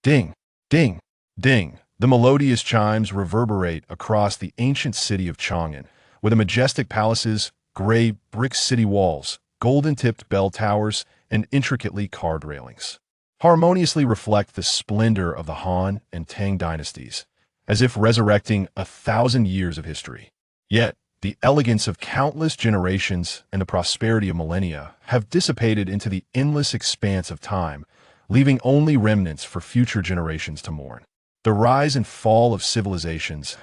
Ding, ding, ding. The melodious chimes reverberate across the ancient city of Chang'an, with the majestic palaces, gray brick city walls, golden-tipped bell towers, and intricately carved railings. Harmoniously reflect the splendor of the Han and Tang dynasties, as if resurrecting 1,000 years of history. Yet, the elegance of countless generations and the prosperity of millennia have dissipated into the endless expanse of time, leaving only remnants for future generations to mourn. The rise and fall of civilizations.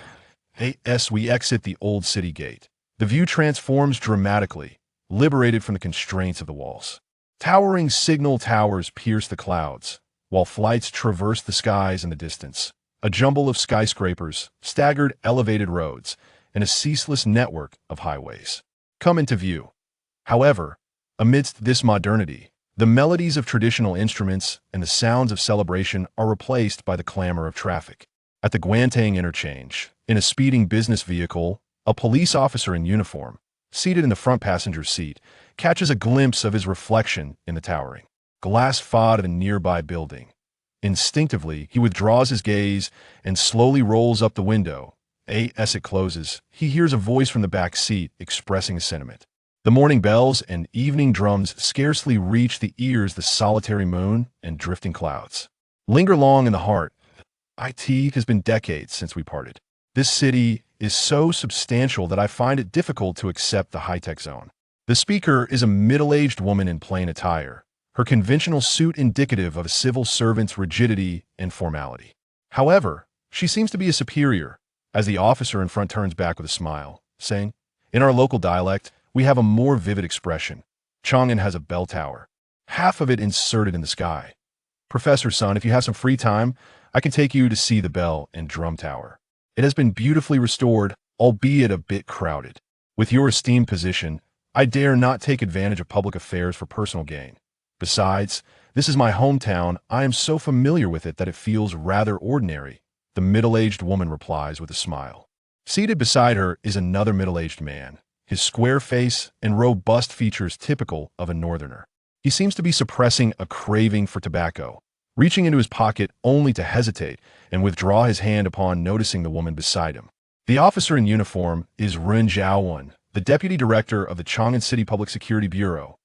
As we exit the old city gate, the view transforms dramatically, liberated from the constraints of the walls. Towering signal towers pierce the clouds, while flights traverse the skies in the distance. A jumble of skyscrapers, staggered elevated roads, and a ceaseless network of highways come into view. However, amidst this modernity, the melodies of traditional instruments and the sounds of celebration are replaced by the clamor of traffic. At the Guantang interchange, in a speeding business vehicle, a police officer in uniform, seated in the front passenger seat, catches a glimpse of his reflection in the towering glass facade of a nearby building. Instinctively, he withdraws his gaze and slowly rolls up the window. As it closes, he hears a voice from the back seat expressing a sentiment. The morning bells and evening drums scarcely reach the ears. The solitary moon and drifting clouds linger long in the heart. It has been decades since we parted. This city is so substantial that I find it difficult to accept the high-tech zone. The speaker is a middle-aged woman in plain attire, her conventional suit indicative of a civil servant's rigidity and formality. However, she seems to be a superior, as the officer in front turns back with a smile, saying, "In our local dialect, we have a more vivid expression. Chang'an has a bell tower, half of it inserted in the sky. Professor Sun, if you have some free time, I can take you to see the bell and drum tower. It has been beautifully restored, albeit a bit crowded. With your esteemed position, I dare not take advantage of public affairs for personal gain. Besides, this is my hometown. I am so familiar with it that it feels rather ordinary." The middle-aged woman replies with a smile. Seated beside her is another middle-aged man, his square face and robust features typical of a northerner. He seems to be suppressing a craving for tobacco, reaching into his pocket only to hesitate and withdraw his hand upon noticing the woman beside him. The officer in uniform is Sun Shaoshuang, the deputy director of the Chang'an City Public Security Bureau.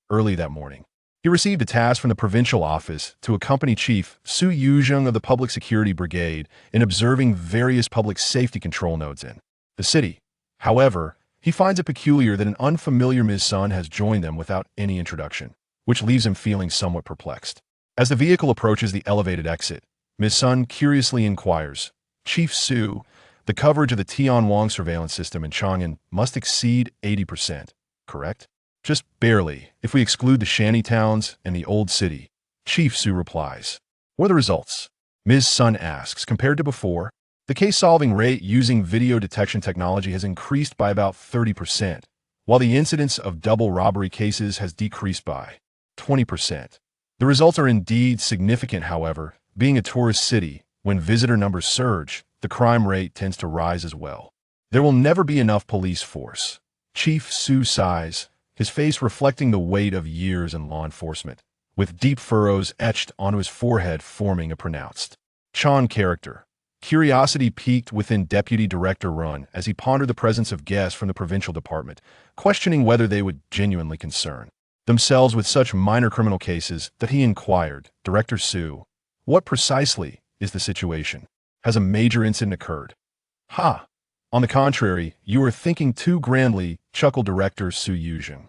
Early that morning, he received a task from the provincial office to accompany Chief Sun Shaoshuang of the Public Security Brigade in observing various public safety control nodes in the city. However, he finds it peculiar that an unfamiliar Ms. Sun has joined them without any introduction, which leaves him feeling somewhat perplexed. As the vehicle approaches the elevated exit, Ms. Sun curiously inquires, "Chief Su, the coverage of the Tianwang surveillance system in Chang'an must exceed 80%, correct?" "Just barely, if we exclude the shanty towns and the old city," Chief Su replies. "What are the results?" Ms. Sun asks. Compared to before, the case-solving rate using video detection technology has increased by about 30%, while the incidence of double robbery cases has decreased by 20%. The results are indeed significant, however. Being a tourist city, when visitor numbers surge, the crime rate tends to rise as well. There will never be enough police force. Chief Su sighs, his face reflecting the weight of years in law enforcement, with deep furrows etched onto his forehead forming a pronounced Chan character. Curiosity piqued within Deputy Director Run as he pondered the presence of guests from the provincial department, questioning whether they would genuinely concern themselves with such minor criminal cases that he inquired, "Director Su, what precisely is the situation? Has a major incident occurred?" "Ha! On the contrary, you are thinking too grandly," chuckled Director Su Shaoshuang.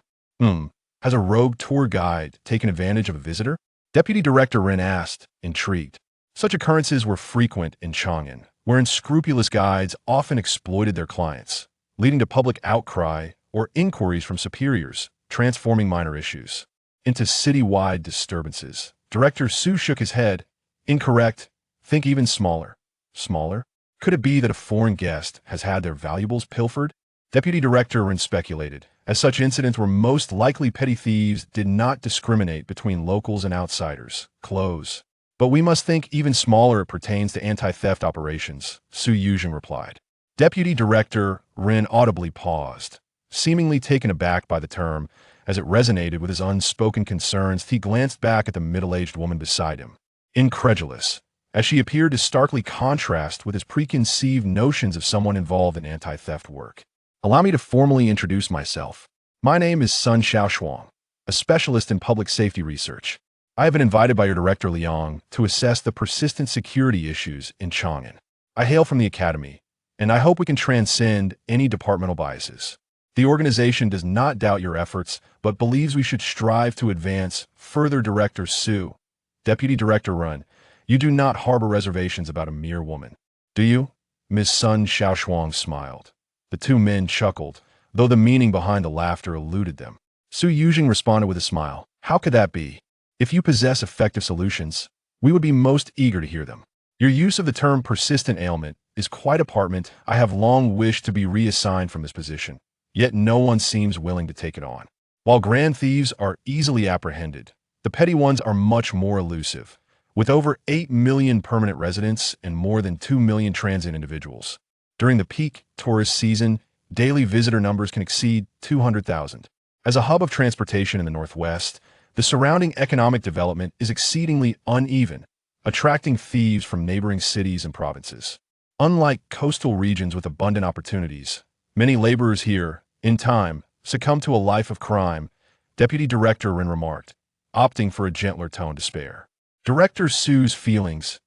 Has a rogue tour guide taken advantage of a visitor?" Deputy Director Ren asked, intrigued. Such occurrences were frequent in Chang'an, where unscrupulous guides often exploited their clients, leading to public outcry or inquiries from superiors, transforming minor issues into city-wide disturbances. Director Su shook his head. "Incorrect. Think even smaller." "Smaller? Could it be that a foreign guest has had their valuables pilfered?" Deputy Director Ren speculated, as such incidents were most likely petty thieves did not discriminate between locals and outsiders. Close. "But we must think even smaller. It pertains to anti-theft operations," Su Shaoshuang replied. Deputy Director Ren audibly paused, seemingly taken aback by the term. As it resonated with his unspoken concerns, he glanced back at the middle-aged woman beside him. Incredulous, as she appeared to starkly contrast with his preconceived notions of someone involved in anti-theft work. Allow me to formally introduce myself. My name is Sun Shaoshuang, a specialist in public safety research. I have been invited by your director Liang to assess the persistent security issues in Chang'an. I hail from the academy, and I hope we can transcend any departmental biases. The organization does not doubt your efforts, but believes we should strive to advance. Further, Director Su, Deputy Director Run, you do not harbor reservations about a mere woman, do you? Ms. Sun Shaoshuang smiled. The two men chuckled, though the meaning behind the laughter eluded them. Su Yujing responded with a smile. How could that be? If you possess effective solutions, we would be most eager to hear them. Your use of the term persistent ailment is quite apartment. I have long wished to be reassigned from this position, yet no one seems willing to take it on. While grand thieves are easily apprehended, the petty ones are much more elusive. With over 8 million permanent residents and more than 2 million transient individuals, during the peak tourist season, daily visitor numbers can exceed 200,000. As a hub of transportation in the Northwest, the surrounding economic development is exceedingly uneven, attracting thieves from neighboring cities and provinces. Unlike coastal regions with abundant opportunities, many laborers here, in time, succumb to a life of crime, Deputy Director Rin remarked, opting for a gentler tone to spare. Director Su's feelings,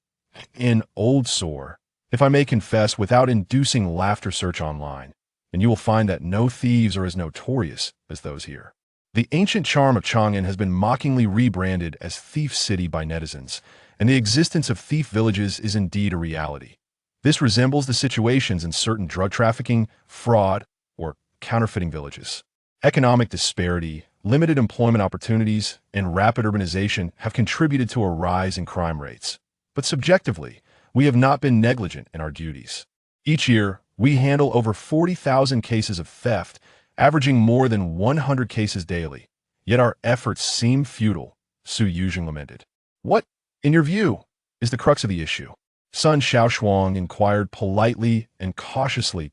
in old sore, if I may confess without inducing laughter, search online, and you will find that no thieves are as notorious as those here. The ancient charm of Chang'an has been mockingly rebranded as Thief City by netizens, and the existence of thief villages is indeed a reality. This resembles the situations in certain drug trafficking, fraud, or counterfeiting villages. Economic disparity, limited employment opportunities, and rapid urbanization have contributed to a rise in crime rates. But subjectively, we have not been negligent in our duties. Each year, we handle over 40,000 cases of theft, averaging more than 100 cases daily. Yet our efforts seem futile, Su Yujing lamented. What, in your view, is the crux of the issue? Sun Shaoshuang inquired politely and cautiously.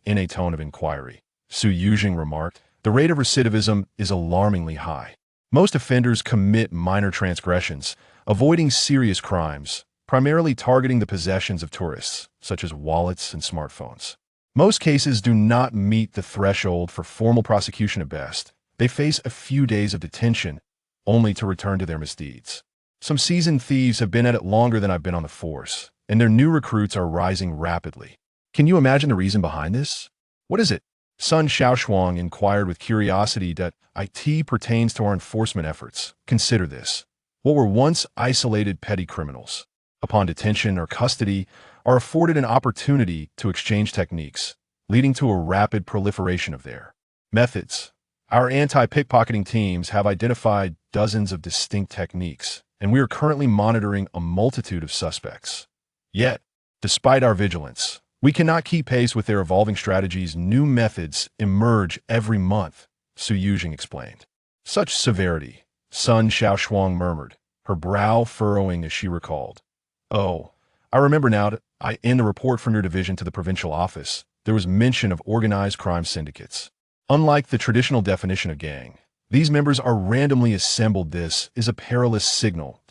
In a tone of inquiry, Su Yujing remarked, the rate of recidivism is alarmingly high. Most offenders commit minor transgressions, avoiding serious crimes, primarily targeting the possessions of tourists, such as wallets and smartphones. Most cases do not meet the threshold for formal prosecution at best. They face a few days of detention, only to return to their misdeeds. Some seasoned thieves have been at it longer than I've been on the force, and their new recruits are rising rapidly. Can you imagine the reason behind this? What is it? Sun Shaoshuang inquired with curiosity. It pertains to our enforcement efforts. Consider this. What were once isolated petty criminals, upon detention or custody, are afforded an opportunity to exchange techniques, leading to a rapid proliferation of their methods. Our anti-pickpocketing teams have identified dozens of distinct techniques, and we are currently monitoring a multitude of suspects. Yet, despite our vigilance, we cannot keep pace with their evolving strategies. New methods emerge every month, Su Yujing explained. Such severity, Sun Shaoshuang murmured, her brow furrowing as she recalled. Oh, I remember now. In the report from your division to the provincial office, there was mention of organized crime syndicates. Unlike the traditional definition of gang, these members are randomly assembled. This is a perilous signal.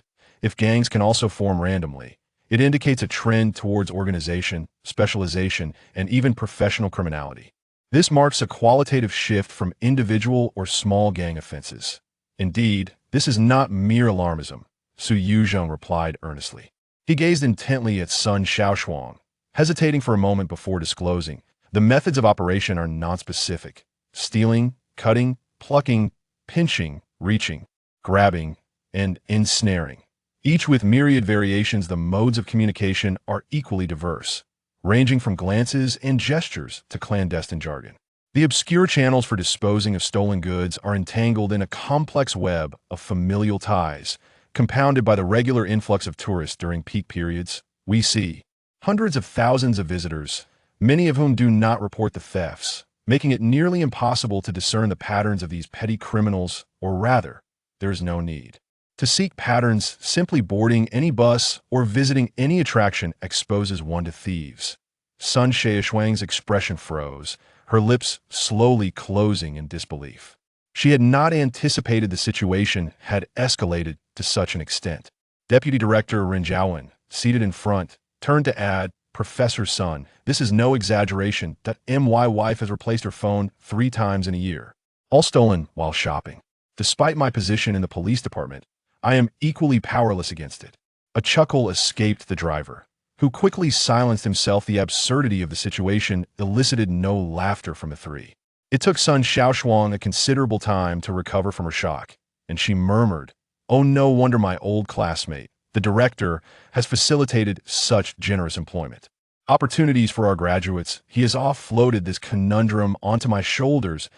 If gangs can also form randomly, it indicates a trend towards organization, specialization, and even professional criminality. This marks a qualitative shift from individual or small gang offenses. Indeed, this is not mere alarmism, Su Yuzhong replied earnestly. He gazed intently at Sun Shaoshuang, hesitating for a moment before disclosing. The methods of operation are nonspecific: stealing, cutting, plucking, pinching, reaching, grabbing, and ensnaring. Each with myriad variations. The modes of communication are equally diverse, ranging from glances and gestures to clandestine jargon. The obscure channels for disposing of stolen goods are entangled in a complex web of familial ties, compounded by the regular influx of tourists during peak periods. We see hundreds of thousands of visitors, many of whom do not report the thefts, making it nearly impossible to discern the patterns of these petty criminals, or rather, there is no need to seek patterns. Simply boarding any bus or visiting any attraction exposes one to thieves. Sun Shaoshuang's expression froze, her lips slowly closing in disbelief. She had not anticipated the situation had escalated to such an extent. Deputy Director Rin Jiawen, seated in front, turned to add, "Professor Sun, this is no exaggeration that my wife has replaced her phone 3 times in a year. All stolen while shopping. Despite my position in the police department, I am equally powerless against it." A chuckle escaped the driver, who quickly silenced himself. The absurdity of the situation elicited no laughter from the three. It took Sun Shaoshuang a considerable time to recover from her shock, and she murmured, "Oh, no wonder my old classmate, the director, has facilitated such generous employment. Opportunities for our graduates. He has offloaded this conundrum onto my shoulders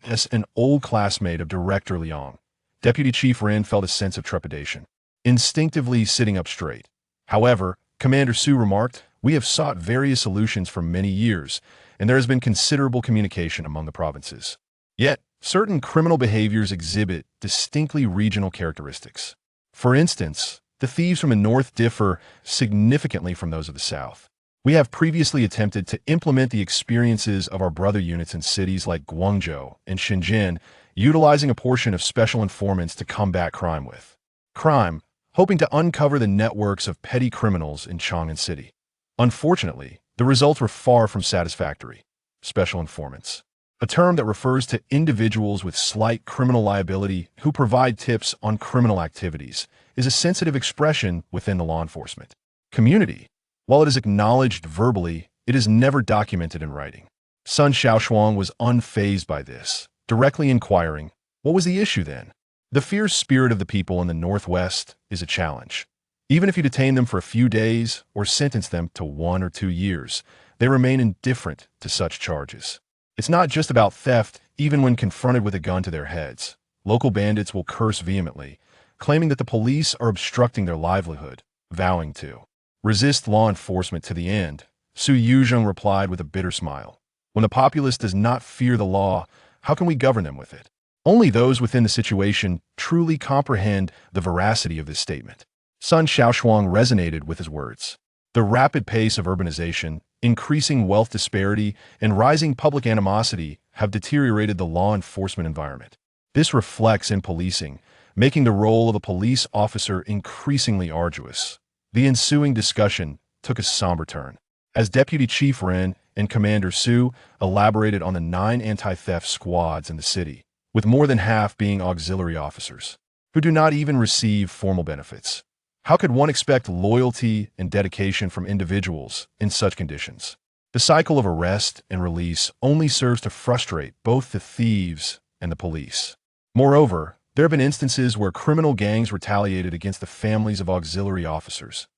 as an old classmate of Director Liang." Deputy Chief Ren felt a sense of trepidation, instinctively sitting up straight. However, Commander Su remarked, "We have sought various solutions for many years, and there has been considerable communication among the provinces. Yet, certain criminal behaviors exhibit distinctly regional characteristics. For instance, the thieves from the north differ significantly from those of the south. We have previously attempted to implement the experiences of our brother units in cities like Guangzhou and Shenzhen, utilizing a portion of special informants to combat crime with crime, hoping to uncover the networks of petty criminals in Chang'an City. Unfortunately, the results were far from satisfactory. Special informants, a term that refers to individuals with slight criminal liability who provide tips on criminal activities, is a sensitive expression within the law enforcement community. While it is acknowledged verbally, it is never documented in writing." Sun Shaoshuang was unfazed by this, directly inquiring, "What was the issue then?" "The fierce spirit of the people in the Northwest is a challenge. Even if you detain them for a few days or sentence them to 1 or 2 years, they remain indifferent to such charges. It's not just about theft. Even when confronted with a gun to their heads, local bandits will curse vehemently, claiming that the police are obstructing their livelihood, vowing to resist law enforcement to the end." Su Yuzheng replied with a bitter smile, "When the populace does not fear the law, how can we govern them with it?" Only those within the situation truly comprehend the veracity of this statement. Sun Shaoshuang resonated with his words. The rapid pace of urbanization, increasing wealth disparity, and rising public animosity have deteriorated the law enforcement environment. This reflects in policing, making the role of a police officer increasingly arduous. The ensuing discussion took a somber turn, as Deputy Chief Ren and Commander Su elaborated on the 9 anti-theft squads in the city, with more than half being auxiliary officers, who do not even receive formal benefits. How could one expect loyalty and dedication from individuals in such conditions? The cycle of arrest and release only serves to frustrate both the thieves and the police. Moreover, there have been instances where criminal gangs retaliated against the families of auxiliary officers.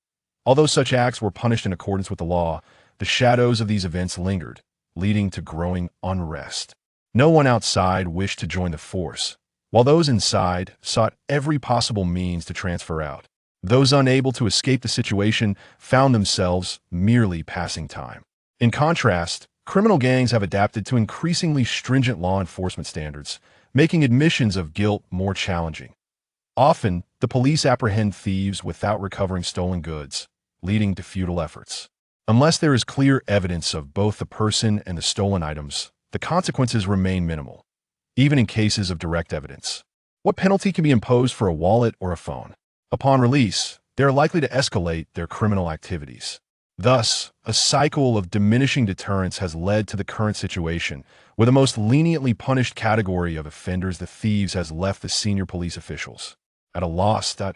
Although such acts were punished in accordance with the law, the shadows of these events lingered, leading to growing unrest. No one outside wished to join the force, while those inside sought every possible means to transfer out. Those unable to escape the situation found themselves merely passing time. In contrast, criminal gangs have adapted to increasingly stringent law enforcement standards, making admissions of guilt more challenging. Often, the police apprehend thieves without recovering stolen goods, leading to futile efforts. Unless there is clear evidence of both the person and the stolen items, the consequences remain minimal, even in cases of direct evidence. What penalty can be imposed for a wallet or a phone? Upon release, they are likely to escalate their criminal activities. Thus, a cycle of diminishing deterrence has led to the current situation, where the most leniently punished category of offenders, the thieves, has left the senior police officials at a loss. The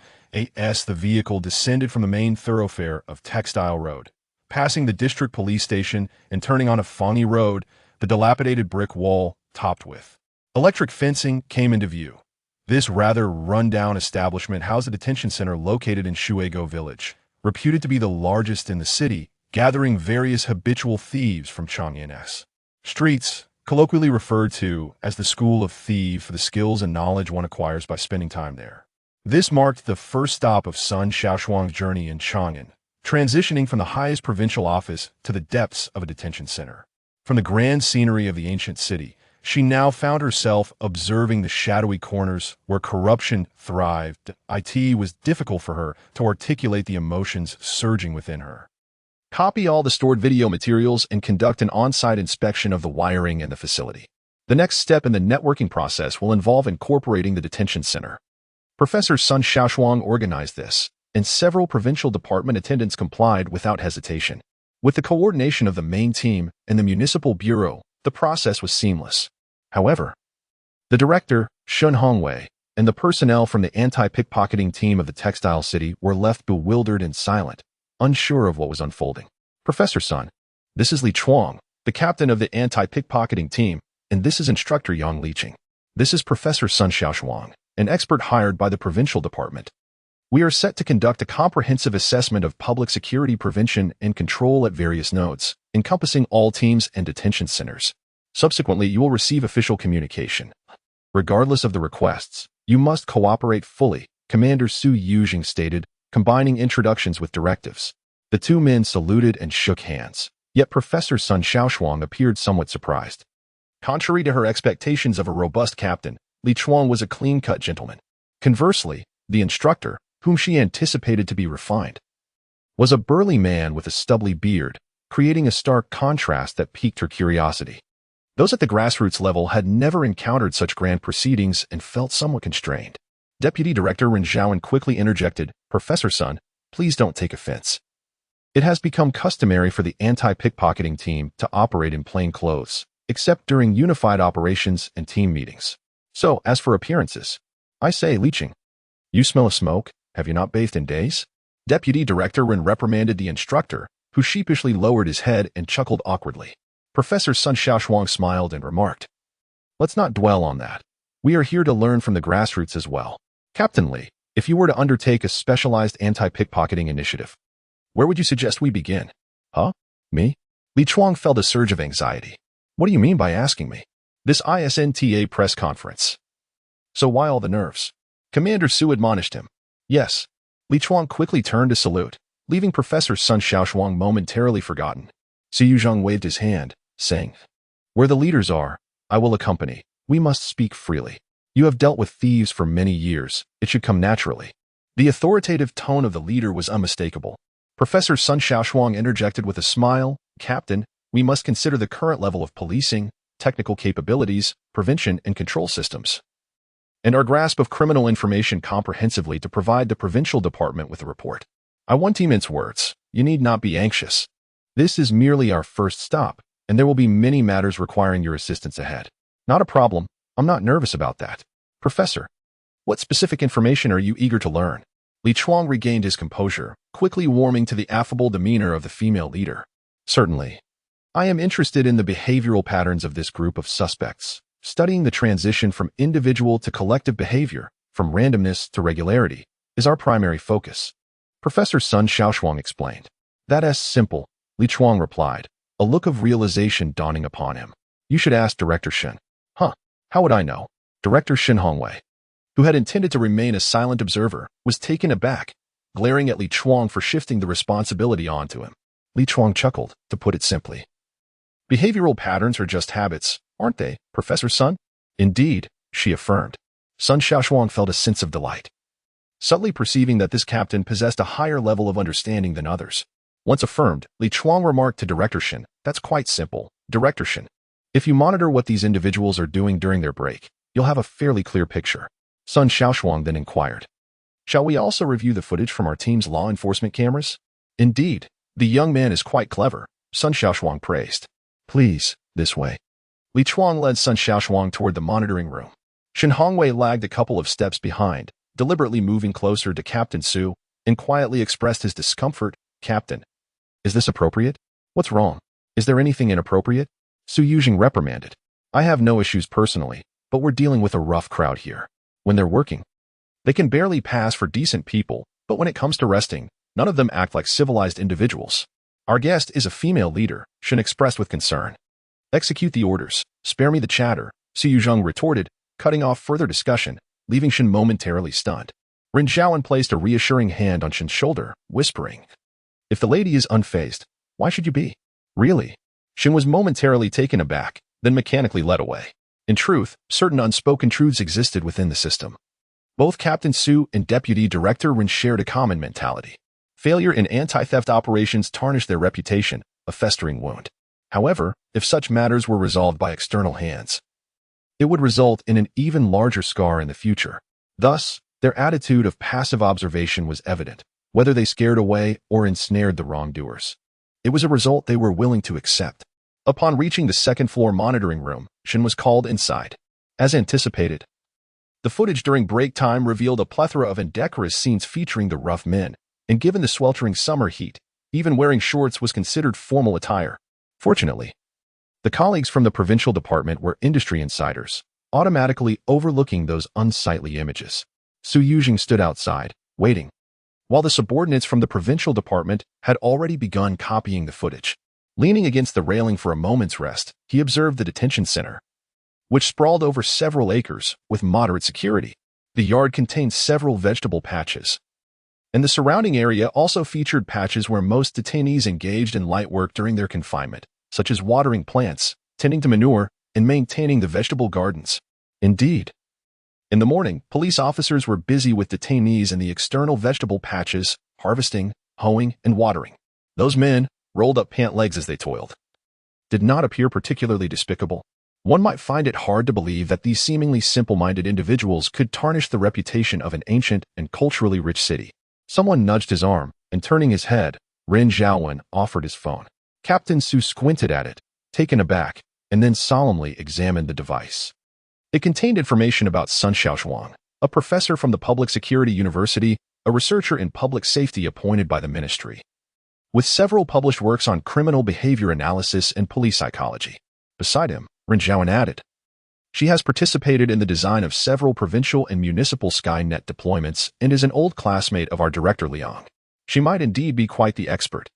vehicle descended from the main thoroughfare of Textile Road, passing the district police station and turning on a foggy road, the dilapidated brick wall topped with electric fencing came into view. This rather run-down establishment housed a detention center located in Shuego Village, reputed to be the largest in the city, gathering various habitual thieves from Chang'an's streets, colloquially referred to as the School of Thieves for the skills and knowledge one acquires by spending time there. This marked the first stop of Sun Shaoshuang's journey in Chang'an, transitioning from the highest provincial office to the depths of a detention center. From the grand scenery of the ancient city, she now found herself observing the shadowy corners where corruption thrived. It was difficult for her to articulate the emotions surging within her. Copy all the stored video materials and conduct an on-site inspection of the wiring and the facility. The next step in the networking process will involve incorporating the detention center. Professor Sun Shaoshuang organized this, and several provincial department attendants complied without hesitation. With the coordination of the main team and the municipal bureau, the process was seamless. However, the director, Sun Shaoshuang, and the personnel from the anti-pickpocketing team of the textile city were left bewildered and silent, unsure of what was unfolding. Professor Sun, this is Li Chuang, the captain of the anti-pickpocketing team, and this is Instructor Yang Liqing. This is Professor Sun Shaoshuang, an expert hired by the provincial department. We are set to conduct a comprehensive assessment of public security prevention and control at various nodes, encompassing all teams and detention centers. Subsequently, you will receive official communication. Regardless of the requests, you must cooperate fully, Commander Su Yujing stated, combining introductions with directives. The two men saluted and shook hands, yet Professor Sun Shaoshuang appeared somewhat surprised. Contrary to her expectations of a robust captain, Li Chuang was a clean-cut gentleman. Conversely, the instructor, whom she anticipated to be refined, was a burly man with a stubbly beard, creating a stark contrast that piqued her curiosity. Those at the grassroots level had never encountered such grand proceedings and felt somewhat constrained. Deputy Director Ren Zhaoan quickly interjected, Professor Sun, please don't take offense. It has become customary for the anti-pickpocketing team to operate in plain clothes, except during unified operations and team meetings. So, as for appearances, I say, Liqing, you smell of smoke? Have you not bathed in days? Deputy Director Ren reprimanded the instructor, who sheepishly lowered his head and chuckled awkwardly. Professor Sun Shaoshuang smiled and remarked, let's not dwell on that. We are here to learn from the grassroots as well. Captain Li, if you were to undertake a specialized anti-pickpocketing initiative, where would you suggest we begin? Huh? Me? Li Chuang felt a surge of anxiety. What do you mean by asking me? This ISNTA press conference. So why all the nerves? Commander Su admonished him. Yes. Li Chuang quickly turned to salute, leaving Professor Sun Shaoshuang momentarily forgotten. Su Yuzheng waved his hand, saying, where the leaders are, I will accompany. We must speak freely. You have dealt with thieves for many years. It should come naturally. The authoritative tone of the leader was unmistakable. Professor Sun Shaoshuang interjected with a smile, Captain, we must consider the current level of policing, technical capabilities, prevention and control systems, and our grasp of criminal information comprehensively to provide the provincial department with a report. I want to mince words. You need not be anxious. This is merely our first stop, and there will be many matters requiring your assistance ahead. Not a problem. I'm not nervous about that. Professor, what specific information are you eager to learn? Li Chuang regained his composure, quickly warming to the affable demeanor of the female leader. Certainly. I am interested in the behavioral patterns of this group of suspects, studying the transition from individual to collective behavior, from randomness to regularity, is our primary focus. Professor Sun Shaoshuang explained. That's simple, Li Chuang replied, a look of realization dawning upon him. You should ask Director Shen. Huh, how would I know? Director Shen Hongwei, who had intended to remain a silent observer, was taken aback, glaring at Li Chuang for shifting the responsibility onto him. Li Chuang chuckled, to put it simply. Behavioral patterns are just habits, aren't they, Professor Sun? Indeed, she affirmed. Sun Shaoshuang felt a sense of delight, subtly perceiving that this captain possessed a higher level of understanding than others. Once affirmed, Li Chuang remarked to Director Shen, that's quite simple, Director Shen. If you monitor what these individuals are doing during their break, you'll have a fairly clear picture. Sun Shaoshuang then inquired, shall we also review the footage from our team's law enforcement cameras? Indeed, the young man is quite clever, Sun Shaoshuang praised. Please, this way. Li Chuang led Sun Shaoshuang toward the monitoring room. Shen Hongwei lagged a couple of steps behind, deliberately moving closer to Captain Su, and quietly expressed his discomfort. Captain, is this appropriate? What's wrong? Is there anything inappropriate? Su Yuzheng reprimanded. I have no issues personally, but we're dealing with a rough crowd here. When they're working, they can barely pass for decent people, but when it comes to resting, none of them act like civilized individuals. Our guest is a female leader, Shen expressed with concern. Execute the orders. Spare me the chatter, Su Yuzheng retorted, cutting off further discussion, leaving Shen momentarily stunned. Ren Zhaoan placed a reassuring hand on Shen's shoulder, whispering, if the lady is unfazed, why should you be? Really? Shen was momentarily taken aback, then mechanically led away. In truth, certain unspoken truths existed within the system. Both Captain Su and Deputy Director Ren shared a common mentality. Failure in anti-theft operations tarnished their reputation, a festering wound. However, if such matters were resolved by external hands, it would result in an even larger scar in the future. Thus, their attitude of passive observation was evident. whether they scared away or ensnared the wrongdoers. It was a result they were willing to accept. Upon reaching the second-floor monitoring room, Shin was called inside. As anticipated, the footage during break time revealed a plethora of indecorous scenes featuring the rough men, and given the sweltering summer heat, even wearing shorts was considered formal attire. Fortunately, the colleagues from the provincial department were industry insiders, automatically overlooking those unsightly images. Sun Shaoshuang stood outside, waiting, while the subordinates from the provincial department had already begun copying the footage. Leaning against the railing for a moment's rest, he observed the detention center, which sprawled over several acres with moderate security. The yard contained several vegetable patches, and the surrounding area also featured patches where most detainees engaged in light work during their confinement, such as watering plants, tending to manure, and maintaining the vegetable gardens. Indeed, in the morning, police officers were busy with detainees in the external vegetable patches, harvesting, hoeing, and watering. Those men, rolled up pant legs as they toiled, did not appear particularly despicable. One might find it hard to believe that these seemingly simple-minded individuals could tarnish the reputation of an ancient and culturally rich city. Someone nudged his arm, and turning his head, Ren Zhaowen offered his phone. Captain Su squinted at it, taken aback, and then solemnly examined the device. It contained information about Sun Shaoshuang, a professor from the Public Security University, a researcher in public safety appointed by the ministry, with several published works on criminal behavior analysis and police psychology. Beside him, Ren Zhaowen added, "She has participated in the design of several provincial and municipal Skynet deployments and is an old classmate of our director Liang. She might indeed be quite the expert.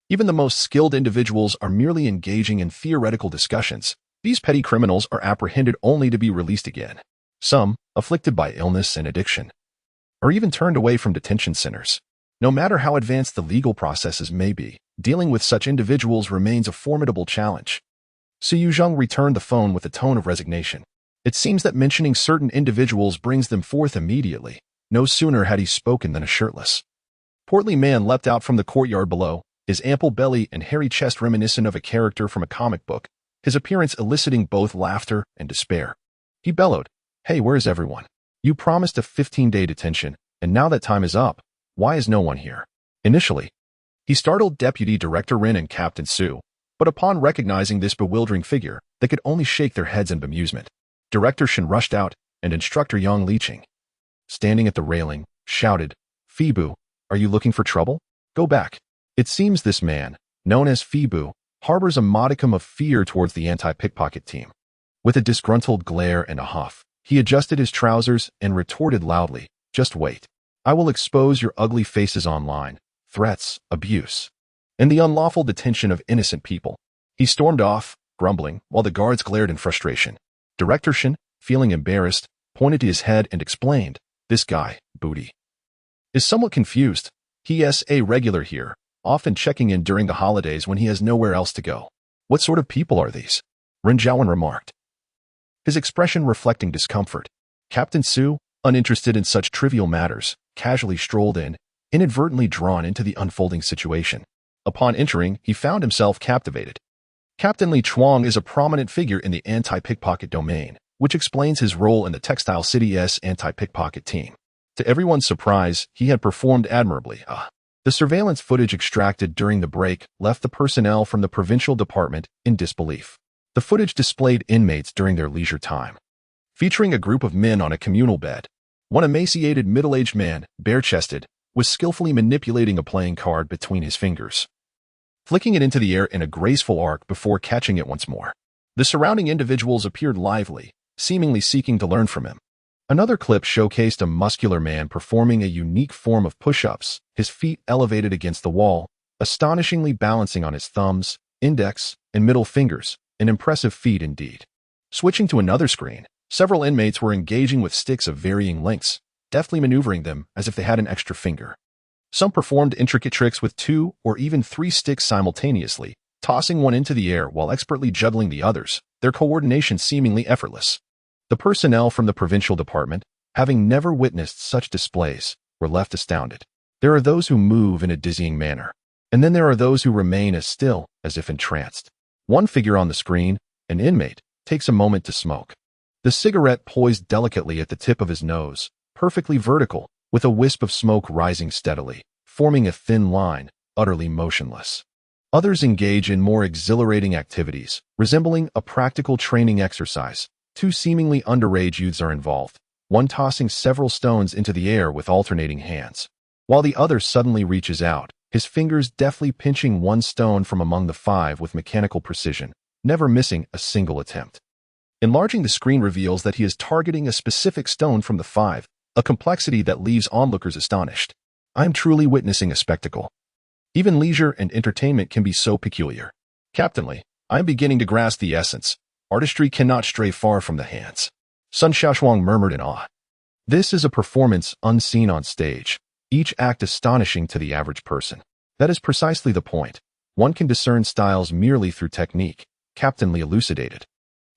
Even the most skilled individuals are merely engaging in theoretical discussions. These petty criminals are apprehended only to be released again. Some, afflicted by illness and addiction, are even turned away from detention centers. No matter how advanced the legal processes may be, dealing with such individuals remains a formidable challenge." Sun Shaoshuang returned the phone with a tone of resignation. It seems that mentioning certain individuals brings them forth immediately. No sooner had he spoken than a shirtless, portly man leapt out from the courtyard below, his ample belly and hairy chest reminiscent of a character from a comic book, his appearance eliciting both laughter and despair. He bellowed, "Hey, where is everyone? You promised a 15-day detention, and now that time is up. Why is no one here?" Initially, he startled Deputy Director Ren and Captain Su, but upon recognizing this bewildering figure, they could only shake their heads in bemusement. Director Shin rushed out, and Instructor Yang Liqing, standing at the railing, shouted, "Fibu, are you looking for trouble? Go back." It seems this man, known as Fibu, harbors a modicum of fear towards the anti-pickpocket team. With a disgruntled glare and a huff, he adjusted his trousers and retorted loudly, "Just wait. I will expose your ugly faces online. Threats, abuse, and the unlawful detention of innocent people." He stormed off, grumbling, while the guards glared in frustration. Director Shin, feeling embarrassed, pointed to his head and explained, "This guy, Booty, is somewhat confused. He is a regular here, often checking in during the holidays when he has nowhere else to go." "What sort of people are these?" Ren Zhaowen remarked, his expression reflecting discomfort. Captain Su, uninterested in such trivial matters, casually strolled in, inadvertently drawn into the unfolding situation. Upon entering, he found himself captivated. Captain Li Chuang is a prominent figure in the anti-pickpocket domain, which explains his role in the Textile City's anti-pickpocket team. To everyone's surprise, he had performed admirably. The surveillance footage extracted during the break left the personnel from the provincial department in disbelief. The footage displayed inmates during their leisure time, featuring a group of men on a communal bed. One emaciated middle-aged man, bare-chested, was skillfully manipulating a playing card between his fingers, flicking it into the air in a graceful arc before catching it once more. The surrounding individuals appeared lively, seemingly seeking to learn from him. Another clip showcased a muscular man performing a unique form of push-ups, his feet elevated against the wall, astonishingly balancing on his thumbs, index, and middle fingers, an impressive feat indeed. Switching to another screen, several inmates were engaging with sticks of varying lengths, deftly maneuvering them as if they had an extra finger. Some performed intricate tricks with 2 or even 3 sticks simultaneously, tossing one into the air while expertly juggling the others, their coordination seemingly effortless. The personnel from the provincial department, having never witnessed such displays, were left astounded. There are those who move in a dizzying manner, and then there are those who remain as still as if entranced. One figure on the screen, an inmate, takes a moment to smoke. The cigarette poised delicately at the tip of his nose, perfectly vertical, with a wisp of smoke rising steadily, forming a thin line, utterly motionless. Others engage in more exhilarating activities, resembling a practical training exercise. Two seemingly underage youths are involved, one tossing several stones into the air with alternating hands, while the other suddenly reaches out, his fingers deftly pinching one stone from among the five with mechanical precision, never missing a single attempt. Enlarging the screen reveals that he is targeting a specific stone from the five, a complexity that leaves onlookers astonished. I am truly witnessing a spectacle. Even leisure and entertainment can be so peculiar. Captainly, I am beginning to grasp the essence. Artistry cannot stray far from the hands. Sun Shaoshuang murmured in awe. This is a performance unseen on stage, each act astonishing to the average person. That is precisely the point. One can discern styles merely through technique, Captainly elucidated.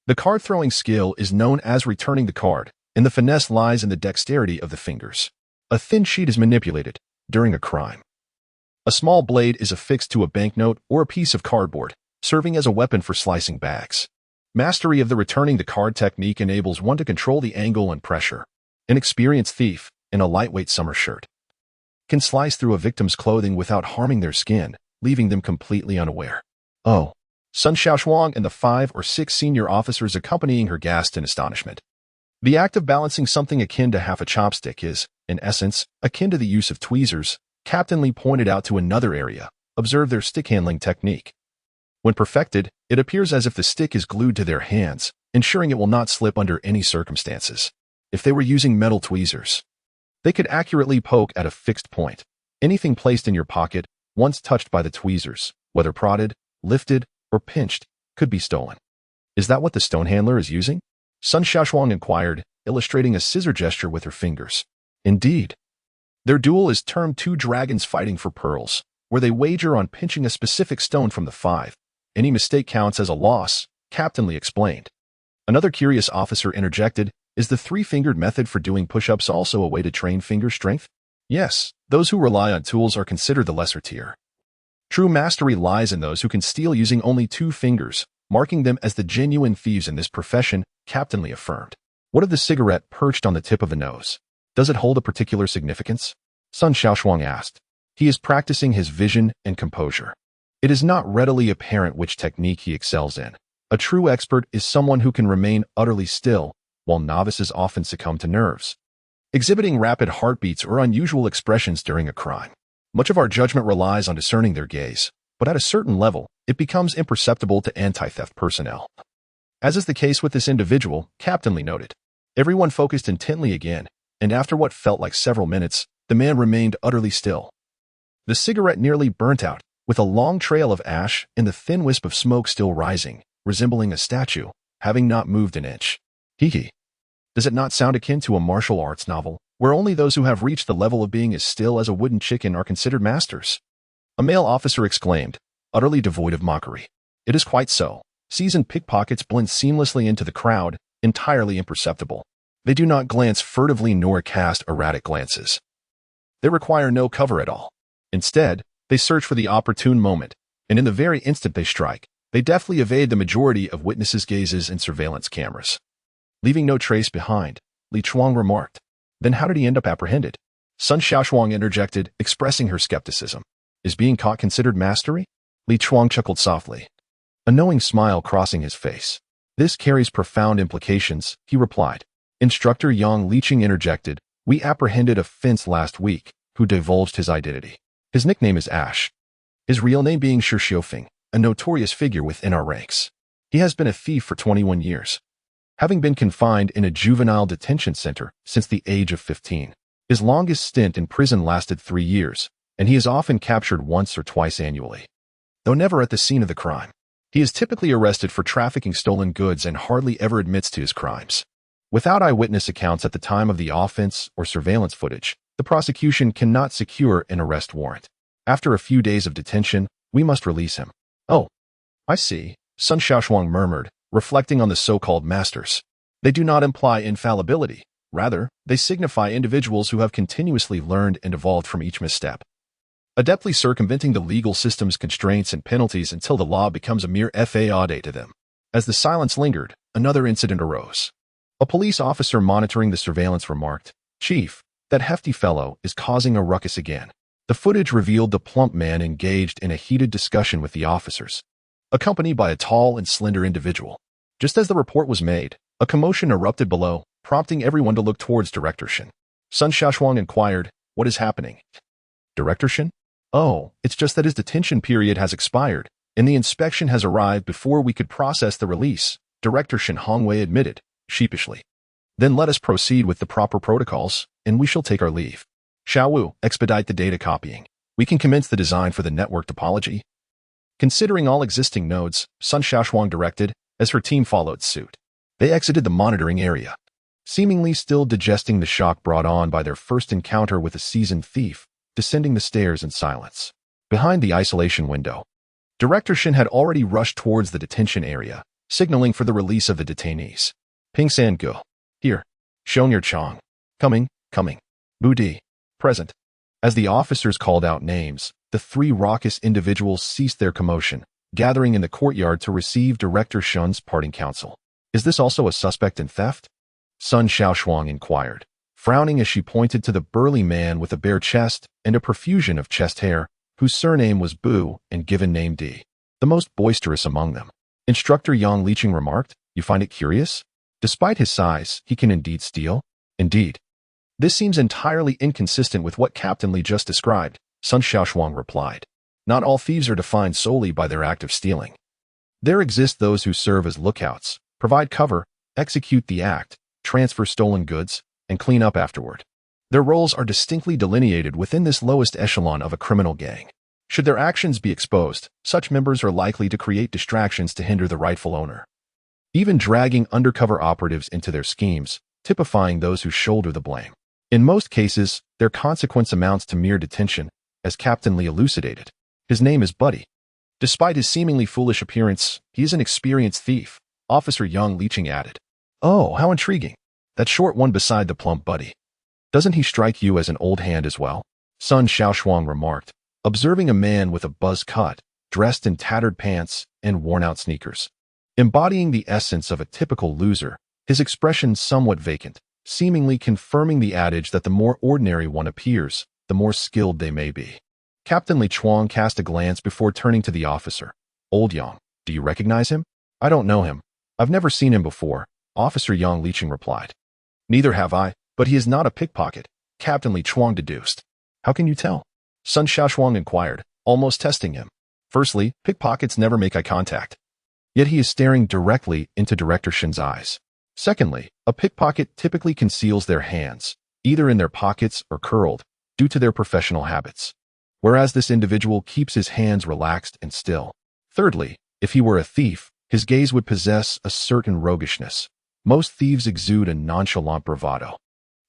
The card-throwing skill is known as returning the card, and the finesse lies in the dexterity of the fingers. A thin sheet is manipulated during a crime. A small blade is affixed to a banknote or a piece of cardboard, serving as a weapon for slicing bags. Mastery of the returning the card technique enables one to control the angle and pressure. An experienced thief, in a lightweight summer shirt, can slice through a victim's clothing without harming their skin, leaving them completely unaware. Oh, Sun Shaoshuang and the 5 or 6 senior officers accompanying her gasped in astonishment. The act of balancing something akin to half a chopstick is, in essence, akin to the use of tweezers. Captainly pointed out to another area. Observe their stick-handling technique. When perfected, it appears as if the stick is glued to their hands, ensuring it will not slip under any circumstances. If they were using metal tweezers, they could accurately poke at a fixed point. Anything placed in your pocket, once touched by the tweezers, whether prodded, lifted, or pinched, could be stolen. Is that what the stone handler is using? Sun Shaoshuang inquired, illustrating a scissor gesture with her fingers. Indeed. Their duel is termed two dragons fighting for pearls, where they wager on pinching a specific stone from the 5. Any mistake counts as a loss, Captainly explained. Another curious officer interjected, is the 3-fingered method for doing push-ups also a way to train finger strength? Yes, those who rely on tools are considered the lesser tier. True mastery lies in those who can steal using only 2 fingers, marking them as the genuine thieves in this profession, Captainly affirmed. What of the cigarette perched on the tip of the nose? Does it hold a particular significance? Sun Shaoshuang asked. He is practicing his vision and composure. It is not readily apparent which technique he excels in. A true expert is someone who can remain utterly still, while novices often succumb to nerves, exhibiting rapid heartbeats or unusual expressions during a crime. Much of our judgment relies on discerning their gaze, but at a certain level, it becomes imperceptible to anti-theft personnel. As is the case with this individual, Captainly noted. Everyone focused intently again, and after what felt like several minutes, the man remained utterly still. The cigarette nearly burnt out, with a long trail of ash and the thin wisp of smoke still rising, resembling a statue, having not moved an inch. Hee. Does it not sound akin to a martial arts novel, where only those who have reached the level of being as still as a wooden chicken are considered masters? A male officer exclaimed, utterly devoid of mockery. It is quite so. Seasoned pickpockets blend seamlessly into the crowd, entirely imperceptible. They do not glance furtively nor cast erratic glances. They require no cover at all. Instead, they search for the opportune moment, and in the very instant they strike, they deftly evade the majority of witnesses' gazes and surveillance cameras. Leaving no trace behind, Li Chuang remarked. Then how did he end up apprehended? Sun Shaoshuang interjected, expressing her skepticism. Is being caught considered mastery? Li Chuang chuckled softly, a knowing smile crossing his face. This carries profound implications, he replied. Instructor Yang Liqing interjected, we apprehended a fence last week, who divulged his identity. His nickname is Ash. His real name being Shi Xiufeng, a notorious figure within our ranks. He has been a thief for 21 years. Having been confined in a juvenile detention center since the age of 15. His longest stint in prison lasted 3 years, and he is often captured once or twice annually. Though never at the scene of the crime. He is typically arrested for trafficking stolen goods and hardly ever admits to his crimes. Without eyewitness accounts at the time of the offense or surveillance footage, the prosecution cannot secure an arrest warrant. After a few days of detention, we must release him. Oh, I see, Sun Shaoshuang murmured, reflecting on the so-called masters. They do not imply infallibility. Rather, they signify individuals who have continuously learned and evolved from each misstep, adeptly circumventing the legal system's constraints and penalties until the law becomes a mere fade to them. As the silence lingered, another incident arose. A police officer monitoring the surveillance remarked, Chief, that hefty fellow is causing a ruckus again. The footage revealed the plump man engaged in a heated discussion with the officers, accompanied by a tall and slender individual. Just as the report was made, a commotion erupted below, prompting everyone to look towards Director Shin. Sun Shaoshuang inquired, "What is happening?" Director Shin? "Oh, it's just that his detention period has expired, and the inspection has arrived before we could process the release," Director Shin Hongwei admitted, sheepishly. "Then let us proceed with the proper protocols, and we shall take our leave. Xiaowu, expedite the data copying. We can commence the design for the network topology." Considering all existing nodes, Sun Shaoshuang directed, as her team followed suit. They exited the monitoring area, seemingly still digesting the shock brought on by their first encounter with a seasoned thief, descending the stairs in silence. Behind the isolation window, Director Shin had already rushed towards the detention area, signaling for the release of the detainees. "Ping San Gu. Here. Shonier Chang. Coming. Budi. Present." As the officers called out names, the three raucous individuals ceased their commotion, gathering in the courtyard to receive Director Shun's parting counsel. "Is this also a suspect in theft?" Sun Shaoshuang inquired, frowning as she pointed to the burly man with a bare chest and a profusion of chest hair, whose surname was Bu and given name Di, the most boisterous among them. Instructor Yang Liqing remarked, "You find it curious? Despite his size, he can indeed steal?" "Indeed. This seems entirely inconsistent with what Captain Li just described," Sun Shaoshuang replied. "Not all thieves are defined solely by their act of stealing. There exist those who serve as lookouts, provide cover, execute the act, transfer stolen goods, and clean up afterward. Their roles are distinctly delineated within this lowest echelon of a criminal gang. Should their actions be exposed, such members are likely to create distractions to hinder the rightful owner, even dragging undercover operatives into their schemes, typifying those who shoulder the blame. In most cases, their consequence amounts to mere detention, as Captain Li elucidated. His name is Buddy. Despite his seemingly foolish appearance, he is an experienced thief," Officer Yang Liqing added. "Oh, how intriguing. That short one beside the plump Buddy. Doesn't he strike you as an old hand as well?" Sun Shaoshuang remarked, observing a man with a buzz cut, dressed in tattered pants and worn-out sneakers. Embodying the essence of a typical loser, his expression somewhat vacant, seemingly confirming the adage that the more ordinary one appears, the more skilled they may be. Captain Li Chuang cast a glance before turning to the officer. "Old Yang, do you recognize him?" "I don't know him. I've never seen him before," Officer Yang Liqing replied. "Neither have I, but he is not a pickpocket," Captain Li Chuang deduced. "How can you tell?" Sun Shaoshuang inquired, almost testing him. "Firstly, pickpockets never make eye contact. Yet he is staring directly into Director Shin's eyes. Secondly, a pickpocket typically conceals their hands, either in their pockets or curled, due to their professional habits, whereas this individual keeps his hands relaxed and still. Thirdly, if he were a thief, his gaze would possess a certain roguishness. Most thieves exude a nonchalant bravado.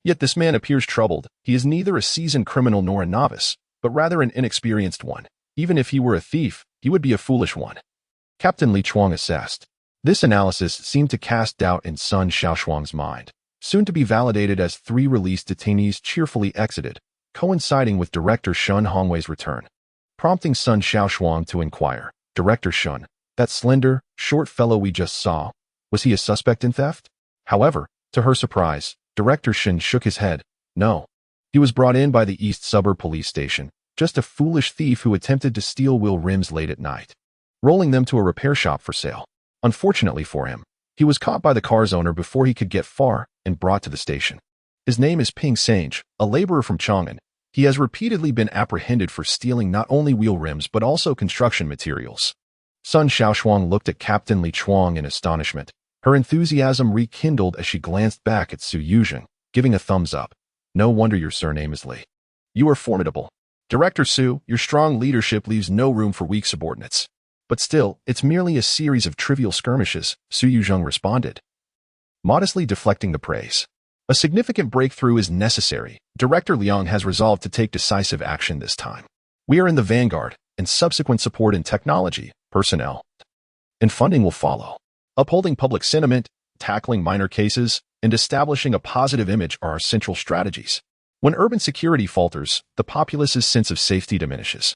Yet this man appears troubled. He is neither a seasoned criminal nor a novice, but rather an inexperienced one. Even if he were a thief, he would be a foolish one," Captain Li Chuang assessed. This analysis seemed to cast doubt in Sun Shaoshuang's mind, soon to be validated as 3 released detainees cheerfully exited, coinciding with Director Shun Hongwei's return, prompting Sun Shaoshuang to inquire, "Director Shun, that slender, short fellow we just saw, was he a suspect in theft?" However, to her surprise, Director Shin shook his head. "No. He was brought in by the East Suburb Police Station, just a foolish thief who attempted to steal wheel rims late at night, rolling them to a repair shop for sale. Unfortunately for him, he was caught by the car's owner before he could get far and brought to the station. His name is Ping Sange, a laborer from Chang'an. He has repeatedly been apprehended for stealing not only wheel rims but also construction materials." Sun Shaoshuang looked at Captain Li Chuang in astonishment. Her enthusiasm rekindled as she glanced back at Su Yuzheng, giving a thumbs up. "No wonder your surname is Li. You are formidable. Director Su, your strong leadership leaves no room for weak subordinates." "But still, it's merely a series of trivial skirmishes," Su Yuzheng responded, modestly deflecting the praise. "A significant breakthrough is necessary. Director Liang has resolved to take decisive action this time. We are in the vanguard, and subsequent support in technology, personnel, and funding will follow. Upholding public sentiment, tackling minor cases, and establishing a positive image are our central strategies. When urban security falters, the populace's sense of safety diminishes,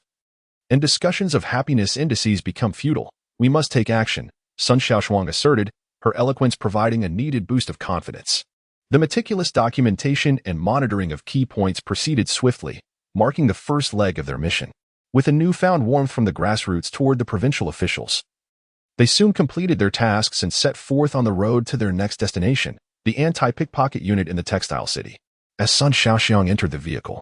and discussions of happiness indices become futile. We must take action," Sun Shaoshuang asserted, her eloquence providing a needed boost of confidence. The meticulous documentation and monitoring of key points proceeded swiftly, marking the first leg of their mission. With a newfound warmth from the grassroots toward the provincial officials, they soon completed their tasks and set forth on the road to their next destination, the anti-pickpocket unit in the textile city. As Sun Shaoshuang entered the vehicle,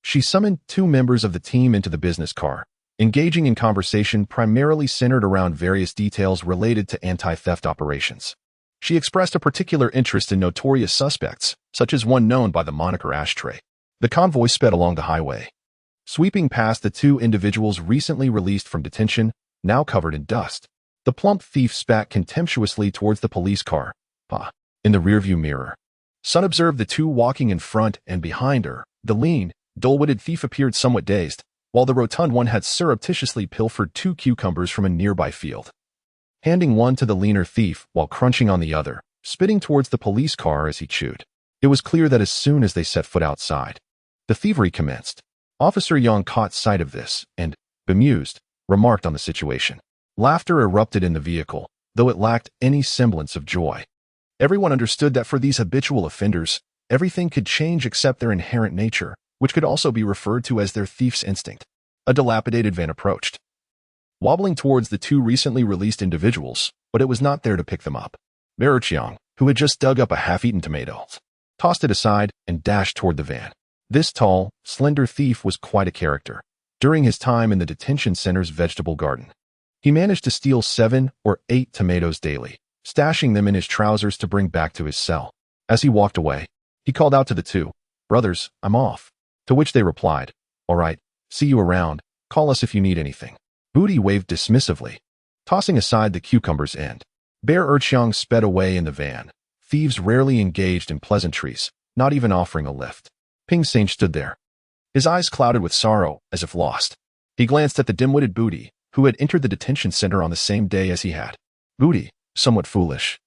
she summoned 2 members of the team into the business car, engaging in conversation primarily centered around various details related to anti-theft operations. She expressed a particular interest in notorious suspects, such as one known by the moniker Ashtray. The convoy sped along the highway, sweeping past the 2 individuals recently released from detention, now covered in dust. The plump thief spat contemptuously towards the police car. In the rearview mirror, Sun observed the 2 walking in front and behind her. The lean, dull-witted thief appeared somewhat dazed, while the rotund one had surreptitiously pilfered 2 cucumbers from a nearby field, handing one to the leaner thief while crunching on the other, spitting towards the police car as he chewed. It was clear that as soon as they set foot outside, the thievery commenced. Officer Yang caught sight of this and, bemused, remarked on the situation. Laughter erupted in the vehicle, though it lacked any semblance of joy. Everyone understood that for these habitual offenders, everything could change except their inherent nature, which could also be referred to as their thief's instinct. A dilapidated van approached, wobbling towards the 2 recently released individuals, but it was not there to pick them up. Bear Chiang, who had just dug up a half-eaten tomato, tossed it aside and dashed toward the van. This tall, slender thief was quite a character. During his time in the detention center's vegetable garden, he managed to steal 7 or 8 tomatoes daily, stashing them in his trousers to bring back to his cell. As he walked away, he called out to the 2, "Brothers, I'm off." To which they replied, "All right, see you around, call us if you need anything." Booty waved dismissively, tossing aside the cucumber's end. Bear Erchiang sped away in the van. Thieves rarely engaged in pleasantries, not even offering a lift. Ping Seng stood there, his eyes clouded with sorrow, as if lost. He glanced at the dim-witted Booty, who had entered the detention center on the same day as he had. Booty, somewhat foolish,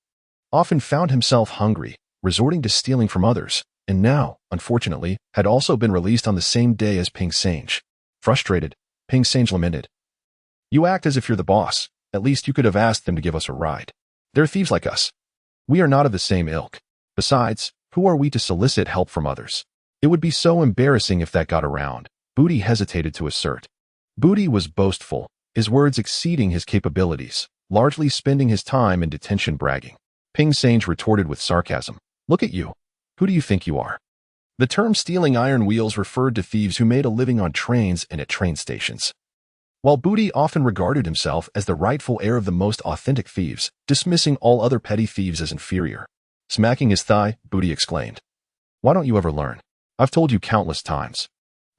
often found himself hungry, resorting to stealing from others, and now, unfortunately, had also been released on the same day as Ping Seng. Frustrated, Ping Seng lamented, "You act as if you're the boss. At least you could have asked them to give us a ride. They're thieves like us. We are not of the same ilk. Besides, who are we to solicit help from others? It would be so embarrassing if that got around." Booty hesitated to assert. Booty was boastful, his words exceeding his capabilities, largely spending his time in detention bragging. Ping Seng retorted with sarcasm, "Look at you. Who do you think you are?" The term stealing iron wheels referred to thieves who made a living on trains and at train stations, while Booty often regarded himself as the rightful heir of the most authentic thieves, dismissing all other petty thieves as inferior. Smacking his thigh, Booty exclaimed, "Why don't you ever learn? I've told you countless times.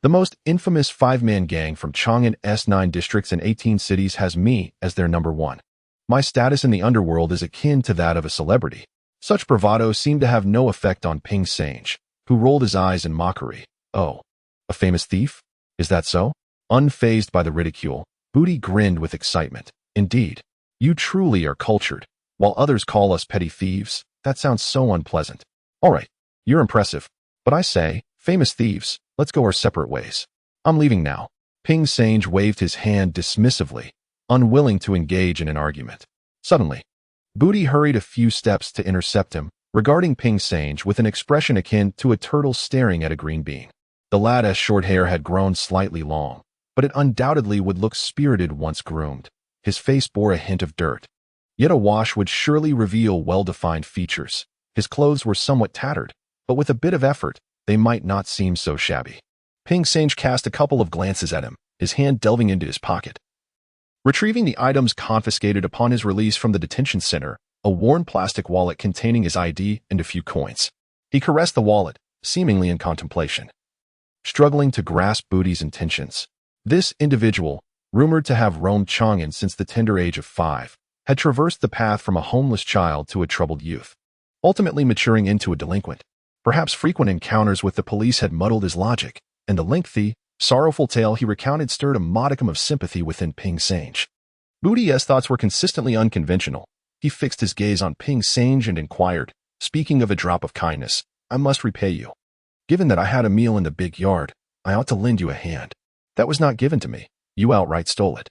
The most infamous 5-man gang from Chang'an's 9 districts and 18 cities has me as their number 1. My status in the underworld is akin to that of a celebrity." Such bravado seemed to have no effect on Ping Seng, who rolled his eyes in mockery. "Oh, a famous thief? Is that so?" Unfazed by the ridicule, Booty grinned with excitement. "Indeed, you truly are cultured. While others call us petty thieves, that sounds so unpleasant. All right, you're impressive. But I say, famous thieves, let's go our separate ways. I'm leaving now." Ping Seng waved his hand dismissively, unwilling to engage in an argument. Suddenly, Booty hurried a few steps to intercept him, regarding Ping Seng with an expression akin to a turtle staring at a green bean. The lad's short hair had grown slightly long, but it undoubtedly would look spirited once groomed. His face bore a hint of dirt, yet a wash would surely reveal well-defined features. His clothes were somewhat tattered, but with a bit of effort, they might not seem so shabby. Ping Seng cast a couple of glances at him, his hand delving into his pocket, retrieving the items confiscated upon his release from the detention center, a worn plastic wallet containing his ID and a few coins. He caressed the wallet, seemingly in contemplation, struggling to grasp Booty's intentions. This individual, rumored to have roamed Chang'an since the tender age of 5, had traversed the path from a homeless child to a troubled youth, ultimately maturing into a delinquent. Perhaps frequent encounters with the police had muddled his logic, and the lengthy, sorrowful tale he recounted stirred a modicum of sympathy within Ping Seng. Booty's thoughts were consistently unconventional. He fixed his gaze on Ping Seng and inquired, "Speaking of a drop of kindness, I must repay you. Given that I had a meal in the big yard, I ought to lend you a hand. That was not given to me. You outright stole it."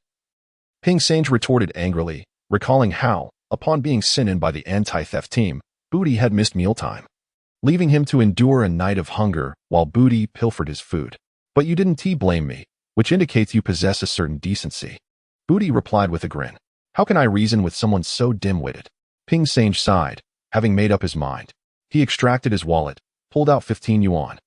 Ping Seng retorted angrily, recalling how, upon being sent in by the anti-theft team, Booty had missed mealtime, leaving him to endure a night of hunger while Booty pilfered his food. But you didn't blame me, which indicates you possess a certain decency. Booty replied with a grin. How can I reason with someone so dim-witted? Ping Sange sighed, having made up his mind. He extracted his wallet, pulled out 15 yuan,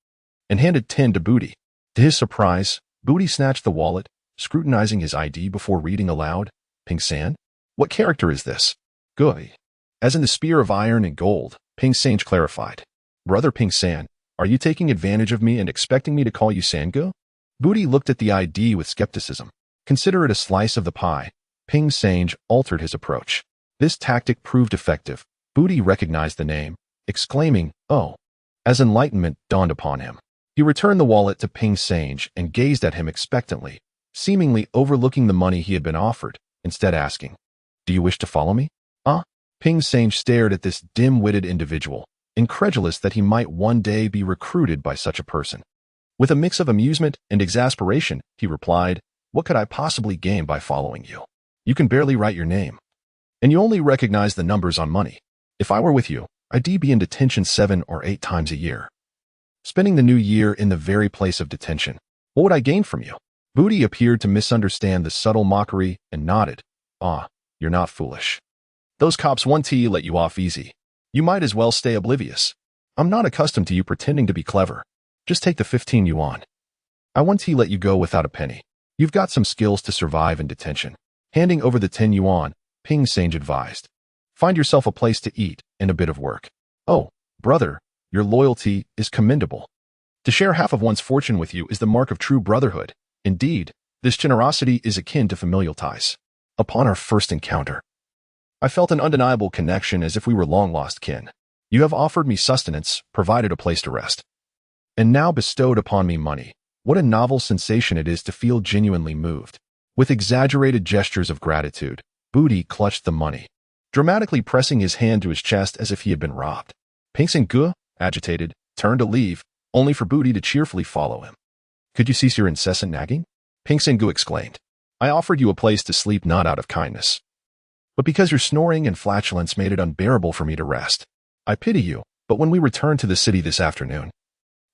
and handed 10 to Booty. To his surprise, Booty snatched the wallet, scrutinizing his ID before reading aloud, Ping San? What character is this? Gui. As in the spear of iron and gold, Ping Sange clarified. Brother Ping San, are you taking advantage of me and expecting me to call you Sangu? Booty looked at the ID with skepticism. Consider it a slice of the pie. Ping Sange altered his approach. This tactic proved effective. Booty recognized the name, exclaiming, oh. As enlightenment dawned upon him, he returned the wallet to Ping Sange and gazed at him expectantly, seemingly overlooking the money he had been offered, instead asking, do you wish to follow me? Ping Sange stared at this dim-witted individual, incredulous that he might one day be recruited by such a person. With a mix of amusement and exasperation, he replied, what could I possibly gain by following you? You can barely write your name. And you only recognize the numbers on money. If I were with you, I'd be in detention 7 or 8 times a year. Spending the new year in the very place of detention. What would I gain from you? Booty appeared to misunderstand the subtle mockery and nodded. You're not foolish. Those cops want to let you off easy. You might as well stay oblivious. I'm not accustomed to you pretending to be clever. Just take the 15 yuan. I want to let you go without a penny. You've got some skills to survive in detention. Handing over the 10 yuan, Ping Sange advised. Find yourself a place to eat and a bit of work. Oh, brother, your loyalty is commendable. To share half of one's fortune with you is the mark of true brotherhood. Indeed, this generosity is akin to familial ties. Upon our first encounter, I felt an undeniable connection as if we were long-lost kin. You have offered me sustenance, provided a place to rest, and now bestowed upon me money. What a novel sensation it is to feel genuinely moved. With exaggerated gestures of gratitude, Booty clutched the money, dramatically pressing his hand to his chest as if he had been robbed. Ping Sange, agitated, turned to leave, only for Booty to cheerfully follow him. Could you cease your incessant nagging? Ping Sange exclaimed. I offered you a place to sleep not out of kindness, but because your snoring and flatulence made it unbearable for me to rest. I pity you, but when we return to the city this afternoon,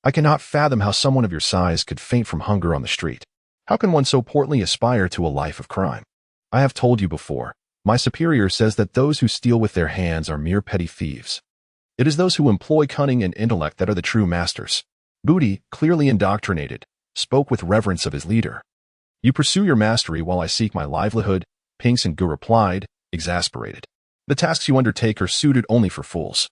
I cannot fathom how someone of your size could faint from hunger on the street. How can one so portly aspire to a life of crime? I have told you before, my superior says that those who steal with their hands are mere petty thieves. It is those who employ cunning and intellect that are the true masters. Booty, clearly indoctrinated, spoke with reverence of his leader. You pursue your mastery while I seek my livelihood, Ping Sange replied, exasperated. The tasks you undertake are suited only for fools.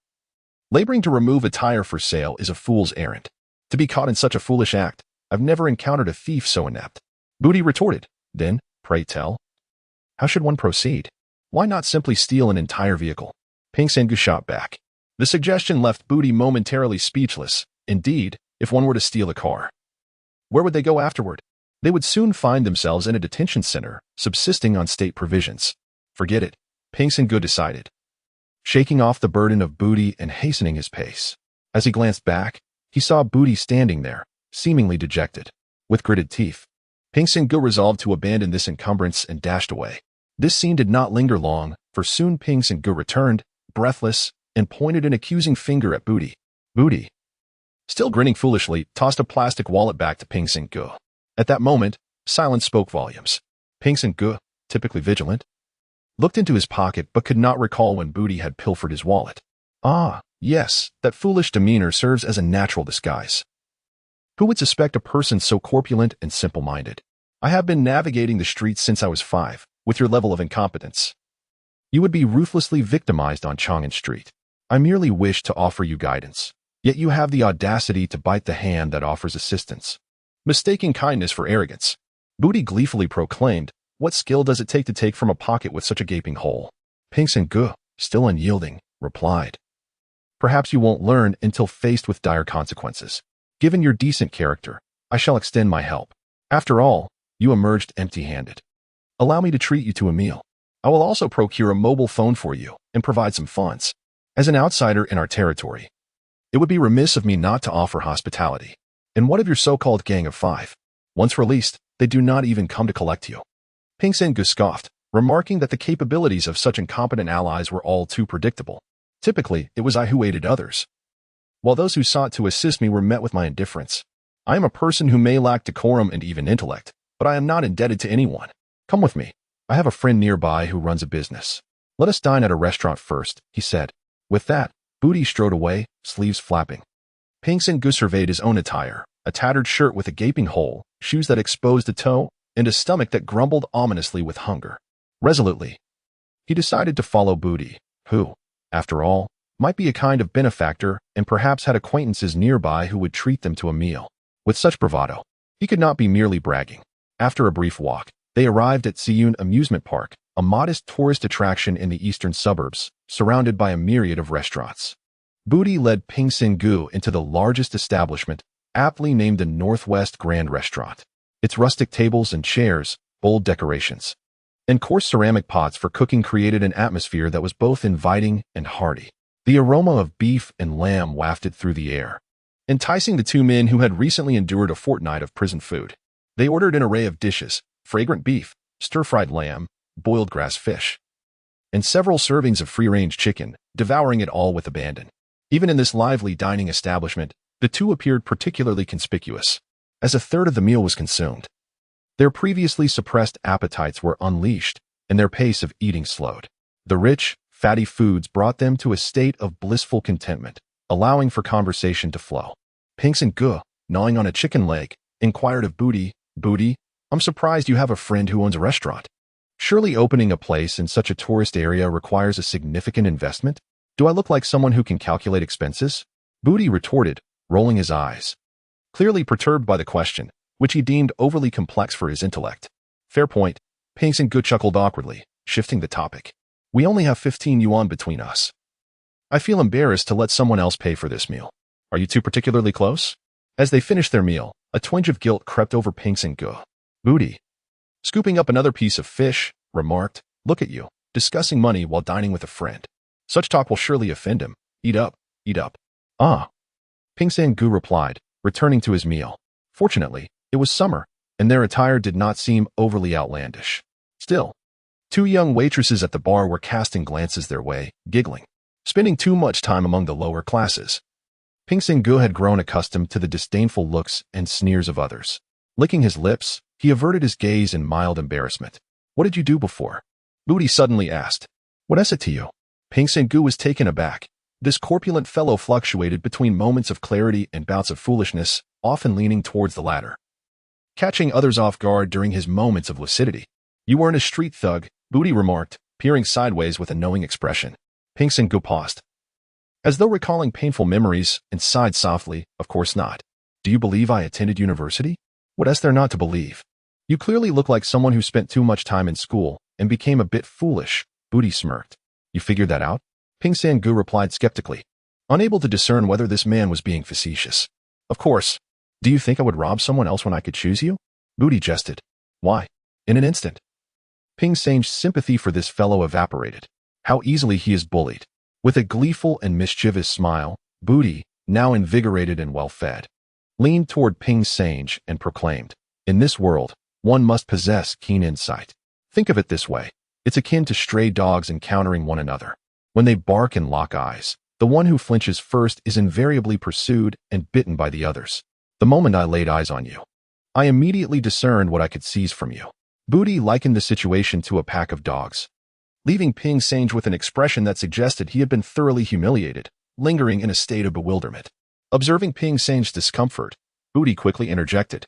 Laboring to remove a tire for sale is a fool's errand. To be caught in such a foolish act, I've never encountered a thief so inept. Booty retorted. Then, pray tell, how should one proceed? Why not simply steal an entire vehicle? Ping Sange shot back. The suggestion left Booty momentarily speechless. Indeed, if one were to steal a car, where would they go afterward? They would soon find themselves in a detention center, subsisting on state provisions. Forget it, Ping Sange decided, shaking off the burden of Booty and hastening his pace. As he glanced back, he saw Booty standing there, seemingly dejected. With gritted teeth, Ping Sange resolved to abandon this encumbrance and dashed away. This scene did not linger long, for soon Ping Sange returned, breathless, and pointed an accusing finger at Booty. Booty, still grinning foolishly, tossed a plastic wallet back to Ping Sange. At that moment, silence spoke volumes. Ping Sange, typically vigilant, looked into his pocket but could not recall when Booty had pilfered his wallet. Yes, that foolish demeanor serves as a natural disguise. Who would suspect a person so corpulent and simple-minded? I have been navigating the streets since I was 5, with your level of incompetence. You would be ruthlessly victimized on Chang'an Street. I merely wish to offer you guidance, yet you have the audacity to bite the hand that offers assistance, mistaking kindness for arrogance. Booty gleefully proclaimed, what skill does it take to take from a pocket with such a gaping hole? Ping Sange, still unyielding, replied. Perhaps you won't learn until faced with dire consequences. Given your decent character, I shall extend my help. After all, you emerged empty-handed. Allow me to treat you to a meal. I will also procure a mobile phone for you and provide some funds. As an outsider in our territory, it would be remiss of me not to offer hospitality. And what of your so-called gang of 5? Once released, they do not even come to collect you. Ping Sange scoffed, remarking that the capabilities of such incompetent allies were all too predictable. Typically, it was I who aided others, while those who sought to assist me were met with my indifference. I am a person who may lack decorum and even intellect, but I am not indebted to anyone. Come with me. I have a friend nearby who runs a business. Let us dine at a restaurant first, he said. With that, Booty strode away, sleeves flapping. Pingsan surveyed his own attire, a tattered shirt with a gaping hole, shoes that exposed a toe, and a stomach that grumbled ominously with hunger. Resolutely, he decided to follow Booty, who, after all, might be a kind of benefactor and perhaps had acquaintances nearby who would treat them to a meal. With such bravado, he could not be merely bragging. After a brief walk, they arrived at Siyun Amusement Park, a modest tourist attraction in the eastern suburbs, surrounded by a myriad of restaurants. Booty led Pingsan into the largest establishment, aptly named the Northwest Grand Restaurant. Its rustic tables and chairs, bold decorations, and coarse ceramic pots for cooking created an atmosphere that was both inviting and hearty. The aroma of beef and lamb wafted through the air, enticing the two men who had recently endured a fortnight of prison food. They ordered an array of dishes: fragrant beef, stir-fried lamb, boiled grass fish, and several servings of free-range chicken, devouring it all with abandon. Even in this lively dining establishment, the two appeared particularly conspicuous, as a third of the meal was consumed. Their previously suppressed appetites were unleashed, and their pace of eating slowed. The rich, fatty foods brought them to a state of blissful contentment, allowing for conversation to flow. Pingsan, gnawing on a chicken leg, inquired of Booty, "Booty, I'm surprised you have a friend who owns a restaurant. Surely opening a place in such a tourist area requires a significant investment? Do I look like someone who can calculate expenses?" Booty retorted, rolling his eyes, clearly perturbed by the question, which he deemed overly complex for his intellect. "Fair point." Pingsan chuckled awkwardly, shifting the topic. "We only have 15 yuan between us. I feel embarrassed to let someone else pay for this meal. Are you two particularly close?" As they finished their meal, a twinge of guilt crept over Pingsan. Booty, scooping up another piece of fish, remarked, "Look at you, discussing money while dining with a friend. Such talk will surely offend him. Eat up, eat up." "Ah," Pingsan replied, returning to his meal. Fortunately, it was summer, and their attire did not seem overly outlandish. Still, two young waitresses at the bar were casting glances their way, giggling, spending too much time among the lower classes. Pingsan had grown accustomed to the disdainful looks and sneers of others. Licking his lips, he averted his gaze in mild embarrassment. "What did you do before?" Booty suddenly asked. "What is it to you?" Pingsan was taken aback. This corpulent fellow fluctuated between moments of clarity and bouts of foolishness, often leaning towards the latter, catching others off guard during his moments of lucidity. "You weren't a street thug," Booty remarked, peering sideways with a knowing expression. Pingsan paused, as though recalling painful memories, and sighed softly, "Of course not. Do you believe I attended university? What is there not to believe? You clearly look like someone who spent too much time in school and became a bit foolish," Booty smirked. "You figured that out?" Pingsan replied skeptically, unable to discern whether this man was being facetious. "Of course. Do you think I would rob someone else when I could choose you?" Booty jested. "Why?" In an instant, Pingsan's sympathy for this fellow evaporated. How easily he is bullied. With a gleeful and mischievous smile, Booty, now invigorated and well-fed, leaned toward Pingsan and proclaimed, "In this world, one must possess keen insight. Think of it this way. It's akin to stray dogs encountering one another. When they bark and lock eyes, the one who flinches first is invariably pursued and bitten by the others. The moment I laid eyes on you, I immediately discerned what I could seize from you." Booty likened the situation to a pack of dogs, leaving Pingsan with an expression that suggested he had been thoroughly humiliated, lingering in a state of bewilderment. Observing Pingsan's discomfort, Booty quickly interjected,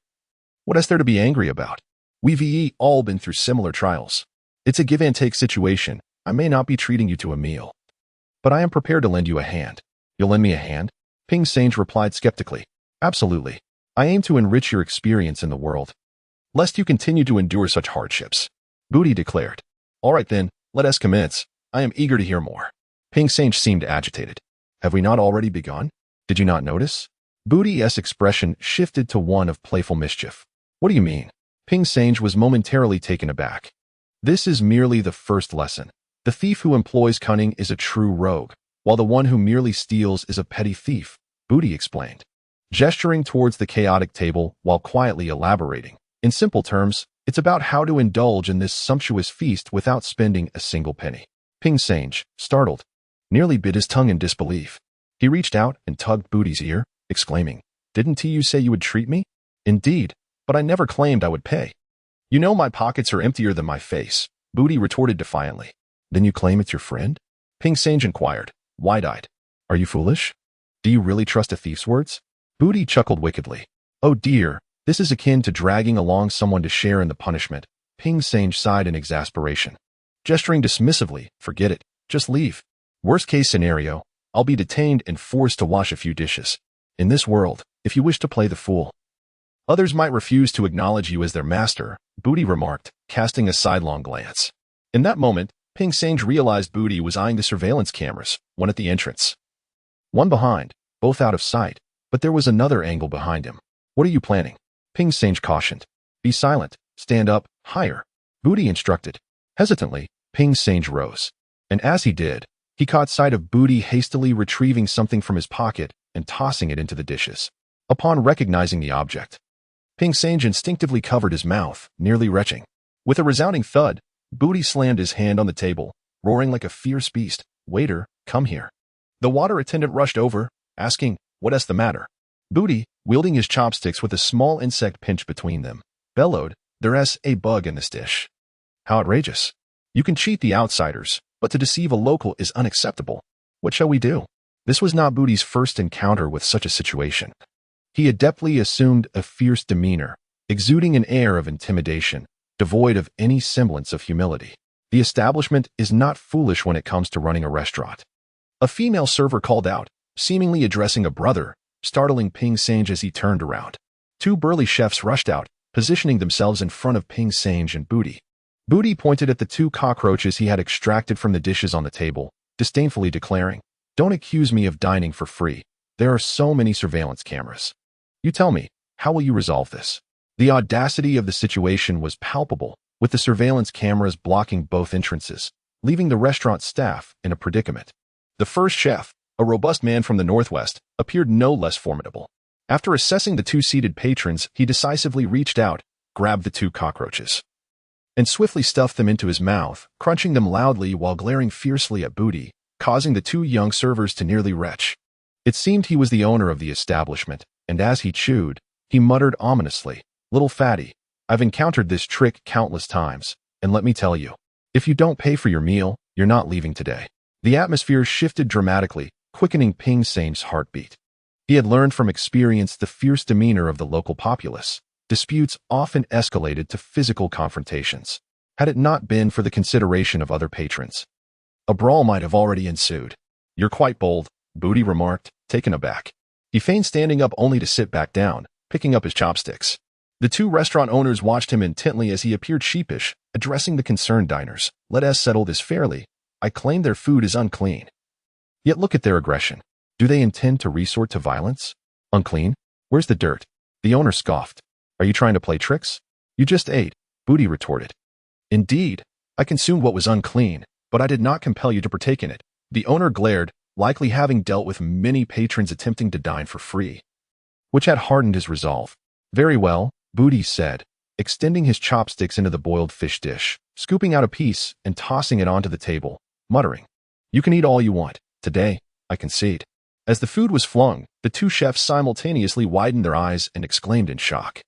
"What is there to be angry about? We've all been through similar trials. It's a give-and-take situation. I may not be treating you to a meal, but I am prepared to lend you a hand." "You'll lend me a hand?" Pingsan replied skeptically. "Absolutely. I aim to enrich your experience in the world, lest you continue to endure such hardships," Booty declared. "All right then, let us commence. I am eager to hear more." Pingsan seemed agitated. "Have we not already begun? Did you not notice?" Booty's expression shifted to one of playful mischief. "What do you mean?" Pingsan was momentarily taken aback. "This is merely the first lesson. The thief who employs cunning is a true rogue, while the one who merely steals is a petty thief," Booty explained, gesturing towards the chaotic table while quietly elaborating. "In simple terms, it's about how to indulge in this sumptuous feast without spending a single penny." Pingsan, startled, nearly bit his tongue in disbelief. He reached out and tugged Booty's ear, exclaiming, Didn't you say you would treat me? Indeed, but I never claimed I would pay. You know my pockets are emptier than my face, Booty retorted defiantly. Then you claim it's your friend? Ping Sange inquired, wide-eyed. Are you foolish? Do you really trust a thief's words? Booty chuckled wickedly. Oh dear, this is akin to dragging along someone to share in the punishment. Ping Sange sighed in exasperation. Gesturing dismissively, forget it, just leave. Worst case scenario, I'll be detained and forced to wash a few dishes. In this world, if you wish to play the fool, others might refuse to acknowledge you as their master, Booty remarked, casting a sidelong glance. In that moment, Ping Sange realized Booty was eyeing the surveillance cameras, one at the entrance, one behind, both out of sight, but there was another angle behind him. What are you planning? Ping Sange cautioned. Be silent, stand up, higher, Booty instructed. Hesitantly, Ping Sange rose. And as he did, he caught sight of Booty hastily retrieving something from his pocket and tossing it into the dishes. Upon recognizing the object, Ping Sange instinctively covered his mouth, nearly retching. With a resounding thud, Booty slammed his hand on the table, roaring like a fierce beast. Waiter, come here. The water attendant rushed over, asking, what's the matter? Booty, wielding his chopsticks with a small insect pinched between them, bellowed, there's a bug in this dish. How outrageous. You can cheat the outsiders, but to deceive a local is unacceptable. What shall we do? This was not Booty's first encounter with such a situation. He adeptly assumed a fierce demeanor, exuding an air of intimidation, devoid of any semblance of humility. The establishment is not foolish when it comes to running a restaurant. A female server called out, seemingly addressing a brother, startling Ping Sange as he turned around. Two burly chefs rushed out, positioning themselves in front of Ping Sange and Booty. Booty pointed at the two cockroaches he had extracted from the dishes on the table, disdainfully declaring, Don't accuse me of dining for free. There are so many surveillance cameras. You tell me, how will you resolve this? The audacity of the situation was palpable, with the surveillance cameras blocking both entrances, leaving the restaurant staff in a predicament. The first chef, a robust man from the Northwest, appeared no less formidable. After assessing the two seated patrons, he decisively reached out, grabbed the two cockroaches, and swiftly stuffed them into his mouth, crunching them loudly while glaring fiercely at Booty, causing the two young servers to nearly retch. It seemed he was the owner of the establishment, and as he chewed, he muttered ominously, Little fatty, I've encountered this trick countless times, and let me tell you, if you don't pay for your meal, you're not leaving today. The atmosphere shifted dramatically, quickening Ping Sange's heartbeat. He had learned from experience the fierce demeanor of the local populace. Disputes often escalated to physical confrontations. Had it not been for the consideration of other patrons, a brawl might have already ensued. You're quite bold, Booty remarked, taken aback. He feigned standing up only to sit back down, picking up his chopsticks. The two restaurant owners watched him intently as he appeared sheepish, addressing the concerned diners. Let us settle this fairly. I claim their food is unclean. Yet look at their aggression. Do they intend to resort to violence? Unclean? Where's the dirt? The owner scoffed. Are you trying to play tricks? You just ate, Booty retorted. Indeed, I consumed what was unclean, but I did not compel you to partake in it. The owner glared, likely having dealt with many patrons attempting to dine for free, which had hardened his resolve. Very well, Booty said, extending his chopsticks into the boiled fish dish, scooping out a piece and tossing it onto the table, muttering, You can eat all you want. Today, I concede. As the food was flung, the two chefs simultaneously widened their eyes and exclaimed in shock.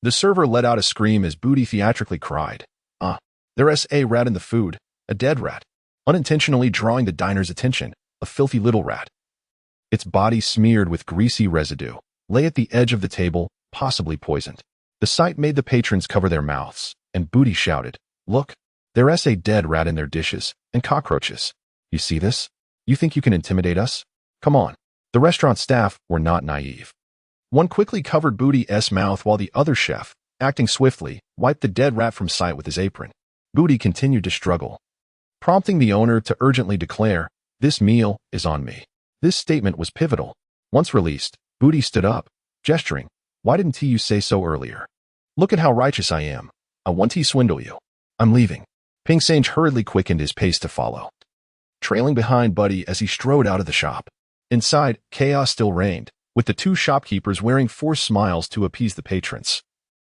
The server let out a scream as Booty theatrically cried, There's a rat in the food, a dead rat, unintentionally drawing the diner's attention, a filthy little rat. Its body smeared with greasy residue, lay at the edge of the table, possibly poisoned. The sight made the patrons cover their mouths, and Booty shouted, Look, there's a dead rat in their dishes, and cockroaches. You see this? You think you can intimidate us? Come on. The restaurant staff were not naive. One quickly covered Booty's mouth while the other chef, acting swiftly, wiped the dead rat from sight with his apron. Booty continued to struggle, prompting the owner to urgently declare, This meal is on me. This statement was pivotal. Once released, Booty stood up, gesturing, Why didn't you say so earlier? Look at how righteous I am. I want to swindle you. I'm leaving. Ping Sange hurriedly quickened his pace to follow, trailing behind Buddy as he strode out of the shop. Inside, chaos still reigned, with the two shopkeepers wearing forced smiles to appease the patrons,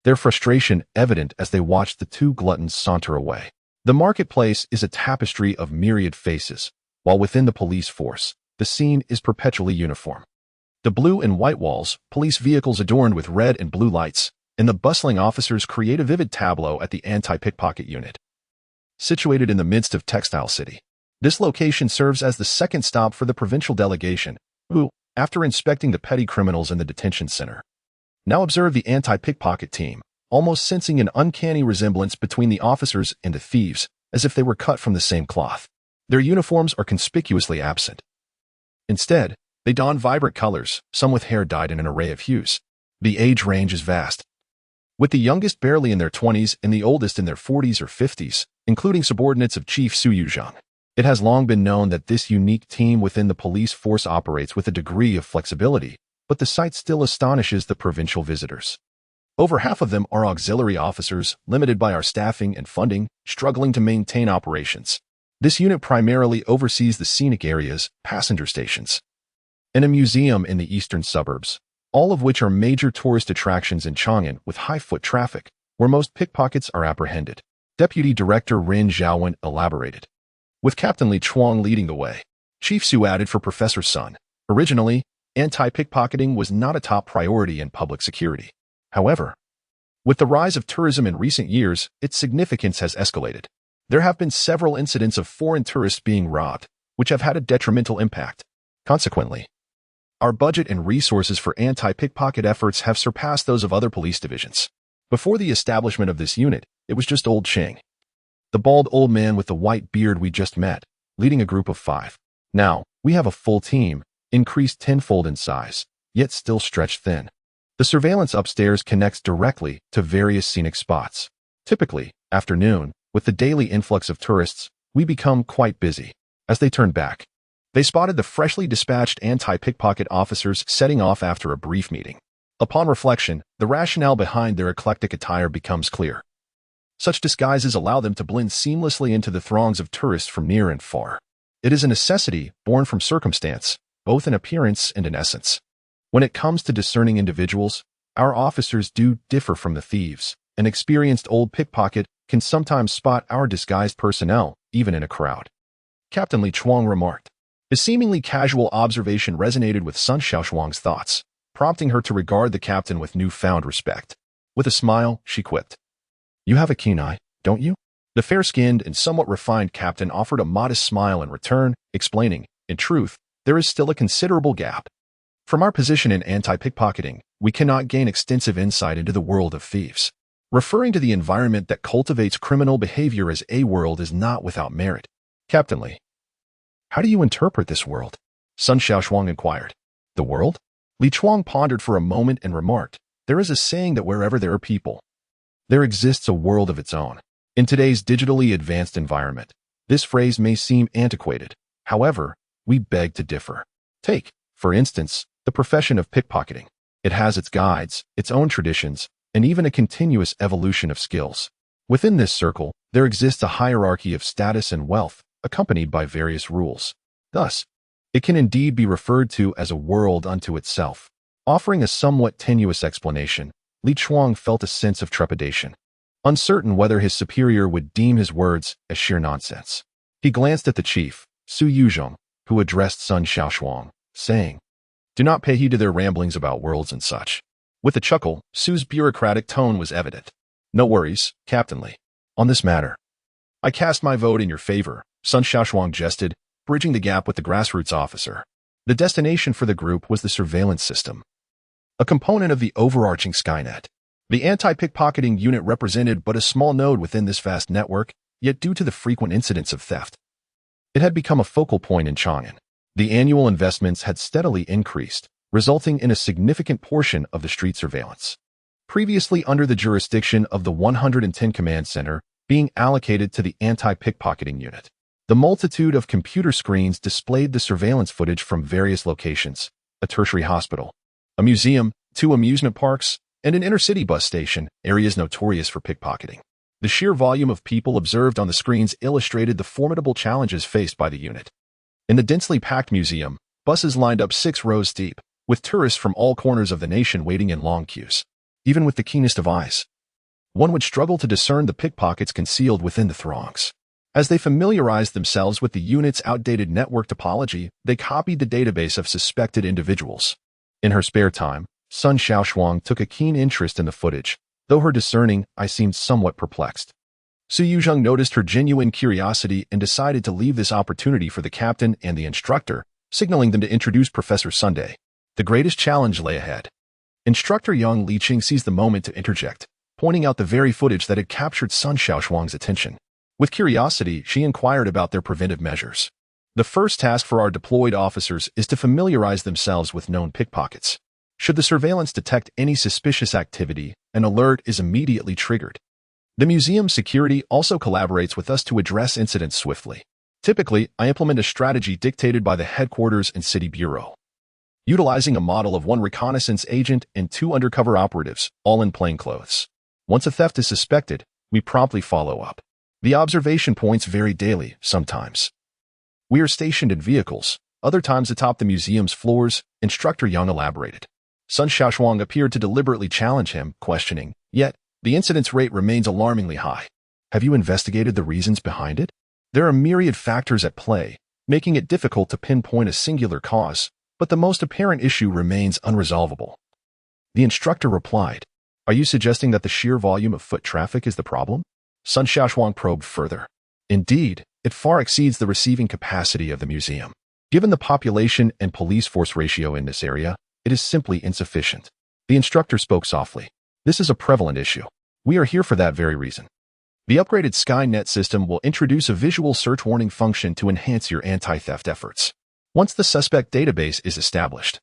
their frustration evident as they watched the two gluttons saunter away. The marketplace is a tapestry of myriad faces, while within the police force, the scene is perpetually uniform. The blue and white walls, police vehicles adorned with red and blue lights, and the bustling officers create a vivid tableau at the anti-pickpocket unit. Situated in the midst of Textile City, this location serves as the second stop for the provincial delegation, who, after inspecting the petty criminals in the detention center, now observe the anti-pickpocket team, almost sensing an uncanny resemblance between the officers and the thieves, as if they were cut from the same cloth. Their uniforms are conspicuously absent. Instead, they don vibrant colors, some with hair dyed in an array of hues. The age range is vast, with the youngest barely in their 20s and the oldest in their 40s or 50s, including subordinates of Chief Sun Shaoshuang. It has long been known that this unique team within the police force operates with a degree of flexibility, but the sight still astonishes the provincial visitors. Over half of them are auxiliary officers, limited by our staffing and funding, struggling to maintain operations. This unit primarily oversees the scenic areas, passenger stations, and a museum in the eastern suburbs, all of which are major tourist attractions in Chang'an with high foot traffic, where most pickpockets are apprehended. Deputy Director Rin Zhaowen elaborated. With Captain Li Chuang leading the way, Chief Su added for Professor Sun. Originally, anti-pickpocketing was not a top priority in public security. However, with the rise of tourism in recent years, its significance has escalated. There have been several incidents of foreign tourists being robbed, which have had a detrimental impact. Consequently, our budget and resources for anti-pickpocket efforts have surpassed those of other police divisions. Before the establishment of this unit, it was just old Chang, the bald old man with the white beard we just met, leading a group of 5. Now, we have a full team, increased tenfold in size, yet still stretched thin. The surveillance upstairs connects directly to various scenic spots. Typically, after noon, with the daily influx of tourists, we become quite busy. As they turned back, they spotted the freshly dispatched anti-pickpocket officers setting off after a brief meeting. Upon reflection, the rationale behind their eclectic attire becomes clear. Such disguises allow them to blend seamlessly into the throngs of tourists from near and far. It is a necessity born from circumstance, both in appearance and in essence. When it comes to discerning individuals, our officers do differ from the thieves. An experienced old pickpocket can sometimes spot our disguised personnel, even in a crowd. Captain Li Chuang remarked. His seemingly casual observation resonated with Sun Shaoshuang's thoughts, prompting her to regard the captain with newfound respect. With a smile, she quipped, "You have a keen eye, don't you?" The fair-skinned and somewhat refined captain offered a modest smile in return, explaining, "In truth, there is still a considerable gap. From our position in anti-pickpocketing, we cannot gain extensive insight into the world of thieves." Referring to the environment that cultivates criminal behavior as a world is not without merit. Captain Li, how do you interpret this world? Sun Shaoshuang inquired. The world? Li Chuang pondered for a moment and remarked, "There is a saying that wherever there are people, there exists a world of its own." In today's digitally advanced environment, this phrase may seem antiquated. However, we beg to differ. Take, for instance, the profession of pickpocketing. It has its guides, its own traditions, and even a continuous evolution of skills. Within this circle, there exists a hierarchy of status and wealth, accompanied by various rules. Thus, it can indeed be referred to as a world unto itself. Offering a somewhat tenuous explanation, Li Chuang felt a sense of trepidation, uncertain whether his superior would deem his words as sheer nonsense. He glanced at the chief, Su Yuzhong, who addressed Sun Shaoshuang, saying, "Do not pay heed to their ramblings about worlds and such." With a chuckle, Su's bureaucratic tone was evident. "No worries, Captain Li. On this matter, I cast my vote in your favor," Sun Shaoshuang jested, bridging the gap with the grassroots officer. The destination for the group was the surveillance system, a component of the overarching Skynet. The anti-pickpocketing unit represented but a small node within this vast network, yet due to the frequent incidents of theft, it had become a focal point in Chang'an. The annual investments had steadily increased, resulting in a significant portion of the street surveillance, previously under the jurisdiction of the 110 Command Center, being allocated to the anti-pickpocketing unit. The multitude of computer screens displayed the surveillance footage from various locations: a tertiary hospital, a museum, 2 amusement parks, and an inner-city bus station, areas notorious for pickpocketing. The sheer volume of people observed on the screens illustrated the formidable challenges faced by the unit. In the densely packed museum, buses lined up 6 rows deep, with tourists from all corners of the nation waiting in long queues. Even with the keenest of eyes, one would struggle to discern the pickpockets concealed within the throngs. As they familiarized themselves with the unit's outdated network topology, they copied the database of suspected individuals. In her spare time, Sun Shaoshuang took a keen interest in the footage, though her discerning eye seemed somewhat perplexed. Su Yuzheng noticed her genuine curiosity and decided to leave this opportunity for the captain and the instructor, signaling them to introduce Professor Sunday. The greatest challenge lay ahead. Instructor Yang Liqing seized the moment to interject, pointing out the very footage that had captured Sun Shaoshuang's attention. With curiosity, she inquired about their preventive measures. The first task for our deployed officers is to familiarize themselves with known pickpockets. Should the surveillance detect any suspicious activity, an alert is immediately triggered. The museum's security also collaborates with us to address incidents swiftly. Typically, I implement a strategy dictated by the headquarters and city bureau, utilizing a model of one reconnaissance agent and 2 undercover operatives, all in plain clothes. Once a theft is suspected, we promptly follow up. The observation points vary daily, sometimes we are stationed in vehicles, other times atop the museum's floors, Instructor Yang elaborated. Sun Shaoshuang appeared to deliberately challenge him, questioning, yet, the incidence rate remains alarmingly high. Have you investigated the reasons behind it? There are myriad factors at play, making it difficult to pinpoint a singular cause, but the most apparent issue remains unresolvable. The instructor replied, Are you suggesting that the sheer volume of foot traffic is the problem? Sun Shaoshuang probed further. Indeed, it far exceeds the receiving capacity of the museum. Given the population and police force ratio in this area, it is simply insufficient. The instructor spoke softly. This is a prevalent issue. We are here for that very reason. The upgraded Skynet system will introduce a visual search warning function to enhance your anti-theft efforts. Once the suspect database is established,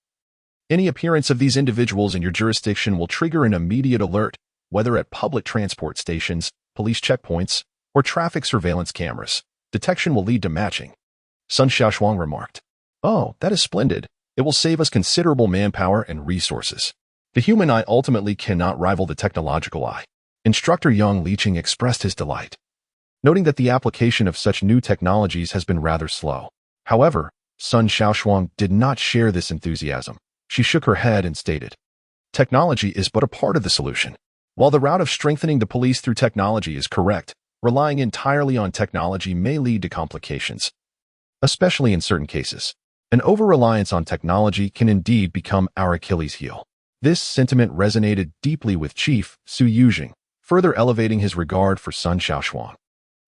any appearance of these individuals in your jurisdiction will trigger an immediate alert, whether at public transport stations, police checkpoints, or traffic surveillance cameras. Detection will lead to matching. Sun Shaoshuang remarked. Oh, that is splendid. It will save us considerable manpower and resources. The human eye ultimately cannot rival the technological eye. Instructor Yang Liqing expressed his delight, noting that the application of such new technologies has been rather slow. However, Sun Shaoshuang did not share this enthusiasm. She shook her head and stated, Technology is but a part of the solution. While the route of strengthening the police through technology is correct, relying entirely on technology may lead to complications, especially in certain cases. An over-reliance on technology can indeed become our Achilles heel. This sentiment resonated deeply with Chief Su Yuzheng, further elevating his regard for Sun Shaoshuang.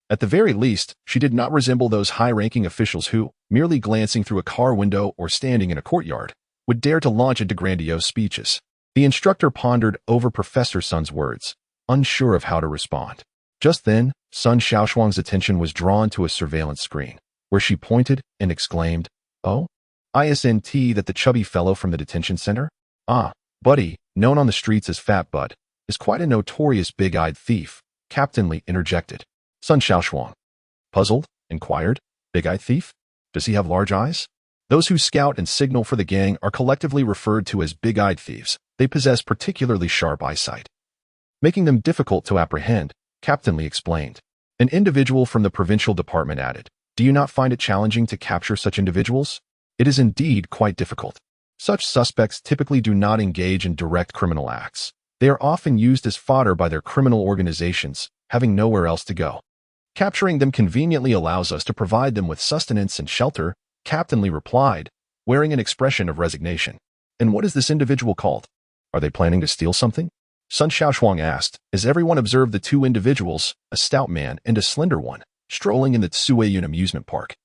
At the very least, she did not resemble those high-ranking officials who, merely glancing through a car window or standing in a courtyard, would dare to launch into grandiose speeches. The instructor pondered over Professor Sun's words, unsure of how to respond. Just then, Sun Shaoshuang's attention was drawn to a surveillance screen, where she pointed and exclaimed, Oh, isn't that the chubby fellow from the detention center? Ah, Buddy, known on the streets as Fat Bud, is quite a notorious big-eyed thief, Captain Li interjected. Sun Shaoshuang, puzzled, inquired, Big-eyed thief? Does he have large eyes? Those who scout and signal for the gang are collectively referred to as big-eyed thieves. They possess particularly sharp eyesight, making them difficult to apprehend, Captain Li explained. An individual from the provincial department added, Do you not find it challenging to capture such individuals? It is indeed quite difficult. Such suspects typically do not engage in direct criminal acts. They are often used as fodder by their criminal organizations, having nowhere else to go. Capturing them conveniently allows us to provide them with sustenance and shelter, Captain Li replied, wearing an expression of resignation. And what is this individual called? Are they planning to steal something? Sun Shaoshuang asked, as everyone observed the 2 individuals, a stout man and a slender one, strolling in the Tsueyun amusement park,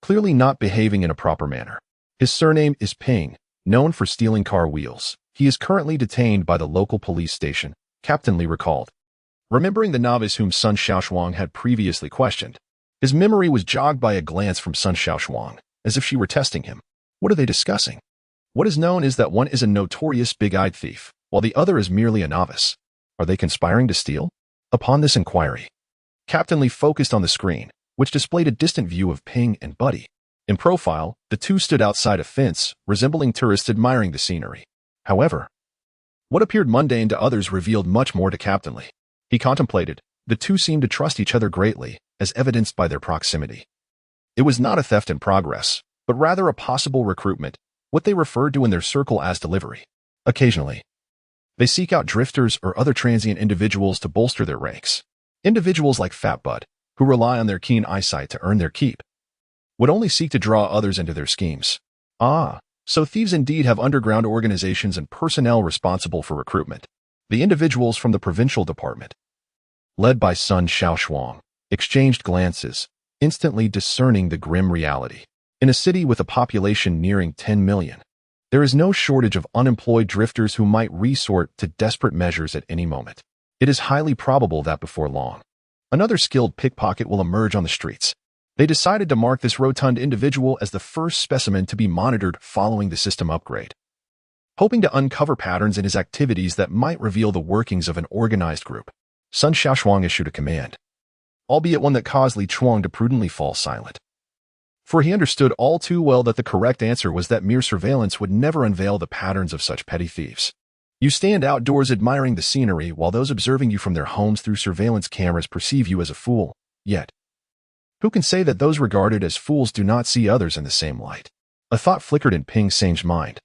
clearly not behaving in a proper manner. His surname is Ping, known for stealing car wheels. He is currently detained by the local police station, Captain Li recalled. Remembering the novice whom Sun Shaoshuang had previously questioned, his memory was jogged by a glance from Sun Shaoshuang, as if she were testing him. What are they discussing? What is known is that one is a notorious big-eyed thief, while the other is merely a novice. Are they conspiring to steal? Upon this inquiry, Captain Li focused on the screen, which displayed a distant view of Ping and Buddy. In profile, the 2 stood outside a fence, resembling tourists admiring the scenery. However, what appeared mundane to others revealed much more to Captain Li. He contemplated, the 2 seemed to trust each other greatly, as evidenced by their proximity. It was not a theft in progress, but rather a possible recruitment, what they referred to in their circle as delivery. Occasionally, they seek out drifters or other transient individuals to bolster their ranks. Individuals like Fat Bud, who rely on their keen eyesight to earn their keep, would only seek to draw others into their schemes. Ah, So thieves indeed have underground organizations and personnel responsible for recruitment. The individuals from the provincial department, led by Sun Shaoshuang, exchanged glances, instantly discerning the grim reality. In a city with a population nearing 10 million, there is no shortage of unemployed drifters who might resort to desperate measures at any moment. It is highly probable that before long, another skilled pickpocket will emerge on the streets. They decided to mark this rotund individual as the first specimen to be monitored following the system upgrade, hoping to uncover patterns in his activities that might reveal the workings of an organized group. Sun Shaoshuang issued a command, albeit one that caused Li Chuang to prudently fall silent. For he understood all too well that the correct answer was that mere surveillance would never unveil the patterns of such petty thieves. You stand outdoors admiring the scenery while those observing you from their homes through surveillance cameras perceive you as a fool, yet who can say that those regarded as fools do not see others in the same light? A thought flickered in Ping Seng's mind,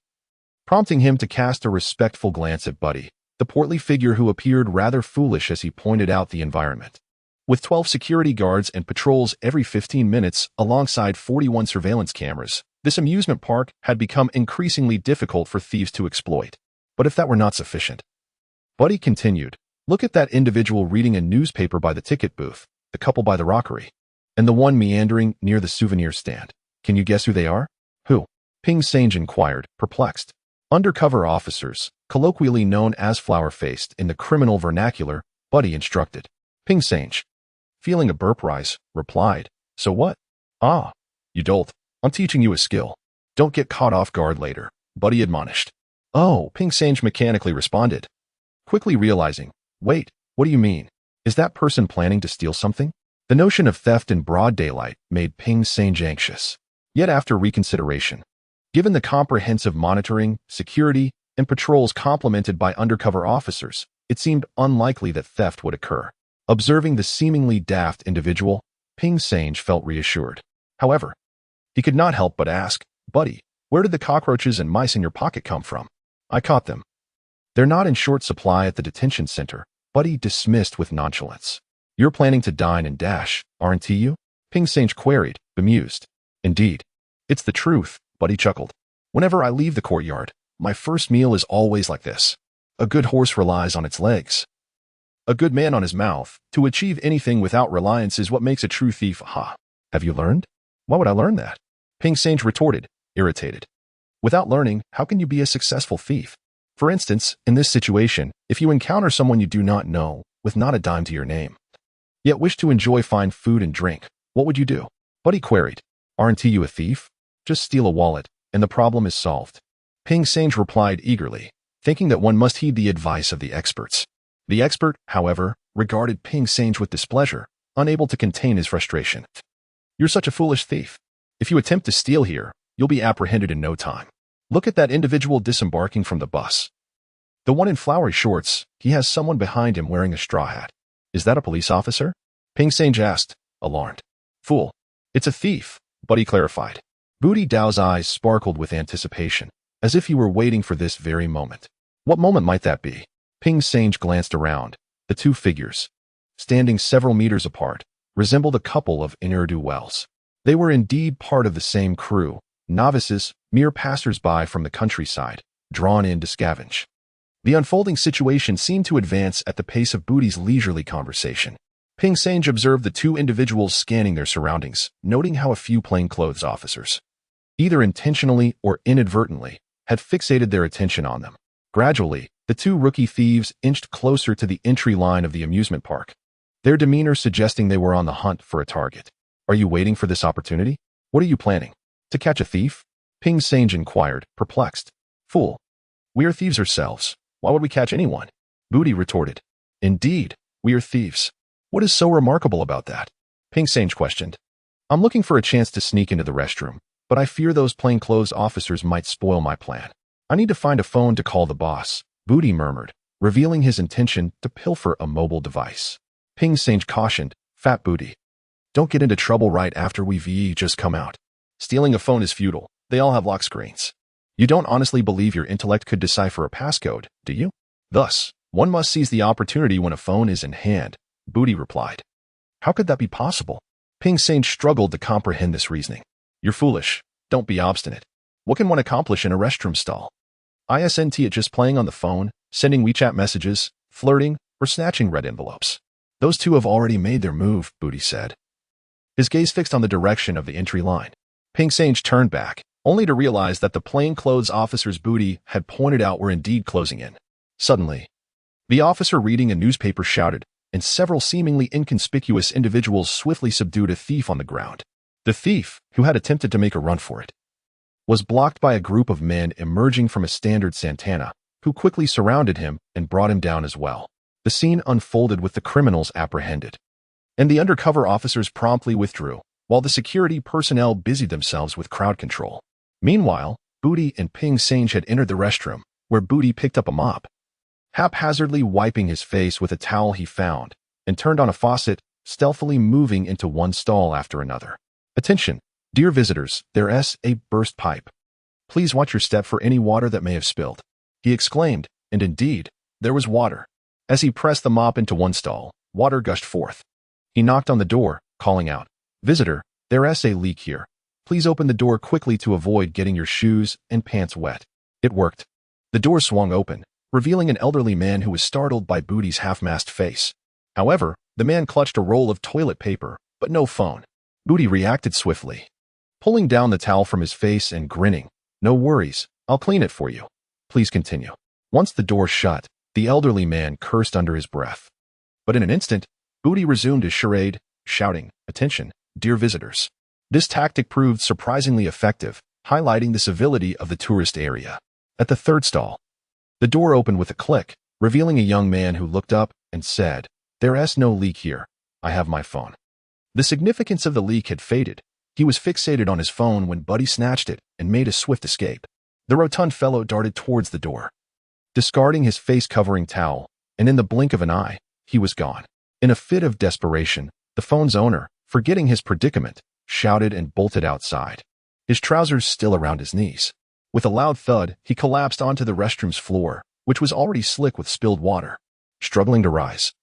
prompting him to cast a respectful glance at Buddy, the portly figure who appeared rather foolish as he pointed out the environment. With 12 security guards and patrols every 15 minutes alongside 41 surveillance cameras, this amusement park had become increasingly difficult for thieves to exploit. But if that were not sufficient, Buddy continued, look at that individual reading a newspaper by the ticket booth, the couple by the rockery, and the one meandering near the souvenir stand. Can you guess who they are? Who? Ping Seng inquired, perplexed. Undercover officers, colloquially known as flower-faced in the criminal vernacular, Buddy instructed. Ping Seng, feeling a burp rise, replied, so what? Ah, you dolt. I'm teaching you a skill. Don't get caught off guard later, Buddy admonished. Oh, Ping Seng mechanically responded, quickly realizing, wait, what do you mean? Is that person planning to steal something? The notion of theft in broad daylight made Ping Seng anxious. Yet after reconsideration, given the comprehensive monitoring, security, and patrols complemented by undercover officers, it seemed unlikely that theft would occur. Observing the seemingly daft individual, Ping Seng felt reassured. However, he could not help but ask, Buddy, where did the cockroaches and mice in your pocket come from? I caught them. They're not in short supply at the detention center, Buddy dismissed with nonchalance. You're planning to dine and dash, aren't you? Ping Seng queried, bemused. Indeed. It's the truth, Buddy chuckled. Whenever I leave the courtyard, my first meal is always like this. A good horse relies on its legs. A good man on his mouth. To achieve anything without reliance is what makes a true thief. Ha! Have you learned? Why would I learn that? Ping Seng retorted, irritated. Without learning, how can you be a successful thief? For instance, in this situation, if you encounter someone you do not know, with not a dime to your name, yet wish to enjoy fine food and drink, what would you do? Buddy queried. Aren't you a thief? Just steal a wallet, and the problem is solved. Ping Seng replied eagerly, thinking that one must heed the advice of the experts. The expert, however, regarded Ping Seng with displeasure, unable to contain his frustration. You're such a foolish thief. If you attempt to steal here, you'll be apprehended in no time. Look at that individual disembarking from the bus. The one in flowery shorts, he has someone behind him wearing a straw hat. Is that a police officer? Ping Seng asked, alarmed. Fool. It's a thief, Buddy clarified. Booty Dao's eyes sparkled with anticipation, as if he were waiting for this very moment. What moment might that be? Ping Seng glanced around. The two figures, standing several meters apart, resembled a couple of ne'er-do-wells. They were indeed part of the same crew, novices, mere passers-by from the countryside, drawn in to scavenge. The unfolding situation seemed to advance at the pace of Booty's leisurely conversation. Ping Seng observed the two individuals scanning their surroundings, noting how a few plainclothes officers, either intentionally or inadvertently, had fixated their attention on them. Gradually, the two rookie thieves inched closer to the entry line of the amusement park, their demeanor suggesting they were on the hunt for a target. Are you waiting for this opportunity? What are you planning? To catch a thief? Ping Seng inquired, perplexed. Fool. We are thieves ourselves. Why would we catch anyone? Booty retorted. Indeed, we are thieves. What is so remarkable about that? Ping Seng questioned. I'm looking for a chance to sneak into the restroom, but I fear those plainclothes officers might spoil my plan. I need to find a phone to call the boss, Booty murmured, revealing his intention to pilfer a mobile device. Ping Seng cautioned, Fat Booty. Don't get into trouble right after we've just come out. Stealing a phone is futile. They all have lock screens. You don't honestly believe your intellect could decipher a passcode, do you? Thus, one must seize the opportunity when a phone is in hand, Booty replied. How could that be possible? Ping Seng struggled to comprehend this reasoning. You're foolish. Don't be obstinate. What can one accomplish in a restroom stall? Isn't it just playing on the phone, sending WeChat messages, flirting, or snatching red envelopes? Those two have already made their move, Booty said. His gaze fixed on the direction of the entry line. Ping Sange turned back, only to realize that the plainclothes officer's Booty had pointed out were indeed closing in. Suddenly, the officer reading a newspaper shouted, and several seemingly inconspicuous individuals swiftly subdued a thief on the ground. The thief, who had attempted to make a run for it, was blocked by a group of men emerging from a standard Santana, who quickly surrounded him and brought him down as well. The scene unfolded with the criminals apprehended, and the undercover officers promptly withdrew, while the security personnel busied themselves with crowd control. Meanwhile, Booty and Ping Sange had entered the restroom, where Booty picked up a mop, haphazardly wiping his face with a towel he found, and turned on a faucet, stealthily moving into one stall after another. Attention, dear visitors, there's a burst pipe. Please watch your step for any water that may have spilled, he exclaimed, and indeed, there was water. As he pressed the mop into one stall, water gushed forth. He knocked on the door, calling out, "Visitor, there's a leak here. Please open the door quickly to avoid getting your shoes and pants wet." It worked. The door swung open, revealing an elderly man who was startled by Booty's half-masked face. However, the man clutched a roll of toilet paper, but no phone. Booty reacted swiftly, pulling down the towel from his face and grinning. "No worries, I'll clean it for you. Please continue." Once the door shut, the elderly man cursed under his breath. But in an instant, Booty resumed his charade, shouting, "Attention, dear visitors." This tactic proved surprisingly effective, highlighting the civility of the tourist area. At the third stall, the door opened with a click, revealing a young man who looked up and said, "There's no leak here. I have my phone." The significance of the leak had faded. He was fixated on his phone when Buddy snatched it and made a swift escape. The rotund fellow darted towards the door, discarding his face-covering towel, and in the blink of an eye, he was gone. In a fit of desperation, the phone's owner, forgetting his predicament, shouted and bolted outside, his trousers still around his knees. With a loud thud, he collapsed onto the restroom's floor, which was already slick with spilled water. Struggling to rise,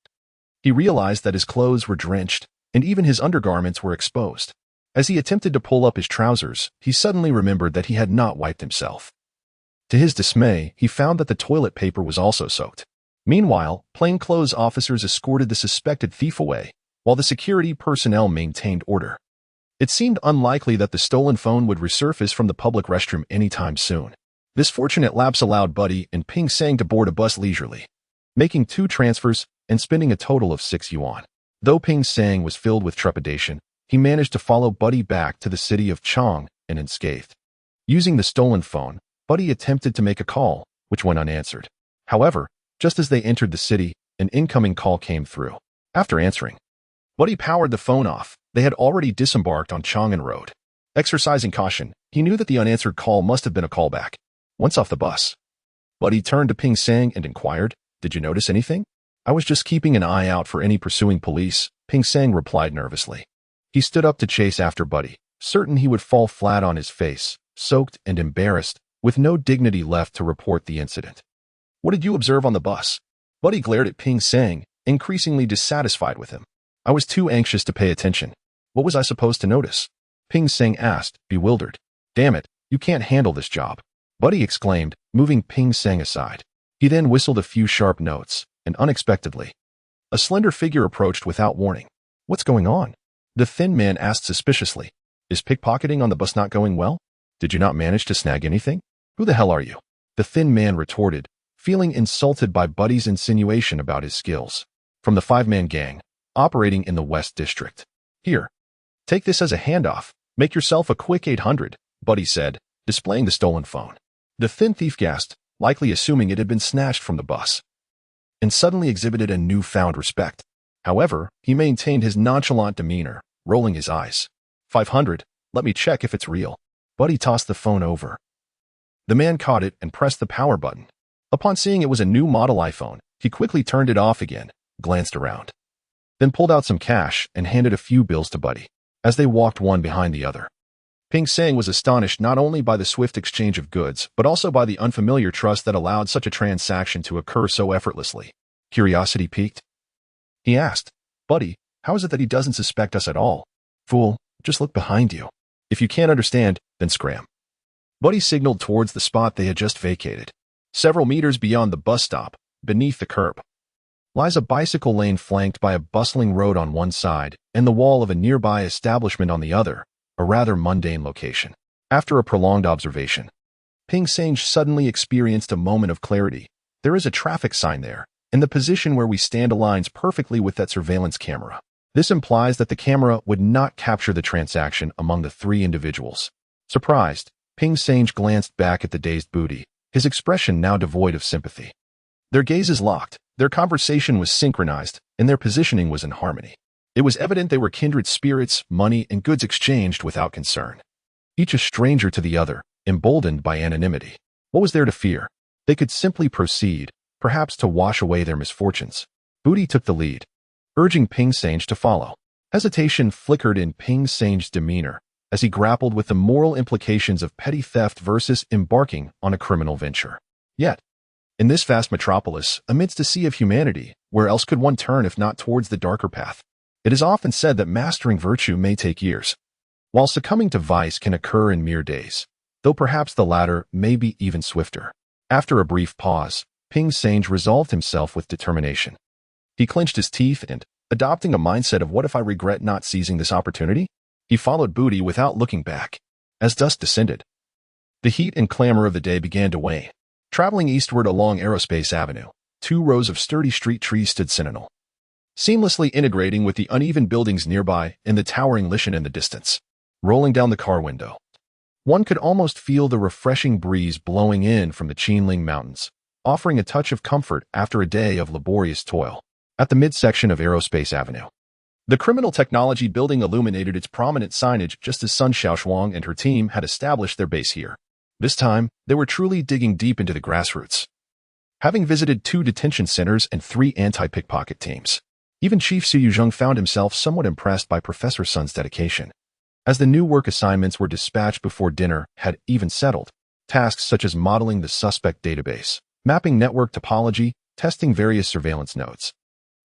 he realized that his clothes were drenched, and even his undergarments were exposed. As he attempted to pull up his trousers, he suddenly remembered that he had not wiped himself. To his dismay, he found that the toilet paper was also soaked. Meanwhile, plainclothes officers escorted the suspected thief away, while the security personnel maintained order. It seemed unlikely that the stolen phone would resurface from the public restroom anytime soon. This fortunate lapse allowed Buddy and Ping Sang to board a bus leisurely, making 2 transfers and spending a total of 6 yuan. Though Ping Sang was filled with trepidation, he managed to follow Buddy back to the city of Chang'an unscathed. Using the stolen phone, Buddy attempted to make a call, which went unanswered. However, just as they entered the city, an incoming call came through. After answering, Buddy powered the phone off. They had already disembarked on Chang'an Road. Exercising caution, he knew that the unanswered call must have been a callback. Once off the bus, Buddy turned to Ping Sang and inquired, "Did you notice anything?" "I was just keeping an eye out for any pursuing police," Ping Sang replied nervously. He stood up to chase after Buddy, certain he would fall flat on his face, soaked and embarrassed, with no dignity left to report the incident. "What did you observe on the bus?" Buddy glared at Ping Sang, increasingly dissatisfied with him. "I was too anxious to pay attention. What was I supposed to notice?" Ping Sang asked, bewildered. "Damn it, you can't handle this job," Buddy exclaimed, moving Ping Sang aside. He then whistled a few sharp notes, and unexpectedly, a slender figure approached without warning. "What's going on?" the thin man asked suspiciously. "Is pickpocketing on the bus not going well? Did you not manage to snag anything?" "Who the hell are you?" the thin man retorted, feeling insulted by Buddy's insinuation about his skills. "From the 5-man gang, operating in the West District. Here, take this as a handoff. Make yourself a quick 800, Buddy said, displaying the stolen phone. The thin thief gasped, likely assuming it had been snatched from the bus, and suddenly exhibited a newfound respect. However, he maintained his nonchalant demeanor, rolling his eyes. 500, let me check if it's real." Buddy tossed the phone over. The man caught it and pressed the power button. Upon seeing it was a new model iPhone, he quickly turned it off again, glanced around, then pulled out some cash and handed a few bills to Buddy, as they walked one behind the other. Ping Sang was astonished not only by the swift exchange of goods, but also by the unfamiliar trust that allowed such a transaction to occur so effortlessly. Curiosity piqued, he asked, "Buddy, how is it that he doesn't suspect us at all?" "Fool, just look behind you. If you can't understand, then scram." Buddy signaled towards the spot they had just vacated. Several meters beyond the bus stop, beneath the curb, lies a bicycle lane flanked by a bustling road on one side and the wall of a nearby establishment on the other, a rather mundane location. After a prolonged observation, Ping Sange suddenly experienced a moment of clarity. There is a traffic sign there, and the position where we stand aligns perfectly with that surveillance camera. This implies that the camera would not capture the transaction among the three individuals. Surprised, Ping Sange glanced back at the dazed Booty, his expression now devoid of sympathy. Their gazes locked, their conversation was synchronized, and their positioning was in harmony. It was evident they were kindred spirits, money and goods exchanged without concern. Each a stranger to the other, emboldened by anonymity. What was there to fear? They could simply proceed, perhaps to wash away their misfortunes. Booty took the lead, urging Ping Sange to follow. Hesitation flickered in Ping Sange's demeanor as he grappled with the moral implications of petty theft versus embarking on a criminal venture. Yet, in this vast metropolis, amidst a sea of humanity, where else could one turn if not towards the darker path? It is often said that mastering virtue may take years, while succumbing to vice can occur in mere days, though perhaps the latter may be even swifter. After a brief pause, Ping Sange resolved himself with determination. He clenched his teeth and, adopting a mindset of what if I regret not seizing this opportunity, he followed Booty without looking back. As dusk descended, the heat and clamor of the day began to wane. Traveling eastward along Aerospace Avenue, 2 rows of sturdy street trees stood sentinel, seamlessly integrating with the uneven buildings nearby and the towering Lishan in the distance. Rolling down the car window, one could almost feel the refreshing breeze blowing in from the Qinling Mountains, offering a touch of comfort after a day of laborious toil. At the midsection of Aerospace Avenue, the criminal technology building illuminated its prominent signage just as Sun Shaoshuang and her team had established their base here. This time, they were truly digging deep into the grassroots. Having visited 2 detention centers and 3 anti-pickpocket teams, even Chief Shaoshuang found himself somewhat impressed by Professor Sun's dedication. As the new work assignments were dispatched before dinner had even settled, tasks such as modeling the suspect database, mapping network topology, testing various surveillance nodes,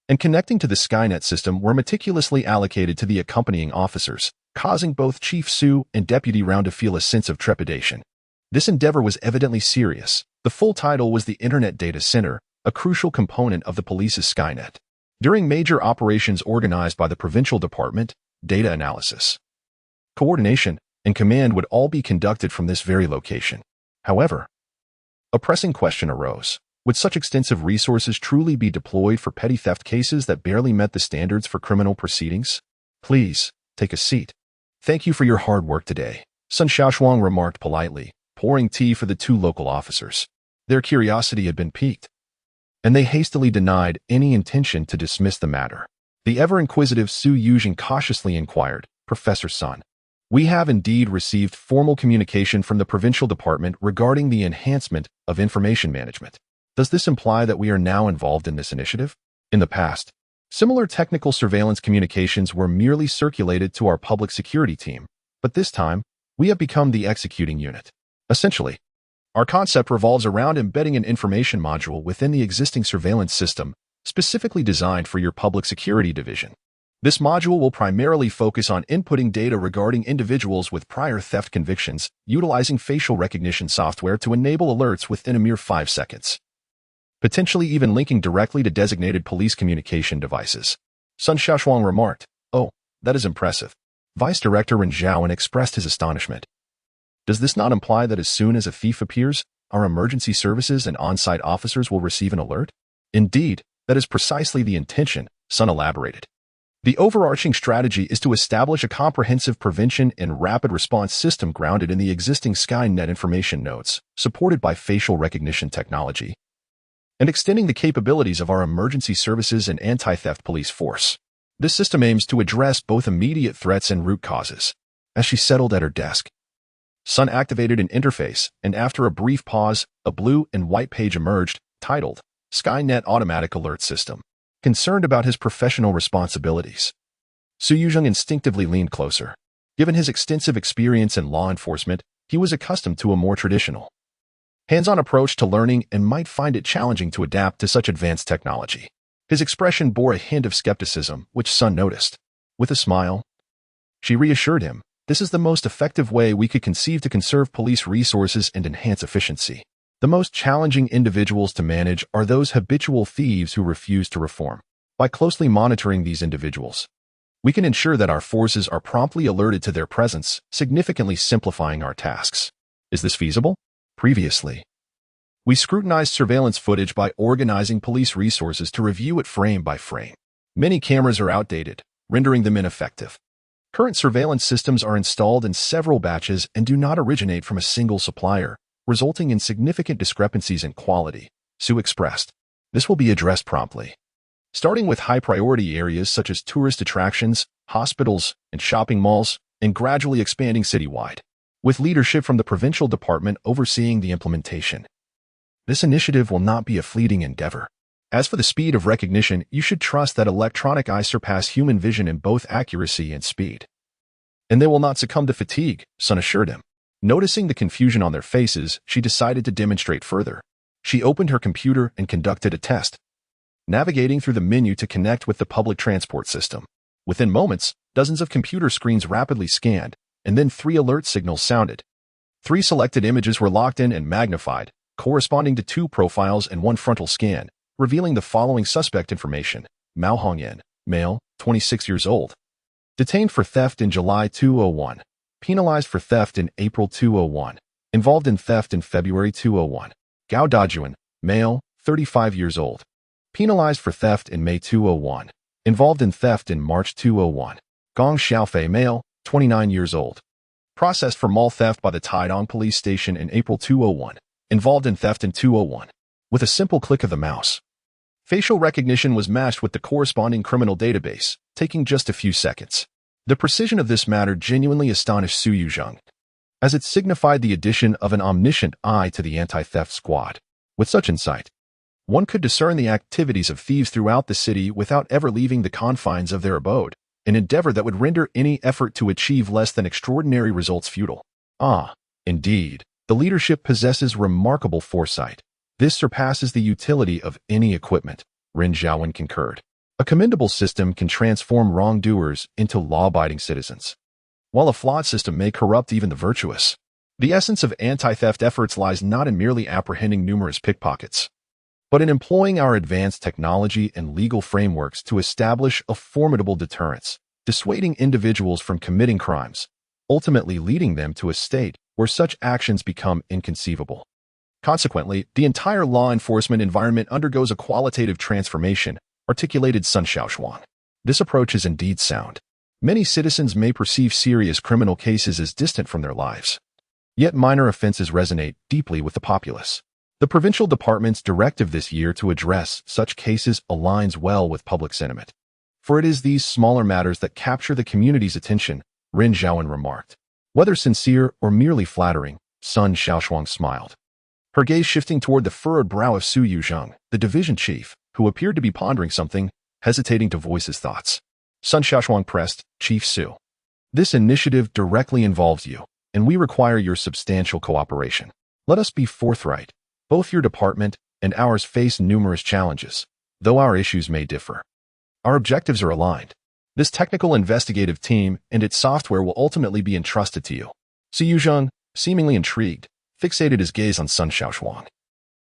and connecting to the Skynet system were meticulously allocated to the accompanying officers, causing both Chief Su and Deputy Round to feel a sense of trepidation. This endeavor was evidently serious. The full title was the Internet Data Center, a crucial component of the police's Skynet. During major operations organized by the Provincial Department, data analysis, coordination, and command would all be conducted from this very location. However, a pressing question arose. Would such extensive resources truly be deployed for petty theft cases that barely met the standards for criminal proceedings? Please, take a seat. Thank you for your hard work today, Sun Shaoshuang remarked politely, pouring tea for the 2 local officers. Their curiosity had been piqued, and they hastily denied any intention to dismiss the matter. The ever-inquisitive Su Yuzheng cautiously inquired, Professor Sun, we have indeed received formal communication from the Provincial Department regarding the enhancement of information management. Does this imply that we are now involved in this initiative? In the past, similar technical surveillance communications were merely circulated to our public security team, but this time, we have become the executing unit. Essentially, our concept revolves around embedding an information module within the existing surveillance system, specifically designed for your public security division. This module will primarily focus on inputting data regarding individuals with prior theft convictions, utilizing facial recognition software to enable alerts within a mere 5 seconds, potentially even linking directly to designated police communication devices. Sun Shaoshuang remarked, "Oh, that is impressive." Vice Director Ren Zhaoan expressed his astonishment. Does this not imply that as soon as a thief appears, our emergency services and on-site officers will receive an alert? Indeed, that is precisely the intention, Sun elaborated. The overarching strategy is to establish a comprehensive prevention and rapid response system grounded in the existing Skynet information nodes, supported by facial recognition technology, and extending the capabilities of our emergency services and anti-theft police force. This system aims to address both immediate threats and root causes. As she settled at her desk, Sun activated an interface, and after a brief pause, a blue and white page emerged, titled, Skynet Automatic Alert System. Concerned about his professional responsibilities, Su Yuzheng instinctively leaned closer. Given his extensive experience in law enforcement, he was accustomed to a more traditional, hands-on approach to learning and might find it challenging to adapt to such advanced technology. His expression bore a hint of skepticism, which Sun noticed. With a smile, she reassured him, This is the most effective way we could conceive to conserve police resources and enhance efficiency. The most challenging individuals to manage are those habitual thieves who refuse to reform. By closely monitoring these individuals, we can ensure that our forces are promptly alerted to their presence, significantly simplifying our tasks. Is this feasible? Previously, we scrutinized surveillance footage by organizing police resources to review it frame by frame. Many cameras are outdated, rendering them ineffective. Current surveillance systems are installed in several batches and do not originate from a single supplier, resulting in significant discrepancies in quality. Su expressed. This will be addressed promptly. Starting with high-priority areas such as tourist attractions, hospitals, and shopping malls, and gradually expanding citywide, with leadership from the provincial department overseeing the implementation. This initiative will not be a fleeting endeavor. As for the speed of recognition, you should trust that electronic eyes surpass human vision in both accuracy and speed. And they will not succumb to fatigue, Sun assured him. Noticing the confusion on their faces, she decided to demonstrate further. She opened her computer and conducted a test, navigating through the menu to connect with the public transport system. Within moments, dozens of computer screens rapidly scanned, and then 3 alert signals sounded. 3 selected images were locked in and magnified, corresponding to 2 profiles and 1 frontal scan, revealing the following suspect information. Mao Hongyan, male, 26 years old. Detained for theft in July 2001. Penalized for theft in April 2001. Involved in theft in February 2001. Gao Dajuan, male, 35 years old. Penalized for theft in May 2001. Involved in theft in March 2001. Gong Xiaofei, male, 29 years old. Processed for mall theft by the Taidong police station in April 2001. Involved in theft in 2001. With a simple click of the mouse, facial recognition was matched with the corresponding criminal database, taking just a few seconds. The precision of this matter genuinely astonished Su Yuzheng, as it signified the addition of an omniscient eye to the anti-theft squad. With such insight, one could discern the activities of thieves throughout the city without ever leaving the confines of their abode, an endeavor that would render any effort to achieve less than extraordinary results futile. Indeed, the leadership possesses remarkable foresight. This surpasses the utility of any equipment, Ren Zhaowen concurred. A commendable system can transform wrongdoers into law-abiding citizens, while a flawed system may corrupt even the virtuous. The essence of anti-theft efforts lies not in merely apprehending numerous pickpockets, but in employing our advanced technology and legal frameworks to establish a formidable deterrence, dissuading individuals from committing crimes, ultimately leading them to a state where such actions become inconceivable. Consequently, the entire law enforcement environment undergoes a qualitative transformation, articulated Sun Shaoshuang. This approach is indeed sound. Many citizens may perceive serious criminal cases as distant from their lives, yet minor offenses resonate deeply with the populace. The provincial department's directive this year to address such cases aligns well with public sentiment. For it is these smaller matters that capture the community's attention, Ren Zhaowen remarked. Whether sincere or merely flattering, Sun Shaoshuang smiled, her gaze shifting toward the furrowed brow of Su Yuzheng, the division chief, who appeared to be pondering something, hesitating to voice his thoughts. Sun Shaoshuang pressed, Chief Su. This initiative directly involves you, and we require your substantial cooperation. Let us be forthright. Both your department and ours face numerous challenges, though our issues may differ. Our objectives are aligned. This technical investigative team and its software will ultimately be entrusted to you. Su Yuzheng, seemingly intrigued, fixated his gaze on Sun Shaoshuang,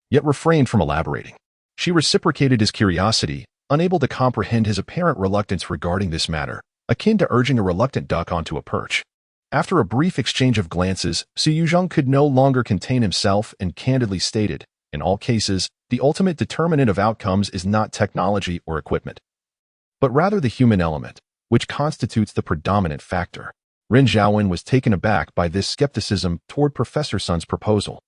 yet refrained from elaborating. She reciprocated his curiosity, unable to comprehend his apparent reluctance regarding this matter, akin to urging a reluctant duck onto a perch. After a brief exchange of glances, Su Yuzheng could no longer contain himself and candidly stated, in all cases, the ultimate determinant of outcomes is not technology or equipment, but rather the human element, which constitutes the predominant factor. Ren Zhaowen was taken aback by this skepticism toward Professor Sun's proposal,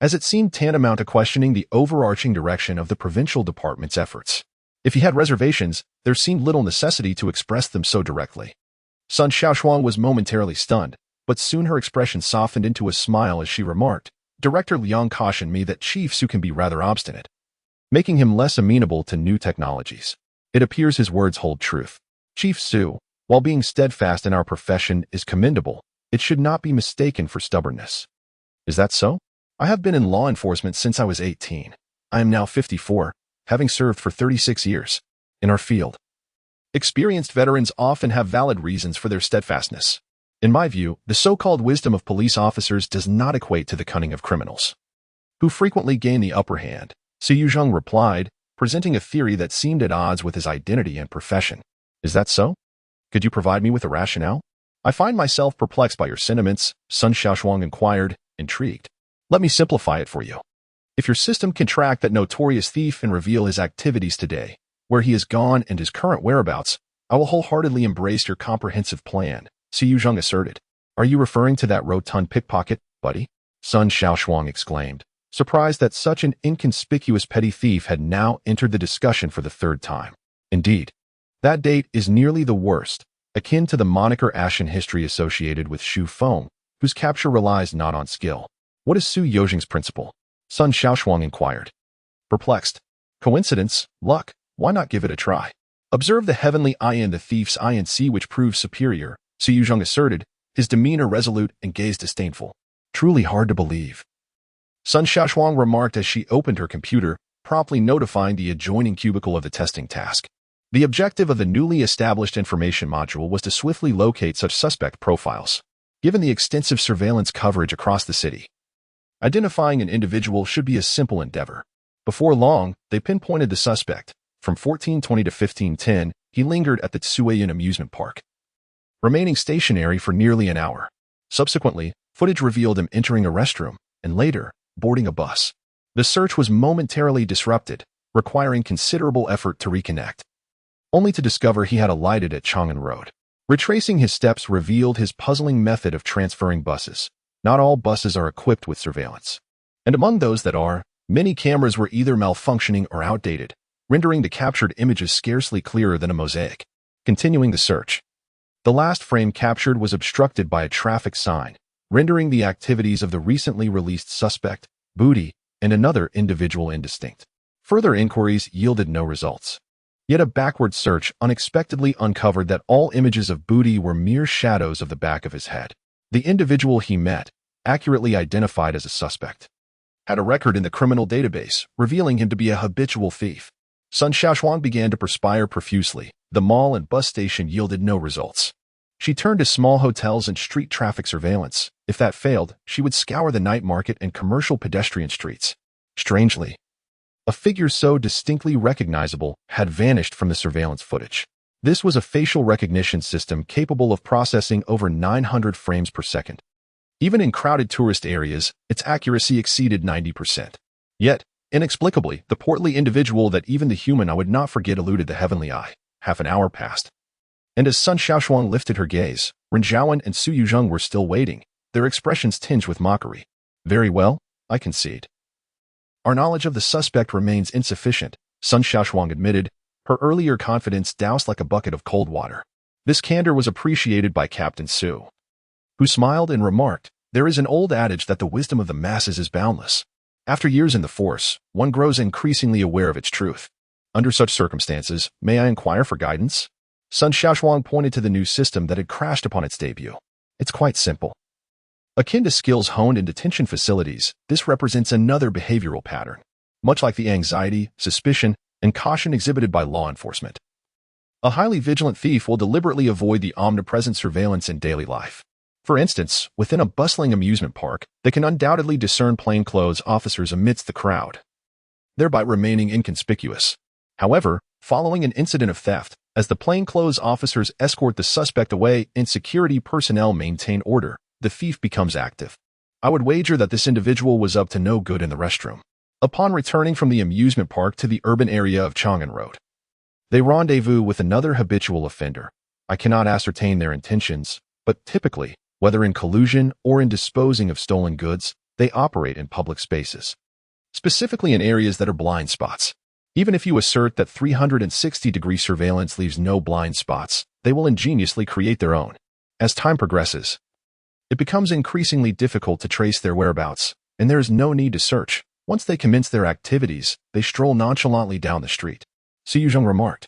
as it seemed tantamount to questioning the overarching direction of the provincial department's efforts. If he had reservations, there seemed little necessity to express them so directly. Sun Shaoshuang was momentarily stunned, but soon her expression softened into a smile as she remarked, Director Liang cautioned me that Chief Su can be rather obstinate, making him less amenable to new technologies. It appears his words hold truth. Chief Su, while being steadfast in our profession is commendable, it should not be mistaken for stubbornness. Is that so? I have been in law enforcement since I was 18. I am now 54, having served for 36 years in our field. Experienced veterans often have valid reasons for their steadfastness. In my view, the so-called wisdom of police officers does not equate to the cunning of criminals, who frequently gain the upper hand, Shaoshuang replied, presenting a theory that seemed at odds with his identity and profession. Is that so? Could you provide me with a rationale? I find myself perplexed by your sentiments, Sun Shaoshuang inquired, intrigued. Let me simplify it for you. If your system can track that notorious thief and reveal his activities today, where he is gone and his current whereabouts, I will wholeheartedly embrace your comprehensive plan, Shaoshuang asserted. Are you referring to that rotund pickpocket, buddy? Sun Shaoshuang exclaimed, surprised that such an inconspicuous petty thief had now entered the discussion for the third time. Indeed, that date is nearly the worst, akin to the moniker Ashen history associated with Xu Feng, whose capture relies not on skill. What is Su Yozheng's principle? Sun Shaoshuang inquired. Perplexed. Coincidence? Luck? Why not give it a try? Observe the heavenly eye and the thief's eye and see which proves superior, Shaoshuang asserted, his demeanor resolute and gaze disdainful. Truly hard to believe. Sun Shaoshuang remarked as she opened her computer, promptly notifying the adjoining cubicle of the testing task. The objective of the newly established information module was to swiftly locate such suspect profiles. Given the extensive surveillance coverage across the city, identifying an individual should be a simple endeavor. Before long, they pinpointed the suspect. From 1420 to 1510, he lingered at the Tsuiyan amusement park, remaining stationary for nearly an hour. Subsequently, footage revealed him entering a restroom, and later, boarding a bus. The search was momentarily disrupted, requiring considerable effort to reconnect, only to discover he had alighted at Chang'an Road. Retracing his steps revealed his puzzling method of transferring buses. Not all buses are equipped with surveillance, and among those that are, many cameras were either malfunctioning or outdated, rendering the captured images scarcely clearer than a mosaic. Continuing the search, the last frame captured was obstructed by a traffic sign, rendering the activities of the recently released suspect, Booty, and another individual indistinct. Further inquiries yielded no results. Yet a backward search unexpectedly uncovered that all images of Booty were mere shadows of the back of his head. The individual he met, accurately identified as a suspect, had a record in the criminal database, revealing him to be a habitual thief. Sun Shaoshuang began to perspire profusely. The mall and bus station yielded no results. She turned to small hotels and street traffic surveillance. If that failed, she would scour the night market and commercial pedestrian streets. Strangely, a figure so distinctly recognizable had vanished from the surveillance footage. This was a facial recognition system capable of processing over 900 frames per second. Even in crowded tourist areas, its accuracy exceeded 90%. Yet, inexplicably, the portly individual that even the human I would not forget eluded the heavenly eye. Half an hour passed, and as Sun Shaoshuang lifted her gaze, Ren Zhaowen and Su Yuzheng were still waiting, their expressions tinged with mockery. Very well, I concede. Our knowledge of the suspect remains insufficient, Sun Shaoshuang admitted, her earlier confidence doused like a bucket of cold water. This candor was appreciated by Captain Su, who smiled and remarked, there is an old adage that the wisdom of the masses is boundless. After years in the force, one grows increasingly aware of its truth. Under such circumstances, may I inquire for guidance? Sun Shaoshuang pointed to the new system that had crashed upon its debut. It's quite simple. Akin to skills honed in detention facilities, this represents another behavioral pattern, much like the anxiety, suspicion, and caution exhibited by law enforcement. A highly vigilant thief will deliberately avoid the omnipresent surveillance in daily life. For instance, within a bustling amusement park, they can undoubtedly discern plainclothes officers amidst the crowd, thereby remaining inconspicuous. However, following an incident of theft, as the plainclothes officers escort the suspect away and security personnel maintain order, the thief becomes active. I would wager that this individual was up to no good in the restroom. Upon returning from the amusement park to the urban area of Chang'an Road, they rendezvous with another habitual offender. I cannot ascertain their intentions, but typically, whether in collusion or in disposing of stolen goods, they operate in public spaces, specifically in areas that are blind spots. Even if you assert that 360-degree surveillance leaves no blind spots, they will ingeniously create their own. As time progresses, it becomes increasingly difficult to trace their whereabouts, and there is no need to search. Once they commence their activities, they stroll nonchalantly down the street. Su Yuzheng remarked,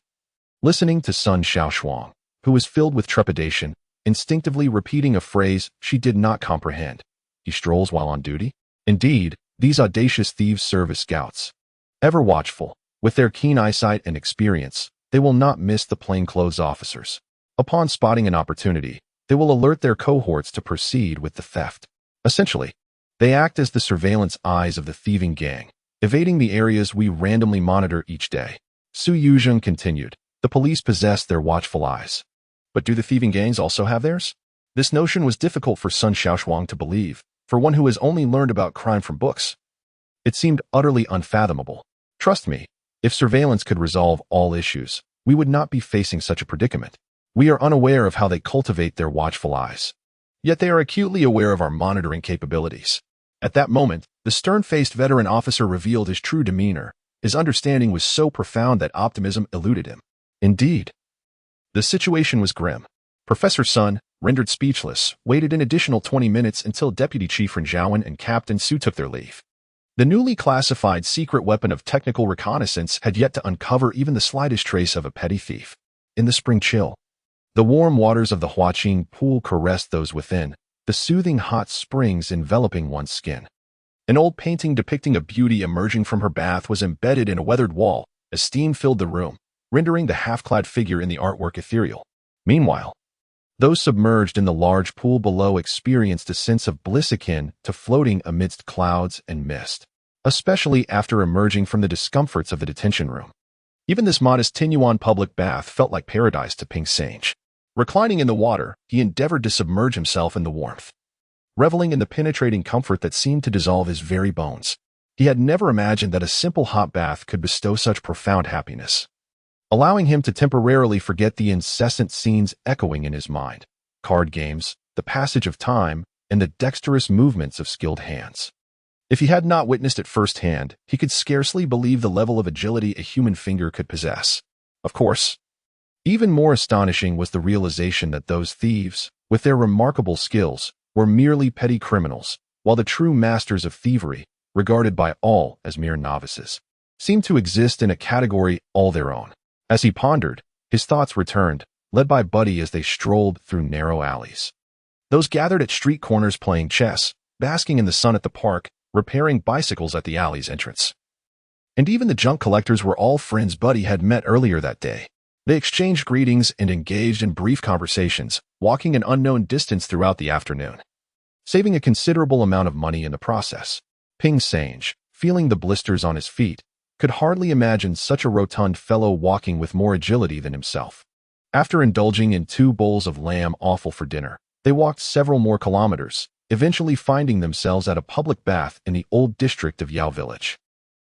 listening to Sun Shaoshuang, who was filled with trepidation, instinctively repeating a phrase she did not comprehend. He strolls while on duty? Indeed, these audacious thieves serve as scouts. Ever watchful, with their keen eyesight and experience, they will not miss the plainclothes officers. Upon spotting an opportunity, They will alert their cohorts to proceed with the theft. Essentially, they act as the surveillance eyes of the thieving gang, evading the areas we randomly monitor each day. Sun Shaoshuang continued. The police possess their watchful eyes. But do the thieving gangs also have theirs? This notion was difficult for Sun Shaoshuang to believe, for one who has only learned about crime from books. It seemed utterly unfathomable. Trust me, if surveillance could resolve all issues, we would not be facing such a predicament. We are unaware of how they cultivate their watchful eyes. Yet they are acutely aware of our monitoring capabilities. At that moment, the stern-faced veteran officer revealed his true demeanor. His understanding was so profound that optimism eluded him. Indeed, the situation was grim. Professor Sun, rendered speechless, waited an additional 20 minutes until Deputy Chief Zhaowen and Captain Su took their leave. The newly classified secret weapon of technical reconnaissance had yet to uncover even the slightest trace of a petty thief. In the spring chill, the warm waters of the Huaqing pool caressed those within, the soothing hot springs enveloping one's skin. An old painting depicting a beauty emerging from her bath was embedded in a weathered wall as steam filled the room, rendering the half-clad figure in the artwork ethereal. Meanwhile, those submerged in the large pool below experienced a sense of bliss akin to floating amidst clouds and mist, especially after emerging from the discomforts of the detention room. Even this modest Tinyuan public bath felt like paradise to Ping Sange. Reclining in the water, he endeavored to submerge himself in the warmth, reveling in the penetrating comfort that seemed to dissolve his very bones. He had never imagined that a simple hot bath could bestow such profound happiness, allowing him to temporarily forget the incessant scenes echoing in his mind: card games, the passage of time, and the dexterous movements of skilled hands. If he had not witnessed it firsthand, he could scarcely believe the level of agility a human finger could possess. Of course, even more astonishing was the realization that those thieves, with their remarkable skills, were merely petty criminals, while the true masters of thievery, regarded by all as mere novices, seemed to exist in a category all their own. As he pondered, his thoughts returned, led by Buddy as they strolled through narrow alleys. Those gathered at street corners playing chess, basking in the sun at the park, repairing bicycles at the alley's entrance. And even the junk collectors were all friends Buddy had met earlier that day. They exchanged greetings and engaged in brief conversations, walking an unknown distance throughout the afternoon, saving a considerable amount of money in the process. Ping Sange, feeling the blisters on his feet, could hardly imagine such a rotund fellow walking with more agility than himself. After indulging in 2 bowls of lamb offal for dinner, they walked several more kilometers, eventually finding themselves at a public bath in the old district of Yao Village.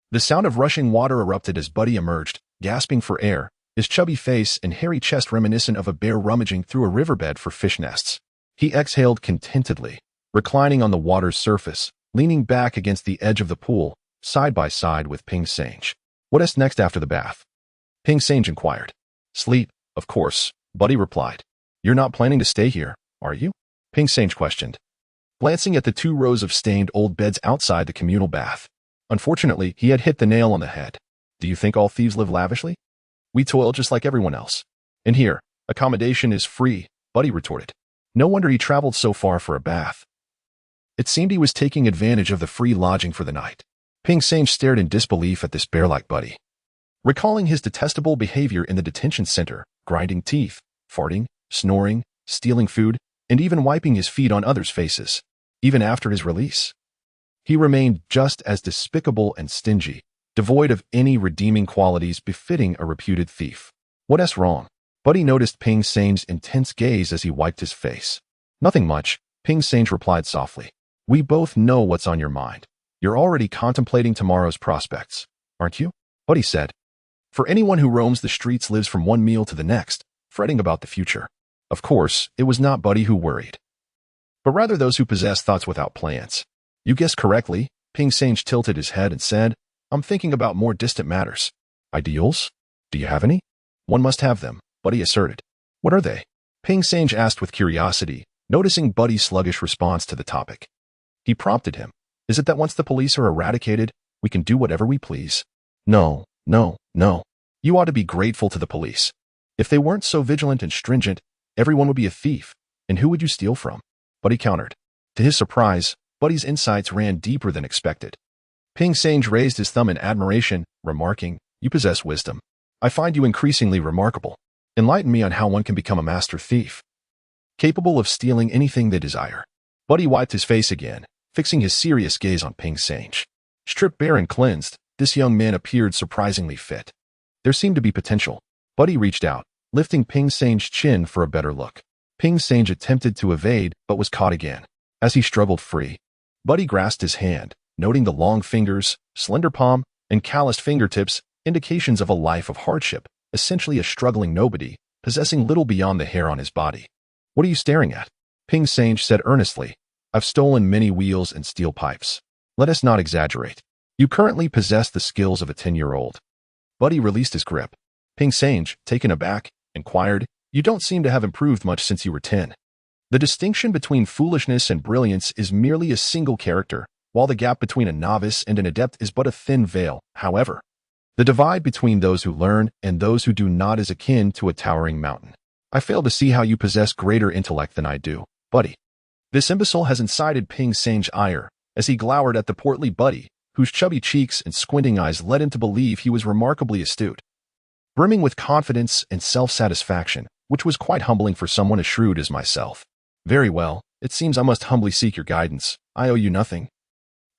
The sound of rushing water erupted as Buddy emerged, gasping for air, his chubby face and hairy chest reminiscent of a bear rummaging through a riverbed for fish nests. He exhaled contentedly, reclining on the water's surface, leaning back against the edge of the pool, side by side with Ping Sange. What is next after the bath? Ping Sange inquired. Sleep, of course, Buddy replied. You're not planning to stay here, are you? Ping Sange questioned, glancing at the 2 rows of stained old beds outside the communal bath. Unfortunately, he had hit the nail on the head. Do you think all thieves live lavishly? We toil just like everyone else. And here, accommodation is free, Buddy retorted. No wonder he traveled so far for a bath. It seemed he was taking advantage of the free lodging for the night. Ping Sange stared in disbelief at this bear-like Buddy, recalling his detestable behavior in the detention center, grinding teeth, farting, snoring, stealing food, and even wiping his feet on others' faces. Even after his release, he remained just as despicable and stingy, devoid of any redeeming qualities befitting a reputed thief. What's wrong? Buddy noticed Ping Sange's intense gaze as he wiped his face. Nothing much, Ping Sange replied softly. We both know what's on your mind. You're already contemplating tomorrow's prospects, aren't you? Buddy said. For anyone who roams the streets lives from one meal to the next, fretting about the future. Of course, it was not Buddy who worried, but rather those who possess thoughts without plans. You guessed correctly, Ping Sange tilted his head and said, I'm thinking about more distant matters. Ideals? Do you have any? One must have them, Buddy asserted. What are they? Ping Sange asked with curiosity, noticing Buddy's sluggish response to the topic. He prompted him. Is it that once the police are eradicated, we can do whatever we please? No. You ought to be grateful to the police. If they weren't so vigilant and stringent, everyone would be a thief. And who would you steal from? Buddy countered. To his surprise, Buddy's insights ran deeper than expected. Ping Sange raised his thumb in admiration, remarking, You possess wisdom. I find you increasingly remarkable. Enlighten me on how one can become a master thief. capable of stealing anything they desire. Buddy wiped his face again, fixing his serious gaze on Ping Sange. Stripped bare and cleansed, this young man appeared surprisingly fit. There seemed to be potential. Buddy reached out, lifting Ping Sange's chin for a better look. Ping Sange attempted to evade, but was caught again. As he struggled free, Buddy grasped his hand, noting the long fingers, slender palm, and calloused fingertips, indications of a life of hardship, essentially a struggling nobody, possessing little beyond the hair on his body. What are you staring at? Ping Sange said earnestly. I've stolen many wheels and steel pipes. Let us not exaggerate. You currently possess the skills of a 10-year-old. Buddy released his grip. Ping Sange, taken aback, inquired, You don't seem to have improved much since you were 10. The distinction between foolishness and brilliance is merely a single character, while the gap between a novice and an adept is but a thin veil. However, the divide between those who learn and those who do not is akin to a towering mountain. I fail to see how you possess greater intellect than I do, Buddy. This imbecile has incited Ping Sange's ire, as he glowered at the portly Buddy, whose chubby cheeks and squinting eyes led him to believe he was remarkably astute. Brimming with confidence and self-satisfaction, which was quite humbling for someone as shrewd as myself. Very well, it seems I must humbly seek your guidance. I owe you nothing.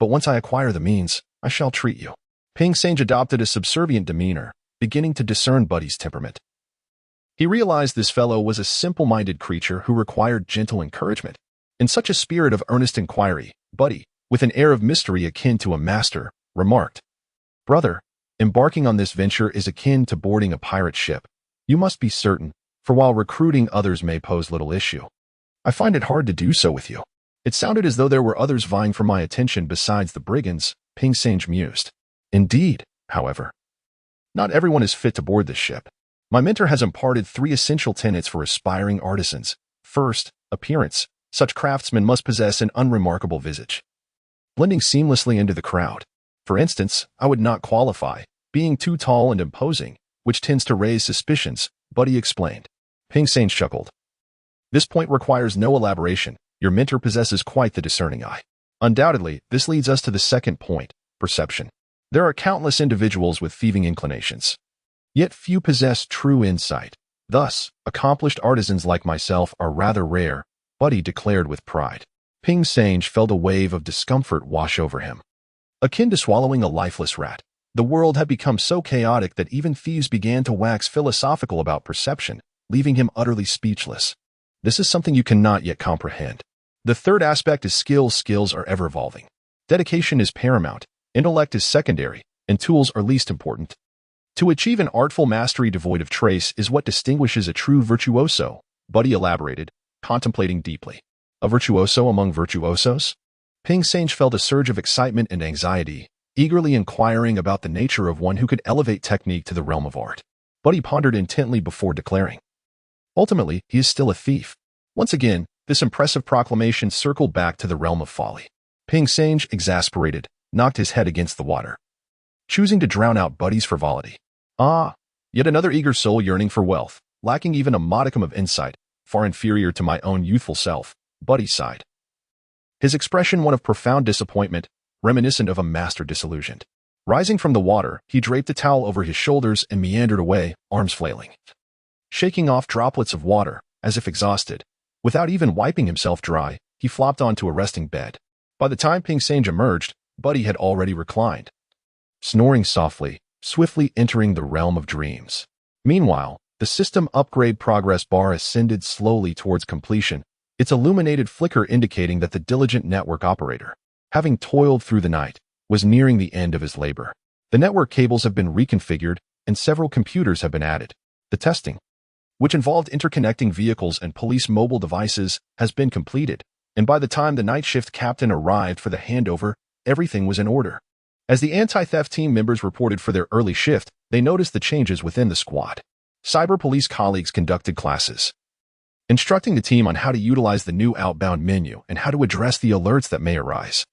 But once I acquire the means, I shall treat you. Ping Sange adopted a subservient demeanor, beginning to discern Buddy's temperament. He realized this fellow was a simple-minded creature who required gentle encouragement. In such a spirit of earnest inquiry, Buddy, with an air of mystery akin to a master, remarked, Brother, embarking on this venture is akin to boarding a pirate ship. You must be certain, for while recruiting others may pose little issue, I find it hard to do so with you. It sounded as though there were others vying for my attention besides the brigands, Ping Sange mused. Indeed, however, not everyone is fit to board this ship. My mentor has imparted 3 essential tenets for aspiring artisans. First, appearance. Such craftsmen must possess an unremarkable visage, blending seamlessly into the crowd. For instance, I would not qualify, being too tall and imposing, which tends to raise suspicions, Buddy explained. Ping Sange chuckled. This point requires no elaboration. Your mentor possesses quite the discerning eye. Undoubtedly, this leads us to the second point, perception. There are countless individuals with thieving inclinations, yet few possess true insight. Thus, accomplished artisans like myself are rather rare, Buddy declared with pride. Ping Sange felt a wave of discomfort wash over him. Akin to swallowing a lifeless rat, the world had become so chaotic that even thieves began to wax philosophical about perception, leaving him utterly speechless. This is something you cannot yet comprehend. The third aspect is skills. Skills are ever-evolving. Dedication is paramount, intellect is secondary, and tools are least important. To achieve an artful mastery devoid of trace is what distinguishes a true virtuoso, Buddy elaborated, contemplating deeply. A virtuoso among virtuosos? Ping Sange felt a surge of excitement and anxiety, eagerly inquiring about the nature of one who could elevate technique to the realm of art. Buddy pondered intently before declaring. Ultimately, he is still a thief. Once again, this impressive proclamation circled back to the realm of folly. Ping Sange, exasperated, knocked his head against the water, choosing to drown out Buddy's frivolity. Ah, yet another eager soul yearning for wealth, lacking even a modicum of insight, far inferior to my own youthful self, Buddy sighed. His expression one of profound disappointment, reminiscent of a master disillusioned. Rising from the water, he draped a towel over his shoulders and meandered away, arms flailing, shaking off droplets of water, as if exhausted. Without even wiping himself dry, he flopped onto a resting bed. By the time Ping Sange emerged, Buddy had already reclined, snoring softly, swiftly entering the realm of dreams. Meanwhile, the system upgrade progress bar ascended slowly towards completion, its illuminated flicker indicating that the diligent network operator, having toiled through the night, was nearing the end of his labor. The network cables have been reconfigured, and several computers have been added. The testing, which involved interconnecting vehicles and police mobile devices, has been completed, and by the time the night shift captain arrived for the handover, everything was in order. As the anti-theft team members reported for their early shift, they noticed the changes within the squad. Cyber police colleagues conducted classes, instructing the team on how to utilize the new outbound menu and how to address the alerts that may arise,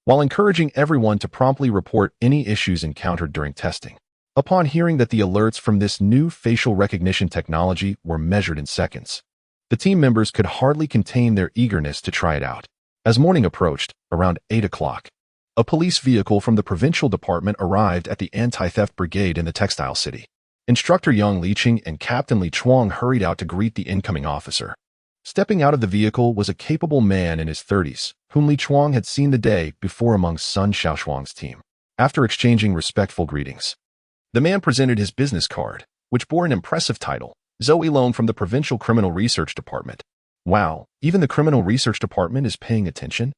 while encouraging everyone to promptly report any issues encountered during testing. Upon hearing that the alerts from this new facial recognition technology were measured in seconds, the team members could hardly contain their eagerness to try it out. As morning approached, around 8 o'clock, a police vehicle from the provincial department arrived at the anti-theft brigade in the textile city. Instructor Yang Liqing and Captain Li Chuang hurried out to greet the incoming officer. Stepping out of the vehicle was a capable man in his 30s, whom Li Chuang had seen the day before among Sun Shaoshuang's team. After exchanging respectful greetings, the man presented his business card, which bore an impressive title, Zoe Loan from the Provincial Criminal Research Department. Wow, even the Criminal Research Department is paying attention?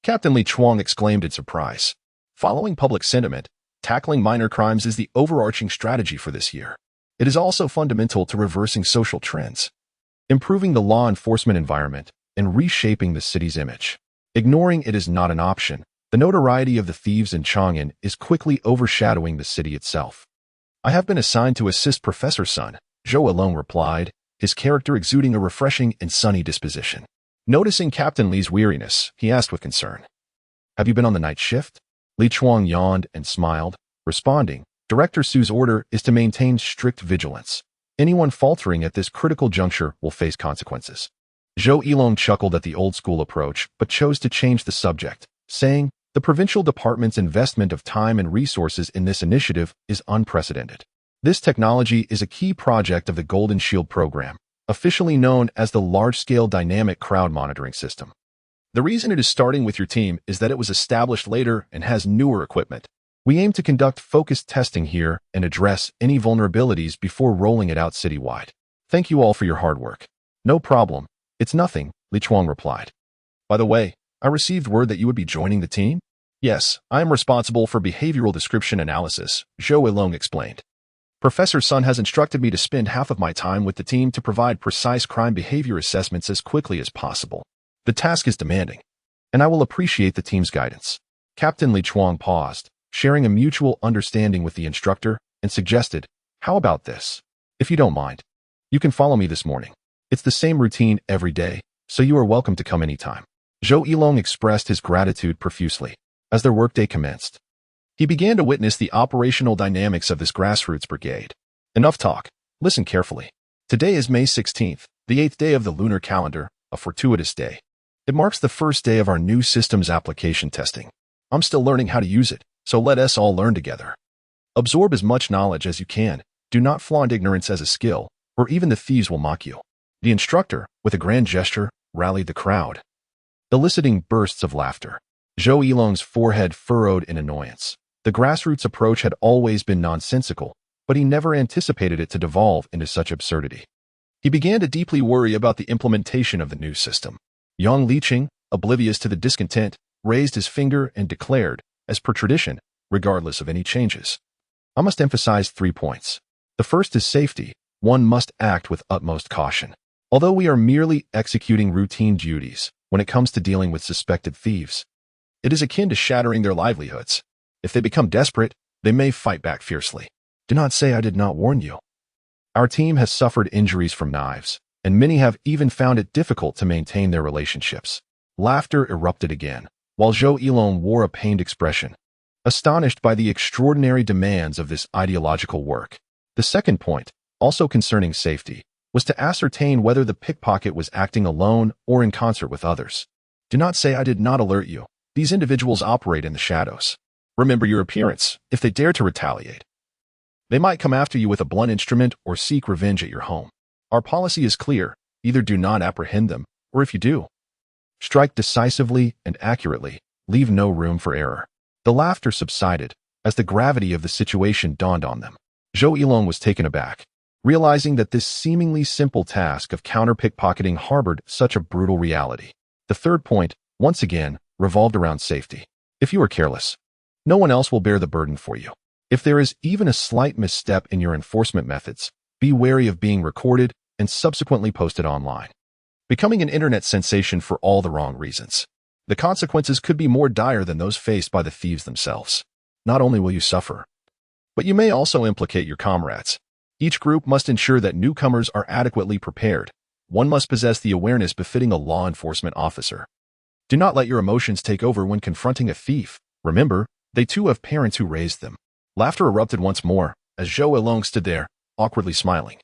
Captain Li Chuang exclaimed in surprise. Following public sentiment, tackling minor crimes is the overarching strategy for this year. It is also fundamental to reversing social trends, improving the law enforcement environment, and reshaping the city's image. Ignoring it is not an option. The notoriety of the thieves in Chang'an is quickly overshadowing the city itself. I have been assigned to assist Professor Sun, Zhou alone replied, his character exuding a refreshing and sunny disposition. Noticing Captain Li's weariness, he asked with concern, "Have you been on the night shift?" Li Chuang yawned and smiled, responding, "Director Su's order is to maintain strict vigilance. Anyone faltering at this critical juncture will face consequences." Zhou Yilong chuckled at the old-school approach, but chose to change the subject, saying, "The provincial department's investment of time and resources in this initiative is unprecedented. This technology is a key project of the Golden Shield program, officially known as the Large-Scale Dynamic Crowd Monitoring System. The reason it is starting with your team is that it was established later and has newer equipment. We aim to conduct focused testing here and address any vulnerabilities before rolling it out citywide. Thank you all for your hard work." "No problem. It's nothing," Li Chuang replied. "By the way, I received word that you would be joining the team?" "Yes, I am responsible for behavioral description analysis," Zhou Yilong explained. "Professor Sun has instructed me to spend half of my time with the team to provide precise crime behavior assessments as quickly as possible. The task is demanding, and I will appreciate the team's guidance." Captain Li Chuang paused, sharing a mutual understanding with the instructor, and suggested, "How about this? If you don't mind, you can follow me this morning. It's the same routine every day, so you are welcome to come anytime." Zhou Yilong expressed his gratitude profusely. As their workday commenced, he began to witness the operational dynamics of this grassroots brigade. Enough talk. Listen carefully. Today is May 16th, the 8th day of the lunar calendar, a fortuitous day. It marks the first day of our new system's application testing. I'm still learning how to use it, so let us all learn together. Absorb as much knowledge as you can. Do not flaunt ignorance as a skill, or even the thieves will mock you. The instructor, with a grand gesture, rallied the crowd, eliciting bursts of laughter. Zhou Yilong's forehead furrowed in annoyance. The grassroots approach had always been nonsensical, but he never anticipated it to devolve into such absurdity. He began to deeply worry about the implementation of the new system. Yang Liqing, oblivious to the discontent, raised his finger and declared, as per tradition, regardless of any changes, "I must emphasize 3 points. The first is safety. One must act with utmost caution. Although we are merely executing routine duties, when it comes to dealing with suspected thieves, it is akin to shattering their livelihoods. If they become desperate, they may fight back fiercely. Do not say I did not warn you. Our team has suffered injuries from knives, and many have even found it difficult to maintain their relationships." Laughter erupted again, while Zhou Yilong wore a pained expression, astonished by the extraordinary demands of this ideological work. The second point, also concerning safety, was to ascertain whether the pickpocket was acting alone or in concert with others. "Do not say I did not alert you. These individuals operate in the shadows. Remember your appearance. If they dare to retaliate, they might come after you with a blunt instrument or seek revenge at your home. Our policy is clear. Either do not apprehend them, or if you do, strike decisively and accurately. Leave no room for error." The laughter subsided as the gravity of the situation dawned on them. Zhou Yilong was taken aback, realizing that this seemingly simple task of counter-pickpocketing harbored such a brutal reality. The third point, once again, revolved around safety. If you are careless, no one else will bear the burden for you. If there is even a slight misstep in your enforcement methods, be wary of being recorded and subsequently posted online, becoming an internet sensation for all the wrong reasons. The consequences could be more dire than those faced by the thieves themselves. Not only will you suffer, but you may also implicate your comrades. Each group must ensure that newcomers are adequately prepared. One must possess the awareness befitting a law enforcement officer. Do not let your emotions take over when confronting a thief. Remember, they too have parents who raised them. Laughter erupted once more, as Zhou Yilong stood there, awkwardly smiling.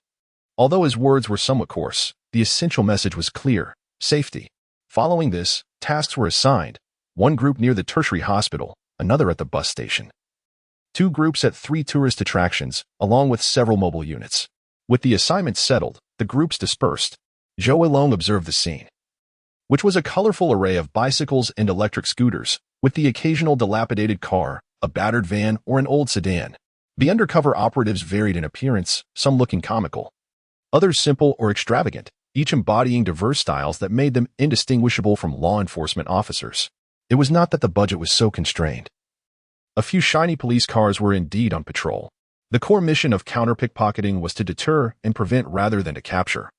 Although his words were somewhat coarse, the essential message was clear: safety. Following this, tasks were assigned. One group near the tertiary hospital, another at the bus station. 2 groups at 3 tourist attractions, along with several mobile units. With the assignments settled, the groups dispersed. Zhou Yilong observed the scene, which was a colorful array of bicycles and electric scooters, with the occasional dilapidated car, a battered van, or an old sedan. The undercover operatives varied in appearance, some looking comical, others simple or extravagant, each embodying diverse styles that made them indistinguishable from law enforcement officers. It was not that the budget was so constrained. A few shiny police cars were indeed on patrol. The core mission of counter-pickpocketing was to deter and prevent rather than to capture.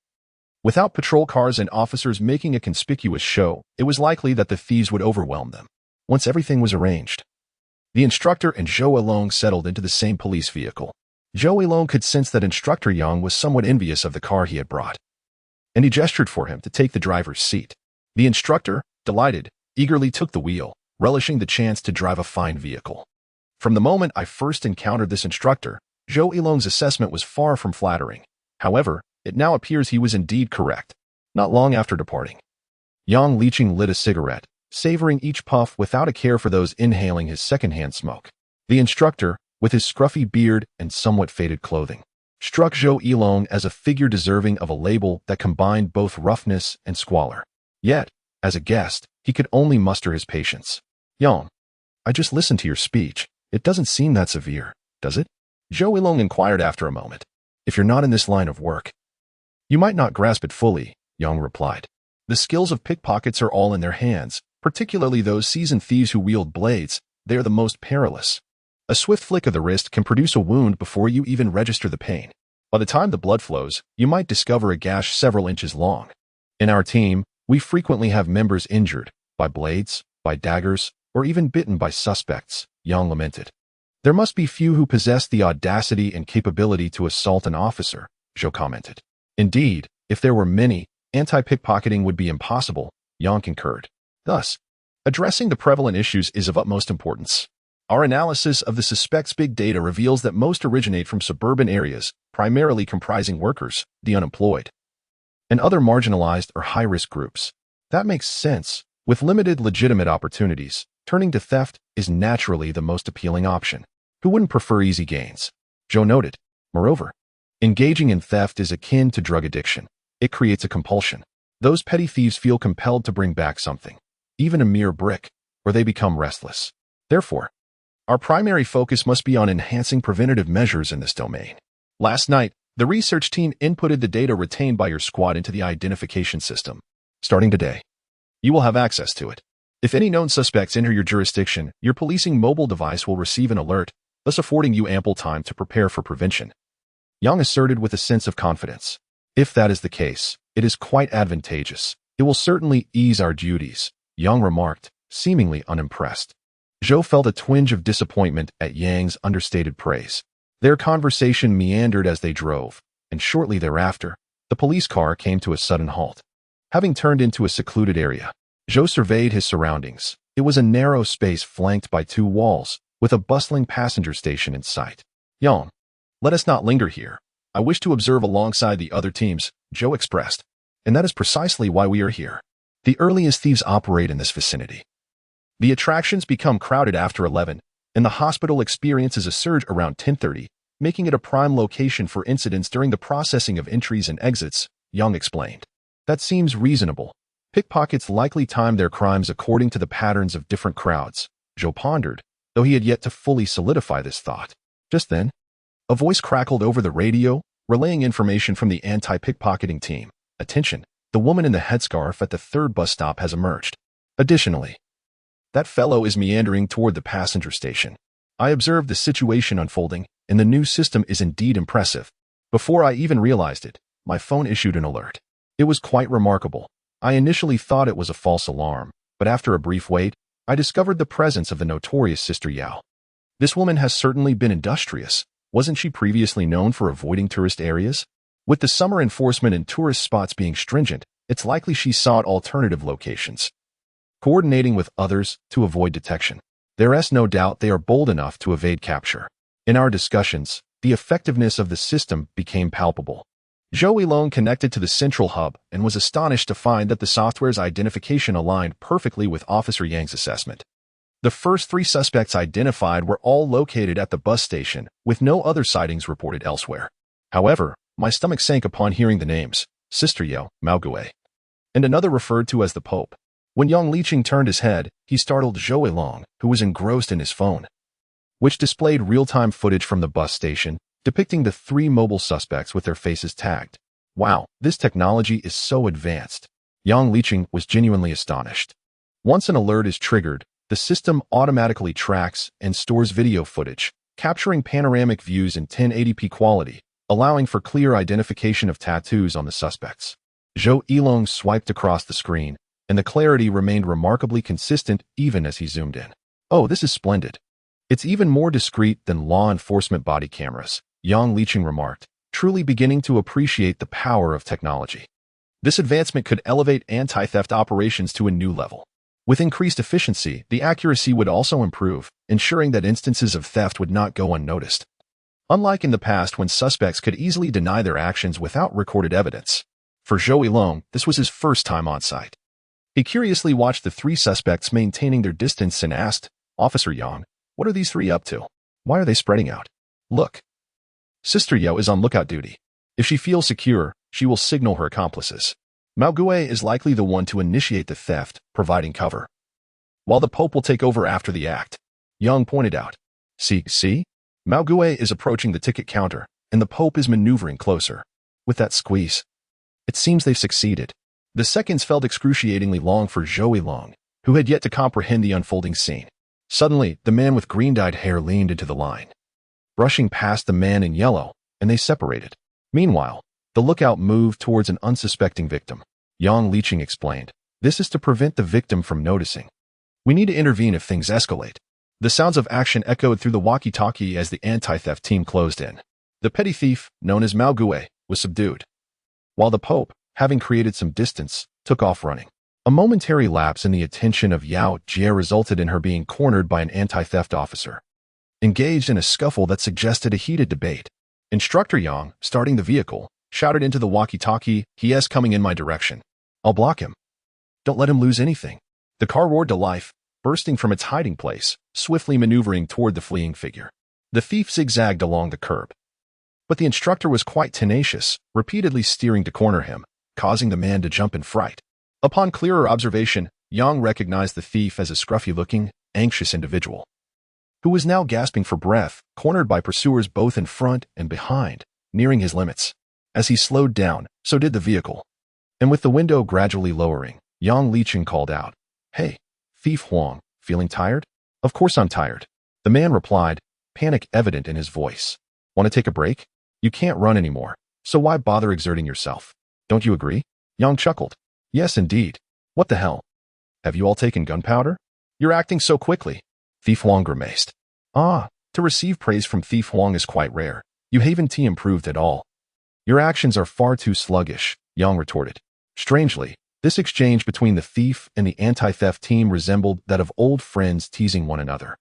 Without patrol cars and officers making a conspicuous show, it was likely that the thieves would overwhelm them. Once everything was arranged, the instructor and Zhou Yilong settled into the same police vehicle. Zhou Yilong could sense that Instructor Yang was somewhat envious of the car he had brought, and he gestured for him to take the driver's seat. The instructor, delighted, eagerly took the wheel, relishing the chance to drive a fine vehicle. From the moment I first encountered this instructor, Zhou Yilong's assessment was far from flattering. However, it now appears he was indeed correct. Not long after departing, Yang Liqing lit a cigarette, savoring each puff without a care for those inhaling his secondhand smoke. The instructor, with his scruffy beard and somewhat faded clothing, struck Zhou Yilong as a figure deserving of a label that combined both roughness and squalor. Yet, as a guest, he could only muster his patience. "Yang, I just listened to your speech. It doesn't seem that severe, does it?" Zhou Yilong inquired after a moment. "If you're not in this line of work, you might not grasp it fully," Yang replied. "The skills of pickpockets are all in their hands, particularly those seasoned thieves who wield blades. They are the most perilous. A swift flick of the wrist can produce a wound before you even register the pain. By the time the blood flows, you might discover a gash several inches long. In our team, we frequently have members injured by blades, by daggers, or even bitten by suspects," Yang lamented. "There must be few who possess the audacity and capability to assault an officer," Zhou commented. "Indeed, if there were many, anti-pickpocketing would be impossible," Yang concurred. "Thus, addressing the prevalent issues is of utmost importance. Our analysis of the suspects' big data reveals that most originate from suburban areas, primarily comprising workers, the unemployed, and other marginalized or high-risk groups. That makes sense. With limited legitimate opportunities, turning to theft is naturally the most appealing option. Who wouldn't prefer easy gains?" Zhou noted. Moreover, engaging in theft is akin to drug addiction. It creates a compulsion. Those petty thieves feel compelled to bring back something, even a mere brick, or they become restless. Therefore, our primary focus must be on enhancing preventative measures in this domain. Last night, the research team inputted the data retained by your squad into the identification system. Starting today, you will have access to it. If any known suspects enter your jurisdiction, your policing mobile device will receive an alert, thus affording you ample time to prepare for prevention," Yang asserted with a sense of confidence. "If that is the case, it is quite advantageous. It will certainly ease our duties," Yang remarked, seemingly unimpressed. Zhou felt a twinge of disappointment at Yang's understated praise. Their conversation meandered as they drove, and shortly thereafter, the police car came to a sudden halt. Having turned into a secluded area, Zhou surveyed his surroundings. It was a narrow space flanked by two walls, with a bustling passenger station in sight. "Yang, let us not linger here. I wish to observe alongside the other teams," Zhou expressed. "And that is precisely why we are here. The earliest thieves operate in this vicinity. The attractions become crowded after 11, and the hospital experiences a surge around 10:30, making it a prime location for incidents during the processing of entries and exits," Yang explained. "That seems reasonable. Pickpockets likely time their crimes according to the patterns of different crowds," Zhou pondered, though he had yet to fully solidify this thought. Just then, a voice crackled over the radio, relaying information from the anti-pickpocketing team. "Attention, the woman in the headscarf at the third bus stop has emerged. Additionally, that fellow is meandering toward the passenger station. I observed the situation unfolding, and the new system is indeed impressive. Before I even realized it, my phone issued an alert. It was quite remarkable. I initially thought it was a false alarm, but after a brief wait, I discovered the presence of the notorious Sister Yao. This woman has certainly been industrious. Wasn't she previously known for avoiding tourist areas? With the summer enforcement and tourist spots being stringent, it's likely she sought alternative locations, coordinating with others to avoid detection. There is no doubt they are bold enough to evade capture." In our discussions, the effectiveness of the system became palpable. Zhou Yilong connected to the central hub and was astonished to find that the software's identification aligned perfectly with Officer Yang's assessment. The first 3 suspects identified were all located at the bus station, with no other sightings reported elsewhere. However, my stomach sank upon hearing the names. Sister Yao, Maogue, and another referred to as the Pope. When Yang Liqing turned his head, he startled Zhou Yilong, who was engrossed in his phone, which displayed real-time footage from the bus station, depicting the 3 mobile suspects with their faces tagged. Wow, this technology is so advanced. Yang Liqing was genuinely astonished. Once an alert is triggered, the system automatically tracks and stores video footage, capturing panoramic views in 1080p quality, allowing for clear identification of tattoos on the suspects. Zhou Yilong swiped across the screen, and the clarity remained remarkably consistent even as he zoomed in. Oh, this is splendid. It's even more discreet than law enforcement body cameras, Yang Liqing remarked, truly beginning to appreciate the power of technology. This advancement could elevate anti-theft operations to a new level. With increased efficiency, the accuracy would also improve, ensuring that instances of theft would not go unnoticed. Unlike in the past when suspects could easily deny their actions without recorded evidence, for Zhou Yilong, this was his first time on site. He curiously watched the 3 suspects maintaining their distance and asked, "Officer Yang, what are these 3 up to? Why are they spreading out? Look. Sister Yao is on lookout duty. If she feels secure, she will signal her accomplices. Maogue is likely the one to initiate the theft, providing cover, while the Pope will take over after the act," Yang pointed out. See? Maogue is approaching the ticket counter, and the Pope is maneuvering closer. With that squeeze, it seems they've succeeded. The seconds felt excruciatingly long for Zhou Yilong, who had yet to comprehend the unfolding scene. Suddenly, the man with green-dyed hair leaned into the line, brushing past the man in yellow, and they separated. Meanwhile, the lookout moved towards an unsuspecting victim. Yang Liqing explained, "This is to prevent the victim from noticing. We need to intervene if things escalate." The sounds of action echoed through the walkie-talkie as the anti-theft team closed in. The petty thief, known as Maogue, was subdued, while the Pope, having created some distance, took off running. A momentary lapse in the attention of Yao Jie resulted in her being cornered by an anti-theft officer, engaged in a scuffle that suggested a heated debate. Instructor Yang, starting the vehicle, shouted into the walkie-talkie, "He is coming in my direction. I'll block him. Don't let him lose anything." The car roared to life, bursting from its hiding place, swiftly maneuvering toward the fleeing figure. The thief zigzagged along the curb, but the instructor was quite tenacious, repeatedly steering to corner him, causing the man to jump in fright. Upon clearer observation, Yang recognized the thief as a scruffy-looking, anxious individual, who was now gasping for breath, cornered by pursuers both in front and behind, nearing his limits. As he slowed down, so did the vehicle. And with the window gradually lowering, Yang Liqing called out, "Hey, Thief Huang, feeling tired?" "Of course I'm tired," the man replied, panic evident in his voice. "Want to take a break? You can't run anymore, so why bother exerting yourself? Don't you agree?" Yang chuckled. "Yes, indeed. What the hell? Have you all taken gunpowder? You're acting so quickly." Thief Huang grimaced. "To receive praise from Thief Huang is quite rare. You haven't improved at all. Your actions are far too sluggish," Yang retorted. Strangely, this exchange between the thief and the anti-theft team resembled that of old friends teasing one another,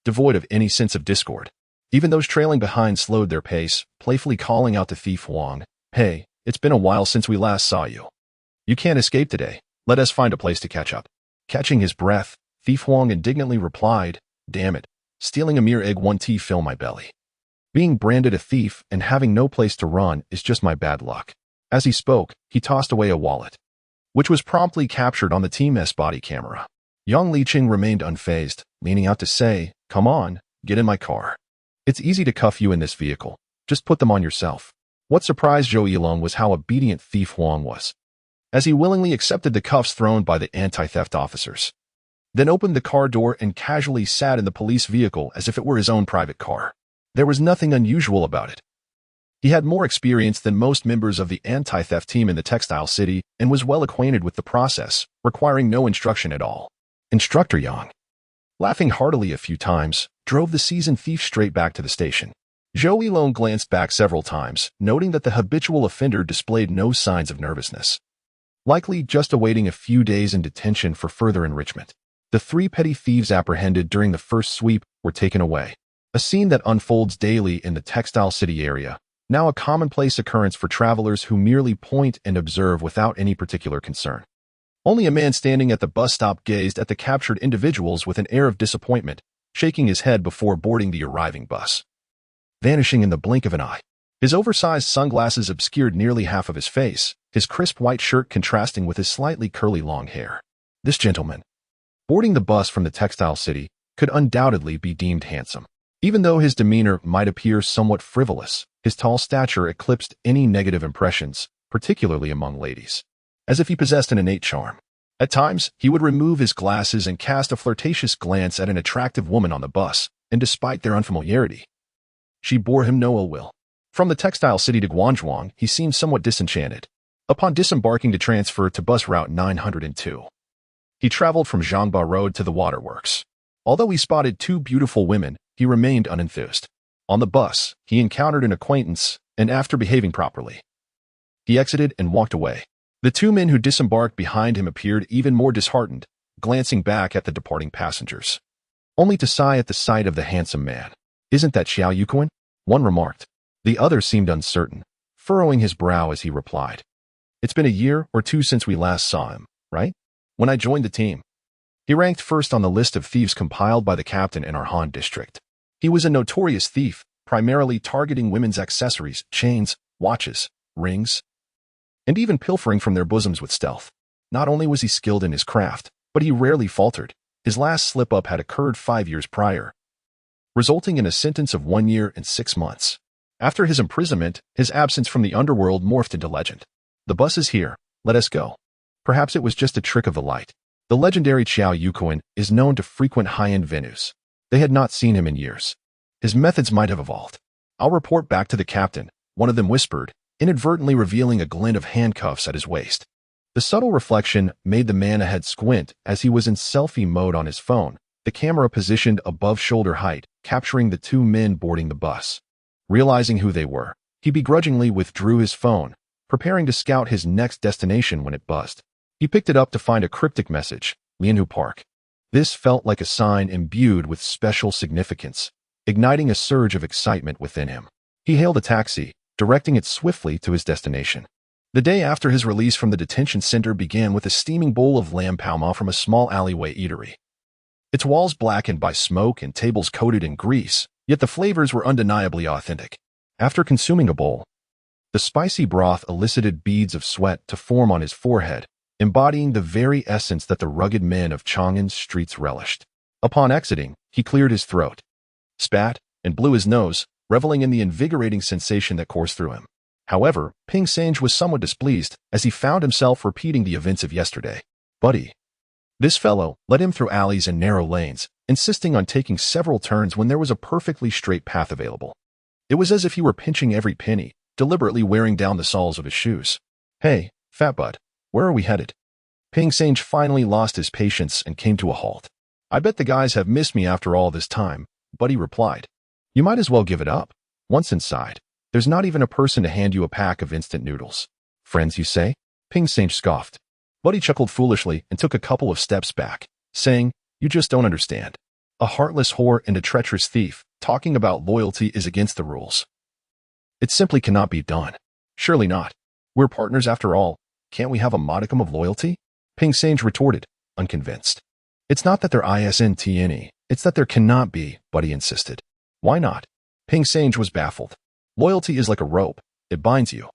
devoid of any sense of discord. Even those trailing behind slowed their pace, playfully calling out to Thief Huang, "Hey, it's been a while since we last saw you. You can't escape today. Let us find a place to catch up." Catching his breath, Thief Huang indignantly replied, "Damn it, stealing a mere egg won't fill my belly. Being branded a thief and having no place to run is just my bad luck." As he spoke, he tossed away a wallet, which was promptly captured on the Team's body camera. Yang Liqing remained unfazed, leaning out to say, "Come on, get in my car. It's easy to cuff you in this vehicle. Just put them on yourself." What surprised Zhou Yilong was how obedient Thief Huang was, as he willingly accepted the cuffs thrown by the anti-theft officers, then opened the car door and casually sat in the police vehicle as if it were his own private car. There was nothing unusual about it. He had more experience than most members of the anti-theft team in the textile city and was well acquainted with the process, requiring no instruction at all. Instructor Yang, laughing heartily a few times, drove the seasoned thief straight back to the station. Zhou Yilong glanced back several times, noting that the habitual offender displayed no signs of nervousness, likely just awaiting a few days in detention for further enrichment. The 3 petty thieves apprehended during the first sweep were taken away. A scene that unfolds daily in the textile city area, now a commonplace occurrence for travelers who merely point and observe without any particular concern. Only a man standing at the bus stop gazed at the captured individuals with an air of disappointment, shaking his head before boarding the arriving bus, vanishing in the blink of an eye. His oversized sunglasses obscured nearly half of his face, his crisp white shirt contrasting with his slightly curly long hair. This gentleman, boarding the bus from the textile city, could undoubtedly be deemed handsome. Even though his demeanor might appear somewhat frivolous, his tall stature eclipsed any negative impressions, particularly among ladies, as if he possessed an innate charm. At times, he would remove his glasses and cast a flirtatious glance at an attractive woman on the bus, and despite their unfamiliarity, she bore him no ill will. From the textile city to Guangzhou, he seemed somewhat disenchanted. Upon disembarking to transfer to bus route 902, he traveled from Zhangba Road to the waterworks. Although he spotted two beautiful women, he remained unenthused. On the bus, he encountered an acquaintance, and after behaving properly, he exited and walked away. The two men who disembarked behind him appeared even more disheartened, glancing back at the departing passengers, only to sigh at the sight of the handsome man. "Isn't that Xiao One remarked. The other seemed uncertain, furrowing his brow as he replied, "It's been a year or two since we last saw him, right? When I joined the team." He ranked first on the list of thieves compiled by the captain in our Han district. He was a notorious thief, primarily targeting women's accessories, chains, watches, rings, and even pilfering from their bosoms with stealth. Not only was he skilled in his craft, but he rarely faltered. His last slip-up had occurred 5 years prior, resulting in a sentence of 1 year and 6 months. After his imprisonment, his absence from the underworld morphed into legend. "The bus is here, let us go." Perhaps it was just a trick of the light. The legendary Xiao Yuquan is known to frequent high-end venues. They had not seen him in years. His methods might have evolved. "I'll report back to the captain," one of them whispered, inadvertently revealing a glint of handcuffs at his waist. The subtle reflection made the man ahead squint as he was in selfie mode on his phone, the camera positioned above shoulder height, capturing the two men boarding the bus. Realizing who they were, he begrudgingly withdrew his phone, preparing to scout his next destination when it buzzed. He picked it up to find a cryptic message, "Lianhu Park." This felt like a sign imbued with special significance, igniting a surge of excitement within him. He hailed a taxi, directing it swiftly to his destination. The day after his release from the detention center began with a steaming bowl of lamb palma from a small alleyway eatery. Its walls blackened by smoke and tables coated in grease, yet the flavors were undeniably authentic. After consuming a bowl, the spicy broth elicited beads of sweat to form on his forehead, embodying the very essence that the rugged men of Chang'an's streets relished. Upon exiting, he cleared his throat, spat, and blew his nose, reveling in the invigorating sensation that coursed through him. However, Ping Sange was somewhat displeased as he found himself repeating the events of yesterday. "Buddy." This fellow led him through alleys and narrow lanes, insisting on taking several turns when there was a perfectly straight path available. It was as if he were pinching every penny, deliberately wearing down the soles of his shoes. "Hey, fat butt, where are we headed?" Ping Sange finally lost his patience and came to a halt. "I bet the guys have missed me after all this time," Buddy replied. "You might as well give it up. Once inside, there's not even a person to hand you a pack of instant noodles." "Friends, you say?" Ping Sange scoffed. Buddy chuckled foolishly and took a couple of steps back, saying, "You just don't understand. A heartless whore and a treacherous thief, talking about loyalty is against the rules. It simply cannot be done." "Surely not. We're partners after all. Can't we have a modicum of loyalty?" Ping Sange retorted, unconvinced. "It's not that there isn't any, it's that there cannot be," Buddy insisted. "Why not?" Ping Sange was baffled. "Loyalty is like a rope. It binds you,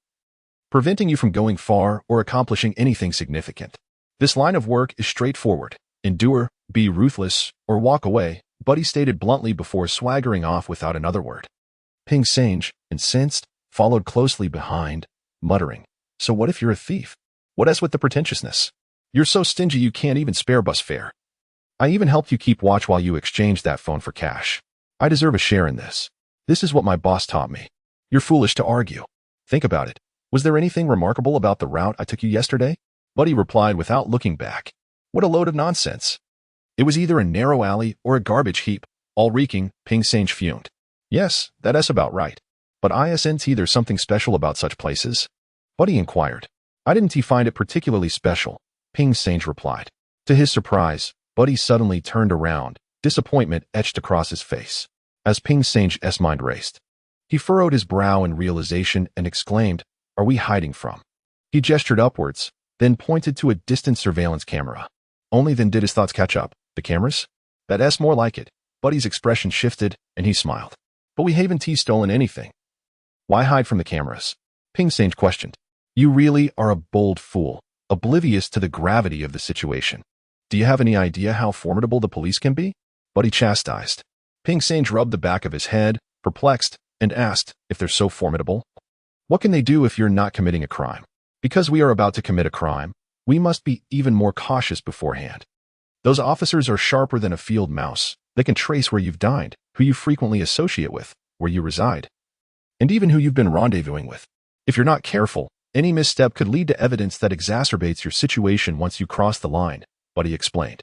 preventing you from going far or accomplishing anything significant. This line of work is straightforward. Endure, be ruthless, or walk away," Buddy stated bluntly before swaggering off without another word. Ping Sange, incensed, followed closely behind, muttering, "So what if you're a thief? What else with the pretentiousness? You're so stingy you can't even spare bus fare. I even helped you keep watch while you exchanged that phone for cash. I deserve a share in this. This is what my boss taught me. You're foolish to argue. Think about it. Was there anything remarkable about the route I took you yesterday?" Buddy replied without looking back. "What a load of nonsense. It was either a narrow alley or a garbage heap, all reeking." Ping Sange fumed. "Yes, that's about right. But isn't there's something special about such places?" Buddy inquired. "I didn't find it particularly special," Ping Sange replied. To his surprise, Buddy suddenly turned around, disappointment etched across his face. As Ping Sange's mind raced, he furrowed his brow in realization and exclaimed, "Are we hiding from?" He gestured upwards, then pointed to a distant surveillance camera. Only then did his thoughts catch up. "The cameras? That's more like it." Buddy's expression shifted, and he smiled. "But we haven't stolen anything." "Why hide from the cameras?" Ping Sange questioned. You really are a bold fool, oblivious to the gravity of the situation. Do you have any idea how formidable the police can be? Buddy chastised. Ping Sage rubbed the back of his head, perplexed, and asked, if they're so formidable, what can they do if you're not committing a crime? Because we are about to commit a crime, we must be even more cautious beforehand. Those officers are sharper than a field mouse. They can trace where you've dined, who you frequently associate with, where you reside, and even who you've been rendezvousing with. If you're not careful, any misstep could lead to evidence that exacerbates your situation once you cross the line, Buddy explained.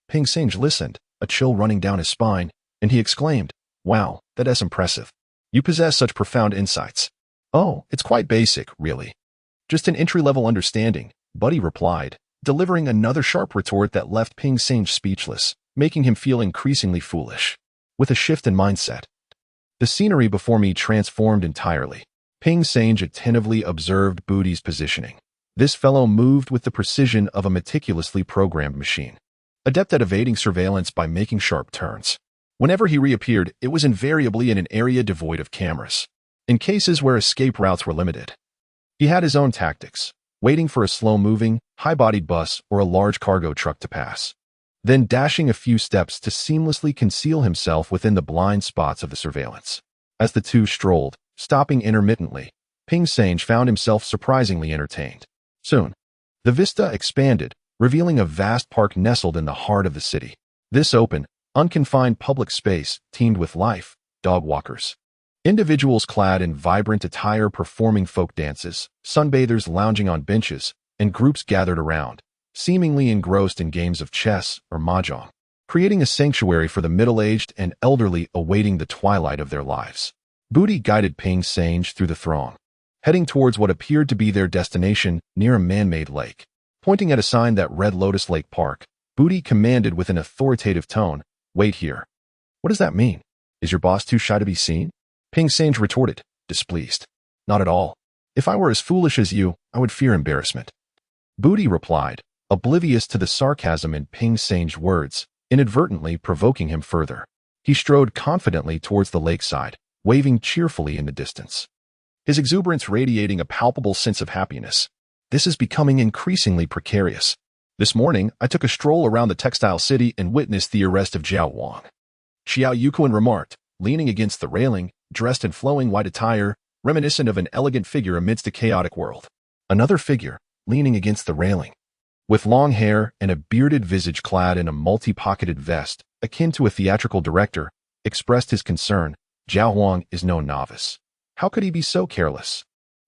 Ping Sage listened, a chill running down his spine, and he exclaimed, wow, that's impressive. You possess such profound insights. Oh, it's quite basic, really. Just an entry-level understanding, Buddy replied, delivering another sharp retort that left Ping Sage speechless, making him feel increasingly foolish. With a shift in mindset, the scenery before me transformed entirely. Ping Sage attentively observed Booty's positioning. This fellow moved with the precision of a meticulously programmed machine, adept at evading surveillance by making sharp turns. Whenever he reappeared, it was invariably in an area devoid of cameras. In cases where escape routes were limited, he had his own tactics, waiting for a slow-moving, high-bodied bus or a large cargo truck to pass, then dashing a few steps to seamlessly conceal himself within the blind spots of the surveillance. As the two strolled, stopping intermittently, Ping Sage found himself surprisingly entertained. Soon, the vista expanded, revealing a vast park nestled in the heart of the city. This open, unconfined public space teemed with life, dog walkers, individuals clad in vibrant attire performing folk dances, sunbathers lounging on benches, and groups gathered around, seemingly engrossed in games of chess or mahjong, creating a sanctuary for the middle-aged and elderly awaiting the twilight of their lives. Booty guided Ping Sage through the throng, heading towards what appeared to be their destination near a man-made lake. Pointing at a sign that read Lotus Lake Park, Booty commanded with an authoritative tone, wait here. What does that mean? Is your boss too shy to be seen? Ping Sage retorted, displeased. Not at all. If I were as foolish as you, I would fear embarrassment. Booty replied, oblivious to the sarcasm in Ping Sage's words, inadvertently provoking him further. He strode confidently towards the lakeside, waving cheerfully in the distance, his exuberance radiating a palpable sense of happiness. This is becoming increasingly precarious. This morning, I took a stroll around the textile city and witnessed the arrest of Jiao Wang. Xiao Yuquan remarked, leaning against the railing, dressed in flowing white attire, reminiscent of an elegant figure amidst a chaotic world. Another figure, leaning against the railing, with long hair and a bearded visage clad in a multi-pocketed vest, akin to a theatrical director, expressed his concern. Jiao Wang is no novice. How could he be so careless?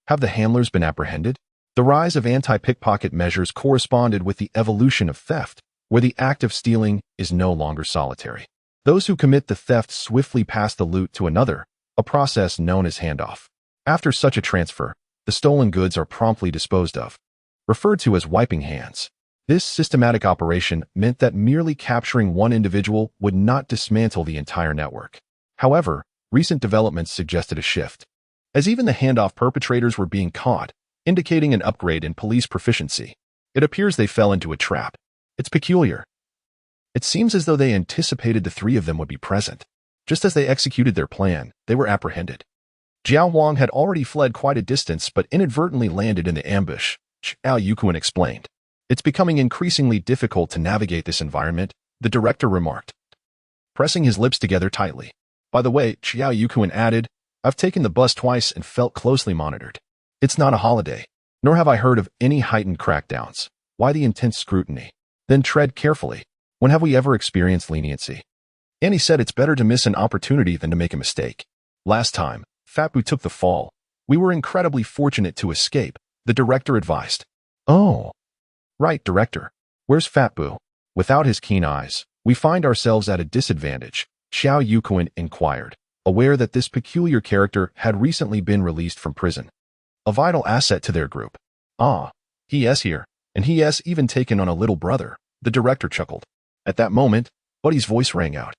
Have the handlers been apprehended? The rise of anti-pickpocket measures corresponded with the evolution of theft, where the act of stealing is no longer solitary. Those who commit the theft swiftly pass the loot to another, a process known as handoff. After such a transfer, the stolen goods are promptly disposed of, referred to as wiping hands. This systematic operation meant that merely capturing one individual would not dismantle the entire network. However, recent developments suggested a shift, as even the handoff perpetrators were being caught, indicating an upgrade in police proficiency. It appears they fell into a trap. It's peculiar. It seems as though they anticipated the three of them would be present. Just as they executed their plan, they were apprehended. Jiao Wang had already fled quite a distance but inadvertently landed in the ambush, Xiao Yuquan explained. It's becoming increasingly difficult to navigate this environment, the director remarked, pressing his lips together tightly. By the way, Xiao Yuquan added, I've taken the bus twice and felt closely monitored. It's not a holiday, nor have I heard of any heightened crackdowns. Why the intense scrutiny? Then tread carefully. When have we ever experienced leniency? Annie said it's better to miss an opportunity than to make a mistake. Last time, Fatbu took the fall. We were incredibly fortunate to escape, the director advised. Oh. Right, director. Where's Fatbu? Without his keen eyes, we find ourselves at a disadvantage, Xiao Yuquan inquired, aware that this peculiar character had recently been released from prison. A vital asset to their group. Ah, he is here, and he has even taken on a little brother, the director chuckled. At that moment, Buddy's voice rang out,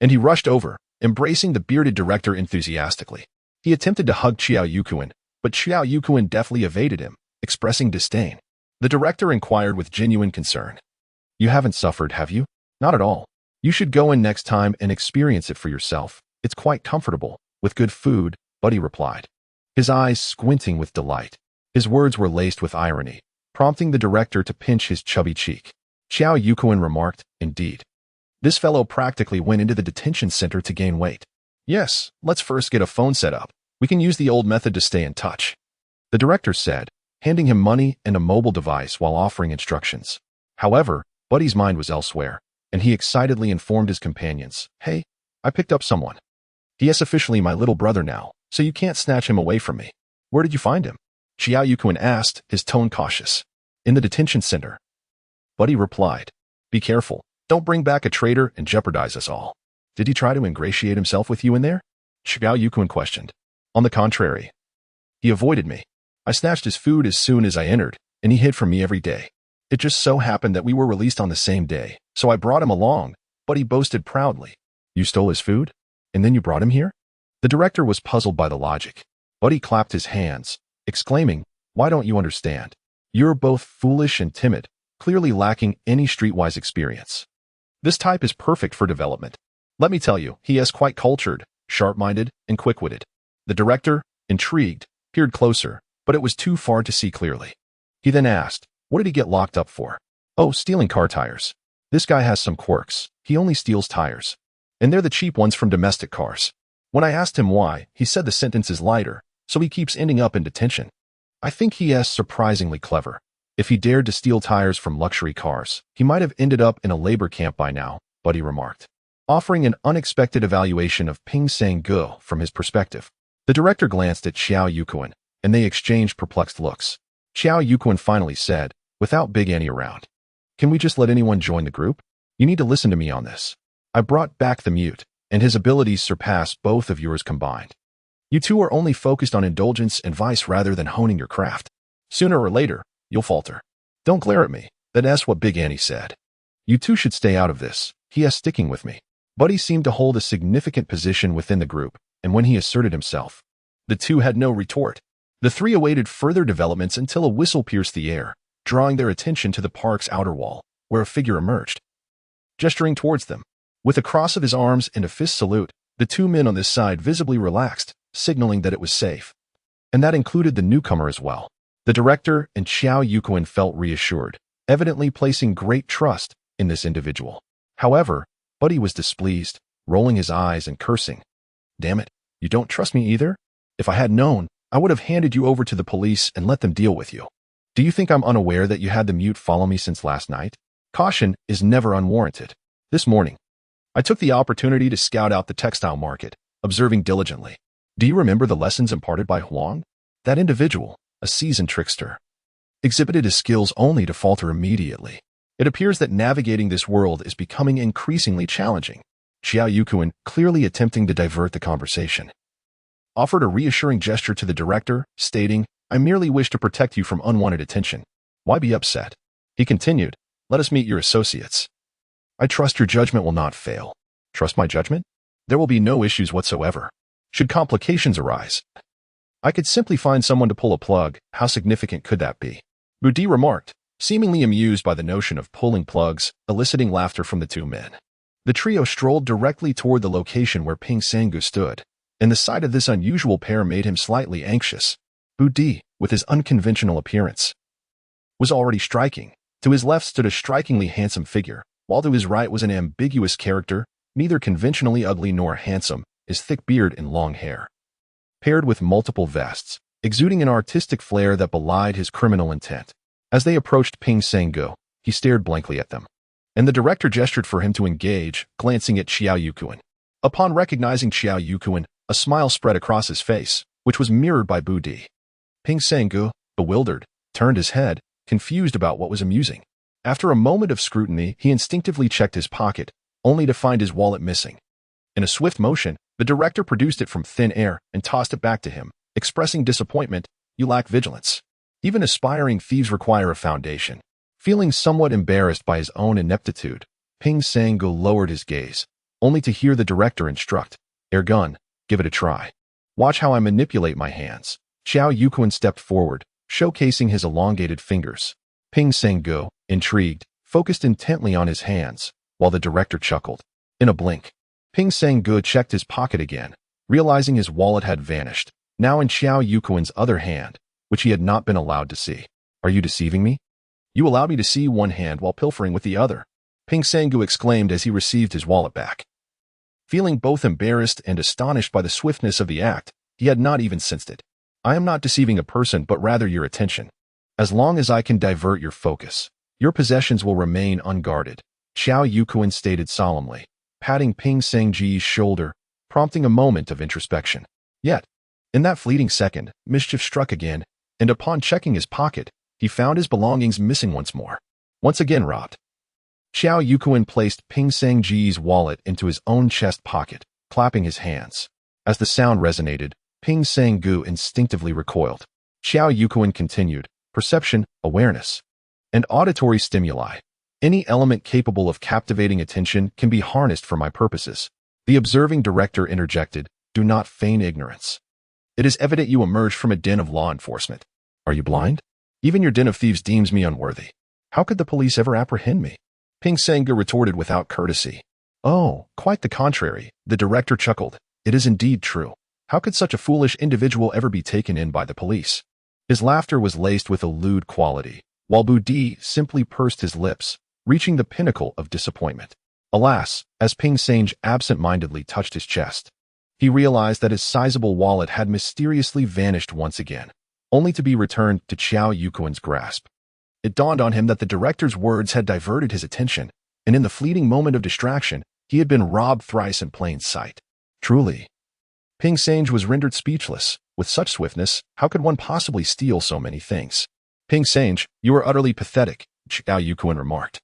and he rushed over, embracing the bearded director enthusiastically. He attempted to hug Xiao Yuquan, but Xiao Yuquan deftly evaded him, expressing disdain. The director inquired with genuine concern. You haven't suffered, have you? Not at all. You should go in next time and experience it for yourself. It's quite comfortable, with good food, Buddy replied, his eyes squinting with delight. His words were laced with irony, prompting the director to pinch his chubby cheek. Xiao Yuquan remarked, "Indeed. This fellow practically went into the detention center to gain weight. Yes, let's first get a phone set up. We can use the old method to stay in touch," the director said, handing him money and a mobile device while offering instructions. However, Buddy's mind was elsewhere, and he excitedly informed his companions, "Hey, I picked up someone. He is officially my little brother now, so you can't snatch him away from me." "Where did you find him?" Xiao Yuquan asked, his tone cautious. "In the detention center." Buddy replied, "Be careful. Don't bring back a traitor and jeopardize us all." "Did he try to ingratiate himself with you in there?" Xiao Yuquan questioned. "On the contrary. He avoided me. I snatched his food as soon as I entered, and he hid from me every day. It just so happened that we were released on the same day, so I brought him along," Buddy boasted proudly. "You stole his food? And then you brought him here?" The director was puzzled by the logic. Buddy clapped his hands, exclaiming, "Why don't you understand? You're both foolish and timid, clearly lacking any streetwise experience. This type is perfect for development. Let me tell you, he is quite cultured, sharp-minded, and quick-witted." The director, intrigued, peered closer, but it was too far to see clearly. He then asked, "What did he get locked up for?" "Oh, stealing car tires. This guy has some quirks. He only steals tires. And they're the cheap ones from domestic cars. When I asked him why, he said the sentence is lighter, so he keeps ending up in detention. I think he is surprisingly clever. If he dared to steal tires from luxury cars, he might have ended up in a labor camp by now," Buddy remarked, offering an unexpected evaluation of Ping Sang-gu from his perspective. The director glanced at Xiao Yuquan, and they exchanged perplexed looks. Xiao Yuquan finally said, without Big Annie around, "Can we just let anyone join the group? You need to listen to me on this. I brought back the mute, and his abilities surpass both of yours combined. You two are only focused on indulgence and vice rather than honing your craft. Sooner or later, you'll falter. Don't glare at me. That's what Big Annie said. You two should stay out of this. He is sticking with me." Buddy seemed to hold a significant position within the group, and when he asserted himself, the two had no retort. The three awaited further developments until a whistle pierced the air, drawing their attention to the park's outer wall, where a figure emerged, gesturing towards them. With a cross of his arms and a fist salute, the two men on this side visibly relaxed, signaling that it was safe. And that included the newcomer as well. The director and Xiao Yuquan felt reassured, evidently placing great trust in this individual. However, Buddy was displeased, rolling his eyes and cursing. "Damn it, you don't trust me either? If I had known, I would have handed you over to the police and let them deal with you. Do you think I'm unaware that you had the mute follow me since last night? Caution is never unwarranted. This morning, I took the opportunity to scout out the textile market, observing diligently. Do you remember the lessons imparted by Huang? That individual, a seasoned trickster, exhibited his skills only to falter immediately. It appears that navigating this world is becoming increasingly challenging." Xiao Yuquan, clearly attempting to divert the conversation, offered a reassuring gesture to the director, stating, "I merely wish to protect you from unwanted attention. Why be upset?" He continued, "Let us meet your associates. I trust your judgment will not fail." "Trust my judgment? There will be no issues whatsoever. Should complications arise, I could simply find someone to pull a plug. How significant could that be?" Budi remarked, seemingly amused by the notion of pulling plugs, eliciting laughter from the two men. The trio strolled directly toward the location where Ping Sang-gu stood, and the sight of this unusual pair made him slightly anxious. Budi, with his unconventional appearance, was already striking. To his left stood a strikingly handsome figure, while to his right was an ambiguous character, neither conventionally ugly nor handsome, his thick beard and long hair, paired with multiple vests, exuding an artistic flair that belied his criminal intent. As they approached Ping Sang-gu, he stared blankly at them, and the director gestured for him to engage, glancing at Xiao Yuquan. Upon recognizing Xiao Yuquan, a smile spread across his face, which was mirrored by Budi. Ping Sang-gu, bewildered, turned his head, confused about what was amusing. After a moment of scrutiny, he instinctively checked his pocket, only to find his wallet missing. In a swift motion, the director produced it from thin air and tossed it back to him, expressing disappointment. "You lack vigilance. Even aspiring thieves require a foundation." Feeling somewhat embarrassed by his own ineptitude, Ping Sang-gu lowered his gaze, only to hear the director instruct, "Air gun, give it a try. Watch how I manipulate my hands." Xiao Yuquan stepped forward, showcasing his elongated fingers. Ping Sang-gu, intrigued, focused intently on his hands, while the director chuckled. In a blink, Ping Sang-gu checked his pocket again, realizing his wallet had vanished. Now in Xiao Yuquan's other hand which he had not been allowed to see. Are you deceiving me? You allowed me to see one hand while pilfering with the other, Ping Sangu exclaimed as he received his wallet back. Feeling both embarrassed and astonished by the swiftness of the act, he had not even sensed it. I am not deceiving a person but rather your attention. As long as I can divert your focus, your possessions will remain unguarded, Xiao Yuquan stated solemnly, patting Ping Sangji's shoulder, prompting a moment of introspection. Yet, in that fleeting second, mischief struck again, and upon checking his pocket, he found his belongings missing once more. Once again robbed. Xiao Yuquan placed Ping Sangji's wallet into his own chest pocket, clapping his hands. As the sound resonated, Ping Sangu instinctively recoiled. Xiao Yuquan continued, perception, awareness, and auditory stimuli. Any element capable of captivating attention can be harnessed for my purposes. The observing director interjected, do not feign ignorance. It is evident you emerged from a den of law enforcement. Are you blind? Even your den of thieves deems me unworthy. How could the police ever apprehend me? Ping Sangu retorted without courtesy. Oh, quite the contrary, the director chuckled. It is indeed true. How could such a foolish individual ever be taken in by the police? His laughter was laced with a lewd quality, while Budi simply pursed his lips, reaching the pinnacle of disappointment. Alas, as Ping Sange absent-mindedly touched his chest, he realized that his sizable wallet had mysteriously vanished once again, only to be returned to Xiao Yuquan's grasp. It dawned on him that the director's words had diverted his attention, and in the fleeting moment of distraction, he had been robbed thrice in plain sight. Truly, Ping Sange was rendered speechless. With such swiftness, how could one possibly steal so many things? Ping Sange, you are utterly pathetic, Xiao Yuquan remarked,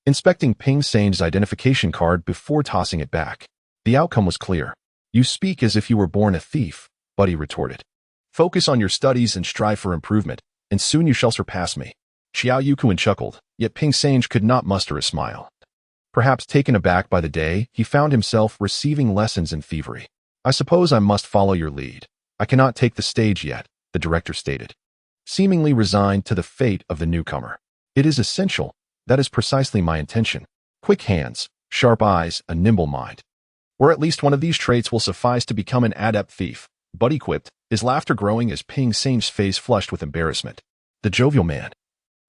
inspecting Ping Sange's identification card before tossing it back. The outcome was clear. You speak as if you were born a thief, Buddy retorted. Focus on your studies and strive for improvement, and soon you shall surpass me. Xiao Yuquan chuckled, yet Ping Sange could not muster a smile. Perhaps taken aback by the day, he found himself receiving lessons in thievery. I suppose I must follow your lead. I cannot take the stage yet, the director stated, seemingly resigned to the fate of the newcomer. It is essential. That is precisely my intention. Quick hands, sharp eyes, a nimble mind. Or at least one of these traits will suffice to become an adept thief, Buddy quipped, his laughter growing as Ping Sange's face flushed with embarrassment. The jovial man,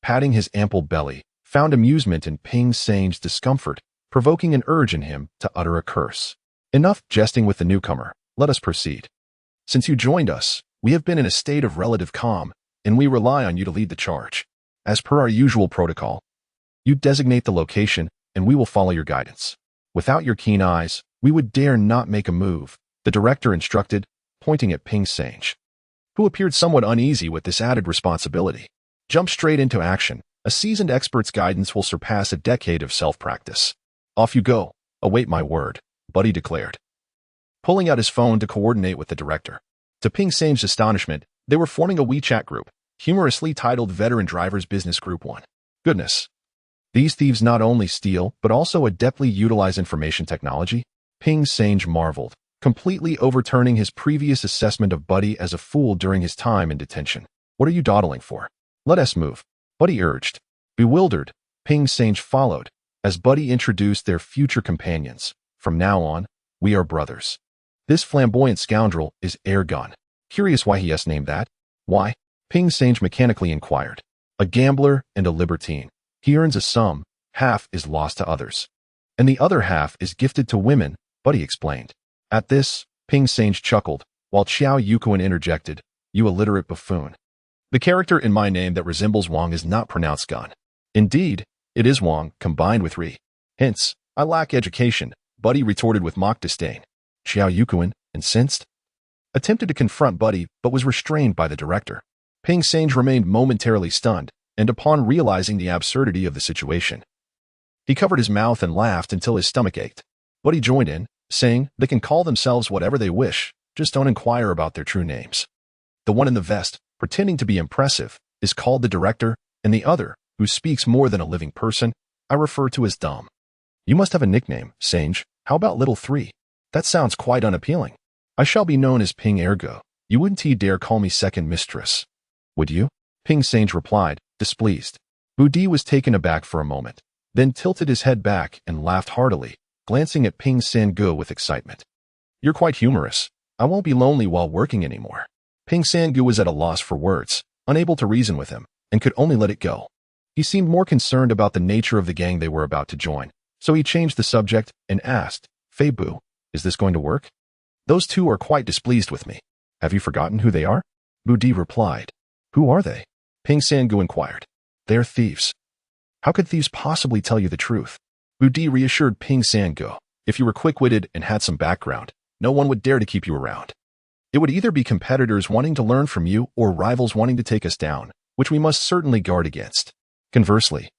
patting his ample belly, found amusement in Ping Sange's discomfort, provoking an urge in him to utter a curse. Enough jesting with the newcomer, let us proceed. Since you joined us, we have been in a state of relative calm, and we rely on you to lead the charge. As per our usual protocol, you designate the location, and we will follow your guidance. Without your keen eyes, we would dare not make a move, the director instructed, pointing at Ping Sange, who appeared somewhat uneasy with this added responsibility. Jump straight into action. A seasoned expert's guidance will surpass a decade of self-practice. Off you go. Await my word, Buddy declared, pulling out his phone to coordinate with the director. To Ping Sange's astonishment, they were forming a WeChat group, humorously titled Veteran Drivers Business Group 1. Goodness. These thieves not only steal, but also adeptly utilize information technology? Ping Sange marveled, completely overturning his previous assessment of Buddy as a fool during his time in detention. What are you dawdling for? Let us move, Buddy urged. Bewildered, Ping Sange followed, as Buddy introduced their future companions. From now on, we are brothers. This flamboyant scoundrel is Ergun. Curious why he has named that? Why? Ping Sange mechanically inquired. A gambler and a libertine. He earns a sum, half is lost to others, and the other half is gifted to women, Buddy explained. At this, Ping Sange chuckled, while Xiao Yuquan interjected, you illiterate buffoon. The character in my name that resembles Wang is not pronounced Gun. Indeed, it is Wang combined with Ri. Hence, I lack education, Buddy retorted with mock disdain. Xiao Yuquan, incensed, attempted to confront Buddy but was restrained by the director. Ping Sange remained momentarily stunned, and upon realizing the absurdity of the situation, he covered his mouth and laughed until his stomach ached. Buddy joined in, saying they can call themselves whatever they wish, just don't inquire about their true names. The one in the vest, pretending to be impressive, is called the director, and the other, who speaks more than a living person, I refer to as dumb. You must have a nickname, Sange. How about Little 3? That sounds quite unappealing. I shall be known as Ping Ergo. You wouldn't dare call me second mistress, would you? Ping Sange replied, displeased. Budi was taken aback for a moment, then tilted his head back and laughed heartily, glancing at Ping Sangu with excitement. You're quite humorous. I won't be lonely while working anymore. Ping Sangu was at a loss for words, unable to reason with him, and could only let it go. He seemed more concerned about the nature of the gang they were about to join, so he changed the subject and asked, Fei Bu, is this going to work? Those two are quite displeased with me. Have you forgotten who they are? Bu Di replied. Who are they? Ping Sangu inquired. They're thieves. How could thieves possibly tell you the truth? Bu Di reassured Ping Sangu. If you were quick-witted and had some background, no one would dare to keep you around. It would either be competitors wanting to learn from you or rivals wanting to take us down, which we must certainly guard against. Conversely,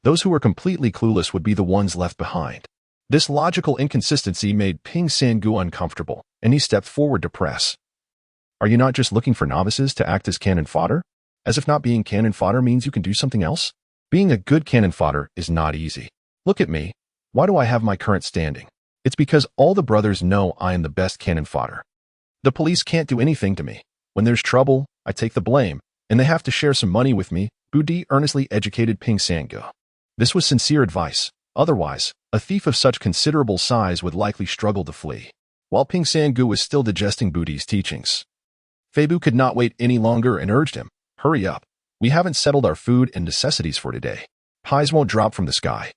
those who were completely clueless would be the ones left behind. This logical inconsistency made Ping Sangu uncomfortable, and he stepped forward to press. Are you not just looking for novices to act as cannon fodder? As if not being cannon fodder means you can do something else? Being a good cannon fodder is not easy. Look at me. Why do I have my current standing? It's because all the brothers know I am the best cannon fodder. The police can't do anything to me. When there's trouble, I take the blame, and they have to share some money with me. Bu Di earnestly educated Ping Sangu. This was sincere advice. Otherwise, a thief of such considerable size would likely struggle to flee. While Ping Sangu was still digesting Bu Di's teachings, Fei Bu could not wait any longer and urged him, hurry up. We haven't settled our food and necessities for today. Pies won't drop from the sky.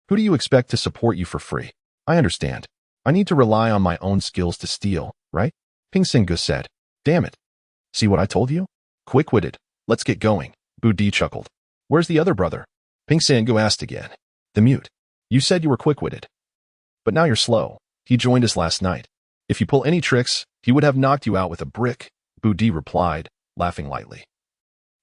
Who do you expect to support you for free? I understand. I need to rely on my own skills to steal, right? Ping Sangu said. Damn it. See what I told you? Quick-witted. Let's get going. Bu Di chuckled. Where's the other brother? Ping Sangu asked again. The mute. You said you were quick-witted. But now you're slow. He joined us last night. If you pull any tricks, he would have knocked you out with a brick, Bu Di replied, laughing lightly,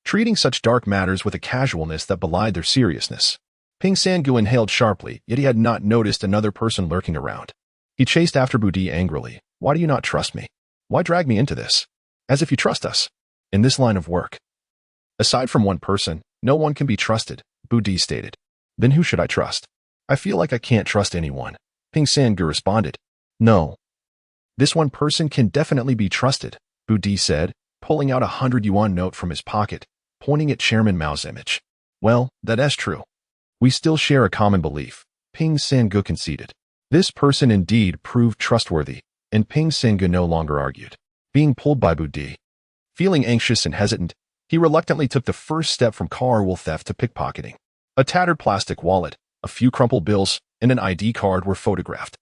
treating such dark matters with a casualness that belied their seriousness. Ping Sangu inhaled sharply, yet he had not noticed another person lurking around. He chased after Bu Di angrily. Why do you not trust me? Why drag me into this? As if you trust us. In this line of work. Aside from one person, no one can be trusted, Bu Di stated. Then who should I trust? I feel like I can't trust anyone. Ping Sangu responded. No. This one person can definitely be trusted, Bu Di said, pulling out a 100 yuan note from his pocket, pointing at Chairman Mao's image. Well, that's true. We still share a common belief, Ping Sangu conceded. This person indeed proved trustworthy, and Ping Sangu no longer argued. Being pulled by Bu Di. Feeling anxious and hesitant, he reluctantly took the first step from car wool theft to pickpocketing. A tattered plastic wallet, a few crumpled bills, and an ID card were photographed,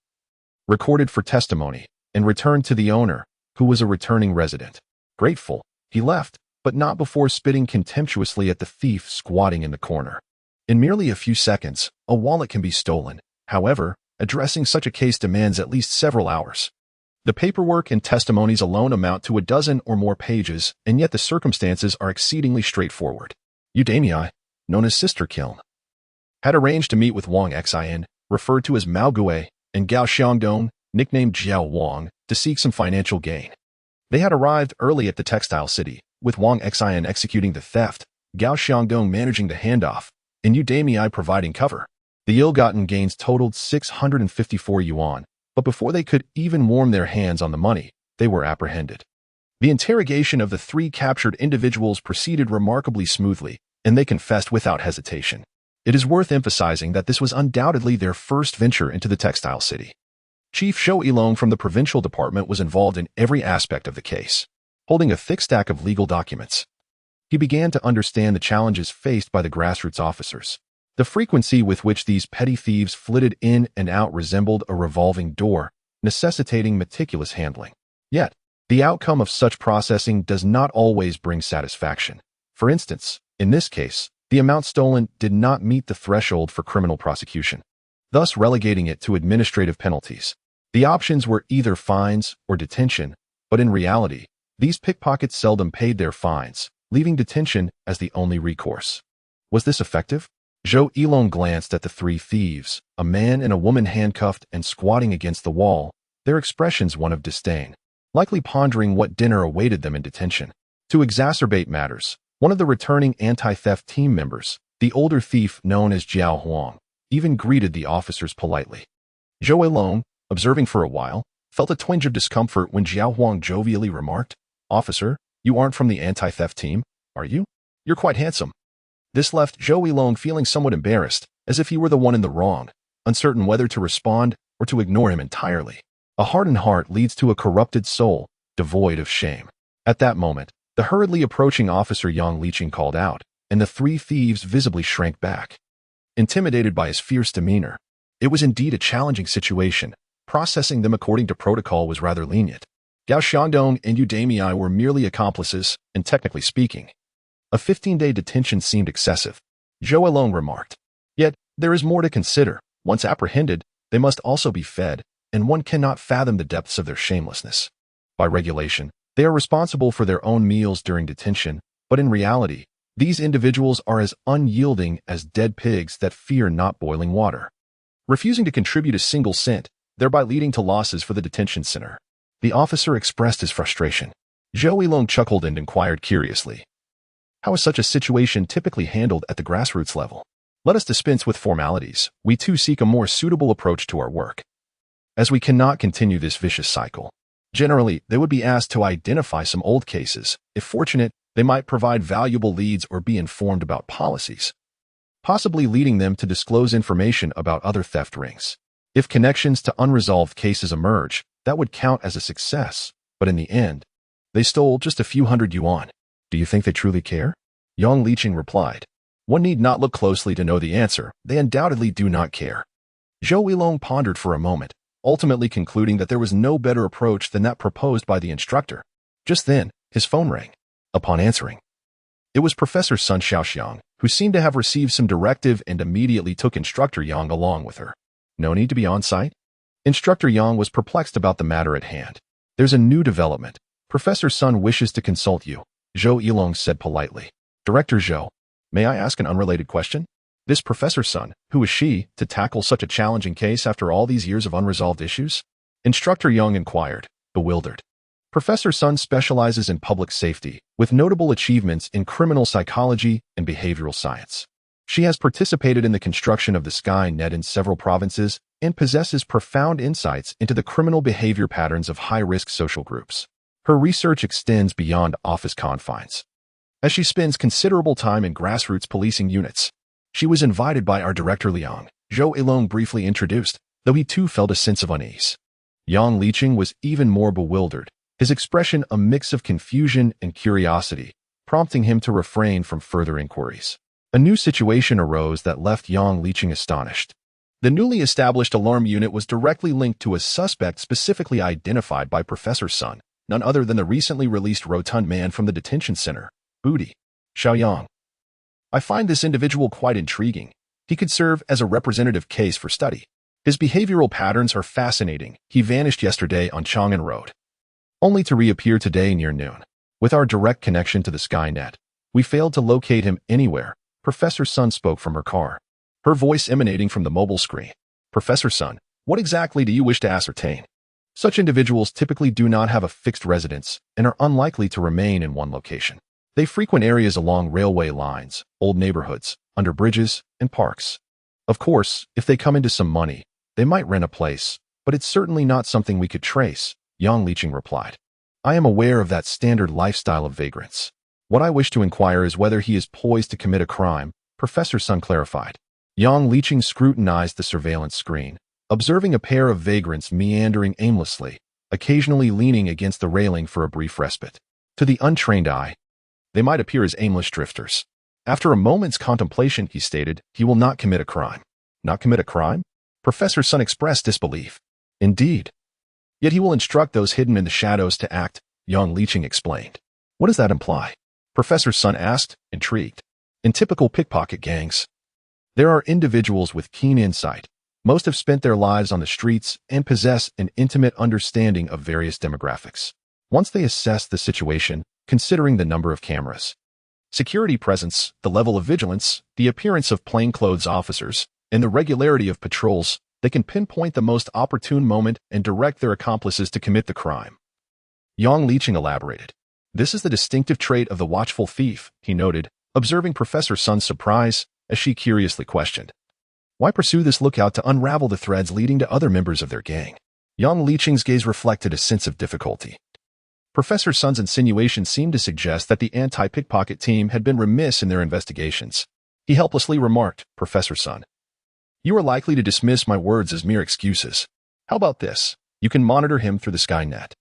recorded for testimony, and returned to the owner, who was a returning resident. Grateful, he left, but not before spitting contemptuously at the thief squatting in the corner. In merely a few seconds, a wallet can be stolen. However, addressing such a case demands at least several hours. The paperwork and testimonies alone amount to a dozen or more pages, and yet the circumstances are exceedingly straightforward. Udamii, known as Sister Kiln, had arranged to meet with Wang Xin, referred to as Mao Gui, and Gao Xiangdong, nicknamed Jiao Wang, to seek some financial gain. They had arrived early at the textile city, with Wang Xin executing the theft, Gao Xiangdong managing the handoff, and Udamii providing cover. The ill-gotten gains totaled 654 yuan, but before they could even warm their hands on the money, they were apprehended. The interrogation of the three captured individuals proceeded remarkably smoothly, and they confessed without hesitation. It is worth emphasizing that this was undoubtedly their first venture into the textile city. Chief Shou Yilong from the provincial department was involved in every aspect of the case, holding a thick stack of legal documents. He began to understand the challenges faced by the grassroots officers. The frequency with which these petty thieves flitted in and out resembled a revolving door, necessitating meticulous handling. Yet, the outcome of such processing does not always bring satisfaction. For instance, in this case, the amount stolen did not meet the threshold for criminal prosecution, thus relegating it to administrative penalties. The options were either fines or detention, but in reality, these pickpockets seldom paid their fines, leaving detention as the only recourse. Was this effective? Zhou Yilong glanced at the three thieves, a man and a woman handcuffed and squatting against the wall, their expressions one of disdain, likely pondering what dinner awaited them in detention. To exacerbate matters, one of the returning anti-theft team members, the older thief known as Jiao Huang, even greeted the officers politely. Zhou Yilong, observing for a while, felt a twinge of discomfort when Jiao Huang jovially remarked, "Officer, you aren't from the anti-theft team, are you? You're quite handsome." This left Zhou Yilong feeling somewhat embarrassed, as if he were the one in the wrong, uncertain whether to respond or to ignore him entirely. A hardened heart leads to a corrupted soul, devoid of shame. At that moment, the hurriedly approaching officer Yang Liqing called out, and the three thieves visibly shrank back. Intimidated by his fierce demeanor, it was indeed a challenging situation. Processing them according to protocol was rather lenient. Gao Xiangdong and Yu Damei were merely accomplices, and technically speaking, a 15-day detention seemed excessive. Zhou Yilong remarked. Yet, there is more to consider. Once apprehended, they must also be fed, and one cannot fathom the depths of their shamelessness. By regulation, they are responsible for their own meals during detention, but in reality, these individuals are as unyielding as dead pigs that fear not boiling water, refusing to contribute a single cent, thereby leading to losses for the detention center. The officer expressed his frustration. Zhou Yilong chuckled and inquired curiously. How is such a situation typically handled at the grassroots level? Let us dispense with formalities. We too seek a more suitable approach to our work, as we cannot continue this vicious cycle. Generally, they would be asked to identify some old cases. If fortunate, they might provide valuable leads or be informed about policies, possibly leading them to disclose information about other theft rings. If connections to unresolved cases emerge, that would count as a success, but in the end, they stole just a few hundred yuan. Do you think they truly care? Yang Liqing replied. One need not look closely to know the answer. They undoubtedly do not care. Zhou Yilong pondered for a moment, ultimately concluding that there was no better approach than that proposed by the instructor. Just then, his phone rang. Upon answering, it was Professor Sun Shaoshuang, who seemed to have received some directive and immediately took Instructor Yang along with her. No need to be on site? Instructor Yang was perplexed about the matter at hand. There's a new development. Professor Sun wishes to consult you, Zhou Yilong said politely. Director Zhou, may I ask an unrelated question? This Professor Sun, who is she, to tackle such a challenging case after all these years of unresolved issues? Instructor Yang inquired, bewildered. Professor Sun specializes in public safety, with notable achievements in criminal psychology and behavioral science. She has participated in the construction of the Sky Net in several provinces and possesses profound insights into the criminal behavior patterns of high-risk social groups. Her research extends beyond office confines, as she spends considerable time in grassroots policing units. She was invited by our director Liang, Zhou Yilong briefly introduced, though he too felt a sense of unease. Yang Liqing was even more bewildered, his expression a mix of confusion and curiosity, prompting him to refrain from further inquiries. A new situation arose that left Yang Liqing astonished. The newly established alarm unit was directly linked to a suspect specifically identified by Professor Sun, none other than the recently released rotund man from the detention center, Booty Xiaoyang. I find this individual quite intriguing. He could serve as a representative case for study. His behavioral patterns are fascinating. He vanished yesterday on Chang'an Road, only to reappear today near noon. With our direct connection to the Skynet, we failed to locate him anywhere. Professor Sun spoke from her car, her voice emanating from the mobile screen. Professor Sun, what exactly do you wish to ascertain? Such individuals typically do not have a fixed residence and are unlikely to remain in one location. They frequent areas along railway lines, old neighborhoods, under bridges, and parks. Of course, if they come into some money, they might rent a place, but it's certainly not something we could trace, Yang Liqing replied. I am aware of that standard lifestyle of vagrants. What I wish to inquire is whether he is poised to commit a crime, Professor Sun clarified. Yang Liqing scrutinized the surveillance screen, observing a pair of vagrants meandering aimlessly, occasionally leaning against the railing for a brief respite. To the untrained eye, they might appear as aimless drifters. After a moment's contemplation, he stated, he will not commit a crime. Not commit a crime? Professor Sun expressed disbelief. Indeed. Yet he will instruct those hidden in the shadows to act, Yang Liqing explained. What does that imply? Professor Sun asked, intrigued. In typical pickpocket gangs, there are individuals with keen insight. Most have spent their lives on the streets and possess an intimate understanding of various demographics. Once they assess the situation, considering the number of cameras, security presence, the level of vigilance, the appearance of plainclothes officers, and the regularity of patrols, they can pinpoint the most opportune moment and direct their accomplices to commit the crime. Yang Liqing elaborated. This is the distinctive trait of the watchful thief, he noted, observing Professor Sun's surprise as she curiously questioned. Why pursue this lookout to unravel the threads leading to other members of their gang? Yang Liqing's gaze reflected a sense of difficulty. Professor Sun's insinuation seemed to suggest that the anti-pickpocket team had been remiss in their investigations. He helplessly remarked, Professor Sun, you are likely to dismiss my words as mere excuses. How about this? You can monitor him through the Skynet.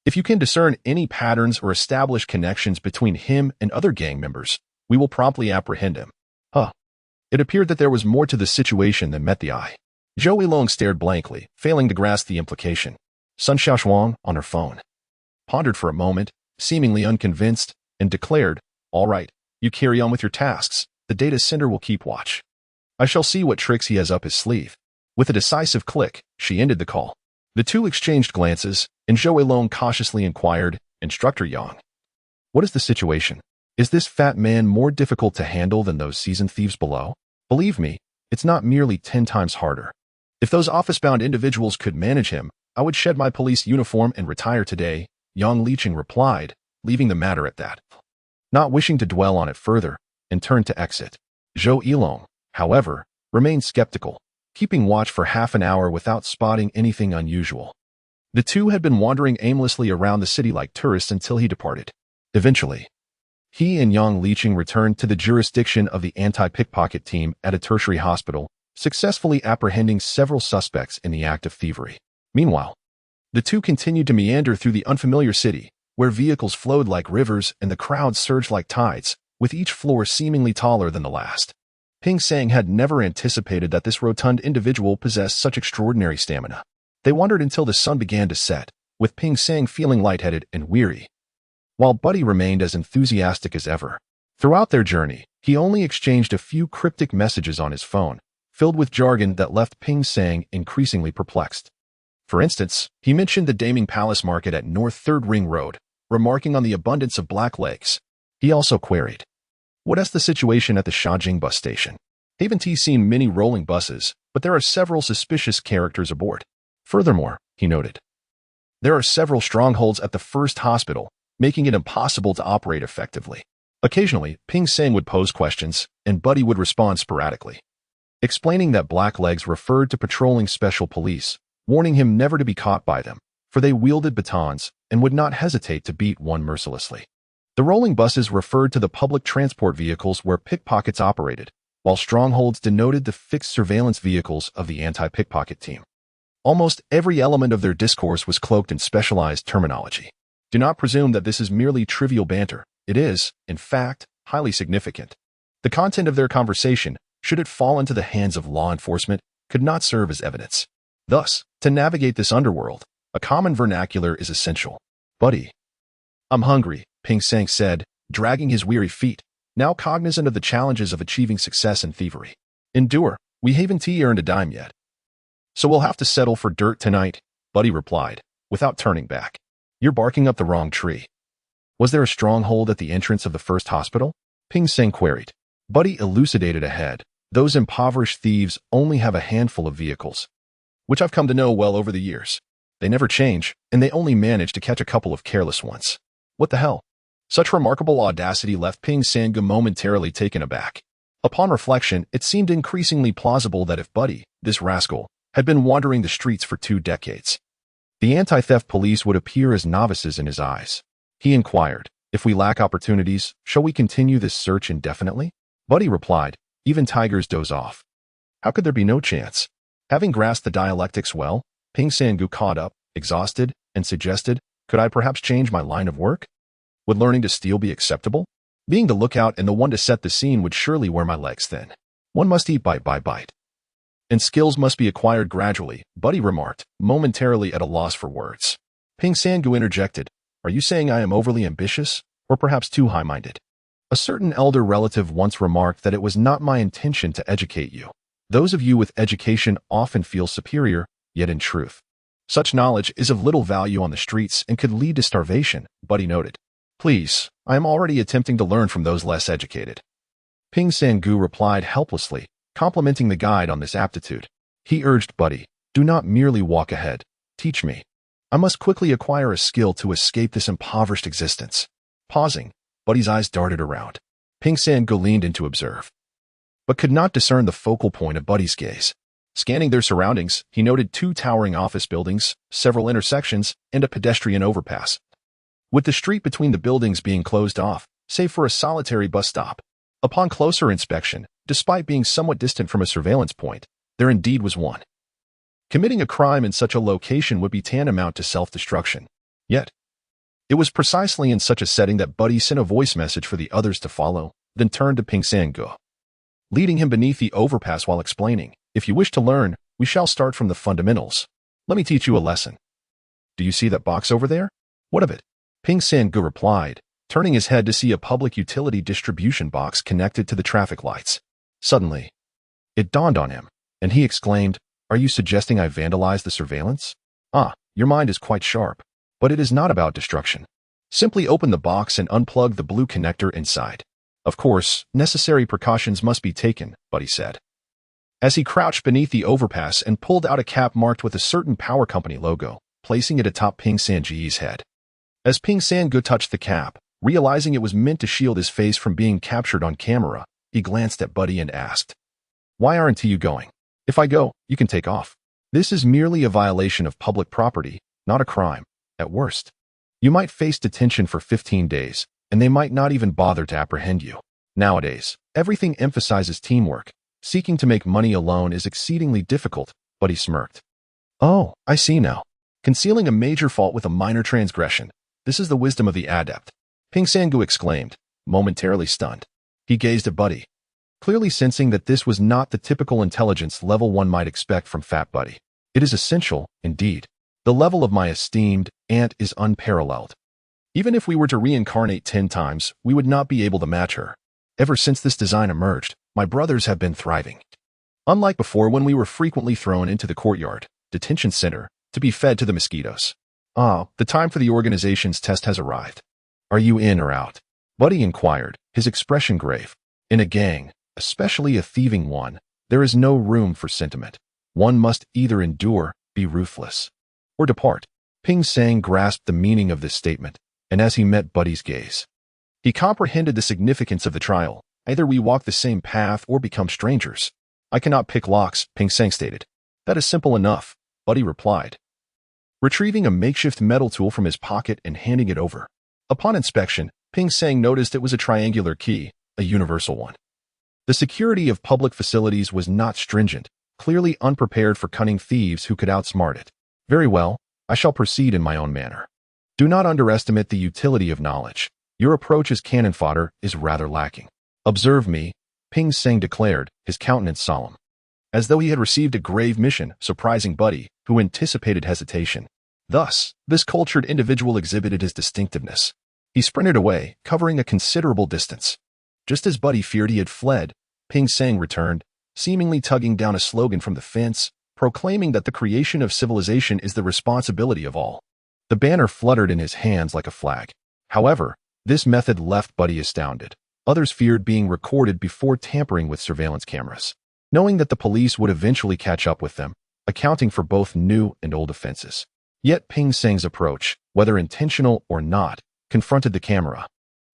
If you can discern any patterns or establish connections between him and other gang members, we will promptly apprehend him. Huh. It appeared that there was more to the situation than met the eye. Zhou Yilong stared blankly, failing to grasp the implication. Sun Shaoshuang, on her phone, pondered for a moment, seemingly unconvinced, and declared, "All right, you carry on with your tasks. The data center will keep watch. I shall see what tricks he has up his sleeve." With a decisive click, she ended the call. The two exchanged glances, and Zhou Yilong cautiously inquired, "Instructor Yang, what is the situation? Is this fat man more difficult to handle than those seasoned thieves below? Believe me, it's not merely 10 times harder. If those office-bound individuals could manage him, I would shed my police uniform and retire today," Yang Liqing replied, leaving the matter at that. Not wishing to dwell on it further, and turned to exit. Zhou Yilong, however, remained skeptical, keeping watch for half an hour without spotting anything unusual. The two had been wandering aimlessly around the city like tourists until he departed. Eventually, he and Yang Liqing returned to the jurisdiction of the anti-pickpocket team at a tertiary hospital, successfully apprehending several suspects in the act of thievery. Meanwhile, the two continued to meander through the unfamiliar city, where vehicles flowed like rivers and the crowds surged like tides, with each floor seemingly taller than the last. Ping Sang had never anticipated that this rotund individual possessed such extraordinary stamina. They wandered until the sun began to set, with Ping Sang feeling lightheaded and weary, while Buddy remained as enthusiastic as ever. Throughout their journey, he only exchanged a few cryptic messages on his phone, filled with jargon that left Ping Sang increasingly perplexed. For instance, he mentioned the Daming Palace Market at North 3rd Ring Road, remarking on the abundance of black legs. He also queried, "What is the situation at the Shajing bus station? Haven't seen many rolling buses, but there are several suspicious characters aboard. Furthermore," he noted, "there are several strongholds at the first hospital, making it impossible to operate effectively." Occasionally, Ping Sang would pose questions, and Buddy would respond sporadically, explaining that blacklegs referred to patrolling special police, warning him never to be caught by them, for they wielded batons and would not hesitate to beat one mercilessly. The rolling buses referred to the public transport vehicles where pickpockets operated, while strongholds denoted the fixed surveillance vehicles of the anti-pickpocket team. Almost every element of their discourse was cloaked in specialized terminology. Do not presume that this is merely trivial banter. It is, in fact, highly significant. The content of their conversation, should it fall into the hands of law enforcement, could not serve as evidence. Thus, to navigate this underworld, a common vernacular is essential. "Buddy, I'm hungry," Ping Sang said, dragging his weary feet, now cognizant of the challenges of achieving success in thievery. "Endure, we haven't earned a dime yet. So we'll have to settle for dirt tonight," Buddy replied, without turning back. "You're barking up the wrong tree." "Was there a stronghold at the entrance of the first hospital?" Ping Sang queried. Buddy elucidated ahead. "Those impoverished thieves only have a handful of vehicles, which I've come to know well over the years. They never change, and they only manage to catch a couple of careless ones." What the hell? Such remarkable audacity left Ping Sang momentarily taken aback. Upon reflection, it seemed increasingly plausible that if Buddy, this rascal, had been wandering the streets for 2 decades, the anti-theft police would appear as novices in his eyes. He inquired, "If we lack opportunities, shall we continue this search indefinitely?" Buddy replied, "Even tigers doze off. How could there be no chance?" Having grasped the dialectics well, Ping Sang caught up, exhausted, and suggested, "Could I perhaps change my line of work? Would learning to steal be acceptable? Being the lookout and the one to set the scene would surely wear my legs thin. One must eat bite by bite. And skills must be acquired gradually," Buddy remarked, momentarily at a loss for words. Ping Sang interjected, "Are you saying I am overly ambitious, or perhaps too high-minded? A certain elder relative once remarked that it was not my intention to educate you. Those of you with education often feel superior, yet in truth, such knowledge is of little value on the streets and could lead to starvation," Buddy noted. "Please, I am already attempting to learn from those less educated." Ping Sang replied helplessly, complimenting the guide on this aptitude. He urged Buddy, "Do not merely walk ahead. Teach me. I must quickly acquire a skill to escape this impoverished existence." Pausing, Buddy's eyes darted around. Ping Sang leaned in to observe, but could not discern the focal point of Buddy's gaze. Scanning their surroundings, he noted 2 towering office buildings, several intersections, and a pedestrian overpass, with the street between the buildings being closed off, save for a solitary bus stop. Upon closer inspection, despite being somewhat distant from a surveillance point, there indeed was one. Committing a crime in such a location would be tantamount to self-destruction. Yet, It was precisely in such a setting that Buddy sent a voice message for the others to follow, then turned to Ping Sang-gu, leading him beneath the overpass while explaining, "If you wish to learn, we shall start from the fundamentals. Let me teach you a lesson. Do you see that box over there? What of it?" Ping Sang-gu replied, turning his head to see a public utility distribution box connected to the traffic lights. Suddenly, it dawned on him, and he exclaimed, "Are you suggesting I vandalize the surveillance? Ah, your mind is quite sharp. But it is not about destruction. Simply open the box and unplug the blue connector inside. Of course, necessary precautions must be taken," Buddy said, as he crouched beneath the overpass and pulled out a cap marked with a certain power company logo, placing it atop Ping Sang-gu's head. As Ping Sang-gu touched the cap, realizing it was meant to shield his face from being captured on camera, he glanced at Buddy and asked, "Why aren't you going? If I go, you can take off. This is merely a violation of public property, not a crime. At worst, you might face detention for 15 days, and they might not even bother to apprehend you. Nowadays, everything emphasizes teamwork. Seeking to make money alone is exceedingly difficult," Buddy smirked. "Oh, I see now. Concealing a major fault with a minor transgression. This is the wisdom of the adept," Ping Sang-gu exclaimed, momentarily stunned. He gazed at Buddy, clearly sensing that this was not the typical intelligence level one might expect from Fat Buddy. "It is essential, indeed. The level of my esteemed aunt is unparalleled. Even if we were to reincarnate 10 times, we would not be able to match her. Ever since this design emerged, my brothers have been thriving. Unlike before when we were frequently thrown into the courtyard, detention center, to be fed to the mosquitoes. Ah, the time for the organization's test has arrived. Are you in or out?" Buddy inquired, his expression grave. In a gang, especially a thieving one, there is no room for sentiment. One must either endure, be ruthless, or depart. Ping Sang grasped the meaning of this statement, and as he met Buddy's gaze, he comprehended the significance of the trial. "Either we walk the same path or become strangers." "I cannot pick locks," Ping Sang stated. "That is simple enough," Buddy replied, retrieving a makeshift metal tool from his pocket and handing it over. Upon inspection, Ping Sang noticed it was a triangular key, a universal one. The security of public facilities was not stringent, clearly unprepared for cunning thieves who could outsmart it. "Very well, I shall proceed in my own manner. Do not underestimate the utility of knowledge. Your approach as cannon fodder is rather lacking. Observe me," Ping Sang declared, his countenance solemn, as though he had received a grave mission, surprising Buddy, who anticipated hesitation. Thus, this cultured individual exhibited his distinctiveness. He sprinted away, covering a considerable distance. Just as Buddy feared he had fled, Ping Sang returned, seemingly tugging down a slogan from the fence, proclaiming that the creation of civilization is the responsibility of all. The banner fluttered in his hands like a flag. However, this method left Buddy astounded. Others feared being recorded before tampering with surveillance cameras, knowing that the police would eventually catch up with them, accounting for both new and old offenses. Yet Ping Sang's approach, whether intentional or not, confronted the camera,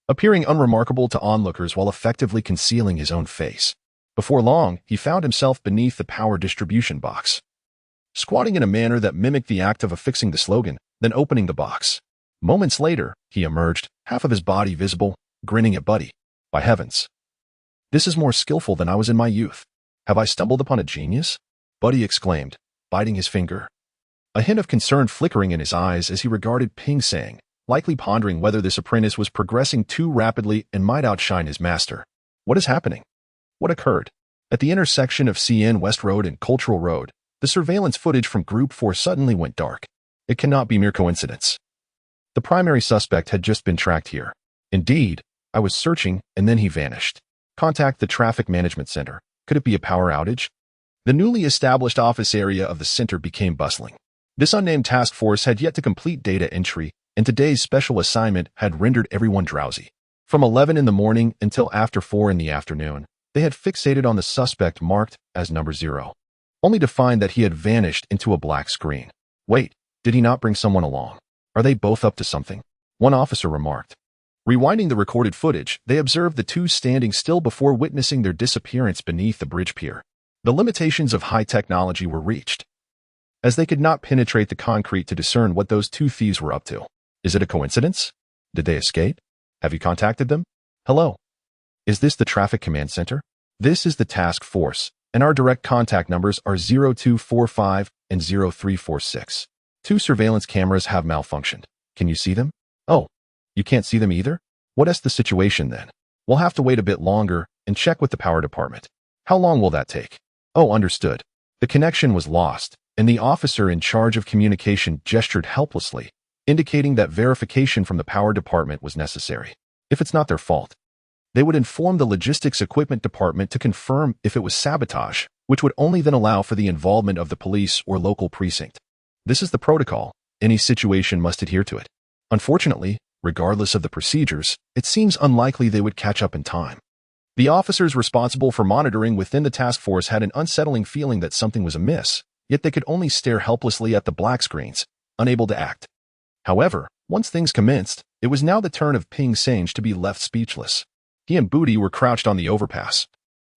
appearing unremarkable to onlookers while effectively concealing his own face. Before long, he found himself beneath the power distribution box, squatting in a manner that mimicked the act of affixing the slogan, then opening the box. Moments later, he emerged, half of his body visible, grinning at Buddy. "By heavens, this is more skillful than I was in my youth. Have I stumbled upon a genius?" Buddy exclaimed, biting his finger, a hint of concern flickering in his eyes as he regarded Ping Sang, likely pondering whether this apprentice was progressing too rapidly and might outshine his master. "What is happening? What occurred?" At the intersection of CN West Road and Cultural Road, the surveillance footage from Group 4 suddenly went dark. It cannot be mere coincidence. The primary suspect had just been tracked here. Indeed, I was searching, and then he vanished. Contact the Traffic Management Center. Could it be a power outage? The newly established office area of the center became bustling. This unnamed task force had yet to complete data entry, and today's special assignment had rendered everyone drowsy. From 11 in the morning until after 4 in the afternoon, they had fixated on the suspect marked as number 0, only to find that he had vanished into a black screen. "Wait, did he not bring someone along? Are they both up to something?" one officer remarked. Rewinding the recorded footage, they observed the two standing still before witnessing their disappearance beneath the bridge pier. The limitations of high technology were reached, as they could not penetrate the concrete to discern what those two thieves were up to. Is it a coincidence? Did they escape? Have you contacted them? Hello? Is this the Traffic Command Center? This is the task force, and our direct contact numbers are 0245 and 0346. Two surveillance cameras have malfunctioned. Can you see them? Oh, You can't see them either? What's the situation then? We'll have to wait a bit longer and check with the power department. How long will that take? Oh, understood. The connection was lost, and the officer in charge of communication gestured helplessly, indicating that verification from the power department was necessary. If it's not their fault, they would inform the logistics equipment department to confirm if it was sabotage, which would only then allow for the involvement of the police or local precinct. This is the protocol. Any situation must adhere to it. Unfortunately, regardless of the procedures, it seems unlikely they would catch up in time. The officers responsible for monitoring within the task force had an unsettling feeling that something was amiss, yet they could only stare helplessly at the black screens, unable to act. However, once things commenced, it was now the turn of Ping Sange to be left speechless. He and Booty were crouched on the overpass,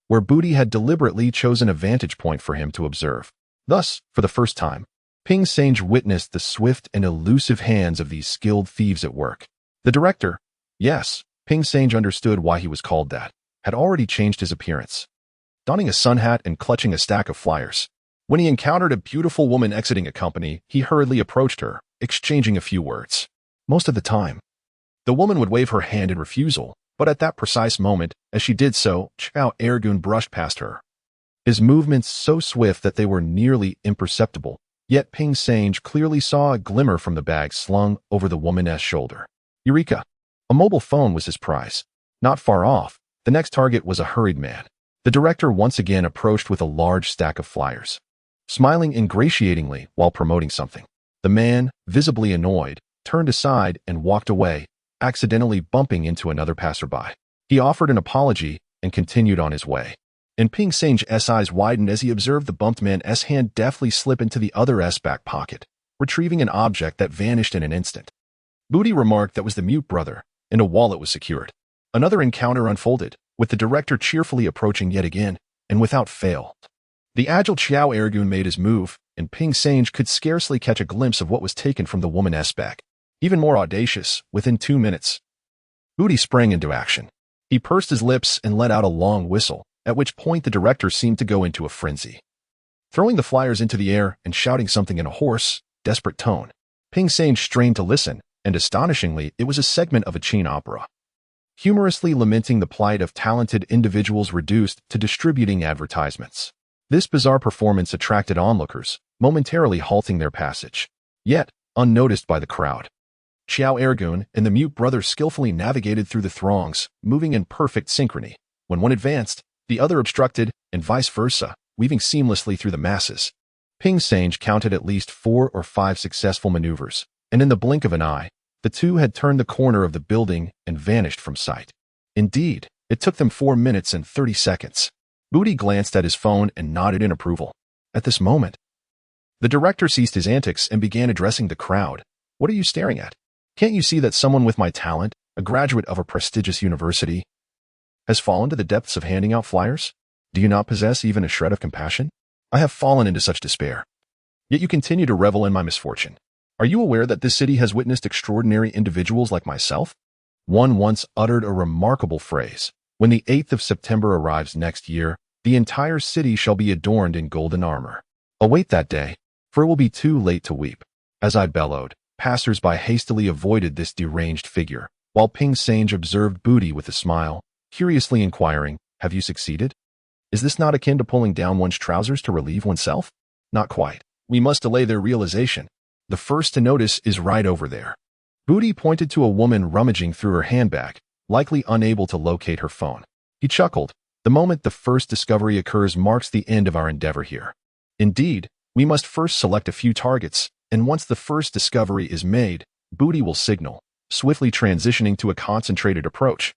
where Booty had deliberately chosen a vantage point for him to observe. Thus, for the first time, Ping Sange witnessed the swift and elusive hands of these skilled thieves at work. The director, yes, Ping Sange understood why he was called that, had already changed his appearance, donning a sun hat and clutching a stack of flyers. When he encountered a beautiful woman exiting a company, he hurriedly approached her, exchanging a few words. Most of the time, the woman would wave her hand in refusal, but at that precise moment, as she did so, Chao Ergun brushed past her. His movements so swift that they were nearly imperceptible, yet Ping Sange clearly saw a glimmer from the bag slung over the woman's shoulder. Eureka! A mobile phone was his prize. Not far off, the next target was a hurried man. The director once again approached with a large stack of flyers, smiling ingratiatingly while promoting something. The man, visibly annoyed, turned aside and walked away, accidentally bumping into another passerby. He offered an apology and continued on his way. And Ping Sange's eyes widened as he observed the bumped man's hand deftly slip into the other's back pocket, retrieving an object that vanished in an instant. Booty remarked that was the mute brother, and a wallet was secured. Another encounter unfolded, with the director cheerfully approaching yet again, and without fail. The agile Chao Ergun made his move, and Ping Sange could scarcely catch a glimpse of what was taken from the woman's back. Even more audacious, within 2 minutes, Booty sprang into action. He pursed his lips and let out a long whistle, at which point the director seemed to go into a frenzy. Throwing the flyers into the air and shouting something in a hoarse, desperate tone, Ping Sange strained to listen, and astonishingly, it was a segment of a Qin opera, humorously lamenting the plight of talented individuals reduced to distributing advertisements. This bizarre performance attracted onlookers, momentarily halting their passage. Yet, unnoticed by the crowd, Chao Ergun and the mute brother skillfully navigated through the throngs, moving in perfect synchrony. When one advanced, the other obstructed, and vice versa, weaving seamlessly through the masses. Ping Sange counted at least 4 or 5 successful maneuvers, and in the blink of an eye, the two had turned the corner of the building and vanished from sight. Indeed, it took them 4 minutes and 30 seconds. Booty glanced at his phone and nodded in approval. At this moment, the director ceased his antics and began addressing the crowd. What are you staring at? Can't you see that someone with my talent, a graduate of a prestigious university, has fallen to the depths of handing out flyers? Do you not possess even a shred of compassion? I have fallen into such despair. Yet you continue to revel in my misfortune. Are you aware that this city has witnessed extraordinary individuals like myself? One once uttered a remarkable phrase. When the 8th of September arrives next year, the entire city shall be adorned in golden armor. Await that day, for it will be too late to weep. As I bellowed, passers-by hastily avoided this deranged figure, while Ping Sange observed Booty with a smile, curiously inquiring, have you succeeded? Is this not akin to pulling down one's trousers to relieve oneself? Not quite. We must delay their realization. The first to notice is right over there. Booty pointed to a woman rummaging through her handbag, likely unable to locate her phone. He chuckled. The moment the first discovery occurs marks the end of our endeavor here. Indeed, we must first select a few targets, and once the first discovery is made, Booty will signal, swiftly transitioning to a concentrated approach,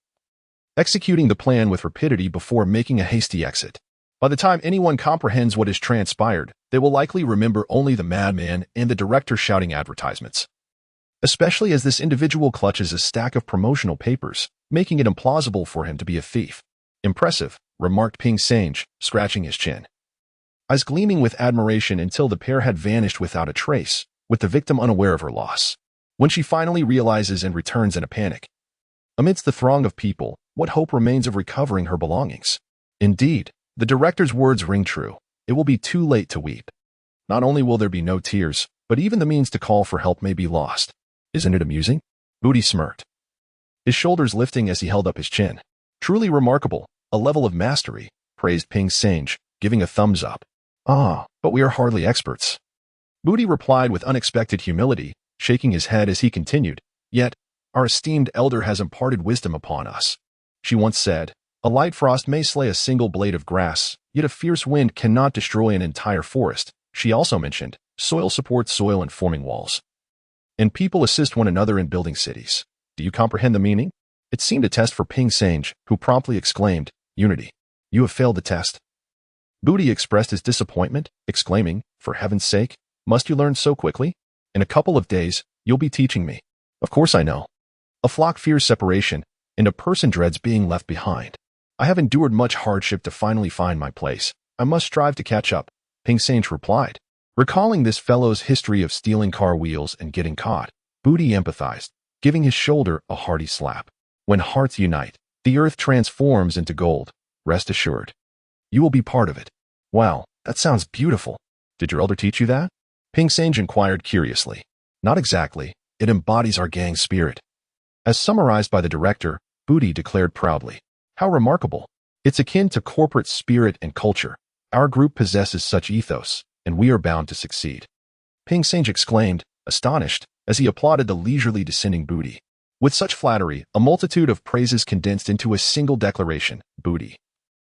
executing the plan with rapidity before making a hasty exit. By the time anyone comprehends what has transpired, they will likely remember only the madman and the director shouting advertisements. Especially as this individual clutches a stack of promotional papers, making it implausible for him to be a thief. Impressive, remarked Ping Sange, scratching his chin, eyes gleaming with admiration until the pair had vanished without a trace, with the victim unaware of her loss. When she finally realizes and returns in a panic, amidst the throng of people, what hope remains of recovering her belongings? Indeed, the director's words ring true. It will be too late to weep. Not only will there be no tears, but even the means to call for help may be lost. Isn't it amusing? Booty smirked. his shoulders lifting as he held up his chin. Truly remarkable, a level of mastery, praised Ping Sange, giving a thumbs up. Ah, but we are hardly experts. Booty replied with unexpected humility, shaking his head as he continued. Yet, our esteemed elder has imparted wisdom upon us. She once said, a light frost may slay a single blade of grass, yet a fierce wind cannot destroy an entire forest. She also mentioned, soil supports soil in forming walls. And people assist one another in building cities. Do you comprehend the meaning? It seemed a test for Ping Sange, who promptly exclaimed, Unity. You have failed the test. Booty expressed his disappointment, exclaiming, for heaven's sake, must you learn so quickly? In a couple of days, you'll be teaching me. Of course I know. A flock fears separation, and a person dreads being left behind. I have endured much hardship to finally find my place. I must strive to catch up, Ping Sange replied. Recalling this fellow's history of stealing car wheels and getting caught, Booty empathized, giving his shoulder a hearty slap. When hearts unite, the earth transforms into gold. Rest assured. You will be part of it. Wow, that sounds beautiful. Did your elder teach you that? Ping Sange inquired curiously. Not exactly. It embodies our gang spirit. As summarized by the director, Booty declared proudly. How remarkable. It's akin to corporate spirit and culture. Our group possesses such ethos, and we are bound to succeed. Ping Sange exclaimed, astonished, as he applauded the leisurely descending Booty. With such flattery, a multitude of praises condensed into a single declaration, Booty.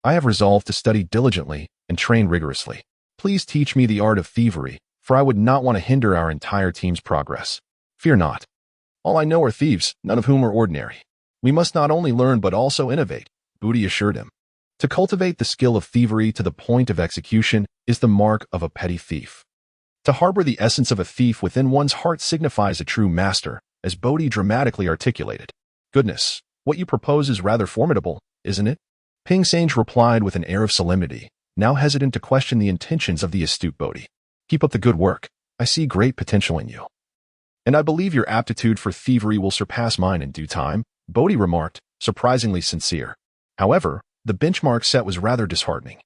I have resolved to study diligently and train rigorously. Please teach me the art of thievery, for I would not want to hinder our entire team's progress. Fear not. All I know are thieves, none of whom are ordinary. We must not only learn but also innovate, Booty assured him. To cultivate the skill of thievery to the point of execution is the mark of a petty thief. To harbor the essence of a thief within one's heart signifies a true master, as Booty dramatically articulated. Goodness, what you propose is rather formidable, isn't it? Ping Sange replied with an air of solemnity, now hesitant to question the intentions of the astute Booty. Keep up the good work. I see great potential in you. And I believe your aptitude for thievery will surpass mine in due time, Booty remarked, surprisingly sincere. However, the benchmark set was rather disheartening,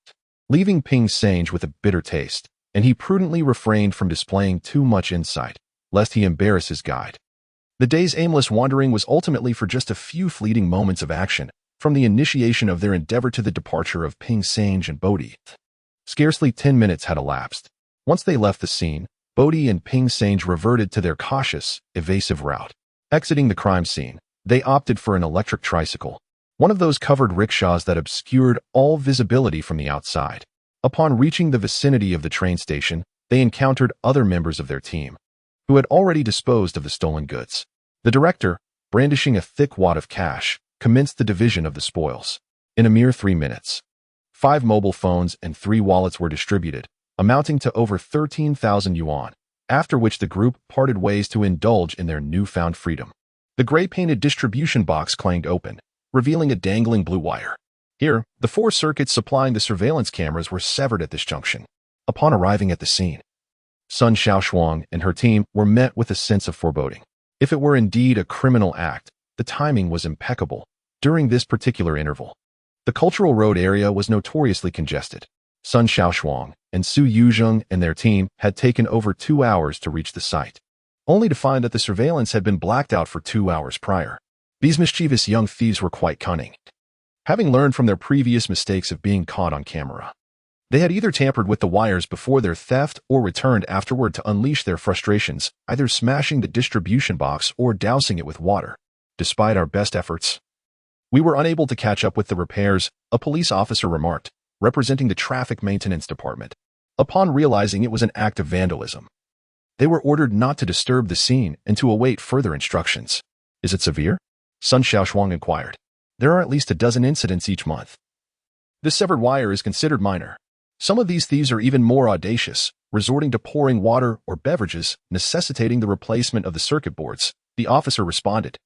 leaving Ping Sange with a bitter taste, and he prudently refrained from displaying too much insight, lest he embarrass his guide. The day's aimless wandering was ultimately for just a few fleeting moments of action, from the initiation of their endeavor to the departure of Ping Sange and Booty. Scarcely 10 minutes had elapsed. Once they left the scene, Booty and Ping Sange reverted to their cautious, evasive route. Exiting the crime scene, they opted for an electric tricycle, one of those covered rickshaws that obscured all visibility from the outside. Upon reaching the vicinity of the train station, they encountered other members of their team, who had already disposed of the stolen goods. The director, brandishing a thick wad of cash, commenced the division of the spoils. In a mere 3 minutes, 5 mobile phones and 3 wallets were distributed, amounting to over 13,000 yuan, after which the group parted ways to indulge in their newfound freedom. The gray-painted distribution box clanged open, revealing a dangling blue wire. Here, the 4 circuits supplying the surveillance cameras were severed at this junction. Upon arriving at the scene, Sun Shaoshuang and her team were met with a sense of foreboding. If it were indeed a criminal act, the timing was impeccable. During this particular interval, the Cultural Road area was notoriously congested. Sun Shaoshuang and Su Yuzheng and their team had taken over 2 hours to reach the site, only to find that the surveillance had been blacked out for 2 hours prior. These mischievous young thieves were quite cunning. Having learned from their previous mistakes of being caught on camera, they had either tampered with the wires before their theft or returned afterward to unleash their frustrations, either smashing the distribution box or dousing it with water. Despite our best efforts, we were unable to catch up with the repairs, a police officer remarked, representing the traffic maintenance department. Upon realizing it was an act of vandalism, they were ordered not to disturb the scene and to await further instructions. Is it severe? Sun Shaoshuang inquired. There are at least a dozen incidents each month. This severed wire is considered minor. Some of these thieves are even more audacious, resorting to pouring water or beverages, necessitating the replacement of the circuit boards, the officer responded.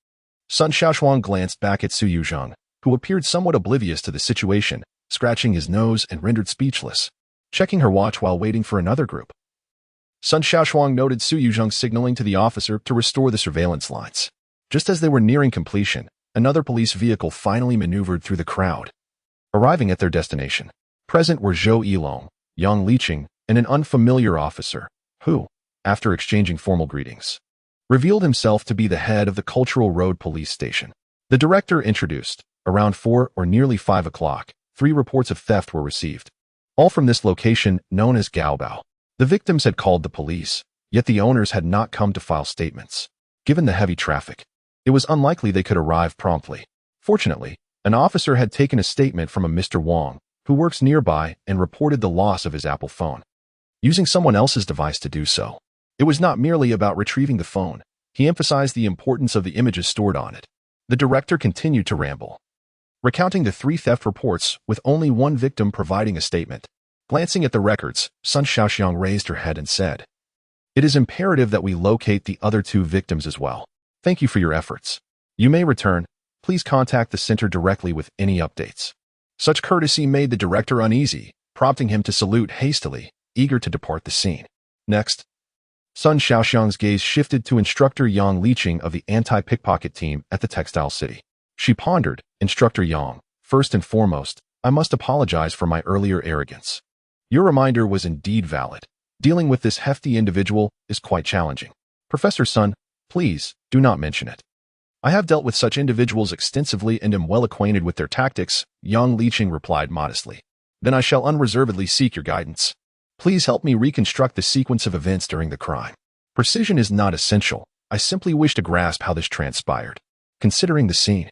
Sun Shaoshuang glanced back at Su Yuzheng, who appeared somewhat oblivious to the situation, scratching his nose and rendered speechless, checking her watch while waiting for another group. Sun Shaoshuang noted Su Yuzheng signaling to the officer to restore the surveillance lines. Just as they were nearing completion, another police vehicle finally maneuvered through the crowd. Arriving at their destination, present were Zhou Yilong, Yang Liqing, and an unfamiliar officer, who, after exchanging formal greetings, revealed himself to be the head of the Cultural Road police station. The director introduced. Around 4 or nearly 5 o'clock, 3 reports of theft were received. All from this location known as Gaobao. The victims had called the police, yet the owners had not come to file statements. Given the heavy traffic, it was unlikely they could arrive promptly. Fortunately, an officer had taken a statement from a Mr. Wang, who works nearby, and reported the loss of his Apple phone, using someone else's device to do so. It was not merely about retrieving the phone. He emphasized the importance of the images stored on it. The director continued to ramble, recounting the 3 theft reports with only one victim providing a statement. Glancing at the records, Sun Shaoshuang raised her head and said, "It is imperative that we locate the other 2 victims as well. Thank you for your efforts. You may return. Please contact the center directly with any updates." Such courtesy made the director uneasy, prompting him to salute hastily, eager to depart the scene. Next, Sun Shaoshuang's gaze shifted to Instructor Yang Liqing of the anti-pickpocket team at the textile city. She pondered, "Instructor Yang, first and foremost, I must apologize for my earlier arrogance. Your reminder was indeed valid. Dealing with this hefty individual is quite challenging. Professor Sun, please, do not mention it. I have dealt with such individuals extensively and am well acquainted with their tactics," Yang Liqing replied modestly. "Then I shall unreservedly seek your guidance. Please help me reconstruct the sequence of events during the crime. Precision is not essential. I simply wish to grasp how this transpired." Considering the scene,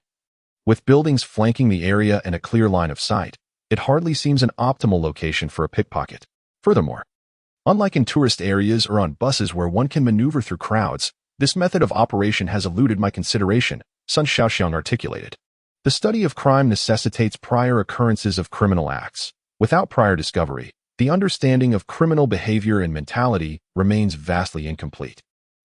with buildings flanking the area and a clear line of sight, it hardly seems an optimal location for a pickpocket. Furthermore, unlike in tourist areas or on buses where one can maneuver through crowds, this method of operation has eluded my consideration, Sun Shaoshuang articulated. The study of crime necessitates prior occurrences of criminal acts. Without prior discovery, the understanding of criminal behavior and mentality remains vastly incomplete.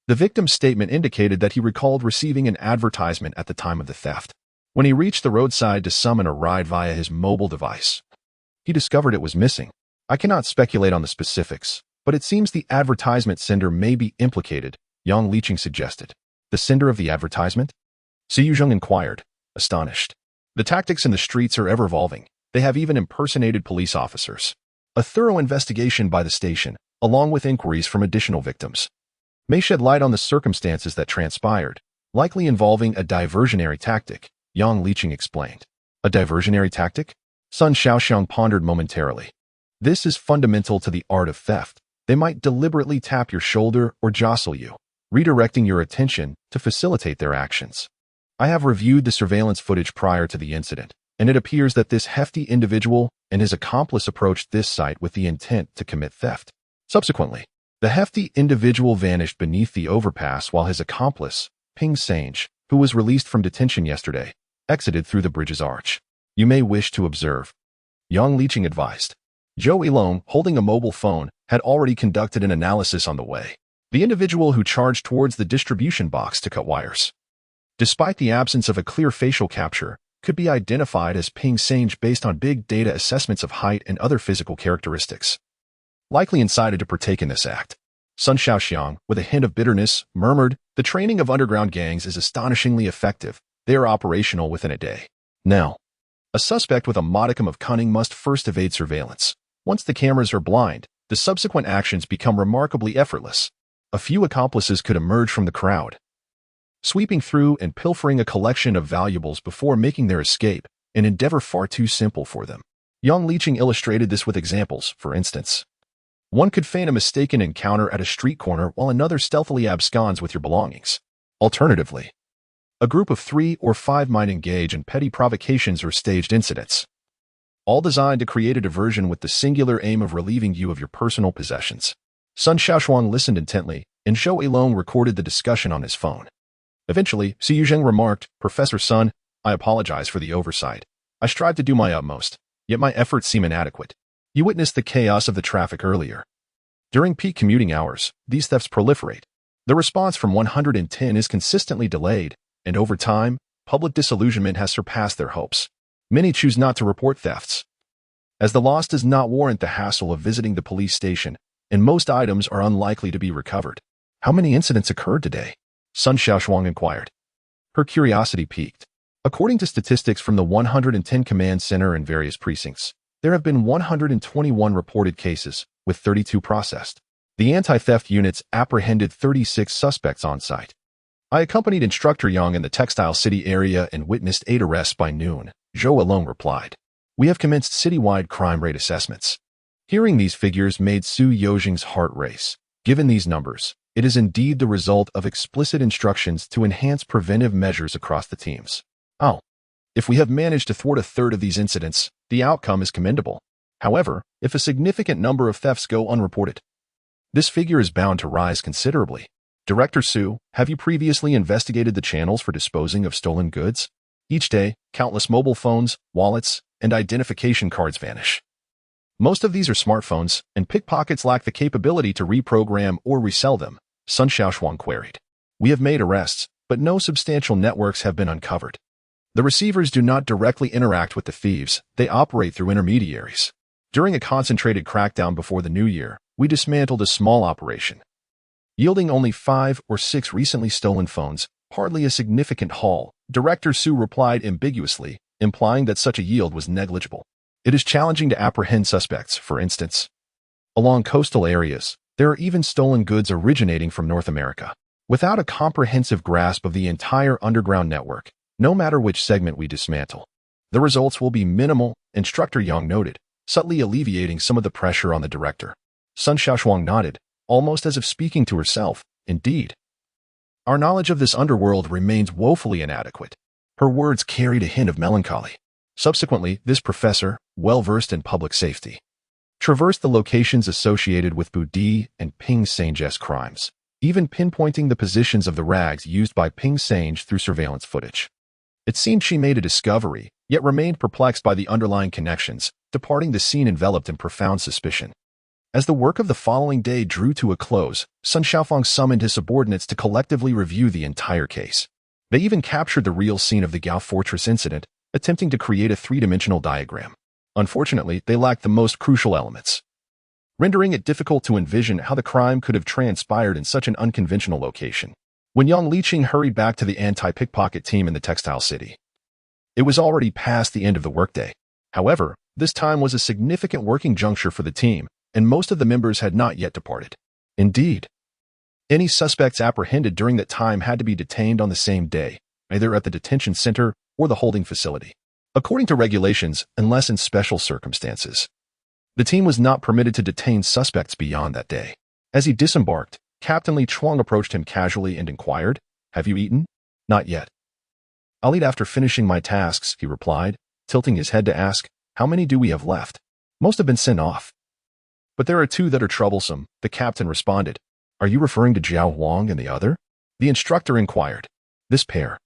The victim's statement indicated that he recalled receiving an advertisement at the time of the theft. When he reached the roadside to summon a ride via his mobile device, he discovered it was missing. I cannot speculate on the specifics, but it seems the advertisement sender may be implicated, Yang Liqing suggested. The sender of the advertisement? Zhang inquired, astonished. The tactics in the streets are ever evolving. They have even impersonated police officers. A thorough investigation by the station, along with inquiries from additional victims, may shed light on the circumstances that transpired, likely involving a diversionary tactic, Yang Liqing explained. A diversionary tactic? Sun Shaoshuang pondered momentarily. This is fundamental to the art of theft. They might deliberately tap your shoulder or jostle you, redirecting your attention to facilitate their actions. I have reviewed the surveillance footage prior to the incident, and it appears that this hefty individual and his accomplice approached this site with the intent to commit theft. Subsequently, the hefty individual vanished beneath the overpass while his accomplice, Ping Sange, who was released from detention yesterday, exited through the bridge's arch. You may wish to observe, Yang Liqing advised. Zhou Yilong, holding a mobile phone, had already conducted an analysis on the way. The individual who charged towards the distribution box to cut wires, despite the absence of a clear facial capture, could be identified as Ping Sange based on big data assessments of height and other physical characteristics. Likely incited to partake in this act. Sun Shaoshuang, with a hint of bitterness, murmured, "The training of underground gangs is astonishingly effective. They are operational within a day. Now, a suspect with a modicum of cunning must first evade surveillance. Once the cameras are blind, the subsequent actions become remarkably effortless. A few accomplices could emerge from the crowd, sweeping through and pilfering a collection of valuables before making their escape, an endeavor far too simple for them." Yang Liqing illustrated this with examples. For instance, one could feign a mistaken encounter at a street corner while another stealthily absconds with your belongings. Alternatively, a group of 3 or 5 might engage in petty provocations or staged incidents, all designed to create a diversion with the singular aim of relieving you of your personal possessions. Sun Shaoshuang listened intently, and Zhou Yilong recorded the discussion on his phone. Eventually, Zhang remarked, "Professor Sun, I apologize for the oversight. I strive to do my utmost, yet my efforts seem inadequate. You witnessed the chaos of the traffic earlier. During peak commuting hours, these thefts proliferate. The response from 110 is consistently delayed, and over time, public disillusionment has surpassed their hopes. Many choose not to report thefts, as the loss does not warrant the hassle of visiting the police station, and most items are unlikely to be recovered." "How many incidents occurred today?" Sun Shaoshuang inquired. Her curiosity piqued. According to statistics from the 110 Command Center in various precincts, there have been 121 reported cases, with 32 processed. The anti-theft units apprehended 36 suspects on site. I accompanied Instructor Yang in the Textile City area and witnessed 8 arrests by noon, Zhou alone replied. We have commenced citywide crime rate assessments. Hearing these figures made Su Yojing's heart race. Given these numbers, it is indeed the result of explicit instructions to enhance preventive measures across the teams. Oh, if we have managed to thwart a third of these incidents, the outcome is commendable. However, if a significant number of thefts go unreported, this figure is bound to rise considerably. Director Su, have you previously investigated the channels for disposing of stolen goods? Each day, countless mobile phones, wallets, and identification cards vanish. Most of these are smartphones, and pickpockets lack the capability to reprogram or resell them, Sun Shaoshuang queried. We have made arrests, but no substantial networks have been uncovered. The receivers do not directly interact with the thieves, they operate through intermediaries. During a concentrated crackdown before the new year, we dismantled a small operation, yielding only 5 or 6 recently stolen phones, hardly a significant haul, Director Su replied ambiguously, implying that such a yield was negligible. It is challenging to apprehend suspects, for instance. Along coastal areas, there are even stolen goods originating from North America. Without a comprehensive grasp of the entire underground network, no matter which segment we dismantle, the results will be minimal, Instructor Yang noted, subtly alleviating some of the pressure on the director. Sun Shaoshuang nodded, almost as if speaking to herself. Indeed, our knowledge of this underworld remains woefully inadequate. Her words carried a hint of melancholy. Subsequently, this professor, well-versed in public safety, traversed the locations associated with Budi and Ping Sange's crimes, even pinpointing the positions of the rags used by Ping Sange through surveillance footage. It seemed she made a discovery, yet remained perplexed by the underlying connections, departing the scene enveloped in profound suspicion. As the work of the following day drew to a close, Sun Shaofeng summoned his subordinates to collectively review the entire case. They even captured the real scene of the Gao Fortress incident, attempting to create a 3-dimensional diagram. Unfortunately, they lacked the most crucial elements, rendering it difficult to envision how the crime could have transpired in such an unconventional location. When Yang Liqing hurried back to the anti-pickpocket team in the Textile City, it was already past the end of the workday. However, this time was a significant working juncture for the team, and most of the members had not yet departed. Indeed, any suspects apprehended during that time had to be detained on the same day, either at the detention center or the holding facility. According to regulations, unless in special circumstances, the team was not permitted to detain suspects beyond that day. As he disembarked, Captain Li Chuang approached him casually and inquired, "Have you eaten?" "Not yet. I'll eat after finishing my tasks," he replied, tilting his head to ask, "How many do we have left?" "Most have been sent off. But there are 2 that are troublesome," the captain responded. "Are you referring to Jiao Huang and the other?" The instructor inquired. "This pair,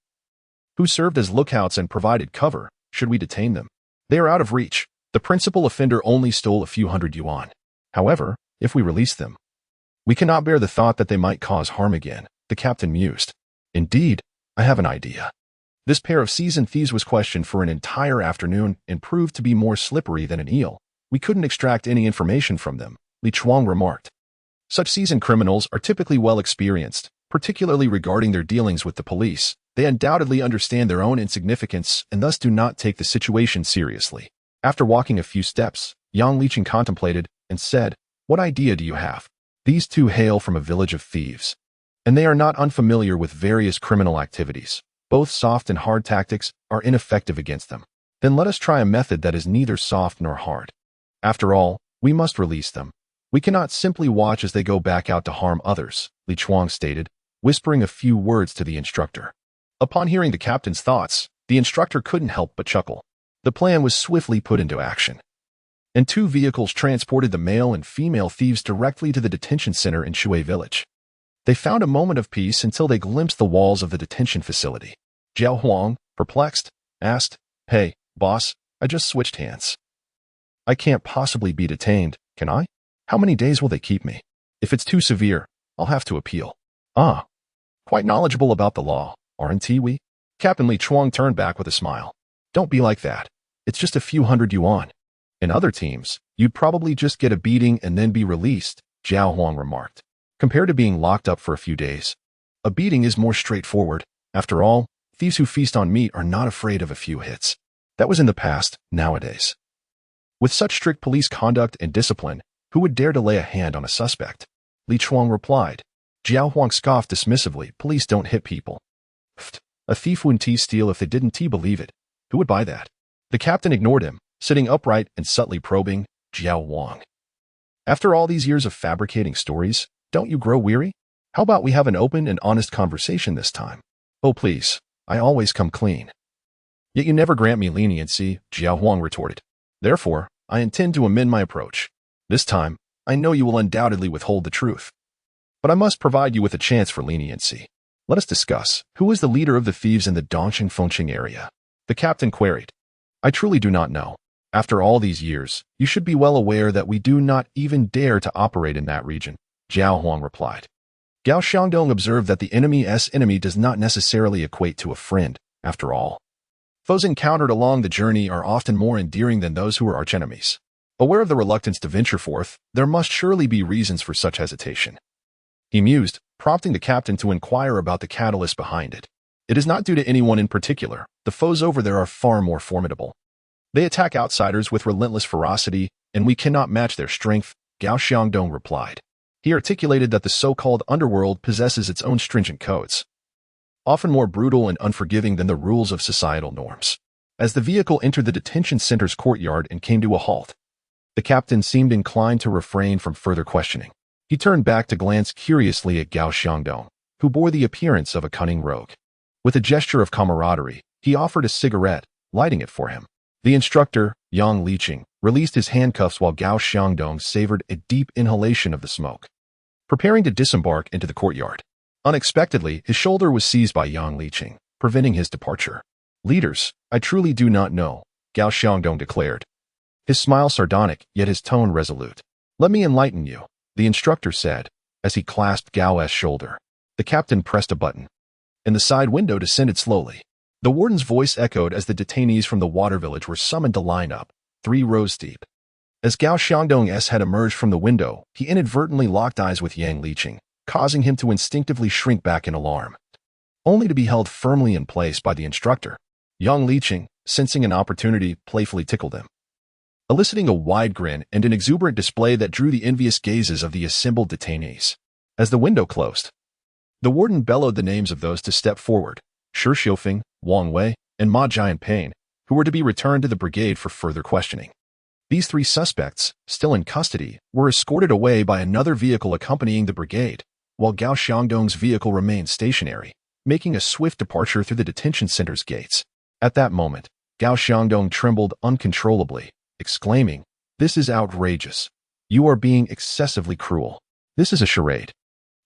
who served as lookouts and provided cover, should we detain them? They are out of reach. The principal offender only stole a few hundred yuan. However, if we release them, we cannot bear the thought that they might cause harm again," the captain mused. "Indeed, I have an idea." This pair of seasoned thieves was questioned for an entire afternoon and proved to be more slippery than an eel. "We couldn't extract any information from them," Li Chuang remarked. "Such seasoned criminals are typically well experienced, particularly regarding their dealings with the police. They undoubtedly understand their own insignificance and thus do not take the situation seriously." After walking a few steps, Yang Liqing contemplated and said, "What idea do you have?" "These 2 hail from a village of thieves, and they are not unfamiliar with various criminal activities. Both soft and hard tactics are ineffective against them. Then let us try a method that is neither soft nor hard. After all, we must release them. We cannot simply watch as they go back out to harm others," Li Chuang stated, whispering a few words to the instructor. Upon hearing the captain's thoughts, the instructor couldn't help but chuckle. The plan was swiftly put into action, and 2 vehicles transported the male and female thieves directly to the detention center in Shui Village. They found a moment of peace until they glimpsed the walls of the detention facility. Jiao Huang, perplexed, asked, "Hey, boss, I just switched hands. I can't possibly be detained, can I? How many days will they keep me? If it's too severe, I'll have to appeal." "Ah, quite knowledgeable about the law, aren't we?" Captain Li Chuang turned back with a smile. "Don't be like that. It's just a few hundred yuan. In other teams, you'd probably just get a beating and then be released," Jiao Huang remarked. "Compared to being locked up for a few days, a beating is more straightforward. After all, thieves who feast on meat are not afraid of a few hits." That was in the past. Nowadays, with such strict police conduct and discipline, who would dare to lay a hand on a suspect? Li Chuang replied. Jiao Huang scoffed dismissively. Police don't hit people. Pfft. A thief wouldn't steal if they didn't believe it. Who would buy that? The captain ignored him, sitting upright and subtly probing Jiao Huang. After all these years of fabricating stories, don't you grow weary? How about we have an open and honest conversation this time? Oh please, I always come clean. Yet you never grant me leniency, Jiao Huang retorted. Therefore, I intend to amend my approach. This time, I know you will undoubtedly withhold the truth. But I must provide you with a chance for leniency. Let us discuss. Who is the leader of the thieves in the Dongqing Fengqing area? The captain queried. I truly do not know. After all these years, you should be well aware that we do not even dare to operate in that region, Jiao Huang replied. Gao Xiangdong observed that the enemy's enemy does not necessarily equate to a friend, after all. Foes encountered along the journey are often more endearing than those who are archenemies. Aware of the reluctance to venture forth, there must surely be reasons for such hesitation. He mused, prompting the captain to inquire about the catalyst behind it. It is not due to anyone in particular. The foes over there are far more formidable. They attack outsiders with relentless ferocity, and we cannot match their strength, Gao Xiangdong replied. He articulated that the so-called underworld possesses its own stringent codes, often more brutal and unforgiving than the rules of societal norms. As the vehicle entered the detention center's courtyard and came to a halt, the captain seemed inclined to refrain from further questioning. He turned back to glance curiously at Gao Xiangdong, who bore the appearance of a cunning rogue. With a gesture of camaraderie, he offered a cigarette, lighting it for him. The instructor, Yang Liqing, released his handcuffs while Gao Xiangdong savored a deep inhalation of the smoke, preparing to disembark into the courtyard. Unexpectedly, his shoulder was seized by Yang Liqing, preventing his departure. Leaders, I truly do not know, Gao Xiangdong declared. His smile sardonic, yet his tone resolute. Let me enlighten you, the instructor said, as he clasped Gao's shoulder. The captain pressed a button, and the side window descended slowly. The warden's voice echoed as the detainees from the water village were summoned to line up, 3 rows deep. As Gao Xiangdong's head emerged from the window, he inadvertently locked eyes with Yang Liqing, causing him to instinctively shrink back in alarm, only to be held firmly in place by the instructor. Yang Liqing, sensing an opportunity, playfully tickled him, eliciting a wide grin and an exuberant display that drew the envious gazes of the assembled detainees. As the window closed, the warden bellowed the names of those to step forward, Shi Xiufeng, Wang Wei, and Ma Jianping, who were to be returned to the brigade for further questioning. These 3 suspects, still in custody, were escorted away by another vehicle accompanying the brigade, while Gao Xiangdong's vehicle remained stationary, making a swift departure through the detention center's gates. At that moment, Gao Xiangdong trembled uncontrollably, exclaiming, "This is outrageous. You are being excessively cruel. This is a charade.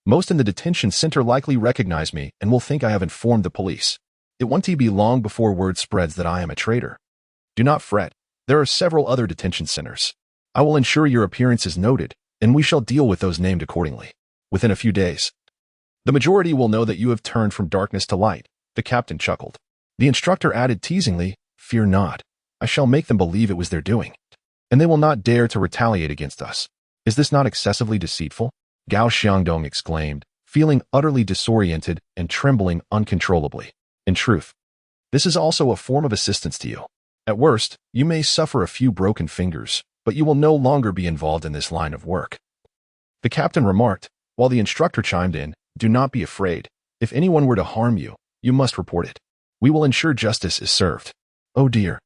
Most in the detention center likely recognize me and will think I have informed the police. It won't be long before word spreads that I am a traitor. Do not fret. There are several other detention centers. I will ensure your appearance is noted, and we shall deal with those named accordingly. Within a few days, the majority will know that you have turned from darkness to light," the captain chuckled. The instructor added teasingly, "Fear not. I shall make them believe it was their doing, and they will not dare to retaliate against us. Is this not excessively deceitful?" Gao Xiangdong exclaimed, feeling utterly disoriented and trembling uncontrollably. "In truth, this is also a form of assistance to you. At worst, you may suffer a few broken fingers, but you will no longer be involved in this line of work," the captain remarked, while the instructor chimed in, "Do not be afraid. If anyone were to harm you, you must report it. We will ensure justice is served." "Oh dear.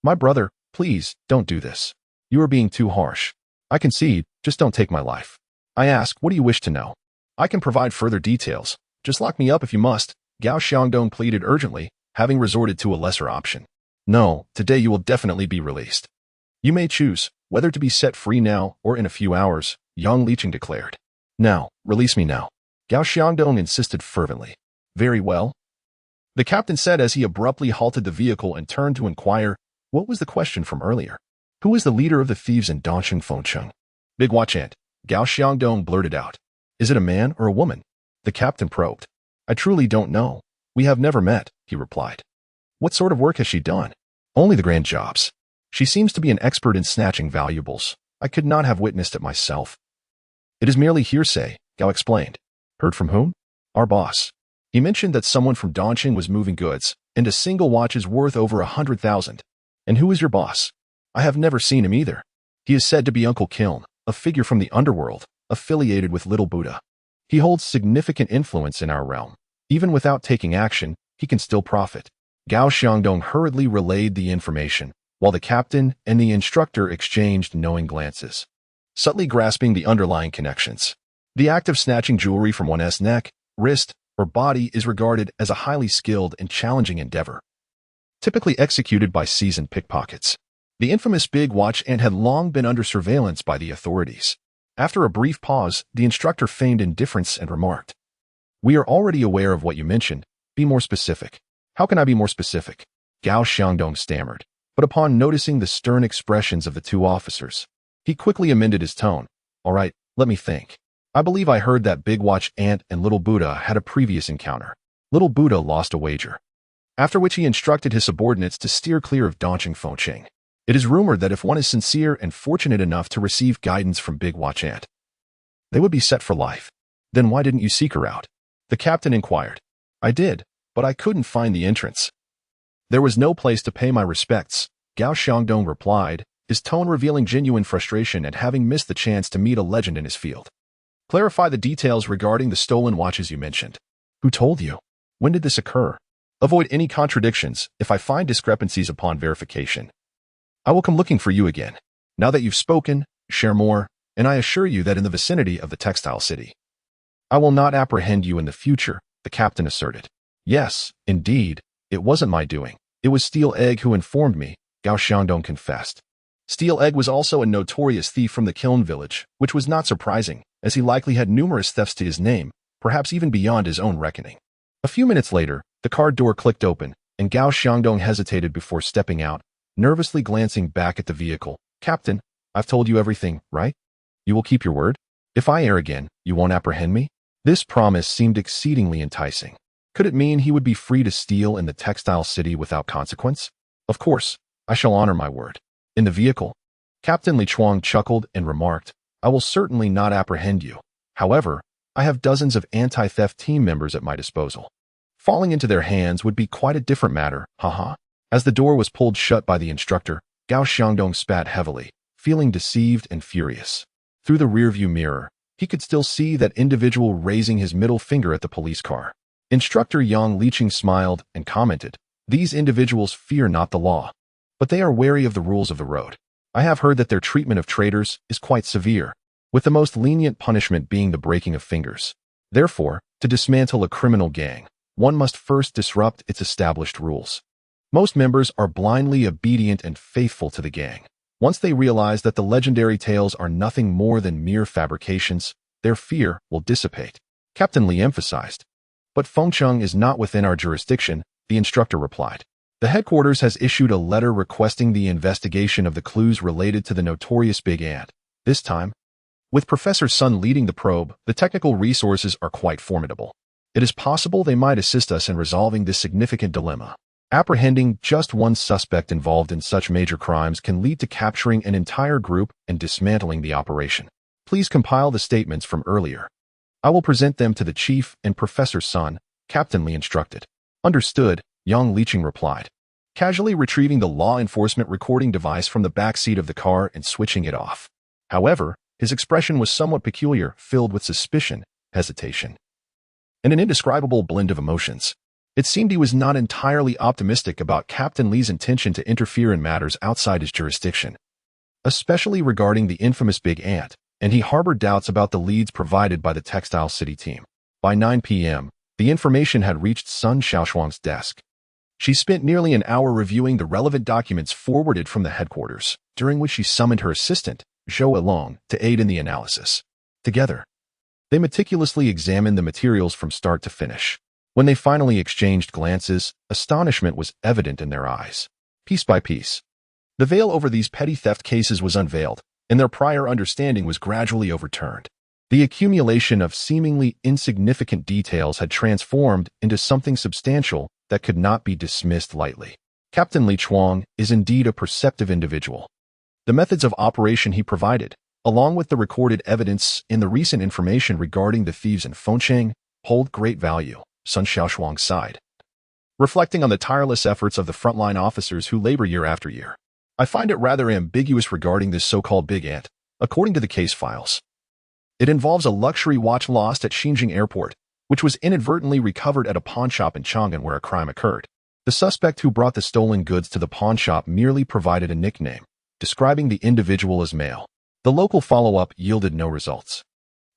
My brother, please, don't do this. You are being too harsh. I concede, just don't take my life. I ask, what do you wish to know? I can provide further details. Just lock me up if you must," Gao Xiangdong pleaded urgently, having resorted to a lesser option. "No, today you will definitely be released. You may choose whether to be set free now or in a few hours," Yang Liqing declared. "Now, release me now," Gao Xiangdong insisted fervently. "Very well," the captain said as he abruptly halted the vehicle and turned to inquire, what was the question from earlier? Who is the leader of the thieves in Dongqing Fengqing? "Big watch ant," Gao Xiangdong blurted out. "Is it a man or a woman?" the captain probed. "I truly don't know. We have never met," he replied. "What sort of work has she done?" "Only the grand jobs. She seems to be an expert in snatching valuables. I could not have witnessed it myself." "It is merely hearsay," Gao explained. "Heard from whom?" "Our boss. He mentioned that someone from Dongqing was moving goods, and a single watch is worth over 100,000. "And who is your boss?" "I have never seen him either. He is said to be Uncle Kiln, a figure from the underworld, affiliated with Little Buddha. He holds significant influence in our realm. Even without taking action, he can still profit. Gao Xiangdong hurriedly relayed the information, while the captain and the instructor exchanged knowing glances, subtly grasping the underlying connections. The act of snatching jewelry from one's neck, wrist, or body is regarded as a highly skilled and challenging endeavor, typically executed by seasoned pickpockets. The infamous Big Watch Ant had long been under surveillance by the authorities. After a brief pause, the instructor feigned indifference and remarked, "We are already aware of what you mentioned. Be more specific." "How can I be more specific?" Gao Xiangdong stammered, but upon noticing the stern expressions of the two officers, he quickly amended his tone. "All right, let me think. I believe I heard that Big Watch Ant and Little Buddha had a previous encounter. Little Buddha lost a wager, after which he instructed his subordinates to steer clear of Dongqing Fengqing. It is rumored that if one is sincere and fortunate enough to receive guidance from Big Watch Ant, they would be set for life. Then why didn't you seek her out?" the captain inquired. "I did, but I couldn't find the entrance. There was no place to pay my respects," Gao Xiangdong replied, his tone revealing genuine frustration at having missed the chance to meet a legend in his field. "Clarify the details regarding the stolen watches you mentioned. Who told you? When did this occur? Avoid any contradictions. If I find discrepancies upon verification, I will come looking for you again. Now that you've spoken, share more, and I assure you that in the vicinity of the textile city, I will not apprehend you in the future," the captain asserted. "Yes, indeed, it wasn't my doing. It was Steel Egg who informed me," Gao Xiangdong confessed. Steel Egg was also a notorious thief from the Kiln village, which was not surprising, as he likely had numerous thefts to his name, perhaps even beyond his own reckoning. A few minutes later, the car door clicked open, and Gao Xiangdong hesitated before stepping out, nervously glancing back at the vehicle. "Captain, I've told you everything, right? You will keep your word? If I err again, you won't apprehend me?" This promise seemed exceedingly enticing. Could it mean he would be free to steal in the textile city without consequence? "Of course, I shall honor my word." In the vehicle, Captain Li Chuang chuckled and remarked, "I will certainly not apprehend you. However, I have dozens of anti-theft team members at my disposal. Falling into their hands would be quite a different matter, haha." As the door was pulled shut by the instructor, Gao Xiangdong spat heavily, feeling deceived and furious. Through the rearview mirror, he could still see that individual raising his middle finger at the police car. Instructor Yang Liqing smiled and commented, "These individuals fear not the law, but they are wary of the rules of the road. I have heard that their treatment of traitors is quite severe, with the most lenient punishment being the breaking of fingers. Therefore, to dismantle a criminal gang, one must first disrupt its established rules. Most members are blindly obedient and faithful to the gang. Once they realize that the legendary tales are nothing more than mere fabrications, their fear will dissipate," Captain Li emphasized. "But Fengqing is not within our jurisdiction," the instructor replied. "The headquarters has issued a letter requesting the investigation of the clues related to the notorious Big Ant. This time, with Professor Sun leading the probe, the technical resources are quite formidable. It is possible they might assist us in resolving this significant dilemma. Apprehending just one suspect involved in such major crimes can lead to capturing an entire group and dismantling the operation. Please compile the statements from earlier. I will present them to the chief and Professor Sun," Captain Li instructed. "Understood," Yang Liqing replied, casually retrieving the law enforcement recording device from the back seat of the car and switching it off. However, his expression was somewhat peculiar, filled with suspicion, hesitation, and an indescribable blend of emotions. It seemed he was not entirely optimistic about Captain Li's intention to interfere in matters outside his jurisdiction, especially regarding the infamous Big Ant, and he harbored doubts about the leads provided by the Textile City team. By 9 p.m., the information had reached Sun Shaoshuang's desk. She spent nearly an hour reviewing the relevant documents forwarded from the headquarters, during which she summoned her assistant, Zhou Elong, to aid in the analysis. Together, they meticulously examined the materials from start to finish. When they finally exchanged glances, astonishment was evident in their eyes. Piece by piece, the veil over these petty theft cases was unveiled, and their prior understanding was gradually overturned. The accumulation of seemingly insignificant details had transformed into something substantial that could not be dismissed lightly. Captain Li Chuang is indeed a perceptive individual. The methods of operation he provided, along with the recorded evidence in the recent information regarding the thieves in Fengqing, hold great value, Sun Shaoshuang sighed, reflecting on the tireless efforts of the frontline officers who labor year after year. "I find it rather ambiguous regarding this so-called Big Ant, according to the case files. It involves a luxury watch lost at Xinjiang Airport, which was inadvertently recovered at a pawnshop in Chang'an where a crime occurred. The suspect who brought the stolen goods to the pawnshop merely provided a nickname, describing the individual as male. The local follow-up yielded no results.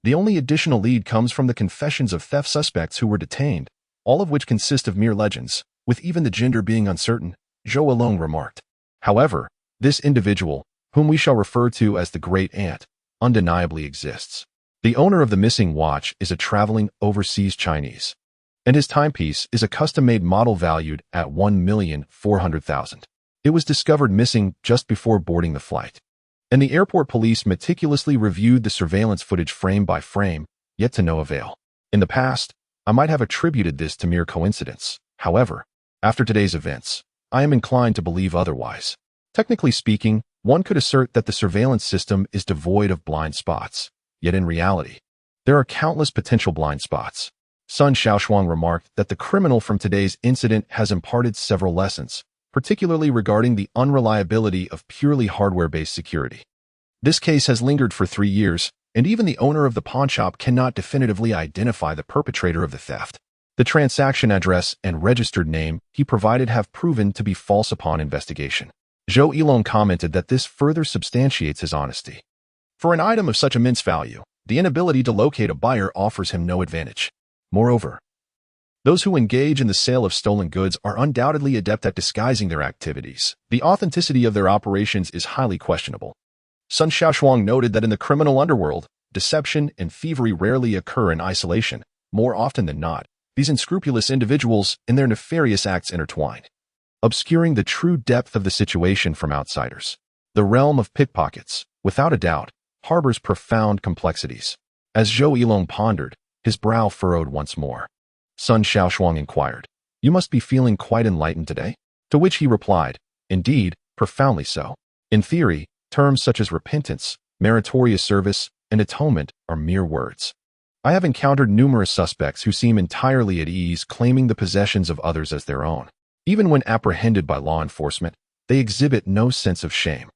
The only additional lead comes from the confessions of theft suspects who were detained, all of which consist of mere legends, with even the gender being uncertain, Zhou Yilong remarked. However, this individual, whom we shall refer to as the Great Aunt, undeniably exists. The owner of the missing watch is a traveling overseas Chinese, and his timepiece is a custom-made model valued at $1,400,000. It was discovered missing just before boarding the flight, and the airport police meticulously reviewed the surveillance footage frame by frame, yet to no avail. In the past, I might have attributed this to mere coincidence. However, after today's events, I am inclined to believe otherwise. Technically speaking, one could assert that the surveillance system is devoid of blind spots, yet in reality, there are countless potential blind spots. Sun Shaoshuang remarked that the criminal from today's incident has imparted several lessons, particularly regarding the unreliability of purely hardware-based security. This case has lingered for 3 years, and even the owner of the pawnshop cannot definitively identify the perpetrator of the theft. The transaction address and registered name he provided have proven to be false upon investigation. Zhou Yilong commented that this further substantiates his honesty. For an item of such immense value, the inability to locate a buyer offers him no advantage. Moreover, those who engage in the sale of stolen goods are undoubtedly adept at disguising their activities. The authenticity of their operations is highly questionable. Sun Shaoshuang noted that in the criminal underworld, deception and thievery rarely occur in isolation. More often than not, these unscrupulous individuals and their nefarious acts intertwine, obscuring the true depth of the situation from outsiders. The realm of pickpockets, without a doubt, harbors profound complexities. As Zhou Yilong pondered, his brow furrowed once more. Sun Shaoshuang inquired, "You must be feeling quite enlightened today?" To which he replied, "Indeed, profoundly so. In theory, terms such as repentance, meritorious service, and atonement are mere words. I have encountered numerous suspects who seem entirely at ease claiming the possessions of others as their own. Even when apprehended by law enforcement, they exhibit no sense of shame.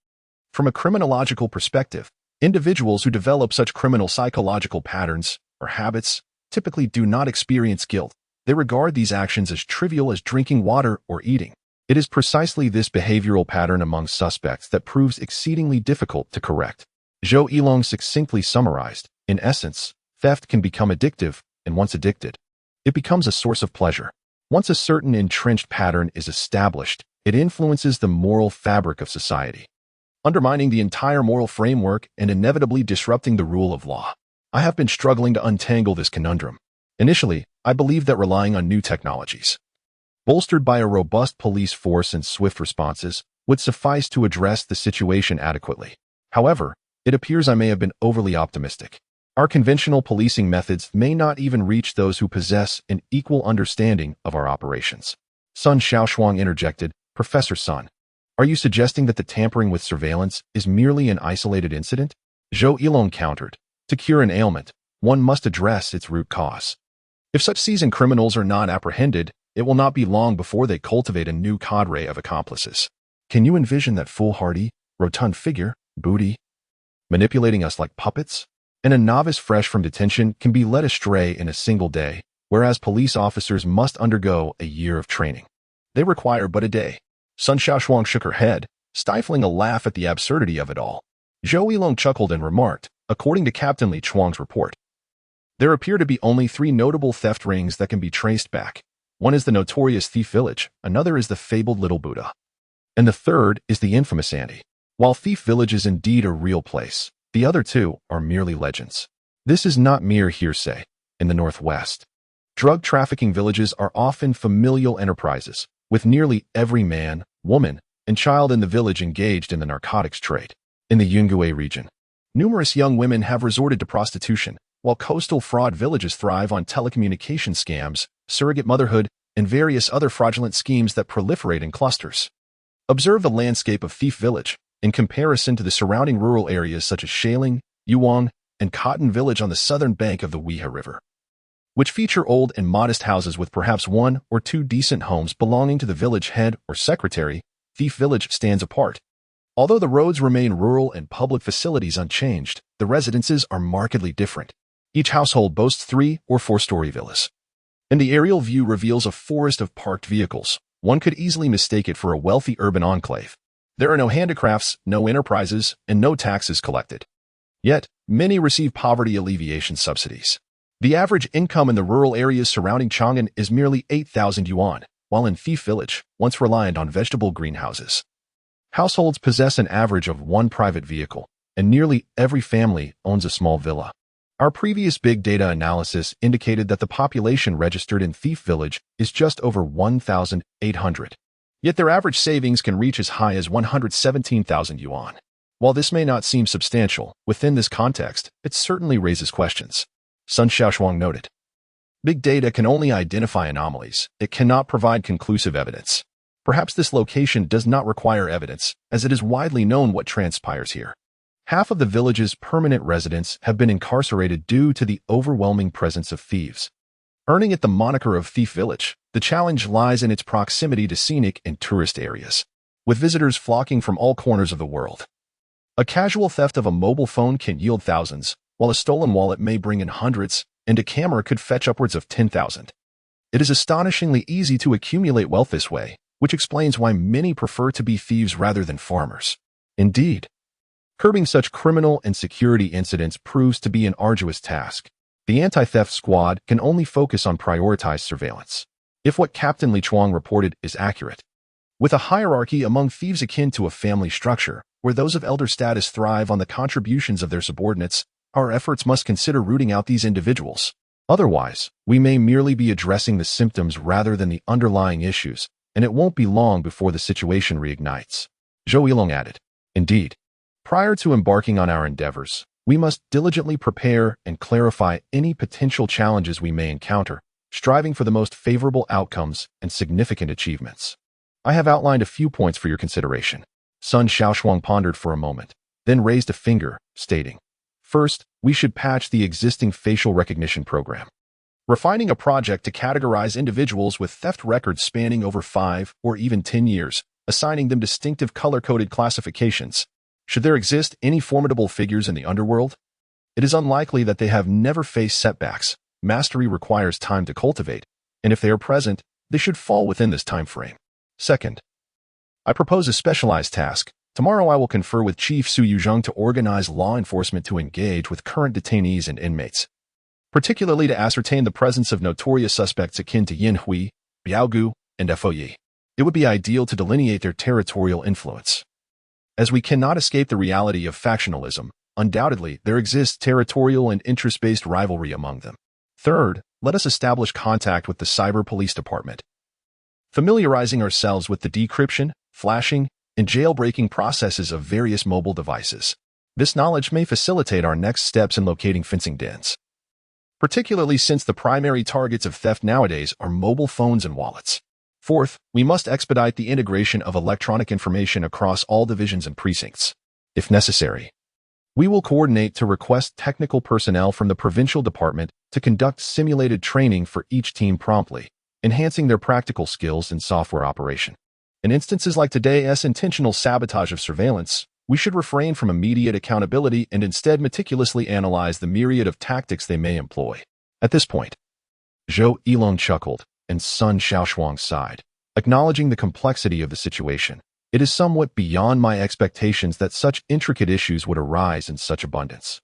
From a criminological perspective, individuals who develop such criminal psychological patterns or habits typically do not experience guilt. They regard these actions as trivial as drinking water or eating. It is precisely this behavioral pattern among suspects that proves exceedingly difficult to correct." Zhou Yilong succinctly summarized, "In essence, theft can become addictive, and once addicted, it becomes a source of pleasure. Once a certain entrenched pattern is established, it influences the moral fabric of society, undermining the entire moral framework and inevitably disrupting the rule of law. I have been struggling to untangle this conundrum. Initially, I believed that relying on new technologies, bolstered by a robust police force and swift responses, would suffice to address the situation adequately. However, it appears I may have been overly optimistic. Our conventional policing methods may not even reach those who possess an equal understanding of our operations." Sun Shaoshuang interjected, "Professor Sun, are you suggesting that the tampering with surveillance is merely an isolated incident?" Zhou Yilong countered, "To cure an ailment, one must address its root cause. If such seasoned criminals are not apprehended, it will not be long before they cultivate a new cadre of accomplices. Can you envision that foolhardy, rotund figure, Booty, manipulating us like puppets? And a novice fresh from detention can be led astray in a single day, whereas police officers must undergo a year of training. They require but a day." Sun Shaoshuang shook her head, stifling a laugh at the absurdity of it all. Zhou Yilong chuckled and remarked, "According to Captain Li Chuang's report, there appear to be only 3 notable theft rings that can be traced back. One is the notorious Thief Village, another is the fabled Little Buddha, and the third is the infamous Andy. While Thief Village is indeed a real place, the other 2 are merely legends. This is not mere hearsay. In the Northwest, drug trafficking villages are often familial enterprises, with nearly every man, woman, and child in the village engaged in the narcotics trade. In the Yungue region, numerous young women have resorted to prostitution, while coastal fraud villages thrive on telecommunication scams, surrogate motherhood, and various other fraudulent schemes that proliferate in clusters. Observe the landscape of Thief Village in comparison to the surrounding rural areas such as Shaling, Yuang, and Cotton Village on the southern bank of the Weha River, which feature old and modest houses with perhaps 1 or 2 decent homes belonging to the village head or secretary. Thief Village stands apart. Although the roads remain rural and public facilities unchanged, the residences are markedly different. Each household boasts 3- or 4-story villas. And the aerial view reveals a forest of parked vehicles. One could easily mistake it for a wealthy urban enclave. There are no handicrafts, no enterprises, and no taxes collected. Yet, many receive poverty alleviation subsidies. The average income in the rural areas surrounding Chang'an is merely 8,000 yuan, while in Thief Village, once reliant on vegetable greenhouses. Households possess an average of 1 private vehicle, and nearly every family owns a small villa. Our previous big data analysis indicated that the population registered in Thief Village is just over 1,800. Yet their average savings can reach as high as 117,000 yuan. While this may not seem substantial, within this context, it certainly raises questions. Sun Shaoshuang noted. Big data can only identify anomalies. It cannot provide conclusive evidence. Perhaps this location does not require evidence, as it is widely known what transpires here. Half of the village's permanent residents have been incarcerated due to the overwhelming presence of thieves. Earning it the moniker of Thief Village, the challenge lies in its proximity to scenic and tourist areas, with visitors flocking from all corners of the world. A casual theft of a mobile phone can yield thousands, while a stolen wallet may bring in hundreds, and a camera could fetch upwards of 10,000. It is astonishingly easy to accumulate wealth this way, which explains why many prefer to be thieves rather than farmers. Indeed, curbing such criminal and security incidents proves to be an arduous task. The anti-theft squad can only focus on prioritized surveillance, if what Captain Li Chuang reported is accurate. With a hierarchy among thieves akin to a family structure, where those of elder status thrive on the contributions of their subordinates, our efforts must consider rooting out these individuals. Otherwise, we may merely be addressing the symptoms rather than the underlying issues, and it won't be long before the situation reignites. Zhou Yilong added. Indeed, prior to embarking on our endeavors, we must diligently prepare and clarify any potential challenges we may encounter, striving for the most favorable outcomes and significant achievements. I have outlined a few points for your consideration. Sun Shaoshuang pondered for a moment, then raised a finger, stating, First, we should patch the existing facial recognition program. Refining a project to categorize individuals with theft records spanning over 5 or even 10 years, assigning them distinctive color-coded classifications. Should there exist any formidable figures in the underworld? It is unlikely that they have never faced setbacks. Mastery requires time to cultivate, and if they are present, they should fall within this time frame. Second, I propose a specialized task. Tomorrow I will confer with Chief Su Yuzheng to organize law enforcement to engage with current detainees and inmates, particularly to ascertain the presence of notorious suspects akin to Yin Hui, Biaogu, and Foyi. It would be ideal to delineate their territorial influence. As we cannot escape the reality of factionalism, undoubtedly there exists territorial and interest-based rivalry among them. Third, let us establish contact with the Cyber Police Department, familiarizing ourselves with the decryption, flashing, and jailbreaking processes of various mobile devices. This knowledge may facilitate our next steps in locating fencing dens, particularly since the primary targets of theft nowadays are mobile phones and wallets. Fourth, we must expedite the integration of electronic information across all divisions and precincts. If necessary, we will coordinate to request technical personnel from the provincial department to conduct simulated training for each team promptly, enhancing their practical skills in software operation. In instances like today's intentional sabotage of surveillance, we should refrain from immediate accountability and instead meticulously analyze the myriad of tactics they may employ. At this point, Zhou Yilong chuckled, and Sun Shaoshuang sighed, acknowledging the complexity of the situation. It is somewhat beyond my expectations that such intricate issues would arise in such abundance.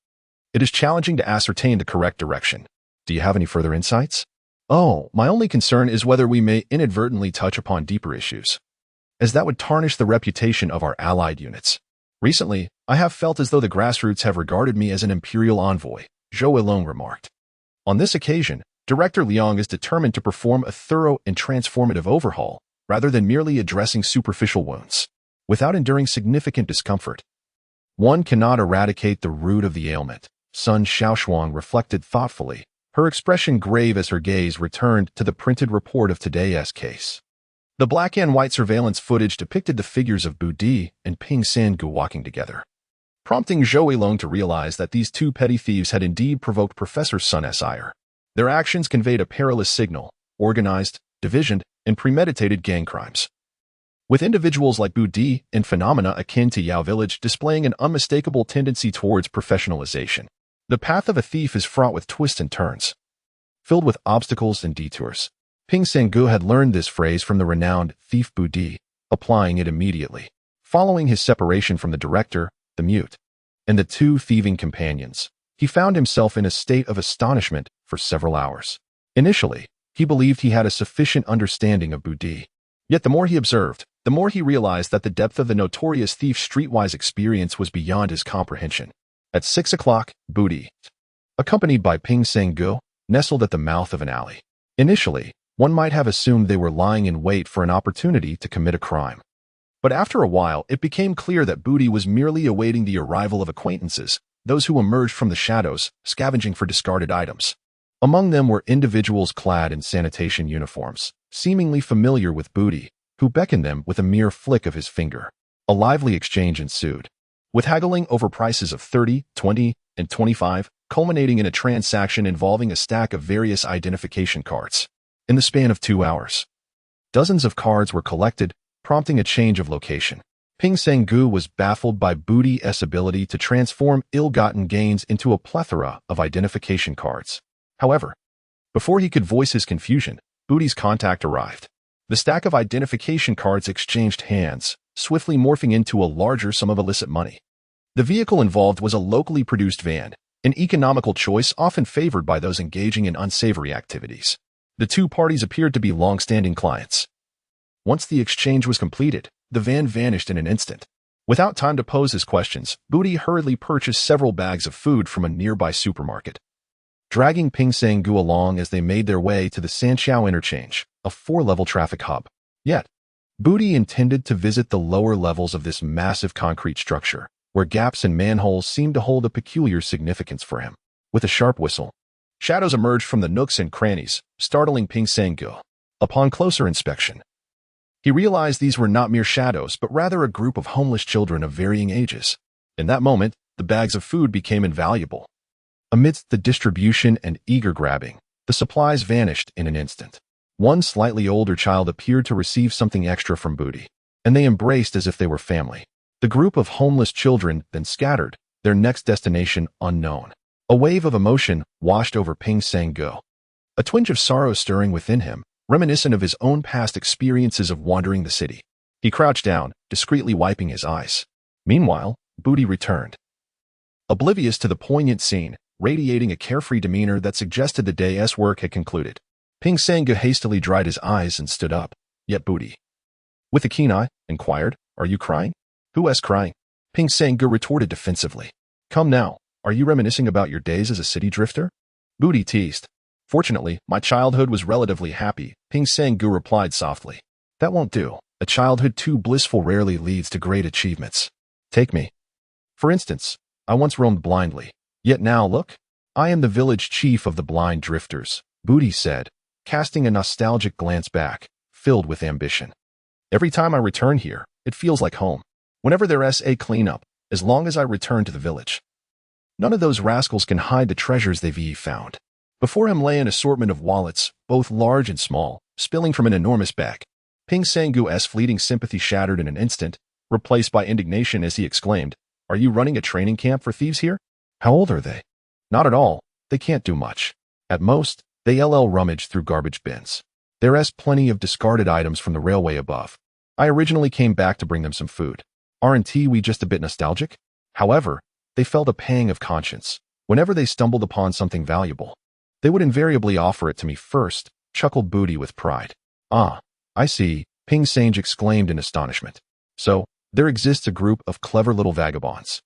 It is challenging to ascertain the correct direction. Do you have any further insights? Oh, my only concern is whether we may inadvertently touch upon deeper issues, as that would tarnish the reputation of our allied units. Recently, I have felt as though the grassroots have regarded me as an imperial envoy, Zhou Yilong remarked. On this occasion, Director Liang is determined to perform a thorough and transformative overhaul, rather than merely addressing superficial wounds, without enduring significant discomfort. One cannot eradicate the root of the ailment, Sun Shaoshuang reflected thoughtfully, her expression grave as her gaze returned to the printed report of today's case. The black and white surveillance footage depicted the figures of Bu Di and Ping Sangu walking together, prompting Zhou Yilong to realize that these two petty thieves had indeed provoked Professor Sun's ire. Their actions conveyed a perilous signal: organized, divisioned, and premeditated gang crimes. with individuals like Budi and phenomena akin to Yao Village displaying an unmistakable tendency towards professionalization. The path of a thief is fraught with twists and turns, filled with obstacles and detours. Ping Sanggu had learned this phrase from the renowned thief Budi, applying it immediately. Following his separation from the director, the mute, and the two thieving companions, he found himself in a state of astonishment for several hours. Initially, he believed he had a sufficient understanding of Budi. Yet the more he observed, the more he realized that the depth of the notorious thief's streetwise experience was beyond his comprehension. At 6 o'clock, Budi, accompanied by Ping Sanggu, nestled at the mouth of an alley. Initially, one might have assumed they were lying in wait for an opportunity to commit a crime. But after a while, it became clear that Budi was merely awaiting the arrival of acquaintances, those who emerged from the shadows, scavenging for discarded items. Among them were individuals clad in sanitation uniforms, seemingly familiar with Budi, who beckoned them with a mere flick of his finger. A lively exchange ensued, with haggling over prices of 30, 20, and 25, culminating in a transaction involving a stack of various identification cards. In the span of 2 hours, dozens of cards were collected, prompting a change of location. Ping Sanggu was baffled by Budi's ability to transform ill-gotten gains into a plethora of identification cards. However, before he could voice his confusion, Budi's contact arrived. The stack of identification cards exchanged hands, swiftly morphing into a larger sum of illicit money. The vehicle involved was a locally produced van, an economical choice often favored by those engaging in unsavory activities. The two parties appeared to be long-standing clients. Once the exchange was completed, the van vanished in an instant. Without time to pose his questions, Budi hurriedly purchased several bags of food from a nearby supermarket, dragging Ping Sanggu along as they made their way to the Sanxiao interchange, a 4-level traffic hub. Yet, Budi intended to visit the lower levels of this massive concrete structure, where gaps and manholes seemed to hold a peculiar significance for him. With a sharp whistle, shadows emerged from the nooks and crannies, startling Ping Sanggu. Upon closer inspection, he realized these were not mere shadows, but rather a group of homeless children of varying ages. In that moment, the bags of food became invaluable. Amidst the distribution and eager grabbing, the supplies vanished in an instant. One slightly older child appeared to receive something extra from Budi, and they embraced as if they were family. The group of homeless children then scattered, their next destination unknown. A wave of emotion washed over Ping Sanggu, a twinge of sorrow stirring within him, reminiscent of his own past experiences of wandering the city. He crouched down, discreetly wiping his eyes. Meanwhile, Budi returned, oblivious to the poignant scene, radiating a carefree demeanor that suggested the day's work had concluded. Ping Sanggu hastily dried his eyes and stood up. Yet Budi, with a keen eye, inquired, "Are you crying?" "Who is crying?" Ping Sanggu retorted defensively. "Come now, are you reminiscing about your days as a city drifter?" Budi teased. "Fortunately, my childhood was relatively happy," Ping Sanggu replied softly. "That won't do. A childhood too blissful rarely leads to great achievements. Take me. For instance, I once roamed blindly. Yet now look, I am the village chief of the blind drifters," Budi said, casting a nostalgic glance back, filled with ambition. "Every time I return here, it feels like home. Whenever there's a cleanup, as long as I return to the village, none of those rascals can hide the treasures they've found." Before him lay an assortment of wallets, both large and small, spilling from an enormous bag. Ping Sanggu's fleeting sympathy shattered in an instant, replaced by indignation as he exclaimed, "Are you running a training camp for thieves here? How old are they?" "Not at all. They can't do much. At most, they rummage through garbage bins. There's plenty of discarded items from the railway above. I originally came back to bring them some food. Aren't we just a bit nostalgic?" However, they felt a pang of conscience. Whenever they stumbled upon something valuable, they would invariably offer it to me first, chuckled Budi with pride. "Ah, I see," Ping Sanggu exclaimed in astonishment. "So, there exists a group of clever little vagabonds,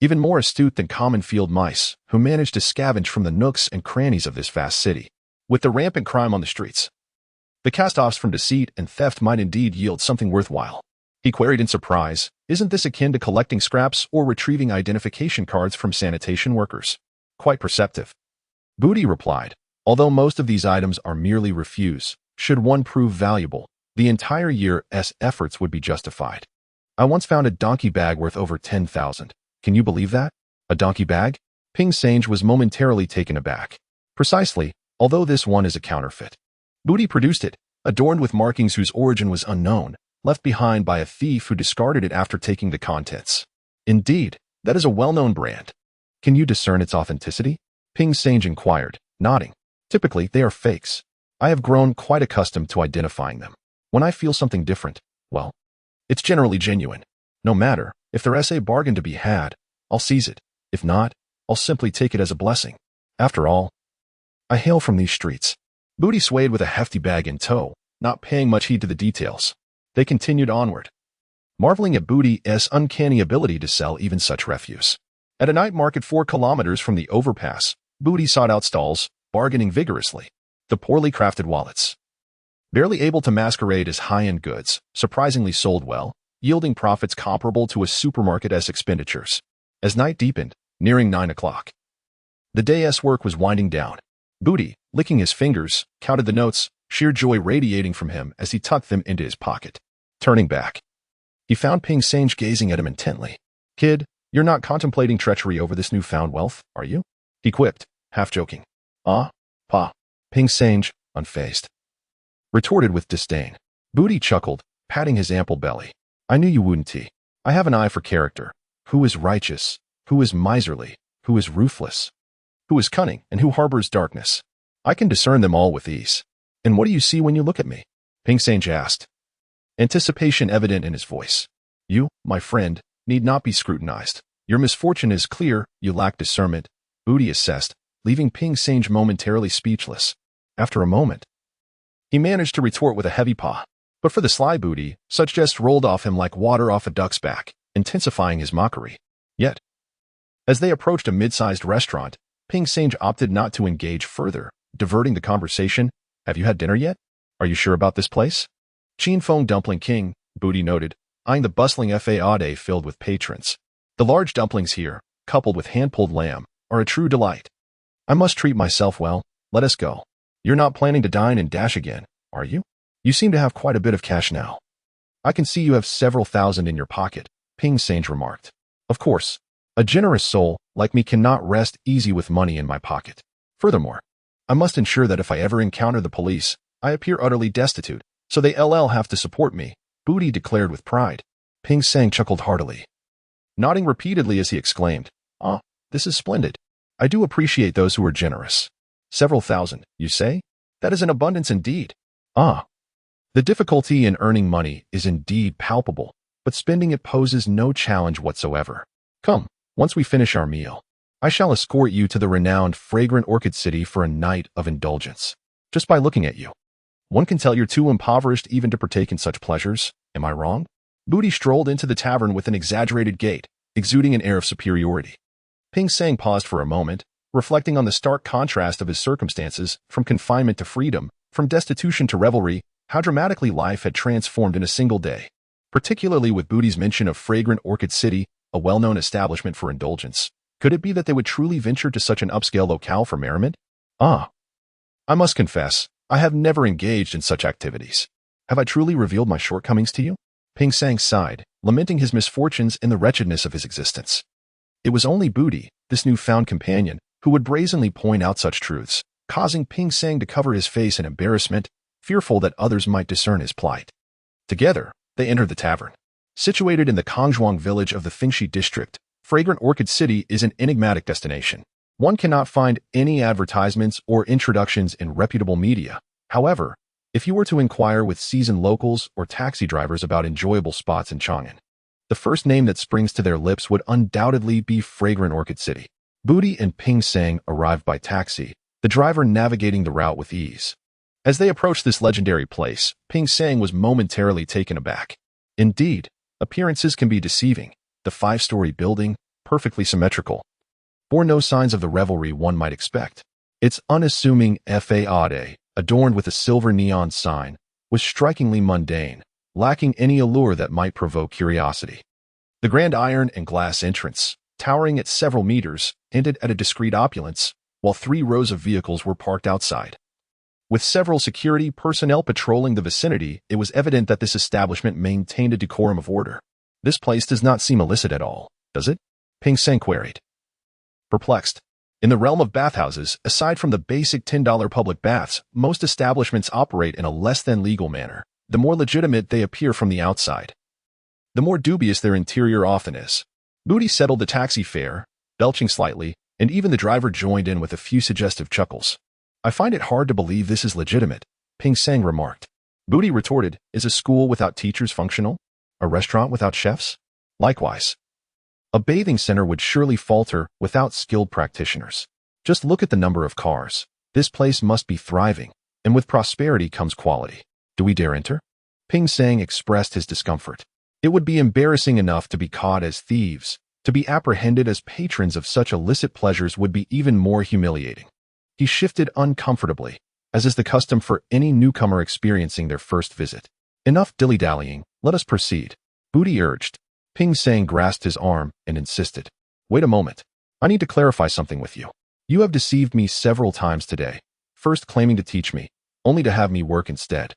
even more astute than common field mice, who manage to scavenge from the nooks and crannies of this vast city. With the rampant crime on the streets, the cast-offs from deceit and theft might indeed yield something worthwhile." He queried in surprise, "Isn't this akin to collecting scraps or retrieving identification cards from sanitation workers?" "Quite perceptive," Budi replied. "Although most of these items are merely refuse, should one prove valuable, the entire year's efforts would be justified. I once found a donkey bag worth over 10,000. Can you believe that? A donkey bag?" Ping Sanggu was momentarily taken aback. "Precisely, although this one is a counterfeit." Budi produced it, adorned with markings whose origin was unknown, left behind by a thief who discarded it after taking the contents. Indeed, that is a well-known brand. Can you discern its authenticity? Ping Sange inquired, nodding. Typically, they are fakes. I have grown quite accustomed to identifying them. When I feel something different, well, it's generally genuine. No matter if there's a bargain to be had, I'll seize it. If not, I'll simply take it as a blessing. After all, I hail from these streets. Booty swayed with a hefty bag in tow, not paying much heed to the details. They continued onward, marveling at Booty's uncanny ability to sell even such refuse. At a night market 4 kilometers from the overpass, Booty sought out stalls, bargaining vigorously. The poorly crafted wallets, barely able to masquerade as high-end goods, surprisingly sold well, yielding profits comparable to a supermarket's expenditures. As night deepened, nearing 9 o'clock, the day's work was winding down. Booty, licking his fingers, counted the notes, sheer joy radiating from him as he tucked them into his pocket. Turning back, he found Ping Sange gazing at him intently. Kid, you're not contemplating treachery over this newfound wealth, are you? He quipped, half joking. Ah, pa. Ping Sange, unfazed, retorted with disdain. Booty chuckled, patting his ample belly. I knew you wouldn't. I have an eye for character. Who is righteous? Who is miserly? Who is ruthless? Who is cunning and who harbors darkness? I can discern them all with ease. And what do you see when you look at me? Ping Sange asked, anticipation evident in his voice. You, my friend, need not be scrutinized. Your misfortune is clear, you lack discernment, Booty assessed, leaving Ping Sange momentarily speechless. After a moment, he managed to retort with a heavy paw. But for the sly Booty, such jest rolled off him like water off a duck's back, intensifying his mockery. Yet, as they approached a mid-sized restaurant, Ping Sange opted not to engage further, diverting the conversation. Have you had dinner yet? Are you sure about this place? Chin Fong Dumpling King, Booty noted, eyeing the bustling faade filled with patrons. The large dumplings here, coupled with hand-pulled lamb, are a true delight. I must treat myself well. Let us go. You're not planning to dine and dash again, are you? You seem to have quite a bit of cash now. I can see you have several thousand in your pocket, Ping Sange remarked. Of course, a generous soul like me cannot rest easy with money in my pocket. Furthermore, I must ensure that if I ever encounter the police, I appear utterly destitute, so they have to support me, Booty declared with pride. Ping Sange chuckled heartily, nodding repeatedly as he exclaimed, Ah, this is splendid. I do appreciate those who are generous. Several thousand, you say? That is an abundance indeed. Ah. The difficulty in earning money is indeed palpable, but spending it poses no challenge whatsoever. Come, once we finish our meal, I shall escort you to the renowned fragrant orchid city for a night of indulgence. Just by looking at you, one can tell you're too impoverished even to partake in such pleasures. Am I wrong? Booty strolled into the tavern with an exaggerated gait, exuding an air of superiority. Ping Sange paused for a moment, reflecting on the stark contrast of his circumstances, from confinement to freedom, from destitution to revelry, how dramatically life had transformed in a single day. Particularly with Booty's mention of fragrant orchid city, a well-known establishment for indulgence. Could it be that they would truly venture to such an upscale locale for merriment? Ah. I must confess, I have never engaged in such activities. Have I truly revealed my shortcomings to you? Ping Sange sighed, lamenting his misfortunes and the wretchedness of his existence. It was only Booty, this newfound companion, who would brazenly point out such truths, causing Ping Sange to cover his face in embarrassment, fearful that others might discern his plight. Together, they entered the tavern. Situated in the Chang'an village of the Fingxi district, Fragrant Orchid City is an enigmatic destination. One cannot find any advertisements or introductions in reputable media. However, if you were to inquire with seasoned locals or taxi drivers about enjoyable spots in Chang'an, the first name that springs to their lips would undoubtedly be Fragrant Orchid City. Booty and Ping Sange arrived by taxi, the driver navigating the route with ease. As they approached this legendary place, Ping Sange was momentarily taken aback. Indeed, appearances can be deceiving. The 5-story building, perfectly symmetrical, bore no signs of the revelry one might expect. Its unassuming faade, adorned with a silver neon sign, was strikingly mundane, lacking any allure that might provoke curiosity. The grand iron and glass entrance, towering at several meters, ended at a discreet opulence, while 3 rows of vehicles were parked outside. With several security personnel patrolling the vicinity, it was evident that this establishment maintained a decorum of order. This place does not seem illicit at all, does it? Ping Sange queried, perplexed. In the realm of bathhouses, aside from the basic $10 public baths, most establishments operate in a less-than-legal manner. the more legitimate they appear from the outside, the more dubious their interior often is. Booty settled the taxi fare, belching slightly, and even the driver joined in with a few suggestive chuckles. I find it hard to believe this is legitimate, Ping Sang remarked. Booty retorted, is a school without teachers functional? A restaurant without chefs? Likewise, a bathing center would surely falter without skilled practitioners. Just look at the number of cars. This place must be thriving, and with prosperity comes quality. Do we dare enter? Ping Sang expressed his discomfort. It would be embarrassing enough to be caught as thieves. To be apprehended as patrons of such illicit pleasures would be even more humiliating. He shifted uncomfortably, as is the custom for any newcomer experiencing their first visit. Enough dilly-dallying, let us proceed, Booty urged. Ping Sang grasped his arm and insisted. Wait a moment. I need to clarify something with you. You have deceived me several times today, first claiming to teach me, only to have me work instead.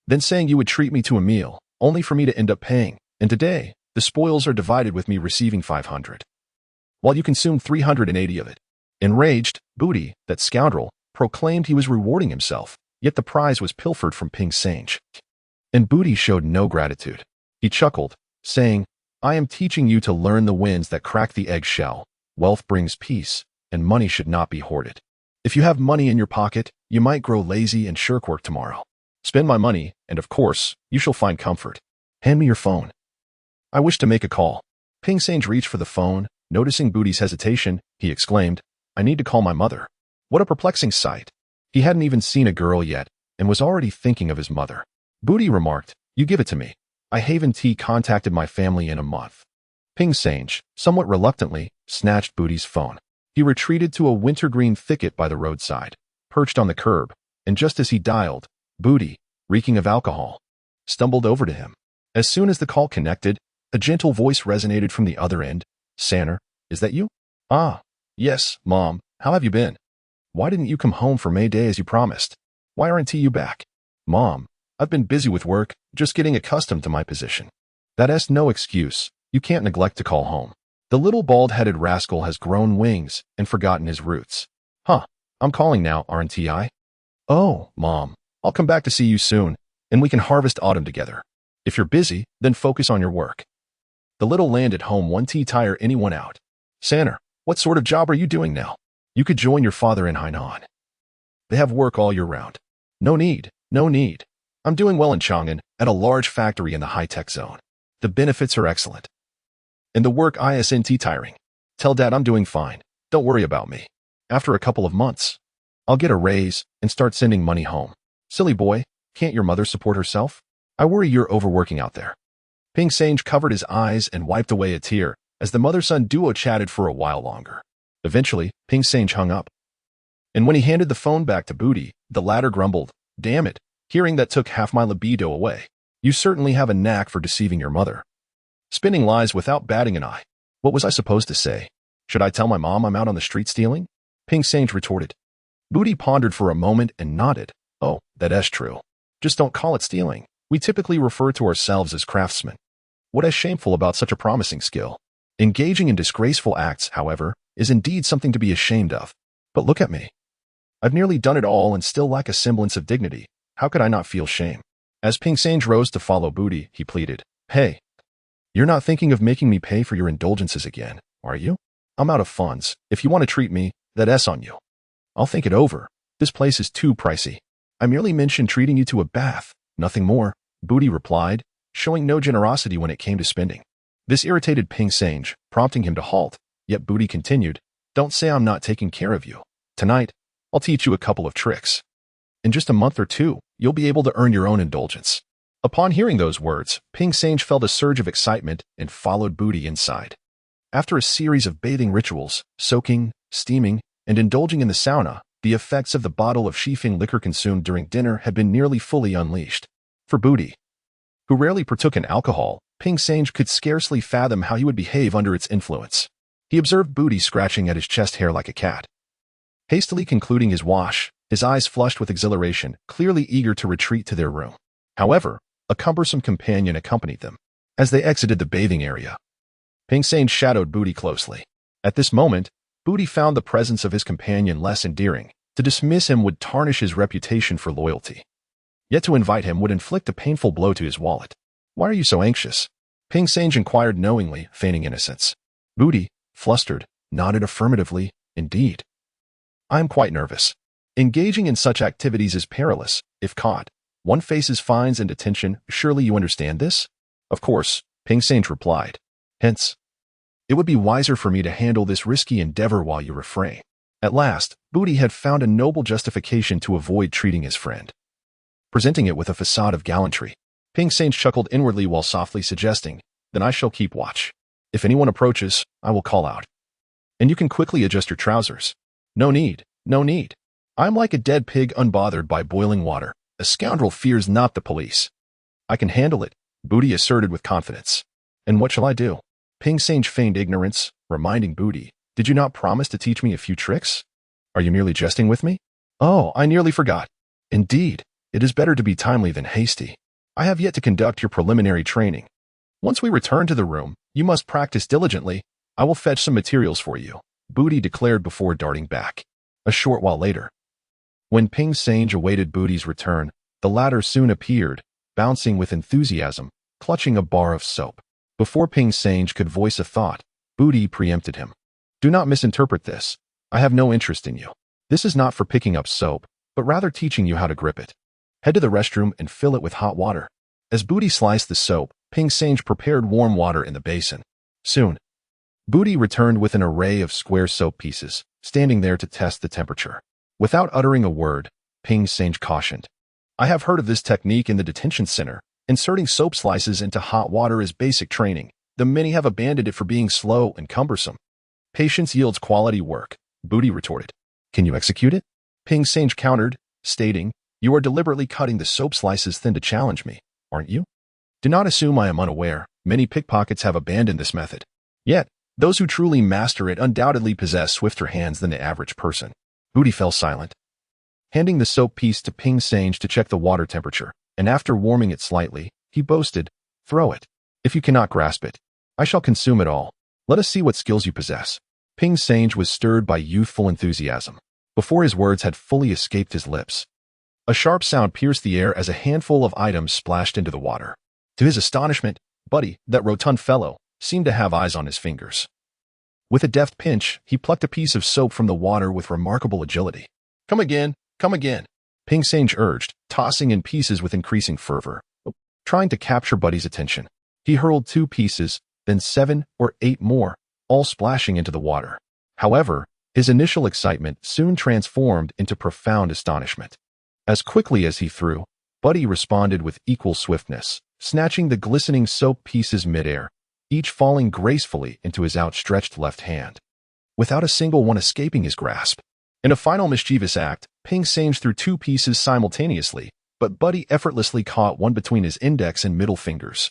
Then saying you would treat me to a meal, only for me to end up paying, and today, the spoils are divided with me receiving 500. While you consumed 380 of it. Enraged, Booty, that scoundrel, proclaimed he was rewarding himself, yet the prize was pilfered from Ping Sang. And Booty showed no gratitude. He chuckled, saying, I am teaching you to learn the winds that crack the eggshell. Wealth brings peace, and money should not be hoarded. If you have money in your pocket, you might grow lazy and shirk work tomorrow. Spend my money, and of course, you shall find comfort. Hand me your phone. I wish to make a call. Ping Sang reached for the phone. Noticing Booty's hesitation, he exclaimed, I need to call my mother. What a perplexing sight. He hadn't even seen a girl yet, and was already thinking of his mother. Booty remarked, you give it to me. I haven't contacted my family in a month. Ping Sang, somewhat reluctantly, snatched Booty's phone. He retreated to a wintergreen thicket by the roadside, perched on the curb, and just as he dialed, Booty, reeking of alcohol, stumbled over to him. As soon as the call connected, a gentle voice resonated from the other end. Sanner, is that you? Ah, yes, Mom, how have you been? Why didn't you come home for May Day as you promised? Why aren't you back? Mom, I've been busy with work, just getting accustomed to my position. That's no excuse. You can't neglect to call home. The little bald-headed rascal has grown wings and forgotten his roots. Huh, I'm calling now, aren't I? Oh, Mom, I'll come back to see you soon, and we can harvest autumn together. If you're busy, then focus on your work. The little land at home won't tire anyone out. Sanner, what sort of job are you doing now? You could join your father in Hainan. They have work all year round. No need, no need. I'm doing well in Chang'an, at a large factory in the high-tech zone. The benefits are excellent. And the work isn't tiring. Tell Dad I'm doing fine. Don't worry about me. After a couple of months, I'll get a raise and start sending money home. Silly boy, can't your mother support herself? I worry you're overworking out there. Ping Sang covered his eyes and wiped away a tear as the mother-son duo chatted for a while longer. Eventually, Ping Sang hung up. And when he handed the phone back to Booty, the latter grumbled, Damn it, hearing that took half my libido away. You certainly have a knack for deceiving your mother. Spinning lies without batting an eye. What was I supposed to say? Should I tell my mom I'm out on the street stealing? Ping Sang retorted. Booty pondered for a moment and nodded. Oh, that's true. Just don't call it stealing. We typically refer to ourselves as craftsmen. What is shameful about such a promising skill? Engaging in disgraceful acts, however, is indeed something to be ashamed of. But look at me. I've nearly done it all and still lack a semblance of dignity. How could I not feel shame? As Ping Sang rose to follow Booty, he pleaded, Hey, you're not thinking of making me pay for your indulgences again, are you? I'm out of funds. If you want to treat me, that's on you. I'll think it over. This place is too pricey. I merely mentioned treating you to a bath, nothing more, Booty replied, showing no generosity when it came to spending. This irritated Ping Sang, prompting him to halt, yet Booty continued, Don't say I'm not taking care of you. Tonight, I'll teach you a couple of tricks. In just a month or two, you'll be able to earn your own indulgence. Upon hearing those words, Ping Sang felt a surge of excitement and followed Booty inside. After a series of bathing rituals, soaking, steaming, and indulging in the sauna, the effects of the bottle of Shifeng liquor consumed during dinner had been nearly fully unleashed. For Booty, who rarely partook in alcohol, Ping Sang could scarcely fathom how he would behave under its influence. He observed Booty scratching at his chest hair like a cat. Hastily concluding his wash, his eyes flushed with exhilaration, clearly eager to retreat to their room. However, a cumbersome companion accompanied them. As they exited the bathing area, Ping Sang shadowed Booty closely. At this moment, Booty found the presence of his companion less endearing. To dismiss him would tarnish his reputation for loyalty. Yet to invite him would inflict a painful blow to his wallet. Why are you so anxious? Ping Sange inquired knowingly, feigning innocence. Booty, flustered, nodded affirmatively. Indeed. I am quite nervous. Engaging in such activities is perilous. If caught, one faces fines and detention. Surely you understand this? Of course, Ping Sange replied. Hence, it would be wiser for me to handle this risky endeavor while you refrain. At last, Booty had found a noble justification to avoid treating his friend, presenting it with a facade of gallantry. Ping Sange chuckled inwardly while softly suggesting, then I shall keep watch. If anyone approaches, I will call out. And you can quickly adjust your trousers. No need, no need. I am like a dead pig unbothered by boiling water. A scoundrel fears not the police. I can handle it, Booty asserted with confidence. And what shall I do? Ping Sange feigned ignorance, reminding Booty, did you not promise to teach me a few tricks? Are you merely jesting with me? Oh, I nearly forgot. Indeed, it is better to be timely than hasty. I have yet to conduct your preliminary training. Once we return to the room, you must practice diligently. I will fetch some materials for you, Booty declared before darting back. A short while later, when Ping Sange awaited Booty's return, the latter soon appeared, bouncing with enthusiasm, clutching a bar of soap. Before Ping Sange could voice a thought, Booty preempted him. Do not misinterpret this. I have no interest in you. This is not for picking up soap, but rather teaching you how to grip it. Head to the restroom and fill it with hot water. As Booty sliced the soap, Ping Sange prepared warm water in the basin. Soon, Booty returned with an array of square soap pieces, standing there to test the temperature. Without uttering a word, Ping Sange cautioned. I have heard of this technique in the detention center. Inserting soap slices into hot water is basic training, though many have abandoned it for being slow and cumbersome. Patience yields quality work, Booty retorted. Can you execute it? Ping Sange countered, stating, you are deliberately cutting the soap slices thin to challenge me, aren't you? Do not assume I am unaware. Many pickpockets have abandoned this method. Yet, those who truly master it undoubtedly possess swifter hands than the average person. Booty fell silent, handing the soap piece to Ping Sange to check the water temperature, and after warming it slightly, he boasted, throw it. If you cannot grasp it, I shall consume it all. Let us see what skills you possess. Ping Sange was stirred by youthful enthusiasm. Before his words had fully escaped his lips, a sharp sound pierced the air as a handful of items splashed into the water. To his astonishment, Buddy, that rotund fellow, seemed to have eyes on his fingers. With a deft pinch, he plucked a piece of soap from the water with remarkable agility. Come again, come again, Ping Sange urged, tossing in pieces with increasing fervor. Trying to capture Buddy's attention, he hurled 2 pieces, then 7 or 8 more, all splashing into the water. However, his initial excitement soon transformed into profound astonishment. As quickly as he threw, Buddy responded with equal swiftness, snatching the glistening soap pieces midair, each falling gracefully into his outstretched left hand, without a single one escaping his grasp. In a final mischievous act, Ping Sange threw 2 pieces simultaneously, but Buddy effortlessly caught one between his index and middle fingers,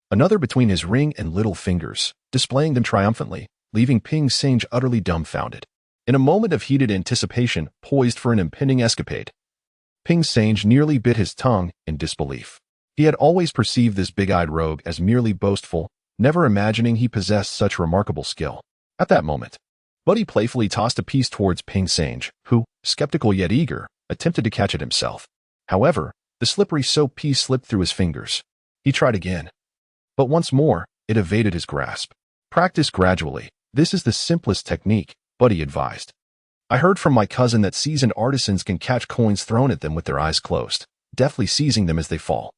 another between his ring and little fingers, displaying them triumphantly, leaving Ping Sange utterly dumbfounded. In a moment of heated anticipation, poised for an impending escapade, Ping Sange nearly bit his tongue in disbelief. He had always perceived this big-eyed rogue as merely boastful, never imagining he possessed such remarkable skill. At that moment, Buddy playfully tossed a piece towards Ping Sange, who, skeptical yet eager, attempted to catch it himself. However, the slippery soap piece slipped through his fingers. He tried again, but once more, it evaded his grasp. Practice gradually. This is the simplest technique, Buddy advised. I heard from my cousin that seasoned artisans can catch coins thrown at them with their eyes closed, deftly seizing them as they fall.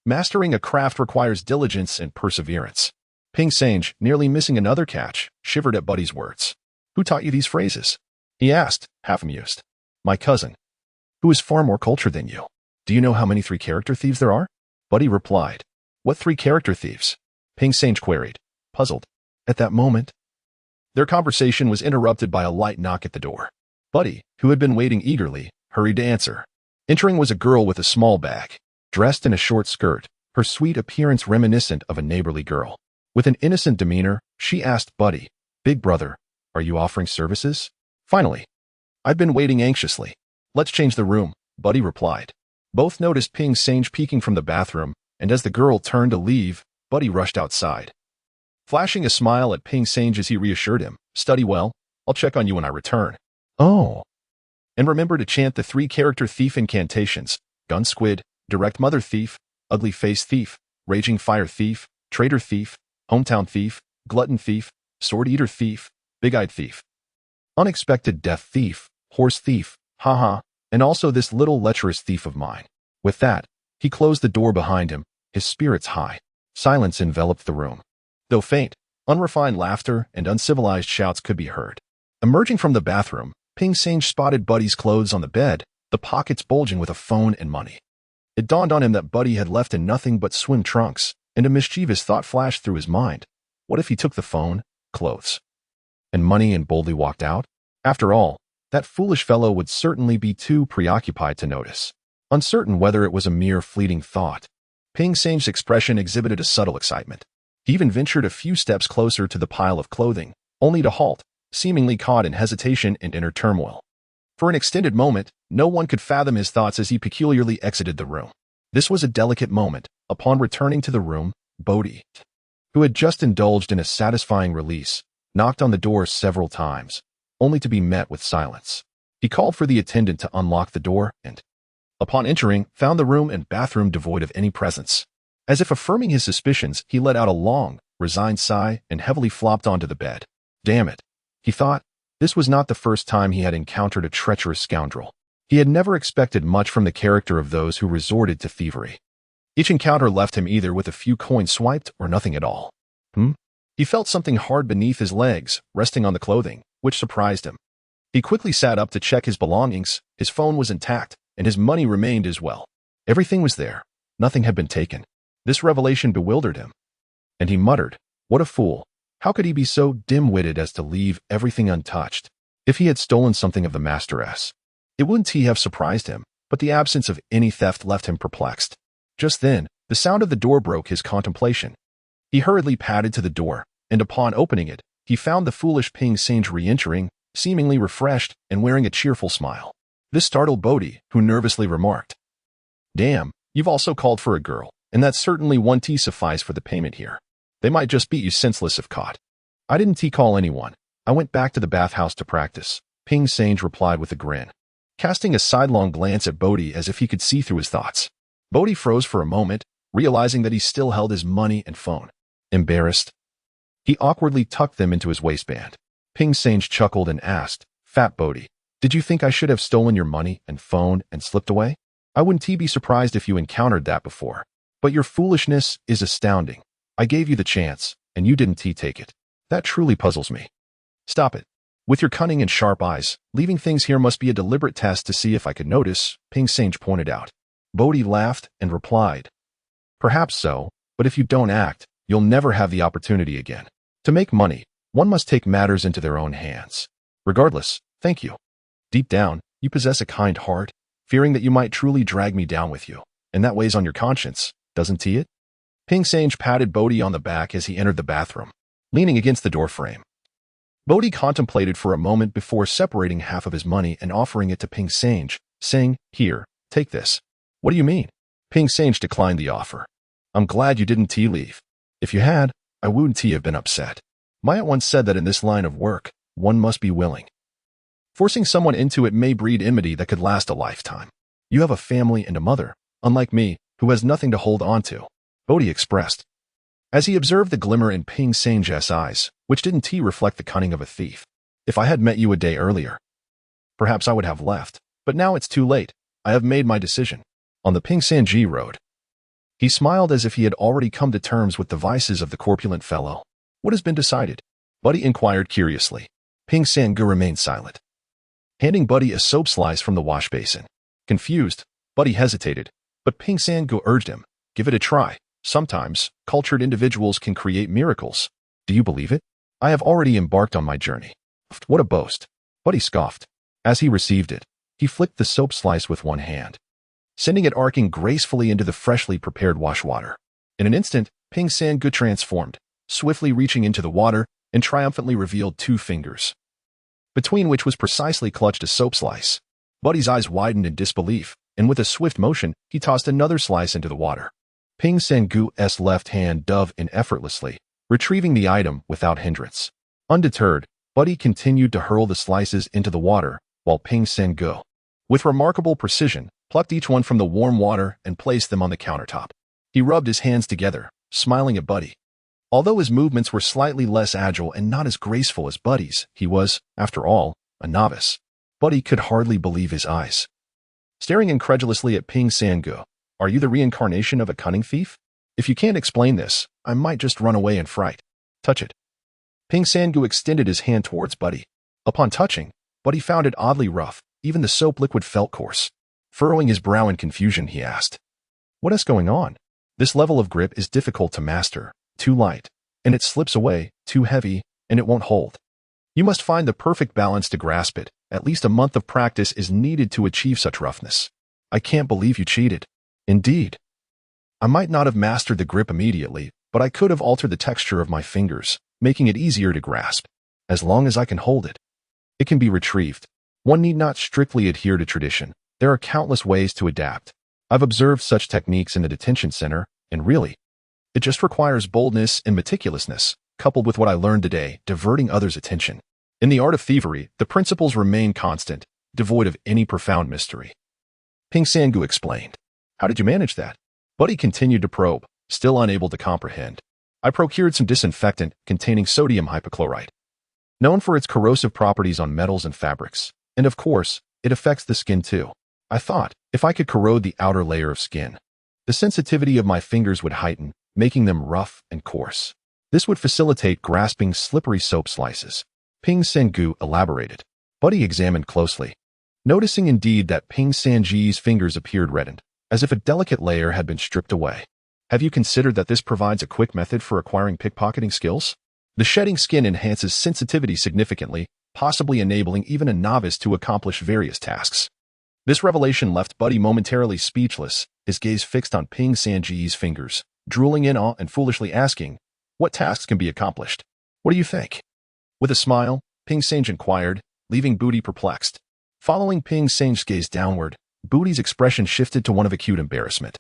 Mastering a craft requires diligence and perseverance. Ping Sange, nearly missing another catch, shivered at Buddy's words. Who taught you these phrases? He asked, half amused. My cousin, who is far more cultured than you. Do you know how many 3-character thieves there are? Buddy replied. What 3-character thieves? Ping Sange queried, puzzled. At that moment, their conversation was interrupted by a light knock at the door. Buddy, who had been waiting eagerly, hurried to answer. Entering was a girl with a small bag, dressed in a short skirt, her sweet appearance reminiscent of a neighborly girl. With an innocent demeanor, she asked Buddy, Big brother, are you offering services? Finally, I've been waiting anxiously. Let's change the room, Buddy replied. Both noticed Ping Sange peeking from the bathroom, and as the girl turned to leave, Buddy rushed outside. Flashing a smile at Ping Sange as he reassured him, study well, I'll check on you when I return. Oh. And remember to chant the 3-character thief incantations, gun squid, direct mother thief, ugly face thief, raging fire thief, traitor thief, hometown thief, glutton thief, sword eater thief, big-eyed thief, unexpected death thief, horse thief, haha, and also this little lecherous thief of mine. With that, he closed the door behind him, his spirits high. Silence enveloped the room. Though faint, unrefined laughter and uncivilized shouts could be heard. Emerging from the bathroom, Ping Sange spotted Buddy's clothes on the bed, the pockets bulging with a phone and money. It dawned on him that Buddy had left in nothing but swim trunks, and a mischievous thought flashed through his mind. What if he took the phone, clothes, and money and boldly walked out? After all, that foolish fellow would certainly be too preoccupied to notice. Uncertain whether it was a mere fleeting thought, Ping Sange's expression exhibited a subtle excitement. He even ventured a few steps closer to the pile of clothing, only to halt, seemingly caught in hesitation and inner turmoil. For an extended moment, no one could fathom his thoughts as he peculiarly exited the room. This was a delicate moment. Upon returning to the room, Bodhi, who had just indulged in a satisfying release, knocked on the door several times, only to be met with silence. He called for the attendant to unlock the door and, upon entering, found the room and bathroom devoid of any presence. As if affirming his suspicions, he let out a long, resigned sigh and heavily flopped onto the bed. Damn it, he thought. This was not the first time he had encountered a treacherous scoundrel. He had never expected much from the character of those who resorted to thievery. Each encounter left him either with a few coins swiped or nothing at all. He felt something hard beneath his legs, resting on the clothing, which surprised him. He quickly sat up to check his belongings. His phone was intact, and his money remained as well. Everything was there. Nothing had been taken. This revelation bewildered him. And he muttered, what a fool. How could he be so dim-witted as to leave everything untouched? If he had stolen something of the masteress, it wouldn't he have surprised him, but the absence of any theft left him perplexed. Just then, the sound of the door broke his contemplation. He hurriedly padded to the door, and upon opening it, he found the foolish Ping Sange re-entering, seemingly refreshed and wearing a cheerful smile. This startled Bodhi, who nervously remarked, Damn, you've also called for a girl, and that's certainly 1 tea suffice for the payment here. They might just beat you senseless if caught. I didn't tea call anyone. I went back to the bathhouse to practice, Ping Sange replied with a grin, casting a sidelong glance at Bodhi as if he could see through his thoughts. Bodhi froze for a moment, realizing that he still held his money and phone. Embarrassed, he awkwardly tucked them into his waistband. Ping Sange chuckled and asked, Fat Bodhi, did you think I should have stolen your money and phone and slipped away? I wouldn't be surprised if you encountered that before. But your foolishness is astounding. I gave you the chance, and you didn't take it. That truly puzzles me. Stop it. With your cunning and sharp eyes, leaving things here must be a deliberate test to see if I could notice, Ping Sange pointed out. Bodhi laughed and replied, Perhaps so, but if you don't act, you'll never have the opportunity again. To make money, one must take matters into their own hands. Regardless, thank you. Deep down, you possess a kind heart, fearing that you might truly drag me down with you, and that weighs on your conscience, doesn't it? Ping Sange patted Bodhi on the back as he entered the bathroom, leaning against the doorframe. Bodhi contemplated for a moment before separating half of his money and offering it to Ping Sange, saying, Here, take this. What do you mean? Ping Sange declined the offer. I'm glad you didn't leave. If you had, I wouldn't have been upset. Maya once said that in this line of work, one must be willing. Forcing someone into it may breed enmity that could last a lifetime. You have a family and a mother, unlike me, who has nothing to hold on to, Bodhi expressed, as he observed the glimmer in Ping Sange's eyes, which didn't reflect the cunning of a thief. If I had met you a day earlier, perhaps I would have left, but now it's too late. I have made my decision. On the Ping Sange road, he smiled as if he had already come to terms with the vices of the corpulent fellow. What has been decided? Buddy inquired curiously. Ping Sange remained silent, handing Buddy a soap slice from the wash basin. Confused, Buddy hesitated, but Ping Sange urged him, Give it a try. Sometimes, cultured individuals can create miracles. Do you believe it? I have already embarked on my journey. What a boast. Buddy scoffed. As he received it, he flicked the soap slice with one hand, sending it arcing gracefully into the freshly prepared wash water. In an instant, Ping Sange transformed, swiftly reaching into the water and triumphantly revealed 2 fingers, between which was precisely clutched a soap slice. Buddy's eyes widened in disbelief, and with a swift motion, he tossed another slice into the water. Ping Sange's left hand dove in effortlessly, retrieving the item without hindrance. Undeterred, Buddy continued to hurl the slices into the water, while Ping Sange, with remarkable precision, plucked each one from the warm water and placed them on the countertop. He rubbed his hands together, smiling at Buddy. Although his movements were slightly less agile and not as graceful as Buddy's, he was, after all, a novice. Buddy could hardly believe his eyes. Staring incredulously at Ping Sangu, "Are you the reincarnation of a cunning thief? If you can't explain this, I might just run away in fright. Touch it." Ping Sangu extended his hand towards Buddy. Upon touching, Buddy found it oddly rough, even the soap liquid felt coarse. Furrowing his brow in confusion, he asked, "What is going on? This level of grip is difficult to master, too light, and it slips away, too heavy, and it won't hold. You must find the perfect balance to grasp it. At least a month of practice is needed to achieve such roughness. I can't believe you cheated." "Indeed. I might not have mastered the grip immediately, but I could have altered the texture of my fingers, making it easier to grasp. As long as I can hold it, it can be retrieved. One need not strictly adhere to tradition. There are countless ways to adapt. I've observed such techniques in the detention center, and really, it just requires boldness and meticulousness, coupled with what I learned today, diverting others' attention. In the art of thievery, the principles remain constant, devoid of any profound mystery." Ping Sangu explained. "How did you manage that?" Buddy continued to probe, still unable to comprehend. "I procured some disinfectant containing sodium hypochlorite, known for its corrosive properties on metals and fabrics, and of course, it affects the skin too. I thought, if I could corrode the outer layer of skin, the sensitivity of my fingers would heighten, making them rough and coarse. This would facilitate grasping slippery soap slices." Ping Sangu elaborated. Buddy examined closely, noticing indeed that Ping Sanji's fingers appeared reddened, as if a delicate layer had been stripped away. "Have you considered that this provides a quick method for acquiring pickpocketing skills? The shedding skin enhances sensitivity significantly, possibly enabling even a novice to accomplish various tasks." This revelation left Buddy momentarily speechless, his gaze fixed on Ping Sanji's fingers, drooling in awe and foolishly asking, "What tasks can be accomplished? What do you think?" With a smile, Ping Sanj inquired, leaving Booty perplexed. Following Ping Sanj's gaze downward, Booty's expression shifted to one of acute embarrassment.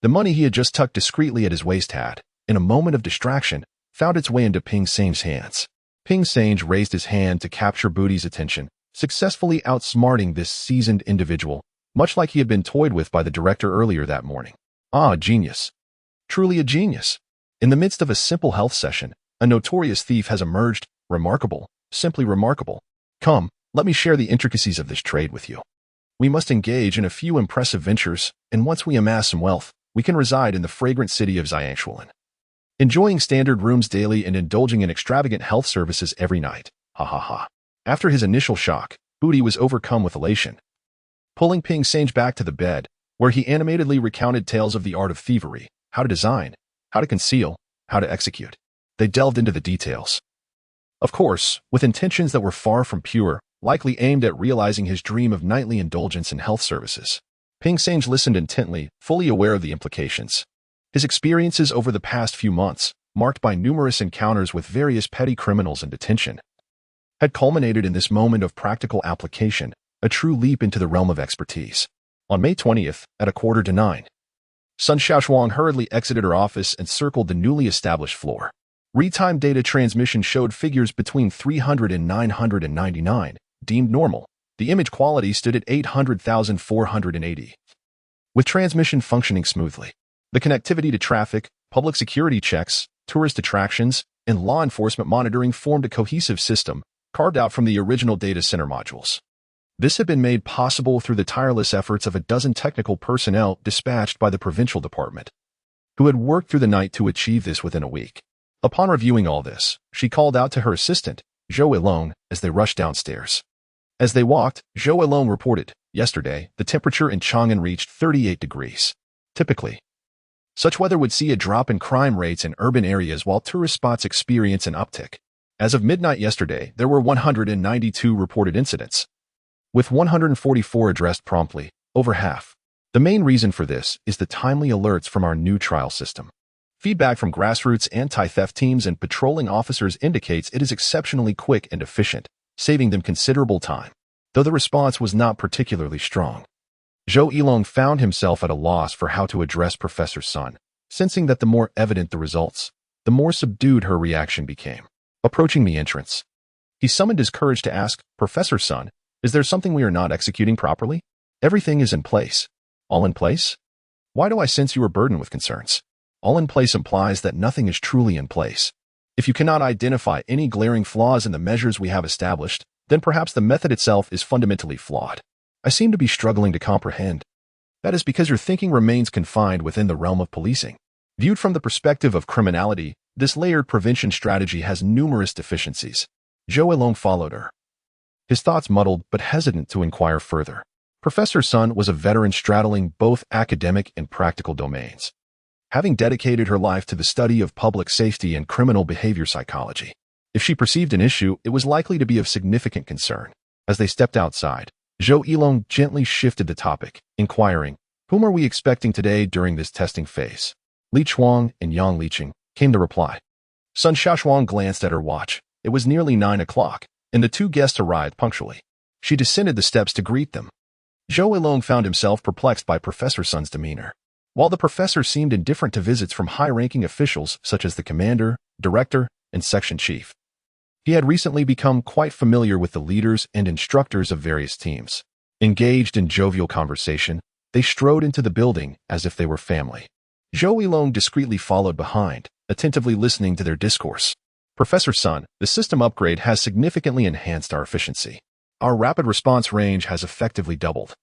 The money he had just tucked discreetly at his waist had, in a moment of distraction, found its way into Ping Sanj's hands. Ping Sanj raised his hand to capture Booty's attention, successfully outsmarting this seasoned individual, much like he had been toyed with by the director earlier that morning. "Ah, a genius. Truly a genius. In the midst of a simple health session, a notorious thief has emerged. Remarkable, simply remarkable. Come, let me share the intricacies of this trade with you. We must engage in a few impressive ventures, and once we amass some wealth, we can reside in the fragrant city of Xiangshulan, enjoying standard rooms daily and indulging in extravagant health services every night. Ha ha ha." After his initial shock, Booty was overcome with elation. Pulling Ping Sanj back to the bed, where he animatedly recounted tales of the art of thievery, how to design, how to conceal, how to execute. They delved into the details. Of course, with intentions that were far from pure, likely aimed at realizing his dream of nightly indulgence in health services. Ping Sanj listened intently, fully aware of the implications. His experiences over the past few months, marked by numerous encounters with various petty criminals in detention, had culminated in this moment of practical application, a true leap into the realm of expertise. On May 20th, at 8:45, Sun Shaoshuang hurriedly exited her office and circled the newly established floor. Real-time data transmission showed figures between 300 and 999, deemed normal. The image quality stood at 800,480. With transmission functioning smoothly, the connectivity to traffic, public security checks, tourist attractions, and law enforcement monitoring formed a cohesive system, carved out from the original data center modules. This had been made possible through the tireless efforts of a dozen technical personnel dispatched by the provincial department, who had worked through the night to achieve this within a week. Upon reviewing all this, she called out to her assistant, Zhou Elong, as they rushed downstairs. As they walked, Zhou Elong reported, "Yesterday, the temperature in Chang'an reached 38 degrees. Typically, such weather would see a drop in crime rates in urban areas while tourist spots experience an uptick. As of midnight yesterday, there were 192 reported incidents, with 144 addressed promptly, over half. The main reason for this is the timely alerts from our new trial system. Feedback from grassroots anti-theft teams and patrolling officers indicates it is exceptionally quick and efficient, saving them considerable time, though the response was not particularly strong." Zhou Elong found himself at a loss for how to address Professor Sun, sensing that the more evident the results, the more subdued her reaction became. Approaching the entrance, he summoned his courage to ask, "Professor Sun, is there something we are not executing properly?" Everything is in place. All in place? Why do I sense you are burdened with concerns? All in place implies that nothing is truly in place. If you cannot identify any glaring flaws in the measures we have established, then perhaps the method itself is fundamentally flawed. I seem to be struggling to comprehend. That is because your thinking remains confined within the realm of policing. Viewed from the perspective of criminality, this layered prevention strategy has numerous deficiencies. Zhou Yilong followed her, his thoughts muddled but hesitant to inquire further. Professor Sun was a veteran straddling both academic and practical domains, having dedicated her life to the study of public safety and criminal behavior psychology. If she perceived an issue, it was likely to be of significant concern. As they stepped outside, Zhou Yilong gently shifted the topic, inquiring, "Whom are we expecting today during this testing phase?" Li Chuang and Yang Liqing, came the reply. Sun Shaoshuang glanced at her watch. It was nearly 9 o'clock, and the two guests arrived punctually. She descended the steps to greet them. Zhou Yilong found himself perplexed by Professor Sun's demeanor. While the professor seemed indifferent to visits from high-ranking officials such as the commander, director, and section chief, he had recently become quite familiar with the leaders and instructors of various teams. Engaged in jovial conversation, they strode into the building as if they were family. Zhou Yilong discreetly followed behind, attentively listening to their discourse. "Professor Sun, the system upgrade has significantly enhanced our efficiency. Our rapid response range has effectively doubled,"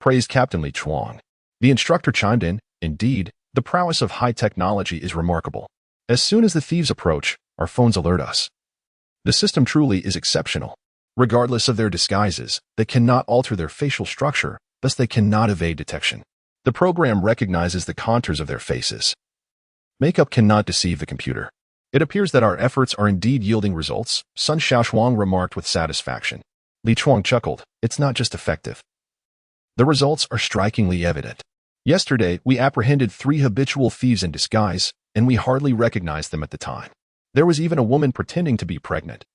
praised Captain Li Chuang. The instructor chimed in, "Indeed, the prowess of high technology is remarkable. As soon as the thieves approach, our phones alert us. The system truly is exceptional. Regardless of their disguises, they cannot alter their facial structure, thus they cannot evade detection. The program recognizes the contours of their faces. Makeup cannot deceive the computer. It appears that our efforts are indeed yielding results," Sun Shaoshuang remarked with satisfaction. Li Chuang chuckled, "It's not just effective. The results are strikingly evident. Yesterday, we apprehended 3 habitual thieves in disguise, and we hardly recognized them at the time. There was even a woman pretending to be pregnant,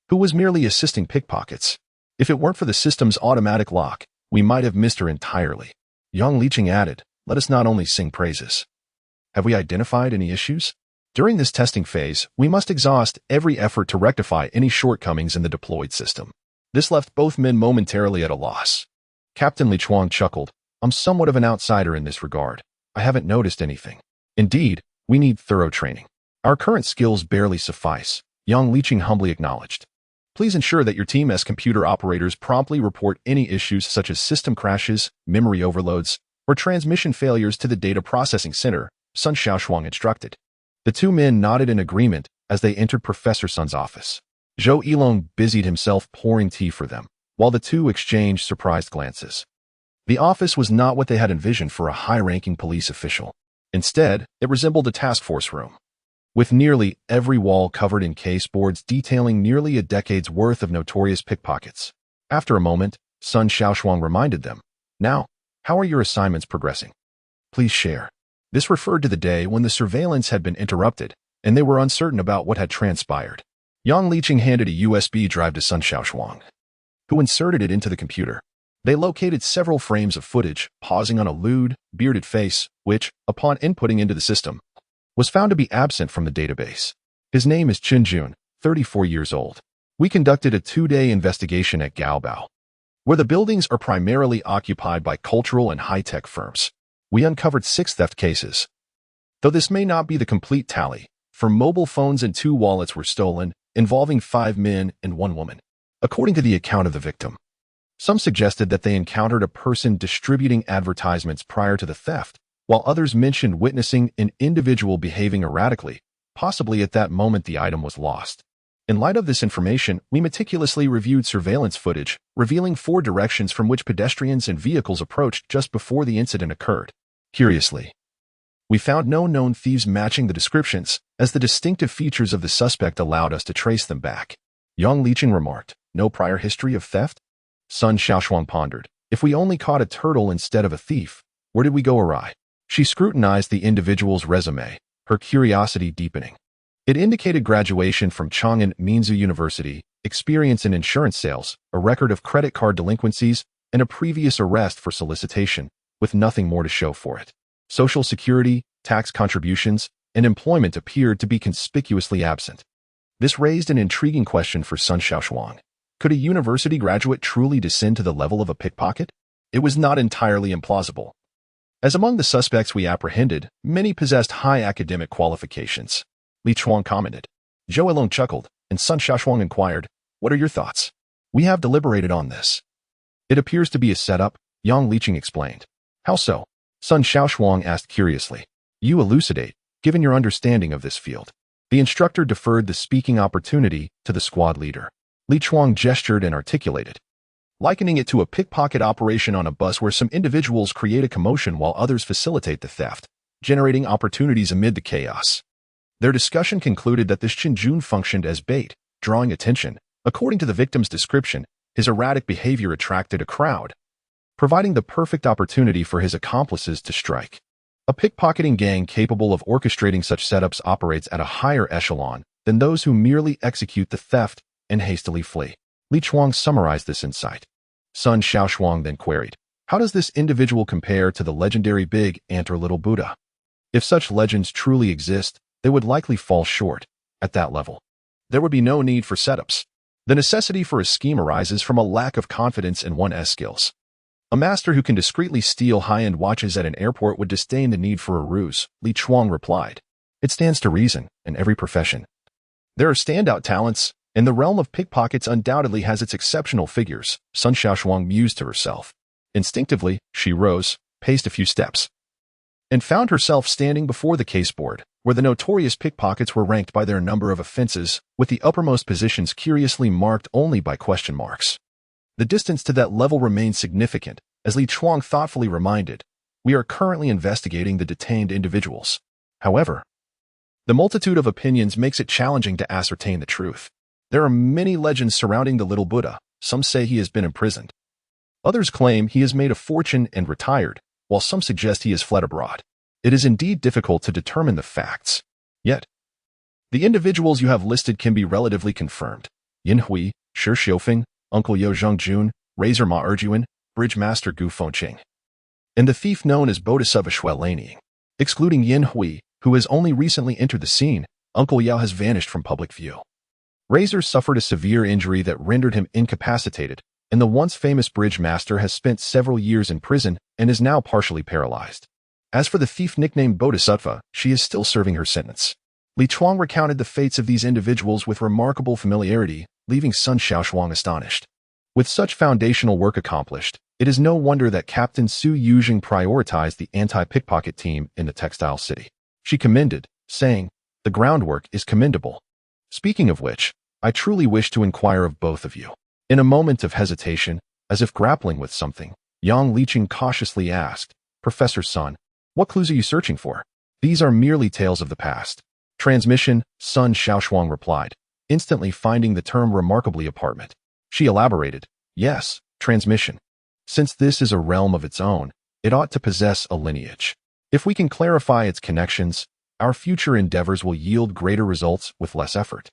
who was merely assisting pickpockets. If it weren't for the system's automatic lock, we might have missed her entirely." Yang Liqing added, "Let us not only sing praises. Have we identified any issues? During this testing phase, we must exhaust every effort to rectify any shortcomings in the deployed system." This left both men momentarily at a loss. Captain Li Chuang chuckled, "I'm somewhat of an outsider in this regard. I haven't noticed anything. Indeed, we need thorough training. Our current skills barely suffice," Yang Liqing humbly acknowledged. "Please ensure that your team as computer operators promptly report any issues such as system crashes, memory overloads, or transmission failures to the data processing center," Sun Shaoshuang instructed. The two men nodded in agreement as they entered Professor Sun's office. Zhou Yilong busied himself pouring tea for them, while the two exchanged surprised glances. The office was not what they had envisioned for a high-ranking police official. Instead, it resembled a task force room, with nearly every wall covered in case boards detailing nearly a decade's worth of notorious pickpockets. After a moment, Sun Shaoshuang reminded them, "Now, how are your assignments progressing? Please share." This referred to the day when the surveillance had been interrupted, and they were uncertain about what had transpired. Yang Liqing handed a USB drive to Sun Shaoshuang, who inserted it into the computer. They located several frames of footage, pausing on a lewd, bearded face, which, upon inputting into the system, was found to be absent from the database. "His name is Chen Jun, 34 years old. We conducted a 2-day investigation at Gaobao, where the buildings are primarily occupied by cultural and high-tech firms. We uncovered 6 theft cases. Though this may not be the complete tally, for mobile phones and 2 wallets were stolen, involving 5 men and 1 woman. According to the account of the victim, some suggested that they encountered a person distributing advertisements prior to the theft, while others mentioned witnessing an individual behaving erratically, possibly at that moment the item was lost. In light of this information, we meticulously reviewed surveillance footage, revealing 4 directions from which pedestrians and vehicles approached just before the incident occurred. Curiously, we found no known thieves matching the descriptions, as the distinctive features of the suspect allowed us to trace them back." Yang Liqing remarked, "No prior history of theft?" Sun Shaoshuang pondered, "If we only caught a turtle instead of a thief, where did we go awry?" She scrutinized the individual's resume, her curiosity deepening. It indicated graduation from Chang'an Minzu University, experience in insurance sales, a record of credit card delinquencies, and a previous arrest for solicitation, with nothing more to show for it. Social security, tax contributions, and employment appeared to be conspicuously absent. This raised an intriguing question for Sun Shaoshuang. Could a university graduate truly descend to the level of a pickpocket? it was not entirely implausible. As among the suspects we apprehended, many possessed high academic qualifications. Li Chuang commented. Zhou Elong chuckled, and Sun Shaoshuang inquired, "What are your thoughts?" "We have deliberated on this. It appears to be a setup," Yang Liqing explained. "How so?" Sun Shaoshuang asked curiously. "You elucidate, given your understanding of this field." The instructor deferred the speaking opportunity to the squad leader. Li Chuang gestured and articulated, likening it to a pickpocket operation on a bus where some individuals create a commotion while others facilitate the theft, generating opportunities amid the chaos. Their discussion concluded that this Qinjun functioned as bait, drawing attention. According to the victim's description, his erratic behavior attracted a crowd, providing the perfect opportunity for his accomplices to strike. A pickpocketing gang capable of orchestrating such setups operates at a higher echelon than those who merely execute the theft and hastily flee. Li Chuang summarized this insight. Sun Shaoshuang then queried, "How does this individual compare to the legendary Big Ant or Little Buddha? If such legends truly exist, they would likely fall short. At that level, there would be no need for setups. The necessity for a scheme arises from a lack of confidence in one's skills. A master who can discreetly steal high-end watches at an airport would disdain the need for a ruse," Li Chuang replied. "It stands to reason, in every profession there are standout talents, and the realm of pickpockets undoubtedly has its exceptional figures," Sun Shaoshuang mused to herself. Instinctively, she rose, paced a few steps, and found herself standing before the caseboard, where the notorious pickpockets were ranked by their number of offenses, with the uppermost positions curiously marked only by question marks. The distance to that level remains significant, as Li Chuang thoughtfully reminded, "We are currently investigating the detained individuals. However, the multitude of opinions makes it challenging to ascertain the truth. There are many legends surrounding the Little Buddha. Some say he has been imprisoned. Others claim he has made a fortune and retired, while some suggest he has fled abroad. It is indeed difficult to determine the facts. Yet, the individuals you have listed can be relatively confirmed. Yin Hui, Shi Xiufeng, Uncle Yo Zhengjun, Razor Ma Erjuan, Bridge Master Gu Fengqing, and the thief known as Bodhisattva Shui Lanying. Excluding Yin Hui, who has only recently entered the scene, Uncle Yao has vanished from public view. Razor suffered a severe injury that rendered him incapacitated, and the once famous bridge master has spent several years in prison and is now partially paralyzed. As for the thief nicknamed Bodhisattva, she is still serving her sentence." Li Chuang recounted the fates of these individuals with remarkable familiarity, leaving Sun Shaoshuang astonished. With such foundational work accomplished, it is no wonder that Captain Su Yujing prioritized the anti-pickpocket team in the textile city. She commended, saying, "The groundwork is commendable. Speaking of which, I truly wish to inquire of both of you." In a moment of hesitation, as if grappling with something, Yang Liqing cautiously asked, "Professor Sun, what clues are you searching for?" "These are merely tales of the past." "Transmission," Sun Shaoshuang replied, instantly finding the term remarkably apparent. She elaborated, "Yes, transmission. Since this is a realm of its own, it ought to possess a lineage. If we can clarify its connections, our future endeavors will yield greater results with less effort."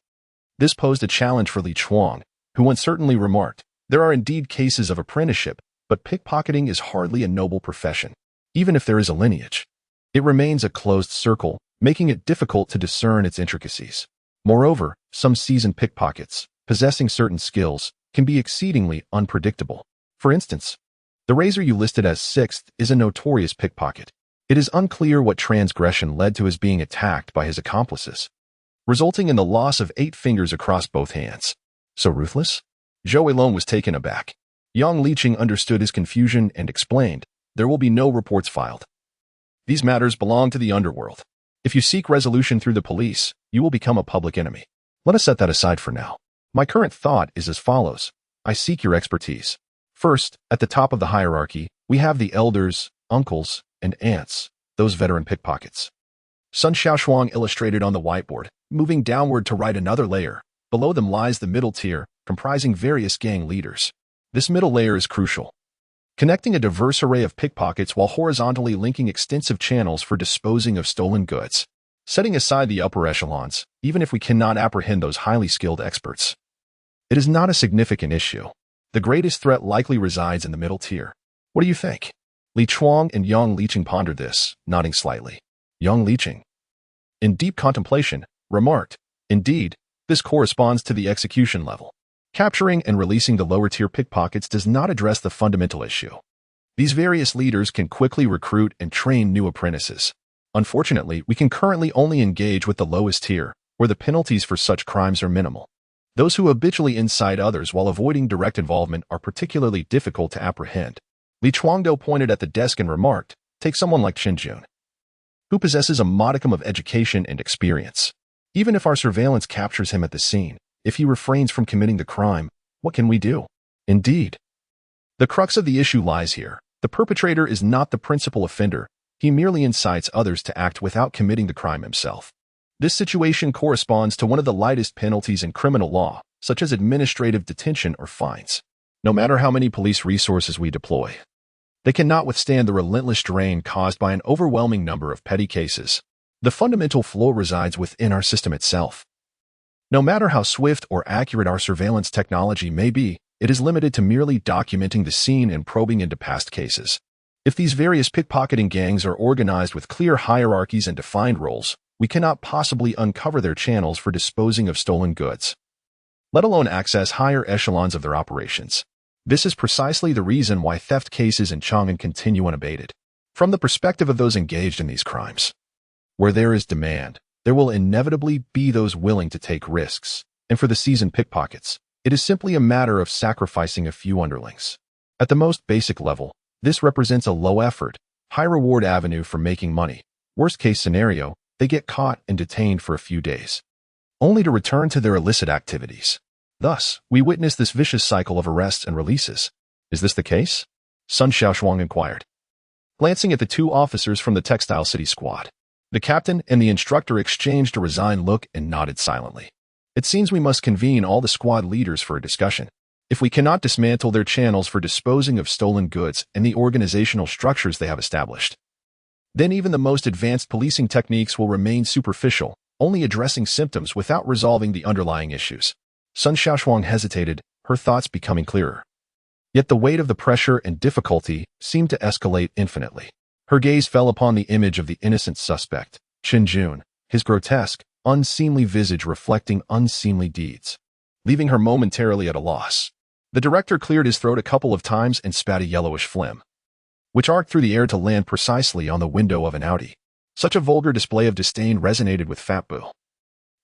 This posed a challenge for Li Chuang, who uncertainly remarked, "There are indeed cases of apprenticeship, but pickpocketing is hardly a noble profession. Even if there is a lineage, it remains a closed circle, making it difficult to discern its intricacies. Moreover, some seasoned pickpockets, possessing certain skills, can be exceedingly unpredictable. For instance, the Razor you listed as sixth is a notorious pickpocket. It is unclear what transgression led to his being attacked by his accomplices, resulting in the loss of 8 fingers across both hands. So ruthless?" Zhou Elong was taken aback. Yang Liqing understood his confusion and explained, "There will be no reports filed. These matters belong to the underworld. If you seek resolution through the police, you will become a public enemy. Let us set that aside for now. My current thought is as follows. I seek your expertise. First, at the top of the hierarchy, we have the elders, uncles, and aunts, those veteran pickpockets." Sun Shaoshuang illustrated on the whiteboard, moving downward to write another layer. Below them lies the middle tier, comprising various gang leaders. This middle layer is crucial, connecting a diverse array of pickpockets while horizontally linking extensive channels for disposing of stolen goods. Setting aside the upper echelons, even if we cannot apprehend those highly skilled experts, it is not a significant issue. The greatest threat likely resides in the middle tier. What do you think? Li Chuang and Yang Liqing pondered this, nodding slightly. Yang Liqing, in deep contemplation, remarked, "Indeed, this corresponds to the execution level. Capturing and releasing the lower-tier pickpockets does not address the fundamental issue. These various leaders can quickly recruit and train new apprentices. Unfortunately, we can currently only engage with the lowest tier, where the penalties for such crimes are minimal. Those who habitually incite others while avoiding direct involvement are particularly difficult to apprehend. Li Chuangdo pointed at the desk and remarked, "Take someone like Qinjun, who possesses a modicum of education and experience. Even if our surveillance captures him at the scene, if he refrains from committing the crime, what can we do?" Indeed. The crux of the issue lies here. The perpetrator is not the principal offender. He merely incites others to act without committing the crime himself. This situation corresponds to one of the lightest penalties in criminal law, such as administrative detention or fines. No matter how many police resources we deploy, they cannot withstand the relentless drain caused by an overwhelming number of petty cases. The fundamental flaw resides within our system itself. No matter how swift or accurate our surveillance technology may be, it is limited to merely documenting the scene and probing into past cases. If these various pickpocketing gangs are organized with clear hierarchies and defined roles, we cannot possibly uncover their channels for disposing of stolen goods, let alone access higher echelons of their operations. This is precisely the reason why theft cases in Chang'an continue unabated. From the perspective of those engaged in these crimes, where there is demand, there will inevitably be those willing to take risks, and for the seasoned pickpockets, it is simply a matter of sacrificing a few underlings. At the most basic level, this represents a low-effort, high-reward avenue for making money. Worst-case scenario, they get caught and detained for a few days, only to return to their illicit activities. Thus, we witness this vicious cycle of arrests and releases. Is this the case? Sun Shaoshuang inquired, glancing at the two officers from the Textile City squad. The captain and the instructor exchanged a resigned look and nodded silently. It seems we must convene all the squad leaders for a discussion. If we cannot dismantle their channels for disposing of stolen goods and the organizational structures they have established, then even the most advanced policing techniques will remain superficial, only addressing symptoms without resolving the underlying issues. Sun Shaoshuang hesitated, her thoughts becoming clearer. Yet the weight of the pressure and difficulty seemed to escalate infinitely. Her gaze fell upon the image of the innocent suspect, Qinjun, his grotesque, unseemly visage reflecting unseemly deeds, leaving her momentarily at a loss. The director cleared his throat a couple of times and spat a yellowish phlegm, which arced through the air to land precisely on the window of an Audi. Such a vulgar display of disdain resonated with Fat Boo,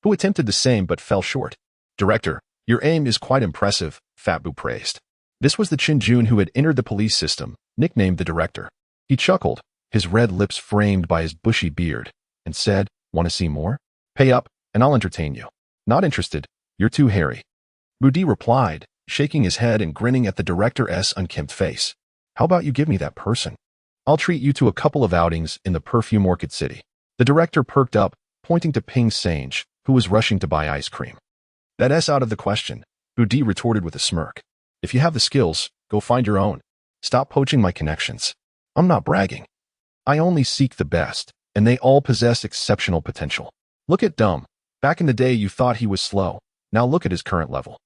who attempted the same but fell short. "Director, your aim is quite impressive," Fat Boo praised. This was the Qinjun who had entered the police system, nicknamed the Director. He chuckled, his red lips framed by his bushy beard, and said, "Want to see more? Pay up, and I'll entertain you." "Not interested. You're too hairy," Budi replied, shaking his head and grinning at the director's unkempt face. "How about you give me that person? I'll treat you to a couple of outings in the perfume orchid city." The director perked up, pointing to Ping Sange, who was rushing to buy ice cream. "That's out of the question," Budi retorted with a smirk. "If you have the skills, go find your own. Stop poaching my connections. I'm not bragging. I only seek the best, and they all possess exceptional potential. Look at Dumb. Back in the day you thought he was slow. Now look at his current level."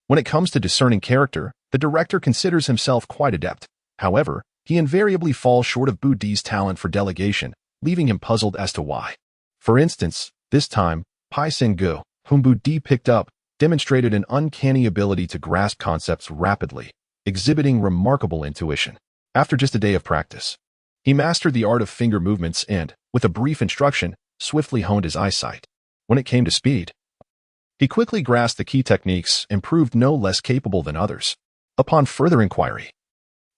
When it comes to discerning character, the director considers himself quite adept. However, he invariably falls short of Budi's talent for delegation, leaving him puzzled as to why. For instance, this time, Pai Sengu, whom Budi picked up, demonstrated an uncanny ability to grasp concepts rapidly, exhibiting remarkable intuition. After just a day of practice, he mastered the art of finger movements and, with a brief instruction, swiftly honed his eyesight. When it came to speed, he quickly grasped the key techniques and proved no less capable than others. Upon further inquiry,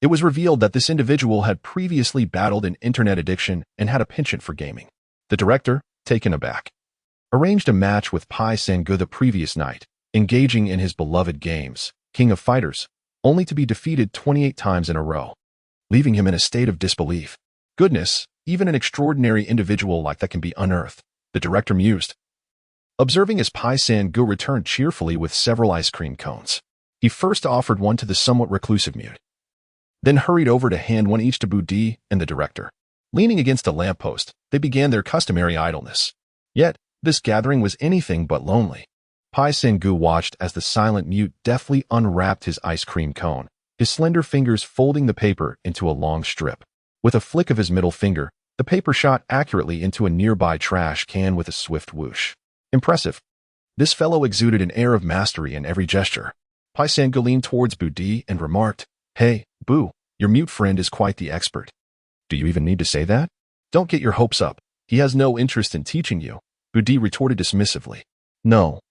it was revealed that this individual had previously battled an internet addiction and had a penchant for gaming. The director, taken aback, arranged a match with Pai Sengu the previous night, engaging in his beloved games, King of Fighters, only to be defeated 28 times in a row, leaving him in a state of disbelief. Goodness, even an extraordinary individual like that can be unearthed, the director mused, observing as Pai Sengu returned cheerfully with several ice cream cones. He first offered one to the somewhat reclusive mute, then hurried over to hand one each to Budi and the director. Leaning against a lamppost, they began their customary idleness. Yet, this gathering was anything but lonely. Pai Sengu watched as the silent mute deftly unwrapped his ice cream cone, his slender fingers folding the paper into a long strip. With a flick of his middle finger, the paper shot accurately into a nearby trash can with a swift whoosh. Impressive. This fellow exuded an air of mastery in every gesture. Pai Sengu leaned towards Budi and remarked, "Hey, Boo, Your mute friend is quite the expert. Do you even need to say that? Don't get your hopes up. He has no interest in teaching you, Budi retorted dismissively. No.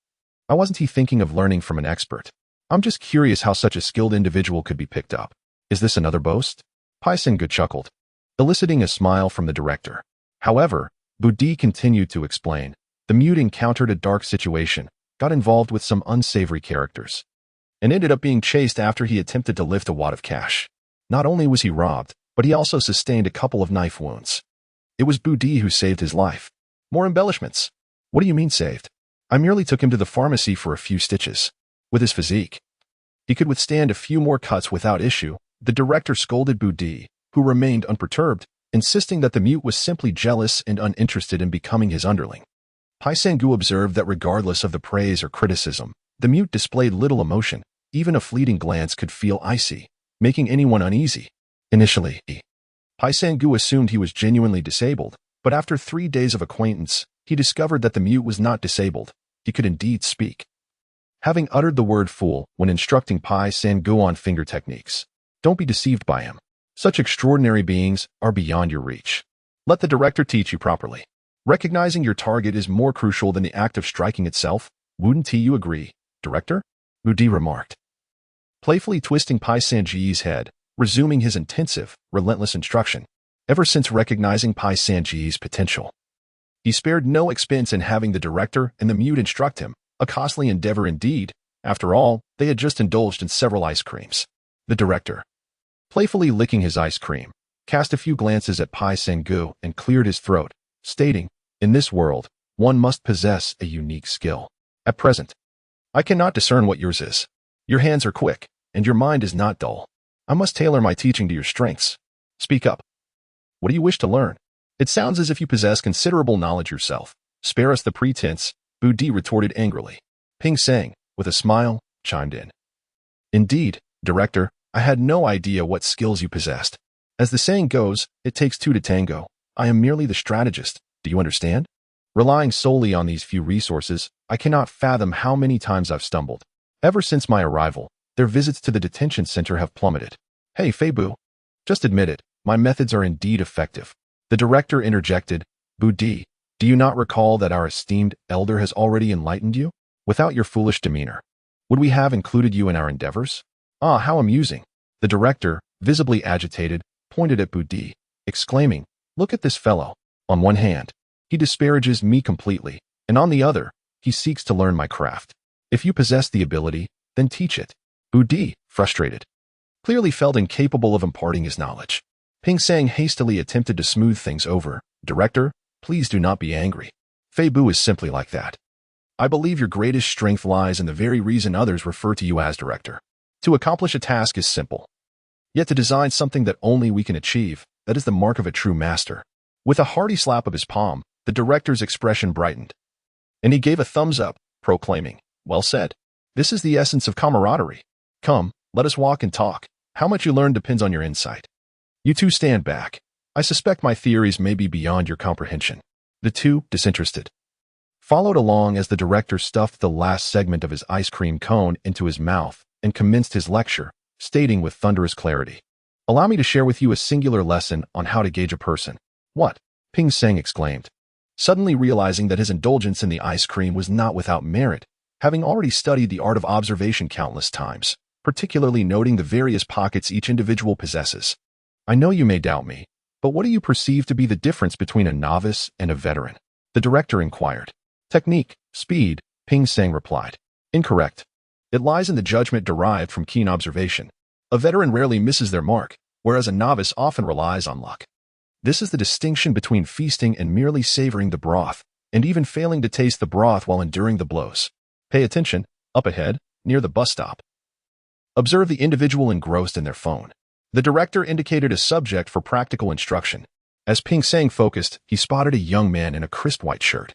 I wasn't thinking of learning from an expert. I'm just curious how such a skilled individual could be picked up. Is this another boast? Pai Sengu chuckled, eliciting a smile from the director. However, Budi continued to explain. The mute encountered a dark situation, got involved with some unsavory characters, and ended up being chased after he attempted to lift a wad of cash. Not only was he robbed, but he also sustained a couple of knife wounds. It was Budi who saved his life. More embellishments. What do you mean saved? I merely took him to the pharmacy for a few stitches. With his physique, he could withstand a few more cuts without issue. The director scolded Budi, who remained unperturbed, insisting that the mute was simply jealous and uninterested in becoming his underling. Pai Sengu observed that regardless of the praise or criticism, the mute displayed little emotion. Even a fleeting glance could feel icy, making anyone uneasy. Initially, Pai Sengu assumed he was genuinely disabled, but after 3 days of acquaintance, he discovered that the mute was not disabled. He could indeed speak. Having uttered the word fool when instructing Pai Sengu on finger techniques, don't be deceived by him. Such extraordinary beings are beyond your reach. Let the director teach you properly. Recognizing your target is more crucial than the act of striking itself. Wouldn't you agree, director? Budi remarked, playfully twisting Pai Sengu's head, resuming his intensive, relentless instruction. Ever since recognizing Pai Sengu's potential, he spared no expense in having the director and the mute instruct him, a costly endeavor indeed. After all, they had just indulged in several ice creams. The director, playfully licking his ice cream, cast a few glances at Pai Sengu and cleared his throat, stating, in this world, one must possess a unique skill. At present, I cannot discern what yours is. Your hands are quick, and your mind is not dull. I must tailor my teaching to your strengths. Speak up. What do you wish to learn? It sounds as if you possess considerable knowledge yourself. Spare us the pretense, Budi retorted angrily. Ping Sang, with a smile, chimed in. Indeed, director, I had no idea what skills you possessed. As the saying goes, it takes two to tango. I am merely the strategist. Do you understand? Relying solely on these few resources, I cannot fathom how many times I've stumbled. Ever since my arrival, their visits to the detention center have plummeted. Hey, Feibu. Just admit it, my methods are indeed effective. The director interjected, Budi, do you not recall that our esteemed elder has already enlightened you? Without your foolish demeanor, would we have included you in our endeavors? Ah, how amusing. The director, visibly agitated, pointed at Budi, exclaiming, look at this fellow. On one hand, he disparages me completely, and on the other, he seeks to learn my craft. If you possess the ability, then teach it. Budi, frustrated, clearly felt incapable of imparting his knowledge. Ping Sang hastily attempted to smooth things over. Director, please do not be angry. Feibu is simply like that. I believe your greatest strength lies in the very reason others refer to you as director. To accomplish a task is simple. Yet to design something that only we can achieve, that is the mark of a true master. With a hearty slap of his palm, the director's expression brightened, and he gave a thumbs up, proclaiming, well said. This is the essence of camaraderie. Come, let us walk and talk. How much you learn depends on your insight. You two stand back. I suspect my theories may be beyond your comprehension. The two, disinterested, followed along as the director stuffed the last segment of his ice cream cone into his mouth and commenced his lecture, stating with thunderous clarity, allow me to share with you a singular lesson on how to gauge a person. What? Ping Sang exclaimed, suddenly realizing that his indulgence in the ice cream was not without merit, having already studied the art of observation countless times, particularly noting the various pockets each individual possesses. I know you may doubt me, but what do you perceive to be the difference between a novice and a veteran? The director inquired. Technique, speed, Ping Sang replied. Incorrect. It lies in the judgment derived from keen observation. A veteran rarely misses their mark, whereas a novice often relies on luck. This is the distinction between feasting and merely savoring the broth, and even failing to taste the broth while enduring the blows. Pay attention, up ahead, near the bus stop. Observe the individual engrossed in their phone. The director indicated a subject for practical instruction. As Ping Sang focused, he spotted a young man in a crisp white shirt,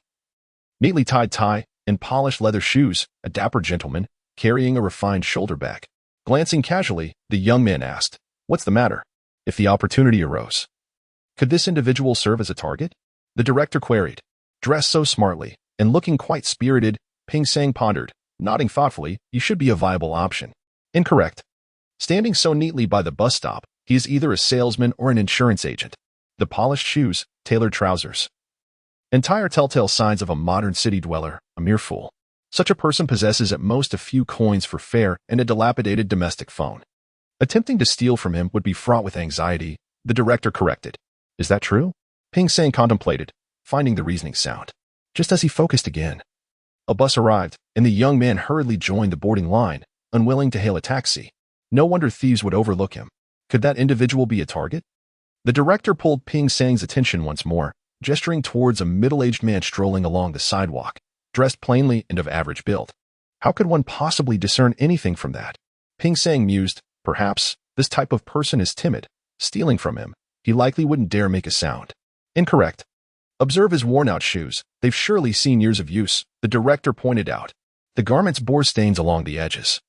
neatly tied tie, and polished leather shoes, a dapper gentleman, carrying a refined shoulder bag. Glancing casually, the young man asked, what's the matter? If the opportunity arose, could this individual serve as a target? The director queried. Dressed so smartly, and looking quite spirited, Ping Sang pondered, nodding thoughtfully, you should be a viable option. Incorrect. Standing so neatly by the bus stop, He is either a salesman or an insurance agent. The polished shoes, tailored trousers. Entire telltale signs of a modern city dweller, a mere fool. Such a person possesses at most a few coins for fare and a dilapidated domestic phone. Attempting to steal from him would be fraught with anxiety, the director corrected. Is that true? Ping Sang contemplated, finding the reasoning sound. Just as he focused again, a bus arrived, and the young man hurriedly joined the boarding line, unwilling to hail a taxi. No wonder thieves would overlook him. Could that individual be a target? The director pulled Ping Sang's attention once more, gesturing towards a middle-aged man strolling along the sidewalk, dressed plainly and of average build. How could one possibly discern anything from that? Ping Sang mused, perhaps, this type of person is timid. Stealing from him, he likely wouldn't dare make a sound. Incorrect. Observe his worn-out shoes. They've surely seen years of use, the director pointed out. The garments bore stains along the edges.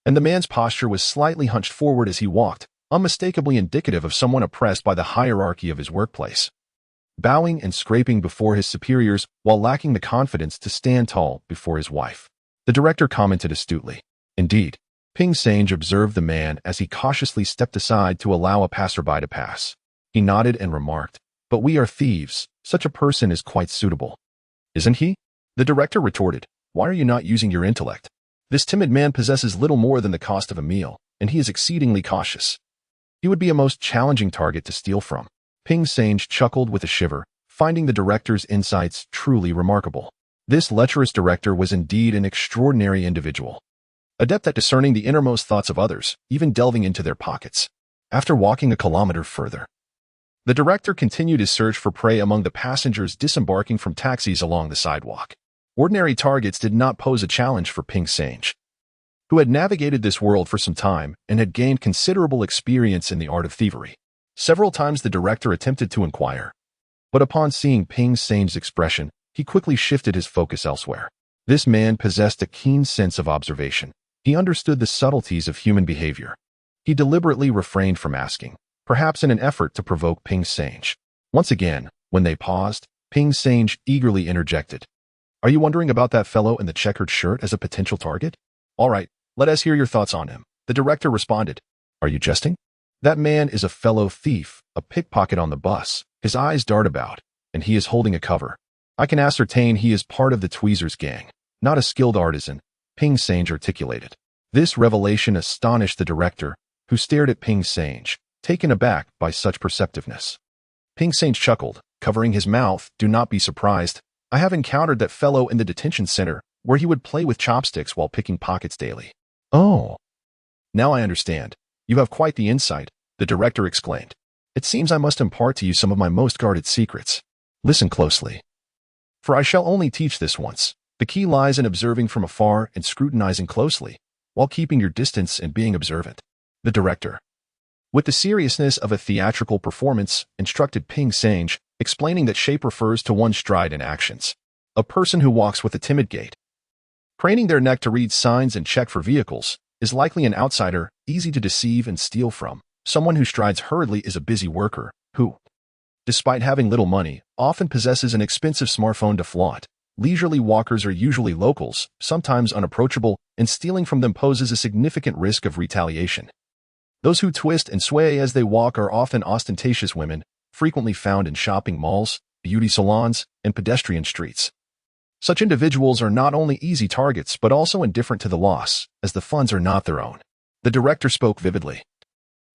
And the man's posture was slightly hunched forward as he walked, unmistakably indicative of someone oppressed by the hierarchy of his workplace. Bowing and scraping before his superiors while lacking the confidence to stand tall before his wife. The director commented astutely. Indeed, Ping Sang observed the man as he cautiously stepped aside to allow a passerby to pass. He nodded and remarked, "But we are thieves. Such a person is quite suitable." Isn't he? The director retorted. Why are you not using your intellect? This timid man possesses little more than the cost of a meal, and he is exceedingly cautious. He would be a most challenging target to steal from. Ping Sang chuckled with a shiver, finding the director's insights truly remarkable. This lecherous director was indeed an extraordinary individual. Adept at discerning the innermost thoughts of others, even delving into their pockets. After walking a kilometer further, the director continued his search for prey among the passengers disembarking from taxis along the sidewalk. Ordinary targets did not pose a challenge for Ping Sang, who had navigated this world for some time and had gained considerable experience in the art of thievery. Several times the director attempted to inquire, but upon seeing Ping Sang's expression, he quickly shifted his focus elsewhere. This man possessed a keen sense of observation. He understood the subtleties of human behavior. He deliberately refrained from asking, perhaps in an effort to provoke Ping Sang. Once again, when they paused, Ping Sang eagerly interjected. Are you wondering about that fellow in the checkered shirt as a potential target? All right, let us hear your thoughts on him. The director responded. Are you jesting? That man is a fellow thief, a pickpocket on the bus. His eyes dart about, and he is holding a cover. I can ascertain he is part of the Tweezers gang, not a skilled artisan, Ping Sang articulated. This revelation astonished the director, who stared at Ping Sang, taken aback by such perceptiveness. Ping Sang chuckled, covering his mouth. Do not be surprised. I have encountered that fellow in the detention center, where he would play with chopsticks while picking pockets daily. Oh. Now I understand. You have quite the insight, the director exclaimed. It seems I must impart to you some of my most guarded secrets. Listen closely. For I shall only teach this once. The key lies in observing from afar and scrutinizing closely, while keeping your distance and being observant. The director, with the seriousness of a theatrical performance, instructed Ping Sang, explaining that shape refers to one's stride and actions. A person who walks with a timid gait, craning their neck to read signs and check for vehicles, is likely an outsider, easy to deceive and steal from. Someone who strides hurriedly is a busy worker, who, despite having little money, often possesses an expensive smartphone to flaunt. Leisurely walkers are usually locals, sometimes unapproachable, and stealing from them poses a significant risk of retaliation. Those who twist and sway as they walk are often ostentatious women, frequently found in shopping malls, beauty salons, and pedestrian streets. Such individuals are not only easy targets but also indifferent to the loss, as the funds are not their own. The director spoke vividly,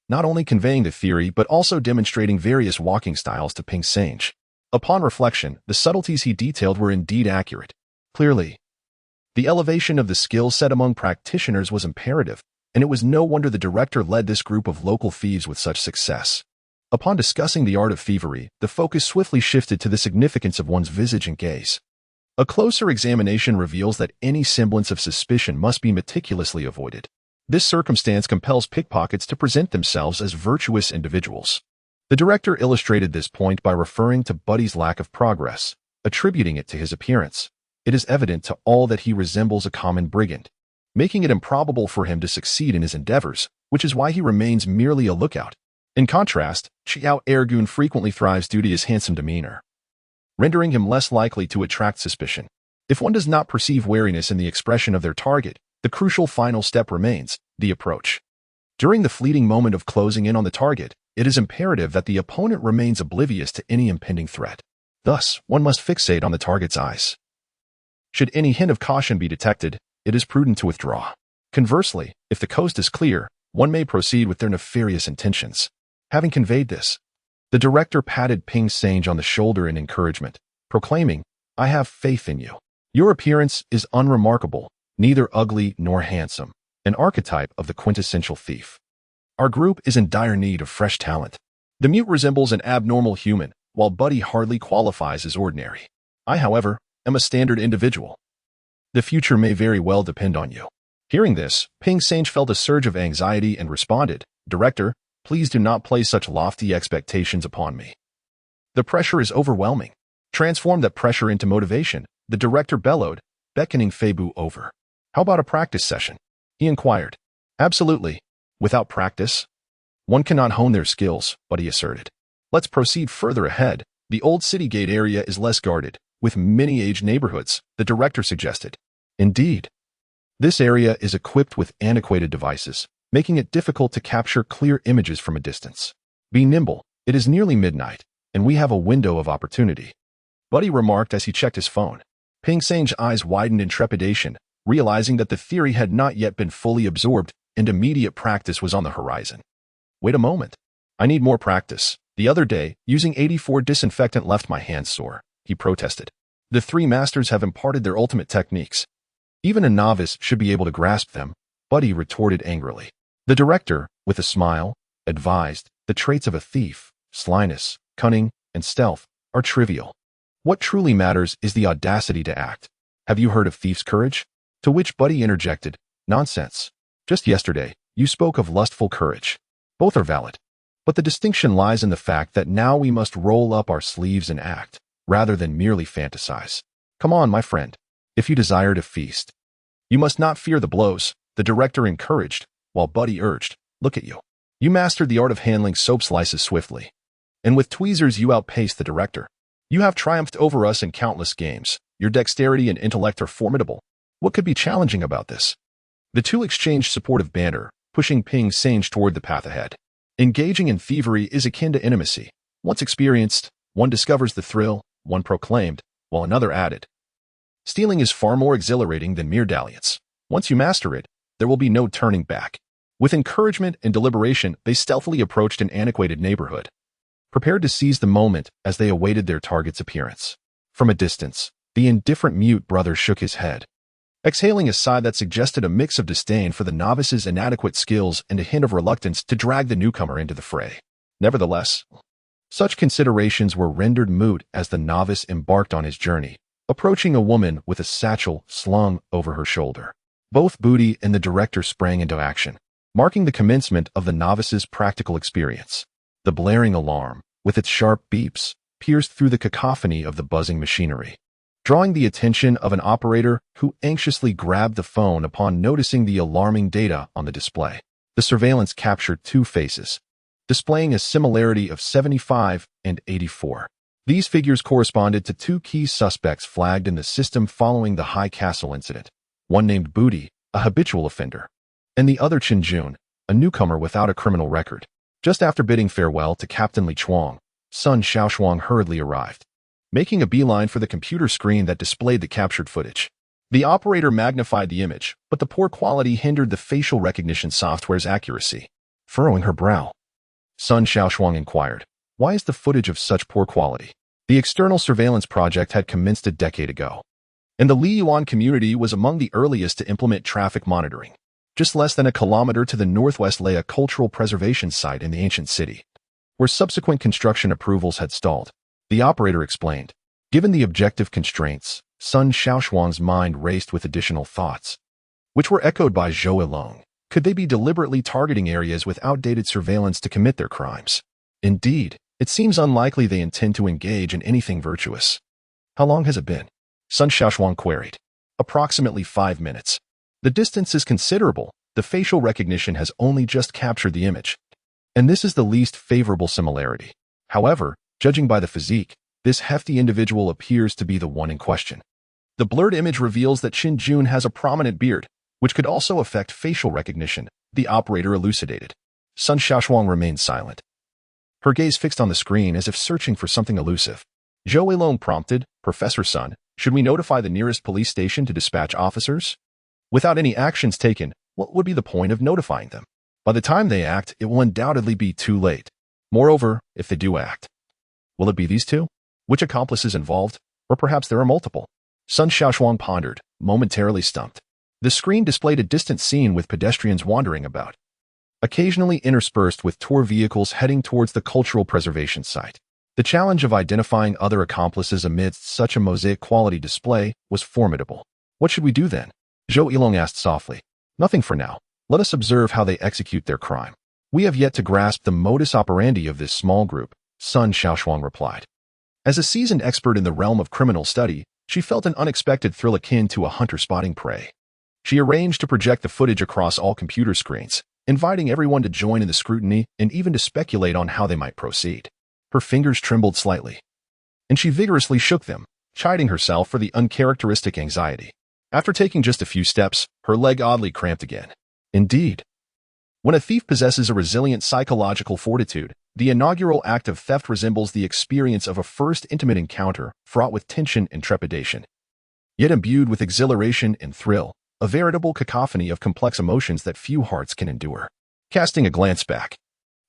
not only conveying the theory but also demonstrating various walking styles to Ping Sang. Upon reflection, the subtleties he detailed were indeed accurate. Clearly, the elevation of the skill set among practitioners was imperative, and it was no wonder the director led this group of local thieves with such success. Upon discussing the art of thievery, the focus swiftly shifted to the significance of one's visage and gaze. A closer examination reveals that any semblance of suspicion must be meticulously avoided. This circumstance compels pickpockets to present themselves as virtuous individuals. The director illustrated this point by referring to Buddy's lack of progress, attributing it to his appearance. It is evident to all that he resembles a common brigand, making it improbable for him to succeed in his endeavors, which is why he remains merely a lookout. In contrast, Xiao Ergun frequently thrives due to his handsome demeanor, rendering him less likely to attract suspicion. If one does not perceive wariness in the expression of their target, the crucial final step remains, the approach. During the fleeting moment of closing in on the target, it is imperative that the opponent remains oblivious to any impending threat. Thus, one must fixate on the target's eyes. Should any hint of caution be detected, it is prudent to withdraw. Conversely, if the coast is clear, one may proceed with their nefarious intentions. Having conveyed this, the director patted Ping Sange on the shoulder in encouragement, proclaiming, "I have faith in you. Your appearance is unremarkable, neither ugly nor handsome, an archetype of the quintessential thief. Our group is in dire need of fresh talent. The mute resembles an abnormal human, while Buddy hardly qualifies as ordinary. I, however, am a standard individual. The future may very well depend on you." Hearing this, Ping Sange felt a surge of anxiety and responded, "Director, please do not place such lofty expectations upon me. The pressure is overwhelming." Transform that pressure into motivation, the director bellowed, beckoning Feibu over. "How about a practice session?" he inquired. "Absolutely. Without practice, one cannot hone their skills," Buddy asserted. "Let's proceed further ahead. The old city gate area is less guarded, with many aged neighborhoods," the director suggested. "Indeed. This area is equipped with antiquated devices, making it difficult to capture clear images from a distance. Be nimble. It is nearly midnight, and we have a window of opportunity," Buddy remarked as he checked his phone. Ping Sange's eyes widened in trepidation, realizing that the theory had not yet been fully absorbed and immediate practice was on the horizon. "Wait a moment. I need more practice. The other day, using 84 disinfectant left my hands sore," he protested. "The three masters have imparted their ultimate techniques. Even a novice should be able to grasp them," Buddy retorted angrily. The director, with a smile, advised, "The traits of a thief, slyness, cunning, and stealth, are trivial. What truly matters is the audacity to act. Have you heard of thief's courage?" To which Buddy interjected, "Nonsense. Just yesterday, you spoke of lustful courage. Both are valid. But the distinction lies in the fact that now we must roll up our sleeves and act, rather than merely fantasize. Come on, my friend. If you desire to feast, you must not fear the blows," the director encouraged, while Buddy urged, "Look at you. You mastered the art of handling soap slices swiftly. And with tweezers you outpaced the director. You have triumphed over us in countless games. Your dexterity and intellect are formidable. What could be challenging about this?" The two exchanged supportive banter, pushing Ping Sange toward the path ahead. Engaging in thievery is akin to intimacy. Once experienced, one discovers the thrill, one proclaimed, while another added. Stealing is far more exhilarating than mere dalliance. Once you master it, there will be no turning back. With encouragement and deliberation, they stealthily approached an antiquated neighborhood, prepared to seize the moment as they awaited their target's appearance. From a distance, the indifferent mute brother shook his head, exhaling a sigh that suggested a mix of disdain for the novice's inadequate skills and a hint of reluctance to drag the newcomer into the fray. Nevertheless, such considerations were rendered moot as the novice embarked on his journey, approaching a woman with a satchel slung over her shoulder. Both Booty and the director sprang into action, marking the commencement of the novice's practical experience. The blaring alarm, with its sharp beeps, pierced through the cacophony of the buzzing machinery, drawing the attention of an operator who anxiously grabbed the phone upon noticing the alarming data on the display. The surveillance captured two faces, displaying a similarity of 75 and 84. These figures corresponded to two key suspects flagged in the system following the High Castle incident, one named Booty, a habitual offender, and the other Chinjun, a newcomer without a criminal record. Just after bidding farewell to Captain Li Chuang, Sun Shaoshuang hurriedly arrived, making a beeline for the computer screen that displayed the captured footage. The operator magnified the image, but the poor quality hindered the facial recognition software's accuracy. Furrowing her brow, Sun Shaoshuang inquired, "Why is the footage of such poor quality?" The external surveillance project had commenced a decade ago, and the Liyuan community was among the earliest to implement traffic monitoring. Just less than a kilometer to the northwest lay a cultural preservation site in the ancient city, where subsequent construction approvals had stalled. The operator explained. Given the objective constraints, Sun Shaoshuang's mind raced with additional thoughts, which were echoed by Zhou Ilong. Could they be deliberately targeting areas with outdated surveillance to commit their crimes? Indeed, it seems unlikely they intend to engage in anything virtuous. "How long has it been?" Sun Shaoshuang queried. "Approximately 5 minutes. The distance is considerable. The facial recognition has only just captured the image, and this is the least favorable similarity. However, judging by the physique, this hefty individual appears to be the one in question. The blurred image reveals that Qin Jun has a prominent beard, which could also affect facial recognition," the operator elucidated. Sun Shaoshuang remained silent, her gaze fixed on the screen as if searching for something elusive. Zhou Weilong prompted, Professor Sun, should we notify the nearest police station to dispatch officers? Without any actions taken, what would be the point of notifying them? By the time they act, it will undoubtedly be too late. Moreover, if they do act, will it be these two? Which accomplice is involved? Or perhaps there are multiple? Sun Shaoshuang pondered, momentarily stumped. The screen displayed a distant scene with pedestrians wandering about, occasionally interspersed with tour vehicles heading towards the cultural preservation site. The challenge of identifying other accomplices amidst such a mosaic-quality display was formidable. What should we do then? Zhou Weilong asked softly. Nothing for now. Let us observe how they execute their crime. We have yet to grasp the modus operandi of this small group, Sun Shaoshuang replied. As a seasoned expert in the realm of criminal study, she felt an unexpected thrill akin to a hunter spotting prey. She arranged to project the footage across all computer screens, inviting everyone to join in the scrutiny and even to speculate on how they might proceed. Her fingers trembled slightly, and she vigorously shook them, chiding herself for the uncharacteristic anxiety. After taking just a few steps, her leg oddly cramped again. Indeed, when a thief possesses a resilient psychological fortitude, the inaugural act of theft resembles the experience of a first intimate encounter fraught with tension and trepidation, yet imbued with exhilaration and thrill, a veritable cacophony of complex emotions that few hearts can endure. Casting a glance back,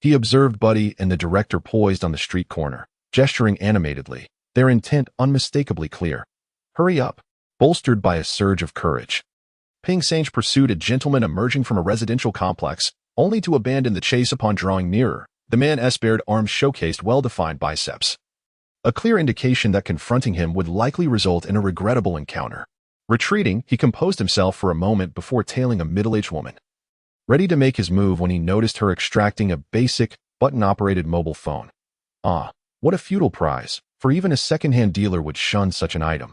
he observed Buddy and the director poised on the street corner, gesturing animatedly, their intent unmistakably clear. Hurry up, bolstered by a surge of courage. Ping Sange pursued a gentleman emerging from a residential complex, only to abandon the chase upon drawing nearer. The man's bared arms showcased well-defined biceps, a clear indication that confronting him would likely result in a regrettable encounter. Retreating, he composed himself for a moment before tailing a middle-aged woman, ready to make his move when he noticed her extracting a basic, button-operated mobile phone. Ah, what a futile prize, for even a second-hand dealer would shun such an item,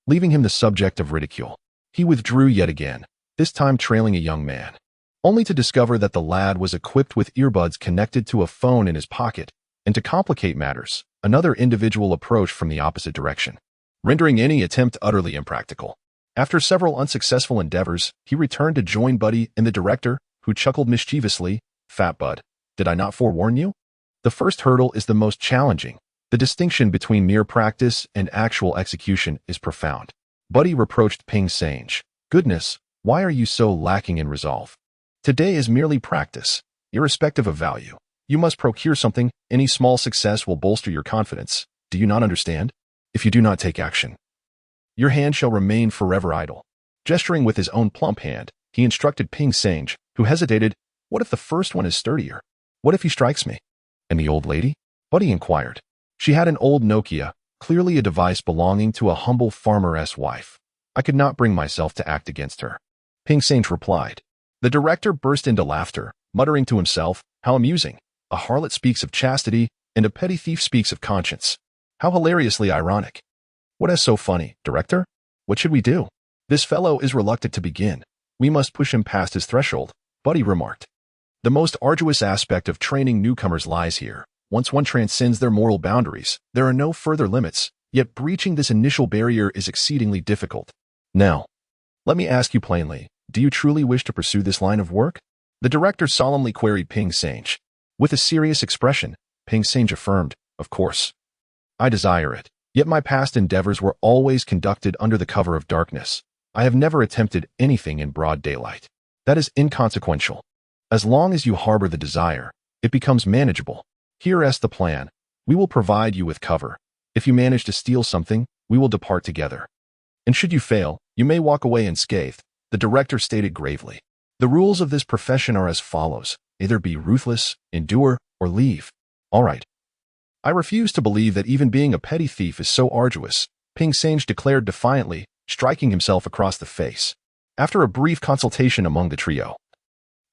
leaving him the subject of ridicule. He withdrew yet again, this time trailing a young man, only to discover that the lad was equipped with earbuds connected to a phone in his pocket, and to complicate matters, another individual approached from the opposite direction, rendering any attempt utterly impractical. After several unsuccessful endeavors, he returned to join Buddy and the director, who chuckled mischievously, Fat Bud, did I not forewarn you? The first hurdle is the most challenging. The distinction between mere practice and actual execution is profound. Buddy reproached Ping Sange. Goodness, why are you so lacking in resolve? Today is merely practice, irrespective of value. You must procure something. Any small success will bolster your confidence. Do you not understand? If you do not take action, your hand shall remain forever idle. Gesturing with his own plump hand, he instructed Ping Sange, who hesitated. What if the first one is sturdier? What if he strikes me? And the old lady? Buddy inquired. She had an old Nokia, clearly a device belonging to a humble farmer's wife. I could not bring myself to act against her. Ping Sange replied. The director burst into laughter, muttering to himself, how amusing. A harlot speaks of chastity, and a petty thief speaks of conscience. How hilariously ironic. What is so funny, director? What should we do? This fellow is reluctant to begin. We must push him past his threshold, Buddy remarked. The most arduous aspect of training newcomers lies here. Once one transcends their moral boundaries, there are no further limits, yet breaching this initial barrier is exceedingly difficult. Now, let me ask you plainly, do you truly wish to pursue this line of work? The director solemnly queried Ping Sange. With a serious expression, Ping Sange affirmed, of course. I desire it. Yet my past endeavors were always conducted under the cover of darkness. I have never attempted anything in broad daylight. That is inconsequential. As long as you harbor the desire, it becomes manageable. Here is the plan. We will provide you with cover. If you manage to steal something, we will depart together. And should you fail, you may walk away unscathed, the director stated gravely. The rules of this profession are as follows. Either be ruthless, endure, or leave. All right. I refuse to believe that even being a petty thief is so arduous, Ping Sange declared defiantly, striking himself across the face. After a brief consultation among the trio,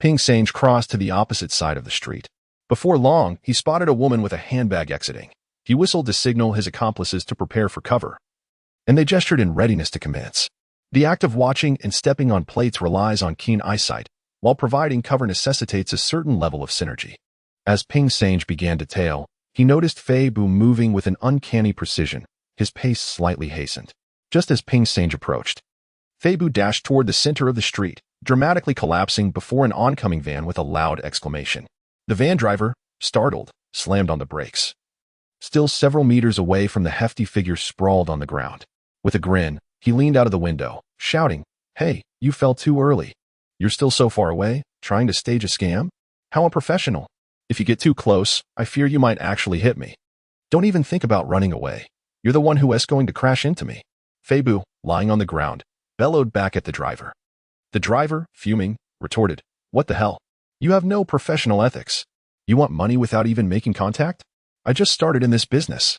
Ping Sange crossed to the opposite side of the street. Before long, he spotted a woman with a handbag exiting. He whistled to signal his accomplices to prepare for cover, and they gestured in readiness to commence. The act of watching and stepping on plates relies on keen eyesight, while providing cover necessitates a certain level of synergy. As Ping Sange began to tail, he noticed Fei Bu moving with an uncanny precision, his pace slightly hastened. Just as Ping Sange approached, Fei Bu dashed toward the center of the street, dramatically collapsing before an oncoming van with a loud exclamation. The van driver, startled, slammed on the brakes. Still several meters away from the hefty figure sprawled on the ground. With a grin, he leaned out of the window, shouting, "Hey, you fell too early. You're still so far away, trying to stage a scam? How unprofessional. If you get too close, I fear you might actually hit me. Don't even think about running away. You're the one who is going to crash into me." Feibu, lying on the ground, bellowed back at the driver. The driver, fuming, retorted, "What the hell? You have no professional ethics. You want money without even making contact? I just started in this business.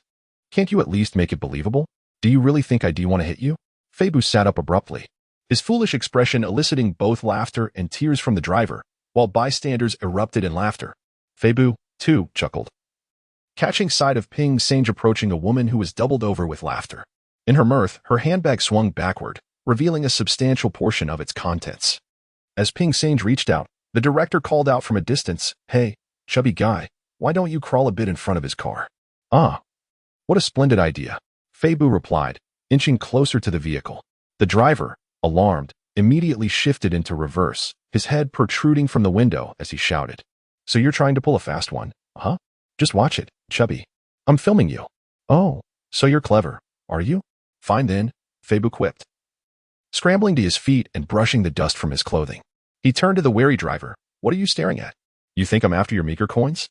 Can't you at least make it believable? Do you really think I do want to hit you?" Feibu sat up abruptly, his foolish expression eliciting both laughter and tears from the driver, while bystanders erupted in laughter. Feibu, too, chuckled, catching sight of Ping Sange approaching a woman who was doubled over with laughter. In her mirth, her handbag swung backward, revealing a substantial portion of its contents. As Ping Sange reached out, the director called out from a distance, "Hey, chubby guy, why don't you crawl a bit in front of his car?" "Ah, what a splendid idea," Feibu replied, inching closer to the vehicle. The driver, alarmed, immediately shifted into reverse, his head protruding from the window as he shouted, "So you're trying to pull a fast one, huh? Just watch it, chubby. I'm filming you." "Oh, so you're clever, are you? Fine then," Feibu quipped, scrambling to his feet and brushing the dust from his clothing. He turned to the wary driver. "What are you staring at? You think I'm after your meager coins?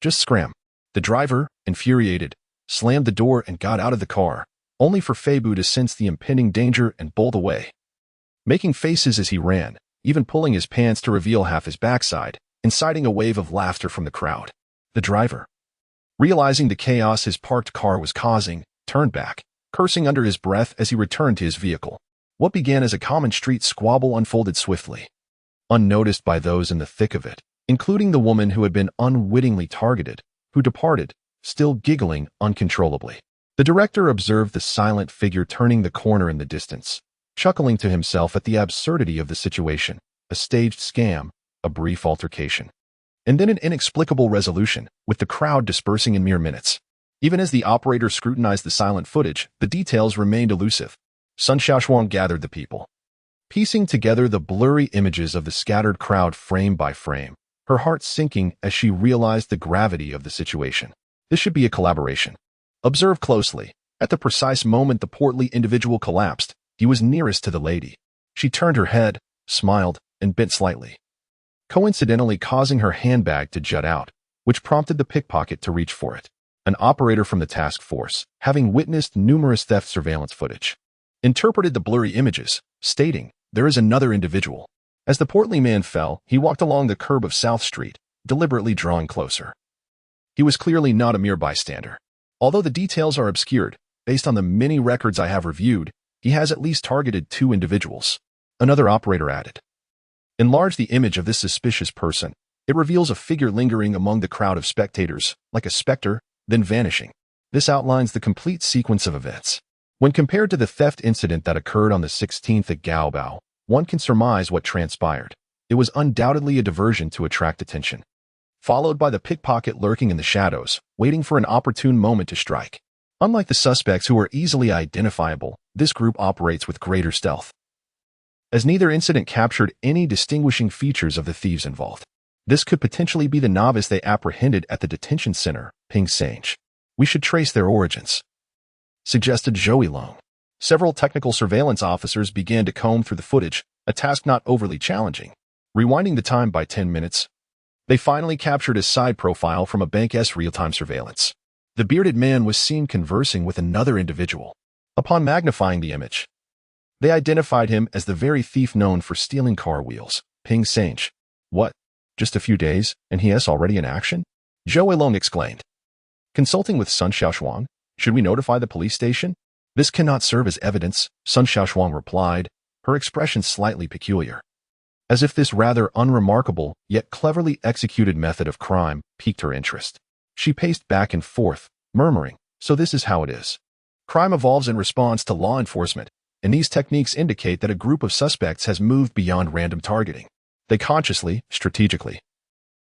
Just scram." The driver, infuriated, slammed the door and got out of the car, only for Feibu to sense the impending danger and bolt away, making faces as he ran, even pulling his pants to reveal half his backside, inciting a wave of laughter from the crowd. The driver, realizing the chaos his parked car was causing, turned back, cursing under his breath as he returned to his vehicle. What began as a common street squabble unfolded swiftly, unnoticed by those in the thick of it, including the woman who had been unwittingly targeted, who departed, still giggling uncontrollably. The director observed the silent figure turning the corner in the distance, chuckling to himself at the absurdity of the situation, a staged scam, a brief altercation, and then an inexplicable resolution, with the crowd dispersing in mere minutes. Even as the operator scrutinized the silent footage, the details remained elusive. Sun Shaoshuang gathered the people, piecing together the blurry images of the scattered crowd frame by frame, her heart sinking as she realized the gravity of the situation. This should be a collaboration. Observe closely. At the precise moment the portly individual collapsed, he was nearest to the lady. She turned her head, smiled, and bent slightly, coincidentally causing her handbag to jut out, which prompted the pickpocket to reach for it. An operator from the task force, having witnessed numerous theft surveillance footage, interpreted the blurry images, stating, "There is another individual." As the portly man fell, he walked along the curb of South Street, deliberately drawing closer. He was clearly not a mere bystander. Although the details are obscured, based on the many records I have reviewed, he has at least targeted 2 individuals. Another operator added. Enlarge the image of this suspicious person. It reveals a figure lingering among the crowd of spectators, like a specter, then vanishing. This outlines the complete sequence of events. When compared to the theft incident that occurred on the 16th at Gaobao, one can surmise what transpired. It was undoubtedly a diversion to attract attention, followed by the pickpocket lurking in the shadows, waiting for an opportune moment to strike. Unlike the suspects who are easily identifiable, this group operates with greater stealth, as neither incident captured any distinguishing features of the thieves involved. This could potentially be the novice they apprehended at the detention center, Ping Sange. "We should trace their origins," suggested Zhou Long. Several technical surveillance officers began to comb through the footage, a task not overly challenging. Rewinding the time by 10 minutes, they finally captured a side profile from a bank's real-time surveillance. The bearded man was seen conversing with another individual. Upon magnifying the image, they identified him as the very thief known for stealing car wheels, Ping Sange. "What? Just a few days, and he is already in action?" Zhou Long exclaimed. Consulting with Sun Shaoshuang, "Should we notify the police station?" "This cannot serve as evidence," Sun Shaoshuang replied, her expression slightly peculiar, as if this rather unremarkable yet cleverly executed method of crime piqued her interest. She paced back and forth, murmuring, "So this is how it is. Crime evolves in response to law enforcement, and these techniques indicate that a group of suspects has moved beyond random targeting. They consciously, strategically,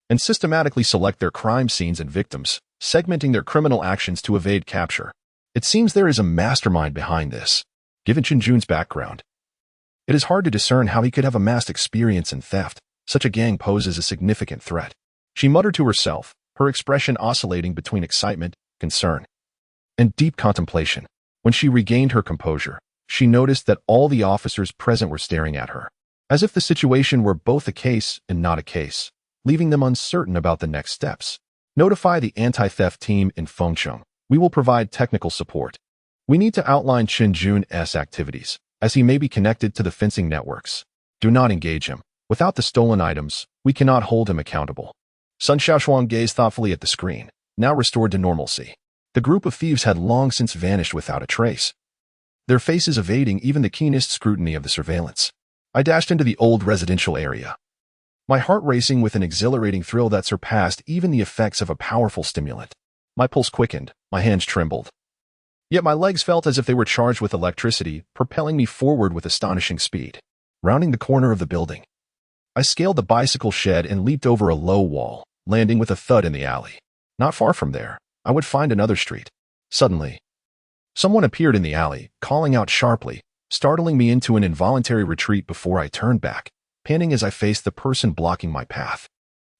and systematically select their crime scenes and victims, segmenting their criminal actions to evade capture. It seems there is a mastermind behind this, given Chenjun's background. It is hard to discern how he could have amassed experience in theft. Such a gang poses a significant threat. She muttered to herself, her expression oscillating between excitement, concern, and deep contemplation. When she regained her composure, she noticed that all the officers present were staring at her, as if the situation were both a case and not a case, leaving them uncertain about the next steps. Notify the anti-theft team in Fengcheng. We will provide technical support. We need to outline Qin Jun's activities, as he may be connected to the fencing networks. Do not engage him. Without the stolen items, we cannot hold him accountable. Sun Shaoshuang gazed thoughtfully at the screen, now restored to normalcy. The group of thieves had long since vanished without a trace, their faces evading even the keenest scrutiny of the surveillance. I dashed into the old residential area, my heart racing with an exhilarating thrill that surpassed even the effects of a powerful stimulant. My pulse quickened, my hands trembled. Yet my legs felt as if they were charged with electricity, propelling me forward with astonishing speed. Rounding the corner of the building, I scaled the bicycle shed and leaped over a low wall, landing with a thud in the alley. Not far from there, I would find another street. Suddenly, someone appeared in the alley, calling out sharply, startling me into an involuntary retreat before I turned back, panting as I faced the person blocking my path.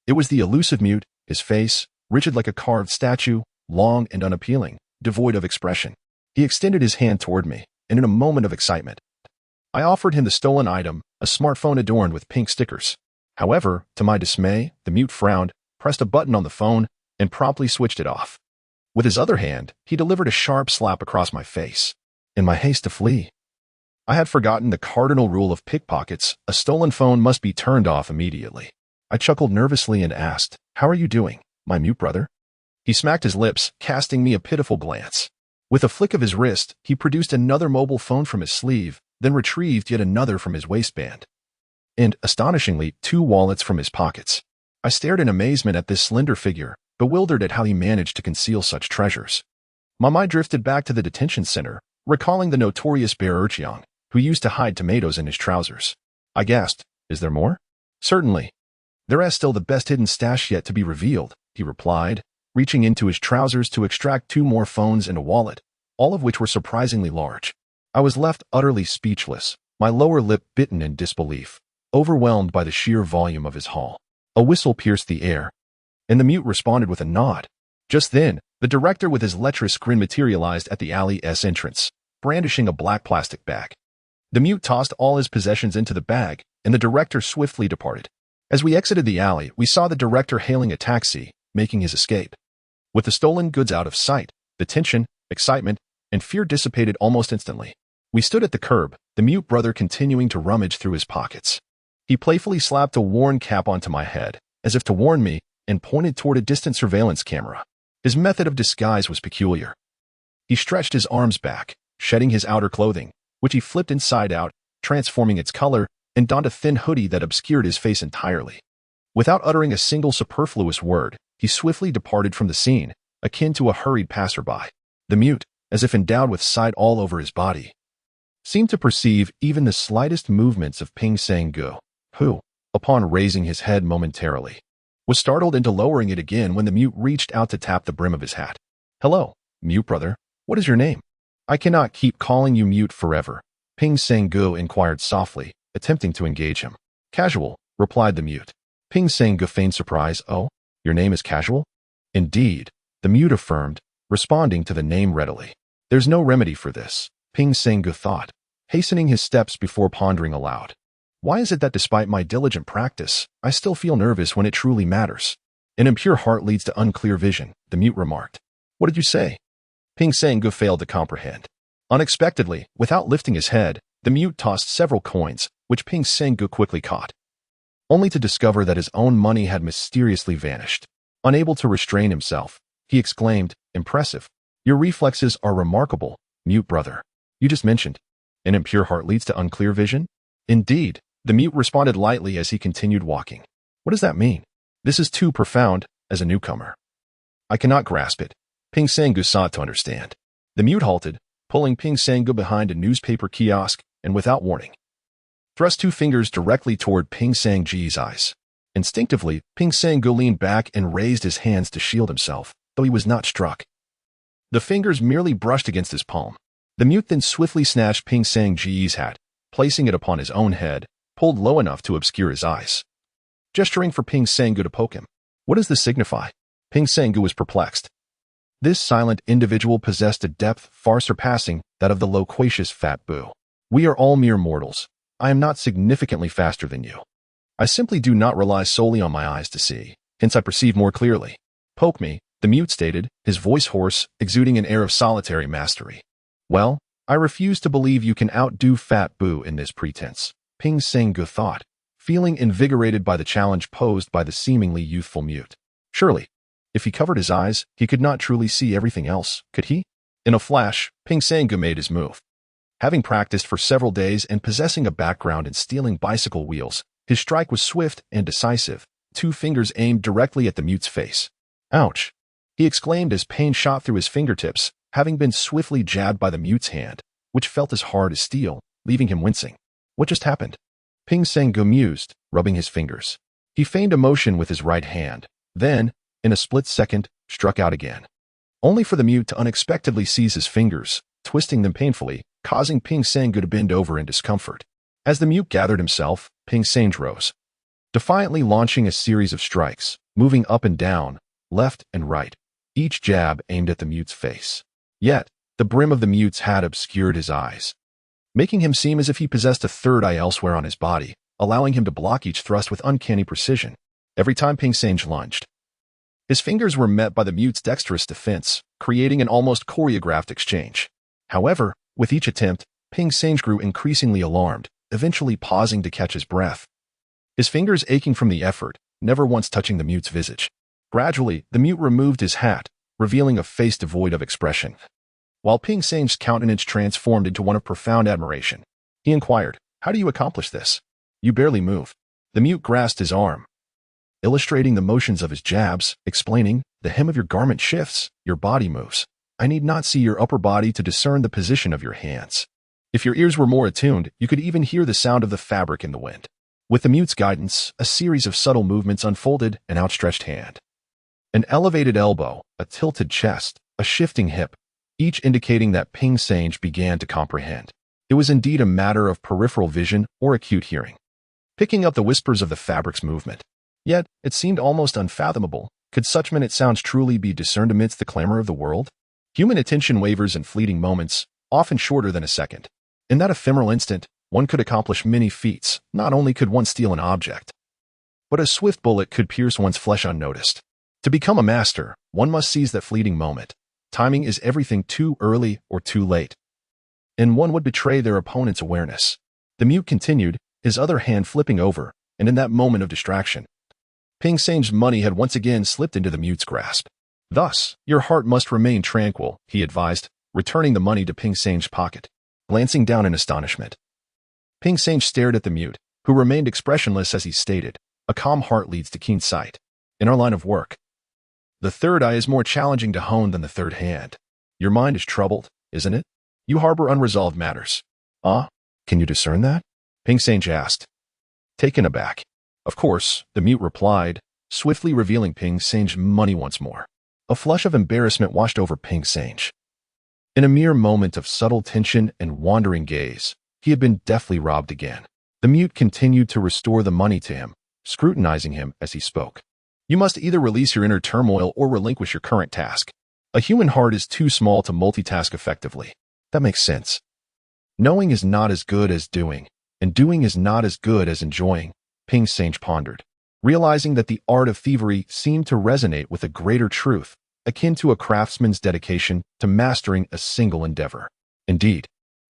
It was the elusive mute, his face, rigid like a carved statue, long and unappealing, devoid of expression. He extended his hand toward me, and in a moment of excitement, I offered him the stolen item, a smartphone adorned with pink stickers. However, to my dismay, the mute frowned, pressed a button on the phone, and promptly switched it off. With his other hand, he delivered a sharp slap across my face. In my haste to flee, I had forgotten the cardinal rule of pickpockets: a stolen phone must be turned off immediately. I chuckled nervously and asked, "How are you doing, my mute brother?" He smacked his lips, casting me a pitiful glance. With a flick of his wrist, he produced another mobile phone from his sleeve, then retrieved yet another from his waistband, and, astonishingly, 2 wallets from his pockets. I stared in amazement at this slender figure, bewildered at how he managed to conceal such treasures. My mind drifted back to the detention center, recalling the notorious Bear Urchiang, who used to hide tomatoes in his trousers. I gasped, "Is there more?" "Certainly. There is still the best hidden stash yet to be revealed," he replied, reaching into his trousers to extract 2 more phones and a wallet, all of which were surprisingly large. I was left utterly speechless, my lower lip bitten in disbelief, overwhelmed by the sheer volume of his haul. A whistle pierced the air, and the mute responded with a nod. Just then, the director with his lecherous grin materialized at the alley's entrance, brandishing a black plastic bag. The mute tossed all his possessions into the bag, and the director swiftly departed. As we exited the alley, we saw the director hailing a taxi, making his escape. With the stolen goods out of sight, the tension, excitement, and fear dissipated almost instantly. We stood at the curb, the mute brother continuing to rummage through his pockets. He playfully slapped a worn cap onto my head, as if to warn me, and pointed toward a distant surveillance camera. His method of disguise was peculiar. He stretched his arms back, shedding his outer clothing, which he flipped inside out, transforming its color, and donned a thin hoodie that obscured his face entirely. Without uttering a single superfluous word, he swiftly departed from the scene, akin to a hurried passerby. The mute, as if endowed with sight all over his body, seemed to perceive even the slightest movements of Ping Sang-gu, who, upon raising his head momentarily, was startled into lowering it again when the mute reached out to tap the brim of his hat. "Hello, mute brother. What is your name?" "I cannot keep calling you mute forever," Ping Sang-gu inquired softly, attempting to engage him. "Casual," replied the mute. Ping Sang-gu feigned surprise. "Oh, your name is Casual?" "Indeed," the mute affirmed, responding to the name readily. "There's no remedy for this," Ping Sang-gu thought, hastening his steps before pondering aloud. "Why is it that despite my diligent practice, I still feel nervous when it truly matters?" "An impure heart leads to unclear vision," the mute remarked. "What did you say?" Ping Sang-gu failed to comprehend. Unexpectedly, without lifting his head, the mute tossed several coins, which Ping Sang-gu quickly caught, only to discover that his own money had mysteriously vanished. Unable to restrain himself, he exclaimed, "Impressive. Your reflexes are remarkable, mute brother. You just mentioned, an impure heart leads to unclear vision?" "Indeed," the mute responded lightly as he continued walking. "What does that mean?" "This is too profound, as a newcomer. I cannot grasp it." Ping Sang-gu sought to understand. The mute halted, pulling Ping Sang-gu behind a newspaper kiosk, and without warning, thrust 2 fingers directly toward Ping Sang-ji's eyes. Instinctively, Ping Sang-gu leaned back and raised his hands to shield himself, though he was not struck. The fingers merely brushed against his palm. The mute then swiftly snatched Ping Sang-ji's hat, placing it upon his own head, pulled low enough to obscure his eyes. Gesturing for Ping Sanggu to poke him. What does this signify? Ping Sanggu was perplexed. This silent individual possessed a depth far surpassing that of the loquacious Fat Boo. We are all mere mortals. I am not significantly faster than you. I simply do not rely solely on my eyes to see, hence I perceive more clearly. Poke me, the mute stated, his voice hoarse, exuding an air of solitary mastery. Well, I refuse to believe you can outdo Fat Boo in this pretense, Ping Sanggu thought, feeling invigorated by the challenge posed by the seemingly youthful mute. Surely, if he covered his eyes, he could not truly see everything else, could he? In a flash, Ping Sanggu made his move. Having practiced for several days and possessing a background in stealing bicycle wheels, his strike was swift and decisive, 2 fingers aimed directly at the mute's face. Ouch! He exclaimed as pain shot through his fingertips, having been swiftly jabbed by the mute's hand, which felt as hard as steel, leaving him wincing. What just happened? Ping Sanggu mused, rubbing his fingers. He feigned emotion with his right hand, then, in a split second, struck out again. Only for the mute to unexpectedly seize his fingers, twisting them painfully, causing Ping Sanggu to bend over in discomfort. As the mute gathered himself, Ping Sanggu rose, defiantly launching a series of strikes, moving up and down, left and right, each jab aimed at the mute's face. Yet, the brim of the mute's hat obscured his eyes, making him seem as if he possessed a third eye elsewhere on his body, allowing him to block each thrust with uncanny precision. Every time Ping Sanggu lunged, his fingers were met by the mute's dexterous defense, creating an almost choreographed exchange. However, with each attempt, Ping Sanggu grew increasingly alarmed, eventually pausing to catch his breath. His fingers aching from the effort, never once touching the mute's visage. Gradually, the mute removed his hat, revealing a face devoid of expression. While Ping Sanggu's countenance transformed into one of profound admiration, he inquired, "How do you accomplish this? You barely move." The mute grasped his arm, illustrating the motions of his jabs, explaining, "The hem of your garment shifts, your body moves. I need not see your upper body to discern the position of your hands. If your ears were more attuned, you could even hear the sound of the fabric in the wind." With the mute's guidance, a series of subtle movements unfolded, an outstretched hand, an elevated elbow, a tilted chest, a shifting hip, each indicating that Ping Sanggu began to comprehend. It was indeed a matter of peripheral vision or acute hearing, picking up the whispers of the fabric's movement. Yet, it seemed almost unfathomable. Could such minute sounds truly be discerned amidst the clamor of the world? Human attention wavers in fleeting moments, often shorter than a second. In that ephemeral instant, one could accomplish many feats. Not only could one steal an object, but a swift bullet could pierce one's flesh unnoticed. To become a master, one must seize that fleeting moment. Timing is everything too early or too late, and one would betray their opponent's awareness. The mute continued, his other hand flipping over, and in that moment of distraction, Ping Sanggu's money had once again slipped into the mute's grasp. "Thus, your heart must remain tranquil," he advised, returning the money to Ping Sanggu's pocket. Glancing down in astonishment, Ping Sanggu stared at the mute, who remained expressionless as he stated, "A calm heart leads to keen sight. In our line of work, the third eye is more challenging to hone than the third hand. Your mind is troubled, isn't it? You harbor unresolved matters." "Ah, can you discern that?" Ping Sanggu asked, taken aback. "Of course," the mute replied, swiftly revealing Ping Sanggu's money once more. A flush of embarrassment washed over Ping Sanggu. In a mere moment of subtle tension and wandering gaze, he had been deftly robbed again. The mute continued to restore the money to him, scrutinizing him as he spoke. "You must either release your inner turmoil or relinquish your current task. A human heart is too small to multitask effectively." "That makes sense. Knowing is not as good as doing, and doing is not as good as enjoying," Ping Sanggu pondered, realizing that the art of thievery seemed to resonate with a greater truth, akin to a craftsman's dedication to mastering a single endeavor. Indeed,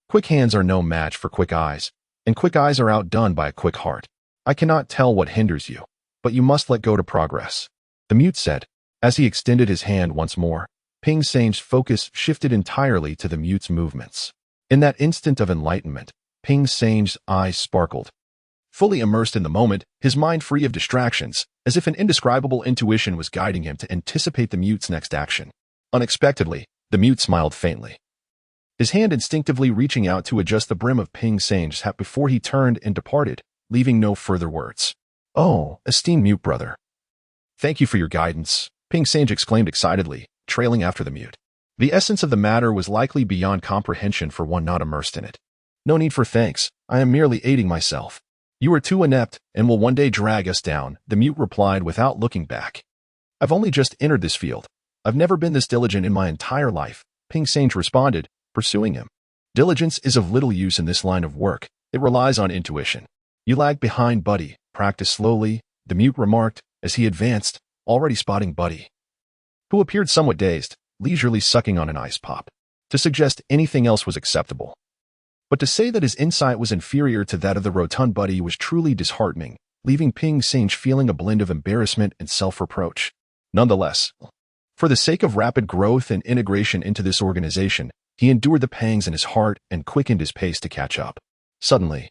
quick hands are no match for quick eyes, and quick eyes are outdone by a quick heart. "I cannot tell what hinders you, but you must let go to progress," the mute said. As he extended his hand once more, Ping Sanggu's focus shifted entirely to the mute's movements. In that instant of enlightenment, Ping Sanggu's eyes sparkled. Fully immersed in the moment, his mind free of distractions, as if an indescribable intuition was guiding him to anticipate the mute's next action. Unexpectedly, the mute smiled faintly, his hand instinctively reaching out to adjust the brim of Ping Sanggu's hat before he turned and departed, leaving no further words. "Oh, esteemed mute brother. Thank you for your guidance," Ping Sanggu exclaimed excitedly, trailing after the mute. The essence of the matter was likely beyond comprehension for one not immersed in it. No need for thanks. I am merely aiding myself. You are too inept and will one day drag us down, the mute replied without looking back. I've only just entered this field. I've never been this diligent in my entire life, Ping Sange responded, pursuing him. Diligence is of little use in this line of work. It relies on intuition. You lag behind, buddy. Practice slowly, the mute remarked as he advanced, already spotting Buddy, who appeared somewhat dazed, leisurely sucking on an ice pop. To suggest anything else was acceptable. But to say that his insight was inferior to that of the rotund Buddy was truly disheartening, leaving Ping Sange feeling a blend of embarrassment and self-reproach. Nonetheless, for the sake of rapid growth and integration into this organization, he endured the pangs in his heart and quickened his pace to catch up. Suddenly,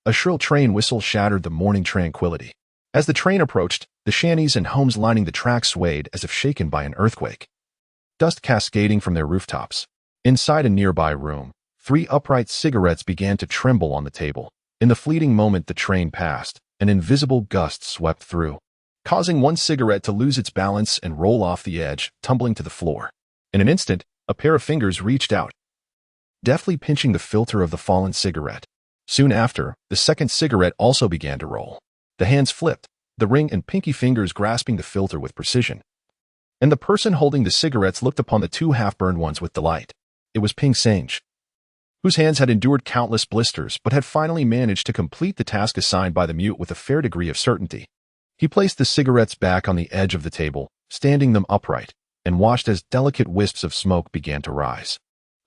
a shrill train whistle shattered the morning tranquility. As the train approached, the shanties and homes lining the track swayed as if shaken by an earthquake. Dust cascading from their rooftops. Inside a nearby room, 3 upright cigarettes began to tremble on the table. In the fleeting moment the train passed, an invisible gust swept through, causing one cigarette to lose its balance and roll off the edge, tumbling to the floor. In an instant, a pair of fingers reached out, deftly pinching the filter of the fallen cigarette. Soon after, the second cigarette also began to roll. The hands flipped, the ring and pinky fingers grasping the filter with precision. And the person holding the cigarettes looked upon the 2 half-burned ones with delight. It was Ping Sange, whose hands had endured countless blisters but had finally managed to complete the task assigned by the mute with a fair degree of certainty. He placed the cigarettes back on the edge of the table, standing them upright, and watched as delicate wisps of smoke began to rise,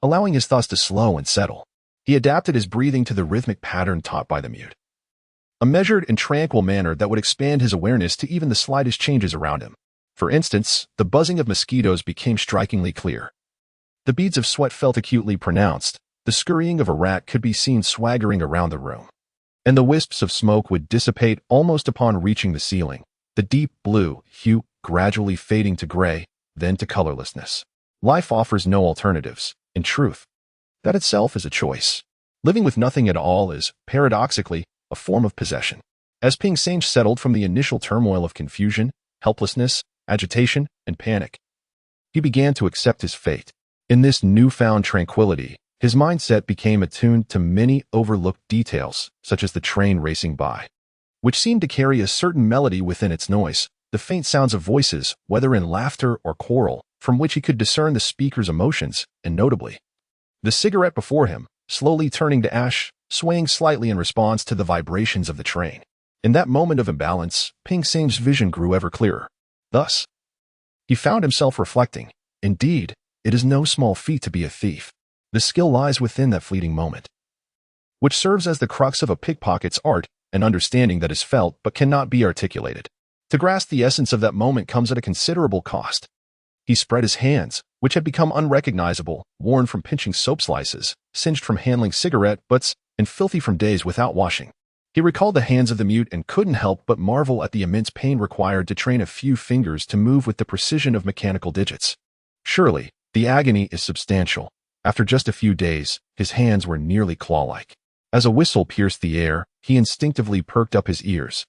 allowing his thoughts to slow and settle. He adapted his breathing to the rhythmic pattern taught by the mute, a measured and tranquil manner that would expand his awareness to even the slightest changes around him. For instance, the buzzing of mosquitoes became strikingly clear. The beads of sweat felt acutely pronounced, the scurrying of a rat could be seen swaggering around the room, and the wisps of smoke would dissipate almost upon reaching the ceiling, the deep blue hue gradually fading to gray, then to colorlessness. Life offers no alternatives. In truth, that itself is a choice. Living with nothing at all is, paradoxically, a form of possession. As Ping Sange settled from the initial turmoil of confusion, helplessness, agitation, and panic, he began to accept his fate. In this newfound tranquility, his mindset became attuned to many overlooked details, such as the train racing by, which seemed to carry a certain melody within its noise, the faint sounds of voices, whether in laughter or quarrel, from which he could discern the speaker's emotions, and notably, the cigarette before him, slowly turning to ash, swaying slightly in response to the vibrations of the train. In that moment of imbalance, Ping Sange's vision grew ever clearer. Thus, he found himself reflecting, indeed, it is no small feat to be a thief. The skill lies within that fleeting moment, which serves as the crux of a pickpocket's art, an understanding that is felt but cannot be articulated. To grasp the essence of that moment comes at a considerable cost. He spread his hands, which had become unrecognizable, worn from pinching soap slices, singed from handling cigarette butts, and filthy from days without washing. He recalled the hands of the mute and couldn't help but marvel at the immense pain required to train a few fingers to move with the precision of mechanical digits. Surely, the agony is substantial. After just a few days, his hands were nearly claw-like. As a whistle pierced the air, he instinctively perked up his ears,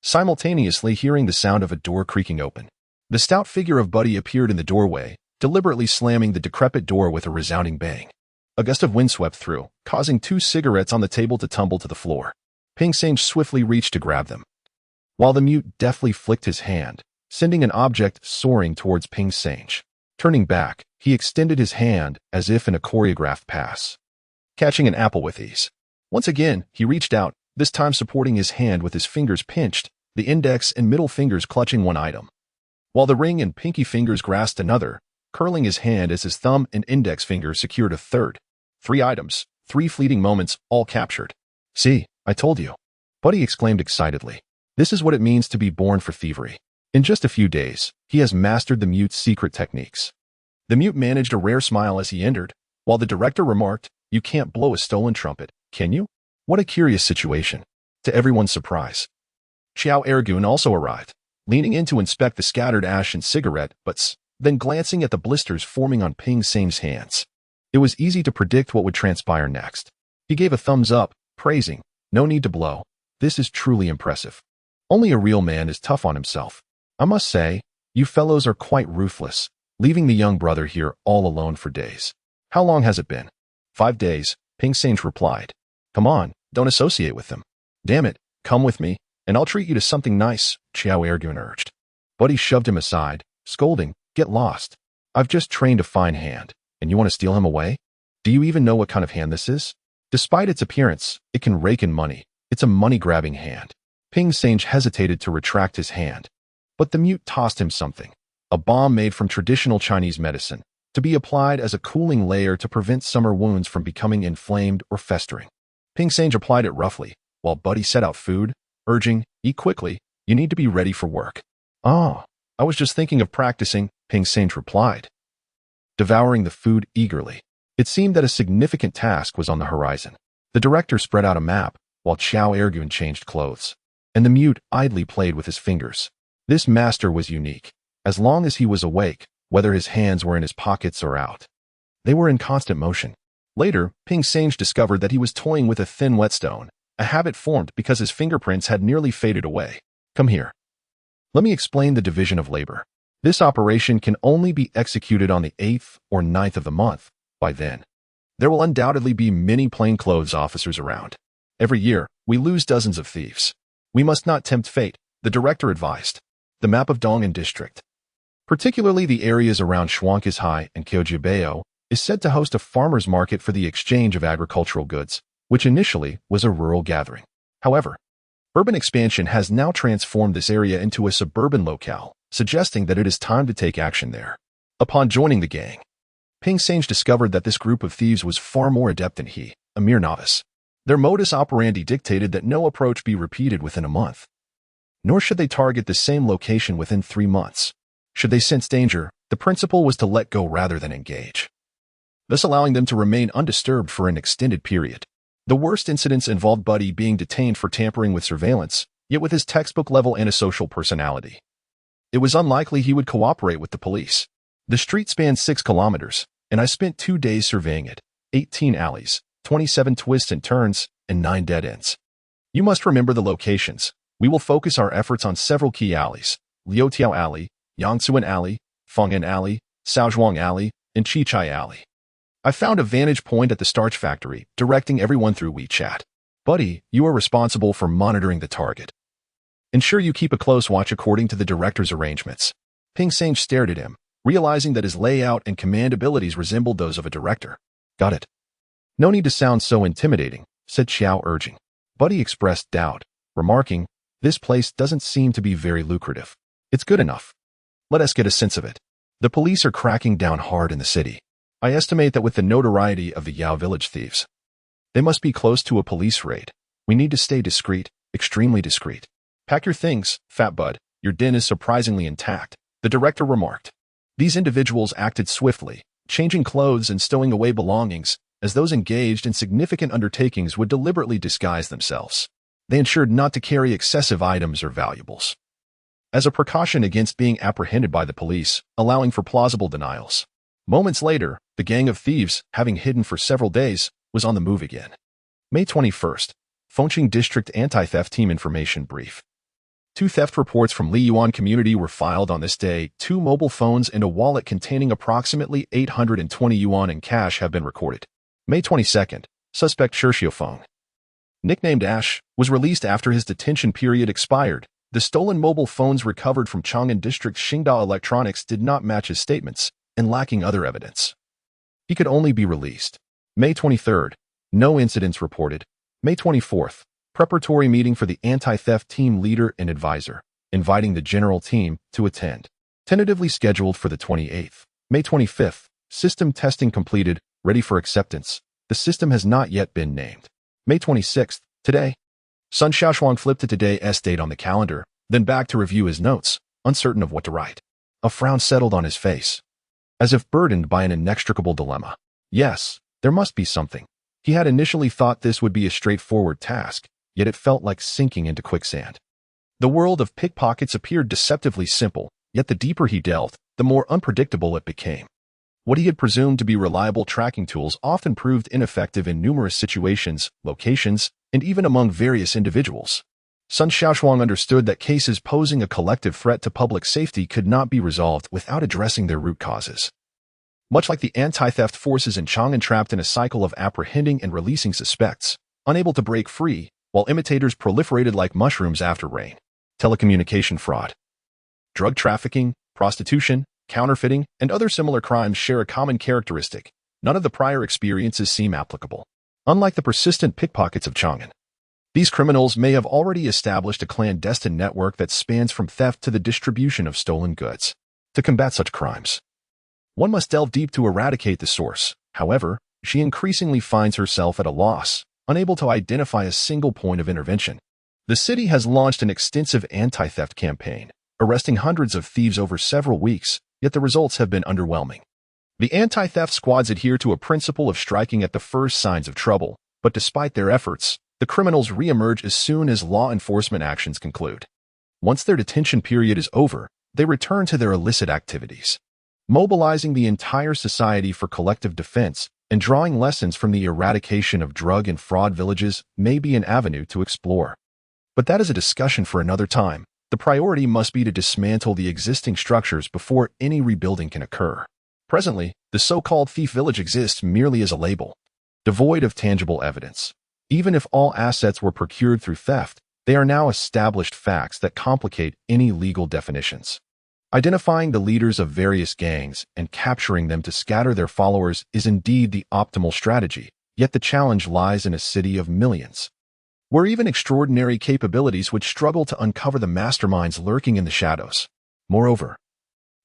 simultaneously hearing the sound of a door creaking open. The stout figure of Buddy appeared in the doorway, deliberately slamming the decrepit door with a resounding bang. A gust of wind swept through, causing 2 cigarettes on the table to tumble to the floor. Ping Sange swiftly reached to grab them, while the mute deftly flicked his hand, sending an object soaring towards Ping Sange. Turning back, he extended his hand as if in a choreographed pass, catching an apple with ease. Once again, he reached out, this time supporting his hand with his fingers pinched, the index and middle fingers clutching one item, while the ring and pinky fingers grasped another, curling his hand as his thumb and index finger secured a third. 3 items, 3 fleeting moments, all captured. See, I told you, Buddy exclaimed excitedly. This is what it means to be born for thievery. In just a few days, he has mastered the mute's secret techniques. The mute managed a rare smile as he entered, while the director remarked, "You can't blow a stolen trumpet, can you?" What a curious situation. To everyone's surprise, Xiao Ergun also arrived, leaning in to inspect the scattered ash and cigarette butts, then glancing at the blisters forming on Ping Sange's hands. It was easy to predict what would transpire next. He gave a thumbs up, praising, "No need to blow. This is truly impressive. Only a real man is tough on himself. I must say, you fellows are quite ruthless, leaving the young brother here all alone for days." "How long has it been?" 5 days, Ping Sange replied. Come on, don't associate with them. Damn it, come with me, and I'll treat you to something nice, Xiao urged. Buddy shoved him aside, scolding, get lost. I've just trained a fine hand, and you want to steal him away? Do you even know what kind of hand this is? Despite its appearance, it can rake in money. It's a money-grabbing hand. Ping Sange hesitated to retract his hand. But the mute tossed him something. A balm made from traditional Chinese medicine, to be applied as a cooling layer to prevent summer wounds from becoming inflamed or festering. Ping Sange applied it roughly, while Buddy set out food, urging, eat quickly, you need to be ready for work. Oh, I was just thinking of practicing, Ping Sange replied, devouring the food eagerly. It seemed that a significant task was on the horizon. The director spread out a map, while Xiao Ergun changed clothes, and the mute idly played with his fingers. This master was unique. As long as he was awake, whether his hands were in his pockets or out, they were in constant motion. Later, Ping Sange discovered that he was toying with a thin whetstone, a habit formed because his fingerprints had nearly faded away. Come here. Let me explain the division of labor. This operation can only be executed on the 8th or 9th of the month. By then, there will undoubtedly be many plainclothes officers around. Every year, we lose dozens of thieves. We must not tempt fate, the director advised. The map of Dong'an district, particularly the areas around Shuangkizhai and Kyojibeo, is said to host a farmer's market for the exchange of agricultural goods, which initially was a rural gathering. However, urban expansion has now transformed this area into a suburban locale, suggesting that it is time to take action there. Upon joining the gang, Ping Sange discovered that this group of thieves was far more adept than he, a mere novice. Their modus operandi dictated that no approach be repeated within a month. Nor should they target the same location within 3 months. Should they sense danger, the principle was to let go rather than engage, thus allowing them to remain undisturbed for an extended period. The worst incidents involved Buddy being detained for tampering with surveillance, yet with his textbook-level antisocial personality. It was unlikely he would cooperate with the police. The street spanned 6 kilometers, and I spent 2 days surveying it, 18 alleys, 27 twists and turns, and 9 dead ends. You must remember the locations. We will focus our efforts on several key alleys: Liuotiao Alley, Yangtzuan Alley, Feng'an Alley, Shaoshuang Alley, and Chichai Alley. I found a vantage point at the starch factory, directing everyone through WeChat. Buddy, you are responsible for monitoring the target. Ensure you keep a close watch according to the director's arrangements. Ping Sange stared at him, realizing that his layout and command abilities resembled those of a director. Got it. No need to sound so intimidating, said Xiao, urging. Buddy expressed doubt, remarking, this place doesn't seem to be very lucrative. It's good enough. Let us get a sense of it. The police are cracking down hard in the city. I estimate that with the notoriety of the Yao village thieves, they must be close to a police raid. We need to stay discreet, extremely discreet. Pack your things, Fat Bud. Your den is surprisingly intact, the director remarked. These individuals acted swiftly, changing clothes and stowing away belongings, as those engaged in significant undertakings would deliberately disguise themselves. They ensured not to carry excessive items or valuables, as a precaution against being apprehended by the police, allowing for plausible denials. Moments later, the gang of thieves, having hidden for several days, was on the move again. May 21st, Fengqing District Anti-Theft Team Information Brief. 2 theft reports from Liyuan community were filed on this day. 2 mobile phones and a wallet containing approximately 820 yuan in cash have been recorded. May 22nd, suspect Sun Shaoshuang, nicknamed Ash, was released after his detention period expired. The stolen mobile phones recovered from Chang'an District Xingda Electronics did not match his statements, and lacking other evidence, he could only be released. May 23rd, no incidents reported. May 24th, preparatory meeting for the anti-theft team leader and advisor, inviting the general team to attend. Tentatively scheduled for the 28th. May 25th, system testing completed, ready for acceptance. The system has not yet been named. May 26th, today. Sun Shaoshuang flipped to today's date on the calendar, then back to review his notes, uncertain of what to write. A frown settled on his face, as if burdened by an inextricable dilemma. Yes, there must be something. He had initially thought this would be a straightforward task, yet it felt like sinking into quicksand. The world of pickpockets appeared deceptively simple, yet the deeper he delved, the more unpredictable it became. What he had presumed to be reliable tracking tools often proved ineffective in numerous situations, locations, and even among various individuals. Sun Shaoshuang understood that cases posing a collective threat to public safety could not be resolved without addressing their root causes. Much like the anti-theft forces in Chang'an trapped in a cycle of apprehending and releasing suspects, unable to break free, while imitators proliferated like mushrooms after rain. Telecommunication fraud, drug trafficking, prostitution, counterfeiting, and other similar crimes share a common characteristic. None of the prior experiences seem applicable. Unlike the persistent pickpockets of Chang'an, these criminals may have already established a clandestine network that spans from theft to the distribution of stolen goods. To combat such crimes, one must delve deep to eradicate the source. However, she increasingly finds herself at a loss, unable to identify a single point of intervention. The city has launched an extensive anti-theft campaign, arresting hundreds of thieves over several weeks, yet the results have been underwhelming. The anti-theft squads adhere to a principle of striking at the first signs of trouble, but despite their efforts, the criminals re-emerge as soon as law enforcement actions conclude. Once their detention period is over, they return to their illicit activities. Mobilizing the entire society for collective defense and drawing lessons from the eradication of drug and fraud villages may be an avenue to explore. But that is a discussion for another time. The priority must be to dismantle the existing structures before any rebuilding can occur. Presently, the so-called thief village exists merely as a label, devoid of tangible evidence. Even if all assets were procured through theft, they are now established facts that complicate any legal definitions. Identifying the leaders of various gangs and capturing them to scatter their followers is indeed the optimal strategy, yet the challenge lies in a city of millions, where even extraordinary capabilities would struggle to uncover the masterminds lurking in the shadows. Moreover,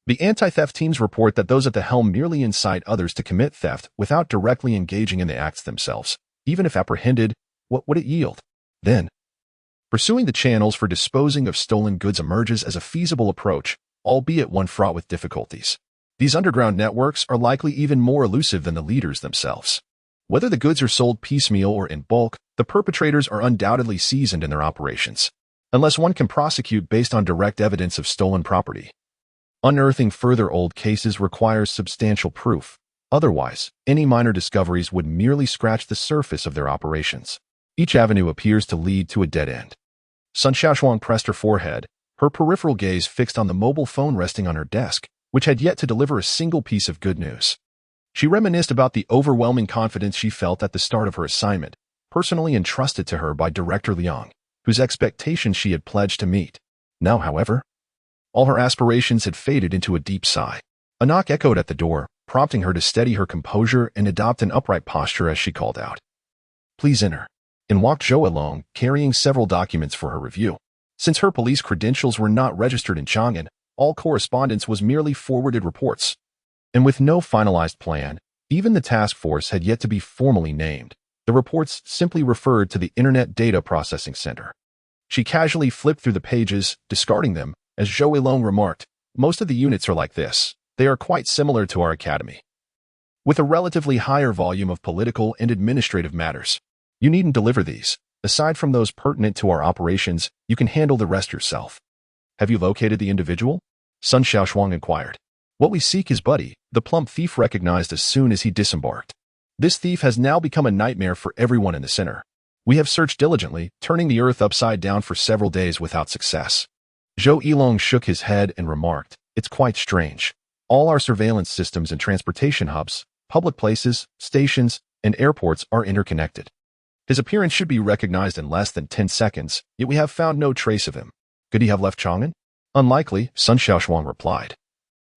the anti-theft teams report that those at the helm merely incite others to commit theft without directly engaging in the acts themselves. Even if apprehended, what would it yield? Then, pursuing the channels for disposing of stolen goods emerges as a feasible approach, albeit one fraught with difficulties. These underground networks are likely even more elusive than the leaders themselves. Whether the goods are sold piecemeal or in bulk, the perpetrators are undoubtedly seasoned in their operations, unless one can prosecute based on direct evidence of stolen property. Unearthing further old cases requires substantial proof. Otherwise, any minor discoveries would merely scratch the surface of their operations. Each avenue appears to lead to a dead end. Sun Shaoshuang pressed her forehead, her peripheral gaze fixed on the mobile phone resting on her desk, which had yet to deliver a single piece of good news. She reminisced about the overwhelming confidence she felt at the start of her assignment, personally entrusted to her by Director Liang, whose expectations she had pledged to meet. Now, however, all her aspirations had faded into a deep sigh. A knock echoed at the door, prompting her to steady her composure and adopt an upright posture as she called out, "Please enter." In walked Zhou Long, carrying several documents for her review. Since her police credentials were not registered in Chang'an, all correspondence was merely forwarded reports. And with no finalized plan, even the task force had yet to be formally named. The reports simply referred to the Internet Data Processing Center. She casually flipped through the pages, discarding them. As Zhou Long remarked, "Most of the units are like this. They are quite similar to our academy, with a relatively higher volume of political and administrative matters. You needn't deliver these. Aside from those pertinent to our operations, you can handle the rest yourself." "Have you located the individual?" Sun Shaoshuang inquired. "What we seek is Buddy," the plump thief recognized as soon as he disembarked. "This thief has now become a nightmare for everyone in the center. We have searched diligently, turning the earth upside down for several days without success." Zhou Yilong shook his head and remarked, "It's quite strange. All our surveillance systems and transportation hubs, public places, stations, and airports are interconnected. His appearance should be recognized in less than 10 seconds, yet we have found no trace of him. Could he have left Chang'an?" "Unlikely," Sun Shaoshuang replied,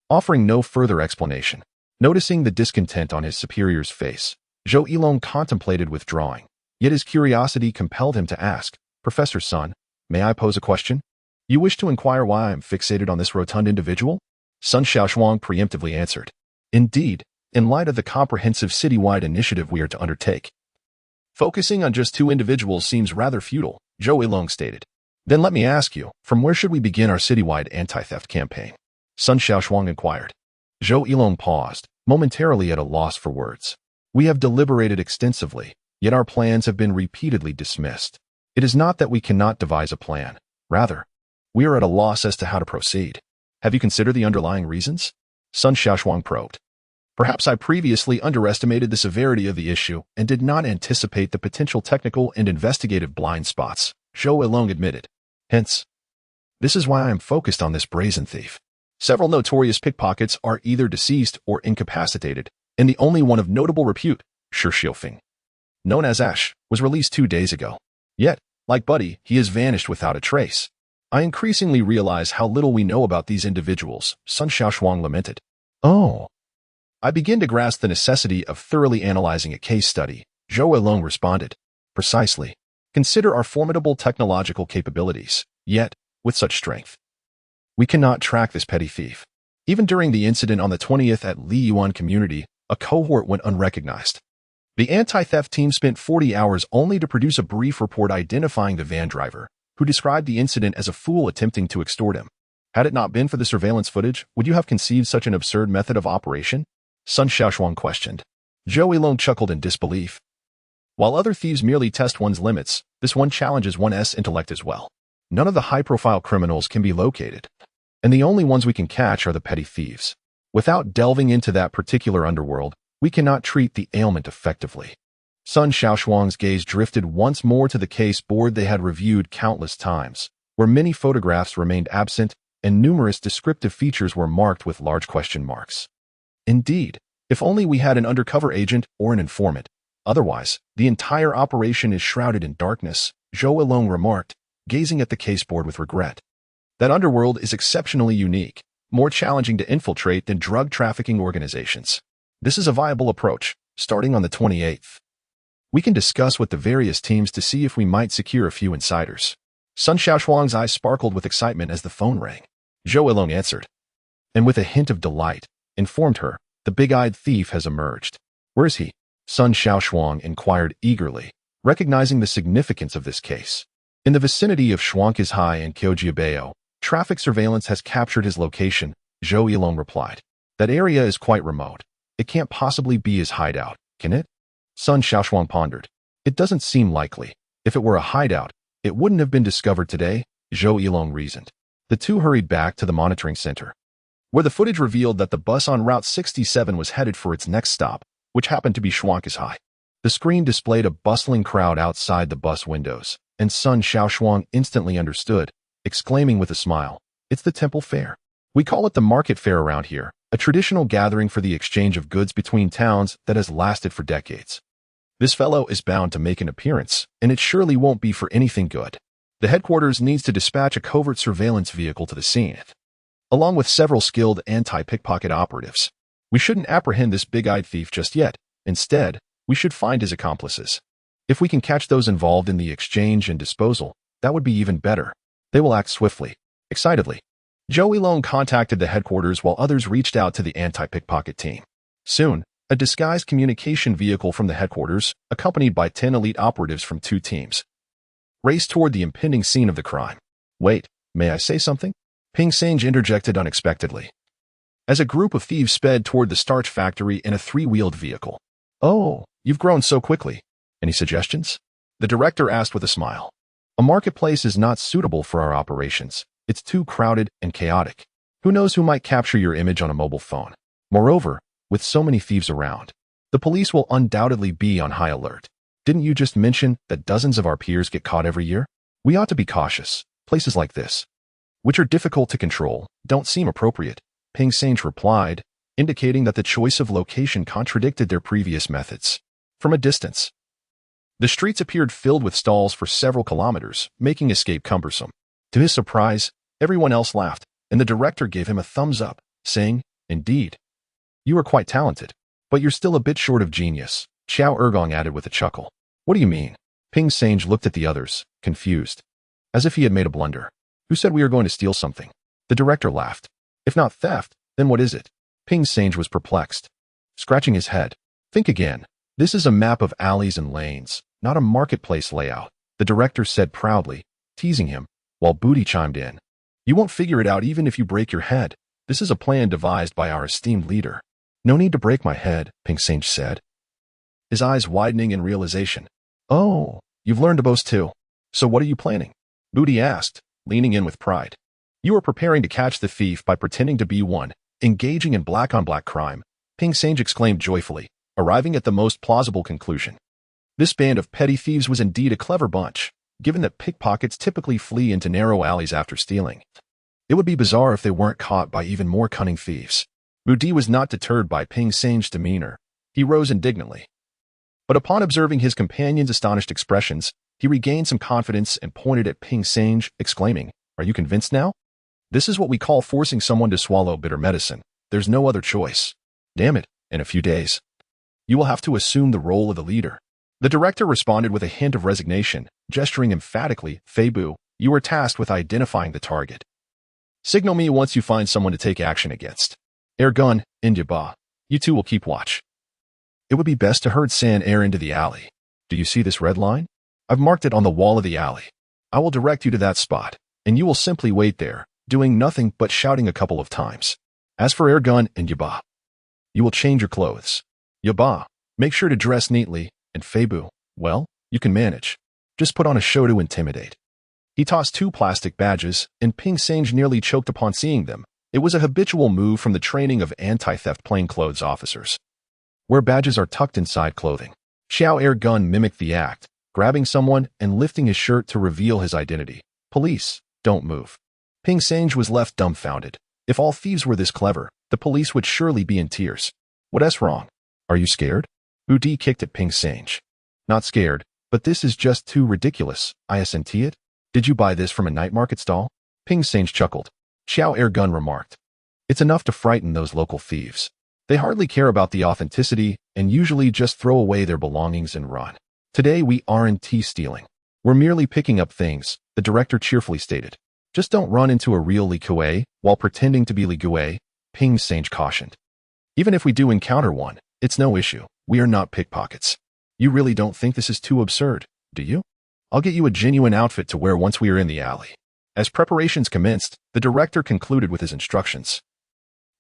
offering no further explanation. Noticing the discontent on his superior's face, Zhou Yilong contemplated withdrawing, yet his curiosity compelled him to ask, "Professor Sun, may I pose a question? You wish to inquire why I am fixated on this rotund individual?" Sun Shaoshuang preemptively answered, "Indeed, in light of the comprehensive citywide initiative we are to undertake. Focusing on just 2 individuals seems rather futile," Zhou Yilong stated. "Then let me ask you, from where should we begin our citywide anti-theft campaign?" Sun Shaoshuang inquired. Zhou Yilong paused, momentarily at a loss for words. "We have deliberated extensively, yet our plans have been repeatedly dismissed. It is not that we cannot devise a plan. Rather, we are at a loss as to how to proceed. Have you considered the underlying reasons?" Sun Shaoshuang probed. "Perhaps I previously underestimated the severity of the issue and did not anticipate the potential technical and investigative blind spots," Zhou Yilong admitted. "Hence, this is why I am focused on this brazen thief." Several notorious pickpockets are either deceased or incapacitated, and the only one of notable repute, Sun Shaoshuang, known as Ash, was released 2 days ago. Yet, like Buddy, he has vanished without a trace. I increasingly realize how little we know about these individuals, Sun Shaoshuang lamented. Oh. I begin to grasp the necessity of thoroughly analyzing a case study, Zhou Yilong responded. Precisely. Consider our formidable technological capabilities, yet, with such strength, we cannot track this petty thief. Even during the incident on the 20th at Li Yuan Community, a cohort went unrecognized. The anti-theft team spent 40 hours only to produce a brief report identifying the van driver, who described the incident as a fool attempting to extort him. Had it not been for the surveillance footage, would you have conceived such an absurd method of operation? Sun Shaoshuang questioned. Zhou Yilong chuckled in disbelief. While other thieves merely test one's limits, this one challenges one's intellect as well. None of the high-profile criminals can be located, and the only ones we can catch are the petty thieves. Without delving into that particular underworld, we cannot treat the ailment effectively. Sun Shaoshuang's gaze drifted once more to the case board they had reviewed countless times, where many photographs remained absent and numerous descriptive features were marked with large question marks. Indeed, if only we had an undercover agent or an informant. Otherwise, the entire operation is shrouded in darkness, Zhou Yilong remarked, gazing at the caseboard with regret. That underworld is exceptionally unique, more challenging to infiltrate than drug trafficking organizations. This is a viable approach, starting on the 28th. We can discuss with the various teams to see if we might secure a few insiders. Sun Shaoshuang's eyes sparkled with excitement as the phone rang. Zhou Yilong answered, and with a hint of delight, informed her, the big-eyed thief has emerged. Where is he? Sun Shaoshuang inquired eagerly, recognizing the significance of this case. In the vicinity of Shuangkizhai and Kyojiabao, traffic surveillance has captured his location, Zhou Yilong replied. That area is quite remote. It can't possibly be his hideout, can it? Sun Shaoshuang pondered. It doesn't seem likely. If it were a hideout, it wouldn't have been discovered today, Zhou Yilong reasoned. The two hurried back to the monitoring center, where the footage revealed that the bus on Route 67 was headed for its next stop, which happened to be Shuangkizhai. The screen displayed a bustling crowd outside the bus windows, and Sun Shaoshuang instantly understood, exclaiming with a smile, it's the temple fair. We call it the market fair around here, a traditional gathering for the exchange of goods between towns that has lasted for decades. This fellow is bound to make an appearance, and it surely won't be for anything good. The headquarters needs to dispatch a covert surveillance vehicle to the scene, along with several skilled anti-pickpocket operatives. We shouldn't apprehend this big-eyed thief just yet. Instead, we should find his accomplices. If we can catch those involved in the exchange and disposal, that would be even better. They will act swiftly. Excitedly, Zhou Yilong contacted the headquarters while others reached out to the anti-pickpocket team. Soon, a disguised communication vehicle from the headquarters, accompanied by 10 elite operatives from 2 teams, raced toward the impending scene of the crime. Wait, may I say something? Ping Sange interjected unexpectedly, as a group of thieves sped toward the starch factory in a 3-wheeled vehicle. Oh, you've grown so quickly. Any suggestions? The director asked with a smile. A marketplace is not suitable for our operations. It's too crowded and chaotic. Who knows who might capture your image on a mobile phone? Moreover, with so many thieves around, the police will undoubtedly be on high alert. Didn't you just mention that dozens of our peers get caught every year? We ought to be cautious. Places like this, which are difficult to control, don't seem appropriate, Ping Sange replied, indicating that the choice of location contradicted their previous methods. From a distance, the streets appeared filled with stalls for several kilometers, making escape cumbersome. To his surprise, everyone else laughed, and the director gave him a thumbs up, saying, Indeed, you are quite talented, but you're still a bit short of genius, Xiao Ergong added with a chuckle. What do you mean? Ping Sange looked at the others, confused, as if he had made a blunder. Who said we are going to steal something? The director laughed. If not theft, then what is it? Ping Sange was perplexed, scratching his head. Think again. This is a map of alleys and lanes, not a marketplace layout, the director said proudly, teasing him, while Booty chimed in. You won't figure it out even if you break your head. This is a plan devised by our esteemed leader. No need to break my head, Ping Sange said, his eyes widening in realization. Oh, you've learned to boast too. So what are you planning? Booty asked, leaning in with pride. You are preparing to catch the thief by pretending to be one, engaging in black-on-black crime, Ping Sange exclaimed joyfully, arriving at the most plausible conclusion. This band of petty thieves was indeed a clever bunch, given that pickpockets typically flee into narrow alleys after stealing. It would be bizarre if they weren't caught by even more cunning thieves. Wu Di was not deterred by Ping Sange's demeanor. He rose indignantly. But upon observing his companion's astonished expressions, he regained some confidence and pointed at Ping Sange, exclaiming, "Are you convinced now? This is what we call forcing someone to swallow bitter medicine. There's no other choice. Damn it, in a few days, you will have to assume the role of the leader." The director responded with a hint of resignation, gesturing emphatically, "Feibu, you are tasked with identifying the target. Signal me once you find someone to take action against. Ergun, Indyaba, you two will keep watch. It would be best to herd San Air into the alley. Do you see this red line? I've marked it on the wall of the alley. I will direct you to that spot, and you will simply wait there, doing nothing but shouting a couple of times. As for Ergun and Yaba, you will change your clothes. Yaba, make sure to dress neatly, and Feibu, well, you can manage. Just put on a show to intimidate." He tossed 2 plastic badges, and Ping Sange nearly choked upon seeing them. It was a habitual move from the training of anti-theft plainclothes officers, where badges are tucked inside clothing. Xiao Ergun mimicked the act, grabbing someone and lifting his shirt to reveal his identity. "Police, don't move." Ping Sange was left dumbfounded. If all thieves were this clever, the police would surely be in tears. "What's wrong? Are you scared?" Wu Di kicked at Ping Sange. "Not scared, but this is just too ridiculous. Isn't it? Did you buy this from a night market stall?" Ping Sange chuckled. Xiao Ergun remarked, "It's enough to frighten those local thieves. They hardly care about the authenticity and usually just throw away their belongings and run. Today we aren't stealing. We're merely picking up things," the director cheerfully stated. "Just don't run into a real Li Kuei while pretending to be Li Kuei," Ping Sange cautioned. "Even if we do encounter one, it's no issue. We are not pickpockets. You really don't think this is too absurd, do you? I'll get you a genuine outfit to wear once we are in the alley." As preparations commenced, the director concluded with his instructions,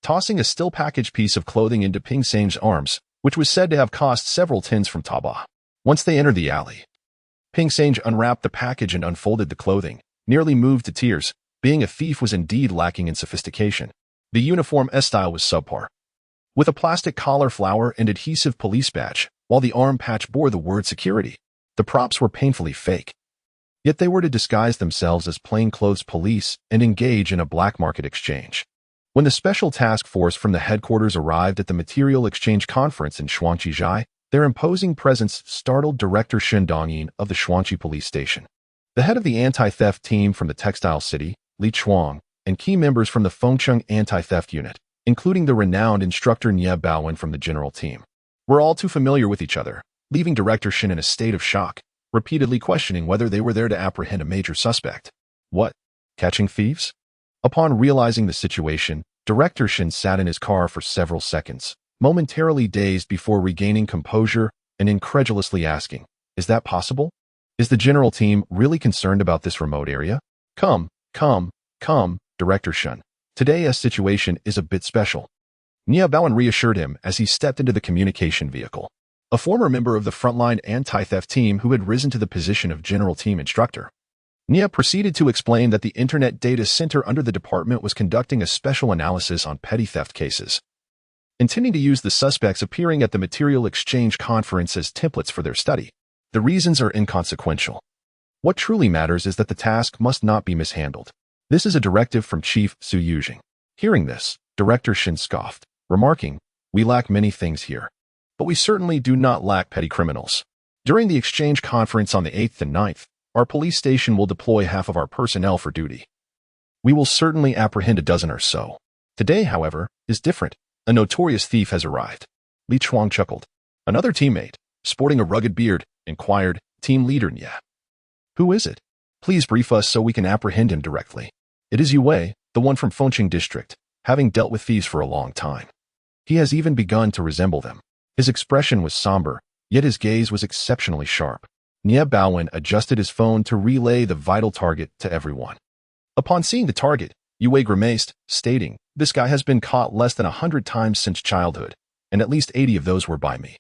tossing a still packaged piece of clothing into Ping Sange's arms, which was said to have cost several tins from Taba. Once they entered the alley, Ping Sange unwrapped the package and unfolded the clothing, nearly moved to tears. Being a thief was indeed lacking in sophistication. The uniform style was subpar, with a plastic collar flower and adhesive police badge, while the arm patch bore the word security. The props were painfully fake. Yet they were to disguise themselves as plainclothes police and engage in a black market exchange. When the special task force from the headquarters arrived at the material exchange conference in Shuangqizhai, their imposing presence startled Director Shen Dongyin of the Shuangqi police station. The head of the anti-theft team from the textile city, Li Chuang, and key members from the Fengcheng anti-theft unit, including the renowned instructor Nie Baowen from the general team, were all too familiar with each other, leaving Director Shen in a state of shock, repeatedly questioning whether they were there to apprehend a major suspect. What? Catching thieves? Upon realizing the situation, Director Shen sat in his car for several seconds, momentarily dazed before regaining composure and incredulously asking, "Is that possible? Is the general team really concerned about this remote area? Come, Director Shen. Today's situation is a bit special." Nie Baowen reassured him as he stepped into the communication vehicle. A former member of the frontline anti-theft team who had risen to the position of general team instructor, Nie proceeded to explain that the Internet Data Center under the department was conducting a special analysis on petty theft cases, intending to use the suspects appearing at the material exchange conference as templates for their study. The reasons are inconsequential. What truly matters is that the task must not be mishandled. This is a directive from Chief Su Yujing. Hearing this, Director Shen scoffed, remarking, "We lack many things here, but we certainly do not lack petty criminals. During the exchange conference on the 8th and 9th, our police station will deploy half of our personnel for duty. We will certainly apprehend a dozen or so. Today, however, is different. A notorious thief has arrived." Li Chuang chuckled. Another teammate, sporting a rugged beard, inquired, "Team leader Nie. Who is it? Please brief us so we can apprehend him directly." "It is Yue, the one from Fengcheng district, having dealt with thieves for a long time. He has even begun to resemble them." His expression was somber, yet his gaze was exceptionally sharp. Nie Baowen adjusted his phone to relay the vital target to everyone. Upon seeing the target, Yue grimaced, stating, "This guy has been caught less than 100 times since childhood, and at least 80 of those were by me."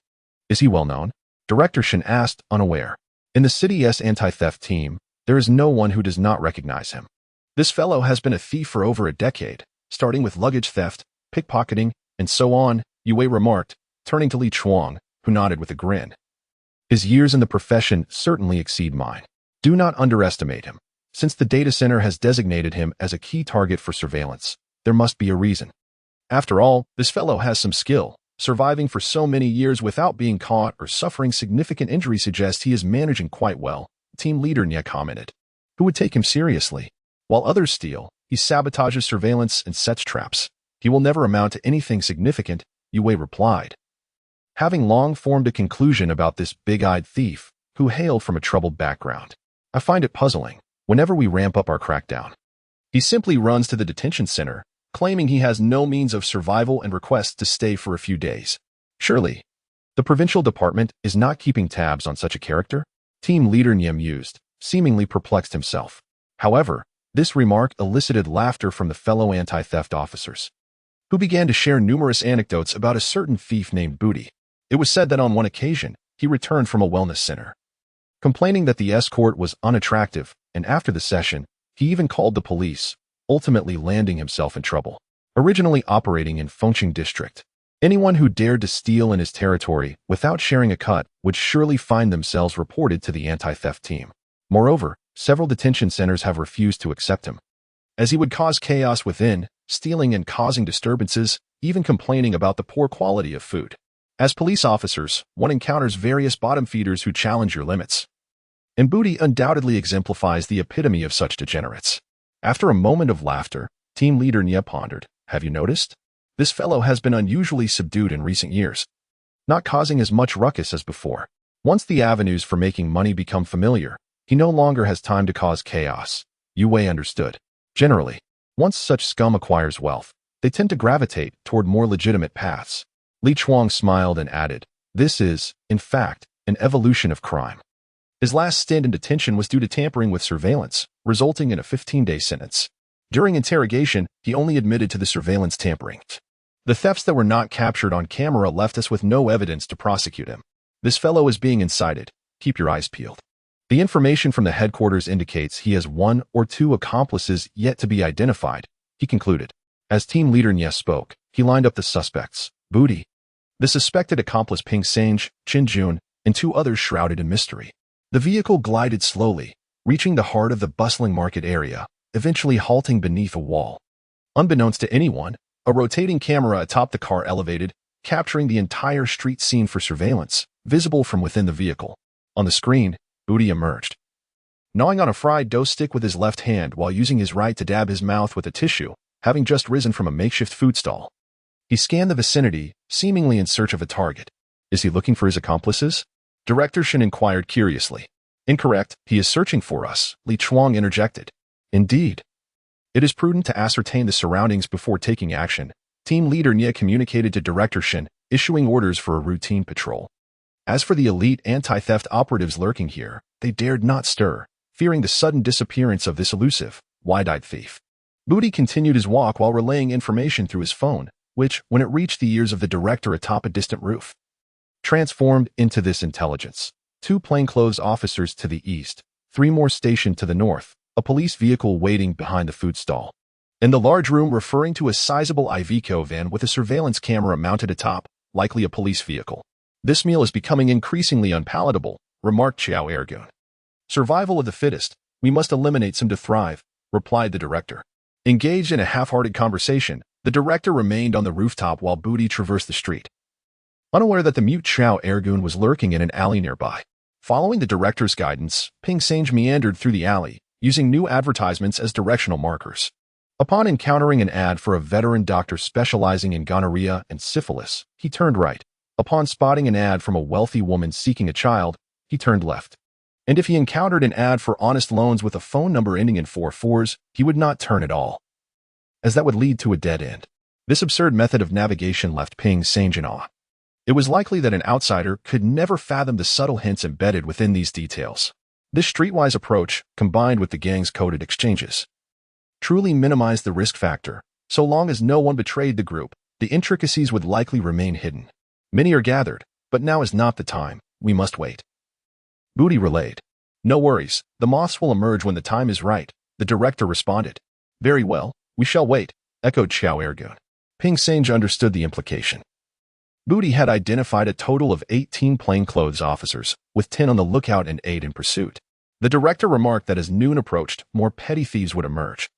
"Is he well known?" Director Shen asked, unaware. "In the city's anti-theft team, there is no one who does not recognize him. This fellow has been a thief for over a decade, starting with luggage theft, pickpocketing, and so on," Yue remarked, turning to Li Chuang, who nodded with a grin. "His years in the profession certainly exceed mine. Do not underestimate him. Since the data center has designated him as a key target for surveillance, there must be a reason. After all, this fellow has some skill. Surviving for so many years without being caught or suffering significant injury suggests he is managing quite well, team leader Nya commented. Who would take him seriously? While others steal, he sabotages surveillance and sets traps. He will never amount to anything significant, Yue replied. Having long formed a conclusion about this big-eyed thief, who hailed from a troubled background, I find it puzzling. Whenever we ramp up our crackdown, he simply runs to the detention center, claiming he has no means of survival and requests to stay for a few days. Surely, the provincial department is not keeping tabs on such a character? Team leader Nya mused, seemingly perplexed himself. However, this remark elicited laughter from the fellow anti-theft officers, who began to share numerous anecdotes about a certain thief named Booty. It was said that on one occasion, he returned from a wellness center, complaining that the escort was unattractive, and after the session, he even called the police, ultimately landing himself in trouble. Originally operating in Fengqing district, anyone who dared to steal in his territory without sharing a cut would surely find themselves reported to the anti-theft team. Moreover, several detention centers have refused to accept him, as he would cause chaos within, stealing and causing disturbances, even complaining about the poor quality of food. As police officers, one encounters various bottom feeders who challenge your limits. And Booty undoubtedly exemplifies the epitome of such degenerates. After a moment of laughter, team leader Nya pondered, have you noticed? This fellow has been unusually subdued in recent years, not causing as much ruckus as before. Once the avenues for making money become familiar, he no longer has time to cause chaos. Yue understood. Generally, once such scum acquires wealth, they tend to gravitate toward more legitimate paths. Li Chuang smiled and added, this is, in fact, an evolution of crime. His last stint in detention was due to tampering with surveillance, resulting in a 15-day sentence. During interrogation, he only admitted to the surveillance tampering. The thefts that were not captured on camera left us with no evidence to prosecute him. This fellow is being incited. Keep your eyes peeled. The information from the headquarters indicates he has 1 or 2 accomplices yet to be identified, he concluded. As team leader Nya spoke, he lined up the suspects. Booty, the suspected accomplice Ping Sange, Qin Jun, and 2 others shrouded in mystery. The vehicle glided slowly, reaching the heart of the bustling market area, eventually halting beneath a wall. Unbeknownst to anyone, a rotating camera atop the car elevated, capturing the entire street scene for surveillance, visible from within the vehicle. On the screen, Booty emerged, gnawing on a fried dough stick with his left hand while using his right to dab his mouth with a tissue, having just risen from a makeshift food stall. He scanned the vicinity, seemingly in search of a target. Is he looking for his accomplices? Director Shen inquired curiously. Incorrect, he is searching for us, Li Chuang interjected. Indeed. It is prudent to ascertain the surroundings before taking action, team leader Nya communicated to Director Shen, issuing orders for a routine patrol. As for the elite anti-theft operatives lurking here, they dared not stir, fearing the sudden disappearance of this elusive, wide-eyed thief. Booty continued his walk while relaying information through his phone, which, when it reached the ears of the director atop a distant roof, transformed into this intelligence. 2 plainclothes officers to the east, 3 more stationed to the north, a police vehicle waiting behind the food stall. In the large room referring to a sizable Iveco van with a surveillance camera mounted atop, likely a police vehicle. This meal is becoming increasingly unpalatable, remarked Xiao Ergun. Survival of the fittest, we must eliminate some to thrive, replied the director. Engaged in a half-hearted conversation, the director remained on the rooftop while Booty traversed the street, unaware that the mute Xiao Ergun was lurking in an alley nearby. Following the director's guidance, Ping Sange meandered through the alley, using new advertisements as directional markers. Upon encountering an ad for a veteran doctor specializing in gonorrhea and syphilis, he turned right. Upon spotting an ad from a wealthy woman seeking a child, he turned left. And if he encountered an ad for honest loans with a phone number ending in 4 fours, he would not turn at all, as that would lead to a dead end. This absurd method of navigation left Ping Sange in awe. It was likely that an outsider could never fathom the subtle hints embedded within these details. This streetwise approach, combined with the gang's coded exchanges, truly minimized the risk factor. So long as no one betrayed the group, the intricacies would likely remain hidden. Many are gathered, but now is not the time. We must wait. Booty relayed. No worries, the moths will emerge when the time is right, the director responded. Very well, we shall wait, echoed Xiao Ergun. Ping Sange understood the implication. Booty had identified a total of 18 plainclothes officers, with 10 on the lookout and 8 in pursuit. The director remarked that as noon approached, more petty thieves would emerge.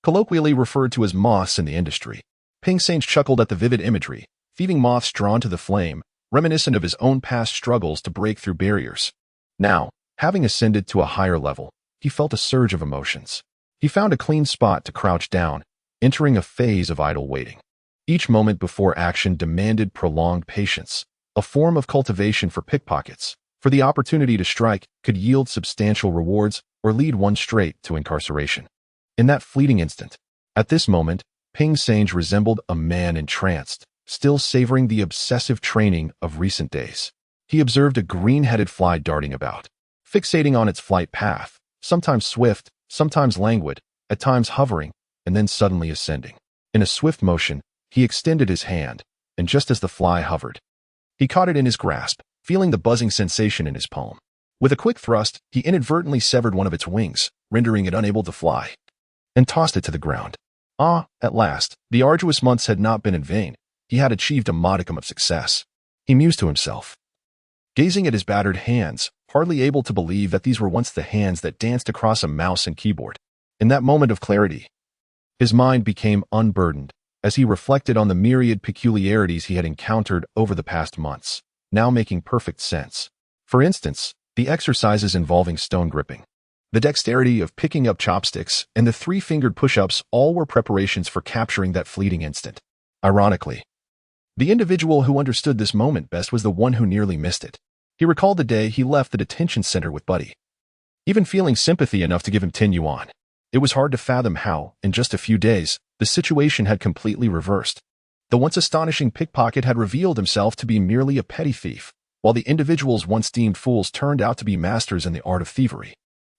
Colloquially referred to as moths in the industry, Ping Sange chuckled at the vivid imagery, thieving moths drawn to the flame, reminiscent of his own past struggles to break through barriers. Now, having ascended to a higher level, he felt a surge of emotions. He found a clean spot to crouch down, entering a phase of idle waiting. Each moment before action demanded prolonged patience, a form of cultivation for pickpockets, for the opportunity to strike could yield substantial rewards or lead one straight to incarceration. In that fleeting instant, at this moment, Ping Sange resembled a man entranced, still savoring the obsessive training of recent days. He observed a green-headed fly darting about, fixating on its flight path, sometimes swift, sometimes languid, at times hovering, and then suddenly ascending. In a swift motion, he extended his hand, and just as the fly hovered, he caught it in his grasp, feeling the buzzing sensation in his palm. With a quick thrust, he inadvertently severed one of its wings, rendering it unable to fly, and tossed it to the ground. At last, the arduous months had not been in vain. He had achieved a modicum of success. He mused to himself, gazing at his battered hands, hardly able to believe that these were once the hands that danced across a mouse and keyboard. In that moment of clarity, his mind became unburdened as he reflected on the myriad peculiarities he had encountered over the past months, now making perfect sense. For instance, the exercises involving stone gripping, the dexterity of picking up chopsticks, and the three-fingered push-ups all were preparations for capturing that fleeting instant. Ironically, the individual who understood this moment best was the one who nearly missed it. He recalled the day he left the detention center with Buddy, even feeling sympathy enough to give him 10 yuan. It was hard to fathom how, in just a few days, the situation had completely reversed. The once astonishing pickpocket had revealed himself to be merely a petty thief, while the individuals once deemed fools turned out to be masters in the art of thievery.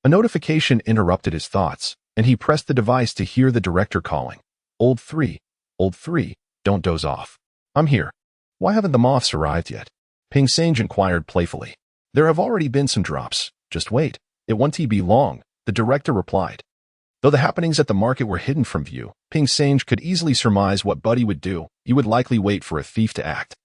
A notification interrupted his thoughts, and he pressed the device to hear the director calling. Old 3, don't doze off. I'm here. Why haven't the moths arrived yet? Ping Sange inquired playfully. There have already been some drops. Just wait. It won't be long, the director replied. Though the happenings at the market were hidden from view, Ping Sange could easily surmise what Buddy would do. He would likely wait for a thief to act,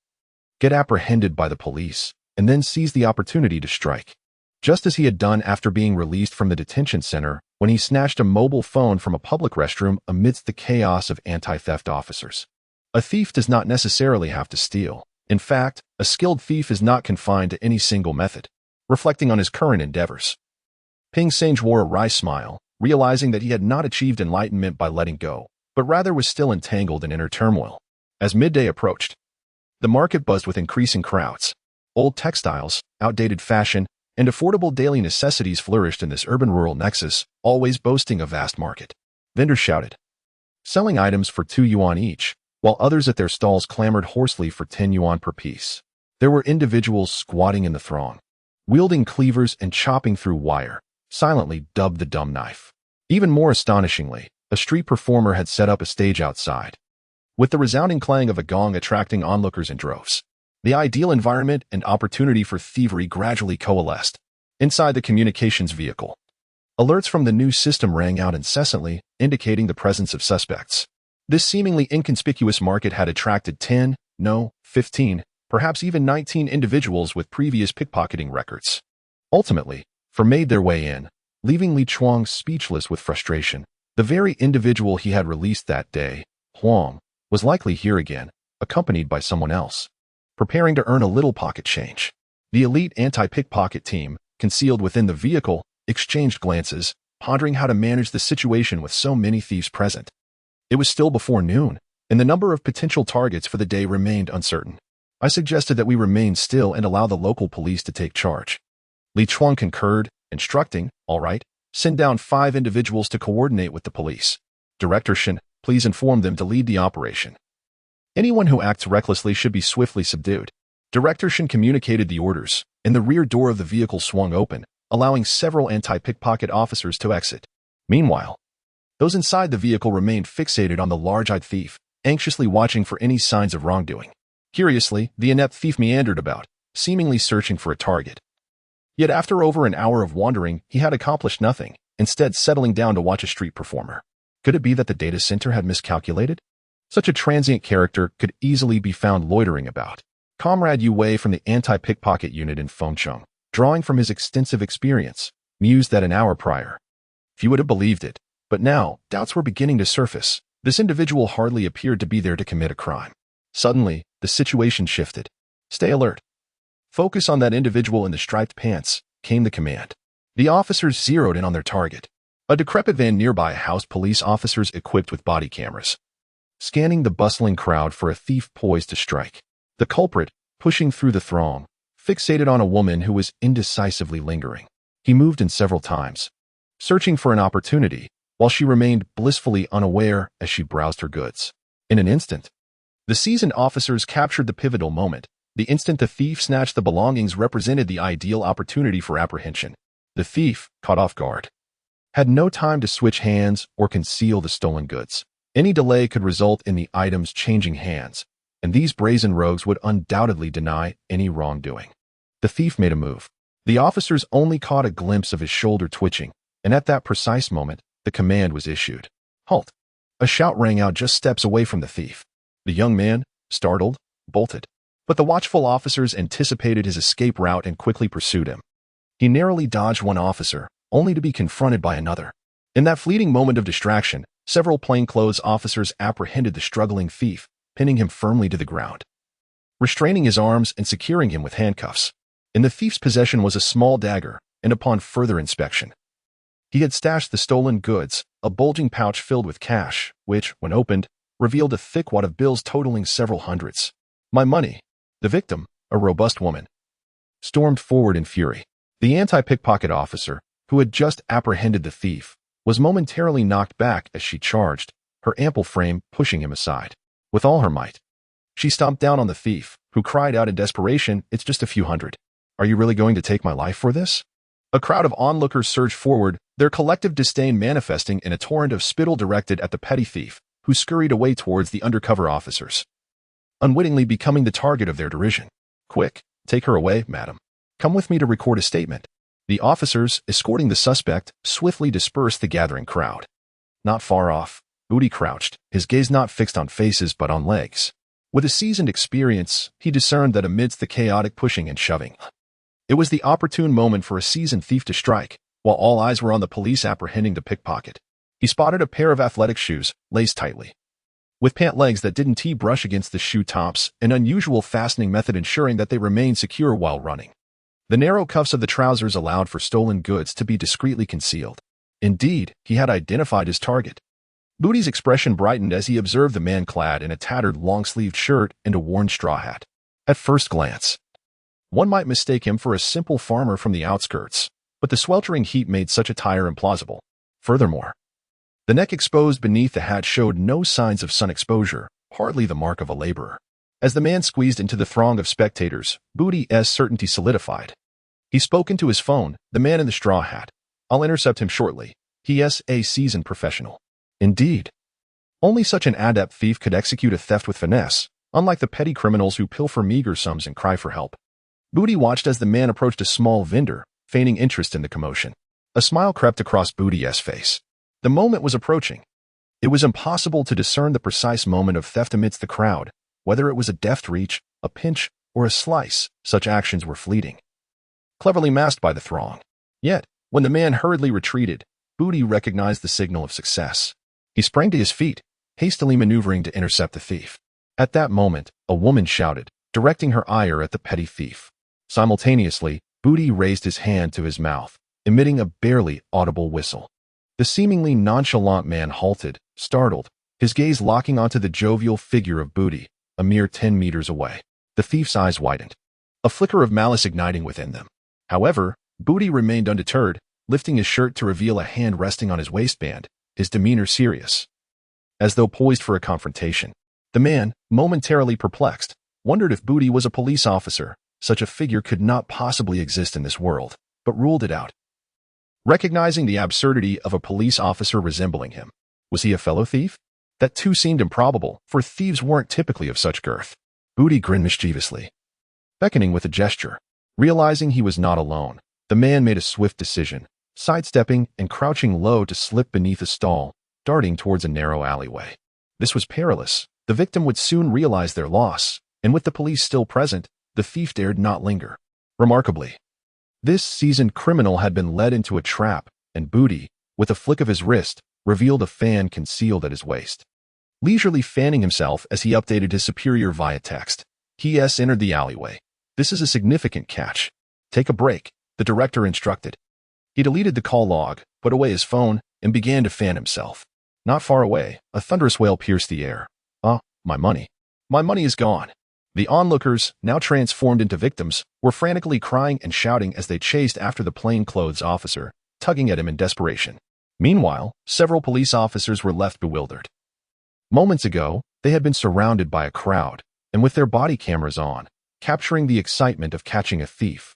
get apprehended by the police, and then seize the opportunity to strike. Just as he had done after being released from the detention center when he snatched a mobile phone from a public restroom amidst the chaos of anti-theft officers. A thief does not necessarily have to steal. In fact, a skilled thief is not confined to any single method. Reflecting on his current endeavors, Ping Sange wore a wry smile, realizing that he had not achieved enlightenment by letting go, but rather was still entangled in inner turmoil. As midday approached, the market buzzed with increasing crowds. Old textiles, outdated fashion, and affordable daily necessities flourished in this urban-rural nexus, always boasting a vast market. Vendors shouted, selling items for 2 yuan each, while others at their stalls clamored hoarsely for 10 yuan per piece. There were individuals squatting in the throng, wielding cleavers and chopping through wire, silently dubbed the dumb knife. Even more astonishingly, a street performer had set up a stage outside, with the resounding clang of a gong attracting onlookers in droves. The ideal environment and opportunity for thievery gradually coalesced. Inside the communications vehicle, alerts from the new system rang out incessantly, indicating the presence of suspects. This seemingly inconspicuous market had attracted 10, no, 15, perhaps even 19 individuals with previous pickpocketing records. Ultimately, made their way in, leaving Li Chuang speechless with frustration. The very individual he had released that day, Huang, was likely here again, accompanied by someone else, preparing to earn a little pocket change. The elite anti-pickpocket team, concealed within the vehicle, exchanged glances, pondering how to manage the situation with so many thieves present. It was still before noon, and the number of potential targets for the day remained uncertain. I suggested that we remain still and allow the local police to take charge. Li Chuang concurred, instructing, all right, send down 5 individuals to coordinate with the police. Director Shin, please inform them to lead the operation. Anyone who acts recklessly should be swiftly subdued. Director Shin communicated the orders, and the rear door of the vehicle swung open, allowing several anti-pickpocket officers to exit. Meanwhile, those inside the vehicle remained fixated on the large-eyed thief, anxiously watching for any signs of wrongdoing. Curiously, the inept thief meandered about, seemingly searching for a target. Yet after over an hour of wandering, he had accomplished nothing, instead settling down to watch a street performer. Could it be that the data center had miscalculated? Such a transient character could easily be found loitering about. Comrade Yu Wei from the anti-pickpocket unit in Fengcheng, drawing from his extensive experience, mused that an hour prior. Few would have believed it, but now doubts were beginning to surface. This individual hardly appeared to be there to commit a crime. Suddenly, the situation shifted. Stay alert. Focus on that individual in the striped pants, came the command. The officers zeroed in on their target. A decrepit van nearby housed police officers equipped with body cameras, scanning the bustling crowd for a thief poised to strike. The culprit, pushing through the throng, fixated on a woman who was indecisively lingering. He moved in several times, searching for an opportunity, while she remained blissfully unaware as she browsed her goods. In an instant, the seasoned officers captured the pivotal moment. The instant the thief snatched the belongings represented the ideal opportunity for apprehension. The thief, caught off guard, had no time to switch hands or conceal the stolen goods. Any delay could result in the items changing hands, and these brazen rogues would undoubtedly deny any wrongdoing. The thief made a move. The officers only caught a glimpse of his shoulder twitching, and at that precise moment, the command was issued. Halt! A shout rang out just steps away from the thief. The young man, startled, bolted. But the watchful officers anticipated his escape route and quickly pursued him. He narrowly dodged one officer, only to be confronted by another. In that fleeting moment of distraction, several plainclothes officers apprehended the struggling thief, pinning him firmly to the ground, restraining his arms and securing him with handcuffs. In the thief's possession was a small dagger, and upon further inspection, he had stashed the stolen goods, a bulging pouch filled with cash, which, when opened, revealed a thick wad of bills totaling several hundreds. My money. The victim, a robust woman, stormed forward in fury. The anti-pickpocket officer, who had just apprehended the thief, was momentarily knocked back as she charged, her ample frame pushing him aside. With all her might, she stomped down on the thief, who cried out in desperation, "It's just a few hundred. Are you really going to take my life for this?" A crowd of onlookers surged forward, their collective disdain manifesting in a torrent of spittle directed at the petty thief, who scurried away towards the undercover officers, unwittingly becoming the target of their derision. "Quick, take her away, madam. Come with me to record a statement." The officers, escorting the suspect, swiftly dispersed the gathering crowd. Not far off, Booty crouched, his gaze not fixed on faces but on legs. With a seasoned experience, he discerned that amidst the chaotic pushing and shoving, it was the opportune moment for a seasoned thief to strike. While all eyes were on the police apprehending the pickpocket, he spotted a pair of athletic shoes, laced tightly, with pant legs that didn't brush against the shoe tops, an unusual fastening method ensuring that they remained secure while running. The narrow cuffs of the trousers allowed for stolen goods to be discreetly concealed. Indeed, he had identified his target. Booty's expression brightened as he observed the man clad in a tattered long-sleeved shirt and a worn straw hat. At first glance, one might mistake him for a simple farmer from the outskirts, but the sweltering heat made such attire implausible. Furthermore, the neck exposed beneath the hat showed no signs of sun exposure, hardly the mark of a laborer. As the man squeezed into the throng of spectators, Booty's certainty solidified. He spoke into his phone, the man in the straw hat. "I'll intercept him shortly. He is a seasoned professional." Indeed, only such an adept thief could execute a theft with finesse, unlike the petty criminals who pilfer meager sums and cry for help. Booty watched as the man approached a small vendor, feigning interest in the commotion. A smile crept across Booty's face. The moment was approaching. It was impossible to discern the precise moment of theft amidst the crowd, whether it was a deft reach, a pinch, or a slice. Such actions were fleeting, cleverly masked by the throng. Yet, when the man hurriedly retreated, Booty recognized the signal of success. He sprang to his feet, hastily maneuvering to intercept the thief. At that moment, a woman shouted, directing her ire at the petty thief. Simultaneously, Booty raised his hand to his mouth, emitting a barely audible whistle. The seemingly nonchalant man halted, startled, his gaze locking onto the jovial figure of Booty, a mere 10 meters away. The thief's eyes widened, a flicker of malice igniting within them. However, Booty remained undeterred, lifting his shirt to reveal a hand resting on his waistband, his demeanor serious, as though poised for a confrontation. The man, momentarily perplexed, wondered if Booty was a police officer. Such a figure could not possibly exist in this world, but ruled it out, recognizing the absurdity of a police officer resembling him. Was he a fellow thief? That too seemed improbable, for thieves weren't typically of such girth. Booty grinned mischievously, beckoning with a gesture. Realizing he was not alone, the man made a swift decision, sidestepping and crouching low to slip beneath a stall, darting towards a narrow alleyway. This was perilous. The victim would soon realize their loss, and with the police still present, the thief dared not linger. Remarkably, This seasoned criminal had been led into a trap, and Booty, with a flick of his wrist, revealed a fan concealed at his waist. Leisurely fanning himself as he updated his superior via text, he entered the alleyway. This is a significant catch. Take a break, the director instructed. He deleted the call log, put away his phone, and began to fan himself. Not far away, a thunderous wail pierced the air. My money. My money is gone. The onlookers, now transformed into victims, were frantically crying and shouting as they chased after the plainclothes officer, tugging at him in desperation. Meanwhile, several police officers were left bewildered. Moments ago, they had been surrounded by a crowd, and with their body cameras on, capturing the excitement of catching a thief.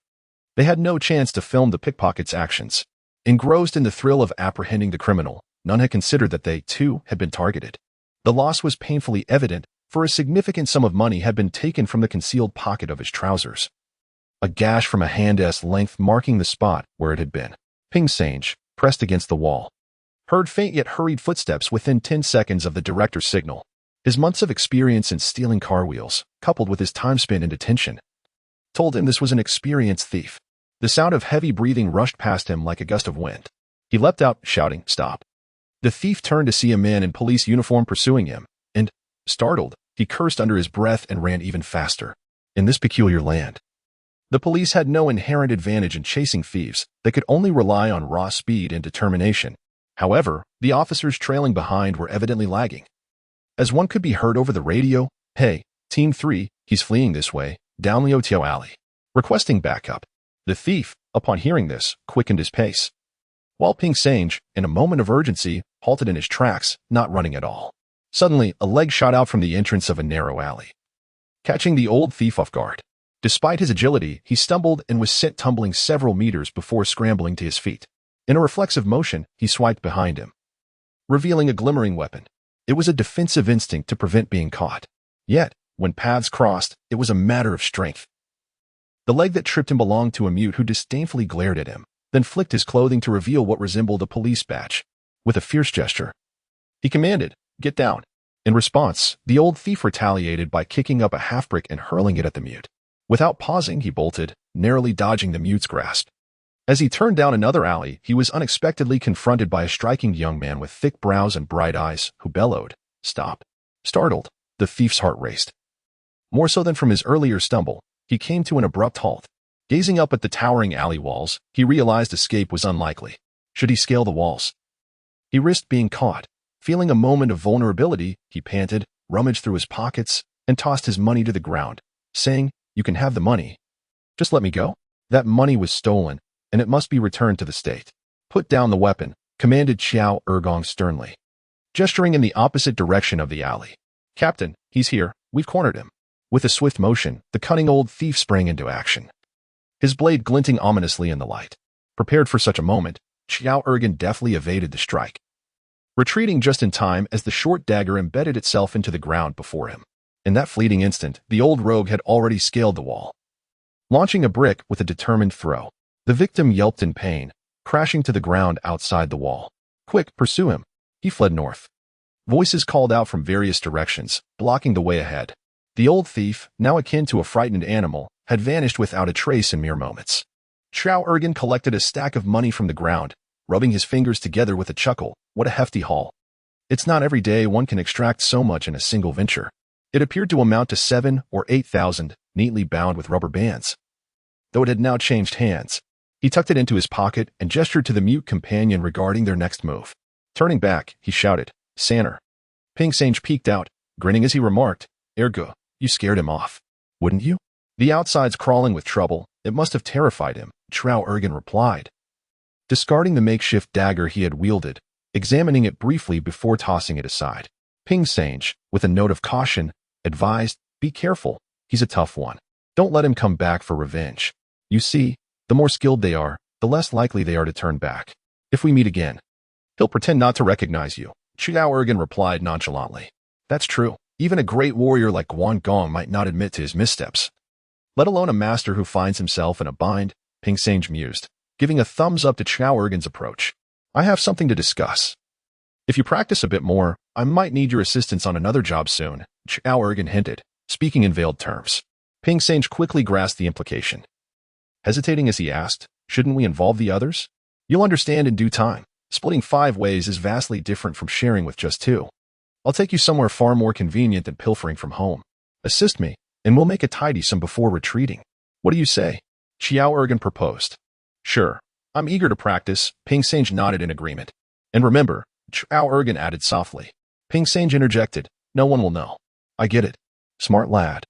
They had no chance to film the pickpockets' actions. Engrossed in the thrill of apprehending the criminal, none had considered that they, too, had been targeted. The loss was painfully evident, for a significant sum of money had been taken from the concealed pocket of his trousers. A gash from a hand's length marking the spot where it had been. Ping Sange, pressed against the wall, heard faint yet hurried footsteps within 10 seconds of the director's signal. His months of experience in stealing car wheels, coupled with his time spent in detention, told him this was an experienced thief. The sound of heavy breathing rushed past him like a gust of wind. He leapt out, shouting, "Stop." The thief turned to see a man in police uniform pursuing him, and, startled, he cursed under his breath and ran even faster. In this peculiar land, the police had no inherent advantage in chasing thieves. They could only rely on raw speed and determination. However, the officers trailing behind were evidently lagging. As one could be heard over the radio, "Hey, Team 3, he's fleeing this way, down Liuqiao Alley," requesting backup. The thief, upon hearing this, quickened his pace, while Ping Sange, in a moment of urgency, halted in his tracks, not running at all. Suddenly, a leg shot out from the entrance of a narrow alley, catching the old thief off guard. Despite his agility, he stumbled and was sent tumbling several meters before scrambling to his feet. In a reflexive motion, he swiped behind him, revealing a glimmering weapon. It was a defensive instinct to prevent being caught. Yet, when paths crossed, it was a matter of strength. The leg that tripped him belonged to a mute who disdainfully glared at him, then flicked his clothing to reveal what resembled a police badge. With a fierce gesture, he commanded, "Get down." In response, the old thief retaliated by kicking up a half-brick and hurling it at the mute. Without pausing, he bolted, narrowly dodging the mute's grasp. As he turned down another alley, he was unexpectedly confronted by a striking young man with thick brows and bright eyes, who bellowed, "Stop." Startled, the thief's heart raced. More so than from his earlier stumble, he came to an abrupt halt. Gazing up at the towering alley walls, he realized escape was unlikely. Should he scale the walls? He risked being caught. Feeling a moment of vulnerability, he panted, rummaged through his pockets, and tossed his money to the ground, saying, "You can have the money. Just let me go." That money was stolen, and it must be returned to the state. "Put down the weapon," commanded Xiao Ergong sternly, gesturing in the opposite direction of the alley. "Captain, he's here. We've cornered him." With a swift motion, the cunning old thief sprang into action, his blade glinting ominously in the light. Prepared for such a moment, Xiao Ergen deftly evaded the strike, retreating just in time as the short dagger embedded itself into the ground before him. In that fleeting instant, the old rogue had already scaled the wall, launching a brick with a determined throw. The victim yelped in pain, crashing to the ground outside the wall. "Quick, pursue him." He fled north. Voices called out from various directions, blocking the way ahead. The old thief, now akin to a frightened animal, had vanished without a trace in mere moments. Xiao Ergen collected a stack of money from the ground, rubbing his fingers together with a chuckle. What a hefty haul. It's not every day one can extract so much in a single venture. It appeared to amount to 7,000 or 8,000, neatly bound with rubber bands. Though it had now changed hands, he tucked it into his pocket and gestured to the mute companion regarding their next move. Turning back, he shouted, "Sanner." Ping Sange peeked out, grinning as he remarked, "Ergo, you scared him off. Wouldn't you?" "The outside's crawling with trouble. It must have terrified him," Xiao Ergen replied, discarding the makeshift dagger he had wielded, examining it briefly before tossing it aside. Ping Sange, with a note of caution, advised, "Be careful. He's a tough one. Don't let him come back for revenge. You see, the more skilled they are, the less likely they are to turn back. If we meet again, he'll pretend not to recognize you." Xiao Ergen replied nonchalantly. "That's true. Even a great warrior like Guan Gong might not admit to his missteps, let alone a master who finds himself in a bind," Ping Sange mused, giving a thumbs up to Xiao Ergen's approach. "I have something to discuss. If you practice a bit more, I might need your assistance on another job soon," Xiao Ergen hinted, speaking in veiled terms. Ping Sange quickly grasped the implication. Hesitating as he asked, Shouldn't we involve the others? You'll understand in due time. Splitting 5 ways is vastly different from sharing with just 2. I'll take you somewhere far more convenient than pilfering from home. Assist me, and we'll make a tidy sum before retreating. What do you say? Xiao Ergen proposed. Sure. I'm eager to practice. Ping Sange nodded in agreement. And remember, Xiao Ergen added softly. Ping Sange interjected. No one will know. I get it. Smart lad.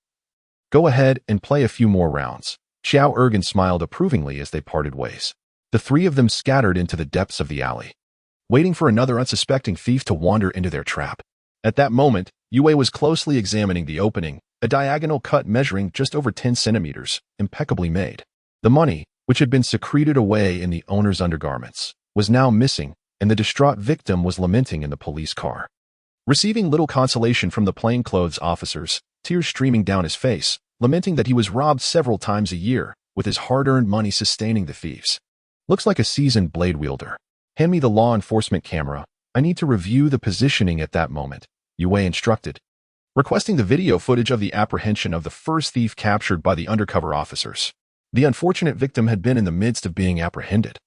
Go ahead and play a few more rounds. Xiao Ergen smiled approvingly as they parted ways. The 3 of them scattered into the depths of the alley, waiting for another unsuspecting thief to wander into their trap. At that moment, Yue was closely examining the opening, a diagonal cut measuring just over 10 centimeters, impeccably made. The money, which had been secreted away in the owner's undergarments, was now missing, and the distraught victim was lamenting in the police car. Receiving little consolation from the plainclothes officers, tears streaming down his face, lamenting that he was robbed several times a year, with his hard-earned money sustaining the thieves. Looks like a seasoned blade wielder. Hand me the law enforcement camera. I need to review the positioning at that moment, Yue instructed, requesting the video footage of the apprehension of the first thief captured by the undercover officers. The unfortunate victim had been in the midst of being apprehended,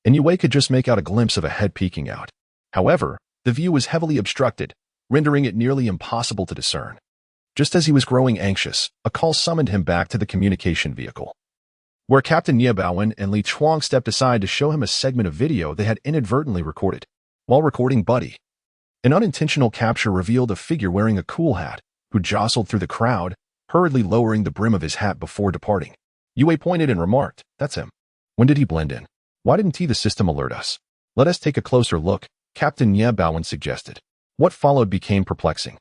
and Yue could just make out a glimpse of a head peeking out. However, the view was heavily obstructed, rendering it nearly impossible to discern. Just as he was growing anxious, a call summoned him back to the communication vehicle, where Captain Niebauen and Li Chuang stepped aside to show him a segment of video they had inadvertently recorded. While recording Buddy, an unintentional capture revealed a figure wearing a cool hat, who jostled through the crowd, hurriedly lowering the brim of his hat before departing. Yue pointed and remarked, "That's him. When did he blend in? Why didn't the system alert us? Let us take a closer look," Captain Niebauen suggested. What followed became perplexing.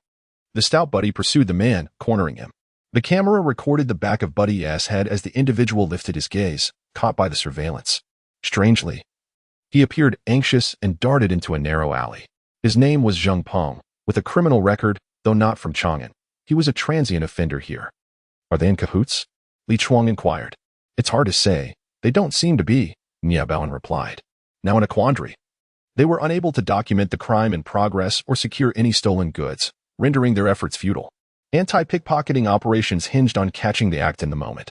The stout Buddy pursued the man, cornering him. The camera recorded the back of Buddy's head as the individual lifted his gaze, caught by the surveillance. Strangely, he appeared anxious and darted into a narrow alley. His name was Zheng Peng, with a criminal record, though not from Chang'an. He was a transient offender here. Are they in cahoots? Li Chuang inquired. It's hard to say. They don't seem to be, Niebauen replied. Now in a quandary. They were unable to document the crime in progress or secure any stolen goods, rendering their efforts futile. Anti-pickpocketing operations hinged on catching the act in the moment.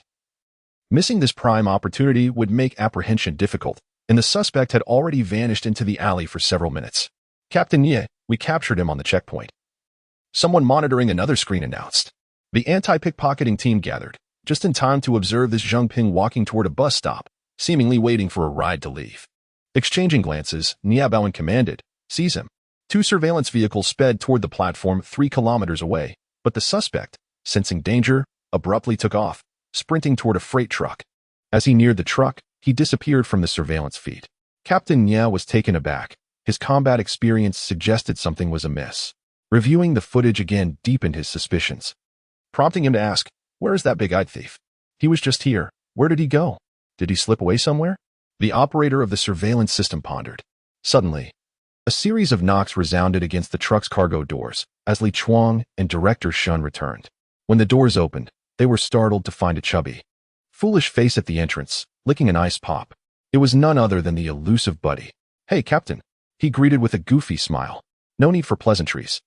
Missing this prime opportunity would make apprehension difficult, and the suspect had already vanished into the alley for several minutes. Captain Ye, we captured him on the checkpoint. Someone monitoring another screen announced. The anti-pickpocketing team gathered, just in time to observe this Zheng Ping walking toward a bus stop, seemingly waiting for a ride to leave. Exchanging glances, Niebauen commanded, "Seize him." 2 surveillance vehicles sped toward the platform 3 kilometers away, but the suspect, sensing danger, abruptly took off, sprinting toward a freight truck. As he neared the truck, he disappeared from the surveillance feed. Captain Nia was taken aback. His combat experience suggested something was amiss. Reviewing the footage again deepened his suspicions, prompting him to ask, "Where is that big-eyed thief? He was just here. Where did he go? Did he slip away somewhere?" The operator of the surveillance system pondered. Suddenly, a series of knocks resounded against the truck's cargo doors as Li Chuang and Director Shun returned. When the doors opened, they were startled to find a chubby, foolish face at the entrance, licking an ice pop. It was none other than the elusive Buddy. "Hey, Captain," he greeted with a goofy smile. "No need for pleasantries."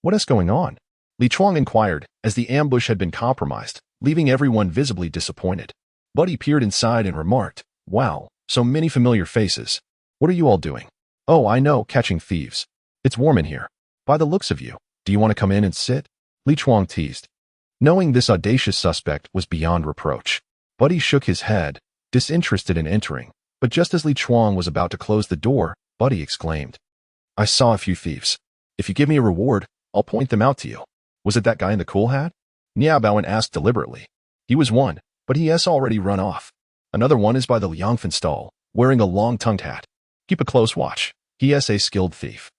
"What is going on?" Li Chuang inquired, as the ambush had been compromised, leaving everyone visibly disappointed. Buddy peered inside and remarked, "Wow, so many familiar faces. What are you all doing?" "Oh, I know, catching thieves. It's warm in here. By the looks of you, do you want to come in and sit?" Li Chuang teased. Knowing this audacious suspect was beyond reproach, Buddy shook his head, disinterested in entering, but just as Li Chuang was about to close the door, Buddy exclaimed, "I saw a few thieves. If you give me a reward, I'll point them out to you." "Was it that guy in the cool hat?" Niebauen asked deliberately. "He was one, but he has already run off. Another one is by the Liangfen stall, wearing a long-tongued hat. Keep a close watch. He is a skilled thief."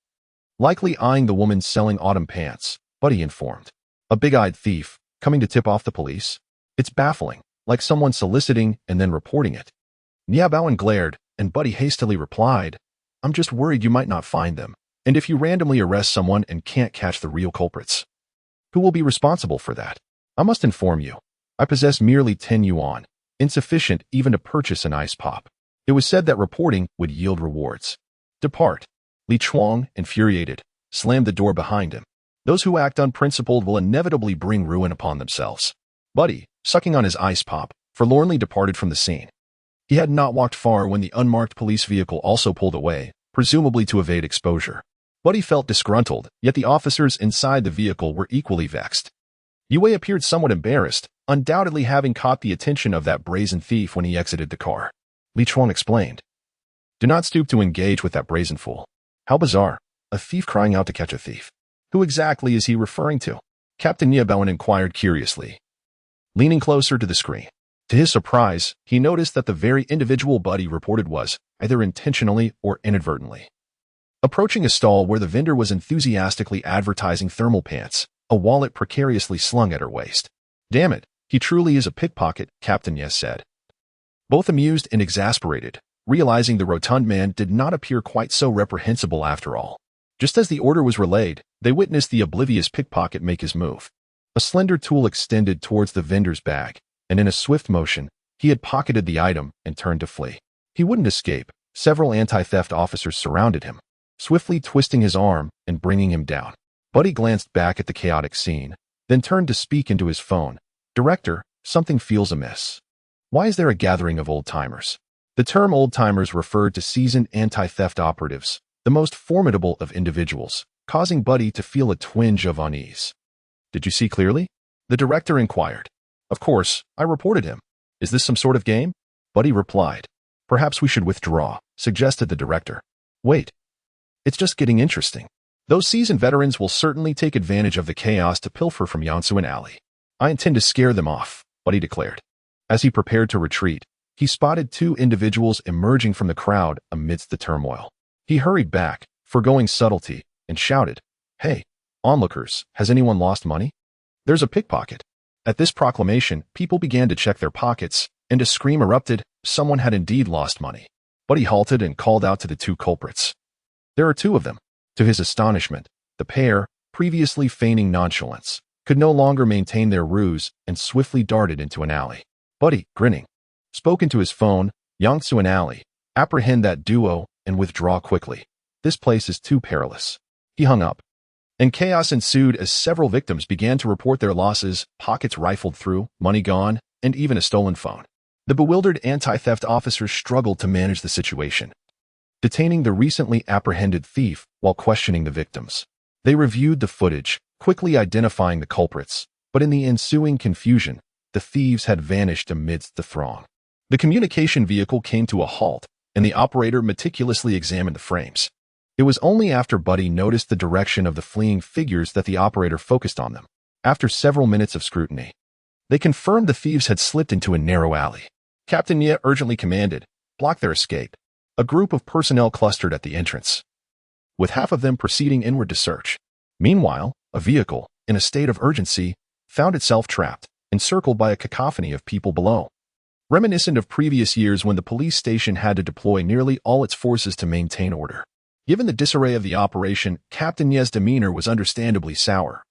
Likely eyeing the woman selling autumn pants, Buddy informed. "A big-eyed thief, coming to tip off the police? It's baffling, like someone soliciting and then reporting it." Niebauen glared, and Buddy hastily replied, "I'm just worried you might not find them, and if you randomly arrest someone and can't catch the real culprits, who will be responsible for that? I must inform you, I possess merely 10 yuan, insufficient even to purchase an ice pop. It was said that reporting would yield rewards. Depart." Li Chuang, infuriated, slammed the door behind him. Those who act unprincipled will inevitably bring ruin upon themselves. Buddy, sucking on his ice pop, forlornly departed from the scene. He had not walked far when the unmarked police vehicle also pulled away, presumably to evade exposure. Buddy felt disgruntled, yet the officers inside the vehicle were equally vexed. Yue appeared somewhat embarrassed, undoubtedly having caught the attention of that brazen thief when he exited the car. Li Chuang explained. Do not stoop to engage with that brazen fool. How bizarre. A thief crying out to catch a thief. Who exactly is he referring to? Captain Ye Bowen inquired curiously, leaning closer to the screen. To his surprise, he noticed that the very individual Buddy reported was, either intentionally or inadvertently, approaching a stall where the vendor was enthusiastically advertising thermal pants, a wallet precariously slung at her waist. Damn it, he truly is a pickpocket, Captain Yes said. Both amused and exasperated, realizing the rotund man did not appear quite so reprehensible after all. Just as the order was relayed, they witnessed the oblivious pickpocket make his move. A slender tool extended towards the vendor's bag, and in a swift motion, he had pocketed the item and turned to flee. He wouldn't escape. Several anti-theft officers surrounded him, swiftly twisting his arm and bringing him down. Buddy glanced back at the chaotic scene, then turned to speak into his phone. Director, something feels amiss. Why is there a gathering of old-timers? The term old-timers referred to seasoned anti-theft operatives, the most formidable of individuals, causing Buddy to feel a twinge of unease. Did you see clearly? The director inquired. Of course, I reported him. Is this some sort of game? Buddy replied. Perhaps we should withdraw, suggested the director. Wait. It's just getting interesting. Those seasoned veterans will certainly take advantage of the chaos to pilfer from Yansuan Alley. I intend to scare them off, Buddy declared. As he prepared to retreat, he spotted two individuals emerging from the crowd amidst the turmoil. He hurried back, forgoing subtlety, and shouted, Hey, onlookers, has anyone lost money? There's a pickpocket. At this proclamation, people began to check their pockets, and a scream erupted. Someone had indeed lost money. Buddy halted and called out to the two culprits. There are two of them. To his astonishment, the pair, previously feigning nonchalance, could no longer maintain their ruse and swiftly darted into an alley. Buddy, grinning, spoke into his phone, Yangtze and Alley, apprehend that duo and withdraw quickly. This place is too perilous. He hung up, and chaos ensued as several victims began to report their losses, pockets rifled through, money gone, and even a stolen phone. The bewildered anti-theft officers struggled to manage the situation, detaining the recently apprehended thief while questioning the victims. They reviewed the footage, quickly identifying the culprits, but in the ensuing confusion, the thieves had vanished amidst the throng. The communication vehicle came to a halt, and the operator meticulously examined the frames. It was only after Buddy noticed the direction of the fleeing figures that the operator focused on them. After several minutes of scrutiny, they confirmed the thieves had slipped into a narrow alley. Captain Ye urgently commanded, block their escape. A group of personnel clustered at the entrance, with half of them proceeding inward to search. Meanwhile, a vehicle, in a state of urgency, found itself trapped, encircled by a cacophony of people below. Reminiscent of previous years when the police station had to deploy nearly all its forces to maintain order. Given the disarray of the operation, Captain Ye's demeanor was understandably sour.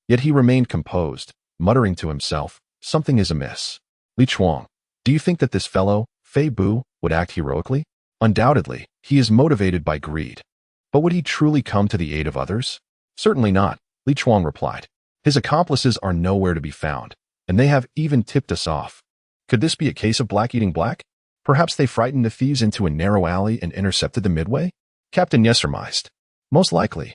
Yet he remained composed, muttering to himself, something is amiss. Li Chuang, do you think that this fellow, Fei Bu, would act heroically? Undoubtedly, he is motivated by greed. But would he truly come to the aid of others? Certainly not, Li Chuang replied. His accomplices are nowhere to be found, and they have even tipped us off. Could this be a case of black eating black? Perhaps they frightened the thieves into a narrow alley and intercepted them midway? Captain Yes surmised. Most likely.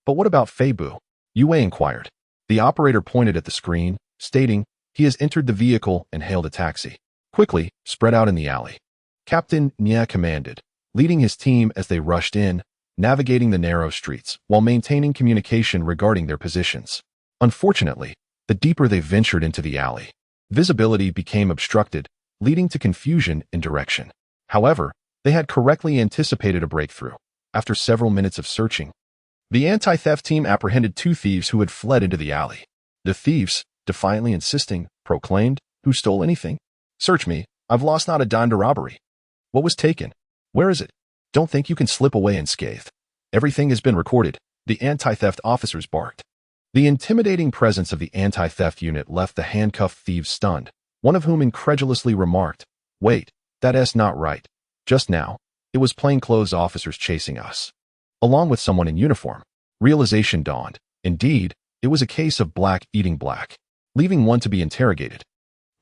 But what about Fei Bu? Yue inquired. The operator pointed at the screen, stating, he has entered the vehicle and hailed a taxi. Quickly, spread out in the alley. Captain Nye commanded, leading his team as they rushed in, navigating the narrow streets while maintaining communication regarding their positions. Unfortunately, the deeper they ventured into the alley, visibility became obstructed, leading to confusion in direction. However, they had correctly anticipated a breakthrough. After several minutes of searching, the anti-theft team apprehended two thieves who had fled into the alley. The thieves, defiantly insisting, proclaimed, "Who stole anything? Search me, I've lost not a dime to robbery. What was taken? Where is it? Don't think you can slip away unscathed. Everything has been recorded," the anti-theft officers barked. The intimidating presence of the anti-theft unit left the handcuffed thieves stunned, one of whom incredulously remarked, "Wait, that's not right. Just now, it was plainclothes officers chasing us, along with someone in uniform." Realization dawned. Indeed, it was a case of black eating black, leaving one to be interrogated.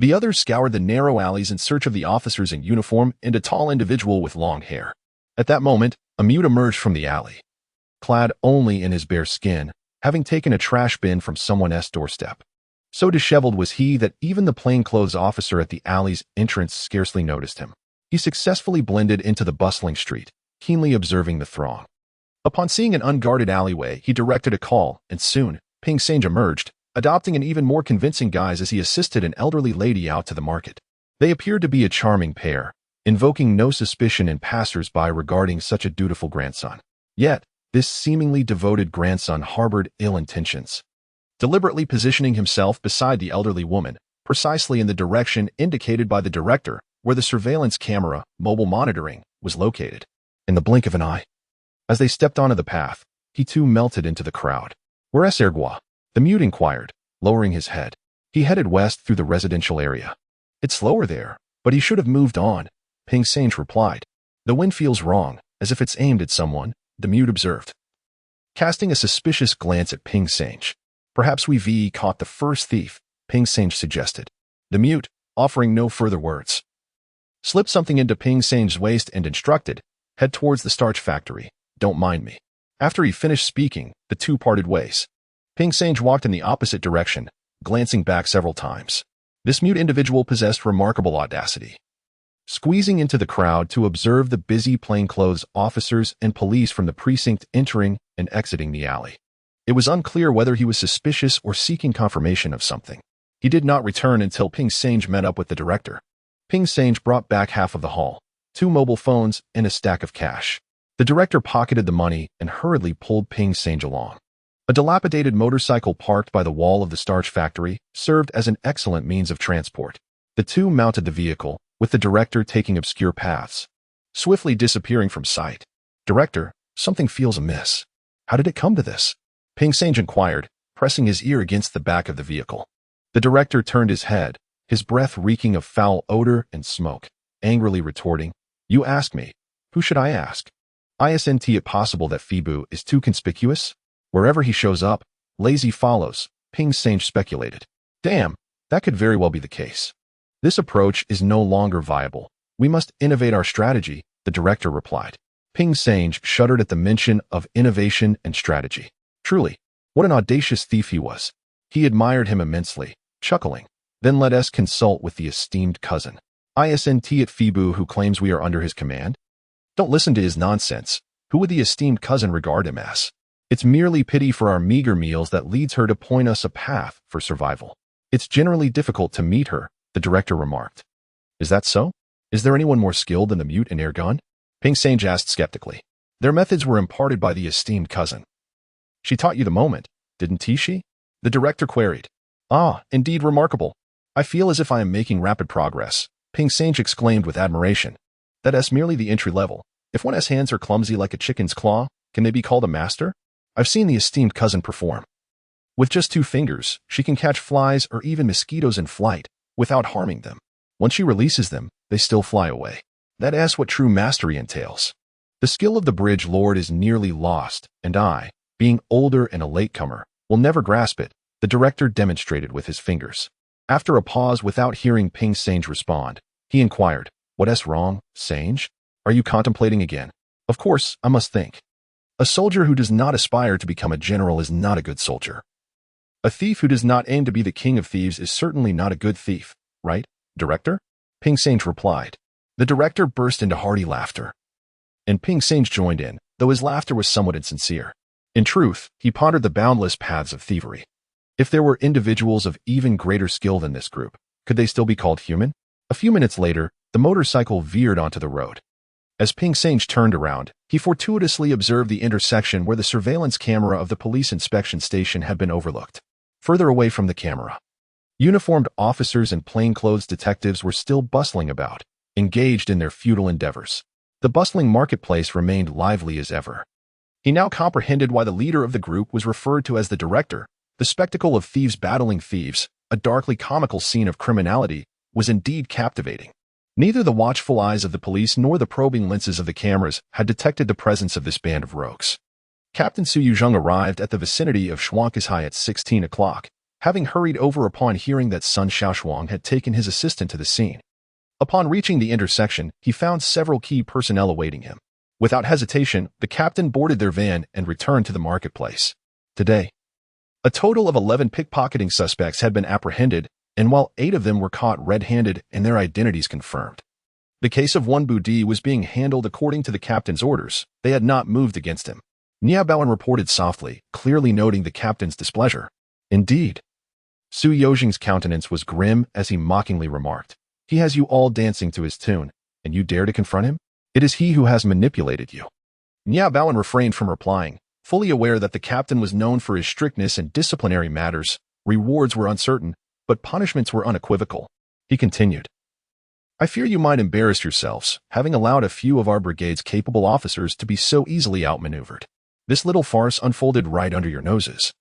The others scoured the narrow alleys in search of the officers in uniform and a tall individual with long hair. At that moment, a mute emerged from the alley, clad only in his bare skin, having taken a trash bin from someone else's doorstep. So disheveled was he that even the plainclothes officer at the alley's entrance scarcely noticed him. He successfully blended into the bustling street, keenly observing the throng. Upon seeing an unguarded alleyway, he directed a call, and soon, Ping Sange emerged, adopting an even more convincing guise as he assisted an elderly lady out to the market. They appeared to be a charming pair, invoking no suspicion in passers-by regarding such a dutiful grandson. Yet, this seemingly devoted grandson harbored ill intentions. Deliberately positioning himself beside the elderly woman, precisely in the direction indicated by the director, where the surveillance camera, mobile monitoring, was located. In the blink of an eye, as they stepped onto the path, he too melted into the crowd. "Where's Ergua?" the mute inquired, lowering his head. He headed west through the residential area. "It's slower there, but he should have moved on," Ping Sange replied. "The wind feels wrong, as if it's aimed at someone," the mute observed, casting a suspicious glance at Ping Sange. "Perhaps we've caught the first thief," Ping Sange suggested. The mute, offering no further words, slipped something into Ping Sange's waist and instructed, "Head towards the starch factory. Don't mind me." After he finished speaking, the two parted ways. Ping Sange walked in the opposite direction, glancing back several times. This mute individual possessed remarkable audacity. Squeezing into the crowd to observe the busy plainclothes officers and police from the precinct entering and exiting the alley. It was unclear whether he was suspicious or seeking confirmation of something. He did not return until Ping Sange met up with the director. Ping Sange brought back half of the haul, 2 mobile phones and a stack of cash. The director pocketed the money and hurriedly pulled Ping Sange along. A dilapidated motorcycle parked by the wall of the starch factory served as an excellent means of transport. The two mounted the vehicle, with the director taking obscure paths, swiftly disappearing from sight. "Director, something feels amiss. How did it come to this?" Ping Sange inquired, pressing his ear against the back of the vehicle. The director turned his head, his breath reeking of foul odor and smoke, angrily retorting, "You ask me. Who should I ask? Isn't it possible that Fibu is too conspicuous? Wherever he shows up, lazy follows," Ping Sange speculated. "Damn, that could very well be the case. This approach is no longer viable. We must innovate our strategy," the director replied. Ping Sange shuddered at the mention of innovation and strategy. Truly, what an audacious thief he was. He admired him immensely, chuckling. "Then let us consult with the esteemed cousin. Isn't it Fibu who claims we are under his command? Don't listen to his nonsense. Who would the esteemed cousin regard him as? It's merely pity for our meager meals that leads her to point us a path for survival. It's generally difficult to meet her," the director remarked. "Is that so? Is there anyone more skilled than the mute and Ergun?" Ping Sange asked skeptically. "Their methods were imparted by the esteemed cousin." "She taught you the moment, didn't she?" the director queried. "Ah, indeed remarkable. I feel as if I am making rapid progress," Ping Sange exclaimed with admiration. "That's merely the entry level. If one's hands are clumsy like a chicken's claw, can they be called a master? I've seen the esteemed cousin perform. With just 2 fingers, she can catch flies or even mosquitoes in flight without harming them. Once she releases them, they still fly away. That's what true mastery entails. The skill of the bridge lord is nearly lost, and I, being older and a latecomer, will never grasp it," the director demonstrated with his fingers. After a pause without hearing Ping Sange respond, he inquired, "What's wrong, Sange? Are you contemplating again?" "Of course, I must think. A soldier who does not aspire to become a general is not a good soldier. A thief who does not aim to be the king of thieves is certainly not a good thief, right, director?" Ping Sange replied. The director burst into hearty laughter, and Ping Sange joined in, though his laughter was somewhat insincere. In truth, he pondered the boundless paths of thievery. If there were individuals of even greater skill than this group, could they still be called human? A few minutes later, the motorcycle veered onto the road. As Ping Sange turned around, he fortuitously observed the intersection where the surveillance camera of the police inspection station had been overlooked. Further away from the camera, uniformed officers and plainclothes detectives were still bustling about, engaged in their futile endeavors. The bustling marketplace remained lively as ever. He now comprehended why the leader of the group was referred to as the director. The spectacle of thieves battling thieves, a darkly comical scene of criminality, was indeed captivating. Neither the watchful eyes of the police nor the probing lenses of the cameras had detected the presence of this band of rogues. Captain Su Yuzheng arrived at the vicinity of Shuangkashai at 16 o'clock, having hurried over upon hearing that Sun Shaoshuang had taken his assistant to the scene. Upon reaching the intersection, he found several key personnel awaiting him. Without hesitation, the captain boarded their van and returned to the marketplace. Today, a total of 11 pickpocketing suspects had been apprehended, and while 8 of them were caught red-handed and their identities confirmed. The case of one Budi was being handled according to the captain's orders. They had not moved against him. Niabaoan reported softly, clearly noting the captain's displeasure. Indeed. Su Yojing's countenance was grim as he mockingly remarked, "He has you all dancing to his tune, and you dare to confront him? It is he who has manipulated you." Niabaoan refrained from replying, fully aware that the captain was known for his strictness in disciplinary matters. Rewards were uncertain, but punishments were unequivocal. He continued, "I fear you might embarrass yourselves, having allowed a few of our brigade's capable officers to be so easily outmaneuvered. This little farce unfolded right under your noses.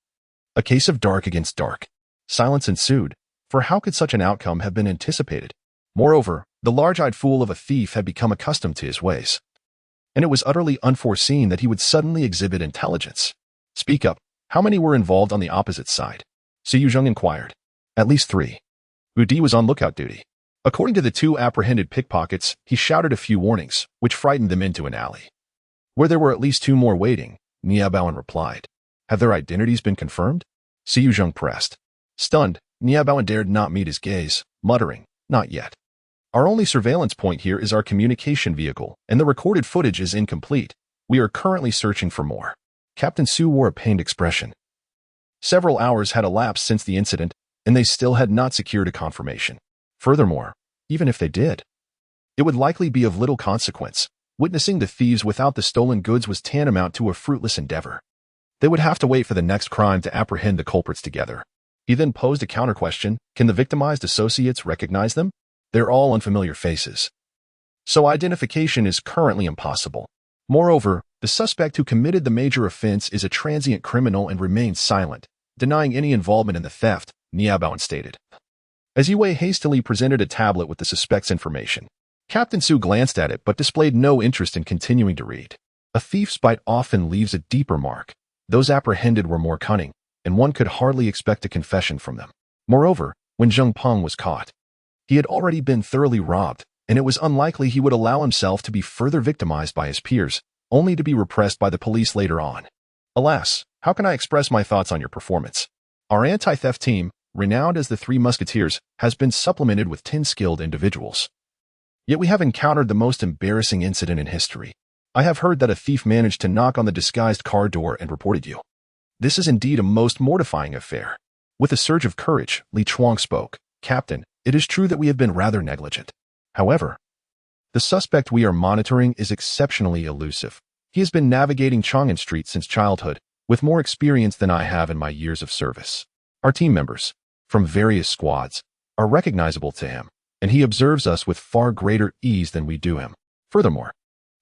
A case of dark against dark." Silence ensued, for how could such an outcome have been anticipated? Moreover, the large-eyed fool of a thief had become accustomed to his ways, and it was utterly unforeseen that he would suddenly exhibit intelligence. "Speak up. How many were involved on the opposite side?" Su Yuzheng inquired. "At least 3. Budi was on lookout duty." According to the 2 apprehended pickpockets, he shouted a few warnings, which frightened them into an alley, where there were at least 2 more waiting. Niabaoan replied, "Have their identities been confirmed?" Su Yuzheng pressed. Stunned, Niabaoan dared not meet his gaze, muttering, "Not yet. Our only surveillance point here is our communication vehicle, and the recorded footage is incomplete. We are currently searching for more." Captain Su wore a pained expression. Several hours had elapsed since the incident, and they still had not secured a confirmation. Furthermore, even if they did, it would likely be of little consequence. Witnessing the thieves without the stolen goods was tantamount to a fruitless endeavor. They would have to wait for the next crime to apprehend the culprits together. He then posed a counter-question: can the victimized associates recognize them? They're all unfamiliar faces, so identification is currently impossible. Moreover, the suspect who committed the major offense is a transient criminal and remains silent, denying any involvement in the theft, Niabaoan stated. As Yue hastily presented a tablet with the suspect's information, Captain Su glanced at it but displayed no interest in continuing to read. A thief's bite often leaves a deeper mark. Those apprehended were more cunning, and one could hardly expect a confession from them. Moreover, when Zheng Peng was caught, he had already been thoroughly robbed, and it was unlikely he would allow himself to be further victimized by his peers, only to be repressed by the police later on. Alas, how can I express my thoughts on your performance? Our anti-theft team, renowned as the 3 Musketeers, has been supplemented with 10 skilled individuals. Yet we have encountered the most embarrassing incident in history. I have heard that a thief managed to knock on the disguised car door and reported you. This is indeed a most mortifying affair." With a surge of courage, Li Chuang spoke, "Captain, it is true that we have been rather negligent. However, the suspect we are monitoring is exceptionally elusive. He has been navigating Chang'an Street since childhood, with more experience than I have in my years of service. Our team members, from various squads, are recognizable to him, and he observes us with far greater ease than we do him. Furthermore,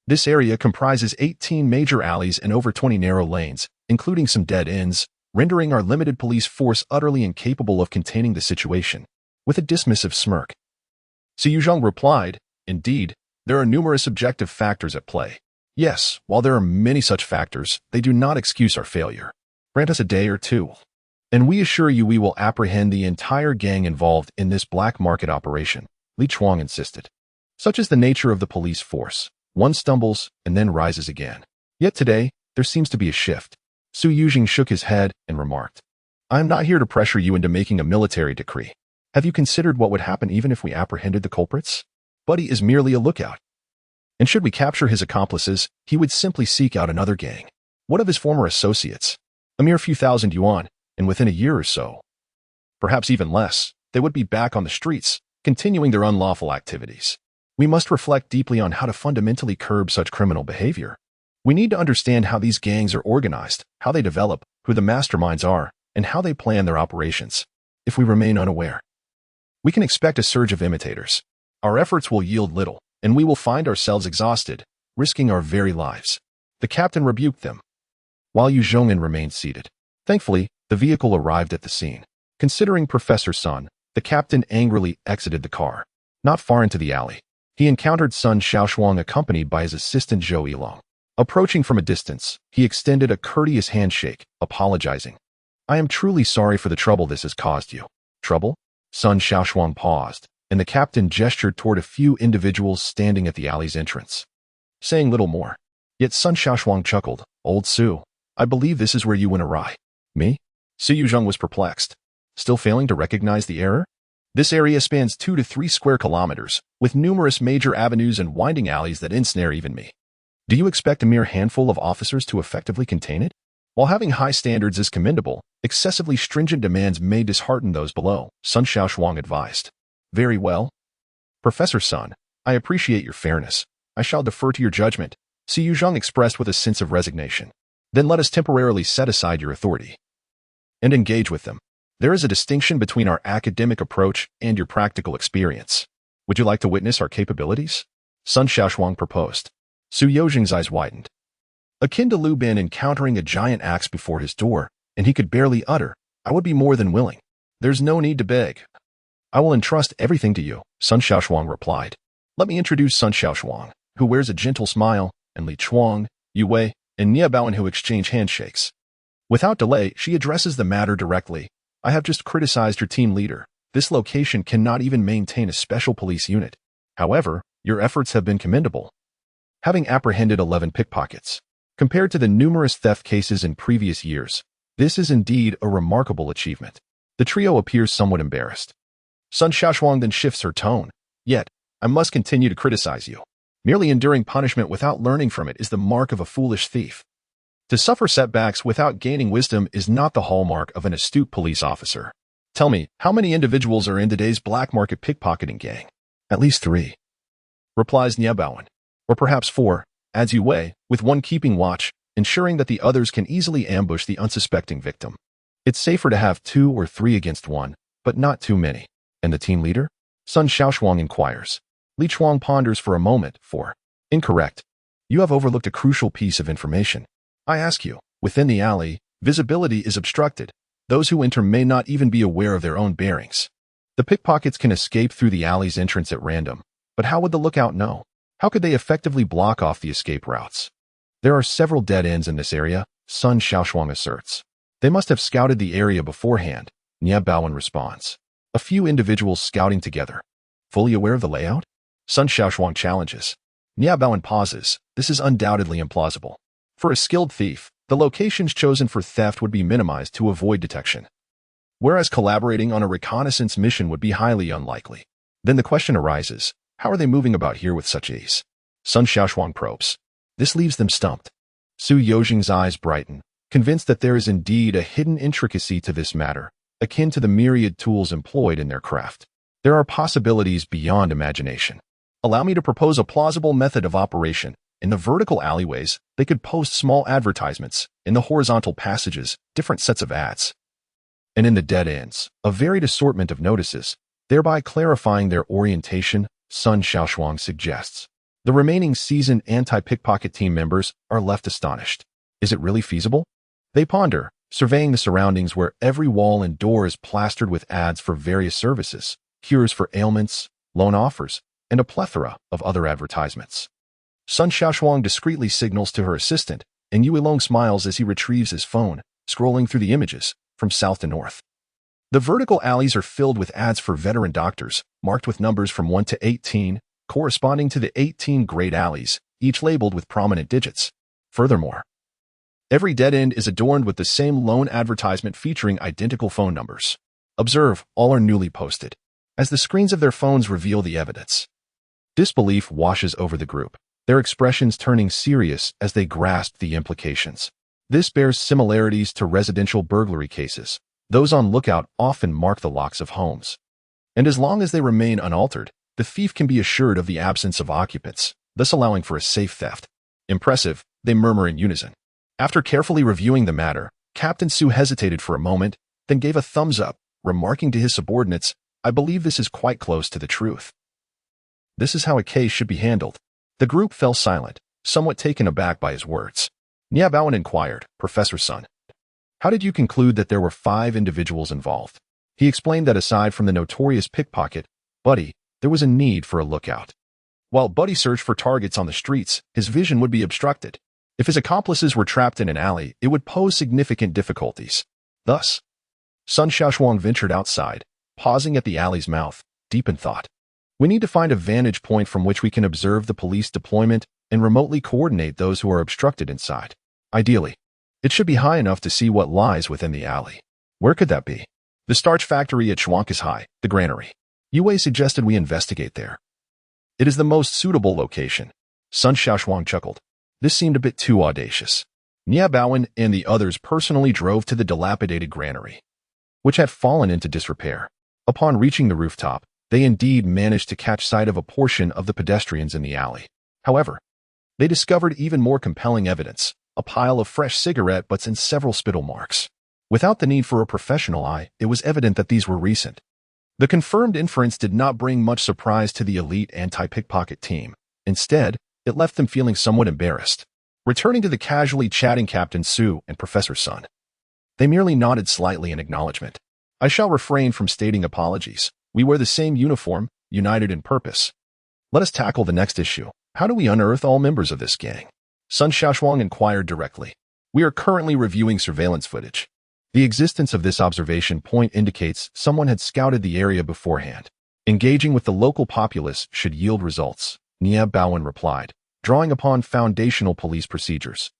this area comprises 18 major alleys and over 20 narrow lanes, including some dead ends, rendering our limited police force utterly incapable of containing the situation." With a dismissive smirk, Su Yuzheng replied, "Indeed, there are numerous objective factors at play. Yes, while there are many such factors, they do not excuse our failure. Grant us a day or 2, and we assure you we will apprehend the entire gang involved in this black market operation," Li Chuang insisted. "Such is the nature of the police force. One stumbles and then rises again. Yet today, there seems to be a shift." Su Yuzheng shook his head and remarked, "I am not here to pressure you into making a military decree. Have you considered what would happen even if we apprehended the culprits? Buddy is merely a lookout. And should we capture his accomplices, he would simply seek out another gang. What of his former associates? A mere few thousand yuan, and within a year or so, perhaps even less, they would be back on the streets, continuing their unlawful activities. We must reflect deeply on how to fundamentally curb such criminal behavior. We need to understand how these gangs are organized, how they develop, who the masterminds are, and how they plan their operations. If we remain unaware, we can expect a surge of imitators. Our efforts will yield little, and we will find ourselves exhausted, risking our very lives." The captain rebuked them, while Yu Zhongin remained seated. Thankfully, the vehicle arrived at the scene. Considering Professor Sun, the captain angrily exited the car. Not far into the alley, he encountered Sun Shaoshuang accompanied by his assistant Zhou Yilong. Approaching from a distance, he extended a courteous handshake, apologizing. I am truly sorry for the trouble this has caused you. Trouble? Sun Shaoshuang paused, and the captain gestured toward a few individuals standing at the alley's entrance, saying little more. Yet Sun Shaoshuang chuckled. Old Su, I believe this is where you went awry. Me? Su Yuzheng was perplexed, still failing to recognize the error. This area spans 2 to 3 square kilometers, with numerous major avenues and winding alleys that ensnare even me. Do you expect a mere handful of officers to effectively contain it? While having high standards is commendable, excessively stringent demands may dishearten those below, Sun Shaoshuang advised. Very well. Professor Sun, I appreciate your fairness. I shall defer to your judgment, Su Yuzheng expressed with a sense of resignation. Then let us temporarily set aside your authority and engage with them. There is a distinction between our academic approach and your practical experience. Would you like to witness our capabilities? Sun Shaoshuang proposed. Su Yuzheng's eyes widened. Akin to Lu Bin encountering a giant axe before his door, and he could barely utter, I would be more than willing. There's no need to beg. I will entrust everything to you, Sun Shaoshuang replied. Let me introduce Sun Shaoshuang, who wears a gentle smile, and Li Chuang, Yu Wei, and Nie Baoan who exchange handshakes. Without delay, she addresses the matter directly. I have just criticized your team leader. This location cannot even maintain a special police unit. However, your efforts have been commendable, having apprehended 11 pickpockets. Compared to the numerous theft cases in previous years, this is indeed a remarkable achievement. The trio appears somewhat embarrassed. Sun Shaoshuang then shifts her tone. Yet, I must continue to criticize you. Merely enduring punishment without learning from it is the mark of a foolish thief. To suffer setbacks without gaining wisdom is not the hallmark of an astute police officer. Tell me, how many individuals are in today's black market pickpocketing gang? At least 3, replies Nie Baoan. Or perhaps 4, adds Yu Wei, with one keeping watch, ensuring that the others can easily ambush the unsuspecting victim. It's safer to have 2 or 3 against 1, but not too many. And the team leader? Sun Shaoshuang inquires. Li Chuang ponders for a moment. 4. Incorrect. You have overlooked a crucial piece of information. I ask you, within the alley, visibility is obstructed. Those who enter may not even be aware of their own bearings. The pickpockets can escape through the alley's entrance at random, but how would the lookout know? How could they effectively block off the escape routes? There are several dead ends in this area, Sun Shaoshuang asserts. They must have scouted the area beforehand, Nie Baoan responds. A few individuals scouting together. Fully aware of the layout? Sun Shaoshuang challenges. Nie Baoan pauses. This is undoubtedly implausible. For a skilled thief, the locations chosen for theft would be minimized to avoid detection, whereas collaborating on a reconnaissance mission would be highly unlikely. Then the question arises, how are they moving about here with such ease? Sun Shaoshuang probes. This leaves them stumped. Su Yuzheng's eyes brighten, convinced that there is indeed a hidden intricacy to this matter, akin to the myriad tools employed in their craft. There are possibilities beyond imagination. Allow me to propose a plausible method of operation. In the vertical alleyways, they could post small advertisements. In the horizontal passages, different sets of ads. And in the dead ends, a varied assortment of notices, thereby clarifying their orientation, Sun Shaoshuang suggests. The remaining seasoned anti-pickpocket team members are left astonished. Is it really feasible? They ponder, surveying the surroundings where every wall and door is plastered with ads for various services, cures for ailments, loan offers, and a plethora of other advertisements. Sun Shaoshuang discreetly signals to her assistant, and Yu Long smiles as he retrieves his phone, scrolling through the images, from south to north. The vertical alleys are filled with ads for veteran doctors, marked with numbers from 1 to 18, corresponding to the 18 great alleys, each labeled with prominent digits. Furthermore, every dead end is adorned with the same lone advertisement featuring identical phone numbers. Observe, all are newly posted, as the screens of their phones reveal the evidence. Disbelief washes over the group, their expressions turning serious as they grasp the implications. This bears similarities to residential burglary cases. Those on lookout often mark the locks of homes. And as long as they remain unaltered, the thief can be assured of the absence of occupants, thus allowing for a safe theft. Impressive, they murmur in unison. After carefully reviewing the matter, Captain Su hesitated for a moment, then gave a thumbs up, remarking to his subordinates, I believe this is quite close to the truth. This is how a case should be handled. The group fell silent, somewhat taken aback by his words. Nie Baoan inquired, Professor Sun, how did you conclude that there were 5 individuals involved? He explained that aside from the notorious pickpocket, Buddy, there was a need for a lookout. While Buddy searched for targets on the streets, his vision would be obstructed. If his accomplices were trapped in an alley, it would pose significant difficulties. Thus, Sun Shaoshuang ventured outside, pausing at the alley's mouth, deep in thought. We need to find a vantage point from which we can observe the police deployment and remotely coordinate those who are obstructed inside. Ideally, it should be high enough to see what lies within the alley. Where could that be? The starch factory at Shuang's High, the granary. Yue suggested we investigate there. It is the most suitable location. Sun Shaoshuang chuckled. This seemed a bit too audacious. Nia Baowen and the others personally drove to the dilapidated granary, which had fallen into disrepair. Upon reaching the rooftop, they indeed managed to catch sight of a portion of the pedestrians in the alley. However, they discovered even more compelling evidence, a pile of fresh cigarette butts and several spittle marks. Without the need for a professional eye, it was evident that these were recent. The confirmed inference did not bring much surprise to the elite anti-pickpocket team. Instead, it left them feeling somewhat embarrassed. Returning to the casually chatting Captain Su and Professor Sun, they merely nodded slightly in acknowledgement. I shall refrain from stating apologies. We wear the same uniform, united in purpose. Let us tackle the next issue. How do we unearth all members of this gang? Sun Shaoshuang inquired directly. We are currently reviewing surveillance footage. The existence of this observation point indicates someone had scouted the area beforehand. Engaging with the local populace should yield results, Nia Baowen replied, drawing upon foundational police procedures.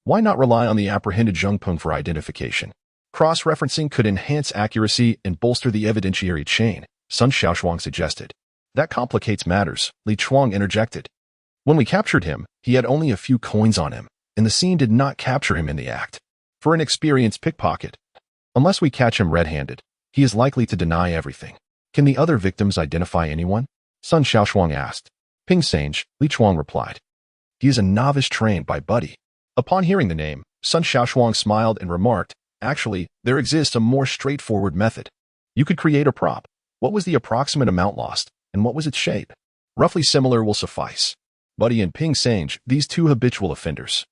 Why not rely on the apprehended Zheng Peng for identification? Cross-referencing could enhance accuracy and bolster the evidentiary chain, Sun Shaoshuang suggested. That complicates matters, Li Chuang interjected. When we captured him, he had only a few coins on him, and the scene did not capture him in the act. For an experienced pickpocket, unless we catch him red-handed, he is likely to deny everything. Can the other victims identify anyone? Sun Shaoshuang asked. Ping Sange, Li Chuang replied. He is a novice trained by Buddy. Upon hearing the name, Sun Shaoshuang smiled and remarked, actually, there exists a more straightforward method. You could create a prop. What was the approximate amount lost, and what was its shape? Roughly similar will suffice. Buddy and Ping Sange, these two habitual offenders,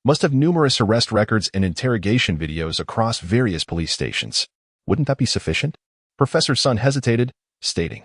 must have numerous arrest records and interrogation videos across various police stations. Wouldn't that be sufficient? Professor Sun hesitated, stating,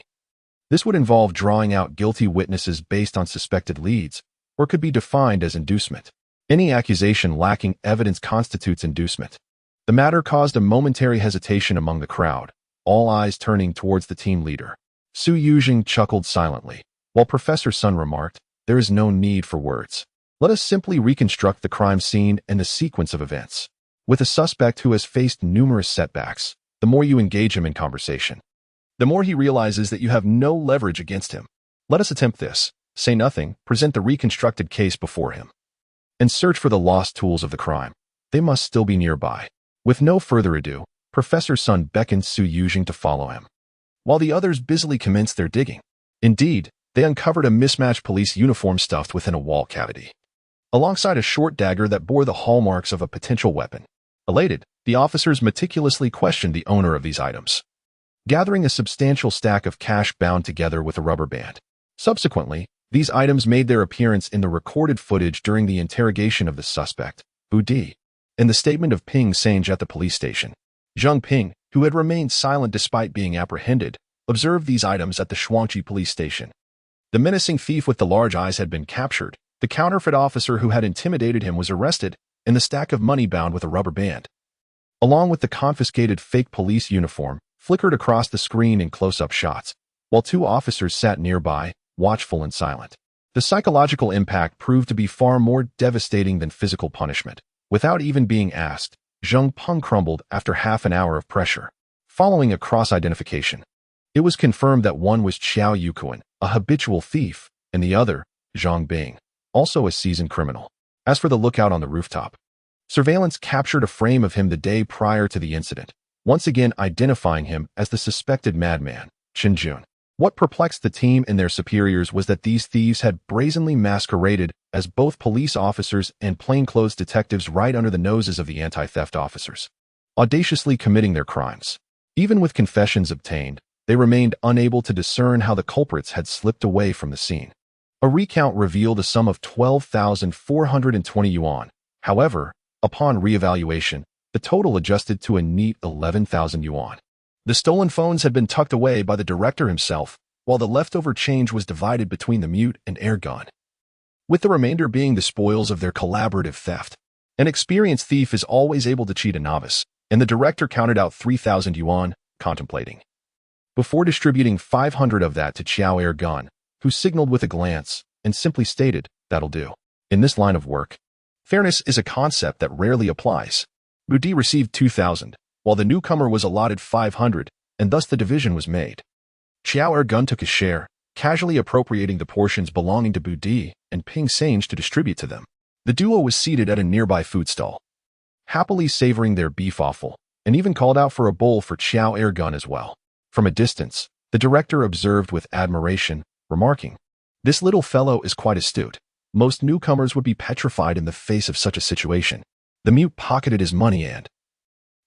this would involve drawing out guilty witnesses based on suspected leads, or could be defined as inducement. Any accusation lacking evidence constitutes inducement. The matter caused a momentary hesitation among the crowd, all eyes turning towards the team leader. Su Yuzheng chuckled silently, while Professor Sun remarked, there is no need for words. Let us simply reconstruct the crime scene and the sequence of events. With a suspect who has faced numerous setbacks, the more you engage him in conversation, the more he realizes that you have no leverage against him. Let us attempt this. Say nothing, present the reconstructed case before him, and search for the lost tools of the crime. They must still be nearby. With no further ado, Professor Sun beckoned Su Yuzheng to follow him, while the others busily commenced their digging. Indeed, they uncovered a mismatched police uniform stuffed within a wall cavity, alongside a short dagger that bore the hallmarks of a potential weapon. Elated, the officers meticulously questioned the owner of these items, gathering a substantial stack of cash bound together with a rubber band. Subsequently, these items made their appearance in the recorded footage during the interrogation of the suspect, Bu Di, and the statement of Ping Sange at the police station. Zheng Ping, who had remained silent despite being apprehended, observed these items at the Shuangqi police station. The menacing thief with the large eyes had been captured, the counterfeit officer who had intimidated him was arrested, and the stack of money bound with a rubber band, along with the confiscated fake police uniform, flickered across the screen in close-up shots, while two officers sat nearby, watchful and silent. The psychological impact proved to be far more devastating than physical punishment. Without even being asked, Zheng Peng crumbled after half an hour of pressure. Following a cross-identification, it was confirmed that one was Qiao Yuquan, a habitual thief, and the other, Zhang Bing, also a seasoned criminal. As for the lookout on the rooftop, surveillance captured a frame of him the day prior to the incident, once again identifying him as the suspected madman, Chen Jun. What perplexed the team and their superiors was that these thieves had brazenly masqueraded as both police officers and plainclothes detectives right under the noses of the anti-theft officers, audaciously committing their crimes. Even with confessions obtained, they remained unable to discern how the culprits had slipped away from the scene. A recount revealed a sum of 12,420 yuan. However, upon reevaluation, the total adjusted to a neat 11,000 yuan. The stolen phones had been tucked away by the director himself, while the leftover change was divided between the mute and air gun, with the remainder being the spoils of their collaborative theft. An experienced thief is always able to cheat a novice, and the director counted out 3,000 yuan, contemplating. Before distributing 500 of that to Xiao Ergun, who signaled with a glance and simply stated, "That'll do." In this line of work, fairness is a concept that rarely applies. Budi received 2,000, while the newcomer was allotted 500, and thus the division was made. Xiao Ergun took his share, casually appropriating the portions belonging to Budi and Ping Sange to distribute to them. The duo was seated at a nearby food stall, happily savoring their beef offal, and even called out for a bowl for Xiao Ergun as well. From a distance, the director observed with admiration, remarking, "This little fellow is quite astute. Most newcomers would be petrified in the face of such a situation." The mute pocketed his money and,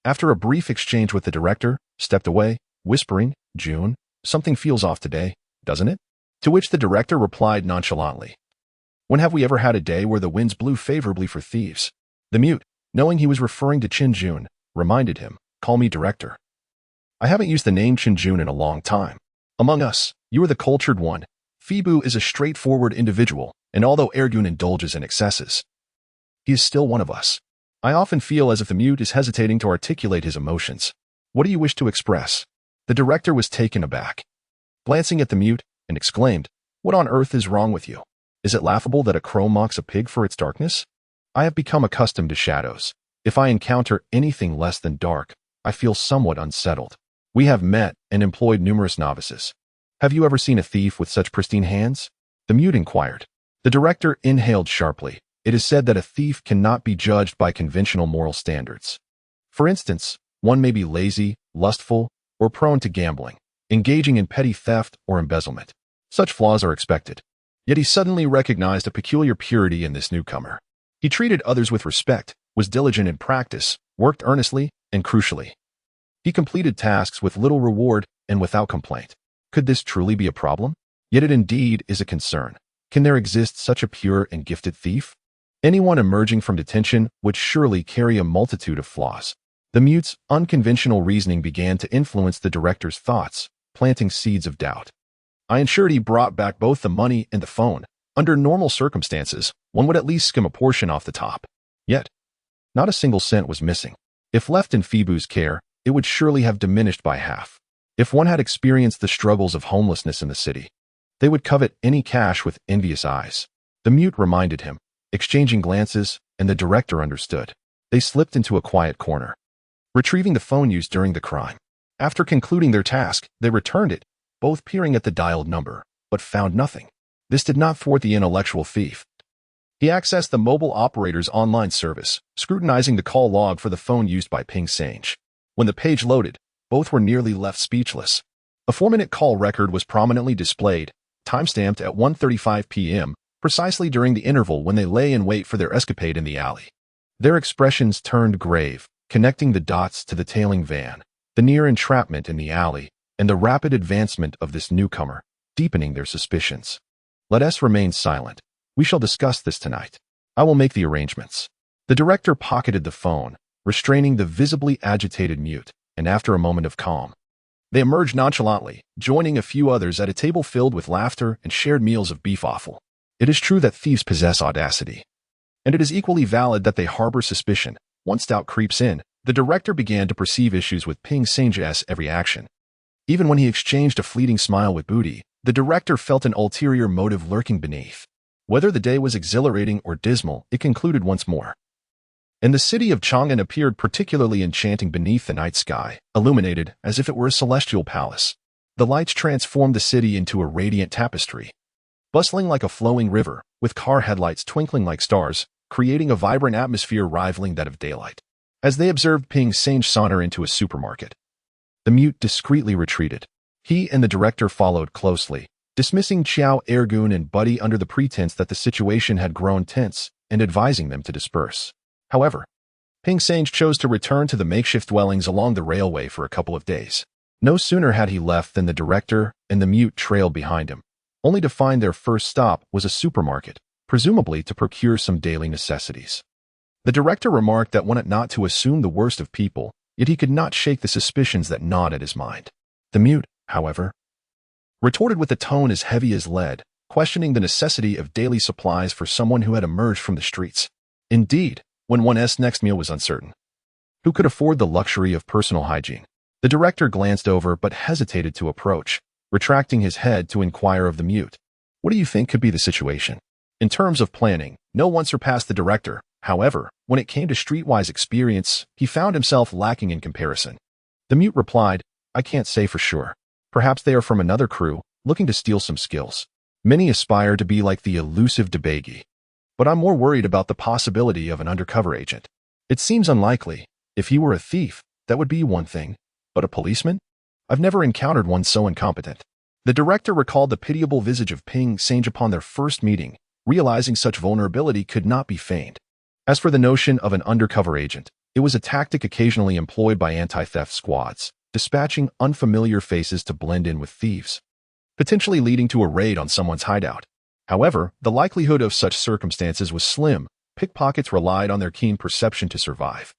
after a brief exchange with the director, stepped away, whispering, "June, something feels off today, doesn't it?" To which the director replied nonchalantly, "When have we ever had a day where the winds blew favorably for thieves?" The mute, knowing he was referring to Qin Jun, reminded him, "Call me director. I haven't used the name Qin Jun in a long time. Among us, you are the cultured one. Fibu is a straightforward individual, and although Ergun indulges in excesses, he is still one of us." I often feel as if the mute is hesitating to articulate his emotions. "What do you wish to express?" The director was taken aback, glancing at the mute, and exclaimed, "What on earth is wrong with you? Is it laughable that a crow mocks a pig for its darkness? I have become accustomed to shadows. If I encounter anything less than dark, I feel somewhat unsettled. We have met and employed numerous novices. Have you ever seen a thief with such pristine hands?" The mute inquired. The director inhaled sharply. It is said that a thief cannot be judged by conventional moral standards. For instance, one may be lazy, lustful, or prone to gambling, engaging in petty theft or embezzlement. Such flaws are expected. Yet he suddenly recognized a peculiar purity in this newcomer. He treated others with respect, was diligent in practice, worked earnestly, and crucially, he completed tasks with little reward and without complaint. Could this truly be a problem? Yet it indeed is a concern. Can there exist such a pure and gifted thief? Anyone emerging from detention would surely carry a multitude of flaws. The mute's unconventional reasoning began to influence the director's thoughts, planting seeds of doubt. I ensured he brought back both the money and the phone. Under normal circumstances, one would at least skim a portion off the top. Yet, not a single cent was missing. If left in Fibu's care, it would surely have diminished by half. If one had experienced the struggles of homelessness in the city, they would covet any cash with envious eyes. The mute reminded him, exchanging glances, and the director understood. They slipped into a quiet corner, retrieving the phone used during the crime. After concluding their task, they returned it, both peering at the dialed number, but found nothing. This did not thwart the intellectual thief. He accessed the mobile operator's online service, scrutinizing the call log for the phone used by Ping Sange. When the page loaded, both were nearly left speechless. A 4-minute call record was prominently displayed, timestamped at 1:35 p.m., precisely during the interval when they lay in wait for their escapade in the alley. Their expressions turned grave, connecting the dots to the tailing van, the near entrapment in the alley, and the rapid advancement of this newcomer, deepening their suspicions. "Let us remain silent. We shall discuss this tonight. I will make the arrangements." The director pocketed the phone, restraining the visibly agitated mute, and after a moment of calm, they emerged nonchalantly, joining a few others at a table filled with laughter and shared meals of beef offal. It is true that thieves possess audacity, and it is equally valid that they harbor suspicion. Once doubt creeps in, the director began to perceive issues with Ping Sange's every action. Even when he exchanged a fleeting smile with Budi, the director felt an ulterior motive lurking beneath. Whether the day was exhilarating or dismal, it concluded once more. And the city of Chang'an appeared particularly enchanting beneath the night sky, illuminated as if it were a celestial palace. The lights transformed the city into a radiant tapestry, bustling like a flowing river, with car headlights twinkling like stars, creating a vibrant atmosphere rivaling that of daylight. As they observed Ping Sange saunter into a supermarket, the mute discreetly retreated. He and the director followed closely, dismissing Xiao Ergun and Buddy under the pretense that the situation had grown tense and advising them to disperse. However, Ping Sange chose to return to the makeshift dwellings along the railway for a couple of days. No sooner had he left than the director and the mute trailed behind him, only to find their first stop was a supermarket, presumably to procure some daily necessities. The director remarked that one ought not to assume the worst of people, yet he could not shake the suspicions that gnawed at his mind. The mute, however, retorted with a tone as heavy as lead, questioning the necessity of daily supplies for someone who had emerged from the streets. Indeed, when one's next meal was uncertain, Who could afford the luxury of personal hygiene? The director glanced over but hesitated to approach, retracting his head to inquire of the mute. What do you think could be the situation? In terms of planning, no one surpassed the director. However, when it came to streetwise experience, he found himself lacking in comparison. The mute replied, I can't say for sure. Perhaps they are from another crew, looking to steal some skills. Many aspire to be like the elusive Debagi. But I'm more worried about the possibility of an undercover agent. It seems unlikely. If he were a thief, that would be one thing. But a policeman? I've never encountered one so incompetent. The director recalled the pitiable visage of Ping Sange upon their first meeting, realizing such vulnerability could not be feigned. As for the notion of an undercover agent, it was a tactic occasionally employed by anti-theft squads, dispatching unfamiliar faces to blend in with thieves, potentially leading to a raid on someone's hideout. However, the likelihood of such circumstances was slim. Pickpockets relied on their keen perception to survive,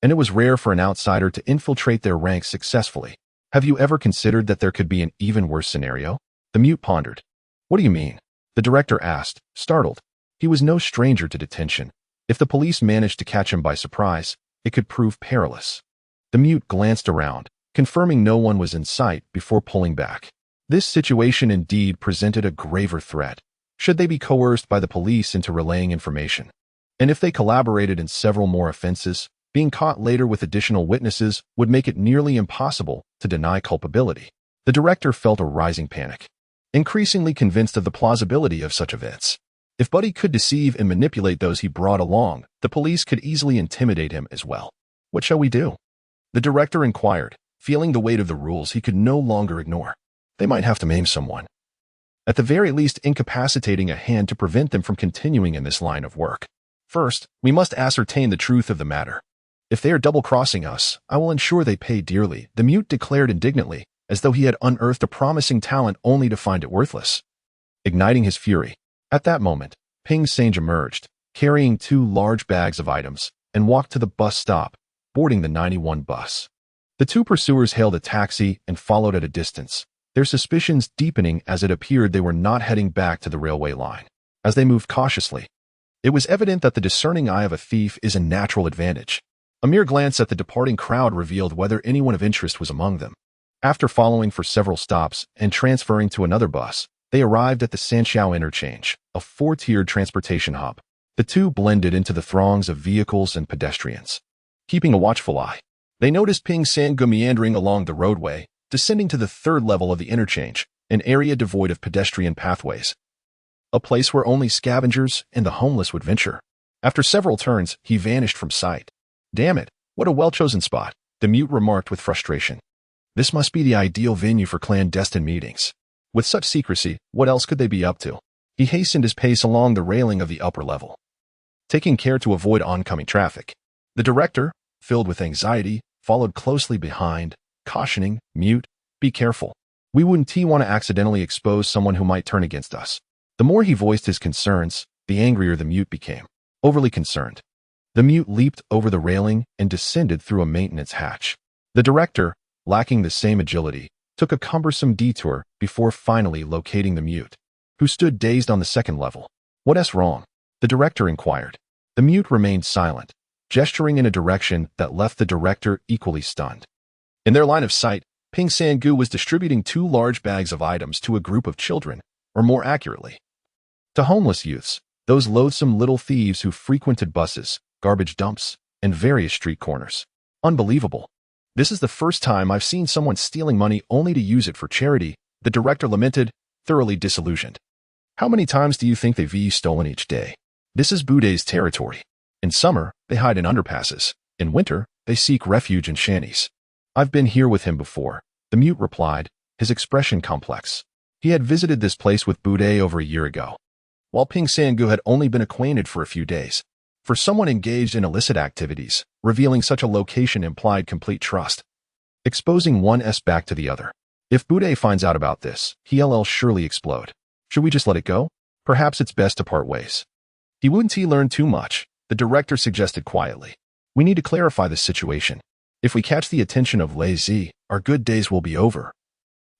and it was rare for an outsider to infiltrate their ranks successfully. Have you ever considered that there could be an even worse scenario? The mute pondered. What do you mean? The director asked, startled. He was no stranger to detention. If the police managed to catch him by surprise, it could prove perilous. The mute glanced around, confirming no one was in sight before pulling back. This situation indeed presented a graver threat. Should they be coerced by the police into relaying information? And if they collaborated in several more offenses, being caught later with additional witnesses would make it nearly impossible to deny culpability. The director felt a rising panic, increasingly convinced of the plausibility of such events. If Buddy could deceive and manipulate those he brought along, the police could easily intimidate him as well. What shall we do? The director inquired, feeling the weight of the rules he could no longer ignore. They might have to maim someone. At the very least, incapacitating a hand to prevent them from continuing in this line of work. First, we must ascertain the truth of the matter. If they are double-crossing us, I will ensure they pay dearly, the mute declared indignantly, as though he had unearthed a promising talent only to find it worthless. Igniting his fury, at that moment, Ping Sange emerged, carrying 2 large bags of items, and walked to the bus stop, boarding the 91 bus. The 2 pursuers hailed a taxi and followed at a distance, their suspicions deepening as it appeared they were not heading back to the railway line. As they moved cautiously, it was evident that the discerning eye of a thief is a natural advantage. A mere glance at the departing crowd revealed whether anyone of interest was among them. After following for several stops and transferring to another bus, they arrived at the Sanxiao interchange, a 4-tiered transportation hub. The 2 blended into the throngs of vehicles and pedestrians. Keeping a watchful eye, they noticed Ping Sange meandering along the roadway, descending to the 3rd level of the interchange, an area devoid of pedestrian pathways. A place where only scavengers and the homeless would venture. After several turns, he vanished from sight. Damn it, what a well-chosen spot, the mute remarked with frustration. This must be the ideal venue for clandestine meetings. With such secrecy, what else could they be up to? He hastened his pace along the railing of the upper level, taking care to avoid oncoming traffic. The director, filled with anxiety, followed closely behind, cautioning, mute, be careful. We wouldn't want to accidentally expose someone who might turn against us. The more he voiced his concerns, the angrier the mute became, overly concerned. The mute leaped over the railing and descended through a maintenance hatch. The director, lacking the same agility, took a cumbersome detour before finally locating the mute, who stood dazed on the 2nd level. What's wrong? The director inquired. The mute remained silent, gesturing in a direction that left the director equally stunned. In their line of sight, Ping Sange was distributing 2 large bags of items to a group of children, or more accurately, to homeless youths, those loathsome little thieves who frequented buses, garbage dumps, and various street corners. Unbelievable. This is the first time I've seen someone stealing money only to use it for charity, the director lamented, thoroughly disillusioned. How many times do you think they've stolen each day? This is Buday's territory. In summer, they hide in underpasses. In winter, they seek refuge in shanties. I've been here with him before, the mute replied, his expression complex. He had visited this place with Buday over a year ago, while Ping Sange had only been acquainted for a few days. For someone engaged in illicit activities, revealing such a location implied complete trust, exposing one's back to the other. If Buday finds out about this, he'll surely explode. Should we just let it go? Perhaps it's best to part ways. He wouldn't learn too much, the director suggested quietly. We need to clarify this situation. If we catch the attention of Lei Zi, our good days will be over.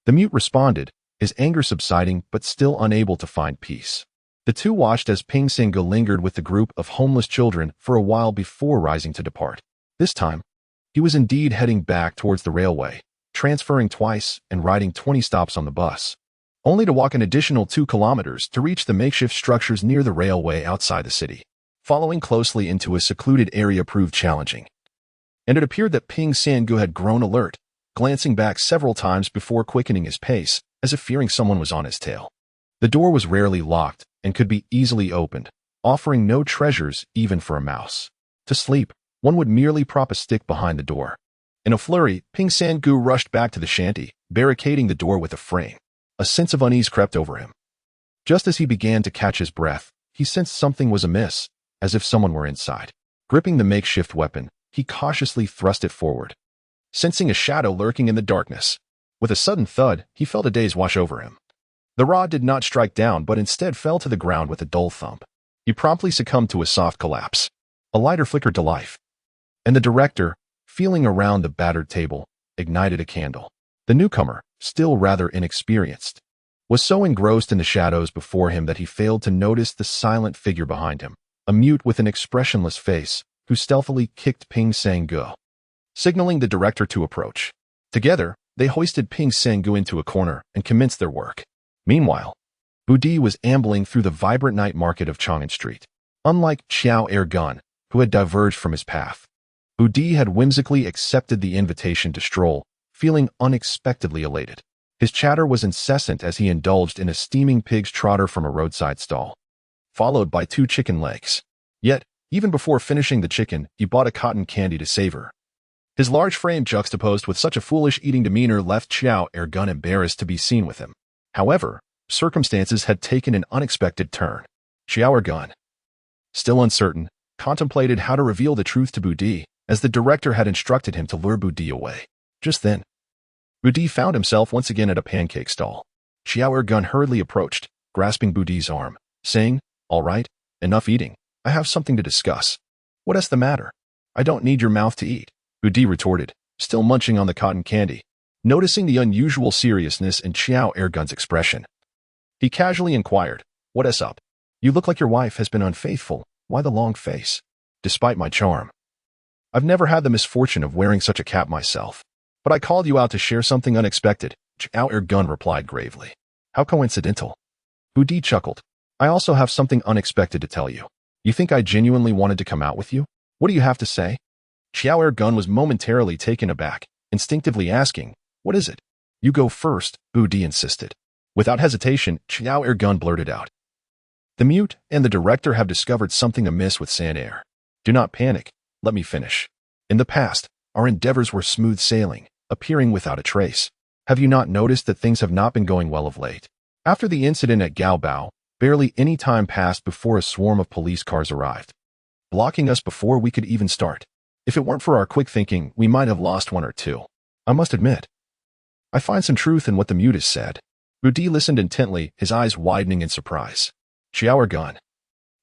The mute responded, his anger subsiding but still unable to find peace. The 2 watched as Ping Sange lingered with the group of homeless children for a while before rising to depart. This time, He was indeed heading back towards the railway, transferring twice and riding 20 stops on the bus, only to walk an additional 2 kilometers to reach the makeshift structures near the railway outside the city. Following closely into a secluded area proved challenging, and it appeared that Ping Sangu had grown alert, glancing back several times before quickening his pace, as if fearing someone was on his tail. The door was rarely locked and could be easily opened, offering no treasures even for a mouse. To sleep, one would merely prop a stick behind the door. In a flurry, Ping Sangu rushed back to the shanty, barricading the door with a frame. A sense of unease crept over him. Just as he began to catch his breath, he sensed something was amiss, as if someone were inside. Gripping the makeshift weapon, he cautiously thrust it forward, sensing a shadow lurking in the darkness. With a sudden thud, he felt a daze wash over him. The rod did not strike down but instead fell to the ground with a dull thump. He promptly succumbed to a soft collapse. A lighter flickered to life, and the director, feeling around the battered table, ignited a candle. The newcomer, still rather inexperienced, was so engrossed in the shadows before him that he failed to notice the silent figure behind him, a mute with an expressionless face, who stealthily kicked Ping Sangu, signaling the director to approach. Together, they hoisted Ping Sangu into a corner and commenced their work. Meanwhile, Budi was ambling through the vibrant night market of Chang'an Street. Unlike Xiao Ergun, who had diverged from his path, Budi had whimsically accepted the invitation to stroll, feeling unexpectedly elated. His chatter was incessant as he indulged in a steaming pig's trotter from a roadside stall, followed by 2 chicken legs. Yet, even before finishing the chicken, he bought a cotton candy to savor. His large frame juxtaposed with such a foolish eating demeanor left Xiao Ergun embarrassed to be seen with him. However, circumstances had taken an unexpected turn. Xiao Ergun, still uncertain, contemplated how to reveal the truth to Budi, as the director had instructed him to lure Budi away. Just then, Budi found himself once again at a pancake stall. Xiao Ergun hurriedly approached, grasping Budi's arm, saying, "All right, enough eating. I have something to discuss." "What is the matter?" "I don't need your mouth to eat," Budi retorted, still munching on the cotton candy. Noticing the unusual seriousness in Xiao Ergun's expression, he casually inquired, "What is up? You look like your wife has been unfaithful. Why the long face?" "Despite my charm, I've never had the misfortune of wearing such a cap myself. But I called you out to share something unexpected," Xiao Ergun replied gravely. "How coincidental." Budi chuckled. "I also have something unexpected to tell you. You think I genuinely wanted to come out with you? What do you have to say?" Xiao Ergun was momentarily taken aback, instinctively asking, "What is it?" "You go first," Budi insisted. Without hesitation, Xiao Ergun blurted out, "The mute and the director have discovered something amiss with San Air. Do not panic. Let me finish. In the past, our endeavors were smooth sailing, appearing without a trace. Have you not noticed that things have not been going well of late? After the incident at Gaobao, barely any time passed before a swarm of police cars arrived, blocking us before we could even start. If it weren't for our quick thinking, we might have lost 1 or 2. I must admit, I find some truth in what the mute has said." Budi listened intently, his eyes widening in surprise. Xiao Ergun,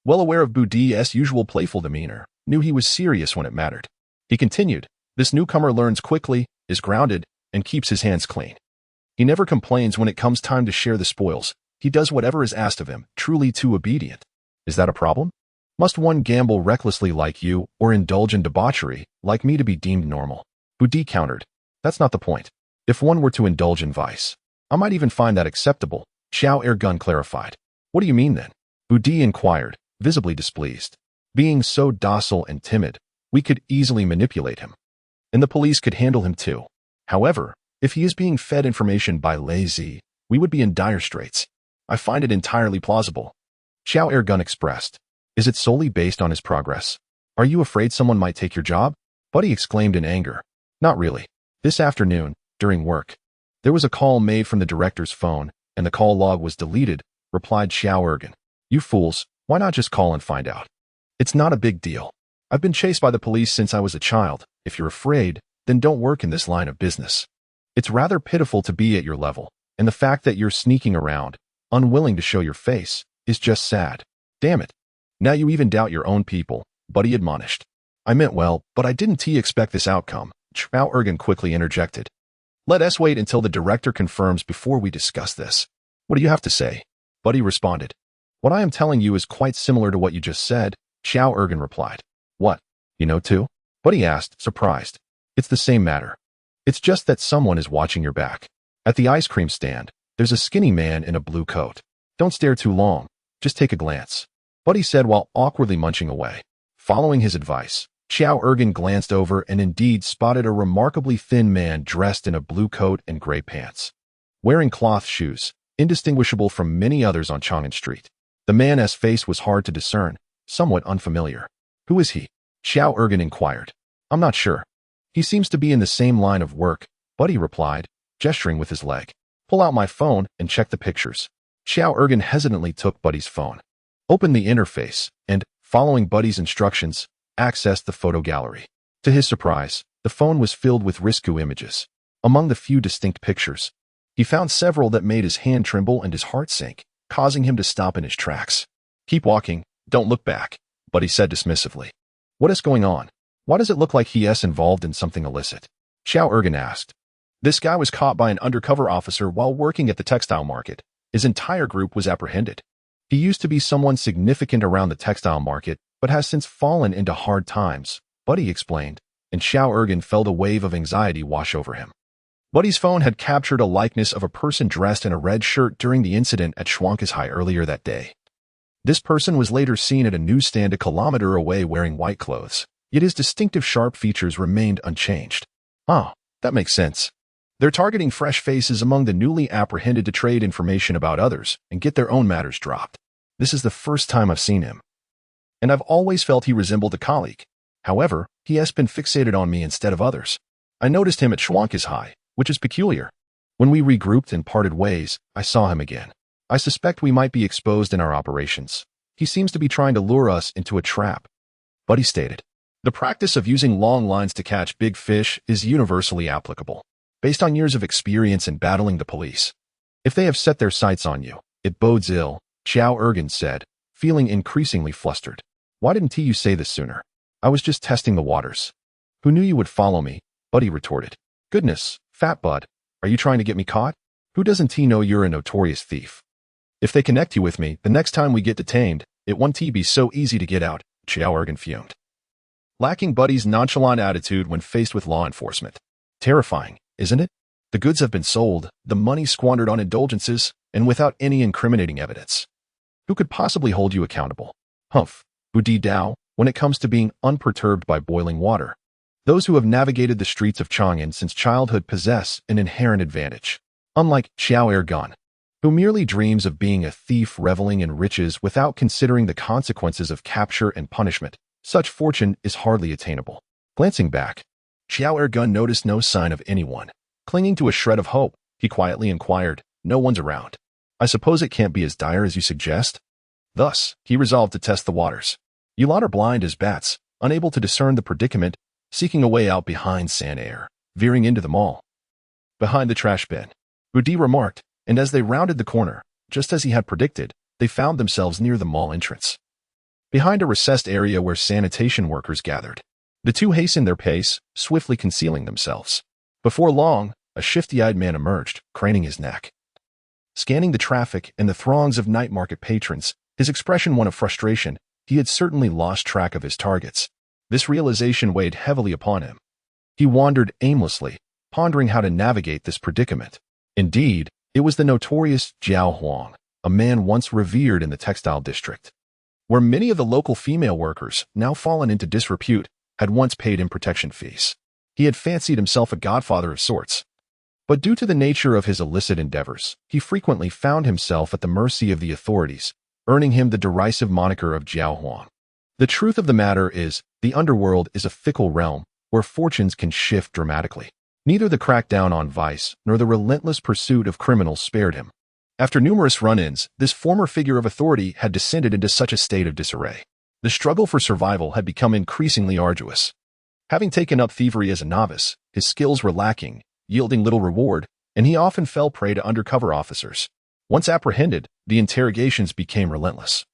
well aware of Budi's usual playful demeanor, knew he was serious when it mattered. He continued, "This newcomer learns quickly, is grounded, and keeps his hands clean. He never complains when it comes time to share the spoils. He does whatever is asked of him, truly too obedient. Is that a problem? Must one gamble recklessly like you, or indulge in debauchery like me to be deemed normal?" Budi countered, "That's not the point. If one were to indulge in vice, I might even find that acceptable," Xiao Ergun clarified. "What do you mean then?" Budi inquired, visibly displeased. "Being so docile and timid, we could easily manipulate him, and the police could handle him too. However, if he is being fed information by lazy, we would be in dire straits. I find it entirely plausible." Xiao Ergun expressed, "Is it solely based on his progress? Are you afraid someone might take your job?" Buddy exclaimed in anger. "Not really. This afternoon, during work, there was a call made from the director's phone, and the call log was deleted," replied Xiao Ergun. "You fools, why not just call and find out? It's not a big deal. I've been chased by the police since I was a child. If you're afraid, then don't work in this line of business. It's rather pitiful to be at your level, and the fact that you're sneaking around, unwilling to show your face, is just sad. Damn it. Now you even doubt your own people," Buddy admonished. "I meant well, but I didn't expect this outcome," Xiao Ergun quickly interjected. "Let us wait until the director confirms before we discuss this." "What do you have to say?" Buddy responded. "What I am telling you is quite similar to what you just said," Xiao Ergun replied. "What? You know too?" Buddy asked, surprised. It's the same matter. It's just that someone is watching your back. At the ice cream stand, there's a skinny man in a blue coat. Don't stare too long. Just take a glance. Buddy said while awkwardly munching away. Following his advice, Xiao Ergen glanced over and indeed spotted a remarkably thin man dressed in a blue coat and gray pants. Wearing cloth shoes, indistinguishable from many others on Chang'an Street. The man's face was hard to discern, somewhat unfamiliar. Who is he? Xiao Ergen inquired. I'm not sure. He seems to be in the same line of work, Buddy replied, gesturing with his leg. Pull out my phone and check the pictures. Xiao Ergen hesitantly took Buddy's phone. Opened the interface and, following Buddy's instructions, accessed the photo gallery. To his surprise, the phone was filled with risque images. Among the few distinct pictures, he found several that made his hand tremble and his heart sink, causing him to stop in his tracks. Keep walking, don't look back, Buddy said dismissively. What is going on? Why does it look like he's involved in something illicit? Xiao Ergen asked. This guy was caught by an undercover officer while working at the textile market. His entire group was apprehended. He used to be someone significant around the textile market, but has since fallen into hard times, Buddy explained, and Xiao Ergen felt a wave of anxiety wash over him. Buddy's phone had captured a likeness of a person dressed in a red shirt during the incident at Shuang'ai earlier that day. This person was later seen at a newsstand a kilometer away wearing white clothes, yet his distinctive sharp features remained unchanged. Oh, that makes sense. They're targeting fresh faces among the newly apprehended to trade information about others and get their own matters dropped. This is the first time I've seen him. And I've always felt he resembled a colleague. However, he has been fixated on me instead of others. I noticed him at Shuang'ai, which is peculiar. When we regrouped and parted ways, I saw him again. I suspect we might be exposed in our operations. He seems to be trying to lure us into a trap. Buddy stated. The practice of using long lines to catch big fish is universally applicable, based on years of experience in battling the police. If they have set their sights on you, it bodes ill, Xiao Ergen said, feeling increasingly flustered. Why didn't you say this sooner? I was just testing the waters. Who knew you would follow me? Buddy retorted. Goodness, fat bud, are you trying to get me caught? Who doesn't know you're a notorious thief? If they connect you with me, the next time we get detained, it won't be so easy to get out, Xiao Ergen fumed. Lacking Buddy's nonchalant attitude when faced with law enforcement. Terrifying, isn't it? The goods have been sold, the money squandered on indulgences, and without any incriminating evidence. Who could possibly hold you accountable? Humph, Budi Dao, when it comes to being unperturbed by boiling water. Those who have navigated the streets of Chang'an since childhood possess an inherent advantage. Unlike Xiao Ergen, who merely dreams of being a thief reveling in riches without considering the consequences of capture and punishment, such fortune is hardly attainable. Glancing back, Xiao Ergen noticed no sign of anyone. Clinging to a shred of hope, he quietly inquired, no one's around. I suppose it can't be as dire as you suggest? Thus, he resolved to test the waters. You lot are blind as bats, unable to discern the predicament, seeking a way out behind San Air, veering into the mall. Behind the trash bin, Budi remarked, and as they rounded the corner, just as he had predicted, they found themselves near the mall entrance. Behind a recessed area where sanitation workers gathered, the two hastened their pace, swiftly concealing themselves. Before long, a shifty-eyed man emerged, craning his neck. Scanning the traffic and the throngs of night market patrons, his expression one of frustration. He had certainly lost track of his targets. This realization weighed heavily upon him. He wandered aimlessly, pondering how to navigate this predicament. Indeed, it was the notorious Jiao Huang, a man once revered in the textile district, where many of the local female workers, now fallen into disrepute, had once paid him protection fees. He had fancied himself a godfather of sorts. But due to the nature of his illicit endeavors, he frequently found himself at the mercy of the authorities, earning him the derisive moniker of Jiao Huang. The truth of the matter is, the underworld is a fickle realm where fortunes can shift dramatically. Neither the crackdown on vice nor the relentless pursuit of criminals spared him. After numerous run-ins, this former figure of authority had descended into such a state of disarray. The struggle for survival had become increasingly arduous. Having taken up thievery as a novice, his skills were lacking, yielding little reward, and he often fell prey to undercover officers. Once apprehended, the interrogations became relentless,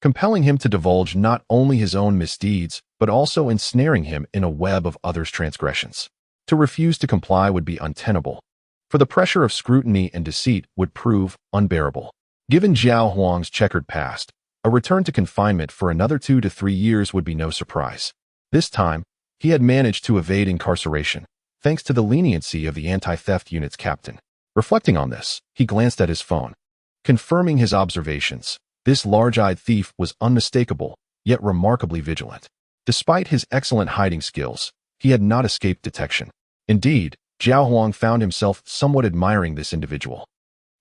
compelling him to divulge not only his own misdeeds, but also ensnaring him in a web of others' transgressions. To refuse to comply would be untenable, for the pressure of scrutiny and deceit would prove unbearable. Given Jiao Huang's checkered past, a return to confinement for another 2 to 3 years would be no surprise. This time, He had managed to evade incarceration, thanks to the leniency of the anti-theft unit's captain. Reflecting on this, he glanced at his phone. Confirming his observations, this large-eyed thief was unmistakable, yet remarkably vigilant. Despite his excellent hiding skills, he had not escaped detection. Indeed, Zhao Huang found himself somewhat admiring this individual,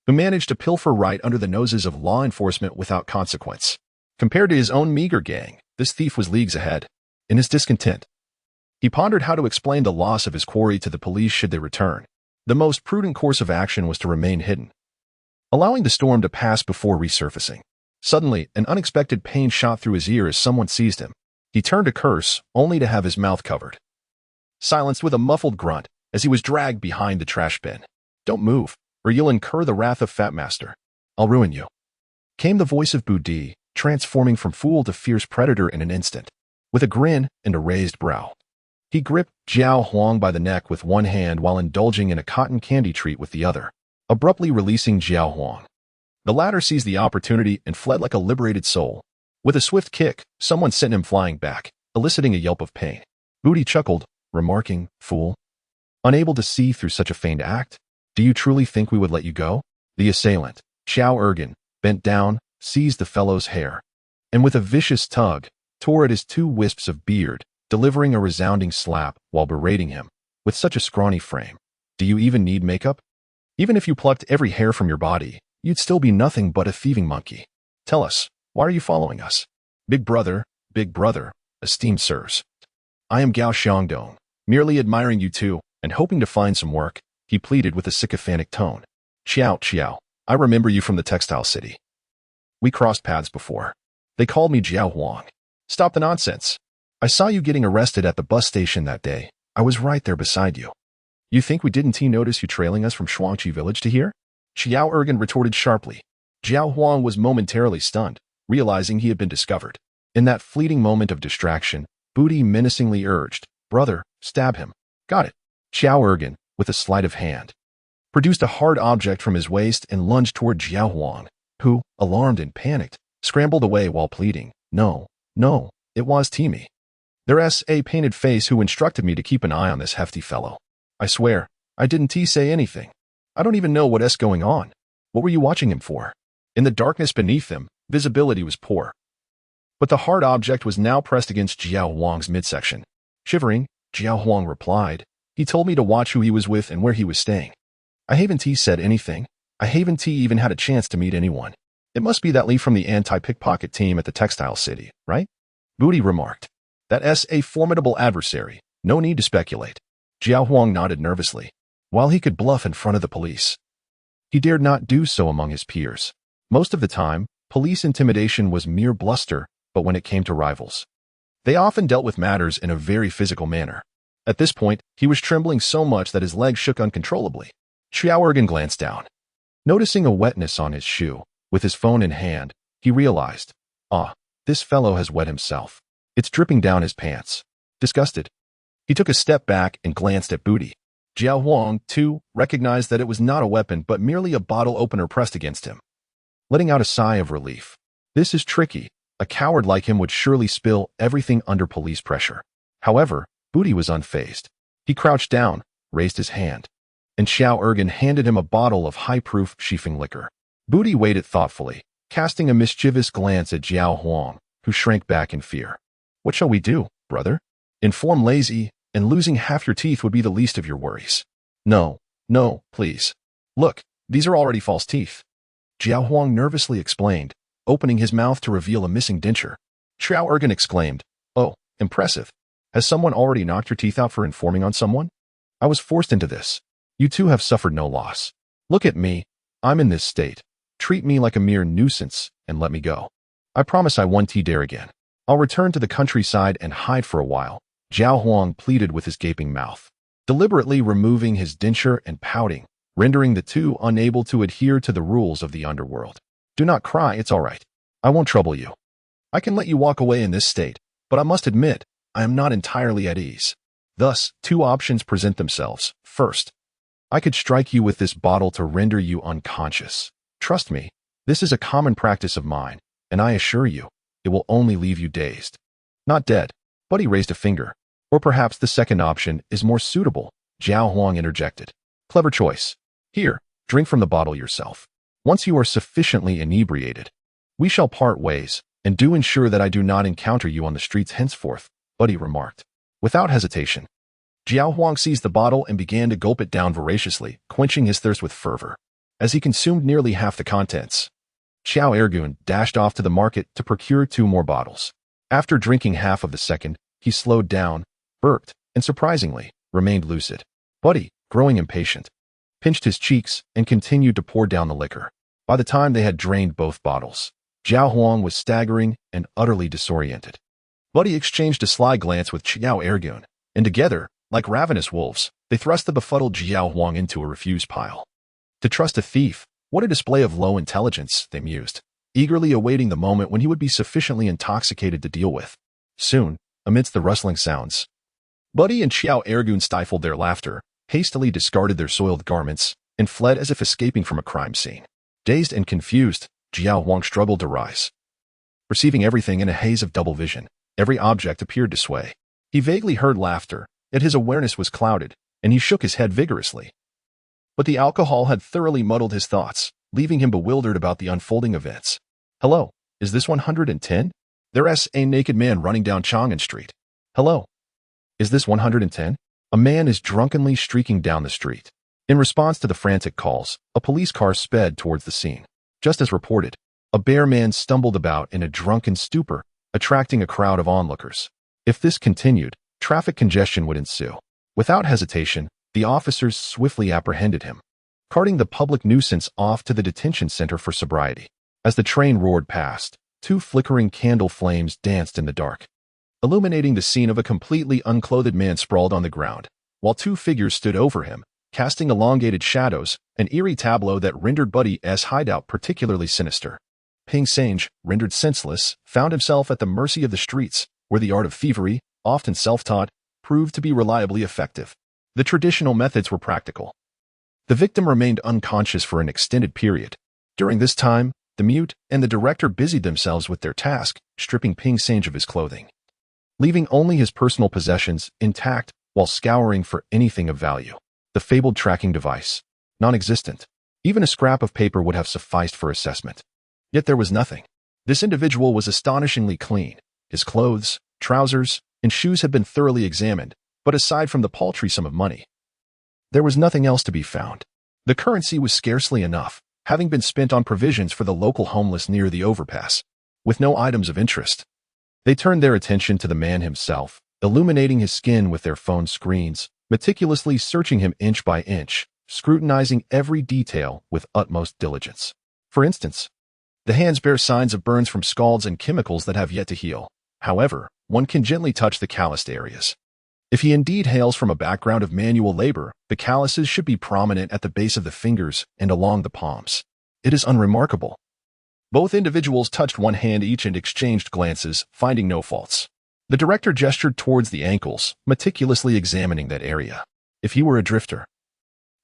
who managed to pilfer right under the noses of law enforcement without consequence. Compared to his own meager gang, this thief was leagues ahead. In his discontent, he pondered how to explain the loss of his quarry to the police should they return. The most prudent course of action was to remain hidden, allowing the storm to pass before resurfacing. Suddenly, an unexpected pain shot through his ear as someone seized him. He turned to curse, only to have his mouth covered, silenced with a muffled grunt as he was dragged behind the trash bin. "Don't move, or you'll incur the wrath of Fat Master. I'll ruin you," came the voice of Budi, transforming from fool to fierce predator in an instant. With a grin and a raised brow, he gripped Zhao Huang by the neck with one hand while indulging in a cotton candy treat with the other, abruptly releasing Zhao Huang. The latter seized the opportunity and fled like a liberated soul. With a swift kick, someone sent him flying back, eliciting a yelp of pain. Budi chuckled, remarking, "Fool. Unable to see through such a feigned act? Do you truly think we would let you go?" The assailant, Xiao Ergen, bent down, seized the fellow's hair, and with a vicious tug, tore at his 2 wisps of beard, delivering a resounding slap while berating him. "With such a scrawny frame, do you even need makeup? Even if you plucked every hair from your body, you'd still be nothing but a thieving monkey. Tell us, why are you following us?" Big brother, esteemed sirs. I am Gao Xiangdong, merely admiring you two and hoping to find some work," he pleaded with a sycophantic tone. Chiao, I remember you from the textile city. We crossed paths before. They called me Zhao Huang. Stop the nonsense. I saw you getting arrested at the bus station that day. I was right there beside you. You think we didn't notice you trailing us from Shuangqi village to here? Xiao Ergen retorted sharply. Zhao Huang was momentarily stunned, realizing he had been discovered. In that fleeting moment of distraction, Budi menacingly urged, "Brother, stab him." "Got it." Xiao Ergen, with a sleight of hand, produced a hard object from his waist and lunged toward Zhao Huang, who, alarmed and panicked, scrambled away while pleading, No, it was Timmy. There's a painted face who instructed me to keep an eye on this hefty fellow. I swear, I didn't say anything. I don't even know what's going on. What were you watching him for?" In the darkness beneath them, visibility was poor, but the hard object was now pressed against Zhao Huang's midsection. Shivering, Zhao Huang replied, "He told me to watch who he was with and where he was staying. I haven't said anything. I haven't even had a chance to meet anyone. It must be that Lee from the anti-pickpocket team at the textile city, right?" Budi remarked. "That's a formidable adversary. No need to speculate." Zhao Huang nodded nervously. While he could bluff in front of the police, he dared not do so among his peers. Most of the time, police intimidation was mere bluster, but when it came to rivals, they often dealt with matters in a very physical manner. At this point, he was trembling so much that his legs shook uncontrollably. Xiao Ergen glanced down. Noticing a wetness on his shoe, with his phone in hand, he realized, this fellow has wet himself. It's dripping down his pants. Disgusted, he took a step back and glanced at Budi. Zhao Huang, too, recognized that it was not a weapon but merely a bottle opener pressed against him, letting out a sigh of relief. This is tricky. A coward like him would surely spill everything under police pressure. However, Budi was unfazed. He crouched down, raised his hand, and Xiao Ergen handed him a bottle of high-proof Shifeng liquor. Budi weighed it thoughtfully, casting a mischievous glance at Zhao Huang, who shrank back in fear. "What shall we do, brother? Inform lazy, and losing half your teeth would be the least of your worries." No, please. Look, these are already false teeth," Zhao Huang nervously explained, opening his mouth to reveal a missing denture. Xiao Ergen exclaimed, "Oh, impressive. Has someone already knocked your teeth out for informing on someone? I was forced into this. You two have suffered no loss. Look at me. I'm in this state. Treat me like a mere nuisance and let me go. I promise I won't dare again. I'll return to the countryside and hide for a while," Zhao Huang pleaded with his gaping mouth, deliberately removing his denture and pouting, rendering the two unable to adhere to the rules of the underworld. "Do not cry, it's all right. I won't trouble you. I can let you walk away in this state, but I must admit, I am not entirely at ease." Thus, 2 options present themselves. First, I could strike you with this bottle to render you unconscious. Trust me, this is a common practice of mine, and I assure you, it will only leave you dazed. Not dead. Buddy raised a finger. Or perhaps the second option is more suitable, Zhao Huang interjected. Clever choice. Here, drink from the bottle yourself. Once you are sufficiently inebriated, we shall part ways, and do ensure that I do not encounter you on the streets henceforth, Buddy remarked. Without hesitation, Zhao Huang seized the bottle and began to gulp it down voraciously, quenching his thirst with fervor. As he consumed nearly half the contents, Xiao Ergun dashed off to the market to procure 2 more bottles. After drinking half of the second, he slowed down, burped, and surprisingly, remained lucid. Buddy, growing impatient, pinched his cheeks and continued to pour down the liquor. By the time they had drained both bottles, Zhao Huang was staggering and utterly disoriented. Buddy exchanged a sly glance with Xiao Ergun, and together, like ravenous wolves, they thrust the befuddled Zhao Huang into a refuse pile. To trust a thief, what a display of low intelligence, they mused, eagerly awaiting the moment when he would be sufficiently intoxicated to deal with. Soon, amidst the rustling sounds, Buddy and Xiao Ergun stifled their laughter, hastily discarded their soiled garments, and fled as if escaping from a crime scene. Dazed and confused, Zhao Huang struggled to rise. Perceiving everything in a haze of double vision, every object appeared to sway. He vaguely heard laughter, yet his awareness was clouded, and he shook his head vigorously. But the alcohol had thoroughly muddled his thoughts, leaving him bewildered about the unfolding events. Hello, is this 110? There's a naked man running down Chang'an Street. Hello, is this 110? A man is drunkenly streaking down the street. In response to the frantic calls, a police car sped towards the scene. Just as reported, a bare man stumbled about in a drunken stupor, attracting a crowd of onlookers. If this continued, traffic congestion would ensue. Without hesitation, the officers swiftly apprehended him, carting the public nuisance off to the detention center for sobriety. As the train roared past, 2 flickering candle flames danced in the dark, illuminating the scene of a completely unclothed man sprawled on the ground, while 2 figures stood over him, casting elongated shadows, an eerie tableau that rendered Buddy's hideout particularly sinister. Ping Sange, rendered senseless, found himself at the mercy of the streets, where the art of thievery, often self-taught, proved to be reliably effective. The traditional methods were practical. The victim remained unconscious for an extended period. During this time, the mute and the director busied themselves with their task, stripping Ping Sange of his clothing, leaving only his personal possessions intact while scouring for anything of value. The fabled tracking device, non-existent. Even a scrap of paper would have sufficed for assessment. Yet there was nothing. This individual was astonishingly clean. His clothes, trousers, and shoes had been thoroughly examined, but aside from the paltry sum of money, there was nothing else to be found. The currency was scarcely enough, having been spent on provisions for the local homeless near the overpass, with no items of interest. They turned their attention to the man himself, illuminating his skin with their phone screens, meticulously searching him inch by inch, scrutinizing every detail with utmost diligence. For instance, the hands bear signs of burns from scalds and chemicals that have yet to heal. However, one can gently touch the calloused areas. If he indeed hails from a background of manual labor, the calluses should be prominent at the base of the fingers and along the palms. It is unremarkable. Both individuals touched one hand each and exchanged glances, finding no faults. The director gestured towards the ankles, meticulously examining that area. If he were a drifter,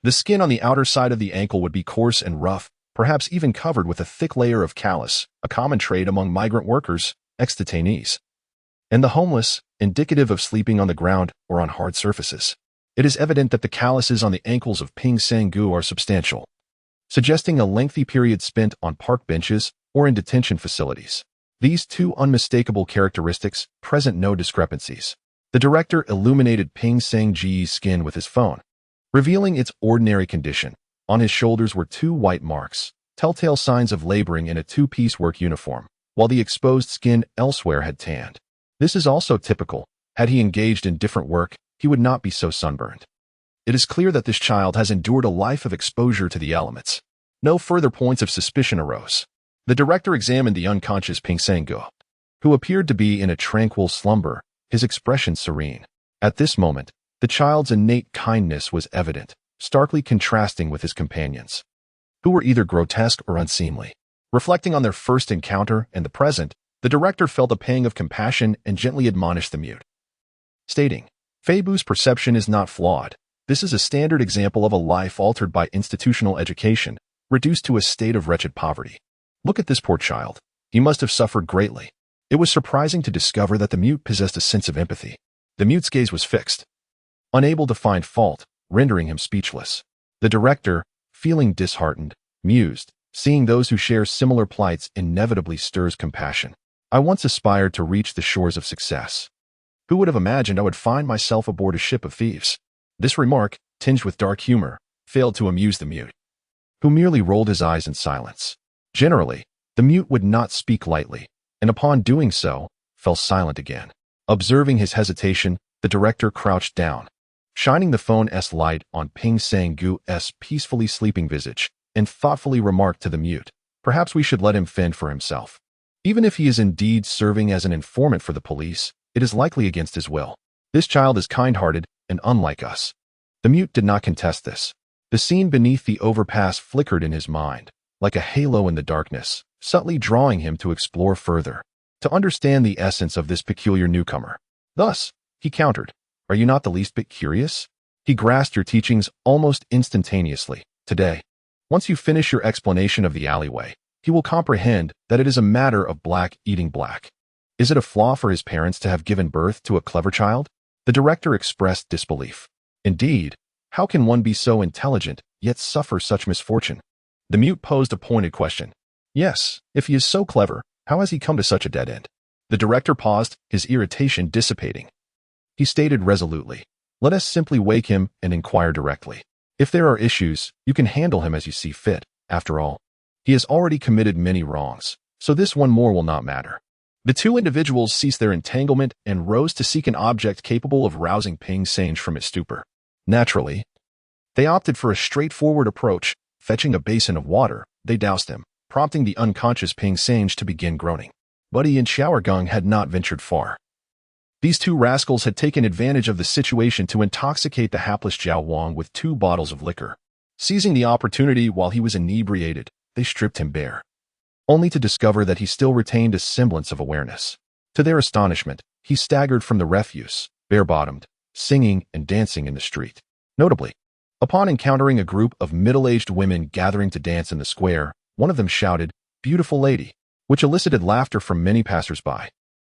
the skin on the outer side of the ankle would be coarse and rough, perhaps even covered with a thick layer of callus, a common trait among migrant workers, ex-detainees, and the homeless, indicative of sleeping on the ground or on hard surfaces. It is evident that the calluses on the ankles of Ping Sangu are substantial, suggesting a lengthy period spent on park benches or in detention facilities. These 2 unmistakable characteristics present no discrepancies. The director illuminated Ping Sangji's skin with his phone, revealing its ordinary condition. On his shoulders were 2 white marks, telltale signs of laboring in a 2-piece work uniform, while the exposed skin elsewhere had tanned. This is also typical. Had he engaged in different work, he would not be so sunburned. It is clear that this child has endured a life of exposure to the elements. No further points of suspicion arose. The director examined the unconscious Ping Sangu, who appeared to be in a tranquil slumber, his expression serene. At this moment, the child's innate kindness was evident, starkly contrasting with his companions, who were either grotesque or unseemly. Reflecting on their first encounter and the present, the director felt a pang of compassion and gently admonished the mute, stating, "Feibu's perception is not flawed. This is a standard example of a life altered by institutional education, reduced to a state of wretched poverty. Look at this poor child. He must have suffered greatly." It was surprising to discover that the mute possessed a sense of empathy. The mute's gaze was fixed, unable to find fault, rendering him speechless. The director, feeling disheartened, mused, seeing those who share similar plights inevitably stirs compassion. I once aspired to reach the shores of success. Who would have imagined I would find myself aboard a ship of thieves? This remark, tinged with dark humor, failed to amuse the mute, who merely rolled his eyes in silence. Generally, the mute would not speak lightly, and upon doing so, fell silent again. Observing his hesitation, the director crouched down, shining the phone's light on Ping Sang-gu's peacefully sleeping visage, and thoughtfully remarked to the mute, "Perhaps we should let him fend for himself. Even if he is indeed serving as an informant for the police, it is likely against his will. This child is kind-hearted and unlike us." The mute did not contest this. The scene beneath the overpass flickered in his mind, like a halo in the darkness, subtly drawing him to explore further, to understand the essence of this peculiar newcomer. Thus, he countered, "Are you not the least bit curious? He grasped your teachings almost instantaneously. Today, once you finish your explanation of the alleyway, he will comprehend that it is a matter of black eating black. Is it a flaw for his parents to have given birth to a clever child?" The director expressed disbelief. "Indeed, how can one be so intelligent, yet suffer such misfortune?" The mute posed a pointed question. "Yes, if he is so clever, how has he come to such a dead end?" The director paused, his irritation dissipating. He stated resolutely, "Let us simply wake him and inquire directly. If there are issues, you can handle him as you see fit. After all, he has already committed many wrongs, so this one more will not matter." The two individuals ceased their entanglement and rose to seek an object capable of rousing Ping Sang from his stupor. Naturally, they opted for a straightforward approach. Fetching a basin of water, they doused him, prompting the unconscious Ping Sang to begin groaning. Buddy and Xiaogang had not ventured far. These two rascals had taken advantage of the situation to intoxicate the hapless Jiao Wang with 2 bottles of liquor. Seizing the opportunity while he was inebriated, they stripped him bare, only to discover that he still retained a semblance of awareness. To their astonishment, he staggered from the refuse, bare-bottomed, singing and dancing in the street. Notably, upon encountering a group of middle-aged women gathering to dance in the square, one of them shouted, "Beautiful lady," which elicited laughter from many passers-by.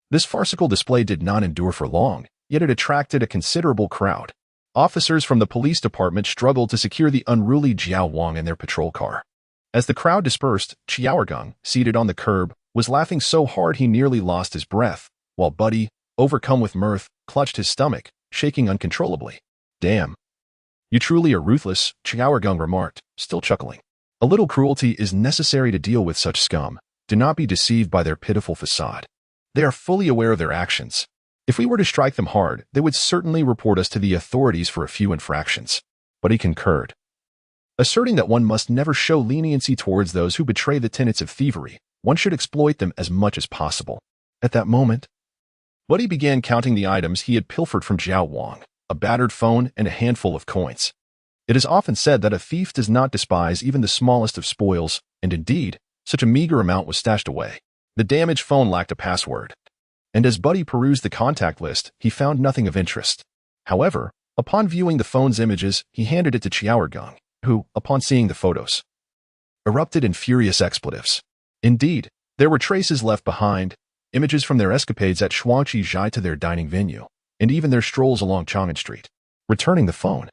This farcical display did not endure for long, yet it attracted a considerable crowd. Officers from the police department struggled to secure the unruly Jiao Wang in their patrol car. As the crowd dispersed, Xiaogang, seated on the curb, was laughing so hard he nearly lost his breath, while Buddy, overcome with mirth, clutched his stomach, shaking uncontrollably. "Damn. You truly are ruthless," Xiaogang remarked, still chuckling. "A little cruelty is necessary to deal with such scum. Do not be deceived by their pitiful facade. They are fully aware of their actions. If we were to strike them hard, they would certainly report us to the authorities for a few infractions." But he concurred, asserting that one must never show leniency towards those who betray the tenets of thievery. One should exploit them as much as possible. At that moment, Buddy began counting the items he had pilfered from Jiao Wang, a battered phone and a handful of coins. It is often said that a thief does not despise even the smallest of spoils, and indeed, such a meager amount was stashed away. The damaged phone lacked a password, and as Buddy perused the contact list, he found nothing of interest. However, upon viewing the phone's images, he handed it to Xiaogang, who, upon seeing the photos, erupted in furious expletives. Indeed, there were traces left behind, images from their escapades at Shuangqi Zhai to their dining venue, and even their strolls along Chang'an Street. Returning the phone,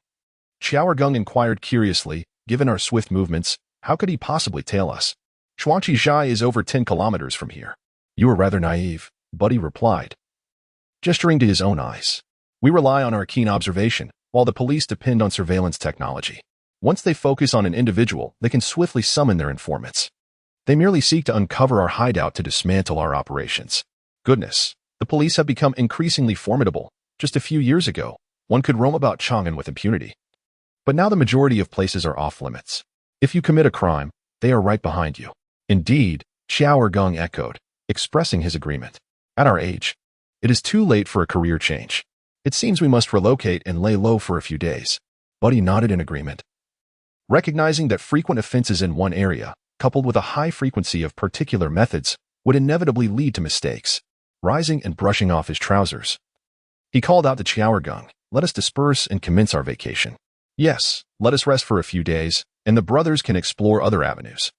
Xiaogang inquired curiously, "Given our swift movements, how could he possibly tail us? Shuangqi Zhai is over 10 kilometers from here." "You are rather naive," Buddy replied, gesturing to his own eyes. "We rely on our keen observation, while the police depend on surveillance technology. Once they focus on an individual, they can swiftly summon their informants. They merely seek to uncover our hideout to dismantle our operations. Goodness, the police have become increasingly formidable. Just a few years ago, one could roam about Chang'an with impunity. But now the majority of places are off-limits. If you commit a crime, they are right behind you." "Indeed," Xiaogang echoed, expressing his agreement. "At our age, it is too late for a career change. It seems we must relocate and lay low for a few days." Buddy nodded in agreement, recognizing that frequent offenses in one area, coupled with a high frequency of particular methods, would inevitably lead to mistakes. Rising and brushing off his trousers, he called out to Xiaogang, "Let us disperse and commence our vacation." "Yes, let us rest for a few days, and the brothers can explore other avenues,"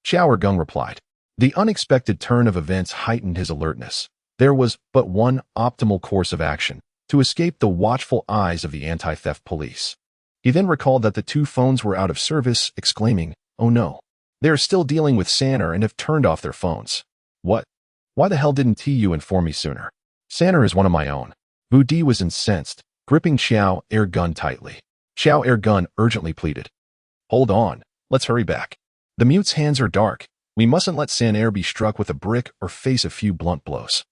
Xiaogang replied. The unexpected turn of events heightened his alertness. There was but one optimal course of action, to escape the watchful eyes of the anti-theft police. He then recalled that the two phones were out of service, exclaiming, "Oh no. They are still dealing with Sanner and have turned off their phones. What? Why the hell didn't you inform me sooner? Sanner is one of my own." Wu Di was incensed, gripping Xiao air gun tightly. Xiao air gun urgently pleaded, "Hold on, let's hurry back. The mute's hands are dark. We mustn't let Sanner be struck with a brick or face a few blunt blows.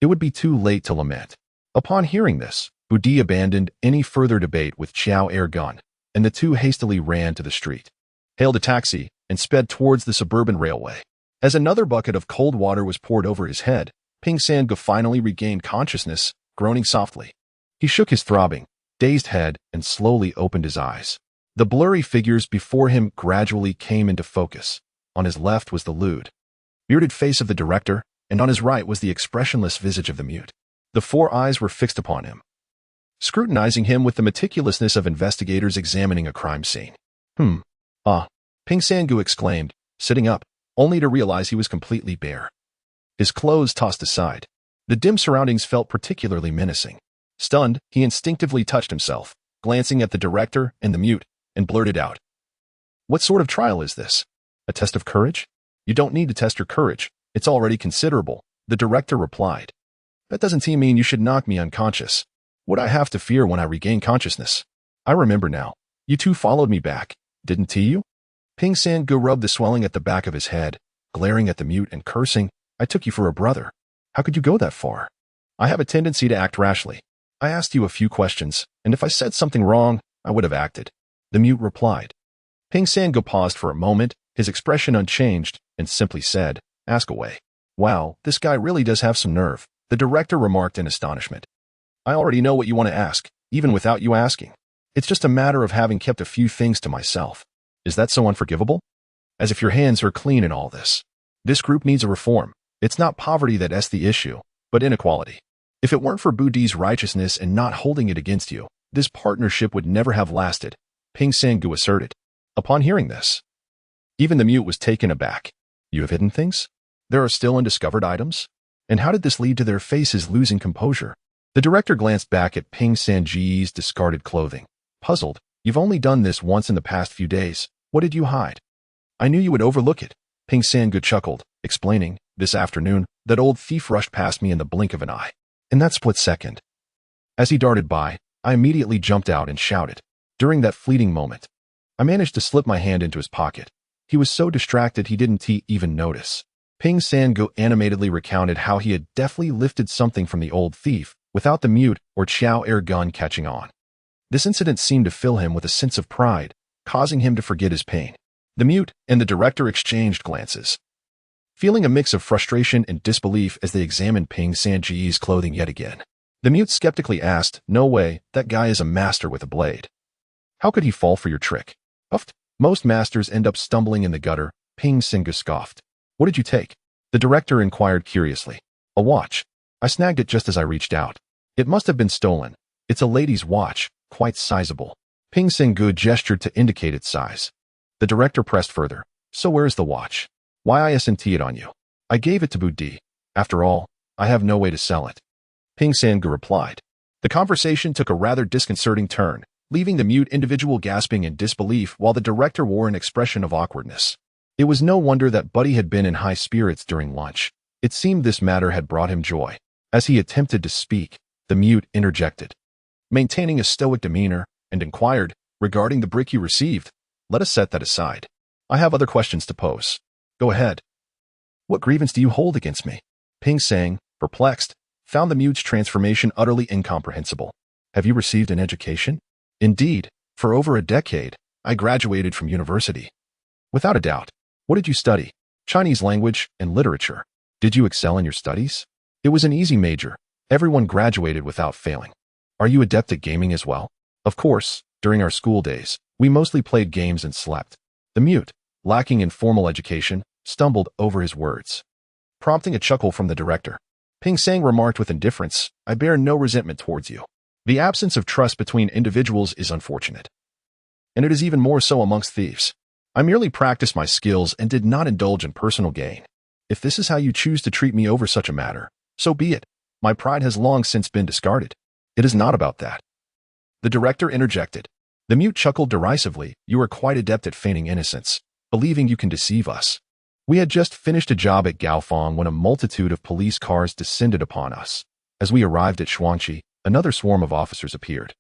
It would be too late to lament." Upon hearing this, Wu Di abandoned any further debate with Xiao air gun, and the two hastily ran to the street, hailed a taxi, and sped towards the suburban railway. As another bucket of cold water was poured over his head, Ping Sangu finally regained consciousness, groaning softly. He shook his throbbing, dazed head and slowly opened his eyes. The blurry figures before him gradually came into focus. On his left was the lewd, bearded face of the director, and on his right was the expressionless visage of the mute. The four eyes were fixed upon him, scrutinizing him with the meticulousness of investigators examining a crime scene. Ping Sangu exclaimed, sitting up, only to realize he was completely bare. His clothes tossed aside. The dim surroundings felt particularly menacing. Stunned, he instinctively touched himself, glancing at the director and the mute, and blurted out, "What sort of trial is this? A test of courage?" "You don't need to test your courage. It's already considerable," the director replied. "That doesn't mean you should knock me unconscious. What I have to fear when I regain consciousness? I remember now. You two followed me back, didn't you?" Ping Sangu rubbed the swelling at the back of his head, glaring at the mute and cursing, "I took you for a brother. How could you go that far?" "I have a tendency to act rashly. I asked you a few questions, and if I said something wrong, I would have acted," the mute replied. Ping Sangu paused for a moment, his expression unchanged, and simply said, "Ask away." "Wow, this guy really does have some nerve," the director remarked in astonishment. "I already know what you want to ask, even without you asking. It's just a matter of having kept a few things to myself. Is that so unforgivable? As if your hands are clean in all this. This group needs a reform. It's not poverty that's the issue, but inequality. If it weren't for Budi's righteousness and not holding it against you, this partnership would never have lasted," Ping Sangu asserted. Upon hearing this, even the mute was taken aback. "You have hidden things? There are still undiscovered items? And how did this lead to their faces losing composure?" The director glanced back at Ping Sanji's discarded clothing. Puzzled, "You've only done this once in the past few days. What did you hide?" "I knew you would overlook it," Ping Sangu chuckled, explaining, "This afternoon, that old thief rushed past me in the blink of an eye. In that split second. As he darted by, I immediately jumped out and shouted. During that fleeting moment, I managed to slip my hand into his pocket. He was so distracted he didn't even notice." Ping Sangu animatedly recounted how he had deftly lifted something from the old thief without the mute or Xiao air gun catching on. This incident seemed to fill him with a sense of pride, causing him to forget his pain. The mute and the director exchanged glances, feeling a mix of frustration and disbelief as they examined Ping Sanji's clothing yet again. The mute skeptically asked, "No way, that guy is a master with a blade. How could he fall for your trick?" "Puffed. Most masters end up stumbling in the gutter," Ping Sangu scoffed. "What did you take?" the director inquired curiously. "A watch. I snagged it just as I reached out. It must have been stolen. It's a lady's watch, quite sizable." Ping Sangu gestured to indicate its size. The director pressed further. "So where's the watch? Why isn't it on you?" "I gave it to Budi. After all, I have no way to sell it," Ping Sangu replied. The conversation took a rather disconcerting turn, leaving the mute individual gasping in disbelief while the director wore an expression of awkwardness. It was no wonder that Buddy had been in high spirits during lunch. It seemed this matter had brought him joy. As he attempted to speak, the mute interjected, maintaining a stoic demeanor, and inquired, "Regarding the brick you received, let us set that aside. I have other questions to pose. Go ahead. What grievance do you hold against me?" Ping Sang, perplexed, found the mute's transformation utterly incomprehensible. "Have you received an education?" "Indeed, for over a decade, I graduated from university." "Without a doubt. What did you study?" "Chinese language and literature." "Did you excel in your studies?" "It was an easy major. Everyone graduated without failing." "Are you adept at gaming as well?" "Of course, during our school days, we mostly played games and slept." The mute, lacking in formal education, stumbled over his words, prompting a chuckle from the director. Ping Sang remarked with indifference, "I bear no resentment towards you. The absence of trust between individuals is unfortunate, and it is even more so amongst thieves. I merely practiced my skills and did not indulge in personal gain. If this is how you choose to treat me over such a matter, so be it. My pride has long since been discarded." It is not about that. The director interjected. The mute chuckled derisively. You are quite adept at feigning innocence, believing you can deceive us. We had just finished a job at Gaofeng when a multitude of police cars descended upon us. As we arrived at Shuangqi, another swarm of officers appeared.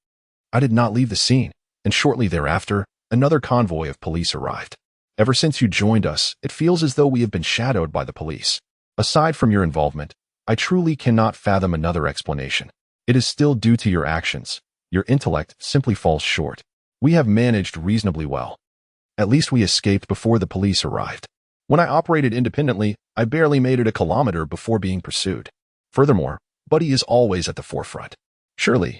I did not leave the scene, and shortly thereafter, another convoy of police arrived. Ever since you joined us, it feels as though we have been shadowed by the police. Aside from your involvement, I truly cannot fathom another explanation. It is still due to your actions. Your intellect simply falls short. We have managed reasonably well. At least we escaped before the police arrived. When I operated independently, I barely made it a kilometer before being pursued. Furthermore, Buddy is always at the forefront. Surely,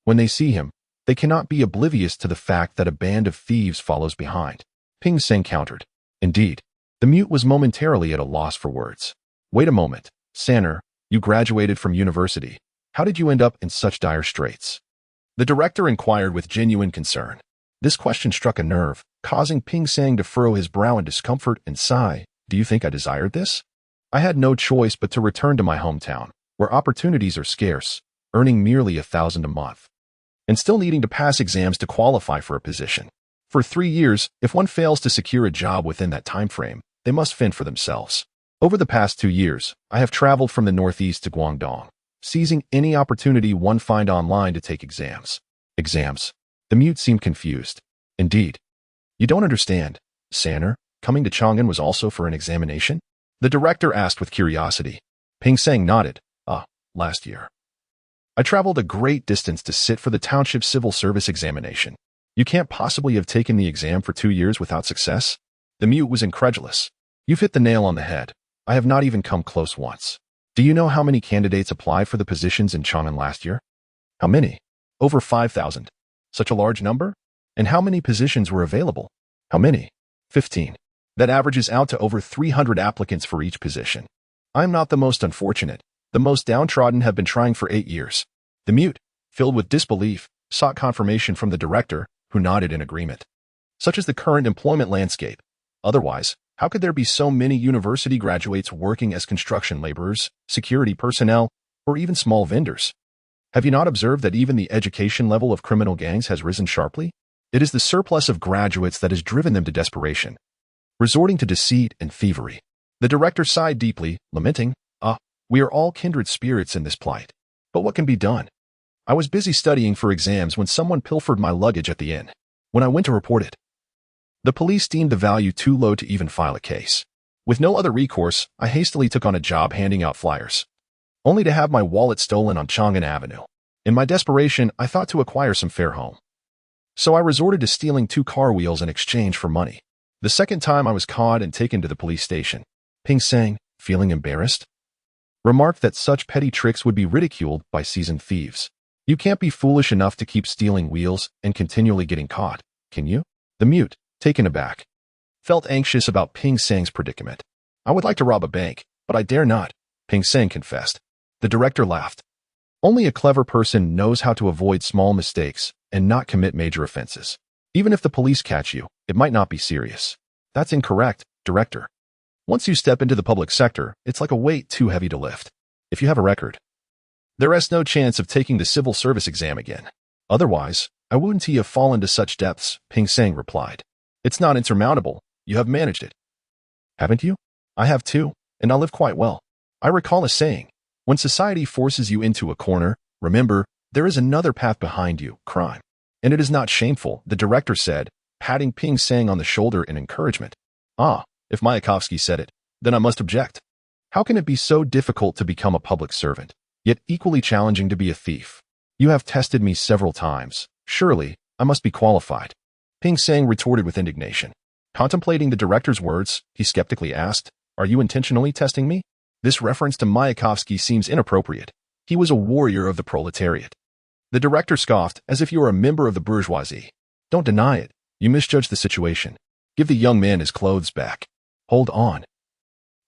when they see him, they cannot be oblivious to the fact that a band of thieves follows behind. Ping Seng countered. Indeed, the mute was momentarily at a loss for words. Wait a moment, Sanner, you graduated from university. How did you end up in such dire straits? The director inquired with genuine concern. This question struck a nerve, causing Ping Seng to furrow his brow in discomfort and sigh. Do you think I desired this? I had no choice but to return to my hometown, where opportunities are scarce, earning merely 1,000 a month, and still needing to pass exams to qualify for a position. For 3 years, if one fails to secure a job within that time frame, they must fend for themselves. Over the past 2 years, I have traveled from the northeast to Guangdong, seizing any opportunity one find online to take exams. Exams. The mute seemed confused. Indeed. You don't understand, Sanner. Coming to Chang'an was also for an examination? The director asked with curiosity. Ping Seng nodded. Last year. I traveled a great distance to sit for the township civil service examination. You can't possibly have taken the exam for 2 years without success? The mute was incredulous. You've hit the nail on the head. I have not even come close once. Do you know how many candidates applied for the positions in Chang'an last year? How many? Over 5,000. Such a large number? And how many positions were available? How many? 15. That averages out to over 300 applicants for each position. I'm not the most unfortunate. The most downtrodden have been trying for 8 years. The mute, filled with disbelief, sought confirmation from the director, who nodded in agreement. Such is the current employment landscape. Otherwise, how could there be so many university graduates working as construction laborers, security personnel, or even small vendors? Have you not observed that even the education level of criminal gangs has risen sharply? It is the surplus of graduates that has driven them to desperation, resorting to deceit and thievery. The director sighed deeply, lamenting, we are all kindred spirits in this plight. But what can be done? I was busy studying for exams when someone pilfered my luggage at the inn. When I went to report it, the police deemed the value too low to even file a case. With no other recourse, I hastily took on a job handing out flyers, only to have my wallet stolen on Chang'an Avenue. In my desperation, I thought to acquire some fare home. So I resorted to stealing 2 car wheels in exchange for money. The second time I was caught and taken to the police station. Ping Seng, feeling embarrassed, remarked that such petty tricks would be ridiculed by seasoned thieves. You can't be foolish enough to keep stealing wheels and continually getting caught, can you? The mute, taken aback, felt anxious about Ping Seng's predicament. I would like to rob a bank, but I dare not, Ping Seng confessed. The director laughed. Only a clever person knows how to avoid small mistakes and not commit major offenses. Even if the police catch you, it might not be serious. That's incorrect, director. Once you step into the public sector, it's like a weight too heavy to lift. If you have a record, there is no chance of taking the civil service exam again. Otherwise, I wouldn't have fallen to such depths, Ping Seng replied. It's not insurmountable. You have managed it. Haven't you? I have too, and I live quite well. I recall a saying, when society forces you into a corner, remember, there is another path behind you, crime. And it is not shameful, the director said, patting Ping Seng on the shoulder in encouragement. If Mayakovsky said it, then I must object. How can it be so difficult to become a public servant, yet equally challenging to be a thief? You have tested me several times. Surely, I must be qualified. Ping Seng retorted with indignation. Contemplating the director's words, he skeptically asked, Are you intentionally testing me? This reference to Mayakovsky seems inappropriate. He was a warrior of the proletariat. The director scoffed, as if you were a member of the bourgeoisie. Don't deny it. You misjudge the situation. Give the young man his clothes back. Hold on.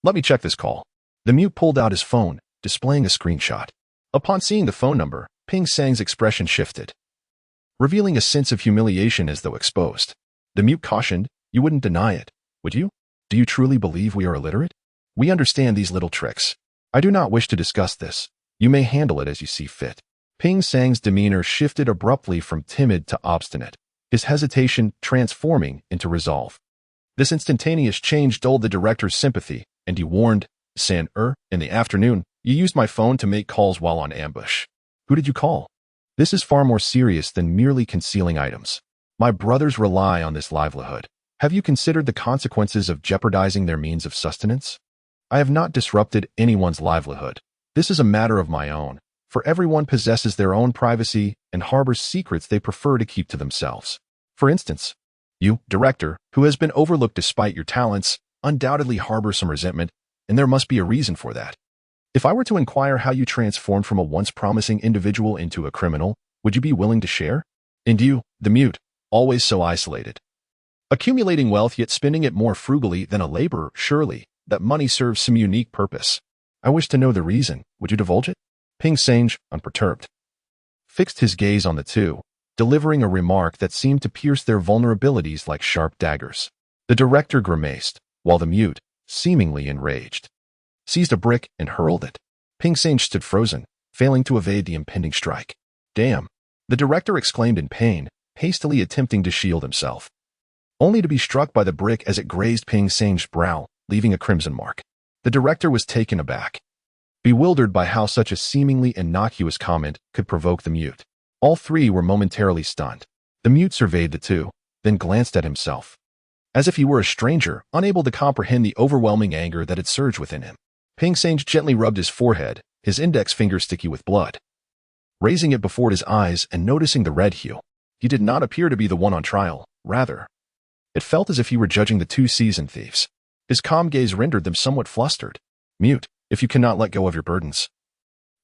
Let me check this call. The mute pulled out his phone, displaying a screenshot. Upon seeing the phone number, Ping Seng's expression shifted, revealing a sense of humiliation as though exposed. The mute cautioned, You wouldn't deny it, would you? Do you truly believe we are illiterate? We understand these little tricks. I do not wish to discuss this. You may handle it as you see fit. Ping Sang's demeanor shifted abruptly from timid to obstinate, his hesitation transforming into resolve. This instantaneous change dulled the director's sympathy, and he warned, in the afternoon, you used my phone to make calls while on ambush. Who did you call? This is far more serious than merely concealing items. My brothers rely on this livelihood. Have you considered the consequences of jeopardizing their means of sustenance? I have not disrupted anyone's livelihood. This is a matter of my own, for everyone possesses their own privacy and harbors secrets they prefer to keep to themselves. For instance, you, director, who has been overlooked despite your talents, undoubtedly harbor some resentment, and there must be a reason for that. If I were to inquire how you transformed from a once promising individual into a criminal, would you be willing to share? And you, the mute, always so isolated. Accumulating wealth yet spending it more frugally than a laborer, surely, that money serves some unique purpose. I wish to know the reason. Would you divulge it? Ping Sang, unperturbed, fixed his gaze on the two, delivering a remark that seemed to pierce their vulnerabilities like sharp daggers. The director grimaced, while the mute, seemingly enraged, seized a brick and hurled it. Ping Sang stood frozen, failing to evade the impending strike. Damn! The director exclaimed in pain, hastily attempting to shield himself, only to be struck by the brick as it grazed Ping Sang's brow, leaving a crimson mark. The director was taken aback, bewildered by how such a seemingly innocuous comment could provoke the mute. All three were momentarily stunned. The mute surveyed the two, then glanced at himself, as if he were a stranger, unable to comprehend the overwhelming anger that had surged within him. Ping Sang gently rubbed his forehead, his index finger sticky with blood. Raising it before his eyes and noticing the red hue, he did not appear to be the one on trial. Rather, it felt as if he were judging the two seasoned thieves. His calm gaze rendered them somewhat flustered. Mute, if you cannot let go of your burdens,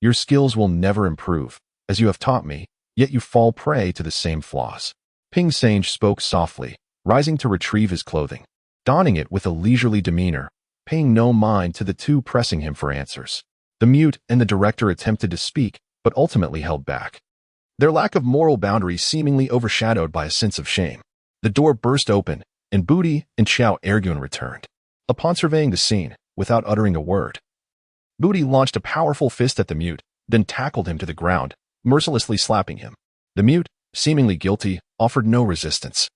your skills will never improve, as you have taught me, yet you fall prey to the same flaws. Ping Sang spoke softly, rising to retrieve his clothing, donning it with a leisurely demeanor, paying no mind to the two pressing him for answers. The mute and the director attempted to speak, but ultimately held back, their lack of moral boundaries seemingly overshadowed by a sense of shame. The door burst open, and Booty and Xiao Ergun returned. Upon surveying the scene, without uttering a word, Booty launched a powerful fist at the mute, then tackled him to the ground, mercilessly slapping him. The mute, seemingly guilty, offered no resistance.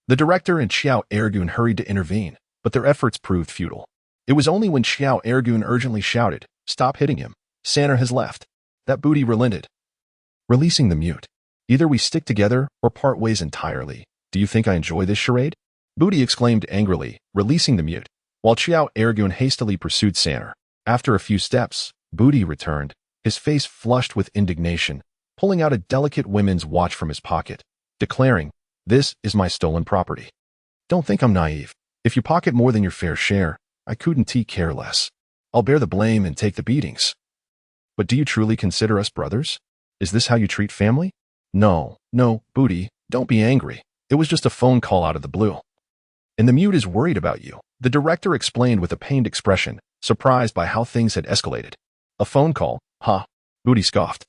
The director and Xiao Ergun hurried to intervene, but their efforts proved futile. It was only when Xiao Ergun urgently shouted, "Stop hitting him. Sanner has left," that Booty relented, releasing the mute. "Either we stick together or part ways entirely. Do you think I enjoy this charade?" Booty exclaimed angrily, releasing the mute, while Xiao Ergun hastily pursued Sanner. After a few steps, Booty returned, his face flushed with indignation, pulling out a delicate women's watch from his pocket, declaring, "This is my stolen property. Don't think I'm naive. If you pocket more than your fair share, I couldn't care less. I'll bear the blame and take the beatings. But do you truly consider us brothers? Is this how you treat family?" No, Booty, don't be angry. It was just a phone call out of the blue. And the mute is worried about you, the director explained with a pained expression, surprised by how things had escalated. A phone call, huh? Booty scoffed,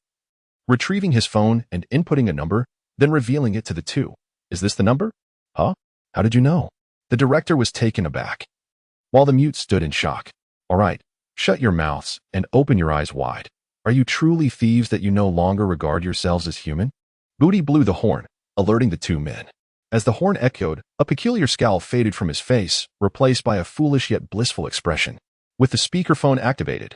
retrieving his phone and inputting a number, then revealing it to the two. Is this the number? Huh? How did you know? The director was taken aback, while the mute stood in shock. All right, shut your mouths and open your eyes wide. Are you truly thieves that you no longer regard yourselves as human? Booty blew the horn, alerting the two men. As the horn echoed, a peculiar scowl faded from his face, replaced by a foolish yet blissful expression. With the speakerphone activated,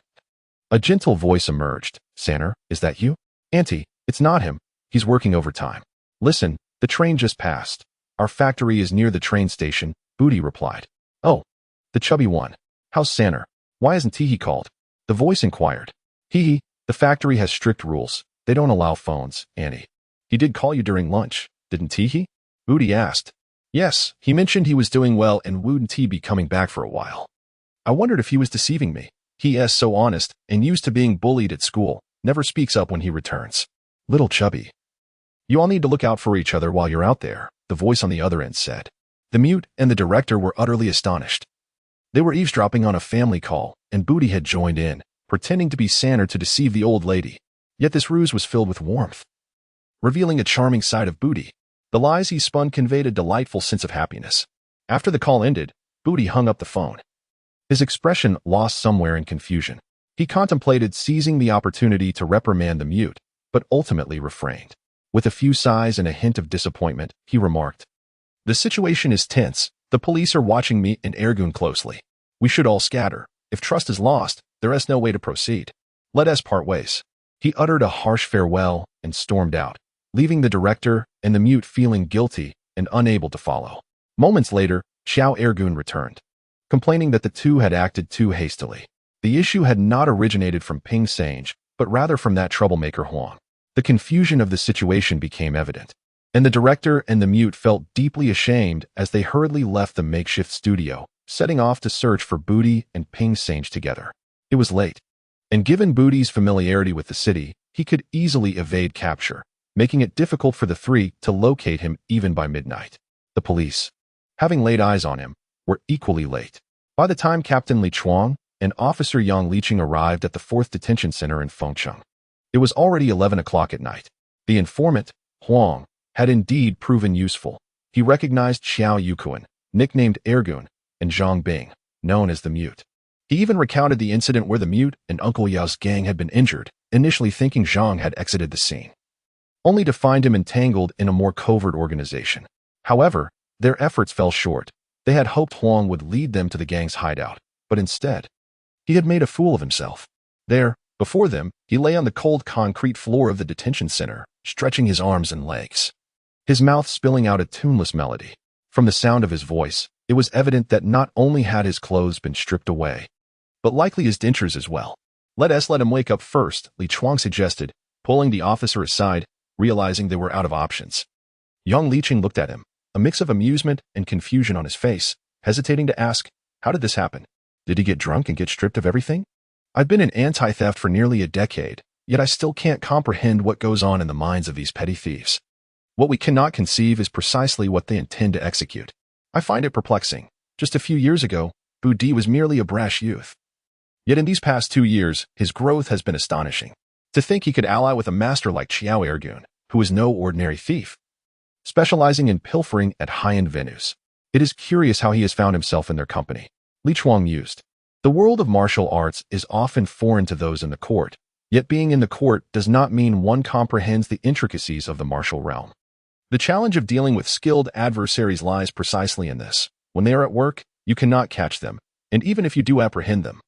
a gentle voice emerged. Sanner, is that you? Auntie, it's not him. He's working overtime. Listen, the train just passed. Our factory is near the train station, Booty replied. Oh, the chubby one. How's Sanner? Why isn't he called? The voice inquired. The factory has strict rules. They don't allow phones, Annie. He did call you during lunch, didn't he? Booty asked. Yes, he mentioned he was doing well and wouldn't he be coming back for a while. I wondered if he was deceiving me. He is so honest and used to being bullied at school, never speaks up when he returns. Little chubby. You all need to look out for each other while you're out there, the voice on the other end said. The mute and the director were utterly astonished. They were eavesdropping on a family call, and Booty had joined in, pretending to be Sanner to deceive the old lady. Yet this ruse was filled with warmth, revealing a charming side of Booty. The lies he spun conveyed a delightful sense of happiness. After the call ended, Booty hung up the phone, his expression lost somewhere in confusion. He contemplated seizing the opportunity to reprimand the mute, but ultimately refrained. With a few sighs and a hint of disappointment, he remarked, "The situation is tense. The police are watching me and Ergun closely. We should all scatter. If trust is lost, there is no way to proceed. Let us part ways." He uttered a harsh farewell and stormed out, leaving the director and the mute feeling guilty and unable to follow. Moments later, Xiao Ergun returned, complaining that the two had acted too hastily. The issue had not originated from Ping Sange, but rather from that troublemaker Huang. The confusion of the situation became evident, and the director and the mute felt deeply ashamed as they hurriedly left the makeshift studio, setting off to search for Booty and Ping Sange together. It was late, and given Booty's familiarity with the city, he could easily evade capture, making it difficult for the three to locate him even by midnight. The police, having laid eyes on him, were equally late. By the time Captain Li Chuang and Officer Yang Liqing arrived at the 4th Detention Center in Fengcheng, it was already 11 o'clock at night. The informant, Huang, had indeed proven useful. He recognized Xiao Yukuan, nicknamed Ergun, and Zhang Bing, known as the Mute. He even recounted the incident where the Mute and Uncle Yao's gang had been injured, initially thinking Zhang had exited the scene, only to find him entangled in a more covert organization. However, their efforts fell short. They had hoped Huang would lead them to the gang's hideout, but instead, he had made a fool of himself. There, before them, he lay on the cold concrete floor of the detention center, stretching his arms and legs, his mouth spilling out a tuneless melody. From the sound of his voice, it was evident that not only had his clothes been stripped away, but likely his dentures as well. Let him wake up first," Li Chuang suggested, pulling the officer aside, realizing they were out of options. Yang Liqing looked at him, a mix of amusement and confusion on his face, hesitating to ask, "How did this happen? Did he get drunk and get stripped of everything? I've been in anti-theft for nearly a decade, yet I still can't comprehend what goes on in the minds of these petty thieves. What we cannot conceive is precisely what they intend to execute. I find it perplexing. Just a few years ago, Bu Di was merely a brash youth. Yet in these past 2 years, his growth has been astonishing. To think he could ally with a master like Xiao Ergun, who is no ordinary thief, specializing in pilfering at high-end venues. It is curious how he has found himself in their company." Li Chuang mused. The world of martial arts is often foreign to those in the court, yet being in the court does not mean one comprehends the intricacies of the martial realm. The challenge of dealing with skilled adversaries lies precisely in this. When they are at work, you cannot catch them, and even if you do apprehend them,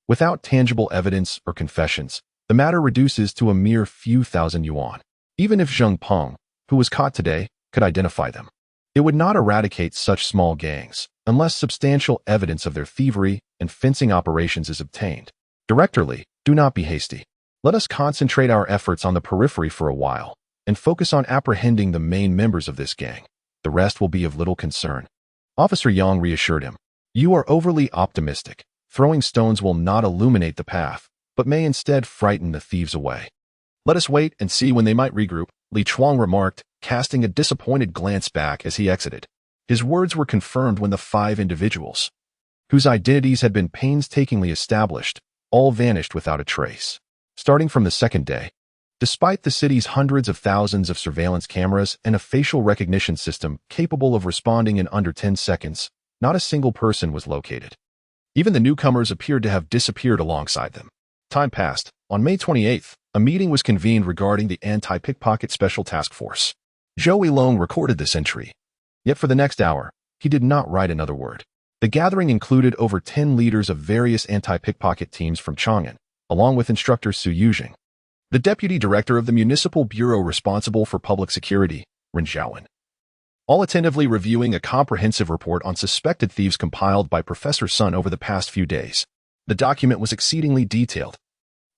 without tangible evidence or confessions, the matter reduces to a mere few thousand yuan. Even if Zheng Peng, who was caught today, could identify them, it would not eradicate such small gangs unless substantial evidence of their thievery and fencing operations is obtained. Director Li, do not be hasty. Let us concentrate our efforts on the periphery for a while and focus on apprehending the main members of this gang. The rest will be of little concern." Officer Yang reassured him. "You are overly optimistic. Throwing stones will not illuminate the path, but may instead frighten the thieves away. Let us wait and see when they might regroup," Li Chuang remarked, casting a disappointed glance back as he exited. His words were confirmed when the 5 individuals, whose identities had been painstakingly established, all vanished without a trace. Starting from the second day, despite the city's hundreds of thousands of surveillance cameras and a facial recognition system capable of responding in under 10 seconds, not a single person was located. Even the newcomers appeared to have disappeared alongside them. Time passed. On May 28th, a meeting was convened regarding the anti-pickpocket special task force. Zhou Weilong recorded this entry. Yet for the next hour, he did not write another word. The gathering included over 10 leaders of various anti-pickpocket teams from Chang'an, along with instructor Su Yuzheng, the deputy director of the municipal bureau responsible for public security, Ren Zhaowen, all attentively reviewing a comprehensive report on suspected thieves compiled by Professor Sun over the past few days. The document was exceedingly detailed,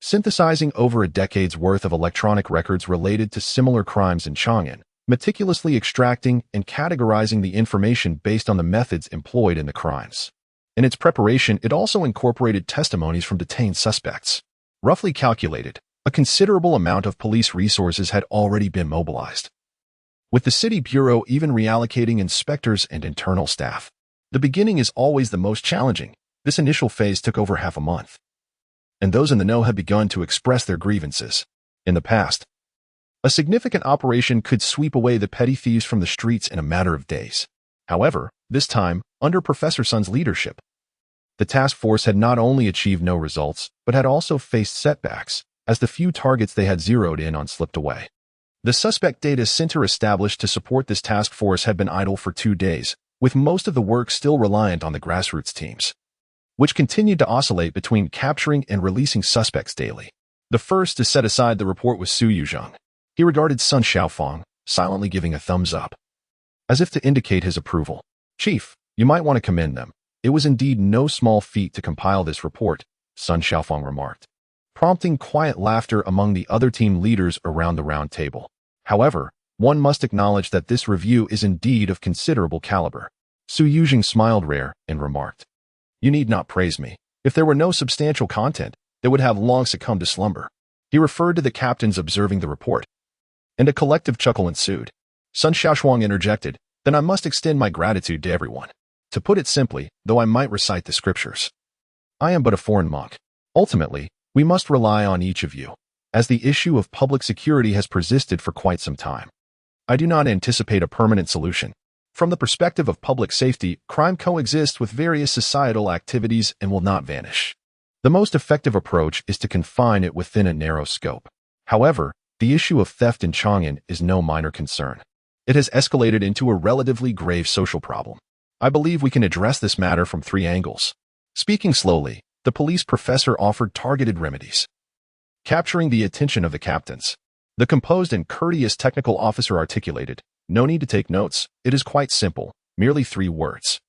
synthesizing over a decade's worth of electronic records related to similar crimes in Chang'an, meticulously extracting and categorizing the information based on the methods employed in the crimes. In its preparation, it also incorporated testimonies from detained suspects. Roughly calculated, a considerable amount of police resources had already been mobilized, with the city bureau even reallocating inspectors and internal staff. The beginning is always the most challenging. This initial phase took over half a month, and those in the know had begun to express their grievances. In the past, a significant operation could sweep away the petty thieves from the streets in a matter of days. However, this time, under Professor Sun's leadership, the task force had not only achieved no results, but had also faced setbacks, as the few targets they had zeroed in on slipped away. The suspect data center established to support this task force had been idle for 2 days, with most of the work still reliant on the grassroots teams, which continued to oscillate between capturing and releasing suspects daily. The first to set aside the report was Sun Shaoshuang. He regarded Sun Shaoshuang, silently giving a thumbs up, as if to indicate his approval. "Chief, you might want to commend them. It was indeed no small feat to compile this report," Sun Shaoshuang remarked, prompting quiet laughter among the other team leaders around the round table. However, one must acknowledge that this review is indeed of considerable caliber. Su Yuzheng smiled rare and remarked, "You need not praise me. If there were no substantial content, they would have long succumbed to slumber." He referred to the captains observing the report, and a collective chuckle ensued. Sun Shaoshuang interjected, "Then I must extend my gratitude to everyone. To put it simply, though I might recite the scriptures, I am but a foreign monk. Ultimately, we must rely on each of you, as the issue of public security has persisted for quite some time. I do not anticipate a permanent solution. From the perspective of public safety, crime coexists with various societal activities and will not vanish. The most effective approach is to confine it within a narrow scope. However, the issue of theft in Chang'an is no minor concern. It has escalated into a relatively grave social problem. I believe we can address this matter from 3 angles." Speaking slowly, the police professor offered targeted remedies, capturing the attention of the captains. The composed and courteous technical officer articulated, "No need to take notes. It is quite simple, merely 3 words.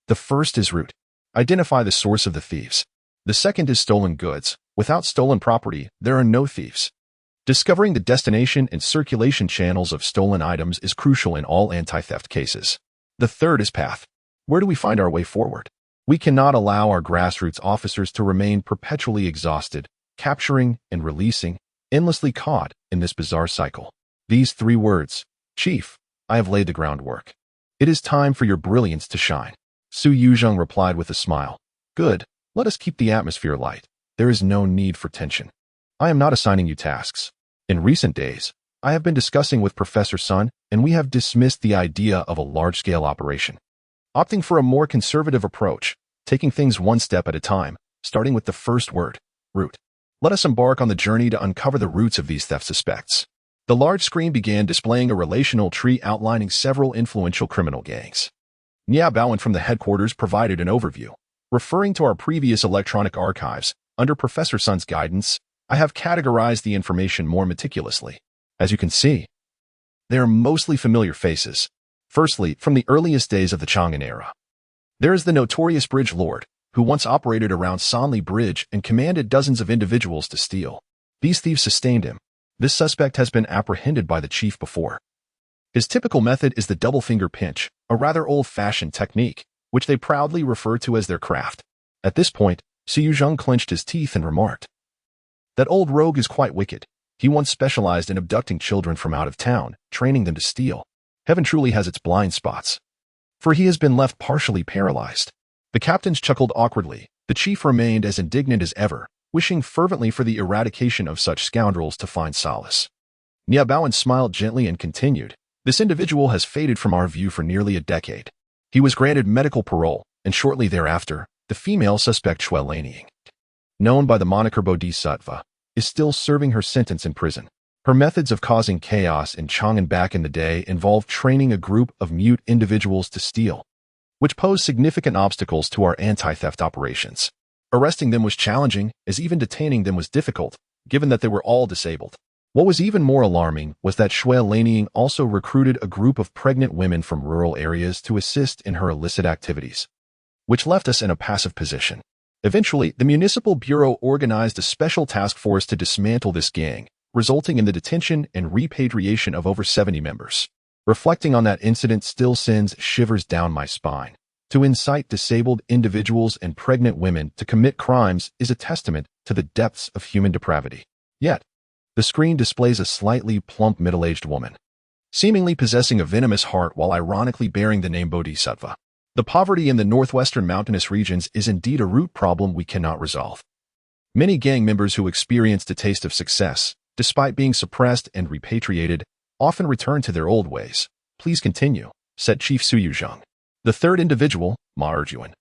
The first is root. Identify the source of the thieves. The second is stolen goods. Without stolen property, there are no thieves. Discovering the destination and circulation channels of stolen items is crucial in all anti-theft cases. The third is path. Where do we find our way forward? We cannot allow our grassroots officers to remain perpetually exhausted, capturing and releasing, endlessly caught in this bizarre cycle. These 3 words, Chief, I have laid the groundwork. It is time for your brilliance to shine." Su Yuzheng replied with a smile. "Good, let us keep the atmosphere light. There is no need for tension. I am not assigning you tasks. In recent days, I have been discussing with Professor Sun, and we have dismissed the idea of a large-scale operation, opting for a more conservative approach, taking things one step at a time, starting with the first word, root. Let us embark on the journey to uncover the roots of these theft suspects." The large screen began displaying a relational tree outlining several influential criminal gangs. Nia Bowen from the headquarters provided an overview. Referring to our previous electronic archives, under Professor Sun's guidance, I have categorized the information more meticulously. As you can see, they are mostly familiar faces. Firstly, from the earliest days of the Chang'an era, there is the notorious Bridge Lord, who once operated around Sanli Bridge and commanded dozens of individuals to steal. These thieves sustained him. This suspect has been apprehended by the chief before. His typical method is the double finger pinch, a rather old-fashioned technique, which they proudly refer to as their craft. At this point, Su Yuzheng clenched his teeth and remarked, "That old rogue is quite wicked. He once specialized in abducting children from out of town, training them to steal. Heaven truly has its blind spots, for he has been left partially paralyzed." The captains chuckled awkwardly. The chief remained as indignant as ever, wishing fervently for the eradication of such scoundrels to find solace. Nia Bowen smiled gently and continued, "This individual has faded from our view for nearly a decade. He was granted medical parole, and shortly thereafter, the female suspect Shui Lanying, known by the moniker Bodhisattva, is still serving her sentence in prison. Her methods of causing chaos in Chang'an back in the day involved training a group of mute individuals to steal, which posed significant obstacles to our anti-theft operations. Arresting them was challenging, as even detaining them was difficult, given that they were all disabled. What was even more alarming was that Shui Lanying also recruited a group of pregnant women from rural areas to assist in her illicit activities, which left us in a passive position. Eventually, the Municipal Bureau organized a special task force to dismantle this gang, resulting in the detention and repatriation of over 70 members. Reflecting on that incident still sends shivers down my spine. To incite disabled individuals and pregnant women to commit crimes is a testament to the depths of human depravity. Yet, the screen displays a slightly plump middle-aged woman, seemingly possessing a venomous heart while ironically bearing the name Bodhisattva. The poverty in the northwestern mountainous regions is indeed a root problem we cannot resolve. Many gang members who experienced a taste of success, despite being suppressed and repatriated, often return to their old ways. Please continue, said Chief Su Yuzheng. The third individual, Ma Erjuan,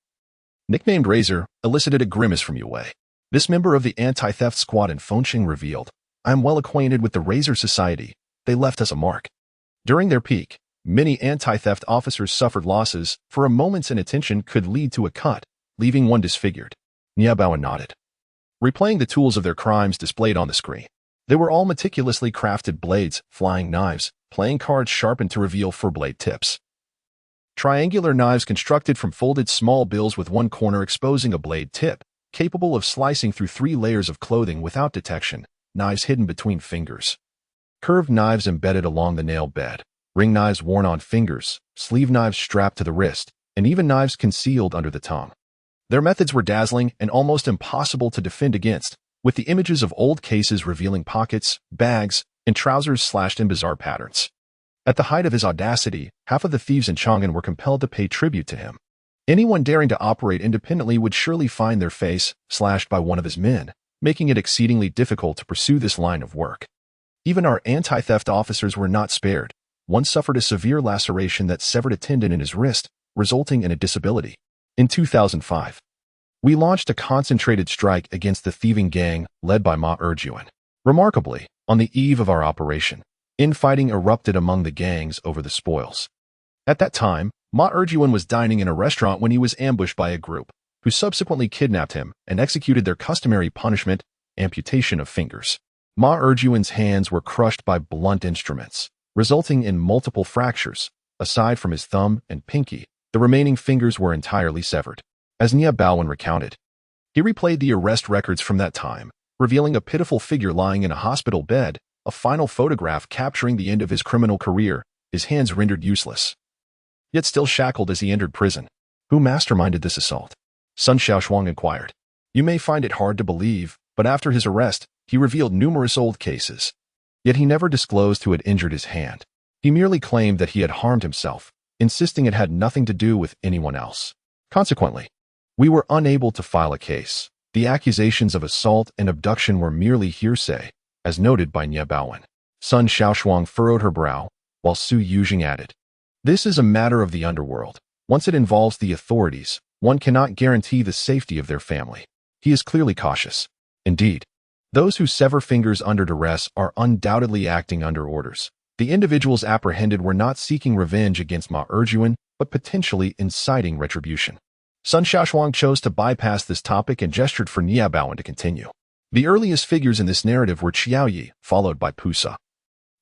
nicknamed Razor, elicited a grimace from Yue. This member of the anti-theft squad in Fengqing revealed, "I am well acquainted with the Razor Society. They left us a mark." During their peak, many anti-theft officers suffered losses, for a moment's inattention could lead to a cut, leaving one disfigured. Niabaowen nodded, replaying the tools of their crimes displayed on the screen. They were all meticulously crafted blades, flying knives, playing cards sharpened to reveal four-blade tips. Triangular knives constructed from folded small bills with one corner exposing a blade tip, capable of slicing through 3 layers of clothing without detection, knives hidden between fingers. Curved knives embedded along the nail bed, ring knives worn on fingers, sleeve knives strapped to the wrist, and even knives concealed under the tongue. Their methods were dazzling and almost impossible to defend against, with the images of old cases revealing pockets, bags, and trousers slashed in bizarre patterns. At the height of his audacity, half of the thieves in Chang'an were compelled to pay tribute to him. Anyone daring to operate independently would surely find their face slashed by one of his men, making it exceedingly difficult to pursue this line of work. Even our anti-theft officers were not spared. One suffered a severe laceration that severed a tendon in his wrist, resulting in a disability. In 2005, we launched a concentrated strike against the thieving gang led by Ma Erjuan. Remarkably, on the eve of our operation, infighting erupted among the gangs over the spoils. At that time, Ma Erjuan was dining in a restaurant when he was ambushed by a group, who subsequently kidnapped him and executed their customary punishment, amputation of fingers. Ma Erjuan's hands were crushed by blunt instruments, resulting in multiple fractures. Aside from his thumb and pinky, the remaining fingers were entirely severed. As Niabaowen recounted, he replayed the arrest records from that time, revealing a pitiful figure lying in a hospital bed, a final photograph capturing the end of his criminal career, his hands rendered useless, yet still shackled as he entered prison. Who masterminded this assault? Sun Shaoshuang inquired. You may find it hard to believe, but after his arrest, he revealed numerous old cases. Yet he never disclosed who had injured his hand. He merely claimed that he had harmed himself, insisting it had nothing to do with anyone else. Consequently, we were unable to file a case. The accusations of assault and abduction were merely hearsay, as noted by Niabaowen. Sun Shaoshuang furrowed her brow, while Su Yujing added, "This is a matter of the underworld. Once it involves the authorities, one cannot guarantee the safety of their family." He is clearly cautious. Indeed, those who sever fingers under duress are undoubtedly acting under orders. The individuals apprehended were not seeking revenge against Ma Erjuan, but potentially inciting retribution. Sun Shaoshuang chose to bypass this topic and gestured for Niabaowen to continue. The earliest figures in this narrative were Qiaoyi, followed by Pusa.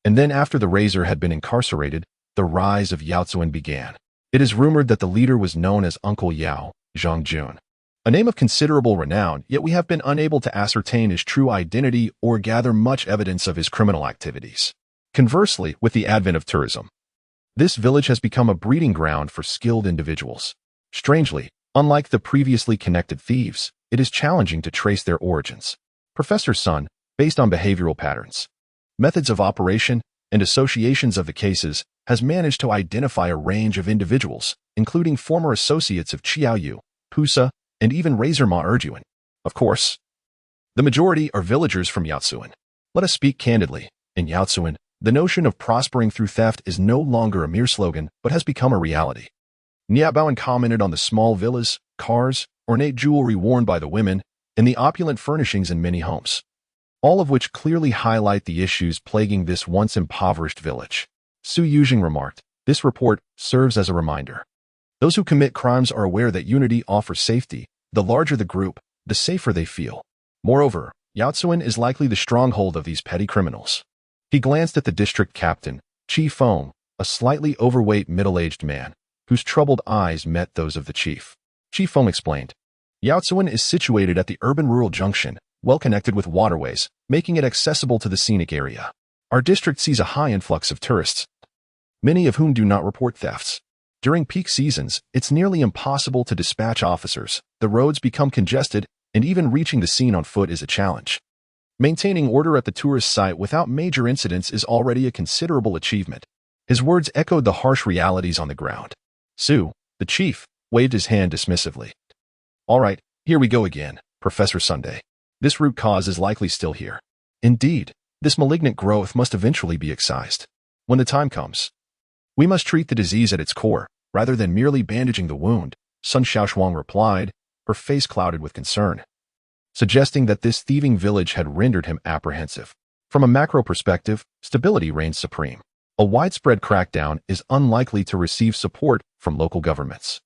And then after the Razor had been incarcerated, the rise of Yaozuan began. It is rumored that the leader was known as Uncle Yao, Zhang, a name of considerable renown, yet we have been unable to ascertain his true identity or gather much evidence of his criminal activities. Conversely, with the advent of tourism, this village has become a breeding ground for skilled individuals. Strangely, unlike the previously connected thieves, it is challenging to trace their origins. Professor Sun, based on behavioral patterns, methods of operation, and associations of the cases, has managed to identify a range of individuals, including former associates of Qiaoyu, Pusa, and even Razor Ma Erjuan. Of course, the majority are villagers from Yaozuan. Let us speak candidly. In Yaozuan, the notion of prospering through theft is no longer a mere slogan, but has become a reality. Niabaowen commented on the small villas, cars, ornate jewelry worn by the women, and the opulent furnishings in many homes, all of which clearly highlight the issues plaguing this once impoverished village. Su Yujing remarked, "This report serves as a reminder. Those who commit crimes are aware that unity offers safety. The larger the group, the safer they feel. Moreover, Yaozuan is likely the stronghold of these petty criminals." He glanced at the district captain, Chi Feng, a slightly overweight middle-aged man, whose troubled eyes met those of the chief. Chi Feng explained, "Yaozuan is situated at the urban-rural junction, well connected with waterways, making it accessible to the scenic area. Our district sees a high influx of tourists, many of whom do not report thefts. During peak seasons, it's nearly impossible to dispatch officers, the roads become congested, and even reaching the scene on foot is a challenge. Maintaining order at the tourist site without major incidents is already a considerable achievement." His words echoed the harsh realities on the ground. Su, the chief, waved his hand dismissively. "All right, here we go again, Professor Sunday. This root cause is likely still here. Indeed, this malignant growth must eventually be excised. When the time comes, we must treat the disease at its core, rather than merely bandaging the wound," Sun Shaoshuang replied, her face clouded with concern. suggesting that this thieving village had rendered him apprehensive. From a macro perspective, stability reigns supreme. A widespread crackdown is unlikely to receive support from local governments.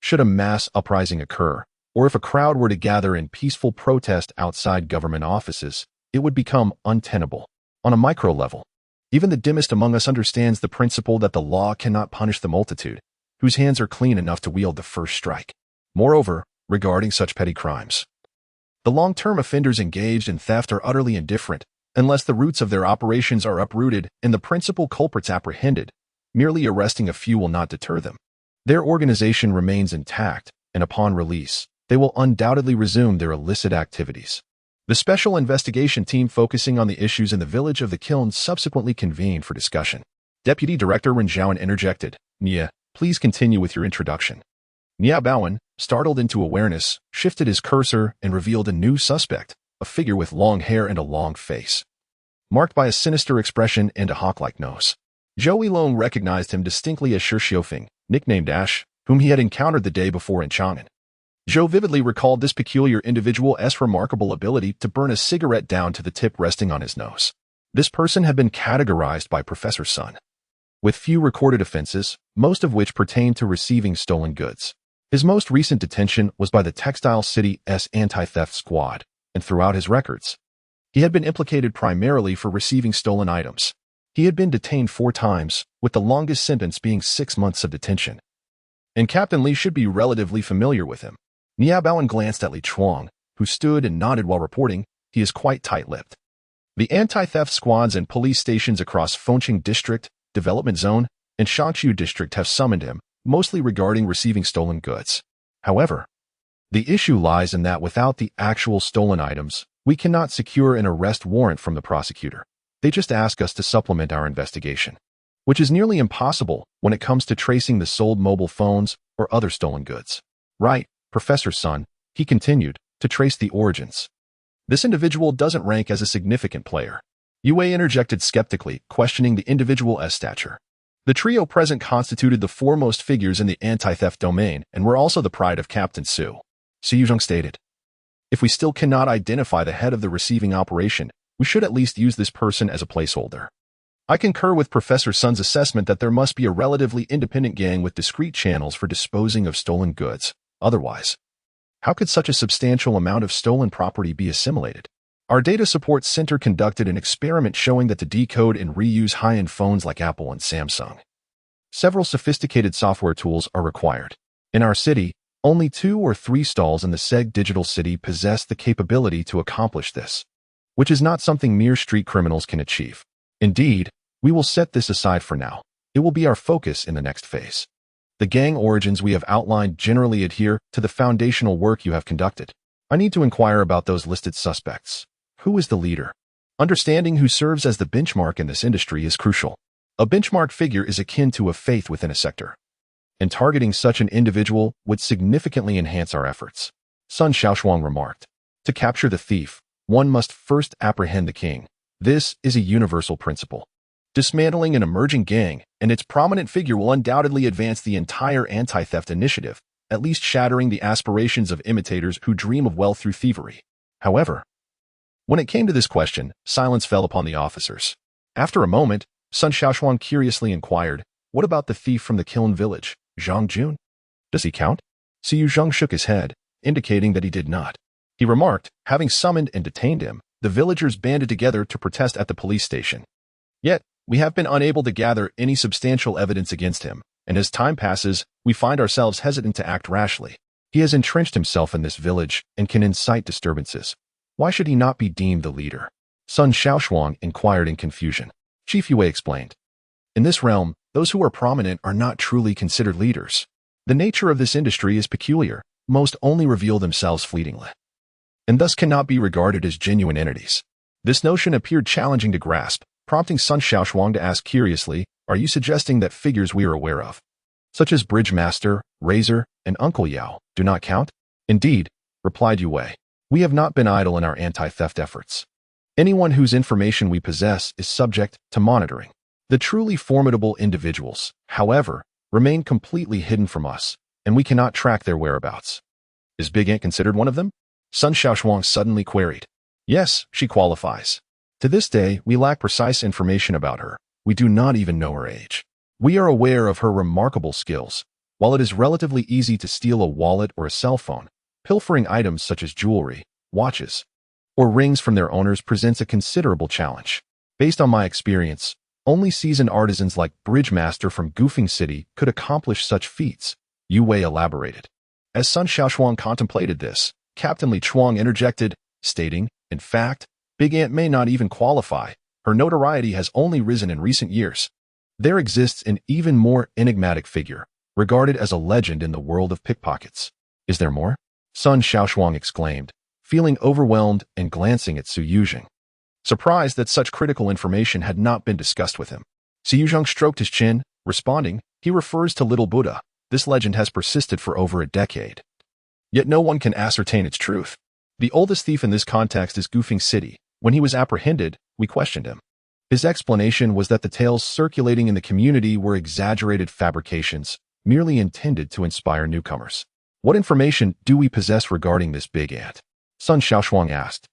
Should a mass uprising occur, or if a crowd were to gather in peaceful protest outside government offices, it would become untenable. On a micro level, even the dimmest among us understands the principle that the law cannot punish the multitude, whose hands are clean enough to wield the first strike. Moreover, regarding such petty crimes, the long-term offenders engaged in theft are utterly indifferent, unless the roots of their operations are uprooted and the principal culprits apprehended. Merely arresting a few will not deter them. Their organization remains intact, and upon release, they will undoubtedly resume their illicit activities. The special investigation team focusing on the issues in the village of the kilns subsequently convened for discussion. Deputy Director Ren Zhaoan interjected, "Nia, please continue with your introduction." Nia Baoan, startled into awareness, shifted his cursor and revealed a new suspect, a figure with long hair and a long face, marked by a sinister expression and a hawk-like nose. Zhou Yilong recognized him distinctly as Shi Xiufeng, nicknamed Ash, whom he had encountered the day before in Chang'an. Zhou vividly recalled this peculiar individual's remarkable ability to burn a cigarette down to the tip resting on his nose. This person had been categorized by Professor Sun with few recorded offenses, most of which pertained to receiving stolen goods. His most recent detention was by the Textile City's anti-theft squad, and throughout his records, he had been implicated primarily for receiving stolen items. He had been detained 4 times, with the longest sentence being 6 months of detention. And Captain Li should be relatively familiar with him. Nia Baoan glanced at Li Chuang, who stood and nodded while reporting. He is quite tight-lipped. The anti-theft squads and police stations across Fengqing District, Development Zone, and Shangqiu District have summoned him, mostly regarding receiving stolen goods. However, the issue lies in that without the actual stolen items, we cannot secure an arrest warrant from the prosecutor. They just ask us to supplement our investigation, which is nearly impossible when it comes to tracing the sold mobile phones or other stolen goods. Right, Professor Sun, he continued, to trace the origins. This individual doesn't rank as a significant player. Yue interjected skeptically, questioning the individual's stature. The trio present constituted the foremost figures in the anti-theft domain and were also the pride of Captain Su. Su Yuzhong stated, "If we still cannot identify the head of the receiving operation, we should at least use this person as a placeholder." I concur with Professor Sun's assessment that there must be a relatively independent gang with discrete channels for disposing of stolen goods. Otherwise, how could such a substantial amount of stolen property be assimilated? Our data support center conducted an experiment showing that to decode and reuse high-end phones like Apple and Samsung, several sophisticated software tools are required. In our city, only 2 or 3 stalls in the SEG Digital City possess the capability to accomplish this, which is not something mere street criminals can achieve. Indeed, we will set this aside for now. It will be our focus in the next phase. The gang origins we have outlined generally adhere to the foundational work you have conducted. I need to inquire about those listed suspects. Who is the leader? Understanding who serves as the benchmark in this industry is crucial. A benchmark figure is akin to a faith within a sector, and targeting such an individual would significantly enhance our efforts. Sun Shaoshuang remarked, "To capture the thief, one must first apprehend the king. This is a universal principle. Dismantling an emerging gang and its prominent figure will undoubtedly advance the entire anti-theft initiative, at least shattering the aspirations of imitators who dream of wealth through thievery." However, when it came to this question, silence fell upon the officers. After a moment, Sun Shaoshuang curiously inquired, "What about the thief from the Kiln village, Zhang Jun? Does he count?" Siyu Zhang shook his head, indicating that he did not. He remarked, "Having summoned and detained him, the villagers banded together to protest at the police station. Yet, we have been unable to gather any substantial evidence against him, and as time passes, we find ourselves hesitant to act rashly. He has entrenched himself in this village and can incite disturbances. Why should he not be deemed the leader?" Sun Shaoshuang inquired in confusion. Chief Yue explained, "In this realm, those who are prominent are not truly considered leaders. The nature of this industry is peculiar. Most only reveal themselves fleetingly, and thus cannot be regarded as genuine entities." This notion appeared challenging to grasp, prompting Sun Shaoshuang to ask curiously, "Are you suggesting that figures we are aware of, such as Bridge Master, Razor, and Uncle Yao, do not count?" "Indeed," replied Yue. "We have not been idle in our anti-theft efforts. Anyone whose information we possess is subject to monitoring. The truly formidable individuals, however, remain completely hidden from us, and we cannot track their whereabouts." "Is Big Ant considered one of them?" Sun Shaoshuang suddenly queried. Yes, she qualifies. To this day, we lack precise information about her. We do not even know her age. We are aware of her remarkable skills. While it is relatively easy to steal a wallet or a cell phone, pilfering items such as jewelry, watches, or rings from their owners presents a considerable challenge. Based on my experience, only seasoned artisans like Bridge Master from Goofing City could accomplish such feats, Yu Wei elaborated. As Sun Shaoshuang contemplated this, Captain Li Chuang interjected, stating, in fact, Big Ant may not even qualify. Her notoriety has only risen in recent years. There exists an even more enigmatic figure, regarded as a legend in the world of pickpockets. Is there more? Sun Shaoshuang exclaimed, feeling overwhelmed and glancing at Su Yuzheng, surprised that such critical information had not been discussed with him. Su Yuzheng stroked his chin, responding, he refers to Little Buddha. This legend has persisted for over a decade. Yet no one can ascertain its truth. The oldest thief in this context is Goofing City. When he was apprehended, we questioned him. His explanation was that the tales circulating in the community were exaggerated fabrications, merely intended to inspire newcomers. What information do we possess regarding this Big Ant? Sun Shaoshuang asked,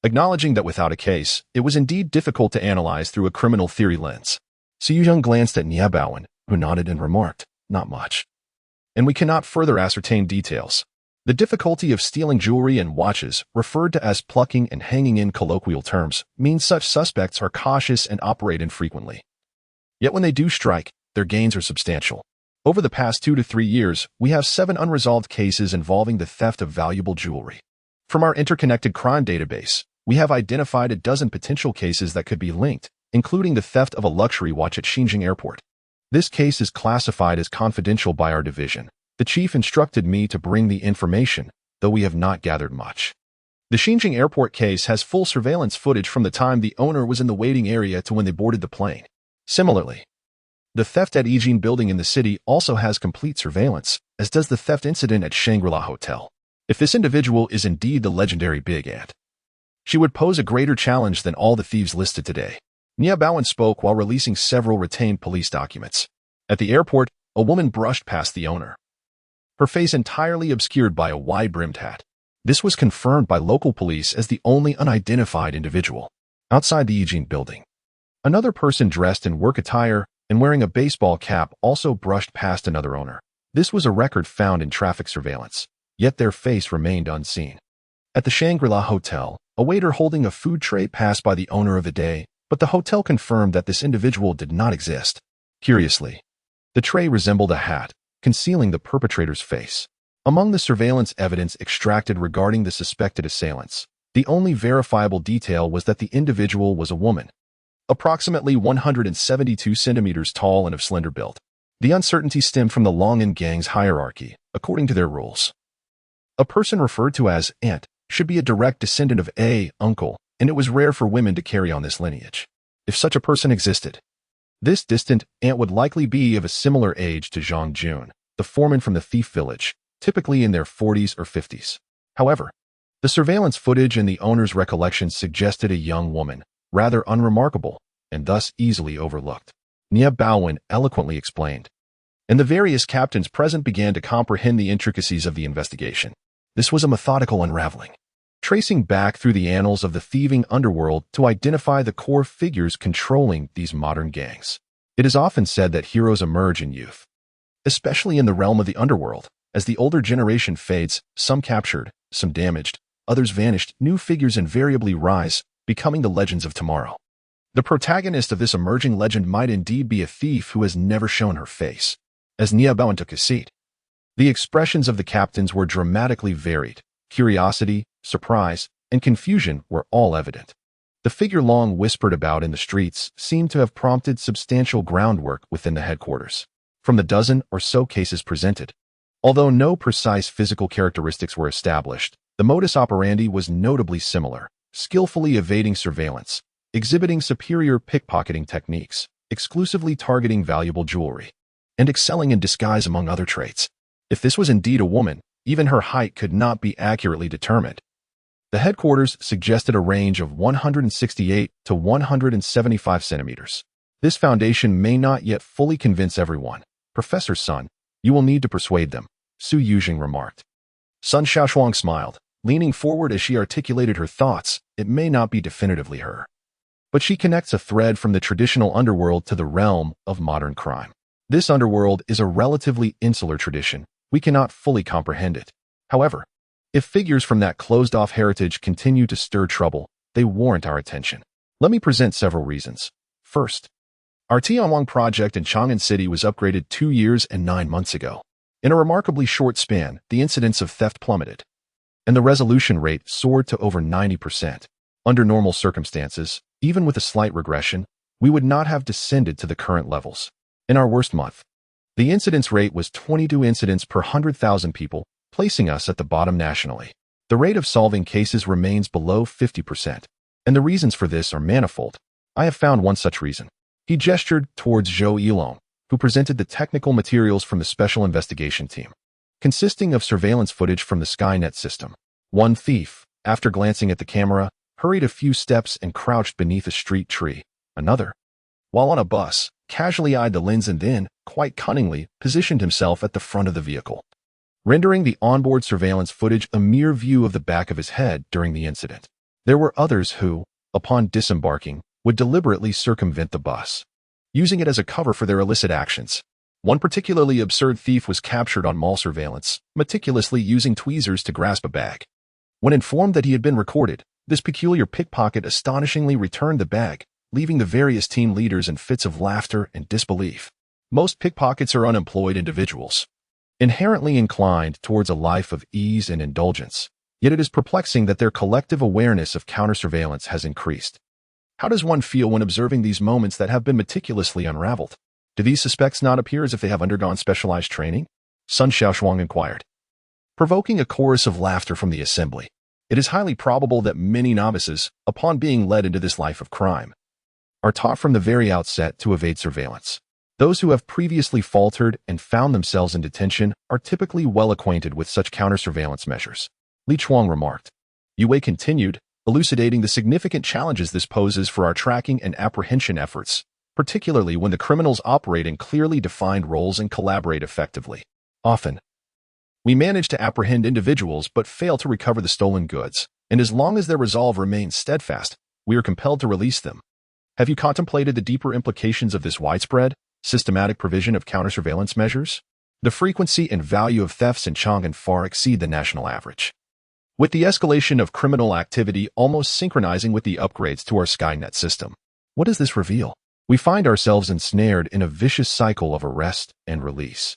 acknowledging that without a case, it was indeed difficult to analyze through a criminal theory lens. Su Yuzheng glanced at Nie Baowen, who nodded and remarked, not much. And we cannot further ascertain details. The difficulty of stealing jewelry and watches, referred to as plucking and hanging in colloquial terms, means such suspects are cautious and operate infrequently. Yet when they do strike, their gains are substantial. Over the past 2 to 3 years, we have 7 unresolved cases involving the theft of valuable jewelry. From our interconnected crime database, we have identified a dozen potential cases that could be linked, including the theft of a luxury watch at Xinjiang Airport. This case is classified as confidential by our division. The chief instructed me to bring the information, though we have not gathered much. The Xinjiang Airport case has full surveillance footage from the time the owner was in the waiting area to when they boarded the plane. Similarly, the theft at Yijin building in the city also has complete surveillance, as does the theft incident at Shangri-La Hotel. If this individual is indeed the legendary Big Ant, she would pose a greater challenge than all the thieves listed today. Nie Baowen spoke while releasing several retained police documents. At the airport, a woman brushed past the owner, her face entirely obscured by a wide-brimmed hat. This was confirmed by local police as the only unidentified individual. Outside the Yijin building, another person dressed in work attire and wearing a baseball cap also brushed past another owner. This was a record found in traffic surveillance, yet their face remained unseen. At the Shangri-La Hotel, a waiter holding a food tray passed by the owner of the day, but the hotel confirmed that this individual did not exist. Curiously, the tray resembled a hat, concealing the perpetrator's face. Among the surveillance evidence extracted regarding the suspected assailants, the only verifiable detail was that the individual was a woman, approximately 172 centimeters tall and of slender build. The uncertainty stemmed from the Long'an gang's hierarchy. According to their rules, a person referred to as aunt should be a direct descendant of a uncle, and it was rare for women to carry on this lineage. If such a person existed, this distant aunt would likely be of a similar age to Zhang Jun, the foreman from the thief village, typically in their 40s or 50s. However, the surveillance footage and the owner's recollections suggested a young woman, rather unremarkable, and thus easily overlooked. Nie Baowen eloquently explained, and the various captains present began to comprehend the intricacies of the investigation. This was a methodical unraveling, tracing back through the annals of the thieving underworld to identify the core figures controlling these modern gangs. It is often said that heroes emerge in youth, especially in the realm of the underworld. As the older generation fades, some captured, some damaged, others vanished, new figures invariably rise, becoming the legends of tomorrow. The protagonist of this emerging legend might indeed be a thief who has never shown her face. As Nie Baowen took his seat, the expressions of the captains were dramatically varied. Curiosity, surprise, and confusion were all evident. The figure long whispered about in the streets seemed to have prompted substantial groundwork within the headquarters. From the dozen or so cases presented, although no precise physical characteristics were established, the modus operandi was notably similar, skillfully evading surveillance, exhibiting superior pickpocketing techniques, exclusively targeting valuable jewelry, and excelling in disguise among other traits. If this was indeed a woman, even her height could not be accurately determined. The headquarters suggested a range of 168 to 175 centimeters. This foundation may not yet fully convince everyone. Professor Sun, you will need to persuade them, Su Yuzheng remarked. Sun Shaoshuang smiled, leaning forward as she articulated her thoughts. It may not be definitively her, but she connects a thread from the traditional underworld to the realm of modern crime. This underworld is a relatively insular tradition. We cannot fully comprehend it. However, if figures from that closed-off heritage continue to stir trouble, they warrant our attention. Let me present several reasons. First, our Tianwang project in Chang'an City was upgraded 2 years and 9 months ago. In a remarkably short span, the incidence of theft plummeted, and the resolution rate soared to over 90%. Under normal circumstances, even with a slight regression, we would not have descended to the current levels. In our worst month, the incidence rate was 22 incidents per 100,000 people, placing us at the bottom nationally. The rate of solving cases remains below 50%, and the reasons for this are manifold. I have found one such reason. He gestured towards Zhou Yilong, who presented the technical materials from the Special Investigation Team, consisting of surveillance footage from the Skynet system. One thief, after glancing at the camera, hurried a few steps and crouched beneath a street tree. Another, while on a bus, casually eyed the lens and then, quite cunningly, positioned himself at the front of the vehicle, rendering the onboard surveillance footage a mere view of the back of his head during the incident. There were others who, upon disembarking, would deliberately circumvent the bus, using it as a cover for their illicit actions. One particularly absurd thief was captured on mall surveillance, meticulously using tweezers to grasp a bag. When informed that he had been recorded, this peculiar pickpocket astonishingly returned the bag, leaving the various team leaders in fits of laughter and disbelief. Most pickpockets are unemployed individuals, inherently inclined towards a life of ease and indulgence, yet it is perplexing that their collective awareness of counter-surveillance has increased. How does one feel when observing these moments that have been meticulously unraveled? Do these suspects not appear as if they have undergone specialized training? Sun Shaoshuang inquired, provoking a chorus of laughter from the assembly. It is highly probable that many novices, upon being led into this life of crime, are taught from the very outset to evade surveillance. Those who have previously faltered and found themselves in detention are typically well acquainted with such counter-surveillance measures. Li Chuang remarked. Yue continued, elucidating the significant challenges this poses for our tracking and apprehension efforts, particularly when the criminals operate in clearly defined roles and collaborate effectively. Often, we manage to apprehend individuals but fail to recover the stolen goods, and as long as their resolve remains steadfast, we are compelled to release them. Have you contemplated the deeper implications of this widespread, systematic provision of counter-surveillance measures? The frequency and value of thefts in Chang'an far exceed the national average, with the escalation of criminal activity almost synchronizing with the upgrades to our Skynet system. What does this reveal? We find ourselves ensnared in a vicious cycle of arrest and release,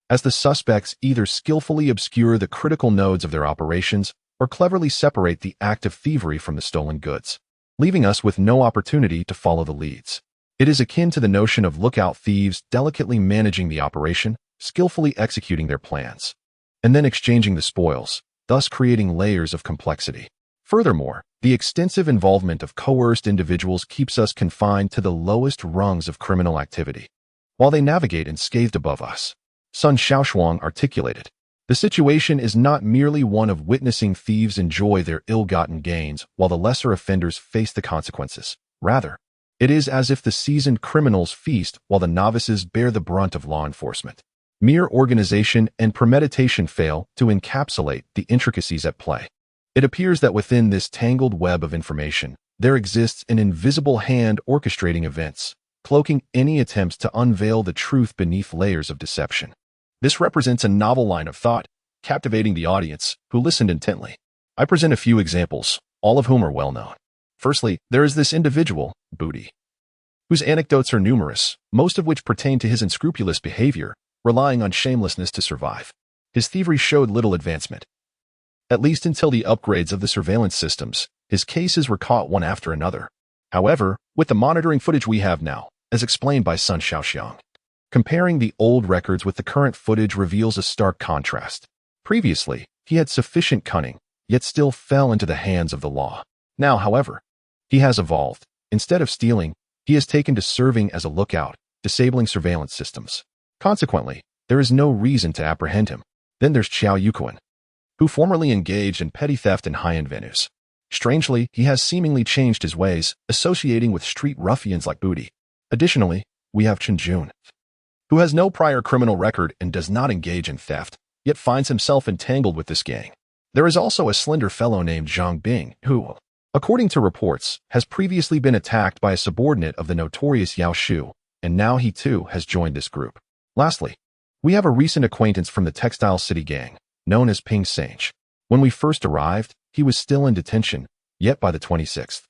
as the suspects either skillfully obscure the critical nodes of their operations or cleverly separate the act of thievery from the stolen goods, leaving us with no opportunity to follow the leads. It is akin to the notion of lookout thieves delicately managing the operation, skillfully executing their plans, and then exchanging the spoils, thus creating layers of complexity. Furthermore, the extensive involvement of coerced individuals keeps us confined to the lowest rungs of criminal activity, while they navigate unscathed above us. Sun Shaoshuang articulated, the situation is not merely one of witnessing thieves enjoy their ill-gotten gains while the lesser offenders face the consequences. Rather, it is as if the seasoned criminals feast while the novices bear the brunt of law enforcement. Mere organization and premeditation fail to encapsulate the intricacies at play. It appears that within this tangled web of information, there exists an invisible hand orchestrating events, cloaking any attempts to unveil the truth beneath layers of deception. This represents a novel line of thought, captivating the audience, who listened intently. I present a few examples, all of whom are well known. Firstly, there is this individual, Booty, whose anecdotes are numerous, most of which pertain to his unscrupulous behavior, relying on shamelessness to survive. His thievery showed little advancement, at least until the upgrades of the surveillance systems. His cases were caught one after another. However, with the monitoring footage we have now, as explained by Sun Shaoshuang, comparing the old records with the current footage reveals a stark contrast. Previously, he had sufficient cunning, yet still fell into the hands of the law. Now, however, he has evolved. Instead of stealing, he has taken to serving as a lookout, disabling surveillance systems. Consequently, there is no reason to apprehend him. Then there's Qiao Yuquan, who formerly engaged in petty theft in high-end venues. Strangely, he has seemingly changed his ways, associating with street ruffians like Booty. Additionally, we have Chen Jun, who has no prior criminal record and does not engage in theft, yet finds himself entangled with this gang. There is also a slender fellow named Zhang Bing, who, according to reports, has previously been attacked by a subordinate of the notorious Yao Shu, and now he too has joined this group. Lastly, we have a recent acquaintance from the Textile City gang, known as Ping Sange. When we first arrived, he was still in detention, yet by the 26th,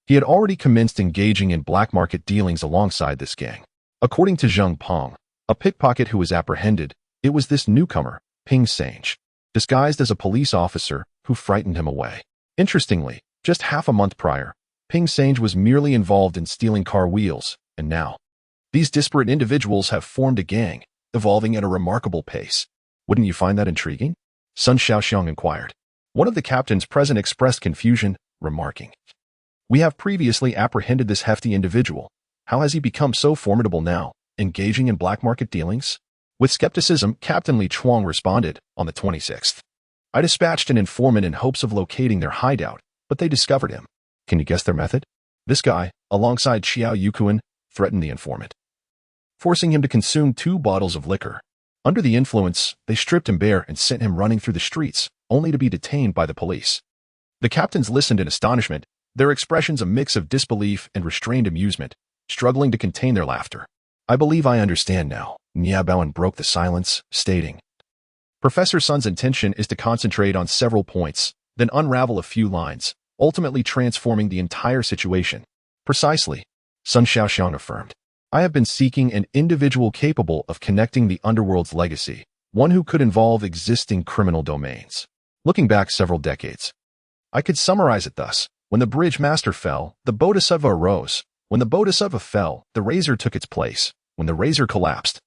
he had already commenced engaging in black market dealings alongside this gang. According to Zheng Pong, a pickpocket who was apprehended, it was this newcomer, Ping Sange, disguised as a police officer, who frightened him away. Interestingly, just half a month prior, Ping Sange was merely involved in stealing car wheels, and now, these disparate individuals have formed a gang, evolving at a remarkable pace. Wouldn't you find that intriguing? Sun Shaoshuang inquired. One of the captains present expressed confusion, remarking, "We have previously apprehended this hefty individual. How has he become so formidable now, engaging in black market dealings?" With skepticism, Captain Li Chuang responded, "On the 26th, I dispatched an informant in hopes of locating their hideout, but they discovered him. Can you guess their method? This guy, alongside Xiao Yukuan, threatened the informant, forcing him to consume 2 bottles of liquor. Under the influence, they stripped him bare and sent him running through the streets, only to be detained by the police." The captains listened in astonishment, their expressions a mix of disbelief and restrained amusement, struggling to contain their laughter. "I believe I understand now," Nia Baoan broke the silence, stating, "Professor Sun's intention is to concentrate on several points, then unravel a few lines, ultimately transforming the entire situation." "Precisely," Sun Shaoshuang affirmed. "I have been seeking an individual capable of connecting the underworld's legacy, one who could involve existing criminal domains. Looking back several decades, I could summarize it thus. When the bridge master fell, the bodhisattva arose. When the bodhisattva fell, the razor took its place. When the razor collapsed,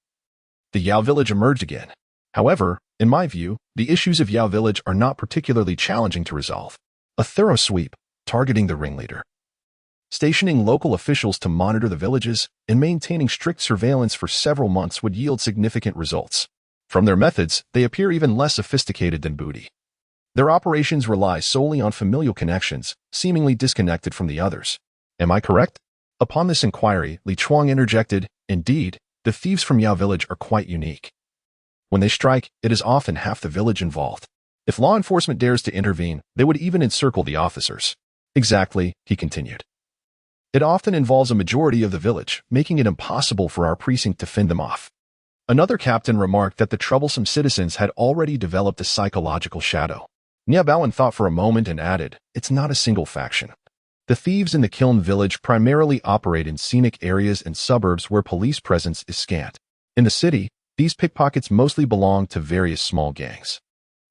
the Yao village emerged again. However, in my view, the issues of Yao village are not particularly challenging to resolve. A thorough sweep, targeting the ringleader, stationing local officials to monitor the villages, and maintaining strict surveillance for several months would yield significant results. From their methods, they appear even less sophisticated than booty. Their operations rely solely on familial connections, seemingly disconnected from the others. Am I correct?" Upon this inquiry, Li Chuang interjected, "Indeed, the thieves from Yao village are quite unique. When they strike, it is often half the village involved. If law enforcement dares to intervene, they would even encircle the officers." "Exactly," he continued. "It often involves a majority of the village, making it impossible for our precinct to fend them off." Another captain remarked that the troublesome citizens had already developed a psychological shadow. Nia Baoan thought for a moment and added, "It's not a single faction. The thieves in the Kiln village primarily operate in scenic areas and suburbs where police presence is scant. In the city, these pickpockets mostly belong to various small gangs.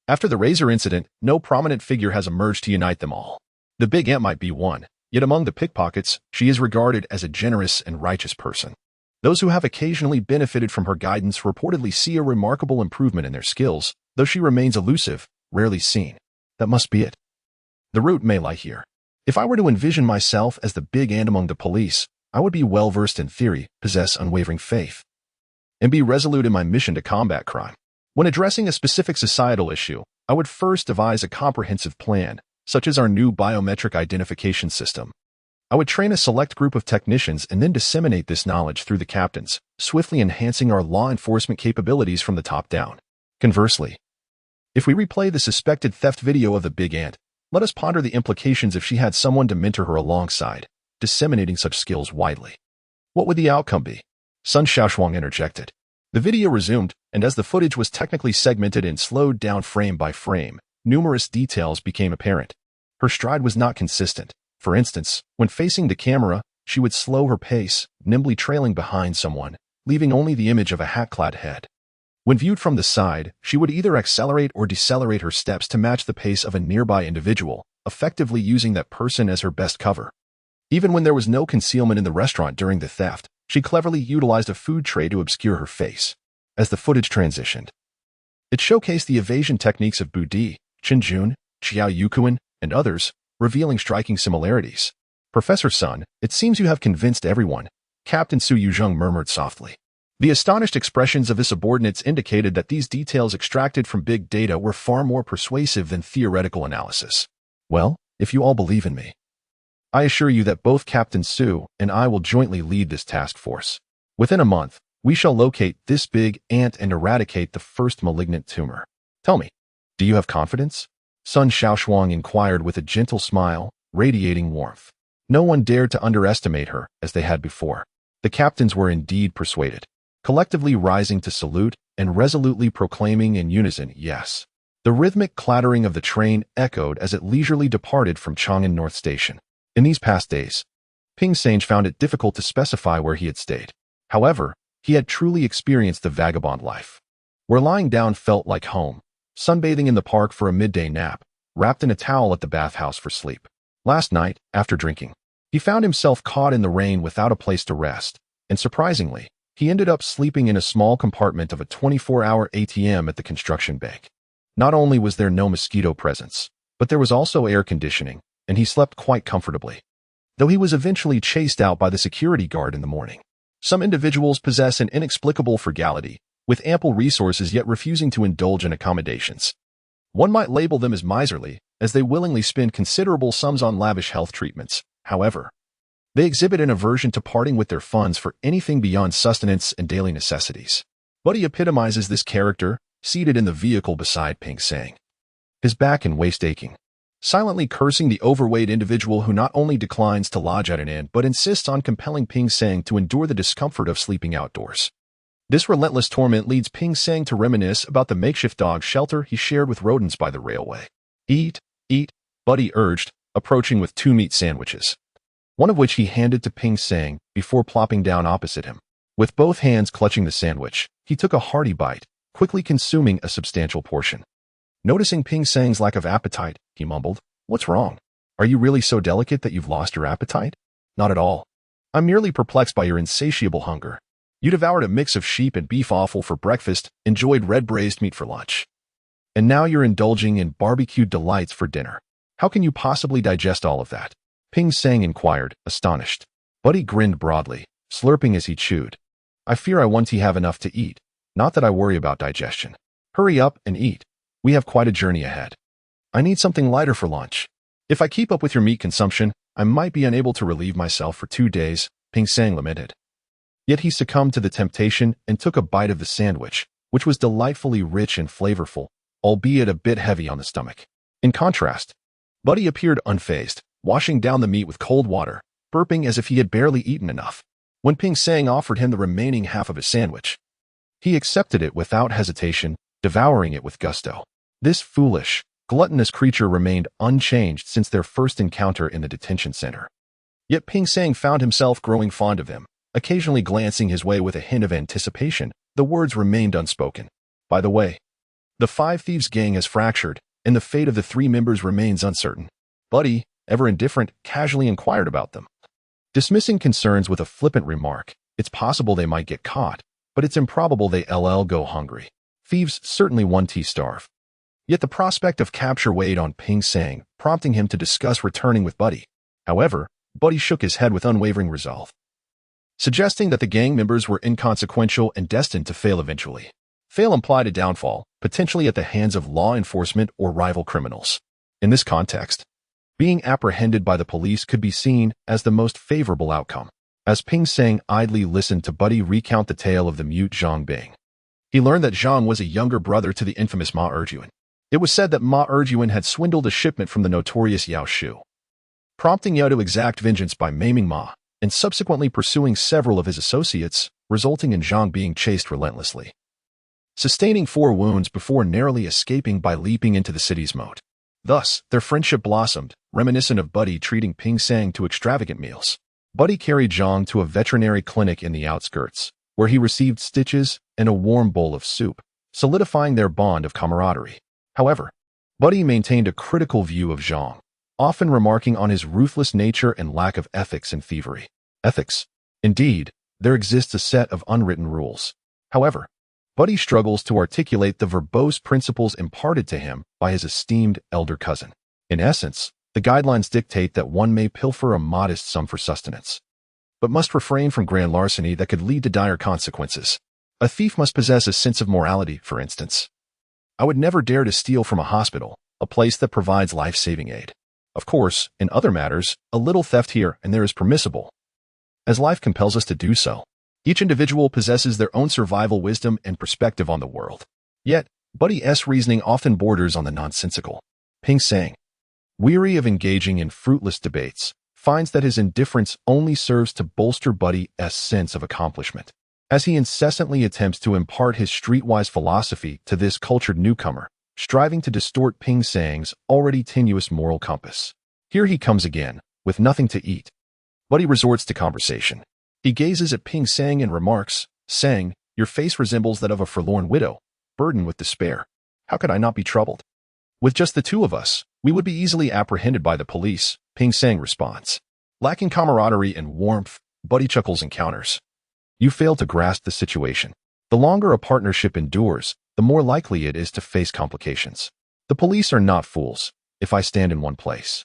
After the razor incident, no prominent figure has emerged to unite them all. The Big Ant might be one, yet among the pickpockets, she is regarded as a generous and righteous person. Those who have occasionally benefited from her guidance reportedly see a remarkable improvement in their skills, though she remains elusive, rarely seen. That must be it. The root may lie here. If I were to envision myself as the Big Ant among the police, I would be well-versed in theory, possess unwavering faith, and be resolute in my mission to combat crime. When addressing a specific societal issue, I would first devise a comprehensive plan, such as our new biometric identification system. I would train a select group of technicians and then disseminate this knowledge through the captains, swiftly enhancing our law enforcement capabilities from the top down. Conversely, if we replay the suspected theft video of the Big Ant, let us ponder the implications if she had someone to mentor her alongside, disseminating such skills widely. What would the outcome be? Sun Shaoshuang interjected. The video resumed, and as the footage was technically segmented and slowed down frame by frame, numerous details became apparent. Her stride was not consistent. For instance, when facing the camera, she would slow her pace, nimbly trailing behind someone, leaving only the image of a hat-clad head. When viewed from the side, she would either accelerate or decelerate her steps to match the pace of a nearby individual, effectively using that person as her best cover. Even when there was no concealment in the restaurant during the theft, she cleverly utilized a food tray to obscure her face. As the footage transitioned, it showcased the evasion techniques of Budi, Chinjun, Xiao Yukuan, and others, revealing striking similarities. "Professor Sun, it seems you have convinced everyone," Captain Su Yuzheng murmured softly. The astonished expressions of his subordinates indicated that these details extracted from big data were far more persuasive than theoretical analysis. "Well, if you all believe in me, I assure you that both Captain Su and I will jointly lead this task force. Within a month, we shall locate this Big Ant and eradicate the first malignant tumor. Tell me, do you have confidence?" Sun Shaoshuang inquired with a gentle smile, radiating warmth. No one dared to underestimate her as they had before. The captains were indeed persuaded, collectively rising to salute and resolutely proclaiming in unison, yes. The rhythmic clattering of the train echoed as it leisurely departed from Chang'an North Station. In these past days, Ping Sang found it difficult to specify where he had stayed. However, he had truly experienced the vagabond life, where lying down felt like home, sunbathing in the park for a midday nap, wrapped in a towel at the bathhouse for sleep. Last night, after drinking, he found himself caught in the rain without a place to rest, and surprisingly, he ended up sleeping in a small compartment of a 24-hour ATM at the construction bank. Not only was there no mosquito presence, but there was also air conditioning, and he slept quite comfortably, though he was eventually chased out by the security guard in the morning. Some individuals possess an inexplicable frugality, with ample resources yet refusing to indulge in accommodations. One might label them as miserly, as they willingly spend considerable sums on lavish health treatments. However, they exhibit an aversion to parting with their funds for anything beyond sustenance and daily necessities. Buddy epitomizes this character, seated in the vehicle beside Ping Sang, his back and waist aching, silently cursing the overweight individual who not only declines to lodge at an inn but insists on compelling Ping Sang to endure the discomfort of sleeping outdoors. This relentless torment leads Ping Sang to reminisce about the makeshift dog shelter he shared with rodents by the railway. Eat, Buddy urged, approaching with 2 meat sandwiches, one of which he handed to Ping Sang before plopping down opposite him. With both hands clutching the sandwich, he took a hearty bite, quickly consuming a substantial portion. Noticing Ping Sang's lack of appetite, he mumbled, "What's wrong? Are you really so delicate that you've lost your appetite?" "Not at all. I'm merely perplexed by your insatiable hunger. You devoured a mix of sheep and beef offal for breakfast, enjoyed red braised meat for lunch, and now you're indulging in barbecued delights for dinner. How can you possibly digest all of that?" Ping Sang inquired, astonished. Buddy grinned broadly, slurping as he chewed. "I fear I won't have enough to eat. Not that I worry about digestion. Hurry up and eat. We have quite a journey ahead. I need something lighter for lunch. If I keep up with your meat consumption, I might be unable to relieve myself for 2 days," Ping Sang lamented. Yet he succumbed to the temptation and took a bite of the sandwich, which was delightfully rich and flavorful, albeit a bit heavy on the stomach. In contrast, Buddy appeared unfazed, washing down the meat with cold water, burping as if he had barely eaten enough. When Ping Sang offered him the remaining half of his sandwich, he accepted it without hesitation, devouring it with gusto. This foolish, gluttonous creature remained unchanged since their first encounter in the detention center. Yet Ping Sang found himself growing fond of him, occasionally glancing his way with a hint of anticipation. The words remained unspoken. "By the way, the 5 Thieves gang has fractured, and the fate of the 3 members remains uncertain." Buddy, ever indifferent, casually inquired about them, dismissing concerns with a flippant remark. "It's possible they might get caught, but it's improbable they go hungry. Thieves certainly 1T starve." Yet the prospect of capture weighed on Ping Sang, prompting him to discuss returning with Buddy. However, Buddy shook his head with unwavering resolve, suggesting that the gang members were inconsequential and destined to fail eventually. Fail implied a downfall, potentially at the hands of law enforcement or rival criminals. In this context, being apprehended by the police could be seen as the most favorable outcome. As Ping Sang idly listened to Buddy recount the tale of the mute Zhang Bing, he learned that Zhang was a younger brother to the infamous Ma Erjuan. It was said that Ma Erjuan had swindled a shipment from the notorious Yao Shu, prompting Yao to exact vengeance by maiming Ma and subsequently pursuing several of his associates, resulting in Zhang being chased relentlessly, sustaining 4 wounds before narrowly escaping by leaping into the city's moat. Thus, their friendship blossomed, reminiscent of Buddy treating Ping Sang to extravagant meals. Buddy carried Zhang to a veterinary clinic in the outskirts, where he received stitches and a warm bowl of soup, solidifying their bond of camaraderie. However, Buddy maintained a critical view of Zhang, often remarking on his ruthless nature and lack of ethics and thievery. Ethics? Indeed, there exists a set of unwritten rules. However, Buddy struggles to articulate the verbose principles imparted to him by his esteemed elder cousin. In essence, the guidelines dictate that one may pilfer a modest sum for sustenance, but must refrain from grand larceny that could lead to dire consequences. A thief must possess a sense of morality, for instance. I would never dare to steal from a hospital, a place that provides life-saving aid. Of course, in other matters, a little theft here and there is permissible, as life compels us to do so. Each individual possesses their own survival wisdom and perspective on the world. Yet, Buddy's reasoning often borders on the nonsensical. Ping Sang, weary of engaging in fruitless debates, finds that his indifference only serves to bolster Buddy's sense of accomplishment. As he incessantly attempts to impart his streetwise philosophy to this cultured newcomer, striving to distort Ping Sang's already tenuous moral compass. Here he comes again, with nothing to eat. Buddy resorts to conversation. He gazes at Ping Sang and remarks, "Sang, your face resembles that of a forlorn widow, burdened with despair. How could I not be troubled? With just the two of us, we would be easily apprehended by the police," Ping Sang responds. Lacking camaraderie and warmth, Buddy chuckles and counters. "You fail to grasp the situation. The longer a partnership endures, the more likely it is to face complications. The police are not fools. If I stand in one place,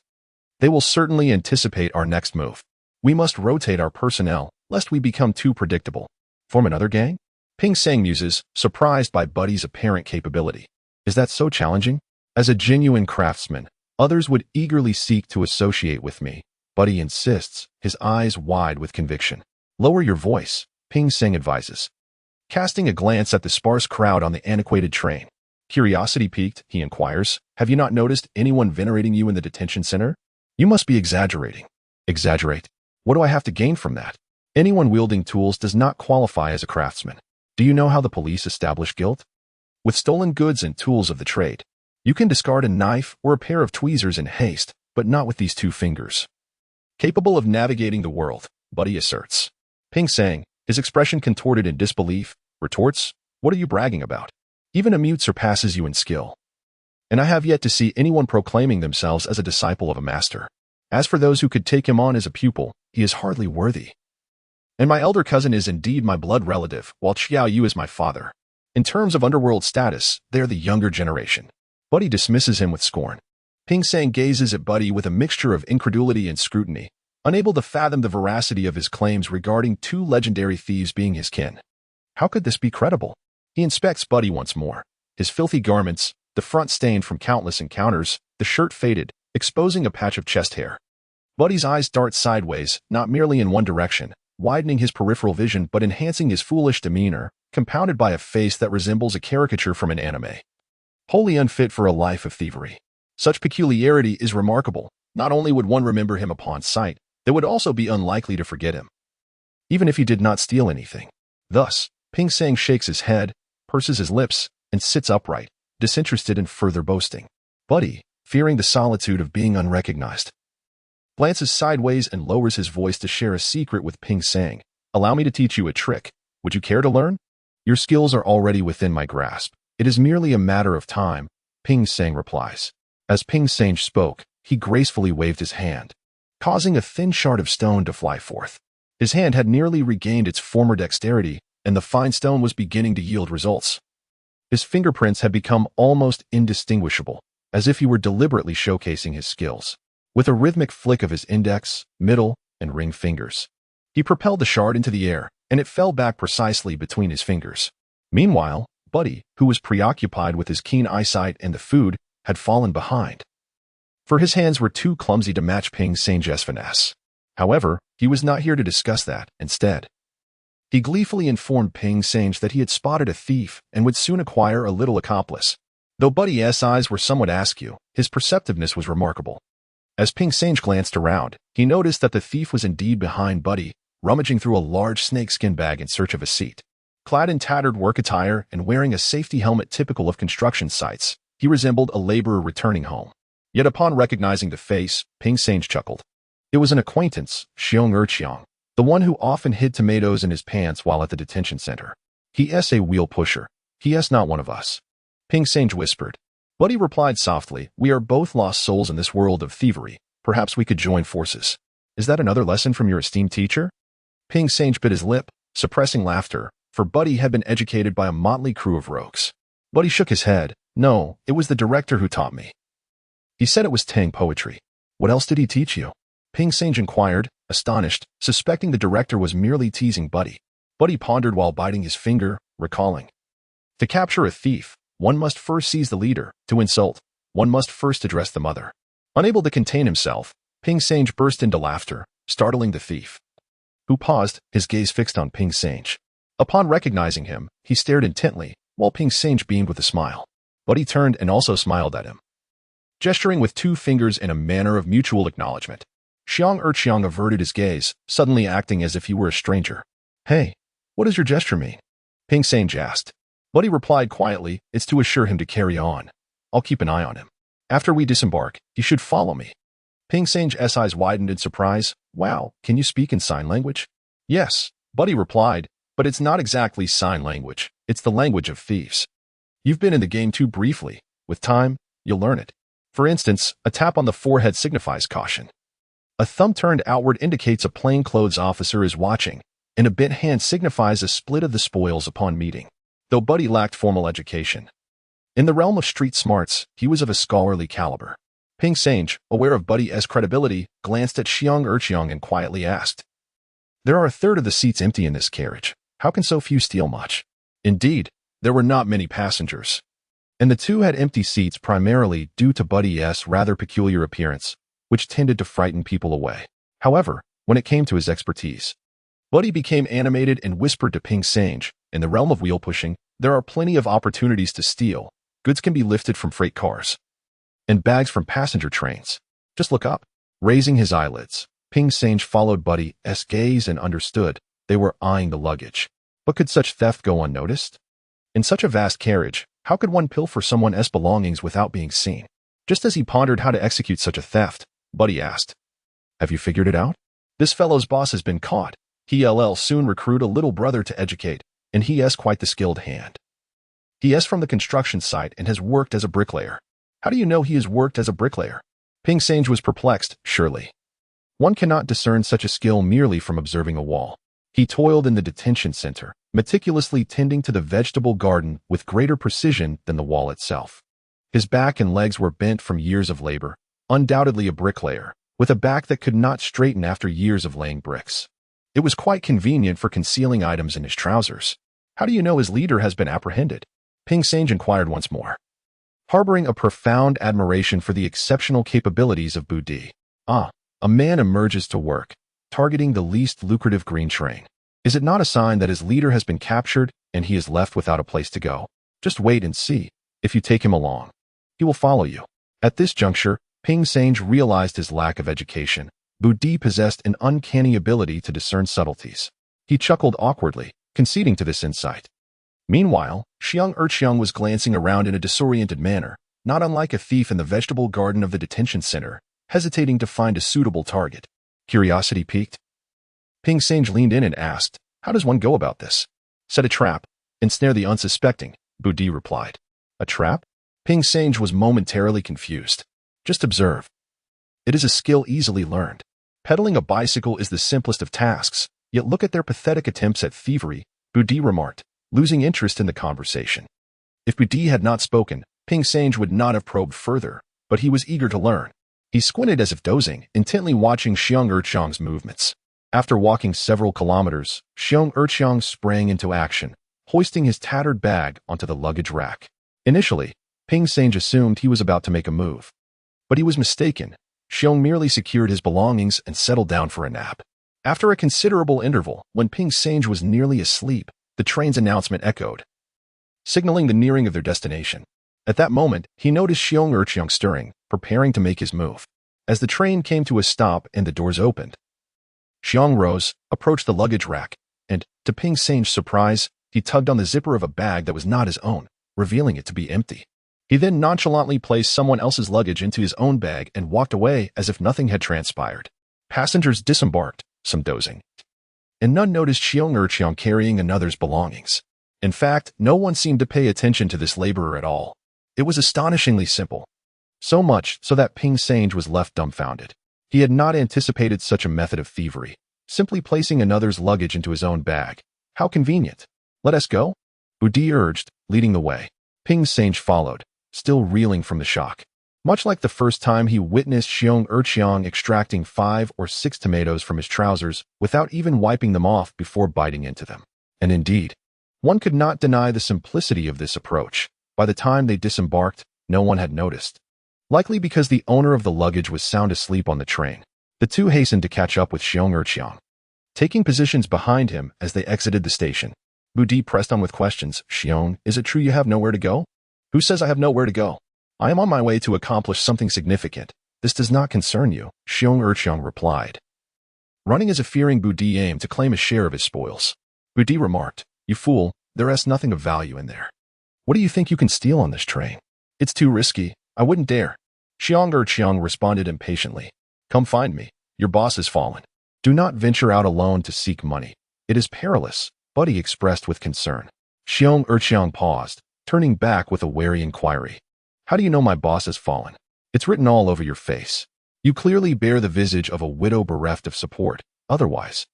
they will certainly anticipate our next move. We must rotate our personnel, lest we become too predictable. Form another gang?" Ping Sang muses, surprised by Buddy's apparent capability. "Is that so challenging? As a genuine craftsman, others would eagerly seek to associate with me." Buddy insists, his eyes wide with conviction. "Lower your voice," Ping Sang advises, casting a glance at the sparse crowd on the antiquated train. Curiosity piqued, he inquires, "Have you not noticed anyone venerating you in the detention center? You must be exaggerating." "Exaggerate? What do I have to gain from that? Anyone wielding tools does not qualify as a craftsman. Do you know how the police establish guilt? With stolen goods and tools of the trade. You can discard a knife or a pair of tweezers in haste, but not with these two fingers." Capable of navigating the world, Buddy asserts. Ping Sang, his expression contorted in disbelief, retorts, "What are you bragging about? Even a mute surpasses you in skill. And I have yet to see anyone proclaiming themselves as a disciple of a master. As for those who could take him on as a pupil, he is hardly worthy. And my elder cousin is indeed my blood relative, while Xiao Yu is my father. In terms of underworld status, they are the younger generation." Buddy dismisses him with scorn. Ping Sang gazes at Buddy with a mixture of incredulity and scrutiny, unable to fathom the veracity of his claims regarding two legendary thieves being his kin. How could this be credible? He inspects Buddy once more. His filthy garments, the front stained from countless encounters, the shirt faded, exposing a patch of chest hair. Buddy's eyes dart sideways, not merely in one direction, widening his peripheral vision but enhancing his foolish demeanor, compounded by a face that resembles a caricature from an anime. Wholly unfit for a life of thievery. Such peculiarity is remarkable. Not only would one remember him upon sight, they would also be unlikely to forget him, even if he did not steal anything. Thus, Ping Sang shakes his head, purses his lips, and sits upright, disinterested in further boasting. Buddy, fearing the solitude of being unrecognized, glances sideways and lowers his voice to share a secret with Ping Sang. "Allow me to teach you a trick. Would you care to learn? Your skills are already within my grasp. It is merely a matter of time," Ping Sang replies. As Ping Sang spoke, he gracefully waved his hand, causing a thin shard of stone to fly forth. His hand had nearly regained its former dexterity, and the fine stone was beginning to yield results. His fingerprints had become almost indistinguishable, as if he were deliberately showcasing his skills. With a rhythmic flick of his index, middle, and ring fingers, he propelled the shard into the air, and it fell back precisely between his fingers. Meanwhile, Buddy, who was preoccupied with his keen eyesight and the food, had fallen behind, for his hands were too clumsy to match Ping Sang's finesse. However, he was not here to discuss that. Instead, he gleefully informed Ping Sang that he had spotted a thief and would soon acquire a little accomplice. Though Buddy's eyes were somewhat askew, his perceptiveness was remarkable. As Ping Sang glanced around, he noticed that the thief was indeed behind Buddy, rummaging through a large snakeskin bag in search of a seat. Clad in tattered work attire and wearing a safety helmet typical of construction sites, he resembled a laborer returning home. Yet upon recognizing the face, Ping Sang chuckled. It was an acquaintance, Xiong, the one who often hid tomatoes in his pants while at the detention center. "He is a wheel pusher. He is not one of us," Ping Sang whispered. Buddy replied softly, "We are both lost souls in this world of thievery. Perhaps we could join forces." "Is that another lesson from your esteemed teacher?" Ping Sang bit his lip, suppressing laughter, for Buddy had been educated by a motley crew of rogues. Buddy shook his head. "No, it was the director who taught me. He said it was Tang poetry." "What else did he teach you?" Ping Sang inquired, astonished, suspecting the director was merely teasing Buddy. Buddy pondered while biting his finger, recalling. To capture a thief, one must first seize the leader. To insult, one must first address the mother. Unable to contain himself, Ping Sang burst into laughter, startling the thief, who paused, his gaze fixed on Ping Sang. Upon recognizing him, he stared intently, while Ping Sang beamed with a smile. Buddy turned and also smiled at him. gesturing with 2 fingers in a manner of mutual acknowledgement. Xiang averted his gaze, suddenly acting as if he were a stranger. Hey, what does your gesture mean? Ping Sange asked. Buddy replied quietly, it's to assure him to carry on. I'll keep an eye on him. After we disembark, he should follow me. Ping Sange's eyes widened in surprise. Wow, can you speak in sign language? Yes, Buddy replied, but it's not exactly sign language. It's the language of thieves. You've been in the game too briefly. With time, you'll learn it. For instance, a tap on the forehead signifies caution. A thumb turned outward indicates a plainclothes officer is watching, and a bent hand signifies a split of the spoils upon meeting. Though Buddy lacked formal education. In the realm of street smarts, he was of a scholarly caliber. Ping Sange, aware of Buddy's credibility, glanced at Xiang and quietly asked, There are 1/3 of the seats empty in this carriage. How can so few steal much? Indeed, there were not many passengers. And the 2 had empty seats primarily due to Buddy's rather peculiar appearance, which tended to frighten people away. However, when it came to his expertise, Buddy became animated and whispered to Ping Sange, in the realm of wheel pushing, there are plenty of opportunities to steal. Goods can be lifted from freight cars and bags from passenger trains. Just look up. Raising his eyelids, Ping Sange followed Buddy's gaze and understood they were eyeing the luggage. But could such theft go unnoticed? In such a vast carriage, how could one pilfer someone's belongings without being seen? Just as he pondered how to execute such a theft, Buddy asked, Have you figured it out? This fellow's boss has been caught. He'll soon recruit a little brother to educate, and he's quite the skilled hand. He is from the construction site and has worked as a bricklayer. How do you know he has worked as a bricklayer? Ping Sange was perplexed, surely. One cannot discern such a skill merely from observing a wall. He toiled in the detention center, meticulously tending to the vegetable garden with greater precision than the wall itself. His back and legs were bent from years of labor, undoubtedly a bricklayer, with a back that could not straighten after years of laying bricks. It was quite convenient for concealing items in his trousers. How do you know his leader has been apprehended? Ping Sange inquired once more, harboring a profound admiration for the exceptional capabilities of Budi. A man emerges to work, targeting the least lucrative green train. Is it not a sign that his leader has been captured and he is left without a place to go? Just wait and see. If you take him along, he will follow you. At this juncture, Ping Sange realized his lack of education. Budi possessed an uncanny ability to discern subtleties. He chuckled awkwardly, conceding to this insight. Meanwhile, Xiang was glancing around in a disoriented manner, not unlike a thief in the vegetable garden of the detention center, hesitating to find a suitable target. Curiosity piqued. Ping Sange leaned in and asked, How does one go about this? Set a trap, ensnare the unsuspecting, Budi replied. A trap? Ping Sange was momentarily confused. Just observe. It is a skill easily learned. Pedaling a bicycle is the simplest of tasks, yet look at their pathetic attempts at thievery, Budi remarked, losing interest in the conversation. If Budi had not spoken, Ping Sange would not have probed further, but he was eager to learn. He squinted as if dozing, intently watching Xiang's movements. After walking several kilometers, Xiang sprang into action, hoisting his tattered bag onto the luggage rack. Initially, Ping Sange assumed he was about to make a move. But he was mistaken. Xiang merely secured his belongings and settled down for a nap. After a considerable interval, when Ping Sange was nearly asleep, the train's announcement echoed, signaling the nearing of their destination. At that moment, he noticed Xiang stirring, preparing to make his move. As the train came to a stop and the doors opened, Xiang rose, approached the luggage rack, and, to Ping Sange's surprise, he tugged on the zipper of a bag that was not his own, revealing it to be empty. He then nonchalantly placed someone else's luggage into his own bag and walked away as if nothing had transpired. Passengers disembarked, some dozing, and none noticed Xiang carrying another's belongings. In fact, no one seemed to pay attention to this laborer at all. It was astonishingly simple. So much so that Ping Sange was left dumbfounded. He had not anticipated such a method of thievery, simply placing another's luggage into his own bag. How convenient. Let us go? Budi urged, leading the way. Ping Sange followed, still reeling from the shock. Much like the first time he witnessed Xiang extracting 5 or 6 tomatoes from his trousers without even wiping them off before biting into them. And indeed, one could not deny the simplicity of this approach. By the time they disembarked, no one had noticed. Likely because the owner of the luggage was sound asleep on the train. The two hastened to catch up with Xiang. Taking positions behind him as they exited the station, Budi pressed on with questions. Xiang, is it true you have nowhere to go? Who says I have nowhere to go? I am on my way to accomplish something significant. This does not concern you, Xiong replied. Running as a fearing Budi aimed to claim a share of his spoils. Budi remarked, "You fool, there is nothing of value in there. What do you think you can steal on this train? It's too risky. I wouldn't dare." Xiong responded impatiently. "Come find me. Your boss has fallen. Do not venture out alone to seek money. It is perilous," Buddy expressed with concern. Xiong paused, turning back with a wary inquiry. "How do you know my boss has fallen? It's written all over your face. You clearly bear the visage of a widow bereft of support. Otherwise,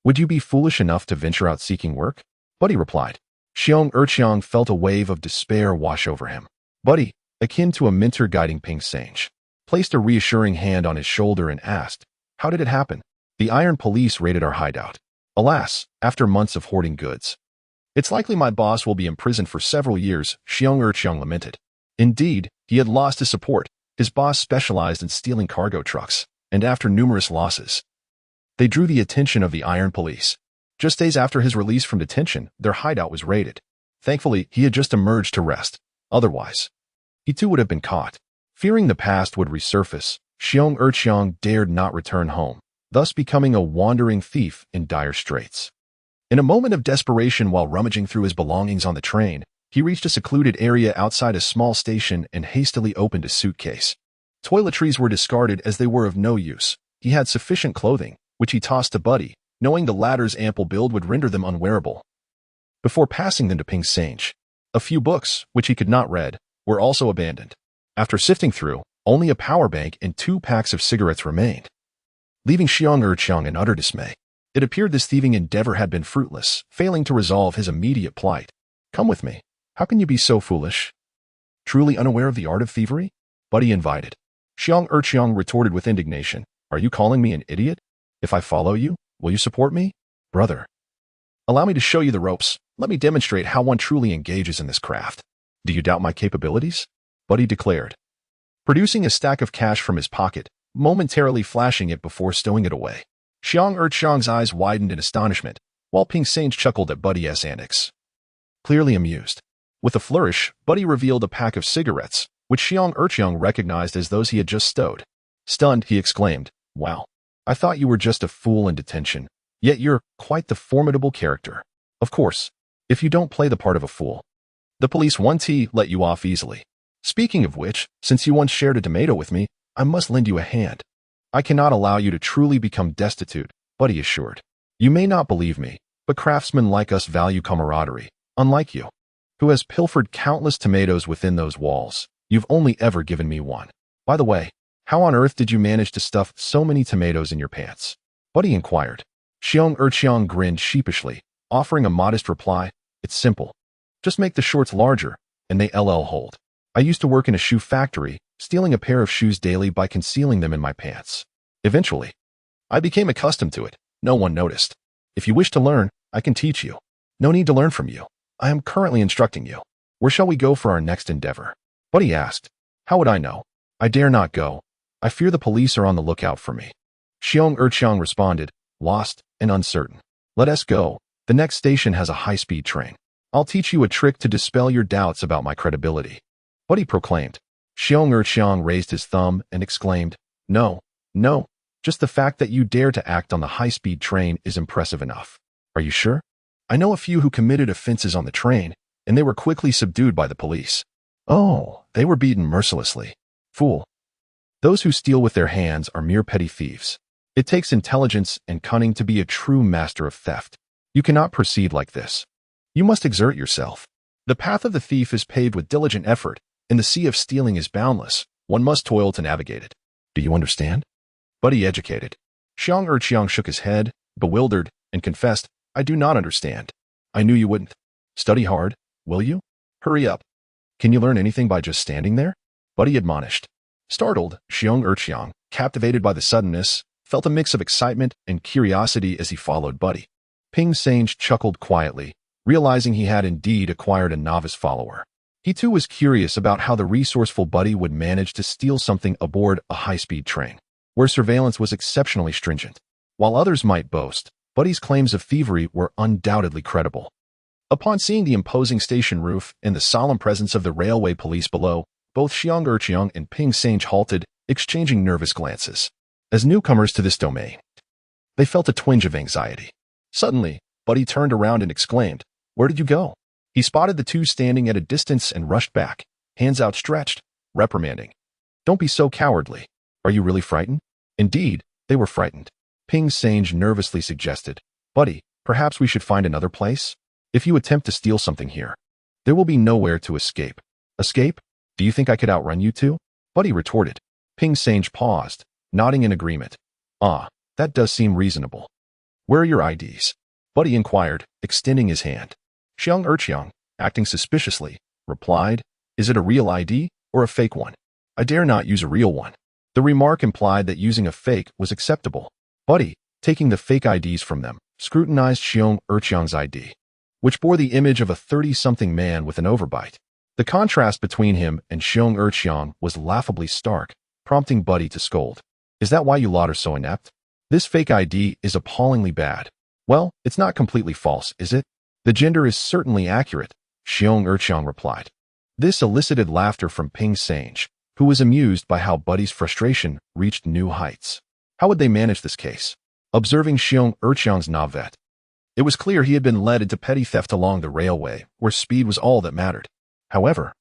would you be foolish enough to venture out seeking work?" Buddy replied. Xiong felt a wave of despair wash over him. Buddy, akin to a mentor guiding Ping Sange, placed a reassuring hand on his shoulder and asked, "How did it happen?" "The Iron Police raided our hideout. Alas, after months of hoarding goods. It's likely my boss will be imprisoned for several years," Xiong lamented. Indeed, he had lost his support. His boss specialized in stealing cargo trucks, and after numerous losses, they drew the attention of the Iron Police. Just days after his release from detention, their hideout was raided. Thankfully, he had just emerged to rest. Otherwise, he too would have been caught. Fearing the past would resurface, Xiong dared not return home, thus becoming a wandering thief in dire straits. In a moment of desperation while rummaging through his belongings on the train, he reached a secluded area outside a small station and hastily opened a suitcase. Toiletries were discarded as they were of no use. He had sufficient clothing, which he tossed to Buddy, knowing the latter's ample build would render them unwearable. Before passing them to Ping Sange, a few books, which he could not read, were also abandoned. After sifting through, only a power bank and 2 packs of cigarettes remained. Leaving Xiong in utter dismay, it appeared this thieving endeavor had been fruitless, failing to resolve his immediate plight. "Come with me. How can you be so foolish? Truly unaware of the art of thievery?" Buddy invited. Xiong retorted with indignation. "Are you calling me an idiot? If I follow you, will you support me?" "Brother, allow me to show you the ropes. Let me demonstrate how one truly engages in this craft." "Do you doubt my capabilities?" Buddy declared, producing a stack of cash from his pocket, momentarily flashing it before stowing it away. Xiong's eyes widened in astonishment, while Ping Sange chuckled at Buddy's antics. Clearly amused. With a flourish, Buddy revealed a pack of cigarettes, which Xiong recognized as those he had just stowed. Stunned, he exclaimed, "Wow, I thought you were just a fool in detention, yet you're quite the formidable character. Of course, if you don't play the part of a fool, the police won't let you off easily. Speaking of which, since you once shared a tomato with me, I must lend you a hand. I cannot allow you to truly become destitute," Buddy assured. "You may not believe me, but craftsmen like us value camaraderie. Unlike you, who has pilfered countless tomatoes within those walls, you've only ever given me one. By the way, how on earth did you manage to stuff so many tomatoes in your pants?" Buddy inquired. Xiong grinned sheepishly, offering a modest reply. "It's simple. Just make the shorts larger, and they hold. I used to work in a shoe factory, stealing a pair of shoes daily by concealing them in my pants. Eventually, I became accustomed to it. No one noticed. If you wish to learn, I can teach you. No need to learn from you. I am currently instructing you. Where shall we go for our next endeavor?" Buddy asked. "How would I know? I dare not go. I fear the police are on the lookout for me." Xiong responded, lost and uncertain. "Let us go. The next station has a high-speed train. I'll teach you a trick to dispel your doubts about my credibility," Buddy proclaimed. Xiong raised his thumb and exclaimed, No, just the fact that you dare to act on the high-speed train is impressive enough. Are you sure? I know a few who committed offenses on the train, and they were quickly subdued by the police." "Oh, they were beaten mercilessly. Fool. Those who steal with their hands are mere petty thieves. It takes intelligence and cunning to be a true master of theft. You cannot proceed like this. You must exert yourself. The path of the thief is paved with diligent effort, and the sea of stealing is boundless. One must toil to navigate it. Do you understand?" Buddy educated. Xiong shook his head, bewildered, and confessed, "I do not understand." "I knew you wouldn't. Study hard, will you? Hurry up. Can you learn anything by just standing there?" Buddy admonished. Startled, Xiong, captivated by the suddenness, felt a mix of excitement and curiosity as he followed Buddy. Ping Sange chuckled quietly, realizing he had indeed acquired a novice follower. He too was curious about how the resourceful Buddy would manage to steal something aboard a high-speed train, where surveillance was exceptionally stringent. While others might boast, Buddy's claims of thievery were undoubtedly credible. Upon seeing the imposing station roof and the solemn presence of the railway police below, Both Xiang Erqiang and Ping Sange halted, exchanging nervous glances. As newcomers to this domain, they felt a twinge of anxiety. Suddenly, Buddy turned around and exclaimed, "Where did you go?" He spotted the two standing at a distance and rushed back, hands outstretched, reprimanding. "Don't be so cowardly. Are you really frightened?" Indeed, they were frightened. Ping Sange nervously suggested, "Buddy, perhaps we should find another place? If you attempt to steal something here, there will be nowhere to escape." "Escape? Do you think I could outrun you two?" Buddy retorted. Ping Sange paused, nodding in agreement. "Ah, that does seem reasonable. Where are your IDs?" Buddy inquired, extending his hand. Xiang Erqiang, acting suspiciously, replied, "Is it a real ID or a fake one? I dare not use a real one." The remark implied that using a fake was acceptable. Buddy, taking the fake IDs from them, scrutinized Xiang Erqiang's ID, which bore the image of a 30-something man with an overbite. The contrast between him and Xiang Erqiang was laughably stark, prompting Buddy to scold. "Is that why you lot are so inept? This fake ID is appallingly bad." "Well, it's not completely false, is it? The gender is certainly accurate," Xiang Erqiang replied. This elicited laughter from Ping Sange, who was amused by how Buddy's frustration reached new heights. How would they manage this case? Observing Xiang Erqiang's navette, it was clear he had been led into petty theft along the railway, where speed was all that mattered. However,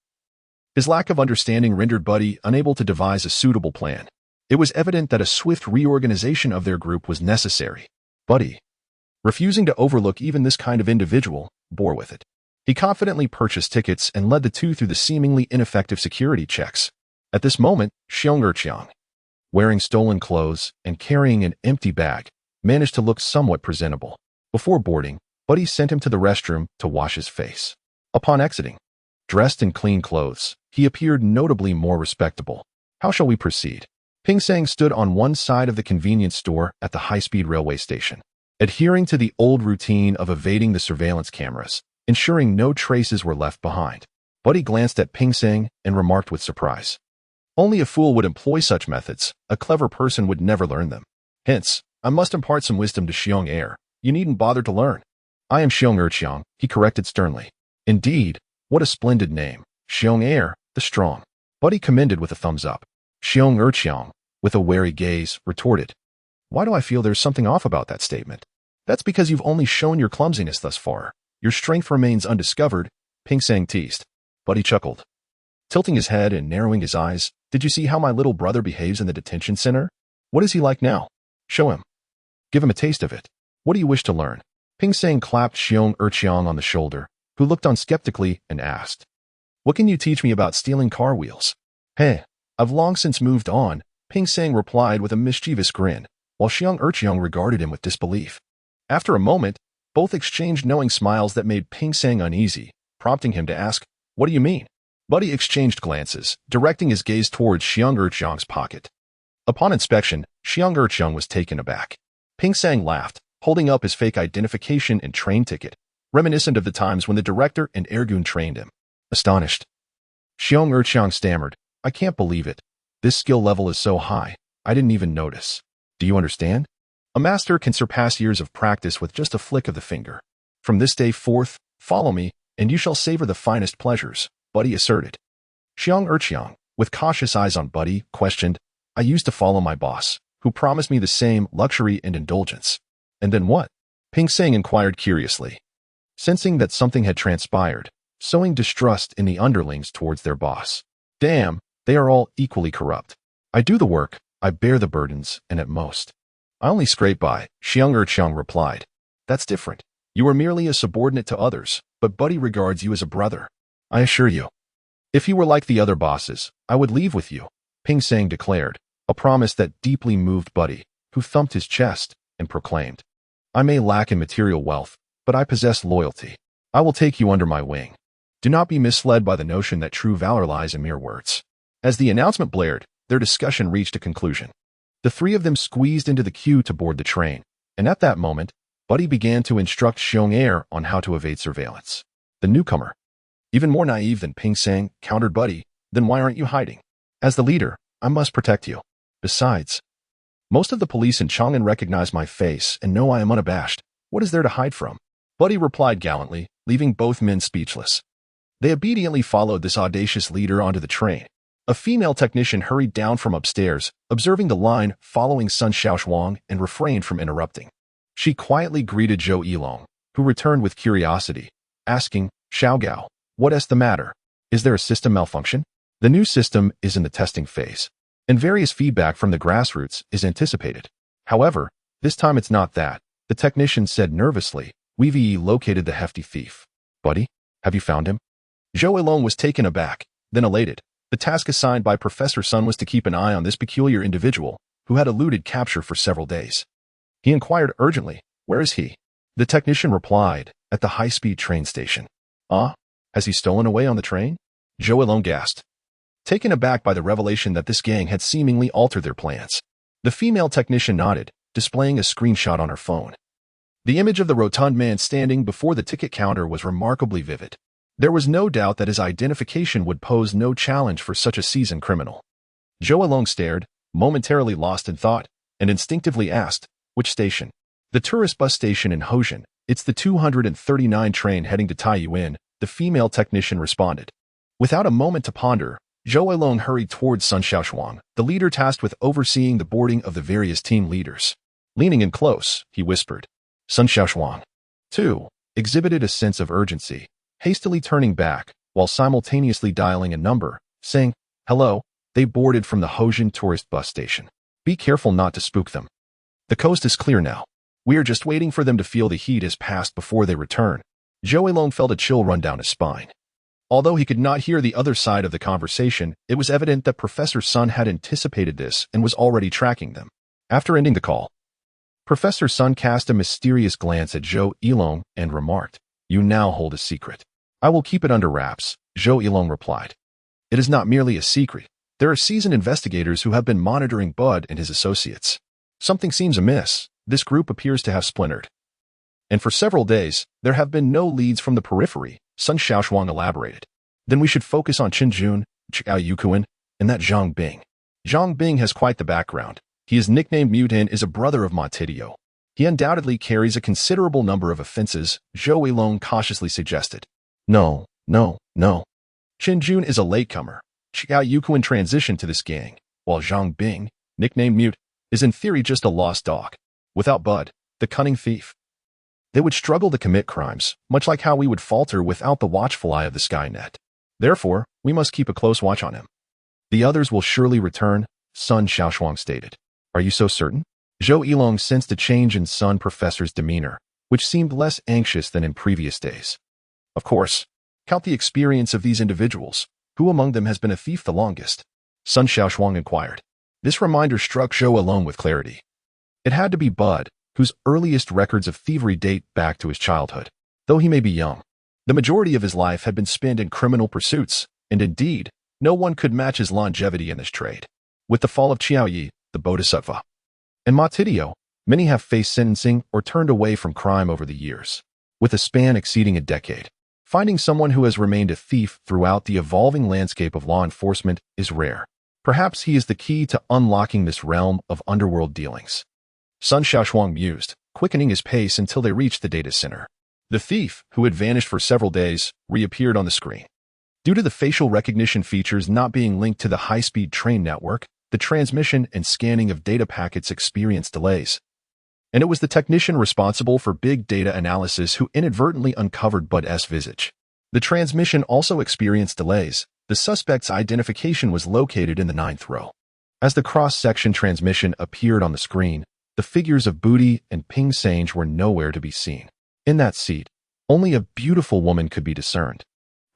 his lack of understanding rendered Buddy unable to devise a suitable plan. It was evident that a swift reorganization of their group was necessary. Buddy, refusing to overlook even this kind of individual, bore with it. He confidently purchased tickets and led the two through the seemingly ineffective security checks. At this moment, Xiang Erqiang, wearing stolen clothes and carrying an empty bag, managed to look somewhat presentable. Before boarding, Buddy sent him to the restroom to wash his face. Upon exiting, dressed in clean clothes, he appeared notably more respectable. "How shall we proceed?" Ping Sang stood on one side of the convenience store at the high-speed railway station, adhering to the old routine of evading the surveillance cameras, ensuring no traces were left behind. Buddy glanced at Ping Sang and remarked with surprise, "Only a fool would employ such methods. A clever person would never learn them. Hence, I must impart some wisdom to Xiang Er. You needn't bother to learn." "I am Xiang Erqiang," he corrected sternly. "Indeed, what a splendid name. Xiang Er, the strong." Buddy commended with a thumbs up. Xiang Erqiang, with a wary gaze, retorted, "Why do I feel there's something off about that statement?" "That's because you've only shown your clumsiness thus far. Your strength remains undiscovered," Ping Sang teased. Buddy chuckled, tilting his head and narrowing his eyes. "Did you see how my little brother behaves in the detention center? What is he like now? Show him. Give him a taste of it. What do you wish to learn?" Ping Sang clapped Xiang Erqiang on the shoulder, who looked on skeptically and asked, "What can you teach me about stealing car wheels?" "Hey, I've long since moved on," Ping Sang replied with a mischievous grin, while Xiang Erqiang regarded him with disbelief. After a moment, both exchanged knowing smiles that made Ping Sang uneasy, prompting him to ask, "What do you mean?" Buddy exchanged glances, directing his gaze towards Xiang Erqiang's pocket. Upon inspection, Xiang Erqiang was taken aback. Ping Sang laughed, holding up his fake identification and train ticket, reminiscent of the times when the director and Ergun trained him. Astonished, Xiang Erqiang stammered, "I can't believe it. This skill level is so high, I didn't even notice. Do you understand? A master can surpass years of practice with just a flick of the finger. From this day forth, follow me, and you shall savor the finest pleasures," Buddy asserted. Xiang Erqiang, with cautious eyes on Buddy, questioned, "I used to follow my boss, who promised me the same luxury and indulgence. And then what?" Ping Sang inquired curiously, sensing that something had transpired, sowing distrust in the underlings towards their boss. "Damn, they are all equally corrupt. I do the work, I bear the burdens, and at most, I only scrape by," Xiang Erqiang replied. "That's different. You are merely a subordinate to others, but Buddy regards you as a brother. I assure you, if he were like the other bosses, I would leave with you," Ping Sang declared, a promise that deeply moved Buddy, who thumped his chest and proclaimed, "I may lack in material wealth, but I possess loyalty. I will take you under my wing. Do not be misled by the notion that true valor lies in mere words." As the announcement blared, their discussion reached a conclusion. The three of them squeezed into the queue to board the train, and at that moment, Buddy began to instruct Xiang Er on how to evade surveillance. The newcomer, even more naive than Ping Sang, countered Buddy, "Then why aren't you hiding? As the leader, I must protect you. Besides, most of the police in Chang'an recognize my face and know I am unabashed. What is there to hide from?" Buddy replied gallantly, leaving both men speechless. They obediently followed this audacious leader onto the train, A female technician hurried down from upstairs, observing the line following Sun Shaoshuang and refrained from interrupting. She quietly greeted Zhou Yilong, who returned with curiosity, asking, "Xiaogao, what is the matter? Is there a system malfunction?" The new system is in the testing phase, and various feedback from the grassroots is anticipated. However, this time it's not that, the technician said nervously. "We've located the hefty thief. Buddy, have you found him?" Zhou Yilong was taken aback, then elated. The task assigned by Professor Sun was to keep an eye on this peculiar individual, who had eluded capture for several days. He inquired urgently, "Where is he?" The technician replied, "At the high-speed train station." "Ah? Has he stolen away on the train?" Zhou Yilong gasped, taken aback by the revelation that this gang had seemingly altered their plans. The female technician nodded, displaying a screenshot on her phone. The image of the rotund man standing before the ticket counter was remarkably vivid. There was no doubt that his identification would pose no challenge for such a seasoned criminal. Zhou Yilong stared, momentarily lost in thought, and instinctively asked, "Which station?" "The tourist bus station in Hoshan. It's the 239 train heading to Taiyuan," the female technician responded. Without a moment to ponder, Zhou Yilong hurried towards Sun Shaoshuang, the leader tasked with overseeing the boarding of the various team leaders. Leaning in close, he whispered. Sun Shaoshuang, too, exhibited a sense of urgency, hastily turning back, while simultaneously dialing a number, saying, "Hello, they boarded from the Hoshan tourist bus station. Be careful not to spook them. The coast is clear now. We are just waiting for them to feel the heat has passed before they return." Zhou Yilong felt a chill run down his spine. Although he could not hear the other side of the conversation, it was evident that Professor Sun had anticipated this and was already tracking them. After ending the call, Professor Sun cast a mysterious glance at Zhou Yilong and remarked, "You now hold a secret." "I will keep it under wraps," Zhou Yilong replied. "It is not merely a secret. There are seasoned investigators who have been monitoring Bud and his associates. Something seems amiss. This group appears to have splintered. And for several days, there have been no leads from the periphery," Sun Shaoshuang elaborated. "Then we should focus on Qin Jun, Chiao Yukuan, and that Zhang Bing. Zhang Bing has quite the background. He is nicknamed Mute and is a brother of Ma Tidio. He undoubtedly carries a considerable number of offenses," Zhou Yilong cautiously suggested. No. Qin Jun is a latecomer. Chiao Yukuan transitioned to this gang, while Zhang Bing, nicknamed Mute, is in theory just a lost dog. Without Bud, the cunning thief, they would struggle to commit crimes, much like how we would falter without the watchful eye of the Skynet. Therefore, we must keep a close watch on him. The others will surely return, Sun Shaoshuang stated. "Are you so certain?" Zhou Yilong sensed a change in Sun Professor's demeanor, which seemed less anxious than in previous days. "Of course. Count the experience of these individuals. Who among them has been a thief the longest?" Sun Shaoshuang inquired. This reminder struck Zhou Yilong with clarity. It had to be Bud, whose earliest records of thievery date back to his childhood. Though he may be young, the majority of his life had been spent in criminal pursuits, and indeed, no one could match his longevity in this trade. With the fall of Qiaoyi, the Bodhisattva, and Ma Tidio, many have faced sentencing or turned away from crime over the years. With a span exceeding a decade, finding someone who has remained a thief throughout the evolving landscape of law enforcement is rare. Perhaps he is the key to unlocking this realm of underworld dealings. Sun Shaoshuang mused, quickening his pace until they reached the data center. The thief, who had vanished for several days, reappeared on the screen. Due to the facial recognition features not being linked to the high-speed train network, the transmission and scanning of data packets experienced delays. And it was the technician responsible for big data analysis who inadvertently uncovered Bud's visage. The transmission also experienced delays. The suspect's identification was located in the 9th row. As the cross-section transmission appeared on the screen, the figures of Budi and Ping Sange were nowhere to be seen. In that seat, only a beautiful woman could be discerned.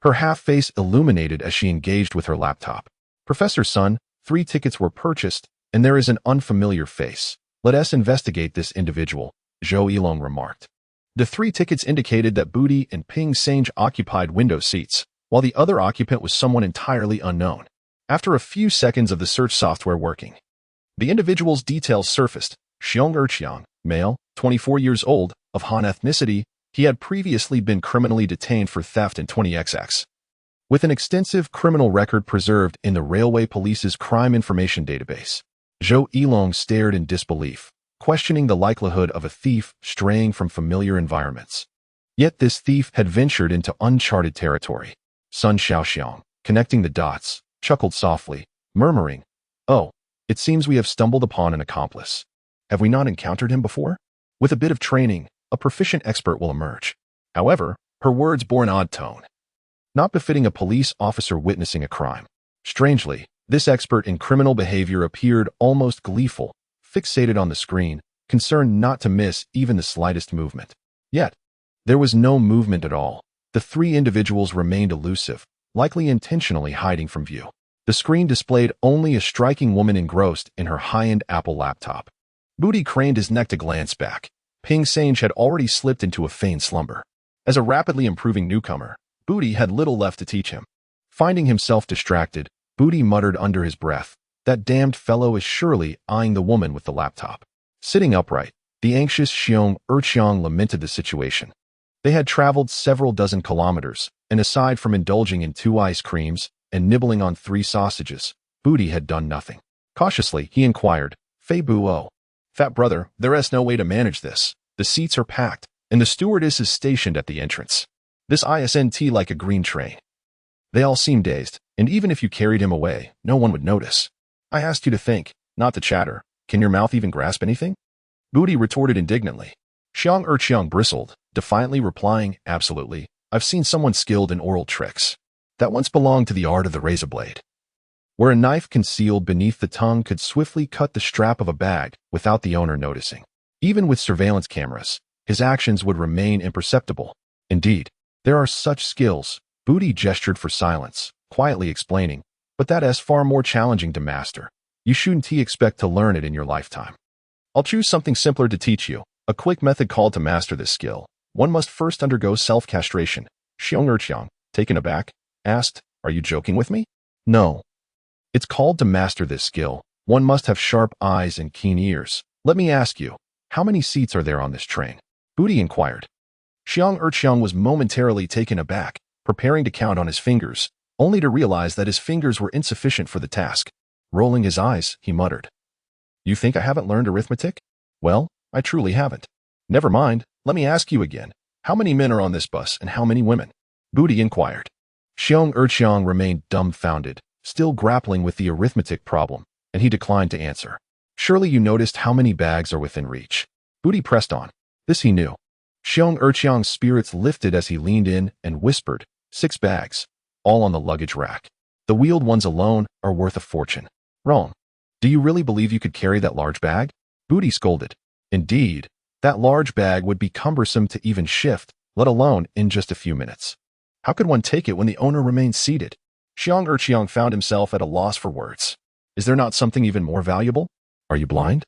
Her half-face illuminated as she engaged with her laptop. "Professor Sun, 3 tickets were purchased, and there is an unfamiliar face. Let us investigate this individual," Zhou Yilong remarked. The 3 tickets indicated that Budi and Ping Sange occupied window seats, while the other occupant was someone entirely unknown. After a few seconds of the search software working, the individual's details surfaced. Xiong Erqiang, male, 24 years old, of Han ethnicity, he had previously been criminally detained for theft in 20XX. With an extensive criminal record preserved in the Railway Police's crime information database, Zhou Yilong stared in disbelief, questioning the likelihood of a thief straying from familiar environments. Yet this thief had ventured into uncharted territory. Sun Shaoshuang, connecting the dots, chuckled softly, murmuring, "Oh, it seems we have stumbled upon an accomplice. Have we not encountered him before? With a bit of training, a proficient expert will emerge." However, her words bore an odd tone, not befitting a police officer witnessing a crime. Strangely, this expert in criminal behavior appeared almost gleeful, fixated on the screen, concerned not to miss even the slightest movement. Yet, there was no movement at all. The three individuals remained elusive, likely intentionally hiding from view. The screen displayed only a striking woman engrossed in her high-end Apple laptop. Booty craned his neck to glance back. Ping Sange had already slipped into a feigned slumber. As a rapidly improving newcomer, Booty had little left to teach him. Finding himself distracted, Booty muttered under his breath, "That damned fellow is surely eyeing the woman with the laptop." Sitting upright, the anxious Xiong lamented the situation. They had traveled several dozen kilometers, and aside from indulging in 2 ice creams and nibbling on 3 sausages, Booty had done nothing. Cautiously, he inquired, "Fei Buo, fat brother, there's no way to manage this. The seats are packed, and the stewardess is stationed at the entrance. This isn't like a green train." They all seemed dazed, and even if you carried him away, no one would notice. "I asked you to think, not to chatter. Can your mouth even grasp anything?" Booty retorted indignantly. Xiang bristled, defiantly replying, "Absolutely. I've seen someone skilled in oral tricks. That once belonged to the art of the razor blade, where a knife concealed beneath the tongue could swiftly cut the strap of a bag without the owner noticing. Even with surveillance cameras, his actions would remain imperceptible. Indeed, there are such skills." Booty gestured for silence, quietly explaining, "But that is far more challenging to master. You shouldn't expect to learn it in your lifetime. I'll choose something simpler to teach you, a quick method called to master this skill. One must first undergo self-castration." Xiang, taken aback, asked, "Are you joking with me?" "No. It's called to master this skill. One must have sharp eyes and keen ears. Let me ask you, how many seats are there on this train?" Booty inquired. Xiang was momentarily taken aback, preparing to count on his fingers, only to realize that his fingers were insufficient for the task. Rolling his eyes, he muttered, "You think I haven't learned arithmetic? Well, I truly haven't. Never mind, let me ask you again. How many men are on this bus and how many women?" Booty inquired. Xiang remained dumbfounded, still grappling with the arithmetic problem, and he declined to answer. "Surely you noticed how many bags are within reach." Booty pressed on. This he knew. Xiang's spirits lifted as he leaned in and whispered, 6 bags, all on the luggage rack. The wheeled ones alone are worth a fortune." "Wrong. Do you really believe you could carry that large bag?" Booty scolded. "Indeed, that large bag would be cumbersome to even shift, let alone in just a few minutes. How could one take it when the owner remains seated?" Xiang found himself at a loss for words. "Is there not something even more valuable?" "Are you blind?"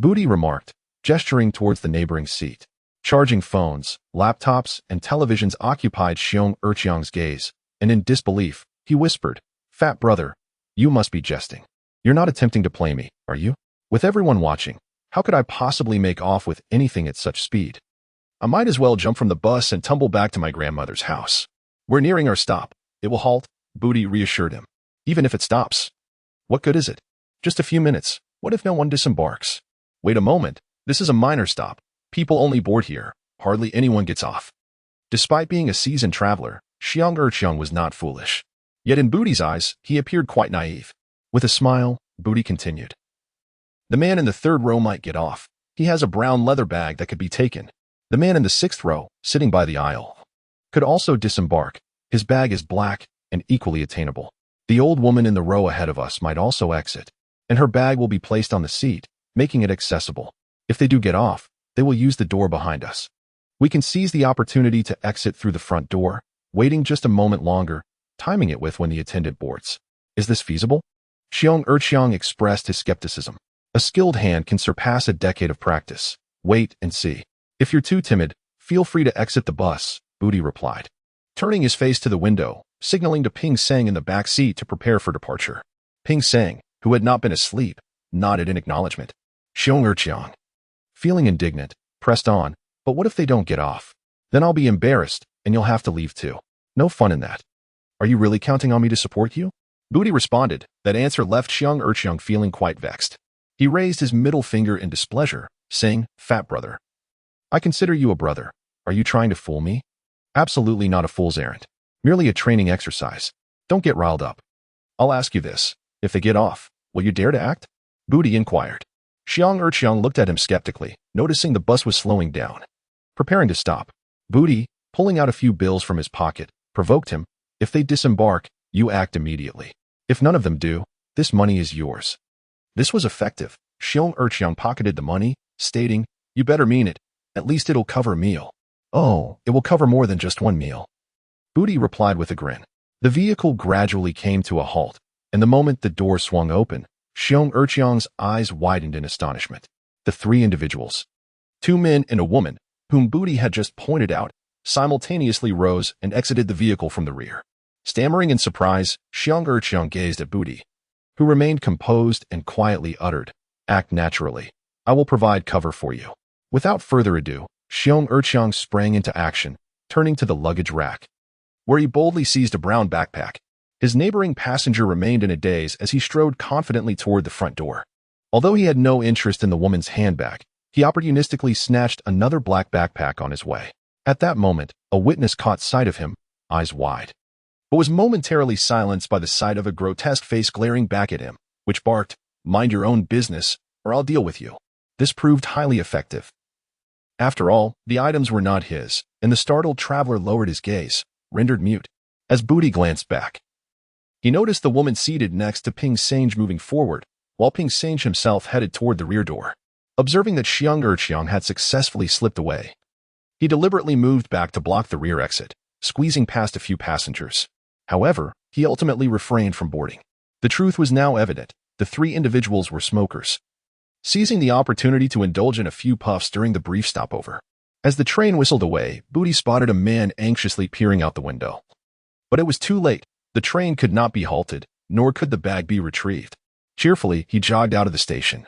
Booty remarked, gesturing towards the neighboring seat. Charging phones, laptops, and televisions occupied Xiang's gaze, and in disbelief, he whispered, "Fat brother, you must be jesting. You're not attempting to play me, are you? With everyone watching, how could I possibly make off with anything at such speed? I might as well jump from the bus and tumble back to my grandmother's house. We're nearing our stop. It will halt," Booty reassured him. "Even if it stops. What good is it? Just a few minutes. What if no one disembarks? Wait a moment. This is a minor stop. People only board here. Hardly anyone gets off." Despite being a seasoned traveler, Xiang was not foolish. Yet in Booty's eyes, he appeared quite naive. With a smile, Booty continued, "The man in the 3rd row might get off. He has a brown leather bag that could be taken. The man in the 6th row, sitting by the aisle, could also disembark. His bag is black and equally attainable. The old woman in the row ahead of us might also exit, and her bag will be placed on the seat, making it accessible. If they do get off, they will use the door behind us. We can seize the opportunity to exit through the front door, waiting just a moment longer, timing it with when the attendant boards. Is this feasible?" Xiang expressed his skepticism. "A skilled hand can surpass a decade of practice. Wait and see. If you're too timid, feel free to exit the bus," Booty replied, turning his face to the window, signaling to Ping Sang in the back seat to prepare for departure. Ping Sang, who had not been asleep, nodded in acknowledgement. Xiang, feeling indignant, pressed on, "But what if they don't get off? Then I'll be embarrassed, and you'll have to leave too. No fun in that. Are you really counting on me to support you?" Booty responded. That answer left Xiang feeling quite vexed. He raised his middle finger in displeasure, saying, "Fat brother, I consider you a brother. Are you trying to fool me?" "Absolutely not a fool's errand. Merely a training exercise. Don't get riled up. I'll ask you this. If they get off, will you dare to act? Booty inquired. Xiang looked at him skeptically, noticing the bus was slowing down. Preparing to stop, Booty, pulling out a few bills from his pocket, provoked him. If they disembark, you act immediately. If none of them do, this money is yours. This was effective. Xiang pocketed the money, stating, you better mean it. At least it'll cover a meal. Oh, it will cover more than just one meal. Booty replied with a grin. The vehicle gradually came to a halt, and the moment the door swung open, Xiang's eyes widened in astonishment. The three individuals, 2 men and a woman, whom Booty had just pointed out, simultaneously rose and exited the vehicle from the rear. Stammering in surprise, Xiang gazed at Booty, who remained composed and quietly uttered, act naturally. I will provide cover for you. Without further ado, Xiang sprang into action, turning to the luggage rack, where he boldly seized a brown backpack. His neighboring passenger remained in a daze as he strode confidently toward the front door. Although he had no interest in the woman's handbag, he opportunistically snatched another black backpack on his way. At that moment, a witness caught sight of him, eyes wide, but was momentarily silenced by the sight of a grotesque face glaring back at him, which barked, mind your own business, or I'll deal with you. This proved highly effective. After all, the items were not his, and the startled traveler lowered his gaze, rendered mute. As Booty glanced back, he noticed the woman seated next to Ping Sange moving forward, while Ping Sange himself headed toward the rear door. Observing that Xiang had successfully slipped away, he deliberately moved back to block the rear exit, squeezing past a few passengers. However, he ultimately refrained from boarding. The truth was now evident. The three individuals were smokers. Seizing the opportunity to indulge in a few puffs during the brief stopover. As the train whistled away, Booty spotted a man anxiously peering out the window. But it was too late. The train could not be halted, nor could the bag be retrieved. Cheerfully, he jogged out of the station,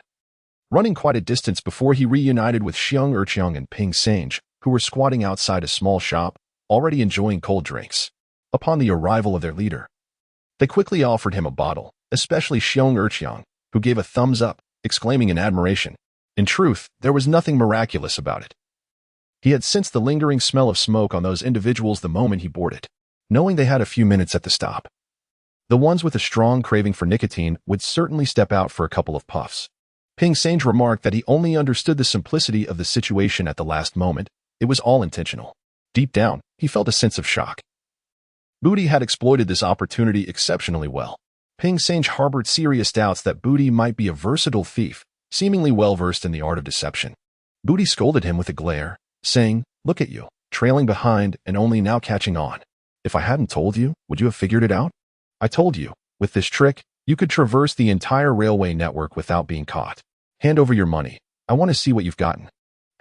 running quite a distance before he reunited with Xiang and Ping Sange, who were squatting outside a small shop, already enjoying cold drinks. Upon the arrival of their leader, they quickly offered him a bottle, especially Xiang, who gave a thumbs up, exclaiming in admiration. In truth, there was nothing miraculous about it. He had sensed the lingering smell of smoke on those individuals the moment he boarded, knowing they had a few minutes at the stop. The ones with a strong craving for nicotine would certainly step out for a couple of puffs. Ping Sange remarked that he only understood the simplicity of the situation at the last moment. It was all intentional. Deep down, he felt a sense of shock. Booty had exploited this opportunity exceptionally well. Ping Sange harbored serious doubts that Booty might be a versatile thief, seemingly well-versed in the art of deception. Booty scolded him with a glare, saying, look at you, trailing behind and only now catching on. If I hadn't told you, would you have figured it out? I told you, with this trick, you could traverse the entire railway network without being caught. Hand over your money. I want to see what you've gotten.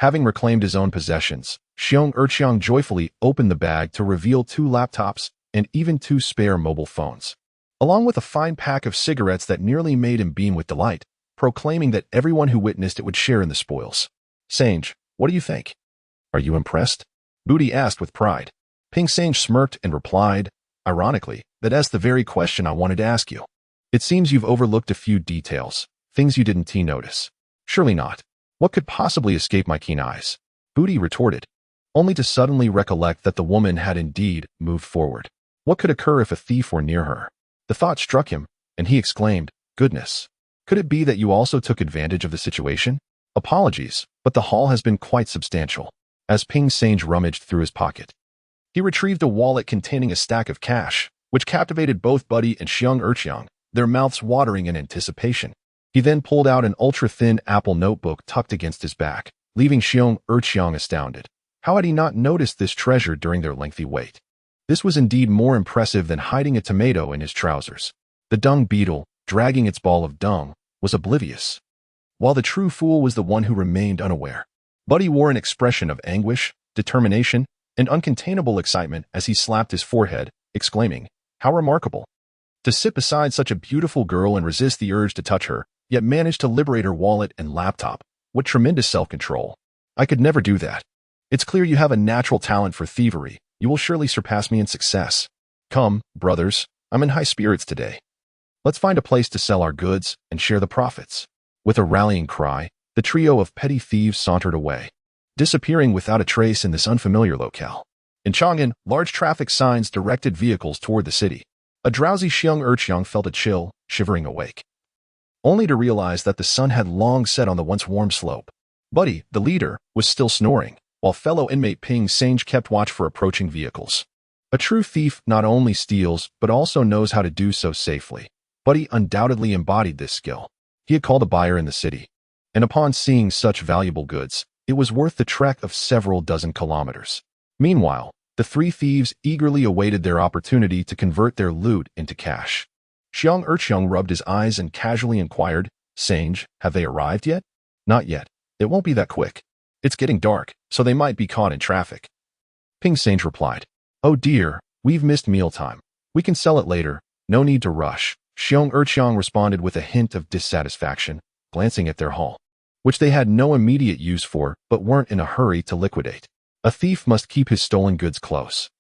Having reclaimed his own possessions, Xiang joyfully opened the bag to reveal 2 laptops and even 2 spare mobile phones, along with a fine pack of cigarettes that nearly made him beam with delight, proclaiming that everyone who witnessed it would share in the spoils. Sange, what do you think? Are you impressed? Booty asked with pride. Ping Sange smirked and replied, ironically, that's the very question I wanted to ask you. It seems you've overlooked a few details, things you didn't notice. Surely not. What could possibly escape my keen eyes? Booty retorted, only to suddenly recollect that the woman had indeed moved forward. What could occur if a thief were near her? The thought struck him, and he exclaimed, goodness. Could it be that you also took advantage of the situation? Apologies, but the haul has been quite substantial. As Ping Sange rummaged through his pocket, he retrieved a wallet containing a stack of cash, which captivated both Buddy and Xiang, their mouths watering in anticipation. He then pulled out an ultra-thin Apple notebook tucked against his back, leaving Xiang astounded. How had he not noticed this treasure during their lengthy wait? This was indeed more impressive than hiding a tomato in his trousers. The dung beetle, dragging its ball of dung, was oblivious, while the true fool was the one who remained unaware. Buddy wore an expression of anguish, determination, and uncontainable excitement as he slapped his forehead, exclaiming, how remarkable! To sit beside such a beautiful girl and resist the urge to touch her, yet manage to liberate her wallet and laptop. What tremendous self-control. I could never do that. It's clear you have a natural talent for thievery. You will surely surpass me in success. Come, brothers, I'm in high spirits today. Let's find a place to sell our goods and share the profits. With a rallying cry, the trio of petty thieves sauntered away, disappearing without a trace in this unfamiliar locale. In Chang'an, large traffic signs directed vehicles toward the city. A drowsy Xiang felt a chill, shivering awake, only to realize that the sun had long set on the once warm slope. Buddy, the leader, was still snoring, while fellow inmate Ping Sange kept watch for approaching vehicles. A true thief not only steals, but also knows how to do so safely. Buddy undoubtedly embodied this skill. He had called a buyer in the city, and upon seeing such valuable goods, it was worth the trek of several dozen kilometers. Meanwhile, the three thieves eagerly awaited their opportunity to convert their loot into cash. Xiang rubbed his eyes and casually inquired, "Sange, have they arrived yet?" "Not yet. It won't be that quick. It's getting dark, so they might be caught in traffic." Ping Sange replied, "Oh dear, we've missed mealtime. We can sell it later. No need to rush." Xiang responded with a hint of dissatisfaction, glancing at their haul, which they had no immediate use for but weren't in a hurry to liquidate. A thief must keep his stolen goods close.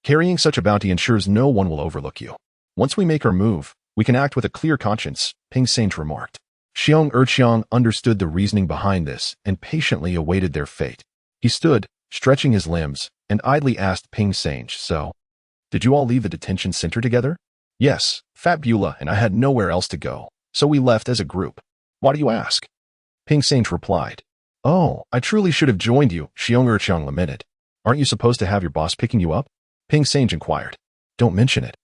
Carrying such a bounty ensures no one will overlook you. "Once we make our move, we can act with a clear conscience," Ping Sange remarked. Xiang understood the reasoning behind this and patiently awaited their fate. He stood, stretching his limbs, and idly asked Ping Sange, "So, did you all leave the detention center together?" "Yes, Fat Beulah and I had nowhere else to go, so we left as a group." "Why do you ask?" Ping Sange replied, "Oh, I truly should have joined you," Xiang lamented. "Aren't you supposed to have your boss picking you up?" Ping Sange inquired. "Don't mention it.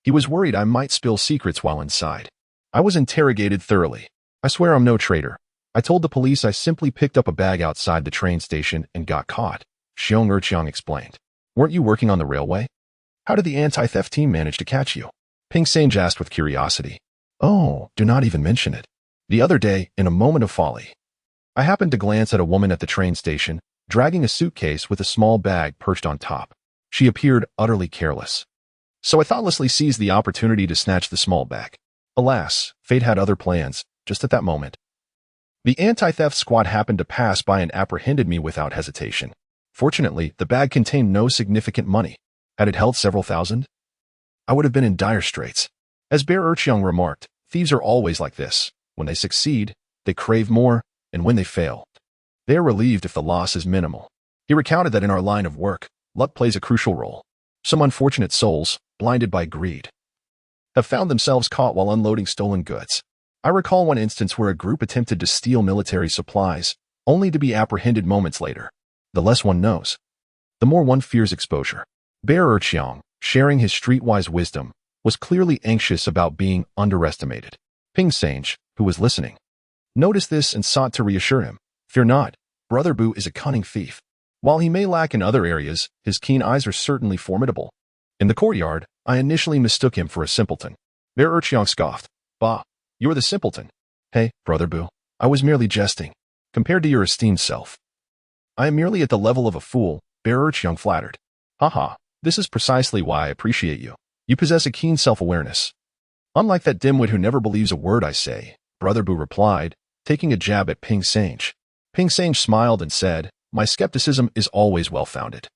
He was worried I might spill secrets while inside. I was interrogated thoroughly. I swear I'm no traitor. I told the police I simply picked up a bag outside the train station and got caught," Xiang explained. "Weren't you working on the railway? How did the anti-theft team manage to catch you?" Ping Sange asked with curiosity. "Oh, do not even mention it. The other day, in a moment of folly, I happened to glance at a woman at the train station, dragging a suitcase with a small bag perched on top. She appeared utterly careless. So I thoughtlessly seized the opportunity to snatch the small bag. Alas, fate had other plans, just at that moment. The anti-theft squad happened to pass by and apprehended me without hesitation. Fortunately, the bag contained no significant money. Had it held several thousand, I would have been in dire straits." As Bear Urchiang remarked, thieves are always like this. When they succeed, they crave more, and when they fail, they are relieved if the loss is minimal. He recounted that in our line of work, luck plays a crucial role. Some unfortunate souls, blinded by greed, have found themselves caught while unloading stolen goods. I recall one instance where a group attempted to steal military supplies, only to be apprehended moments later. The less one knows, the more one fears exposure. Bear Urchiang, sharing his streetwise wisdom, was clearly anxious about being underestimated. Ping Sange, who was listening, noticed this and sought to reassure him. "Fear not, Brother Bu is a cunning thief. While he may lack in other areas, his keen eyes are certainly formidable." In the courtyard, I initially mistook him for a simpleton. Bear Urchiang scoffed. "Bah, you're the simpleton." "Hey, Brother Bu, I was merely jesting. Compared to your esteemed self, I am merely at the level of a fool," Bear Urchiang flattered. "Haha, this is precisely why I appreciate you. You possess a keen self-awareness. Unlike that dimwit who never believes a word I say," Brother Bu replied, taking a jab at Ping Sange. Ping Sange smiled and said, "My skepticism is always well-founded.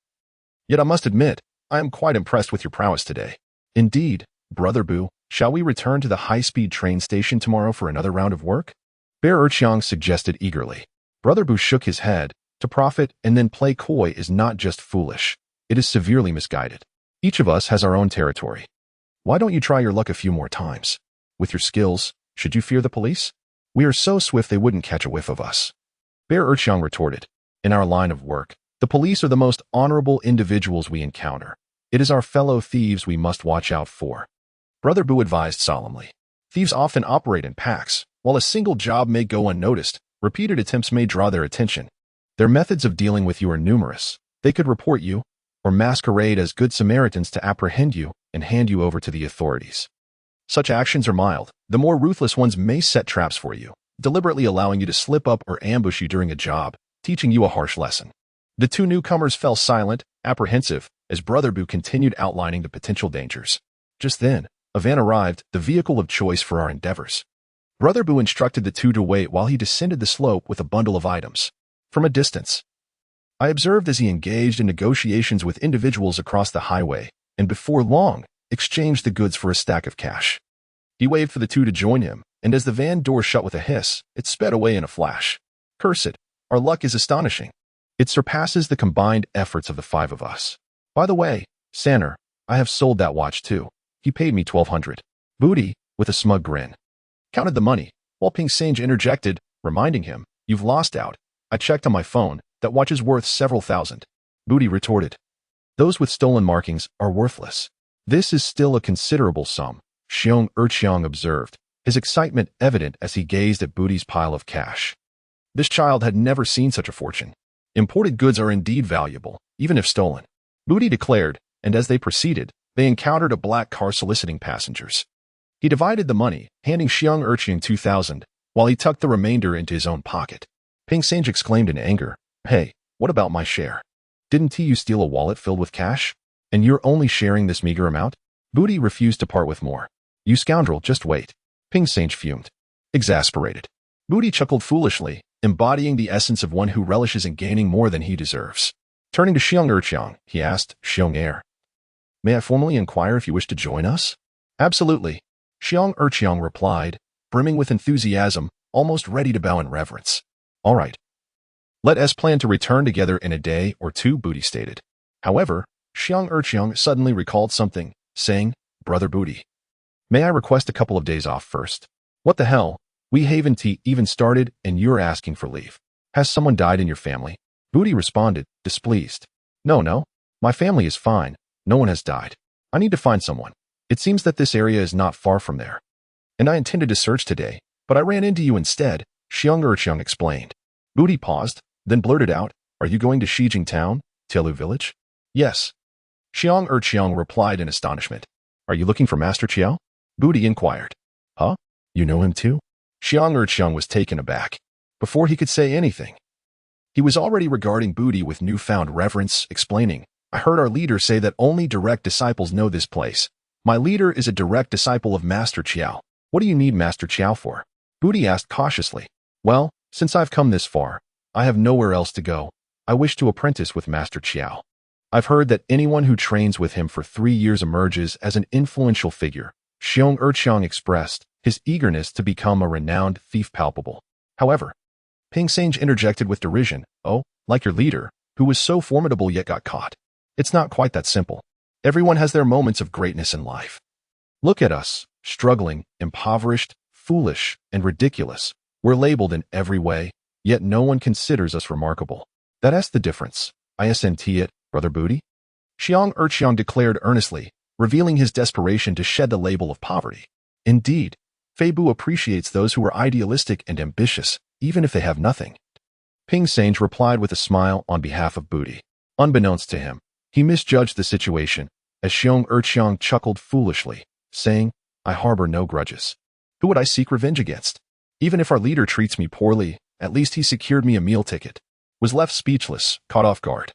Yet I must admit, I am quite impressed with your prowess today." "Indeed, Brother Bu, shall we return to the high-speed train station tomorrow for another round of work?" Bear Urchiang suggested eagerly. Brother Bu shook his head. To profit and then play coy is not just foolish, it is severely misguided. Each of us has our own territory. Why don't you try your luck a few more times? With your skills, should you fear the police? We are so swift they wouldn't catch a whiff of us." Bear Urchiang retorted. "In our line of work, the police are the most honorable individuals we encounter. It is our fellow thieves we must watch out for." Brother Bu advised solemnly. "Thieves often operate in packs. While a single job may go unnoticed, repeated attempts may draw their attention. Their methods of dealing with you are numerous. They could report you, or masquerade as good Samaritans to apprehend you and hand you over to the authorities. Such actions are mild. The more ruthless ones may set traps for you, deliberately allowing you to slip up or ambush you during a job, teaching you a harsh lesson." The two newcomers fell silent, apprehensive, as Brother Bu continued outlining the potential dangers. Just then, a van arrived, the vehicle of choice for our endeavors. Brother Bu instructed the two to wait while he descended the slope with a bundle of items. From a distance, I observed as he engaged in negotiations with individuals across the highway, and before long, exchanged the goods for a stack of cash. He waved for the two to join him, and as the van door shut with a hiss, it sped away in a flash. Curse it, our luck is astonishing. It surpasses the combined efforts of the five of us. By the way, Sanner, I have sold that watch too. He paid me 1,200. Booty, with a smug grin, counted the money, while Ping Sange interjected, reminding him, "You've lost out. I checked on my phone. That watch is worth several thousand." Booty retorted, "Those with stolen markings are worthless." "This is still a considerable sum," Xiong observed, his excitement evident as he gazed at Booty's pile of cash. This child had never seen such a fortune. "Imported goods are indeed valuable, even if stolen," Booty declared, and as they proceeded, they encountered a black car soliciting passengers. He divided the money, handing Xiong 2,000, while he tucked the remainder into his own pocket. Ping Sange exclaimed in anger, "Hey, what about my share? Didn't you steal a wallet filled with cash? And you're only sharing this meager amount?" Booty refused to part with more. "You scoundrel, just wait." Ping Sange fumed. Exasperated, Booty chuckled foolishly, embodying the essence of one who relishes in gaining more than he deserves. Turning to Xiong, he asked, "Xiong, may I formally inquire if you wish to join us?" "Absolutely," Xiong replied, brimming with enthusiasm, almost ready to bow in reverence. "All right. Let us plan to return together in a day or two," Booty stated. However, Xiong suddenly recalled something, saying, "Brother Booty, may I request a couple of days off first?" "What the hell? We haven't even started and you're asking for leave. Has someone died in your family?" Booty responded, displeased. No, my family is fine. No one has died. I need to find someone. It seems that this area is not far from there. And I intended to search today, but I ran into you instead," Xiong explained. Booty paused, then blurted out, "Are you going to Shijing Town, Telu Village?" "Yes," Xiong replied in astonishment. "Are you looking for Master Chiao?" Booty inquired. "Huh? You know him too?" Xiong was taken aback. Before he could say anything, he was already regarding Booty with newfound reverence, explaining, "I heard our leader say that only direct disciples know this place. My leader is a direct disciple of Master Chiao. What do you need Master Chiao for?" Booty asked cautiously. "Well, since I've come this far, I have nowhere else to go. I wish to apprentice with Master Chiao. I've heard that anyone who trains with him for 3 years emerges as an influential figure." Xiong expressed, his eagerness to become a renowned thief palpable. However, Ping Sange interjected with derision, "Oh, like your leader, who was so formidable yet got caught. It's not quite that simple. Everyone has their moments of greatness in life. Look at us, struggling, impoverished, foolish, and ridiculous. We're labeled in every way, yet no one considers us remarkable. That's the difference. Isn't it, Brother Booty?" Xiong declared earnestly, revealing his desperation to shed the label of poverty. "Indeed, Feibu appreciates those who are idealistic and ambitious, even if they have nothing." Ping Sange replied with a smile on behalf of Booty. Unbeknownst to him, he misjudged the situation, as Xiong chuckled foolishly, saying, "I harbor no grudges. Who would I seek revenge against? Even if our leader treats me poorly, at least he secured me a meal ticket." Was left speechless, caught off guard.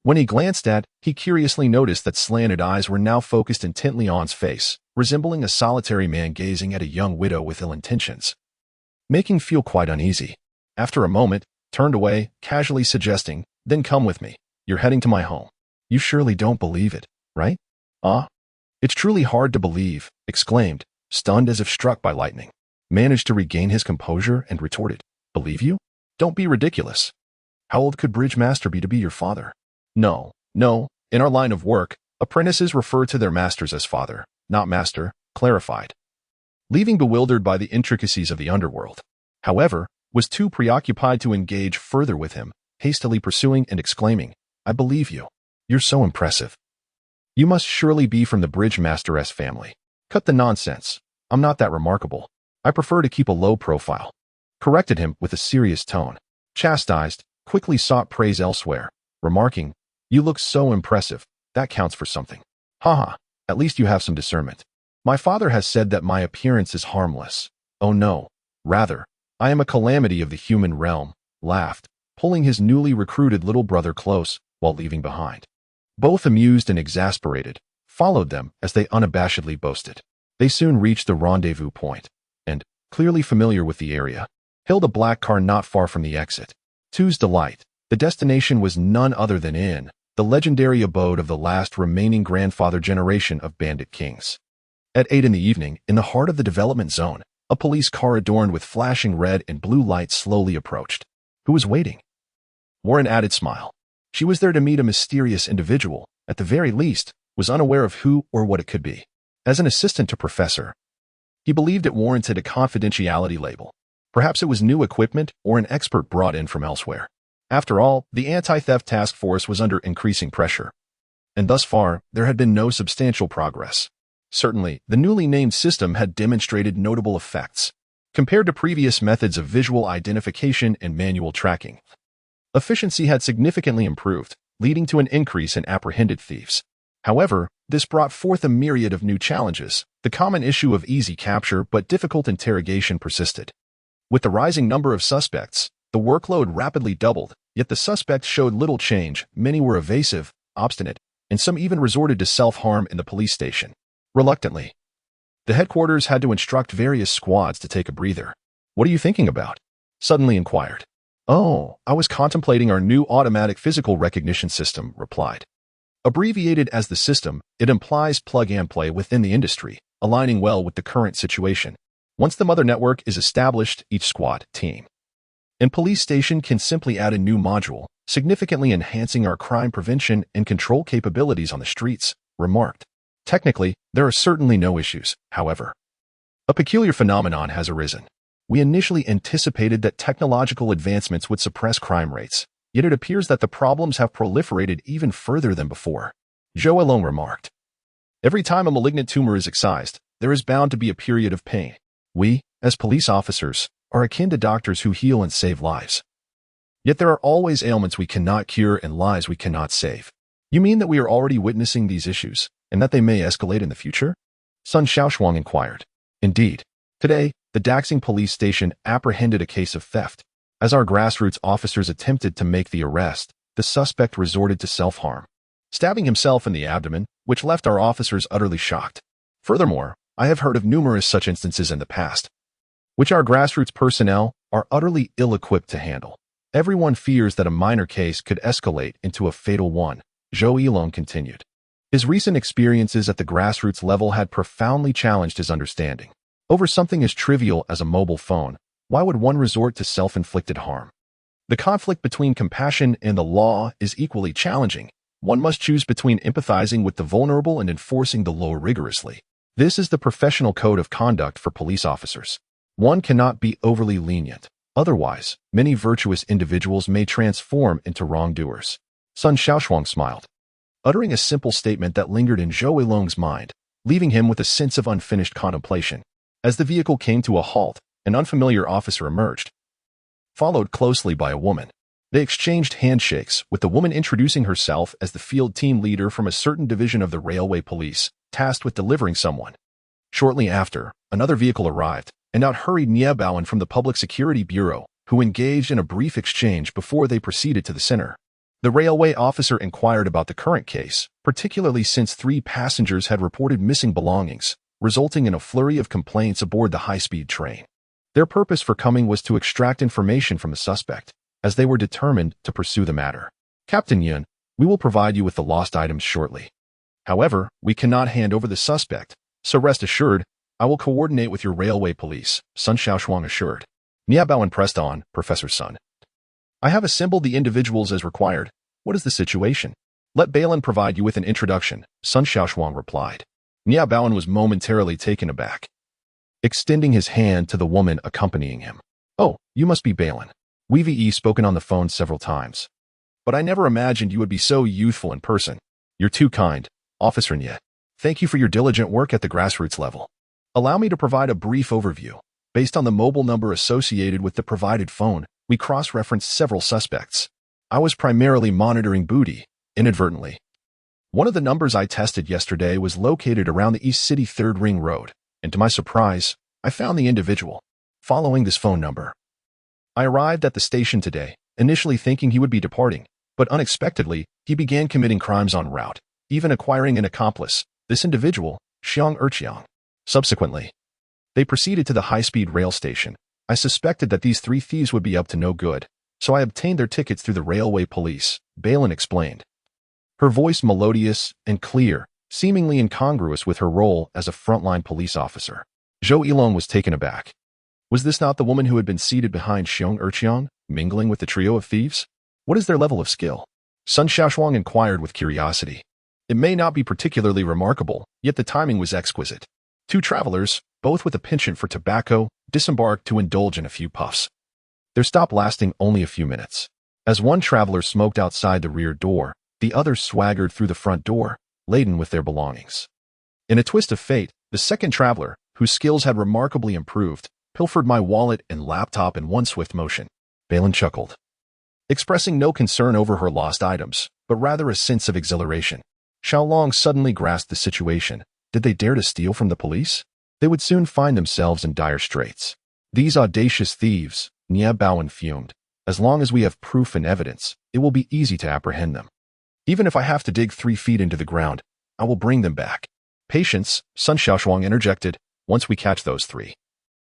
When he glanced at, he curiously noticed that slanted eyes were now focused intently on his face, resembling a solitary man gazing at a young widow with ill intentions. Making feel quite uneasy. After a moment, turned away, casually suggesting, "Then come with me. You're heading to my home. You surely don't believe it, right?" It's truly hard to believe," exclaimed, stunned as if struck by lightning. Managed to regain his composure and retorted, "Believe you? Don't be ridiculous. How old could Bridge Master be to be your father?" No. In our line of work, apprentices refer to their masters as father, not master," clarified, leaving bewildered by the intricacies of the underworld. However, was too preoccupied to engage further with him, hastily pursuing and exclaiming, "I believe you. You're so impressive. You must surely be from the Bridge Master's family. Cut the nonsense. I'm not that remarkable. I prefer to keep a low profile." Corrected him with a serious tone. Chastised, quickly sought praise elsewhere, remarking, "You look so impressive. That counts for something. Haha, at least you have some discernment. My father has said that my appearance is harmless. Oh no, rather, I am a calamity of the human realm," laughed, pulling his newly recruited little brother close while leaving behind. Both amused and exasperated, followed them as they unabashedly boasted. They soon reached the rendezvous point, and, clearly familiar with the area, hailed a black car not far from the exit. To his delight, the destination was none other than in the legendary abode of the last remaining grandfather generation of bandit kings. At 8 in the evening, in the heart of the development zone, a police car adorned with flashing red and blue lights slowly approached. Who was waiting? Wore an added smile. She was there to meet a mysterious individual, at the very least, was unaware of who or what it could be. As an assistant to Professor, he believed it warranted a confidentiality label. Perhaps it was new equipment or an expert brought in from elsewhere. After all, the anti-theft task force was under increasing pressure, and thus far, there had been no substantial progress. Certainly, the newly named system had demonstrated notable effects compared to previous methods of visual identification and manual tracking. Efficiency had significantly improved, leading to an increase in apprehended thieves. However, this brought forth a myriad of new challenges. The common issue of easy capture but difficult interrogation persisted. With the rising number of suspects, the workload rapidly doubled, yet the suspects showed little change. Many were evasive, obstinate, and some even resorted to self-harm in the police station. Reluctantly, the headquarters had to instruct various squads to take a breather. "What are you thinking about?" suddenly inquired. "Oh, I was contemplating our new automatic physical recognition system," replied. Abbreviated as the system, it implies plug-and-play within the industry, aligning well with the current situation. Once the mother network is established, each squad, team, and police station can simply add a new module, significantly enhancing our crime prevention and control capabilities on the streets, remarked. Technically, there are certainly no issues, however. A peculiar phenomenon has arisen. We initially anticipated that technological advancements would suppress crime rates, yet it appears that the problems have proliferated even further than before. Zhou Elong remarked. Every time a malignant tumor is excised, there is bound to be a period of pain. We, as police officers, are akin to doctors who heal and save lives. Yet there are always ailments we cannot cure and lives we cannot save. You mean that we are already witnessing these issues, and that they may escalate in the future? Sun Shaoshuang inquired. Indeed. Today, the Daxing police station apprehended a case of theft. As our grassroots officers attempted to make the arrest, the suspect resorted to self-harm, stabbing himself in the abdomen, which left our officers utterly shocked. Furthermore, I have heard of numerous such instances in the past, which our grassroots personnel are utterly ill-equipped to handle. Everyone fears that a minor case could escalate into a fatal one, Zhou Elong continued. His recent experiences at the grassroots level had profoundly challenged his understanding. Over something as trivial as a mobile phone, why would one resort to self-inflicted harm? The conflict between compassion and the law is equally challenging. One must choose between empathizing with the vulnerable and enforcing the law rigorously. This is the professional code of conduct for police officers. One cannot be overly lenient. Otherwise, many virtuous individuals may transform into wrongdoers. Sun Shaoshuang smiled, uttering a simple statement that lingered in Zhou Elong's mind, leaving him with a sense of unfinished contemplation. As the vehicle came to a halt, an unfamiliar officer emerged, followed closely by a woman. They exchanged handshakes, with the woman introducing herself as the field team leader from a certain division of the railway police, tasked with delivering someone. Shortly after, another vehicle arrived, and out hurried Nie Baoan from the Public Security Bureau, who engaged in a brief exchange before they proceeded to the center. The railway officer inquired about the current case, particularly since 3 passengers had reported missing belongings, resulting in a flurry of complaints aboard the high-speed train. Their purpose for coming was to extract information from the suspect, as they were determined to pursue the matter. Captain Yun, we will provide you with the lost items shortly. However, we cannot hand over the suspect, so rest assured, I will coordinate with your railway police, Sun Shaoshuang assured. Nie Baoan pressed on, Professor Sun. I have assembled the individuals as required. What is the situation? Let Balin provide you with an introduction, Sun Shaoshuang replied. Nie Baoan was momentarily taken aback, extending his hand to the woman accompanying him. Oh, you must be Balin. We've spoken on the phone several times. But I never imagined you would be so youthful in person. You're too kind, Officer Nie. Thank you for your diligent work at the grassroots level. Allow me to provide a brief overview. Based on the mobile number associated with the provided phone, we cross-referenced several suspects. I was primarily monitoring booty, inadvertently. One of the numbers I tested yesterday was located around the East City 3rd Ring Road, and to my surprise, I found the individual. Following this phone number, I arrived at the station today, initially thinking he would be departing, but unexpectedly, he began committing crimes en route, even acquiring an accomplice, this individual, Xiang Erqiang. Subsequently, they proceeded to the high-speed rail station. I suspected that these 3 thieves would be up to no good, so I obtained their tickets through the railway police, Balin explained. Her voice melodious and clear, seemingly incongruous with her role as a frontline police officer. Zhou Elong was taken aback. Was this not the woman who had been seated behind Xiang Erqiang, mingling with the trio of thieves? What is their level of skill? Sun Shaoshuang inquired with curiosity. It may not be particularly remarkable, yet the timing was exquisite. Two travelers, both with a penchant for tobacco, disembarked to indulge in a few puffs. Their stop lasting only a few minutes. As one traveler smoked outside the rear door, the other swaggered through the front door, laden with their belongings. In a twist of fate, the second traveler, whose skills had remarkably improved, pilfered my wallet and laptop in one swift motion. Balin chuckled, expressing no concern over her lost items, but rather a sense of exhilaration. Xiaolong suddenly grasped the situation. Did they dare to steal from the police? They would soon find themselves in dire straits. These audacious thieves, Nie Baowen fumed. As long as we have proof and evidence, it will be easy to apprehend them. Even if I have to dig 3 feet into the ground, I will bring them back. Patience, Sun Shaoshuang interjected. Once we catch those 3,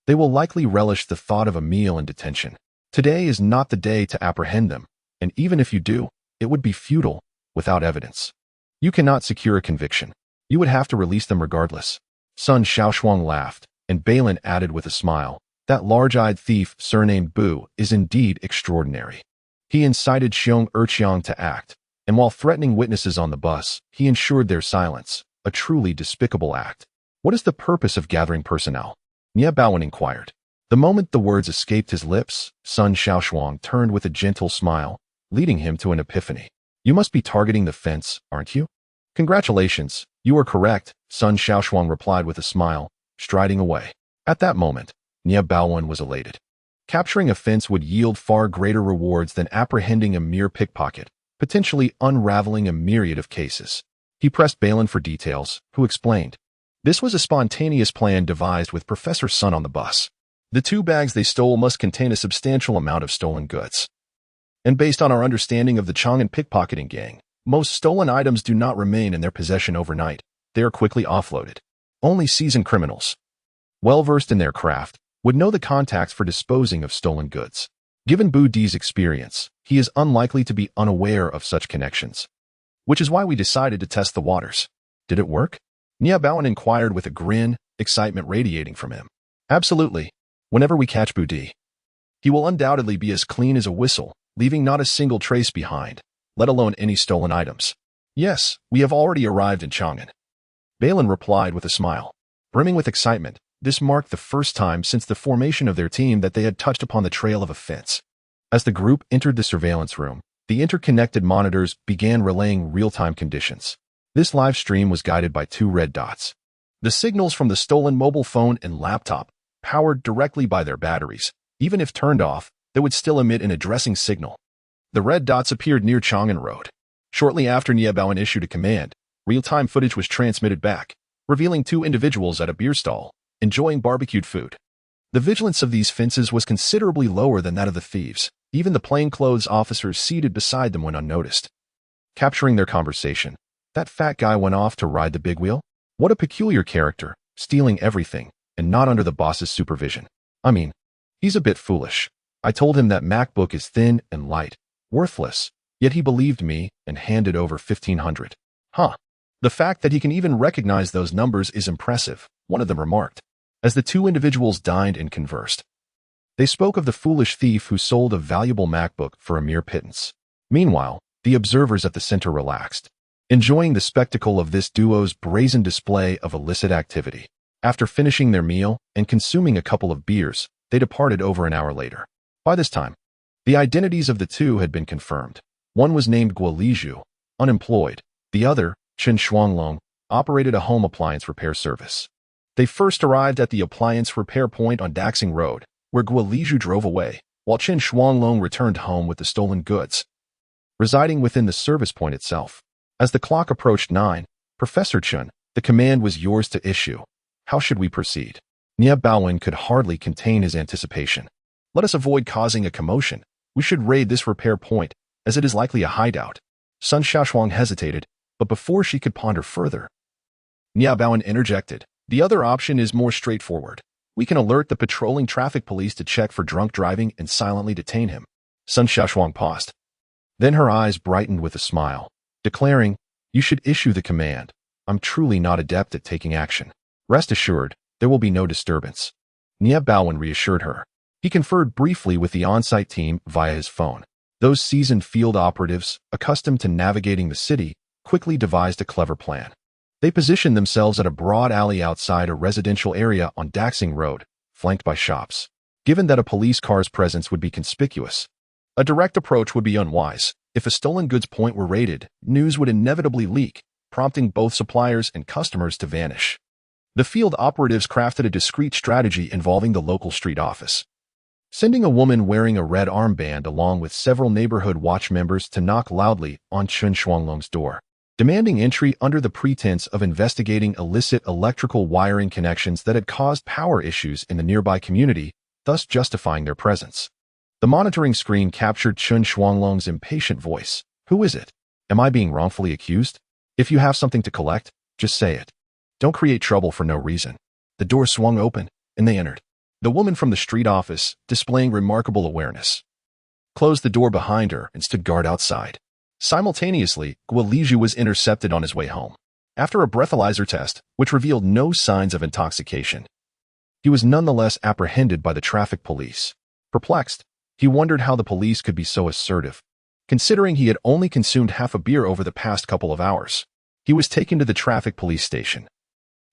they will likely relish the thought of a meal in detention. Today is not the day to apprehend them, and even if you do, it would be futile without evidence. You cannot secure a conviction. You would have to release them regardless. Sun Shaoshuang laughed, and Balin added with a smile, that large-eyed thief surnamed Bu is indeed extraordinary. He incited Xiong Erqiang to act, and while threatening witnesses on the bus, he ensured their silence, a truly despicable act. What is the purpose of gathering personnel? Nie Baowen inquired. The moment the words escaped his lips, Sun Shaoshuang turned with a gentle smile, leading him to an epiphany. You must be targeting the fence, aren't you? Congratulations, you are correct, Sun Shaoshuang replied with a smile, striding away. At that moment, Nie Baowen was elated. Capturing a fence would yield far greater rewards than apprehending a mere pickpocket, potentially unraveling a myriad of cases. He pressed Balin for details, who explained. This was a spontaneous plan devised with Professor Sun on the bus. The 2 bags they stole must contain a substantial amount of stolen goods. And based on our understanding of the Chang'an pickpocketing gang, most stolen items do not remain in their possession overnight. They are quickly offloaded. Only seasoned criminals, well-versed in their craft, would know the contacts for disposing of stolen goods. Given Bu Di's experience, he is unlikely to be unaware of such connections. Which is why we decided to test the waters. Did it work? Nie Baowen inquired with a grin, excitement radiating from him. Absolutely. Whenever we catch Bu Di, he will undoubtedly be as clean as a whistle, leaving not a single trace behind, let alone any stolen items. Yes, we have already arrived in Chang'an. Balin replied with a smile. Brimming with excitement, this marked the first time since the formation of their team that they had touched upon the trail of a fence. As the group entered the surveillance room, the interconnected monitors began relaying real-time conditions. This live stream was guided by 2 red dots. The signals from the stolen mobile phone and laptop, powered directly by their batteries, even if turned off, they would still emit an addressing signal. The red dots appeared near Chang'an Road. Shortly after Nie Baowen issued a command, real-time footage was transmitted back, revealing 2 individuals at a beer stall, enjoying barbecued food. The vigilance of these fences was considerably lower than that of the thieves. Even the plainclothes officers seated beside them went unnoticed. Capturing their conversation, that fat guy went off to ride the big wheel? What a peculiar character, stealing everything, and not under the boss's supervision. I mean, he's a bit foolish. I told him that MacBook is thin and light, worthless, yet he believed me and handed over 1,500. Huh. The fact that he can even recognize those numbers is impressive, one of them remarked, as the 2 individuals dined and conversed. They spoke of the foolish thief who sold a valuable MacBook for a mere pittance. Meanwhile, the observers at the center relaxed, enjoying the spectacle of this duo's brazen display of illicit activity. After finishing their meal and consuming a couple of beers, they departed over an hour later. By this time, the identities of the 2 had been confirmed. One was named Guoliju, unemployed. The other, Chen Shuanglong, operated a home appliance repair service. They first arrived at the appliance repair point on Daxing Road, where Guoliju drove away, while Chen Shuanglong returned home with the stolen goods, residing within the service point itself. As the clock approached 9, Professor Chen, the command was yours to issue. How should we proceed? Nie Baowen could hardly contain his anticipation. Let us avoid causing a commotion. We should raid this repair point, as it is likely a hideout. Sun Shaoshuang hesitated, but before she could ponder further, Nie Baowen interjected. The other option is more straightforward. We can alert the patrolling traffic police to check for drunk driving and silently detain him. Sun Shaoshuang paused. Then her eyes brightened with a smile, declaring, You should issue the command. I'm truly not adept at taking action. Rest assured, there will be no disturbance. Nie Baowen reassured her. He conferred briefly with the on-site team via his phone. Those seasoned field operatives, accustomed to navigating the city, quickly devised a clever plan. They positioned themselves at a broad alley outside a residential area on Daxing Road, flanked by shops. Given that a police car's presence would be conspicuous, a direct approach would be unwise. If a stolen goods point were raided, news would inevitably leak, prompting both suppliers and customers to vanish. The field operatives crafted a discreet strategy involving the local street office, sending a woman wearing a red armband along with several neighborhood watch members to knock loudly on Sun Shaoshuang's door, demanding entry under the pretense of investigating illicit electrical wiring connections that had caused power issues in the nearby community, thus justifying their presence. The monitoring screen captured Sun Shaoshuang's impatient voice. "Who is it? Am I being wrongfully accused? If you have something to collect, just say it. Don't create trouble for no reason." The door swung open, and they entered. The woman from the street office, displaying remarkable awareness, closed the door behind her and stood guard outside. Simultaneously, Guiliju was intercepted on his way home. After a breathalyzer test, which revealed no signs of intoxication, he was nonetheless apprehended by the traffic police. Perplexed, he wondered how the police could be so assertive, considering he had only consumed half a beer over the past couple of hours. He was taken to the traffic police station,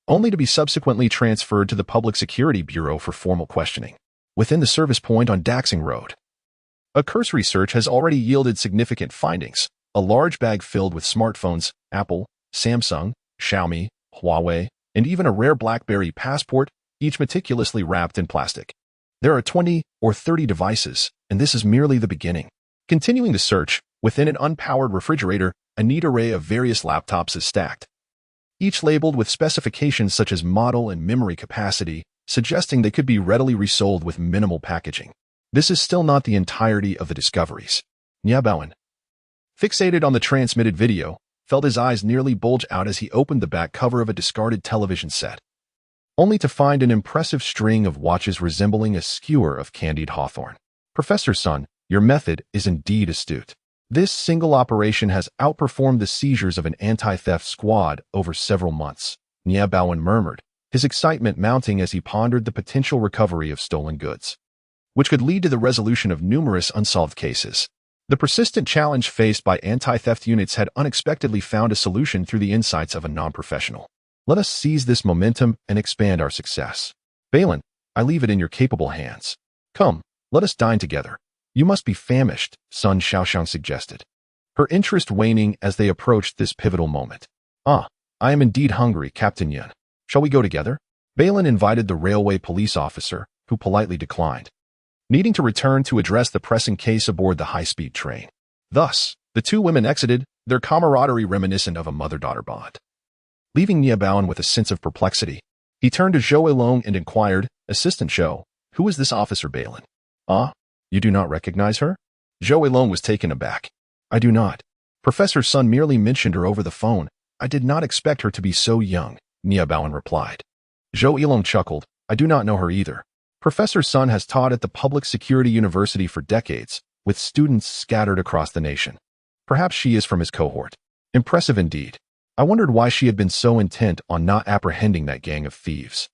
only to be subsequently transferred to the Public Security Bureau for formal questioning. Within the service point on Daxing Road, a cursory search has already yielded significant findings. A large bag filled with smartphones, Apple, Samsung, Xiaomi, Huawei, and even a rare BlackBerry passport, each meticulously wrapped in plastic. There are 20 or 30 devices, and this is merely the beginning. Continuing the search, within an unpowered refrigerator, a neat array of various laptops is stacked, each labeled with specifications such as model and memory capacity, suggesting they could be readily resold with minimal packaging. This is still not the entirety of the discoveries. Niabaoan, fixated on the transmitted video, felt his eyes nearly bulge out as he opened the back cover of a discarded television set, only to find an impressive string of watches resembling a skewer of candied hawthorn. "Professor Sun, your method is indeed astute. This single operation has outperformed the seizures of an anti-theft squad over several months," Niabaoan murmured, his excitement mounting as he pondered the potential recovery of stolen goods, which could lead to the resolution of numerous unsolved cases. The persistent challenge faced by anti-theft units had unexpectedly found a solution through the insights of a non-professional. "Let us seize this momentum and expand our success. Balin, I leave it in your capable hands. Come, let us dine together." "You must be famished," Sun Shaoshuang suggested, her interest waning as they approached this pivotal moment. "Ah, I am indeed hungry, Captain Yun. Shall we go together?" Balin invited the railway police officer, who politely declined, needing to return to address the pressing case aboard the high-speed train. Thus, the two women exited, their camaraderie reminiscent of a mother-daughter bond. Leaving Niabaoan with a sense of perplexity, he turned to Zhou Yilong and inquired, "Assistant Zhou, who is this officer Balin?" "Ah, you do not recognize her?" Zhou Yilong was taken aback. "I do not. Professor Sun merely mentioned her over the phone. I did not expect her to be so young," Niabaoan replied. Zhou Yilong chuckled. "I do not know her either. Professor Sun has taught at the Public Security University for decades, with students scattered across the nation. Perhaps she is from his cohort. Impressive indeed. I wondered why she had been so intent on not apprehending that gang of thieves.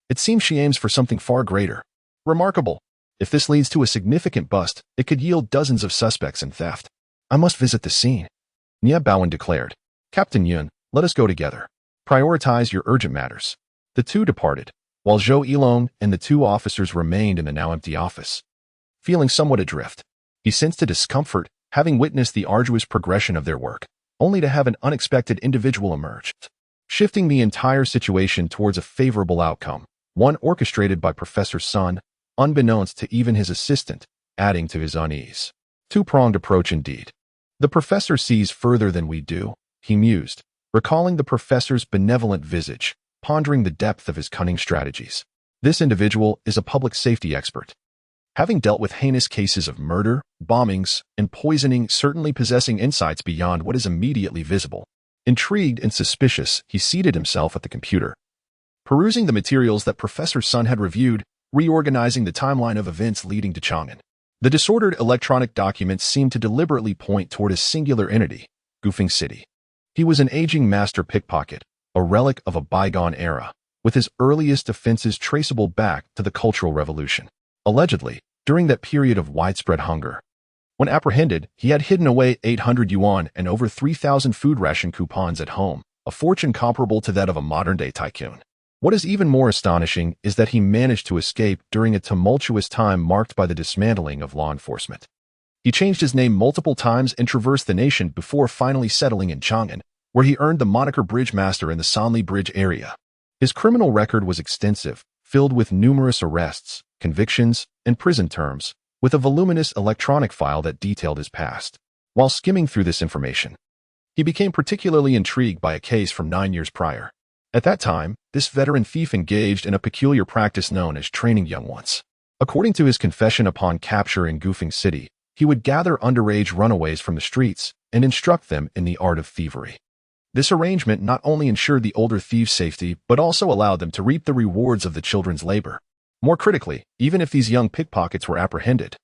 It seems she aims for something far greater. Remarkable. If this leads to a significant bust, it could yield dozens of suspects in theft. I must visit the scene," Niabaoan declared. "Captain Yun, let us go together. Prioritize your urgent matters." The two departed, while Zhou Yilong and the two officers remained in the now empty office. Feeling somewhat adrift, he sensed a discomfort, having witnessed the arduous progression of their work, only to have an unexpected individual emerge, shifting the entire situation towards a favorable outcome, one orchestrated by Professor Sun, unbeknownst to even his assistant, adding to his unease. Two-pronged approach indeed. "The professor sees further than we do," he mused, recalling the professor's benevolent visage, pondering the depth of his cunning strategies. This individual is a public safety expert, having dealt with heinous cases of murder, bombings, and poisoning, certainly possessing insights beyond what is immediately visible. Intrigued and suspicious, he seated himself at the computer, perusing the materials that Professor Sun had reviewed, reorganizing the timeline of events leading to Chang'an. The disordered electronic documents seemed to deliberately point toward a singular entity, Goofing City. He was an aging master pickpocket, a relic of a bygone era, with his earliest offenses traceable back to the Cultural Revolution. Allegedly, during that period of widespread hunger, When apprehended, he had hidden away 800 yuan and over 3,000 food ration coupons at home, a fortune comparable to that of a modern-day tycoon. What is even more astonishing is that he managed to escape during a tumultuous time marked by the dismantling of law enforcement. He changed his name multiple times and traversed the nation before finally settling in Chang'an, where he earned the moniker Bridge Master in the Sanli Bridge area. His criminal record was extensive, filled with numerous arrests, convictions, and prison terms, with a voluminous electronic file that detailed his past. While skimming through this information, he became particularly intrigued by a case from 9 years prior. At that time, this veteran thief engaged in a peculiar practice known as training young ones. According to his confession upon capture in Goofing City, he would gather underage runaways from the streets and instruct them in the art of thievery. This arrangement not only ensured the older thieves' safety, but also allowed them to reap the rewards of the children's labor. More critically, even if these young pickpockets were apprehended,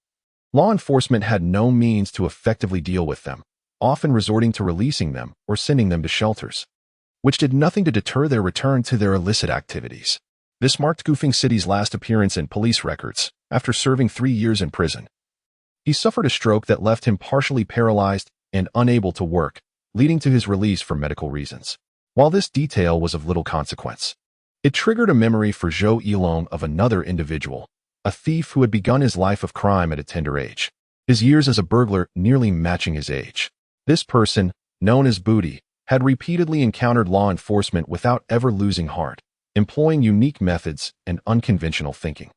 law enforcement had no means to effectively deal with them, often resorting to releasing them or sending them to shelters, which did nothing to deter their return to their illicit activities. This marked Goofing City's last appearance in police records, after serving 3 years in prison. He suffered a stroke that left him partially paralyzed and unable to work, leading to his release for medical reasons. While this detail was of little consequence, it triggered a memory for Zhou Yilong of another individual, a thief who had begun his life of crime at a tender age, his years as a burglar nearly matching his age. This person, known as Booty, had repeatedly encountered law enforcement without ever losing heart, employing unique methods and unconventional thinking.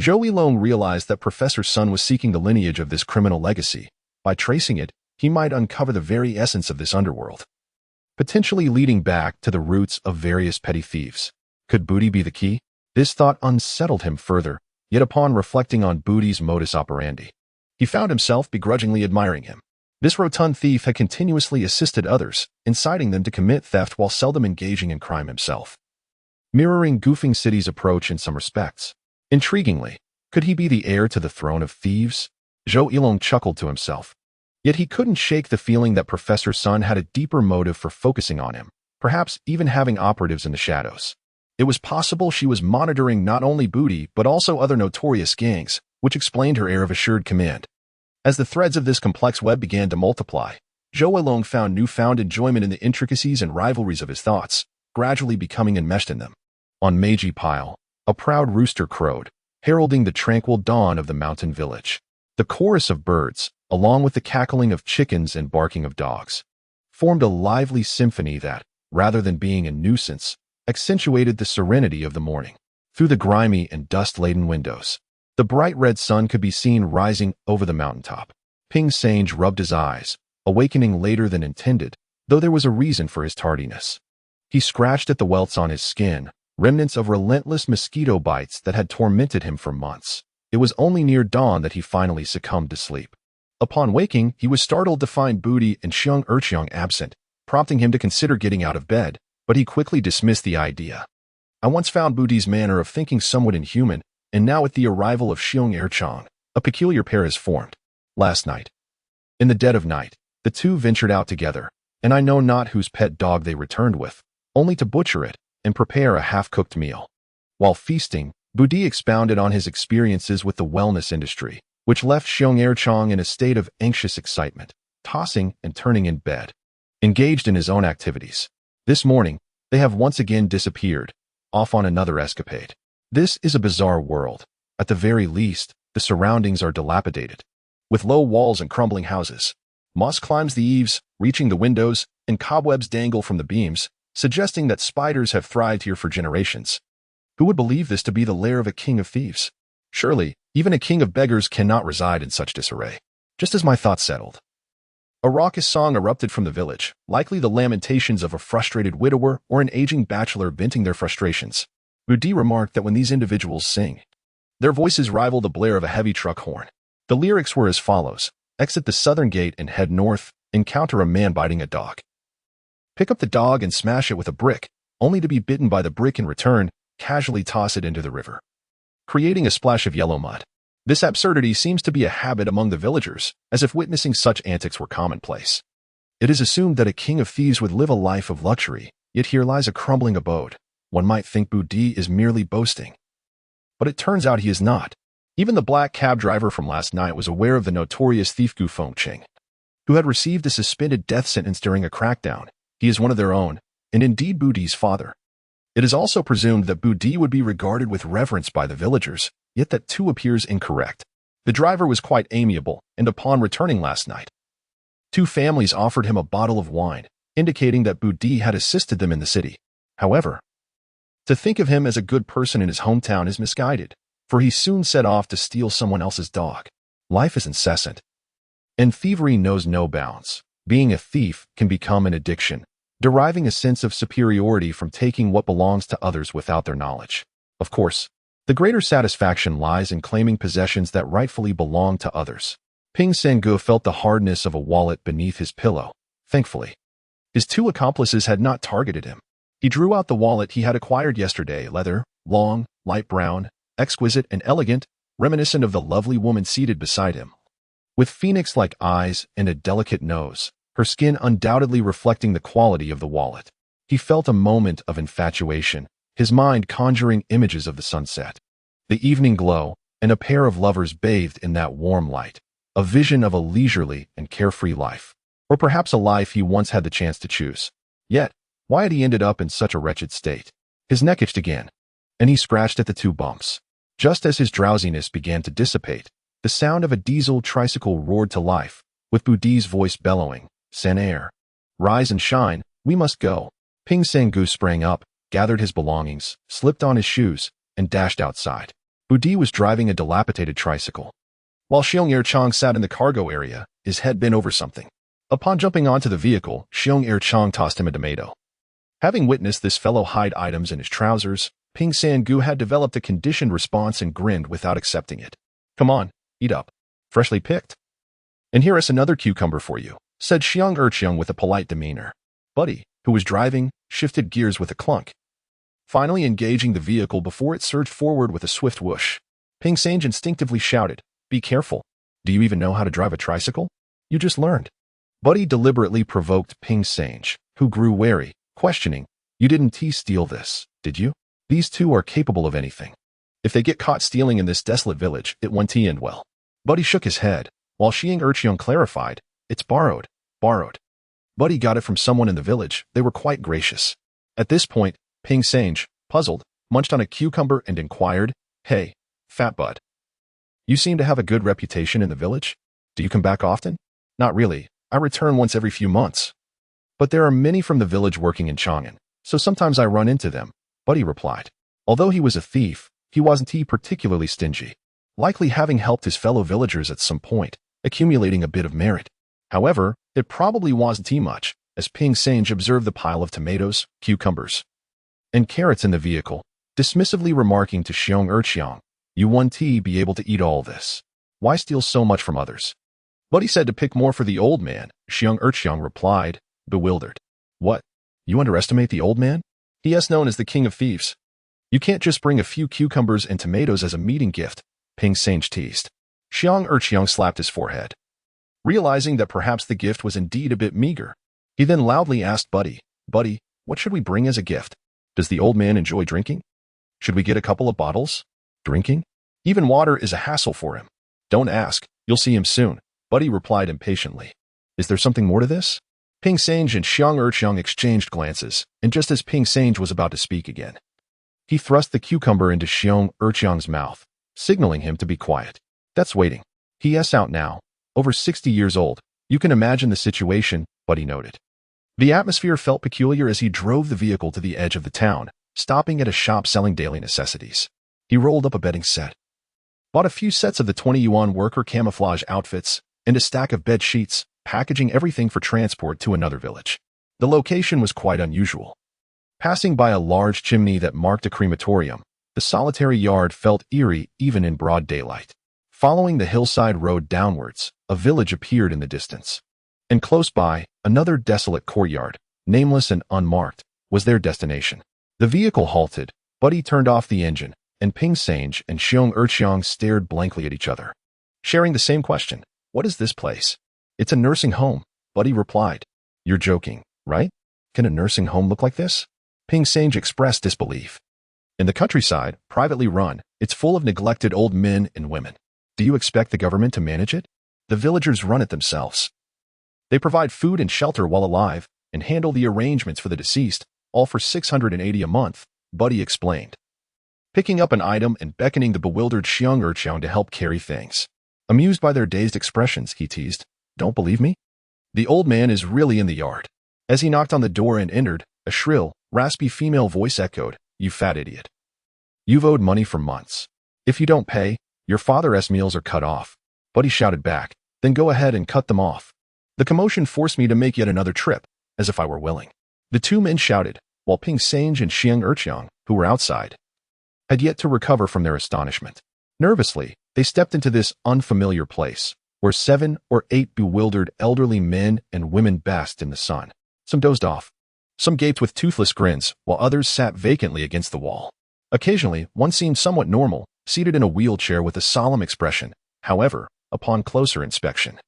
Zhou Yilong realized that Professor Sun was seeking the lineage of this criminal legacy. By tracing it, he might uncover the very essence of this underworld, potentially leading back to the roots of various petty thieves. Could Booty be the key? This thought unsettled him further, yet upon reflecting on Booty's modus operandi, he found himself begrudgingly admiring him. This rotund thief had continuously assisted others, inciting them to commit theft while seldom engaging in crime himself, mirroring Goofing City's approach in some respects. Intriguingly, could he be the heir to the throne of thieves? Zhou Yilong chuckled to himself. Yet he couldn't shake the feeling that Professor Sun had a deeper motive for focusing on him, perhaps even having operatives in the shadows. It was possible she was monitoring not only Booty but also other notorious gangs, which explained her air of assured command. As the threads of this complex web began to multiply, Zhou Yilong found newfound enjoyment in the intricacies and rivalries of his thoughts, gradually becoming enmeshed in them. On Meiji Pile, a proud rooster crowed, heralding the tranquil dawn of the mountain village. The chorus of birds, along with the cackling of chickens and barking of dogs, formed a lively symphony that, rather than being a nuisance, accentuated the serenity of the morning. Through the grimy and dust-laden windows, the bright red sun could be seen rising over the mountaintop. Ping Sange rubbed his eyes, awakening later than intended, though there was a reason for his tardiness. He scratched at the welts on his skin, remnants of relentless mosquito bites that had tormented him for months. It was only near dawn that he finally succumbed to sleep. Upon waking, he was startled to find Booty and Xiang Erqiang absent, prompting him to consider getting out of bed, but he quickly dismissed the idea. I once found Booty's manner of thinking somewhat inhuman, and now with the arrival of Xiang Erqiang, a peculiar pair is formed. Last night, in the dead of night, the two ventured out together, and I know not whose pet dog they returned with, only to butcher it and prepare a half-cooked meal. While feasting, Booty expounded on his experiences with the wellness industry, which left Xiang Erqiang in a state of anxious excitement, tossing and turning in bed, engaged in his own activities. This morning, they have once again disappeared, off on another escapade. This is a bizarre world. At the very least, the surroundings are dilapidated, with low walls and crumbling houses. Moss climbs the eaves, reaching the windows, and cobwebs dangle from the beams, suggesting that spiders have thrived here for generations. Who would believe this to be the lair of a king of thieves? Surely, even a king of beggars cannot reside in such disarray. Just as my thoughts settled, a raucous song erupted from the village, likely the lamentations of a frustrated widower or an aging bachelor venting their frustrations. Budi remarked that when these individuals sing, their voices rival the blare of a heavy truck horn. The lyrics were as follows: exit the southern gate and head north, encounter a man biting a dog. Pick up the dog and smash it with a brick, only to be bitten by the brick in return, casually toss it into the river, creating a splash of yellow mud. This absurdity seems to be a habit among the villagers, as if witnessing such antics were commonplace. It is assumed that a king of thieves would live a life of luxury, yet here lies a crumbling abode. One might think Budi is merely boasting, but it turns out he is not. Even the black cab driver from last night was aware of the notorious thief Gu Fengqing, who had received a suspended death sentence during a crackdown. He is one of their own, and indeed Budi's father. It is also presumed that Budi would be regarded with reverence by the villagers, yet that too appears incorrect. The driver was quite amiable, and upon returning last night, two families offered him a bottle of wine, indicating that Budi had assisted them in the city. However, to think of him as a good person in his hometown is misguided, for he soon set off to steal someone else's dog. Life is incessant, and thievery knows no bounds. Being a thief can become an addiction, deriving a sense of superiority from taking what belongs to others without their knowledge. Of course, the greater satisfaction lies in claiming possessions that rightfully belong to others. Ping Sangu felt the hardness of a wallet beneath his pillow. Thankfully, his two accomplices had not targeted him. He drew out the wallet he had acquired yesterday, leather, long, light brown, exquisite and elegant, reminiscent of the lovely woman seated beside him. With phoenix-like eyes and a delicate nose, her skin undoubtedly reflecting the quality of the wallet. He felt a moment of infatuation, his mind conjuring images of the sunset, the evening glow, and a pair of lovers bathed in that warm light, a vision of a leisurely and carefree life, or perhaps a life he once had the chance to choose. Yet, why had he ended up in such a wretched state? His neck itched again, and he scratched at the two bumps. Just as his drowsiness began to dissipate, the sound of a diesel tricycle roared to life, with Budi's voice bellowing, "Sanair, rise and shine, we must go." Ping Sangu sprang up, gathered his belongings, slipped on his shoes, and dashed outside. Budi was driving a dilapidated tricycle, while Xiong Erchang sat in the cargo area, his head bent over something. Upon jumping onto the vehicle, Xiong Erchang tossed him a tomato. Having witnessed this fellow hide items in his trousers, Ping Sangu had developed a conditioned response and grinned without accepting it. "Come on, eat up. Freshly picked. And here is another cucumber for you," said Xiong Erchang with a polite demeanor. Buddy, who was driving, shifted gears with a clunk, finally engaging the vehicle before it surged forward with a swift whoosh. Ping Sange instinctively shouted, "Be careful. Do you even know how to drive a tricycle? You just learned." Buddy deliberately provoked Ping Sange, who grew wary, questioning, "You didn't steal this, did you? These two are capable of anything. If they get caught stealing in this desolate village, it won't end well." Buddy shook his head, while Xiang Erqiang clarified, "It's borrowed. Buddy got it from someone in the village. They were quite gracious." At this point, Ping Sange, puzzled, munched on a cucumber and inquired, "Hey, fat bud. You seem to have a good reputation in the village. Do you come back often?" "Not really. I return once every few months. But there are many from the village working in Chang'an, so sometimes I run into them," Buddy replied. Although he was a thief, he wasn't particularly stingy, likely having helped his fellow villagers at some point, accumulating a bit of merit. However, it probably wasn't much, as Ping Sange observed the pile of tomatoes, cucumbers, and carrots in the vehicle, dismissively remarking to Xiong Erqiang, "You won't be able to eat all this. Why steal so much from others?" Buddy said to pick more for the old man, Xiong Erqiang replied, bewildered. "What? You underestimate the old man? He is known as the king of thieves. You can't just bring a few cucumbers and tomatoes as a meeting gift," Ping Sange teased. Xiong Erqiang slapped his forehead, realizing that perhaps the gift was indeed a bit meager. He then loudly asked Buddy, "What should we bring as a gift? Does the old man enjoy drinking? Should we get a couple of bottles? Drinking? Even water is a hassle for him." "Don't ask, you'll see him soon," Buddy replied impatiently. "Is there something more to this?" Ping Sange and Xiong Erqiang exchanged glances, and just as Ping Sange was about to speak again, he thrust the cucumber into Xiong Erqiang's mouth, signaling him to be quiet. "That's waiting. He is out now. Over 60 years old. You can imagine the situation," Buddy noted. The atmosphere felt peculiar as he drove the vehicle to the edge of the town, stopping at a shop selling daily necessities. He rolled up a bedding set, bought a few sets of the 20 yuan worker camouflage outfits, and a stack of bed sheets, packaging everything for transport to another village. The location was quite unusual. Passing by a large chimney that marked a crematorium, the solitary yard felt eerie even in broad daylight. Following the hillside road downwards, a village appeared in the distance. And close by, another desolate courtyard, nameless and unmarked, was their destination. The vehicle halted, Buddy turned off the engine, and Ping Sange and Xiong Erqiang stared blankly at each other, sharing the same question. "What is this place?" "It's a nursing home," Buddy replied. "You're joking, right? Can a nursing home look like this?" Ping Sange expressed disbelief. In the countryside, privately run, it's full of neglected old men and women. Do you expect the government to manage it? The villagers run it themselves. They provide food and shelter while alive and handle the arrangements for the deceased, all for 680 a month, Buddy explained, picking up an item and beckoning the bewildered Shaoshuang to help carry things. Amused by their dazed expressions, he teased, "Don't believe me?" The old man is really in the yard. As he knocked on the door and entered, a shrill, raspy female voice echoed, "You fat idiot. You've owed money for months. If you don't pay, your father's meals are cut off." Buddy shouted back, "Then go ahead and cut them off. The commotion forced me to make yet another trip, as if I were willing." The two men shouted, while Ping Sange and Shaoshuang, who were outside, had yet to recover from their astonishment. Nervously, they stepped into this unfamiliar place, where 7 or 8 bewildered elderly men and women basked in the sun. Some dozed off. Some gaped with toothless grins, while others sat vacantly against the wall. Occasionally, one seemed somewhat normal, seated in a wheelchair with a solemn expression. However, upon closer inspection,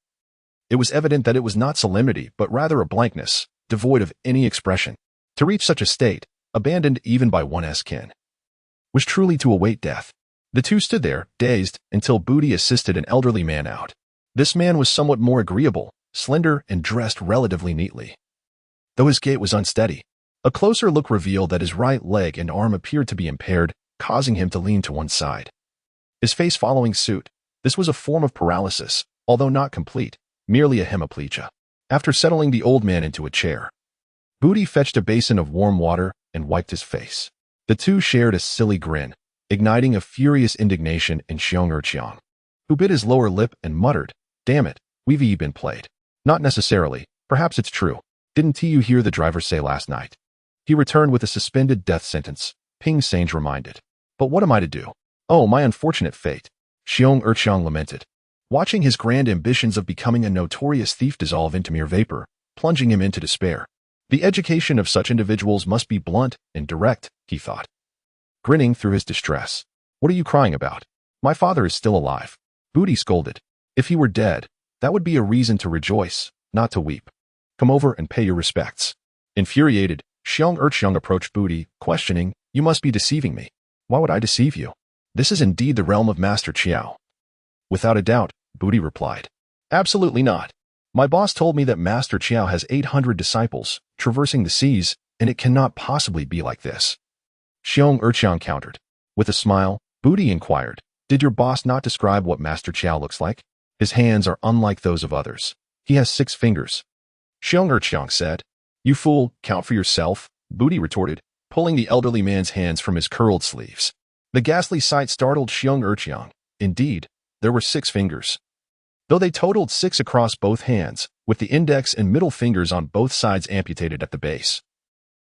it was evident that it was not solemnity, but rather a blankness, devoid of any expression. To reach such a state, abandoned even by one's kin, was truly to await death. The two stood there, dazed, until Booty assisted an elderly man out. This man was somewhat more agreeable, slender, and dressed relatively neatly, though his gait was unsteady. A closer look revealed that his right leg and arm appeared to be impaired, causing him to lean to one side, his face following suit. This was a form of paralysis, although not complete, merely a hemiplegia. After settling the old man into a chair, Booty fetched a basin of warm water and wiped his face. The two shared a silly grin, igniting a furious indignation in Shaoshuang, who bit his lower lip and muttered, "Damn it, we've been played." "Not necessarily. Perhaps it's true. Didn't you hear the driver say last night he returned with a suspended death sentence?" Ping Sange reminded. "But what am I to do? Oh, my unfortunate fate," Shaoshuang lamented, watching his grand ambitions of becoming a notorious thief dissolve into mere vapor, plunging him into despair. The education of such individuals must be blunt and direct, he thought, grinning through his distress. "What are you crying about? My father is still alive," Booty scolded. "If he were dead, that would be a reason to rejoice, not to weep. Come over and pay your respects." Infuriated, Shaoshuang approached Booty, questioning, "You must be deceiving me." "Why would I deceive you? This is indeed the realm of Master Chiao." "Without a doubt," Booty replied. "Absolutely not. My boss told me that Master Chiao has 800 disciples, traversing the seas, and it cannot possibly be like this." Shaoshuang countered. With a smile, Booty inquired, "Did your boss not describe what Master Chiao looks like?" "His hands are unlike those of others. He has 6 fingers." Shaoshuang said. "You fool, count for yourself," Booty retorted, pulling the elderly man's hands from his curled sleeves. The ghastly sight startled Shaoshuang. Indeed, there were 6 fingers, though they totaled 6 across both hands, with the index and middle fingers on both sides amputated at the base,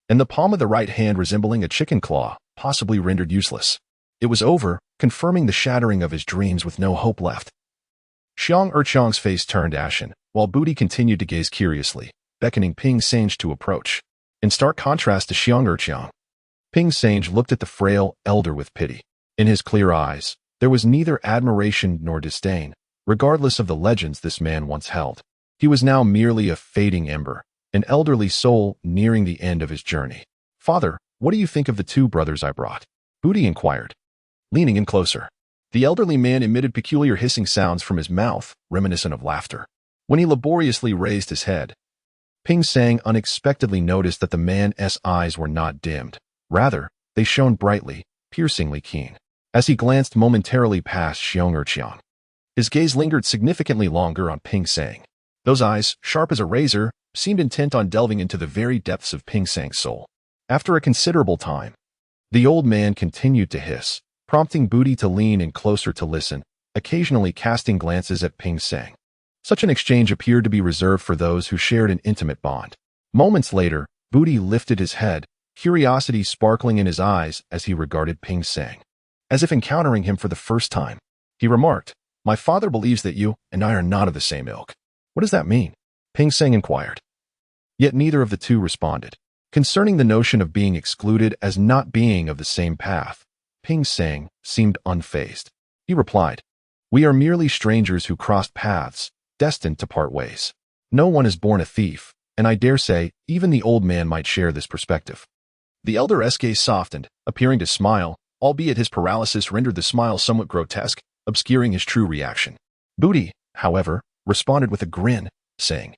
and the palm of the right hand resembling a chicken claw, possibly rendered useless. It was over, confirming the shattering of his dreams with no hope left. Shaoshuang's face turned ashen, while Booty continued to gaze curiously, beckoning Ping Sange to approach. In stark contrast to Shaoshuang, Ping Sange looked at the frail elder with pity. In his clear eyes, there was neither admiration nor disdain, regardless of the legends this man once held. He was now merely a fading ember, an elderly soul nearing the end of his journey. "Father, what do you think of the 2 brothers I brought?" Booty inquired, leaning in closer. The elderly man emitted peculiar hissing sounds from his mouth, reminiscent of laughter. When he laboriously raised his head, Ping Sang unexpectedly noticed that the man's eyes were not dimmed. Rather, they shone brightly, piercingly keen. As he glanced momentarily past Shaoshuang, his gaze lingered significantly longer on Ping Sang. Those eyes, sharp as a razor, seemed intent on delving into the very depths of Ping Sang's soul. After a considerable time, the old man continued to hiss, prompting Booty to lean in closer to listen, occasionally casting glances at Ping Sang. Such an exchange appeared to be reserved for those who shared an intimate bond. Moments later, Booty lifted his head, curiosity sparkling in his eyes as he regarded Ping Sang. As if encountering him for the first time, he remarked, "My father believes that you and I are not of the same ilk." "What does that mean?" Ping Sang inquired. Yet neither of the two responded. Concerning the notion of being excluded as not being of the same path, Ping Sang seemed unfazed. He replied, "We are merely strangers who crossed paths, destined to part ways. No one is born a thief, and I dare say even the old man might share this perspective." The elder's gaze softened, appearing to smile, albeit his paralysis rendered the smile somewhat grotesque, obscuring his true reaction. Booty, however, responded with a grin, saying,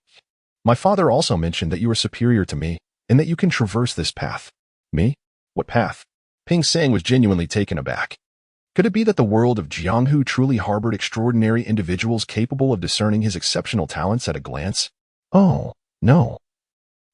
"My father also mentioned that you are superior to me, and that you can traverse this path." "Me? What path?" Ping Sang was genuinely taken aback. Could it be that the world of Jianghu truly harbored extraordinary individuals capable of discerning his exceptional talents at a glance? Oh, no.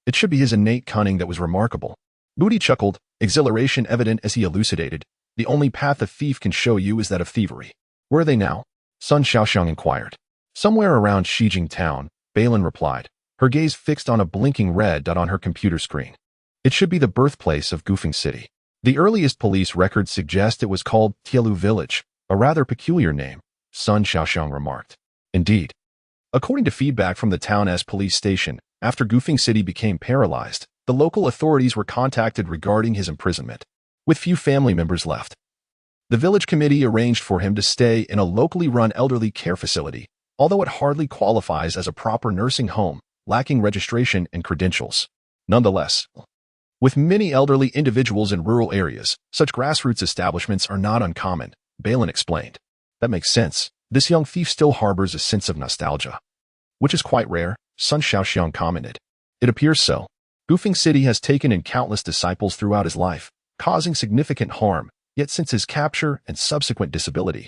It should be his innate cunning that was remarkable. Booty chuckled, exhilaration evident as he elucidated. "The only path a thief can show you is that of thievery." "Where are they now?" Sun Shaoshuang inquired. "Somewhere around Shijing town," Balin replied, her gaze fixed on a blinking red dot on her computer screen. "It should be the birthplace of Gufeng City. The earliest police records suggest it was called Tielu Village, a rather peculiar name," Sun Shaoshuang remarked. "Indeed. According to feedback from the town's police station, after Gufeng City became paralyzed, the local authorities were contacted regarding his imprisonment. With few family members left, the village committee arranged for him to stay in a locally run elderly care facility, although it hardly qualifies as a proper nursing home, lacking registration and credentials. Nonetheless, with many elderly individuals in rural areas, such grassroots establishments are not uncommon," Balin explained. "That makes sense. This young thief still harbors a sense of nostalgia, which is quite rare," Sun Shaoshuang commented. "It appears so. Gufeng City has taken in countless disciples throughout his life, causing significant harm, yet since his capture and subsequent disability,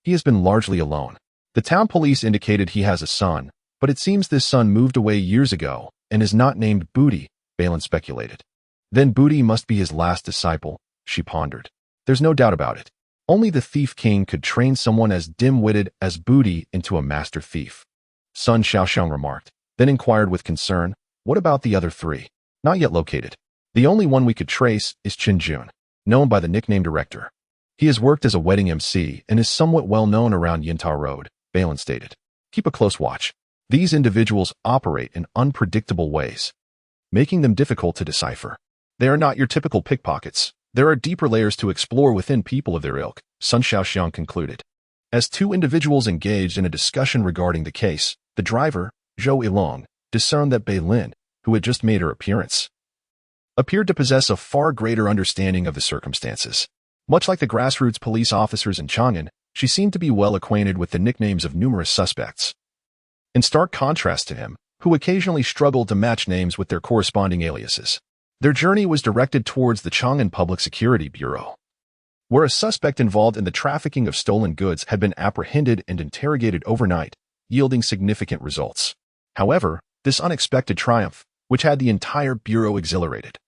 he has been largely alone. The town police indicated he has a son, but it seems this son moved away years ago and is not named Booty," Balin speculated. "Then Booty must be his last disciple," she pondered. "There's no doubt about it. Only the Thief King could train someone as dim-witted as Booty into a master thief," Sun Shaoshuang remarked, then inquired with concern, "What about the other three?" "Not yet located. The only one we could trace is Chinjun, known by the nickname Director. He has worked as a wedding MC and is somewhat well known around Yintao Road," Balin stated. "Keep a close watch. These individuals operate in unpredictable ways, making them difficult to decipher. They are not your typical pickpockets. There are deeper layers to explore within people of their ilk," Sun Shaoshuang concluded. As two individuals engaged in a discussion regarding the case, the driver, Zhou Ilong, discerned that Balin, who had just made her appearance, appeared to possess a far greater understanding of the circumstances. Much like the grassroots police officers in Chang'an, she seemed to be well acquainted with the nicknames of numerous suspects. In stark contrast to him, who occasionally struggled to match names with their corresponding aliases, their journey was directed towards the Chang'an Public Security Bureau, where a suspect involved in the trafficking of stolen goods had been apprehended and interrogated overnight, yielding significant results. However, this unexpected triumph, which had the entire bureau exhilarated,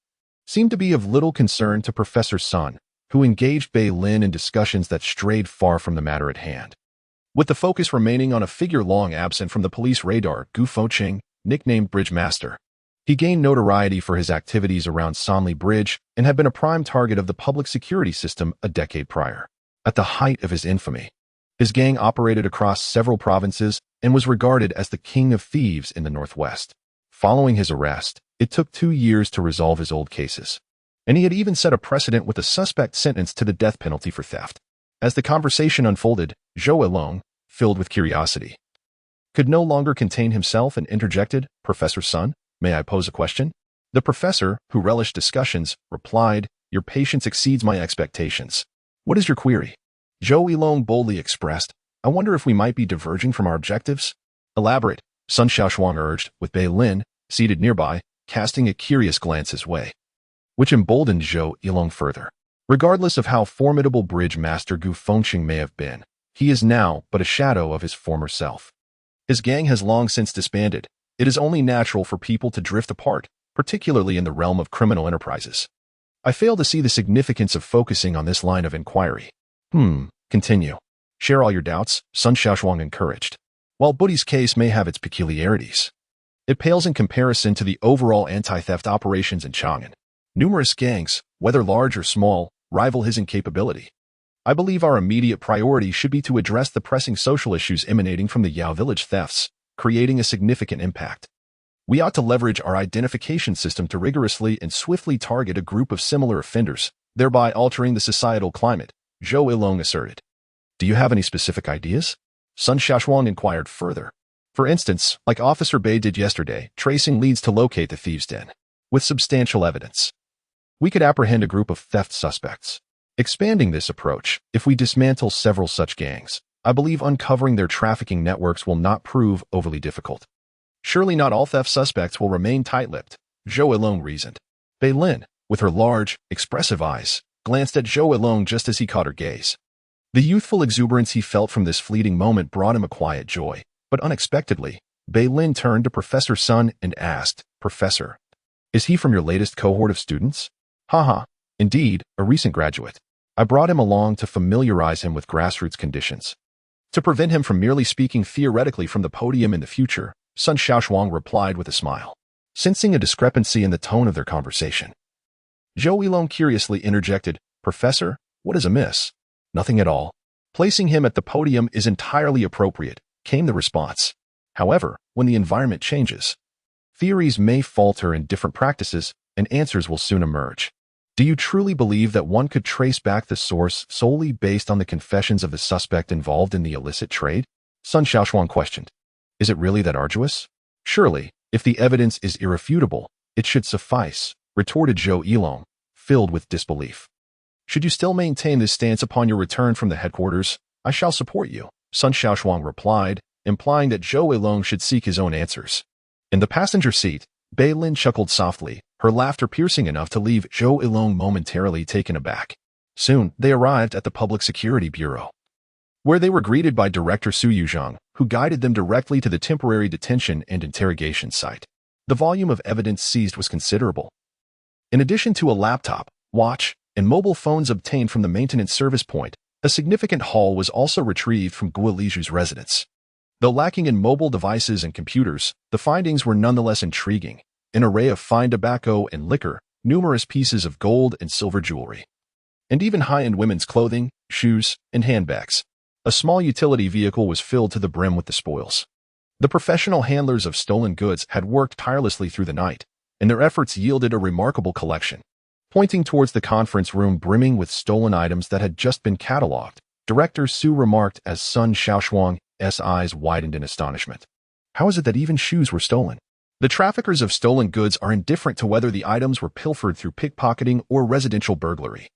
seemed to be of little concern to Professor Sun, who engaged Balin in discussions that strayed far from the matter at hand. With the focus remaining on a figure long absent from the police radar, Gu Fengqing, nicknamed Bridge Master. He gained notoriety for his activities around Sanli Bridge and had been a prime target of the public security system a decade prior. At the height of his infamy, his gang operated across several provinces and was regarded as the king of thieves in the Northwest. Following his arrest, it took 2 years to resolve his old cases, and he had even set a precedent with a suspect sentenced to the death penalty for theft. As the conversation unfolded, Zhou Ilong, filled with curiosity, could no longer contain himself and interjected, "Professor Sun, may I pose a question?" The professor, who relished discussions, replied, "Your patience exceeds my expectations. What is your query?" Zhou Ilong boldly expressed, "I wonder if we might be diverging from our objectives." "Elaborate," Sun Shaoshuang urged, with Balin, seated nearby, casting a curious glance his way, which emboldened Zhou Ilong further. Regardless of how formidable Bridge Master Gu Fengqing may have been, he is now but a shadow of his former self. His gang has long since disbanded. It is only natural for people to drift apart, particularly in the realm of criminal enterprises. I fail to see the significance of focusing on this line of inquiry. Continue. Share all your doubts, Sun Shaoshuang encouraged. While Booty's case may have its peculiarities, it pales in comparison to the overall anti-theft operations in Chang'an. Numerous gangs, whether large or small, rival his in capability. I believe our immediate priority should be to address the pressing social issues emanating from the Yao Village thefts, creating a significant impact. We ought to leverage our identification system to rigorously and swiftly target a group of similar offenders, thereby altering the societal climate, Zhou Ilong asserted. "Do you have any specific ideas?" Sun Shaoshuang inquired further. "For instance, like Officer Bei did yesterday, tracing leads to locate the thieves' den, with substantial evidence." we could apprehend a group of theft suspects. Expanding this approach, if we dismantle several such gangs, I believe uncovering their trafficking networks will not prove overly difficult. Surely not all theft suspects will remain tight-lipped, Zhou Yilong reasoned. Bei Lin, with her large, expressive eyes, glanced at Zhou Yilong just as he caught her gaze. The youthful exuberance he felt from this fleeting moment brought him a quiet joy, but unexpectedly, Bei Lin turned to Professor Sun and asked, "Professor, is he from your latest cohort of students?" "Haha, indeed, a recent graduate. I brought him along to familiarize him with grassroots conditions. To prevent him from merely speaking theoretically from the podium in the future," Sun Shaoshuang replied with a smile, sensing a discrepancy in the tone of their conversation. Zhou Yilong curiously interjected, "Professor, what is amiss?" "Nothing at all. Placing him at the podium is entirely appropriate," came the response. "However, when the environment changes, theories may falter in different practices, and answers will soon emerge. Do you truly believe that one could trace back the source solely based on the confessions of the suspect involved in the illicit trade?" Sun Shaoshuang questioned. "Is it really that arduous?" "Surely, if the evidence is irrefutable, it should suffice," retorted Zhou Yilong, filled with disbelief. "Should you still maintain this stance upon your return from the headquarters, I shall support you," Sun Shaoshuang replied, implying that Zhou Yilong should seek his own answers. In the passenger seat, Bei Lin chuckled softly, her laughter piercing enough to leave Zhou Yilong momentarily taken aback. Soon, they arrived at the Public Security Bureau, where they were greeted by Director Su Yuzhang, who guided them directly to the temporary detention and interrogation site. The volume of evidence seized was considerable. In addition to a laptop, watch, and mobile phones obtained from the maintenance service point, a significant haul was also retrieved from Guo Liju's residence. Though lacking in mobile devices and computers, the findings were nonetheless intriguing. An array of fine tobacco and liquor, numerous pieces of gold and silver jewelry, and even high-end women's clothing, shoes, and handbags. A small utility vehicle was filled to the brim with the spoils. The professional handlers of stolen goods had worked tirelessly through the night, and their efforts yielded a remarkable collection. Pointing towards the conference room brimming with stolen items that had just been catalogued, Director Su remarked as Sun Shaoshuang's eyes widened in astonishment. "How is it that even shoes were stolen?" The traffickers of stolen goods are indifferent to whether the items were pilfered through pickpocketing or residential burglary.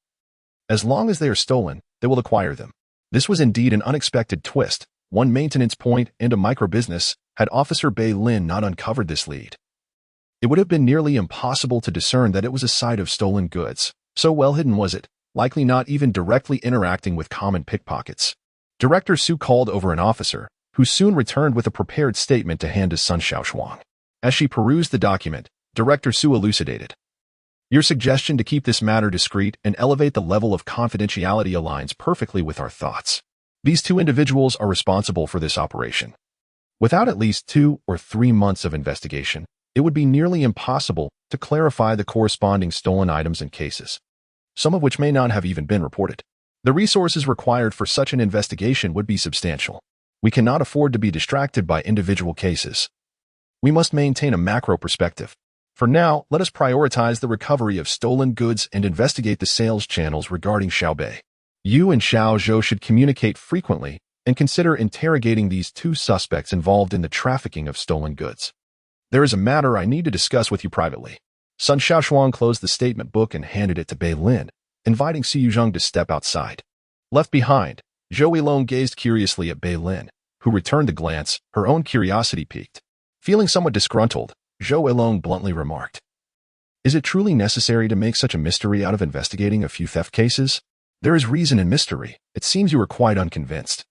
As long as they are stolen, they will acquire them. This was indeed an unexpected twist. One maintenance point and a micro-business. Had Officer Bei Lin not uncovered this lead, it would have been nearly impossible to discern that it was a site of stolen goods. So well hidden was it, likely not even directly interacting with common pickpockets. Director Su called over an officer, who soon returned with a prepared statement to hand to Sun Shaoshuang. As she perused the document, Director Su elucidated. "Your suggestion to keep this matter discreet and elevate the level of confidentiality aligns perfectly with our thoughts. These two individuals are responsible for this operation. Without at least 2 or 3 months of investigation, it would be nearly impossible to clarify the corresponding stolen items and cases, some of which may not have even been reported. The resources required for such an investigation would be substantial. We cannot afford to be distracted by individual cases. We must maintain a macro perspective. For now, let us prioritize the recovery of stolen goods and investigate the sales channels regarding Xiaobei. You and Xiao Zhou should communicate frequently and consider interrogating these two suspects involved in the trafficking of stolen goods. There is a matter I need to discuss with you privately." Sun Shaoshuang closed the statement book and handed it to Bei Lin, inviting Su Yuzhang to step outside. Left behind, Zhou Yilong gazed curiously at Bei Lin, who returned the glance, her own curiosity piqued. Feeling somewhat disgruntled, Zhou Yilong bluntly remarked, "Is it truly necessary to make such a mystery out of investigating a few theft cases? There is reason in mystery. It seems you are quite unconvinced."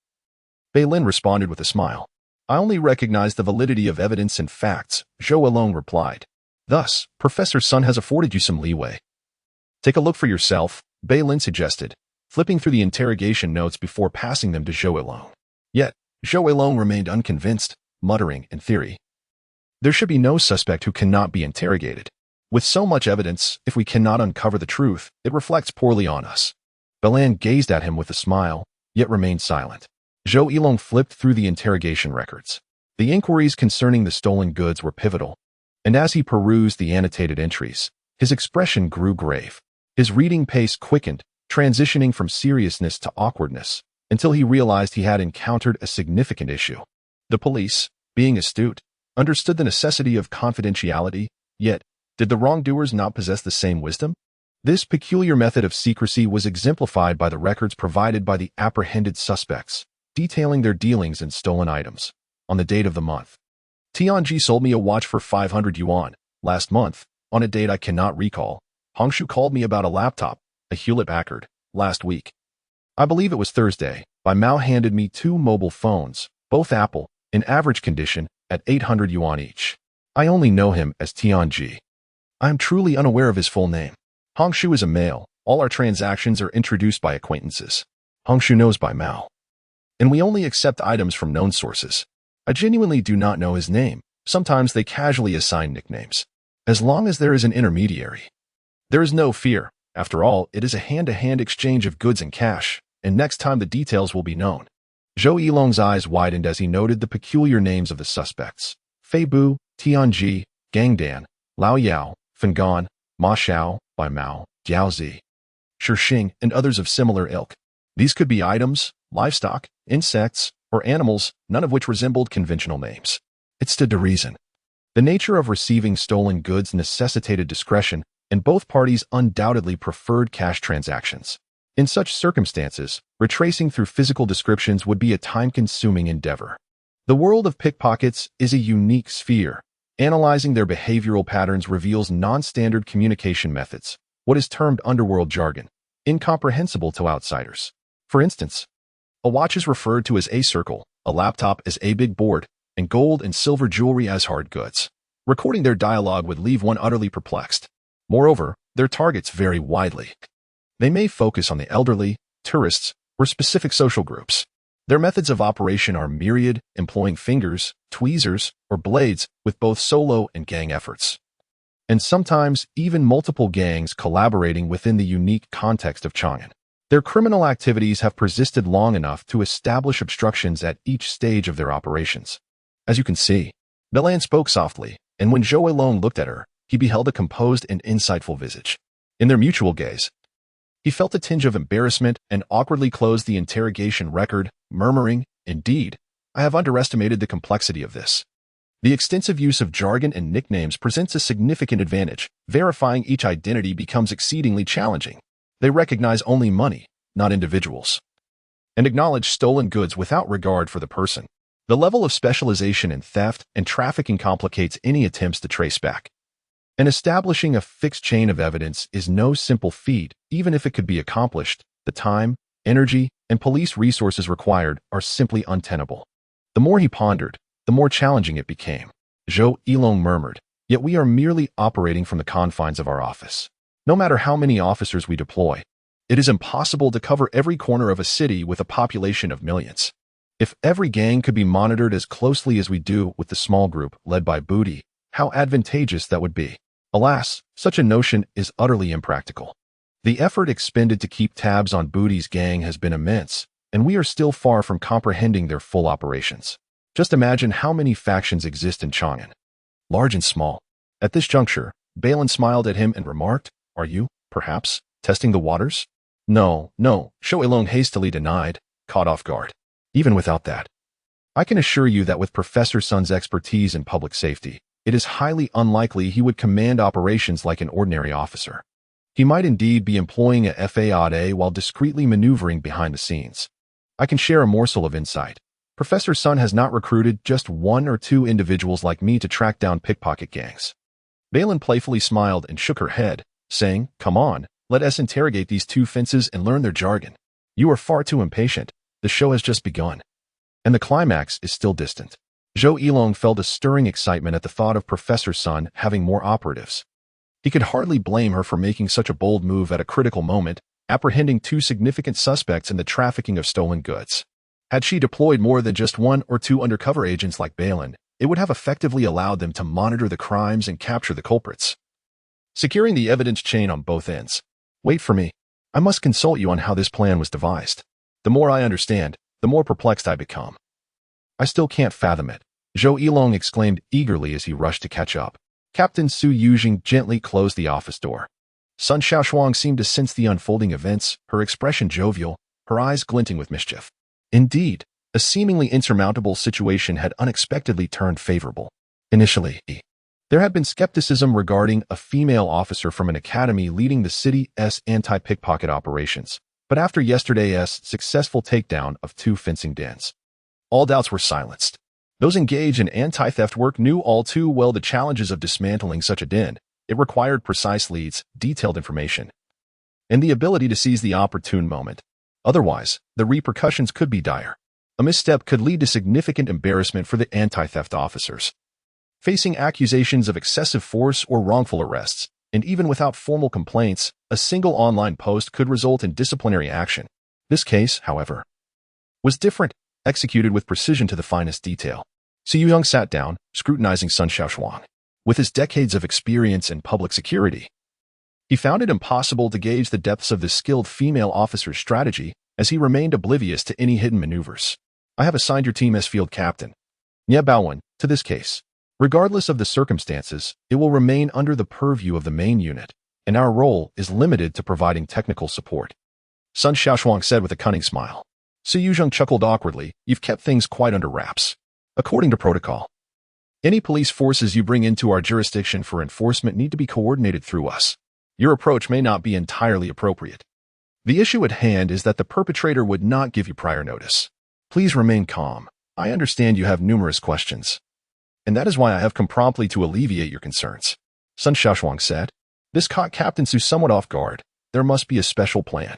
Bei Lin responded with a smile. "I only recognize the validity of evidence and facts," Zhou Yilong replied. "Thus, Professor Sun has afforded you some leeway." "Take a look for yourself," Bei Lin suggested, flipping through the interrogation notes before passing them to Zhou Yilong. Yet, Zhou Yilong remained unconvinced, muttering, in theory, "There should be no suspect who cannot be interrogated. With so much evidence, if we cannot uncover the truth, it reflects poorly on us." Bei Lin gazed at him with a smile, yet remained silent. Zhou Yilong flipped through the interrogation records. The inquiries concerning the stolen goods were pivotal, and as he perused the annotated entries, his expression grew grave. His reading pace quickened, transitioning from seriousness to awkwardness, until he realized he had encountered a significant issue. The police, being astute, understood the necessity of confidentiality, yet, did the wrongdoers not possess the same wisdom? This peculiar method of secrecy was exemplified by the records provided by the apprehended suspects, detailing their dealings in stolen items. On the date of the month, Tianji sold me a watch for 500 yuan. Last month, on a date I cannot recall, Hongshu called me about a laptop, a Hewlett-Packard. Last week, I believe it was Thursday, Bai Mao handed me 2 mobile phones, both Apple, in average condition, at 800 yuan each. I only know him as Tianji. I am truly unaware of his full name. Hongshu is a male. All our transactions are introduced by acquaintances. Hongshu knows Bai Mao, and we only accept items from known sources. I genuinely do not know his name. Sometimes they casually assign nicknames. As long as there is an intermediary, there is no fear. After all, it is a hand-to-hand exchange of goods and cash, and next time the details will be known. Zhou Yilong's eyes widened as he noted the peculiar names of the suspects. Fei Bu, Tianji, Gang Dan, Lao Yao, Fengan, Ma Xiao, Bai Mao, Jiao Zi, Shixing, and others of similar ilk. These could be items, livestock, insects, or animals, none of which resembled conventional names. It stood to reason. The nature of receiving stolen goods necessitated discretion, and both parties undoubtedly preferred cash transactions. In such circumstances, retracing through physical descriptions would be a time-consuming endeavor. The world of pickpockets is a unique sphere. Analyzing their behavioral patterns reveals non-standard communication methods, what is termed underworld jargon, incomprehensible to outsiders. For instance, a watch is referred to as a circle, a laptop as a big board, and gold and silver jewelry as hard goods. Recording their dialogue would leave one utterly perplexed. Moreover, their targets vary widely. They may focus on the elderly, tourists, or specific social groups. Their methods of operation are myriad, employing fingers, tweezers, or blades with both solo and gang efforts. And sometimes even multiple gangs collaborating within the unique context of Chang'an. Their criminal activities have persisted long enough to establish obstructions at each stage of their operations. As you can see, Belan spoke softly, and when Zhou Yilong looked at her, he beheld a composed and insightful visage. In their mutual gaze, he felt a tinge of embarrassment and awkwardly closed the interrogation record, murmuring, "Indeed, I have underestimated the complexity of this." The extensive use of jargon and nicknames presents a significant advantage. Verifying each identity becomes exceedingly challenging. They recognize only money, not individuals, and acknowledge stolen goods without regard for the person. The level of specialization in theft and trafficking complicates any attempts to trace back. And establishing a fixed chain of evidence is no simple feat. Even if it could be accomplished, the time, energy, and police resources required are simply untenable. The more he pondered, the more challenging it became. Zhou Yilong murmured, "Yet we are merely operating from the confines of our office. No matter how many officers we deploy, it is impossible to cover every corner of a city with a population of millions. If every gang could be monitored as closely as we do with the small group led by Booty, how advantageous that would be. Alas, such a notion is utterly impractical. The effort expended to keep tabs on Booty's gang has been immense, and we are still far from comprehending their full operations. Just imagine how many factions exist in Chang'an, large and small." At this juncture, Balin smiled at him and remarked, "Are you, perhaps, testing the waters?" No, Zhou Yilong hastily denied, caught off guard. "Even without that, I can assure you that with Professor Sun's expertise in public safety, it is highly unlikely he would command operations like an ordinary officer. He might indeed be employing a FAAD while discreetly maneuvering behind the scenes. I can share a morsel of insight. Professor Sun has not recruited just 1 or 2 individuals like me to track down pickpocket gangs." Balin playfully smiled and shook her head, saying, "Come on, let us interrogate these 2 fences and learn their jargon. You are far too impatient. The show has just begun, and the climax is still distant." Zhou Yilong felt a stirring excitement at the thought of Professor Sun having more operatives. He could hardly blame her for making such a bold move at a critical moment, apprehending 2 significant suspects in the trafficking of stolen goods. Had she deployed more than just 1 or 2 undercover agents like Balin, it would have effectively allowed them to monitor the crimes and capture the culprits, securing the evidence chain on both ends. "Wait for me. I must consult you on how this plan was devised. The more I understand, the more perplexed I become." "I still can't fathom it," Zhou Yilong exclaimed eagerly as he rushed to catch up. Captain Su Yujing gently closed the office door. Sun Shaoshuang seemed to sense the unfolding events, her expression jovial, her eyes glinting with mischief. Indeed, a seemingly insurmountable situation had unexpectedly turned favorable. Initially, There had been skepticism regarding a female officer from an academy leading the city's anti-pickpocket operations, but after yesterday's successful takedown of 2 fencing dens, all doubts were silenced. Those engaged in anti-theft work knew all too well the challenges of dismantling such a den. It required precise leads, detailed information, and the ability to seize the opportune moment. Otherwise, the repercussions could be dire. A misstep could lead to significant embarrassment for the anti-theft officers, facing accusations of excessive force or wrongful arrests, and even without formal complaints, a single online post could result in disciplinary action. This case, however, was different, executed with precision to the finest detail. Su Young sat down, scrutinizing Sun Shaoshuang. With his decades of experience in public security, he found it impossible to gauge the depths of this skilled female officer's strategy, as he remained oblivious to any hidden maneuvers. I have assigned your team as field captain, Nie Baowen, to this case. Regardless of the circumstances, it will remain under the purview of the main unit, and our role is limited to providing technical support. Sun Shaoshuang said with a cunning smile. Su Yuzheng chuckled awkwardly. You've kept things quite under wraps. According to protocol, any police forces you bring into our jurisdiction for enforcement need to be coordinated through us. Your approach may not be entirely appropriate. The issue at hand is that the perpetrator would not give you prior notice. Please remain calm. I understand you have numerous questions, and that is why I have come promptly to alleviate your concerns. Sun Shaoshuang said. This caught Captain Su somewhat off guard. There must be a special plan.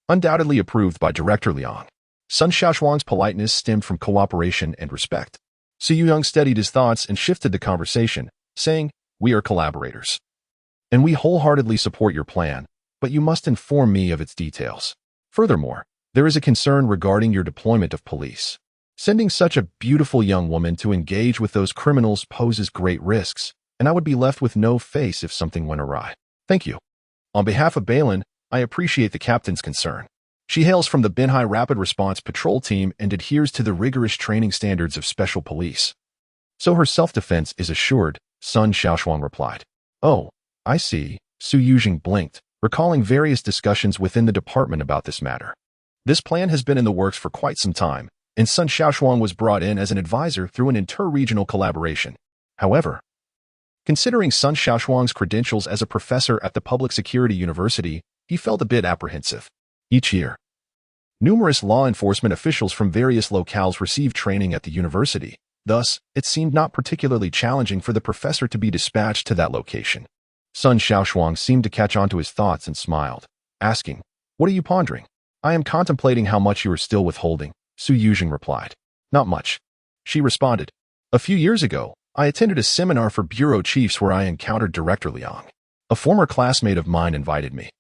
Undoubtedly approved by Director Liang. Sun Shaoshuang's politeness stemmed from cooperation and respect. Su Young steadied his thoughts and shifted the conversation, saying, We are collaborators, and we wholeheartedly support your plan, but you must inform me of its details. Furthermore, there is a concern regarding your deployment of police. Sending such a beautiful young woman to engage with those criminals poses great risks, and I would be left with no face if something went awry. Thank you. On behalf of Balin, I appreciate the captain's concern. She hails from the Binhai Rapid Response Patrol Team and adheres to the rigorous training standards of special police. So her self-defense is assured, Sun Shaoshuang replied. Oh, I see. Su Yuzheng blinked, recalling various discussions within the department about this matter. This plan has been in the works for quite some time, and Sun Shaoshuang was brought in as an advisor through an inter-regional collaboration. However, considering Sun Shaoshuang's credentials as a professor at the Public Security University, he felt a bit apprehensive. Each year, numerous law enforcement officials from various locales receive training at the university. Thus, it seemed not particularly challenging for the professor to be dispatched to that location. Sun Shaoshuang seemed to catch on to his thoughts and smiled, asking, What are you pondering? I am contemplating how much you are still withholding, Su Yuzheng replied. Not much, she responded. A few years ago, I attended a seminar for bureau chiefs where I encountered Director Liang. A former classmate of mine invited me,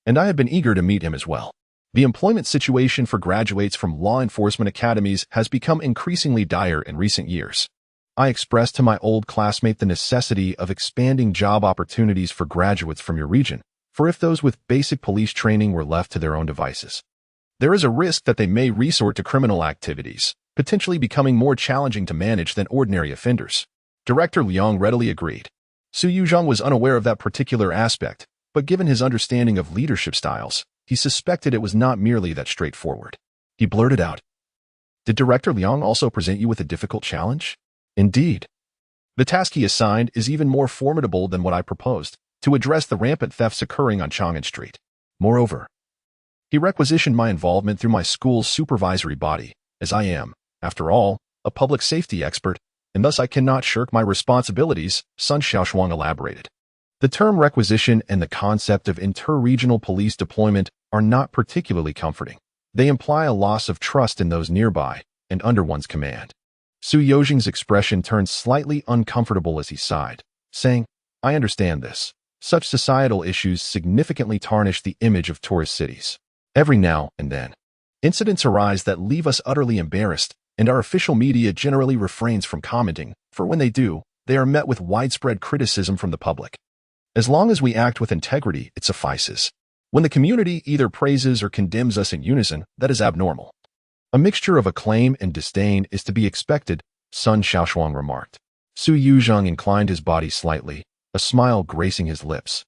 and I have been eager to meet him as well. The employment situation for graduates from law enforcement academies has become increasingly dire in recent years. I expressed to my old classmate the necessity of expanding job opportunities for graduates from your region, for if those with basic police training were left to their own devices, there is a risk that they may resort to criminal activities, potentially becoming more challenging to manage than ordinary offenders. Director Liang readily agreed. Su Yuzheng was unaware of that particular aspect, but given his understanding of leadership styles, he suspected it was not merely that straightforward. He blurted out, Did Director Liang also present you with a difficult challenge? Indeed. The task he assigned is even more formidable than what I proposed, to address the rampant thefts occurring on Chang'an Street. Moreover, he requisitioned my involvement through my school's supervisory body, as I am, after all, a public safety expert, and thus I cannot shirk my responsibilities, Sun Shaoshuang elaborated. The term requisition and the concept of inter-regional police deployment are not particularly comforting. They imply a loss of trust in those nearby and under one's command. Su Yuzheng's expression turned slightly uncomfortable as he sighed, saying, I understand this. Such societal issues significantly tarnish the image of tourist cities. Every now and then, incidents arise that leave us utterly embarrassed, and our official media generally refrains from commenting, for when they do, they are met with widespread criticism from the public. As long as we act with integrity, it suffices. When the community either praises or condemns us in unison, that is abnormal. A mixture of acclaim and disdain is to be expected, Sun Shaoshuang remarked. Su Yuzheng inclined his body slightly, a smile gracing his lips,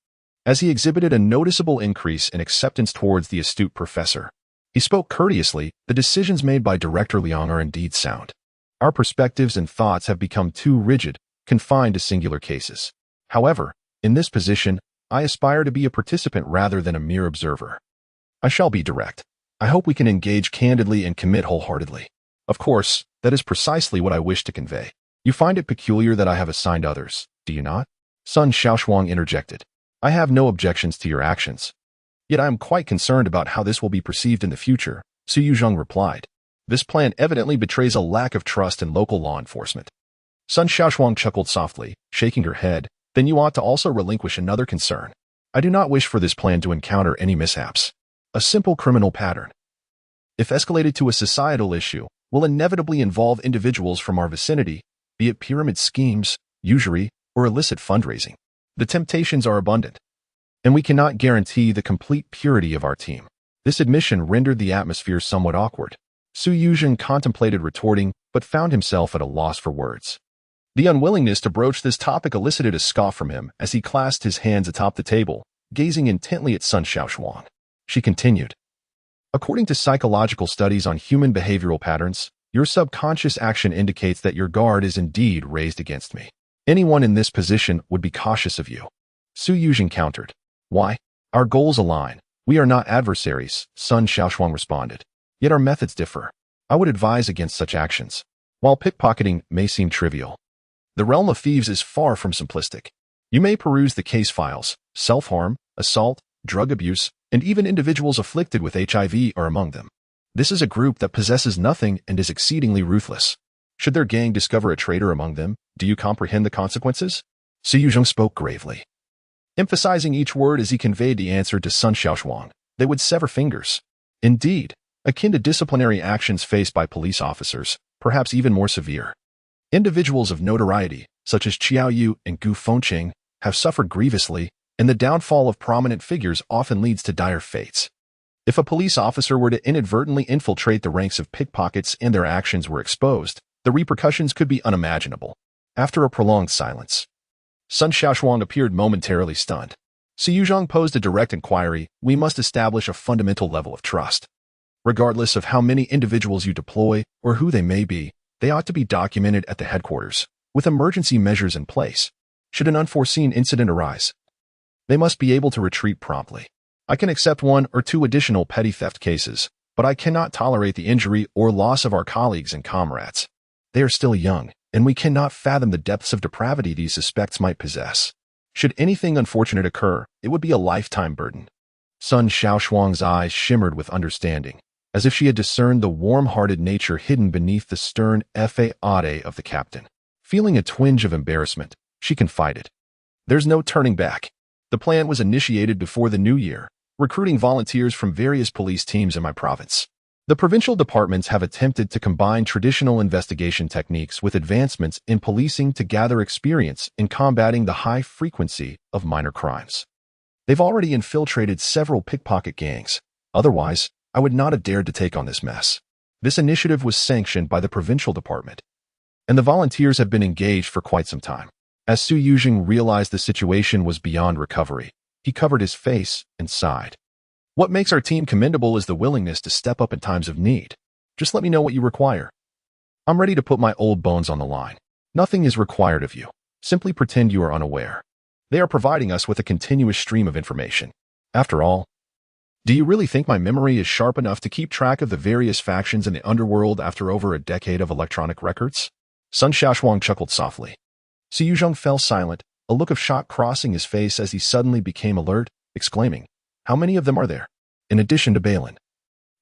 as he exhibited a noticeable increase in acceptance towards the astute professor. He spoke courteously. The decisions made by Director Liang are indeed sound. Our perspectives and thoughts have become too rigid, confined to singular cases. However, in this position, I aspire to be a participant rather than a mere observer. I shall be direct. I hope we can engage candidly and commit wholeheartedly. Of course, that is precisely what I wish to convey. You find it peculiar that I have assigned others, do you not? Sun Shaoshuang interjected. I have no objections to your actions. Yet I am quite concerned about how this will be perceived in the future, Su Yuzhong replied. This plan evidently betrays a lack of trust in local law enforcement. Sun Shaoshuang chuckled softly, shaking her head. Then you ought to also relinquish another concern. I do not wish for this plan to encounter any mishaps. A simple criminal pattern, if escalated to a societal issue, will inevitably involve individuals from our vicinity, be it pyramid schemes, usury, or illicit fundraising. The temptations are abundant, and we cannot guarantee the complete purity of our team. This admission rendered the atmosphere somewhat awkward. Su Yuzhong contemplated retorting, but found himself at a loss for words. The unwillingness to broach this topic elicited a scoff from him as he clasped his hands atop the table, gazing intently at Sun Shaoshuang. She continued. According to psychological studies on human behavioral patterns, your subconscious action indicates that your guard is indeed raised against me. Anyone in this position would be cautious of you. Su Yuzhong countered. Why? Our goals align. We are not adversaries, Sun Shaoshuang responded. Yet our methods differ. I would advise against such actions. While pickpocketing may seem trivial, the realm of thieves is far from simplistic. You may peruse the case files. Self-harm, assault, drug abuse, and even individuals afflicted with HIV are among them. This is a group that possesses nothing and is exceedingly ruthless. Should their gang discover a traitor among them, do you comprehend the consequences? Su Yuzhong spoke gravely, emphasizing each word as he conveyed the answer to Sun Shaoshuang. They would sever fingers. Indeed, akin to disciplinary actions faced by police officers, perhaps even more severe. Individuals of notoriety, such as Qiao Yu and Gu Fengqing, have suffered grievously, and the downfall of prominent figures often leads to dire fates. If a police officer were to inadvertently infiltrate the ranks of pickpockets and their actions were exposed, the repercussions could be unimaginable. After a prolonged silence, Sun Shaoshuang appeared momentarily stunned. Su Yuzhong posed a direct inquiry. We must establish a fundamental level of trust. Regardless of how many individuals you deploy or who they may be, they ought to be documented at the headquarters, with emergency measures in place. Should an unforeseen incident arise, they must be able to retreat promptly. I can accept 1 or 2 additional petty theft cases, but I cannot tolerate the injury or loss of our colleagues and comrades. They are still young, and we cannot fathom the depths of depravity these suspects might possess. Should anything unfortunate occur, it would be a lifetime burden. Sun Shaoshuang's eyes shimmered with understanding, as if she had discerned the warm-hearted nature hidden beneath the stern effete of the captain. Feeling a twinge of embarrassment, she confided. There's no turning back. The plan was initiated before the new year, recruiting volunteers from various police teams in my province. The provincial departments have attempted to combine traditional investigation techniques with advancements in policing to gather experience in combating the high frequency of minor crimes. They've already infiltrated several pickpocket gangs. Otherwise, I would not have dared to take on this mess. This initiative was sanctioned by the provincial department, and the volunteers have been engaged for quite some time. As Su Yuzhong realized the situation was beyond recovery, he covered his face and sighed. What makes our team commendable is the willingness to step up in times of need. Just let me know what you require. I'm ready to put my old bones on the line. Nothing is required of you. Simply pretend you are unaware. They are providing us with a continuous stream of information. After all, do you really think my memory is sharp enough to keep track of the various factions in the underworld after over a decade of electronic records? Sun Shaoshuang chuckled softly. Su Yuzhong fell silent, a look of shock crossing his face as he suddenly became alert, exclaiming, How many of them are there? In addition to Balin,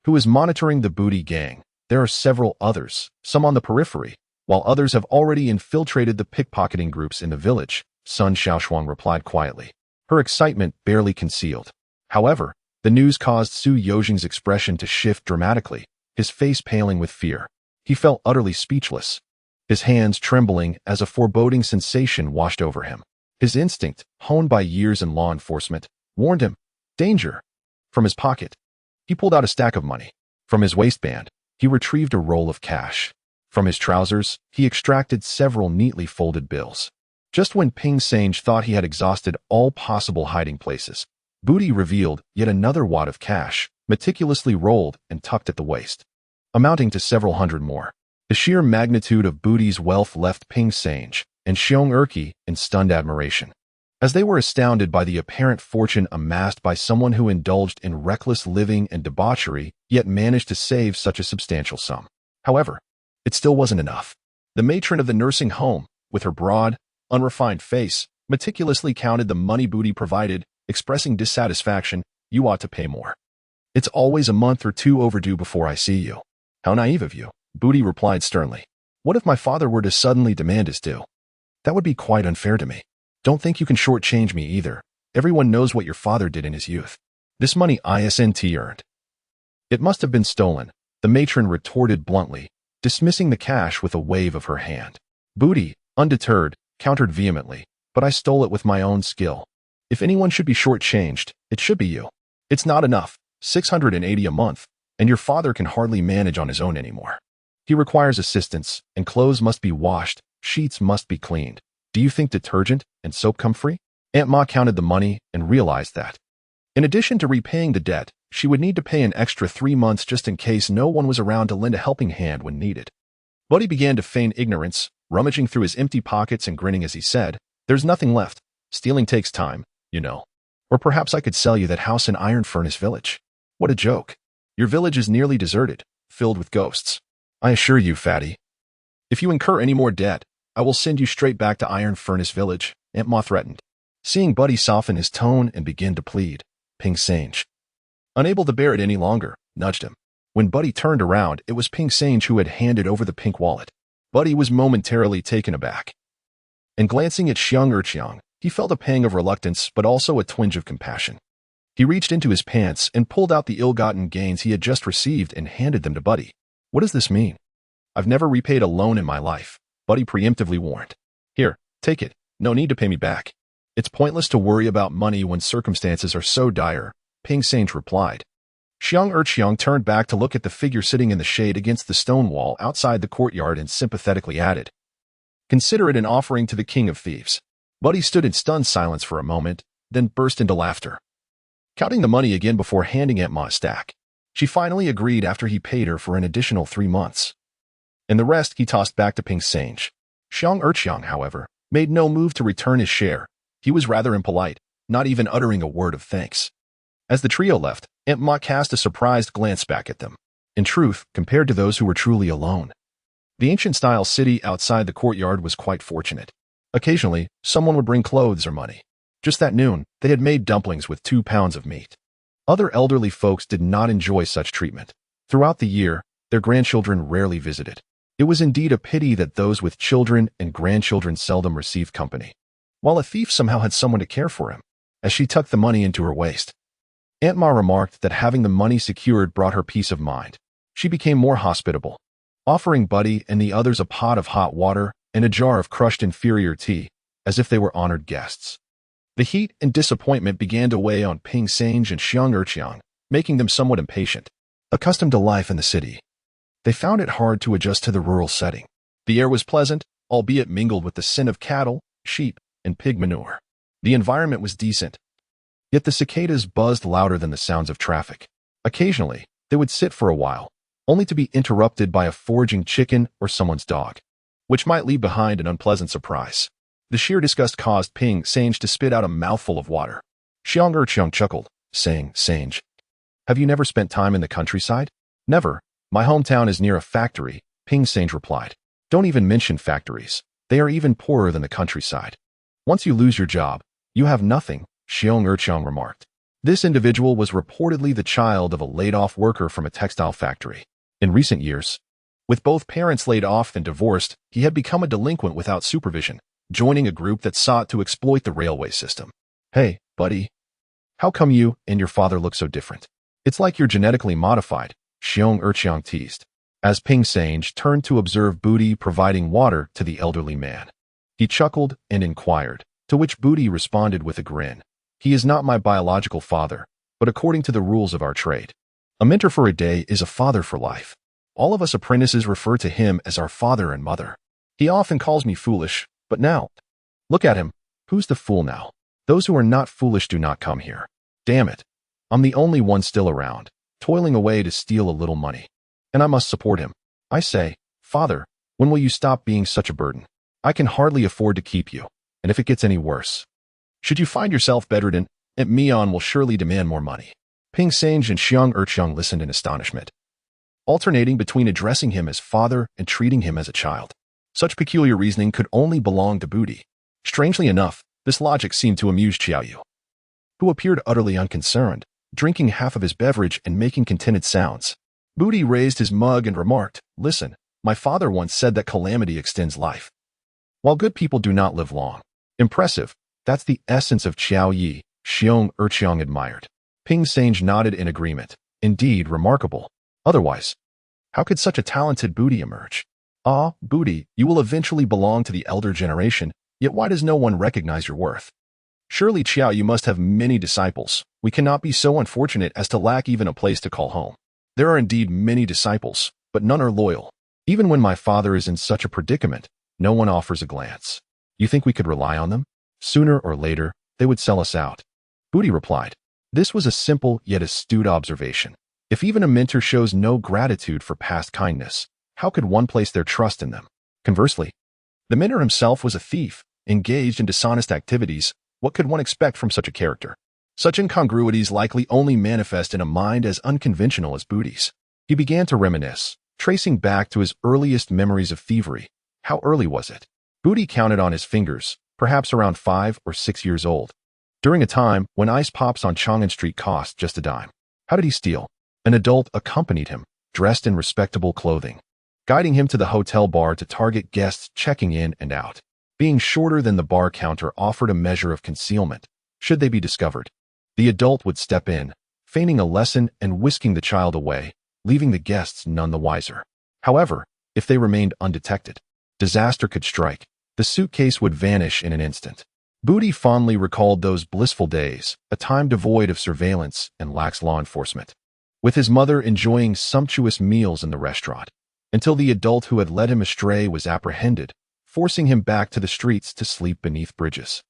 who is monitoring the booty gang, there are several others, some on the periphery, while others have already infiltrated the pickpocketing groups in the village, Sun Shaoshuang replied quietly, her excitement barely concealed. However, the news caused Su Yuzhong's expression to shift dramatically, his face paling with fear. He felt utterly speechless, his hands trembling as a foreboding sensation washed over him. His instinct, honed by years in law enforcement, warned him, danger. From his pocket, he pulled out a stack of money. From his waistband, he retrieved a roll of cash. From his trousers, he extracted several neatly folded bills. Just when Ping Sange thought he had exhausted all possible hiding places, Booty revealed yet another wad of cash, meticulously rolled and tucked at the waist, amounting to several hundred more. The sheer magnitude of Booty's wealth left Ping Sange, and Xiong Erqi in stunned admiration, as they were astounded by the apparent fortune amassed by someone who indulged in reckless living and debauchery, yet managed to save such a substantial sum. However, it still wasn't enough. The matron of the nursing home, with her broad, unrefined face, meticulously counted the money Booty provided, expressing dissatisfaction. "You ought to pay more. It's always a month or two overdue before I see you." "How naive of you," Booty replied sternly. "What if my father were to suddenly demand his due? That would be quite unfair to me. Don't think you can shortchange me either. Everyone knows what your father did in his youth. This money isn't earned. It must have been stolen," the matron retorted bluntly, dismissing the cash with a wave of her hand. Booty, undeterred, countered vehemently, "But I stole it with my own skill. If anyone should be shortchanged, it should be you. It's not enough, 680 a month, and your father can hardly manage on his own anymore. He requires assistance, and clothes must be washed, sheets must be cleaned. Do you think detergent and soap come free?" Aunt Ma counted the money and realized that, in addition to repaying the debt, she would need to pay an extra 3 months just in case no one was around to lend a helping hand when needed. Buddy began to feign ignorance, rummaging through his empty pockets and grinning as he said, "There's nothing left. Stealing takes time, you know. Or perhaps I could sell you that house in Iron Furnace Village." "What a joke. Your village is nearly deserted, filled with ghosts. I assure you, fatty, if you incur any more debt, I will send you straight back to Iron Furnace Village," Aunt Ma threatened. Seeing Buddy soften his tone and begin to plead, Ping Sange, unable to bear it any longer, nudged him. When Buddy turned around, it was Ping Sange who had handed over the pink wallet. Buddy was momentarily taken aback. And glancing at Xiong Erqiang, he felt a pang of reluctance but also a twinge of compassion. He reached into his pants and pulled out the ill-gotten gains he had just received and handed them to Buddy. "What does this mean?" "I've never repaid a loan in my life," Buddy preemptively warned. "Here, take it. No need to pay me back. It's pointless to worry about money when circumstances are so dire," Ping Sange replied. Xiong Erqiang turned back to look at the figure sitting in the shade against the stone wall outside the courtyard and sympathetically added, "Consider it an offering to the King of Thieves." Buddy stood in stunned silence for a moment, then burst into laughter, counting the money again before handing Aunt Ma a stack. She finally agreed after he paid her for an additional 3 months. And the rest he tossed back to Ping Sange. Xiong Erqiang, however, made no move to return his share. He was rather impolite, not even uttering a word of thanks. As the trio left, Aunt Ma cast a surprised glance back at them. In truth, compared to those who were truly alone, the ancient-style city outside the courtyard was quite fortunate. Occasionally, someone would bring clothes or money. Just that noon, they had made dumplings with 2 pounds of meat. Other elderly folks did not enjoy such treatment. Throughout the year, their grandchildren rarely visited. It was indeed a pity that those with children and grandchildren seldom received company, while a thief somehow had someone to care for him. As she tucked the money into her waist, Aunt Ma remarked that having the money secured brought her peace of mind. She became more hospitable, offering Buddy and the others a pot of hot water and a jar of crushed inferior tea, as if they were honored guests. The heat and disappointment began to weigh on Ping Sange and Xiong Erqiang, making them somewhat impatient. Accustomed to life in the city, they found it hard to adjust to the rural setting. The air was pleasant, albeit mingled with the scent of cattle, sheep, and pig manure. The environment was decent, yet the cicadas buzzed louder than the sounds of traffic. Occasionally, they would sit for a while, only to be interrupted by a foraging chicken or someone's dog, which might leave behind an unpleasant surprise. The sheer disgust caused Ping Sange to spit out a mouthful of water. Xiong Erqiang chuckled, saying, "Sange, have you never spent time in the countryside?" "Never. My hometown is near a factory," Ping Sange replied. "Don't even mention factories. They are even poorer than the countryside. Once you lose your job, you have nothing," Xiong Erqiang remarked. This individual was reportedly the child of a laid-off worker from a textile factory. In recent years, with both parents laid off and divorced, he had become a delinquent without supervision, joining a group that sought to exploit the railway system. "Hey, buddy, how come you and your father look so different? It's like you're genetically modified," Xiong Erqiang teased, as Ping Sange turned to observe Booty providing water to the elderly man. He chuckled and inquired, to which Booty responded with a grin. "He is not my biological father, but according to the rules of our trade, a mentor for a day is a father for life. All of us apprentices refer to him as our father and mother. He often calls me foolish, but now, look at him. Who's the fool now? Those who are not foolish do not come here. Damn it. I'm the only one still around, toiling away to steal a little money. And I must support him. I say, Father, when will you stop being such a burden? I can hardly afford to keep you, and if it gets any worse, should you find yourself bedridden, Aunt Mian will surely demand more money. Ping Sange and Xiang Erqiang listened in astonishment, alternating between addressing him as father and treating him as a child. Such peculiar reasoning could only belong to Booty. Strangely enough, this logic seemed to amuse Xiaoyu, who appeared utterly unconcerned, drinking half of his beverage and making contented sounds. Booty raised his mug and remarked, "Listen, my father once said that calamity extends life, while good people do not live long." Impressive. That's the essence of Qiao Yi, Xiang Erqiang admired. Ping Sange nodded in agreement. Indeed, remarkable. Otherwise, how could such a talented Booty emerge? Ah, Booty, you will eventually belong to the elder generation, yet why does no one recognize your worth? Surely, Qiao, you must have many disciples. We cannot be so unfortunate as to lack even a place to call home. There are indeed many disciples, but none are loyal. Even when my father is in such a predicament, no one offers a glance. You think we could rely on them? Sooner or later, they would sell us out. Booty replied. This was a simple yet astute observation. If even a mentor shows no gratitude for past kindness, how could one place their trust in them? Conversely, the mentor himself was a thief, engaged in dishonest activities. What could one expect from such a character? Such incongruities likely only manifest in a mind as unconventional as Booty's. He began to reminisce, tracing back to his earliest memories of thievery. How early was it? Booty counted on his fingers, perhaps around 5 or 6 years old, during a time when ice pops on Chang'an Street cost just a dime. How did he steal? An adult accompanied him, dressed in respectable clothing, guiding him to the hotel bar to target guests checking in and out. Being shorter than the bar counter offered a measure of concealment, should they be discovered. The adult would step in, feigning a lesson and whisking the child away, leaving the guests none the wiser. However, if they remained undetected, disaster could strike. The suitcase would vanish in an instant. Booty fondly recalled those blissful days, a time devoid of surveillance and lax law enforcement, with his mother enjoying sumptuous meals in the restaurant, until the adult who had led him astray was apprehended, forcing him back to the streets to sleep beneath bridges.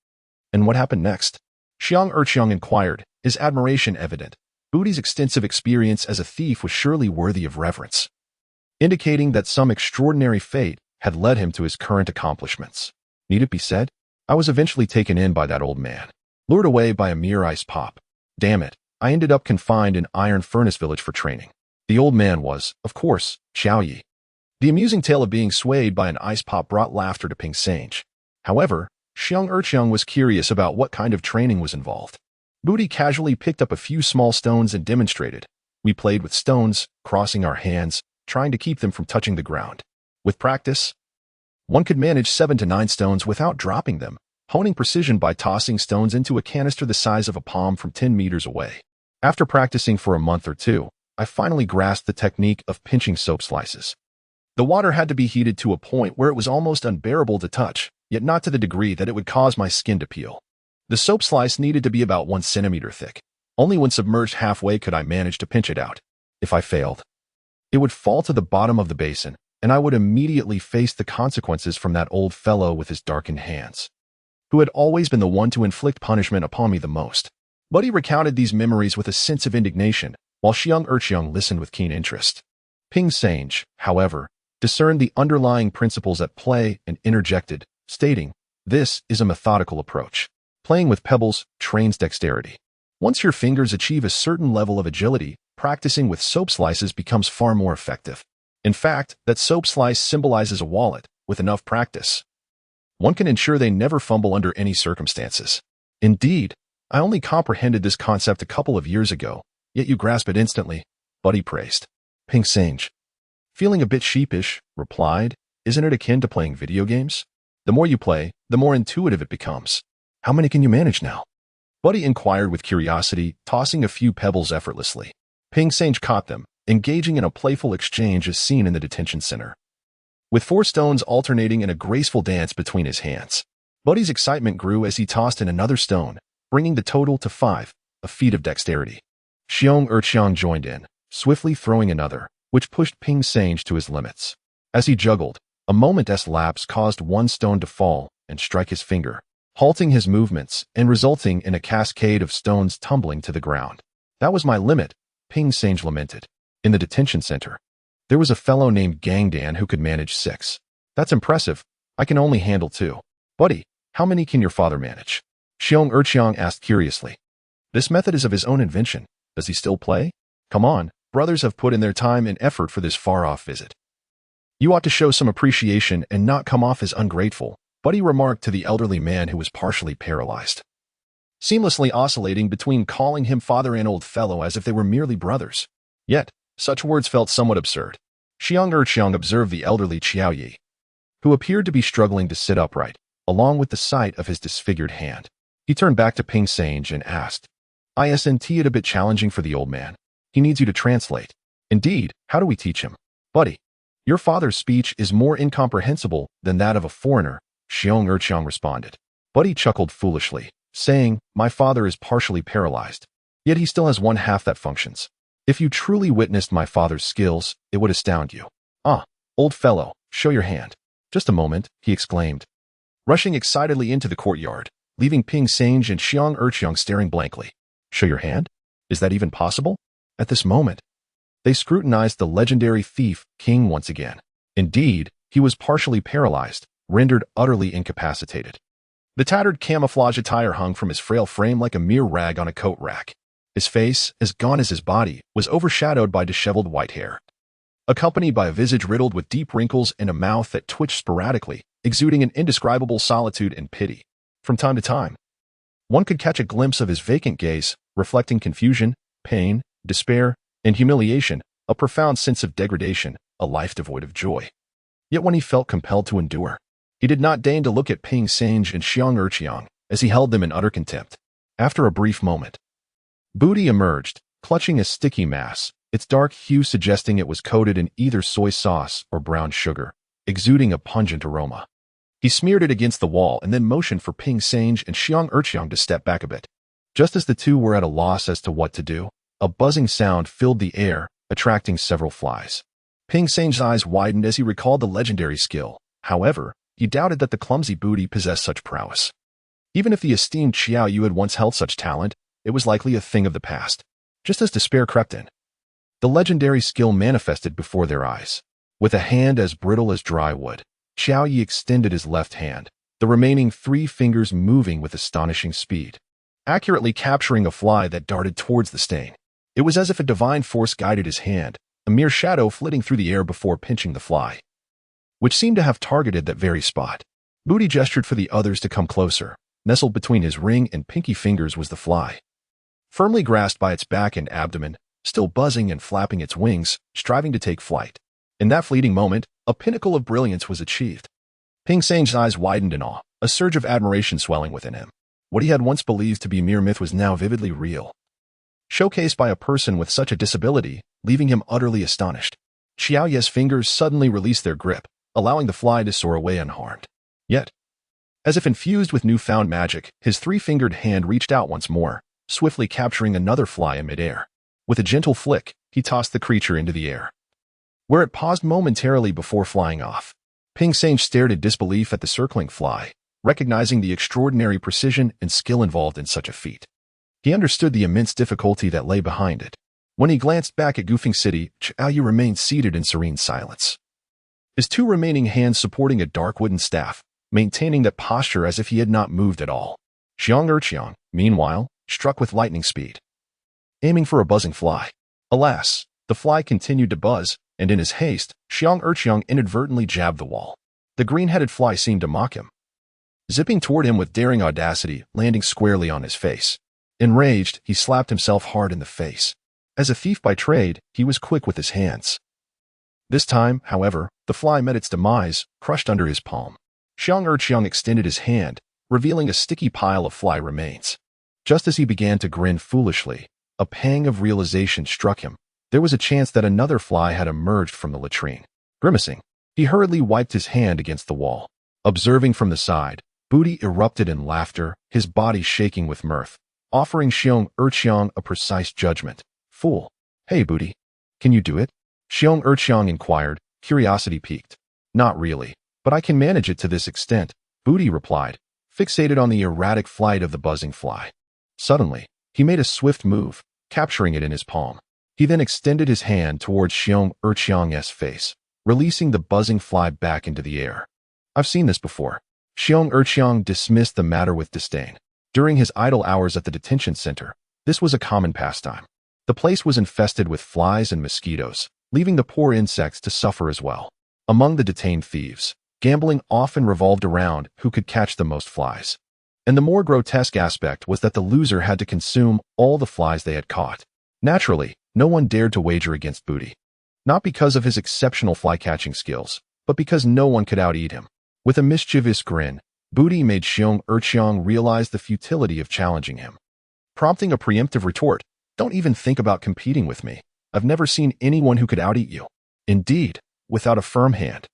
And what happened next? Xiang Erqiang inquired, his admiration evident. Booty's extensive experience as a thief was surely worthy of reverence, indicating that some extraordinary fate had led him to his current accomplishments. Need it be said? I was eventually taken in by that old man, lured away by a mere ice pop. Damn it, I ended up confined in Iron Furnace Village for training. The old man was, of course, Xiao Yi. The amusing tale of being swayed by an ice pop brought laughter to Ping Sange. However, Xiang Erqiang was curious about what kind of training was involved. Booty casually picked up a few small stones and demonstrated. We played with stones, crossing our hands, trying to keep them from touching the ground. With practice, one could manage 7 to 9 stones without dropping them, honing precision by tossing stones into a canister the size of a palm from 10 meters away. After practicing for a month or two, I finally grasped the technique of pinching soap slices. The water had to be heated to a point where it was almost unbearable to touch, yet not to the degree that it would cause my skin to peel. The soap slice needed to be about 1 centimeter thick. Only when submerged halfway could I manage to pinch it out. If I failed, it would fall to the bottom of the basin, and I would immediately face the consequences from that old fellow with his darkened hands, who had always been the one to inflict punishment upon me the most. But he recounted these memories with a sense of indignation, while Xiang Erqiang listened with keen interest. Ping Sange, however, discerned the underlying principles at play and interjected, stating, "This is a methodical approach. Playing with pebbles trains dexterity. Once your fingers achieve a certain level of agility, practicing with soap slices becomes far more effective. In fact, that soap slice symbolizes a wallet. With enough practice, one can ensure they never fumble under any circumstances." Indeed, I only comprehended this concept a couple of years ago, yet you grasp it instantly, Buddy praised. Ping Sange, feeling a bit sheepish, replied, "Isn't it akin to playing video games? The more you play, the more intuitive it becomes. How many can you manage now?" Buddy inquired with curiosity, tossing a few pebbles effortlessly. Ping Sange caught them, engaging in a playful exchange as seen in the detention center, with 4 stones alternating in a graceful dance between his hands. Buddy's excitement grew as he tossed in another stone, bringing the total to 5, a feat of dexterity. Xiang Erqiang joined in, swiftly throwing another, which pushed Ping Sange to his limits. As he juggled, a moment's lapse caused 1 stone to fall and strike his finger, halting his movements and resulting in a cascade of stones tumbling to the ground. "That was my limit," Ping Sange lamented. In the detention center, there was a fellow named Gangdan who could manage 6. "That's impressive. I can only handle 2. Buddy, how many can your father manage? Xiong Erqiang asked curiously. This method is of his own invention. Does he still play? Come on, brothers have put in their time and effort for this far-off visit. You ought to show some appreciation and not come off as ungrateful, Buddy remarked to the elderly man who was partially paralyzed, seamlessly oscillating between calling him father and old fellow as if they were merely brothers. Yet, such words felt somewhat absurd. Xiong Erqiang observed the elderly Qiao Yi, who appeared to be struggling to sit upright, along with the sight of his disfigured hand. He turned back to Ping Sange and asked, "Isn't it a bit challenging for the old man? He needs you to translate." "Indeed, how do we teach him?" "Buddy, your father's speech is more incomprehensible than that of a foreigner," Xiong Erqiang responded. Buddy chuckled foolishly, saying, "My father is partially paralyzed, yet he still has one half that functions. If you truly witnessed my father's skills, it would astound you." "Ah, old fellow, show your hand." "Just a moment," he exclaimed, rushing excitedly into the courtyard, leaving Ping Sange and Xiong Erqiang staring blankly. "Show your hand? Is that even possible?" At this moment, they scrutinized the legendary thief king once again. Indeed, he was partially paralyzed, rendered utterly incapacitated. The tattered camouflage attire hung from his frail frame like a mere rag on a coat rack. His face, as gaunt as his body, was overshadowed by disheveled white hair, accompanied by a visage riddled with deep wrinkles and a mouth that twitched sporadically, exuding an indescribable solitude and pity. From time to time, one could catch a glimpse of his vacant gaze, reflecting confusion, pain, despair, and humiliation, a profound sense of degradation, a life devoid of joy. Yet when he felt compelled to endure, he did not deign to look at Ping Sange and Xiong Erqiang, as he held them in utter contempt. After a brief moment, Booty emerged, clutching a sticky mass, its dark hue suggesting it was coated in either soy sauce or brown sugar, exuding a pungent aroma. He smeared it against the wall and then motioned for Ping Sange and Xiong Erqiang to step back a bit. Just as the two were at a loss as to what to do, a buzzing sound filled the air, attracting several flies. Ping Sange's eyes widened as he recalled the legendary skill. However, he doubted that the clumsy Booty possessed such prowess. Even if the esteemed Qiao Yu had once held such talent, it was likely a thing of the past. Just as despair crept in, the legendary skill manifested before their eyes. With a hand as brittle as dry wood, Qiao Yi extended his left hand, the remaining 3 fingers moving with astonishing speed, accurately capturing a fly that darted towards the stain. It was as if a divine force guided his hand, a mere shadow flitting through the air before pinching the fly, which seemed to have targeted that very spot. Booty gestured for the others to come closer. Nestled between his ring and pinky fingers was the fly, firmly grasped by its back and abdomen, still buzzing and flapping its wings, striving to take flight. In that fleeting moment, a pinnacle of brilliance was achieved. Ping Sange's eyes widened in awe, a surge of admiration swelling within him. What he had once believed to be mere myth was now vividly real, showcased by a person with such a disability, leaving him utterly astonished. Qiao Ye's fingers suddenly released their grip, allowing the fly to soar away unharmed. Yet, as if infused with newfound magic, his 3-fingered hand reached out once more, swiftly capturing another fly in midair. With a gentle flick, he tossed the creature into the air, where it paused momentarily before flying off. Ping Sange stared in disbelief at the circling fly, recognizing the extraordinary precision and skill involved in such a feat. He understood the immense difficulty that lay behind it. When he glanced back at Goofing City, Qiao Yu remained seated in serene silence, his 2 remaining hands supporting a dark wooden staff, maintaining that posture as if he had not moved at all. Xiong Erqiang, meanwhile, struck with lightning speed, aiming for a buzzing fly. Alas, the fly continued to buzz, and in his haste, Xiong Erqiang inadvertently jabbed the wall. The green-headed fly seemed to mock him, zipping toward him with daring audacity, landing squarely on his face. Enraged, he slapped himself hard in the face. As a thief by trade, he was quick with his hands. This time, however, the fly met its demise, crushed under his palm. Xiong Erqiang extended his hand, revealing a sticky pile of fly remains. Just as he began to grin foolishly, a pang of realization struck him. There was a chance that another fly had emerged from the latrine. Grimacing, he hurriedly wiped his hand against the wall. Observing from the side, Booty erupted in laughter, his body shaking with mirth, offering Xiong Erqiang a precise judgment. "Fool. Hey, Booty, can you do it?" Xiong Erqiang inquired, curiosity piqued. "Not really, but I can manage it to this extent," Booty replied, fixated on the erratic flight of the buzzing fly. Suddenly, he made a swift move, capturing it in his palm. He then extended his hand towards Xiong Erqiang's face, releasing the buzzing fly back into the air. I've seen this before. Xiong dismissed the matter with disdain. During his idle hours at the detention center, this was a common pastime. The place was infested with flies and mosquitoes, leaving the poor insects to suffer as well. Among the detained thieves, gambling often revolved around who could catch the most flies. And the more grotesque aspect was that the loser had to consume all the flies they had caught. Naturally, no one dared to wager against Booty. Not because of his exceptional fly-catching skills, but because no one could out-eat him. With a mischievous grin, Booty made Xiong realize the futility of challenging him. Prompting a preemptive retort, "Don't even think about competing with me. I've never seen anyone who could out-eat you." Indeed, without a firm hand,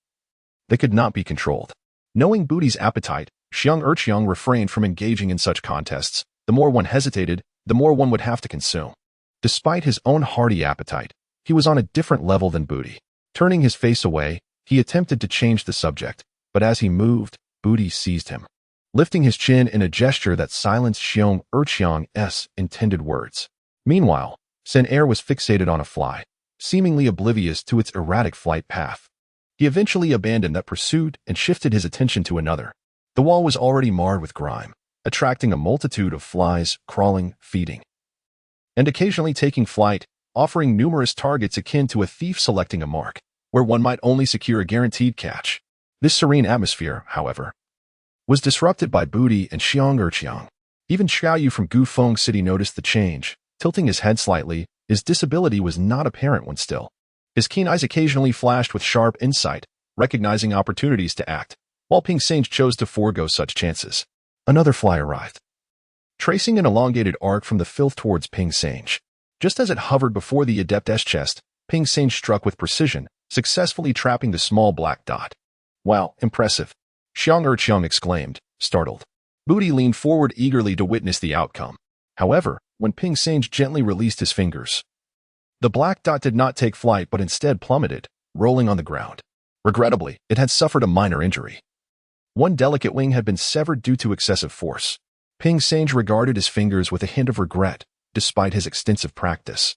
they could not be controlled. Knowing Booty's appetite, Xiong refrained from engaging in such contests. The more one hesitated, the more one would have to consume. Despite his own hearty appetite, he was on a different level than Booty. Turning his face away, he attempted to change the subject, but as he moved, Booty seized him, lifting his chin in a gesture that silenced Xiong's intended words. Meanwhile, Sun Air was fixated on a fly, seemingly oblivious to its erratic flight path. He eventually abandoned that pursuit and shifted his attention to another. The wall was already marred with grime, attracting a multitude of flies crawling, feeding, and occasionally taking flight, offering numerous targets akin to a thief selecting a mark, where one might only secure a guaranteed catch. This serene atmosphere, however, was disrupted by Booty and Xiong. Even Xiaoyu from Gufeng City noticed the change. Tilting his head slightly, his disability was not apparent when still. His keen eyes occasionally flashed with sharp insight, recognizing opportunities to act, while Ping Sange chose to forego such chances. Another fly arrived, tracing an elongated arc from the filth towards Ping Sange. Just as it hovered before the adept's chest, Ping Sange struck with precision, successfully trapping the small black dot. "Wow, impressive," Xiong exclaimed, startled. Booty leaned forward eagerly to witness the outcome. However, when Ping Sange gently released his fingers, the black dot did not take flight but instead plummeted, rolling on the ground. Regrettably, it had suffered a minor injury. One delicate wing had been severed due to excessive force. Ping Sange regarded his fingers with a hint of regret, despite his extensive practice.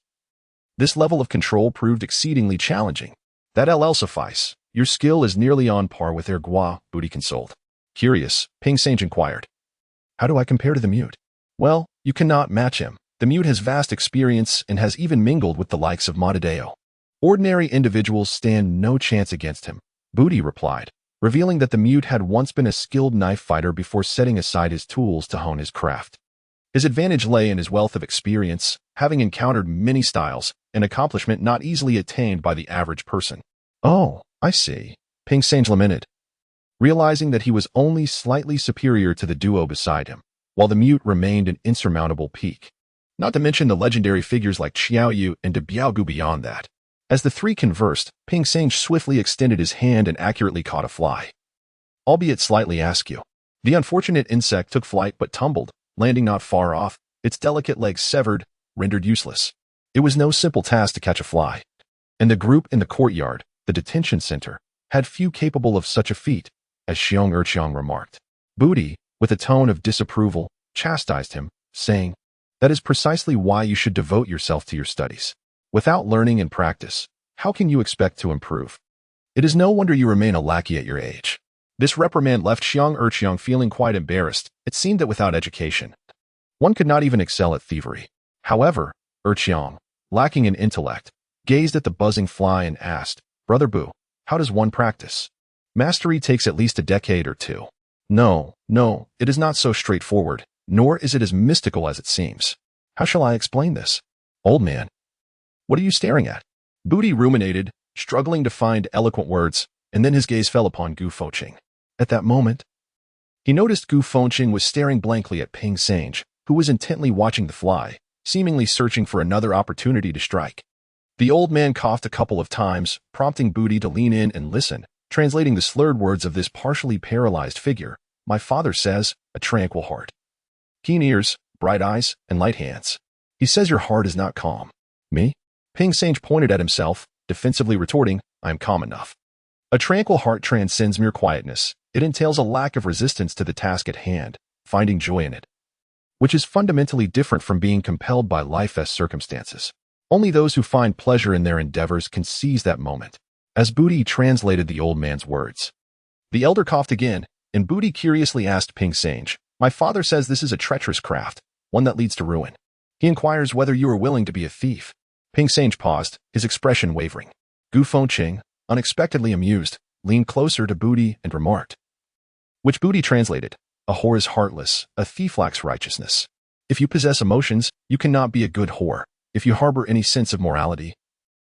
This level of control proved exceedingly challenging. "That'll suffice. Your skill is nearly on par with their Gua," Booty consoled. Curious, Ping Sange inquired, "How do I compare to the mute?" "Well, you cannot match him. The mute has vast experience and has even mingled with the likes of Matadeo. Ordinary individuals stand no chance against him," Booty replied, revealing that the mute had once been a skilled knife fighter before setting aside his tools to hone his craft. His advantage lay in his wealth of experience, having encountered many styles, an accomplishment not easily attained by the average person. "Oh, I see," Ping Sange lamented, realizing that he was only slightly superior to the duo beside him, while the mute remained an insurmountable peak. Not to mention the legendary figures like Xiaoyu and De Biaogu beyond that. As the three conversed, Ping Sange swiftly extended his hand and accurately caught a fly, albeit slightly askew. The unfortunate insect took flight but tumbled, landing not far off, its delicate legs severed, rendered useless. It was no simple task to catch a fly, and the group in the courtyard, the detention center, had few capable of such a feat, as Xiong remarked. Booty, with a tone of disapproval, chastised him, saying, "That is precisely why you should devote yourself to your studies. Without learning and practice, how can you expect to improve? It is no wonder you remain a lackey at your age." This reprimand left Xiong feeling quite embarrassed. It seemed that without education, one could not even excel at thievery. However, Xiong, lacking in intellect, gazed at the buzzing fly and asked, "Brother Boo, how does one practice? Mastery takes at least a decade or two." No, it is not so straightforward, nor is it as mystical as it seems. How shall I explain this? Old man, what are you staring at?" Booty ruminated, struggling to find eloquent words, and then his gaze fell upon Gu Fengqing. At that moment, he noticed Gu Fengqing was staring blankly at Ping Sange, who was intently watching the fly, seemingly searching for another opportunity to strike. The old man coughed a couple of times, prompting Booty to lean in and listen, translating the slurred words of this partially paralyzed figure. "My father says, a tranquil heart, keen ears, bright eyes, and light hands. He says your heart is not calm." "Me?" Ping Sange pointed at himself, defensively retorting, "I am calm enough." A tranquil heart transcends mere quietness. It entails a lack of resistance to the task at hand, finding joy in it, which is fundamentally different from being compelled by life's circumstances. Only those who find pleasure in their endeavors can seize that moment. As Booty translated the old man's words, The elder coughed again, and Booty curiously asked Ping Sange, "My father says this is a treacherous craft, one that leads to ruin. He inquires whether you are willing to be a thief." Ping Sange paused, his expression wavering. Gu Fengqing, unexpectedly amused, leaned closer to Booty and remarked, which Booty translated, "A whore is heartless, a thief lacks righteousness. If you possess emotions, you cannot be a good whore. If you harbor any sense of morality,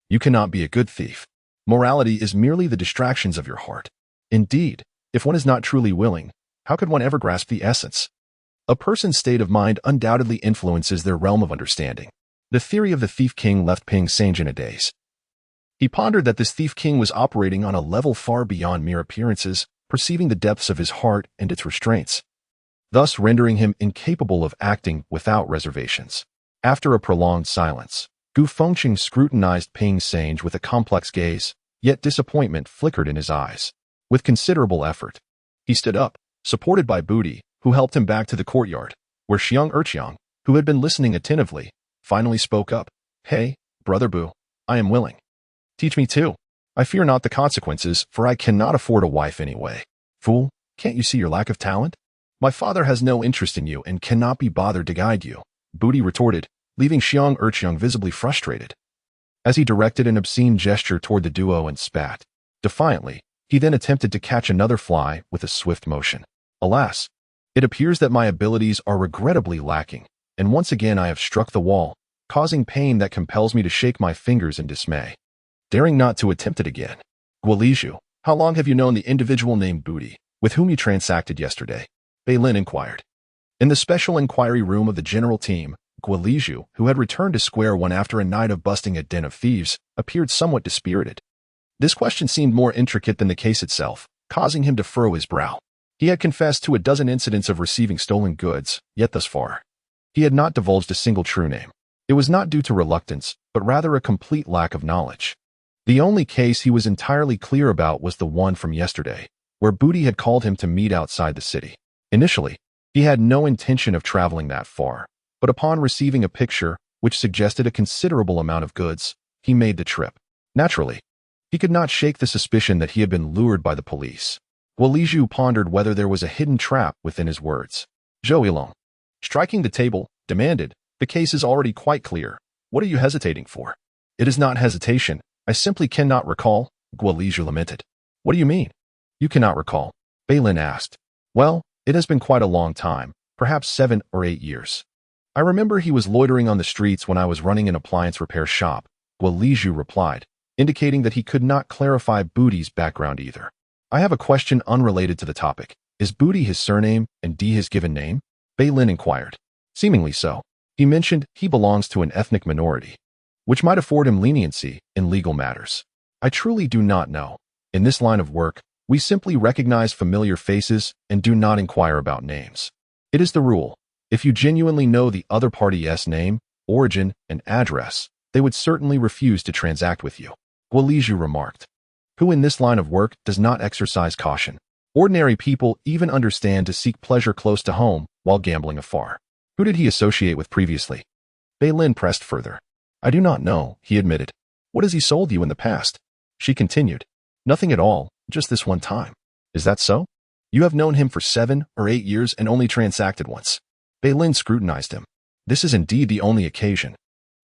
you cannot be a good thief. Morality is merely the distractions of your heart. Indeed, if one is not truly willing, how could one ever grasp the essence? A person's state of mind undoubtedly influences their realm of understanding." The theory of the Thief King left Ping Sange in a daze. He pondered that this Thief King was operating on a level far beyond mere appearances, perceiving the depths of his heart and its restraints, thus rendering him incapable of acting without reservations. After a prolonged silence, Gu Fengqing scrutinized Ping Sange with a complex gaze, yet disappointment flickered in his eyes. With considerable effort, he stood up, supported by Booty, who helped him back to the courtyard, where Xiang Erqiang, who had been listening attentively, finally spoke up. "Hey, Brother Boo, I am willing. Teach me too. I fear not the consequences, for I cannot afford a wife anyway." "Fool, can't you see your lack of talent? My father has no interest in you and cannot be bothered to guide you," Booty retorted, leaving Xiang Erqiang visibly frustrated. As he directed an obscene gesture toward the duo and spat defiantly, he then attempted to catch another fly with a swift motion. "Alas, it appears that my abilities are regrettably lacking, and once again I have struck the wall, causing pain that compels me to shake my fingers in dismay. Daring not to attempt it again. Guoliju, how long have you known the individual named Booty, with whom you transacted yesterday?" Beilin inquired. In the special inquiry room of the general team, Guoliju, who had returned to square one after a night of busting a den of thieves, appeared somewhat dispirited. This question seemed more intricate than the case itself, causing him to furrow his brow. He had confessed to a dozen incidents of receiving stolen goods, yet thus far, he had not divulged a single true name. It was not due to reluctance, but rather a complete lack of knowledge. The only case he was entirely clear about was the one from yesterday, where Booty had called him to meet outside the city. Initially, he had no intention of traveling that far, but upon receiving a picture which suggested a considerable amount of goods, he made the trip. Naturally, he could not shake the suspicion that he had been lured by the police. Guoliju pondered whether there was a hidden trap within his words. Zhou Yilong, striking the table, demanded, "The case is already quite clear. What are you hesitating for?" "It is not hesitation. I simply cannot recall," Guoliju lamented. "What do you mean? You cannot recall?" Beilin asked. "Well, it has been quite a long time, perhaps 7 or 8 years. I remember he was loitering on the streets when I was running an appliance repair shop," Guoliju replied, indicating that he could not clarify Booty's background either. "I have a question unrelated to the topic. Is Booty his surname and D his given name?" Beilin inquired. "Seemingly so. He mentioned he belongs to an ethnic minority, which might afford him leniency in legal matters. I truly do not know. In this line of work, we simply recognize familiar faces and do not inquire about names. It is the rule. If you genuinely know the other party's name, origin, and address, they would certainly refuse to transact with you," Guoliju remarked. "Who in this line of work does not exercise caution? Ordinary people even understand to seek pleasure close to home while gambling afar. Who did he associate with previously?" Beilin pressed further. "I do not know," he admitted. "What has he sold you in the past?" She continued. "Nothing at all, just this one time." "Is that so? You have known him for 7 or 8 years and only transacted once." Beilin scrutinized him. "This is indeed the only occasion."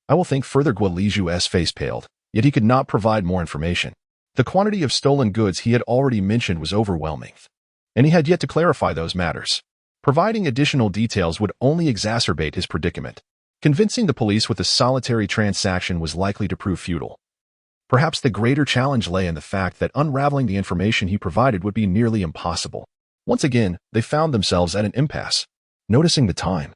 "I will think further." Guoliju's face paled, yet he could not provide more information. The quantity of stolen goods he had already mentioned was overwhelming, and he had yet to clarify those matters. Providing additional details would only exacerbate his predicament. Convincing the police with a solitary transaction was likely to prove futile. Perhaps the greater challenge lay in the fact that unraveling the information he provided would be nearly impossible. Once again, they found themselves at an impasse. Noticing the time,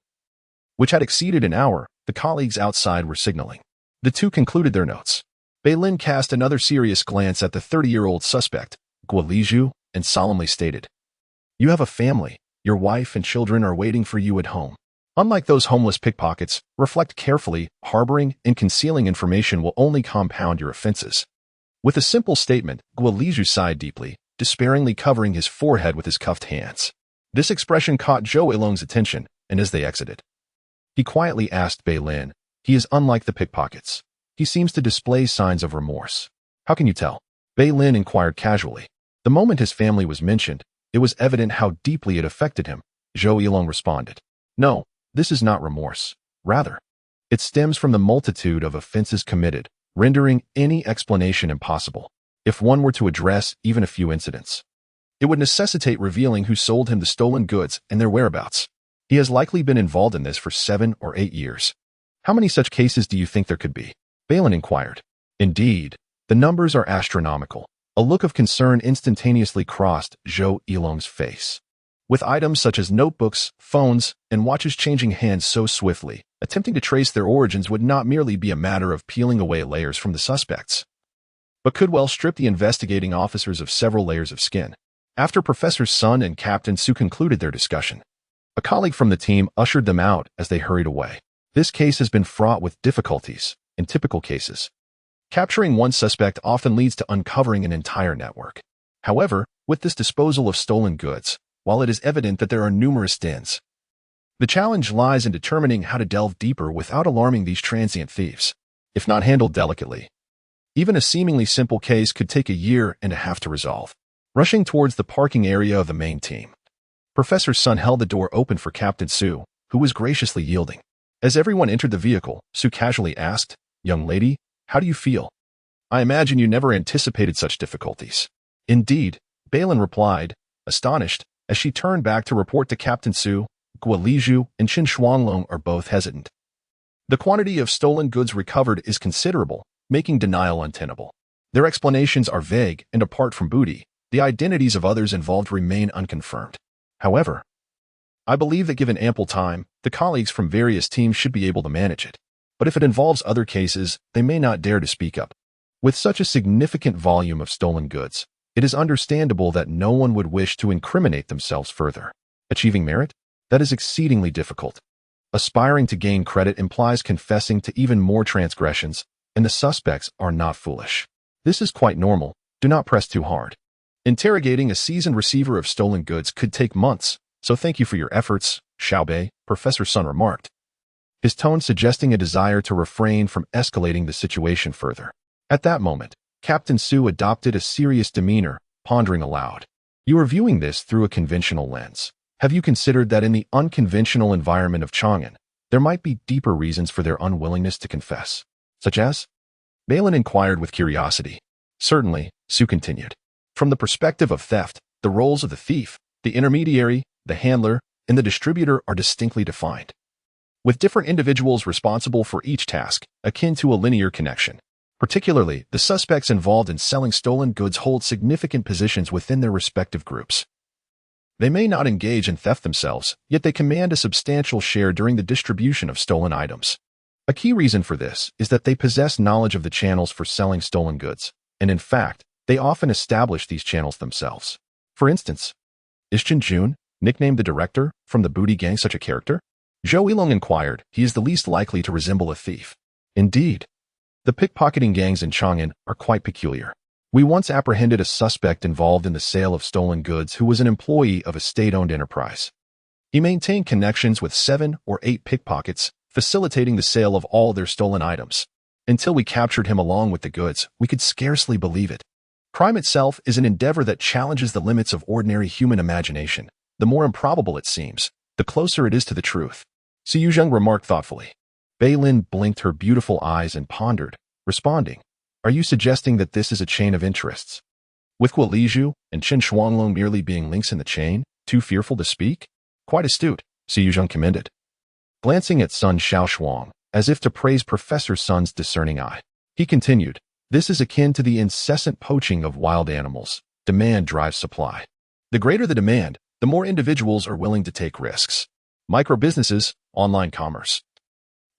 which had exceeded an hour, the colleagues outside were signaling. The two concluded their notes. Beilin cast another serious glance at the 30-year-old suspect, Guoliju, and solemnly stated, "You have a family. Your wife and children are waiting for you at home. Unlike those homeless pickpockets, reflect carefully. Harboring and concealing information will only compound your offenses." With a simple statement, Guoliju sighed deeply, despairingly covering his forehead with his cuffed hands. This expression caught Zhou Yilong's attention, and as they exited, he quietly asked Beilin, "He is unlike the pickpockets. He seems to display signs of remorse. How can you tell?" Beilin inquired casually. The moment his family was mentioned, it was evident how deeply it affected him. Zhou Yilong responded, "No, this is not remorse. Rather, it stems from the multitude of offenses committed, rendering any explanation impossible. If one were to address even a few incidents, it would necessitate revealing who sold him the stolen goods and their whereabouts. He has likely been involved in this for 7 or 8 years. How many such cases do you think there could be?" Balin inquired. "Indeed, the numbers are astronomical." A look of concern instantaneously crossed Zhou Yilong's face. With items such as notebooks, phones, and watches changing hands so swiftly, attempting to trace their origins would not merely be a matter of peeling away layers from the suspects, but could well strip the investigating officers of several layers of skin. After Professor Sun and Captain Su concluded their discussion, a colleague from the team ushered them out as they hurried away. This case has been fraught with difficulties. In typical cases, capturing one suspect often leads to uncovering an entire network. However, with this disposal of stolen goods, while it is evident that there are numerous dens, the challenge lies in determining how to delve deeper without alarming these transient thieves. If not handled delicately, even a seemingly simple case could take a year and a half to resolve. Rushing towards the parking area of the main team, Professor Sun held the door open for Captain Su, who was graciously yielding. As everyone entered the vehicle, Su casually asked, "Young lady, how do you feel? I imagine you never anticipated such difficulties." "Indeed," Balin replied, astonished, as she turned back to report to Captain Su. Guoliju and Qin Shuanglong are both hesitant. The quantity of stolen goods recovered is considerable, making denial untenable. Their explanations are vague, and apart from booty, the identities of others involved remain unconfirmed. However, I believe that given ample time, the colleagues from various teams should be able to manage it. But if it involves other cases, they may not dare to speak up. With such a significant volume of stolen goods, it is understandable that no one would wish to incriminate themselves further. Achieving merit? That is exceedingly difficult. Aspiring to gain credit implies confessing to even more transgressions, and the suspects are not foolish. This is quite normal. Do not press too hard. Interrogating a seasoned receiver of stolen goods could take months, so thank you for your efforts, Xiaobei, Professor Sun remarked, his tone suggesting a desire to refrain from escalating the situation further. At that moment, Captain Su adopted a serious demeanor, pondering aloud. "You are viewing this through a conventional lens. Have you considered that in the unconventional environment of Chang'an, there might be deeper reasons for their unwillingness to confess? Such as?" Balin inquired with curiosity. "Certainly," Su continued. "From the perspective of theft, the roles of the thief, the intermediary, the handler, and the distributor are distinctly defined, with different individuals responsible for each task, akin to a linear connection. Particularly, the suspects involved in selling stolen goods hold significant positions within their respective groups. They may not engage in theft themselves, yet they command a substantial share during the distribution of stolen items. A key reason for this is that they possess knowledge of the channels for selling stolen goods, and in fact, they often establish these channels themselves. For instance, is Chen Jun, nicknamed the Director, from the Booty Gang such a character?" Zhou Yilong inquired. "He is the least likely to resemble a thief." "Indeed. The pickpocketing gangs in Chang'an are quite peculiar. We once apprehended a suspect involved in the sale of stolen goods who was an employee of a state-owned enterprise. He maintained connections with 7 or 8 pickpockets, facilitating the sale of all their stolen items. Until we captured him along with the goods, we could scarcely believe it. Crime itself is an endeavor that challenges the limits of ordinary human imagination. The more improbable it seems, the closer it is to the truth." Su Yuzheng remarked thoughtfully. Balin blinked her beautiful eyes and pondered, responding, "Are you suggesting that this is a chain of interests? With Guoliju and Qin Shuanglong merely being links in the chain, too fearful to speak?" "Quite astute," Su Yuzheng commended, glancing at Sun Shaoshuang, as if to praise Professor Sun's discerning eye. He continued, "This is akin to the incessant poaching of wild animals. Demand drives supply. The greater the demand, the more individuals are willing to take risks. Micro-businesses, online commerce,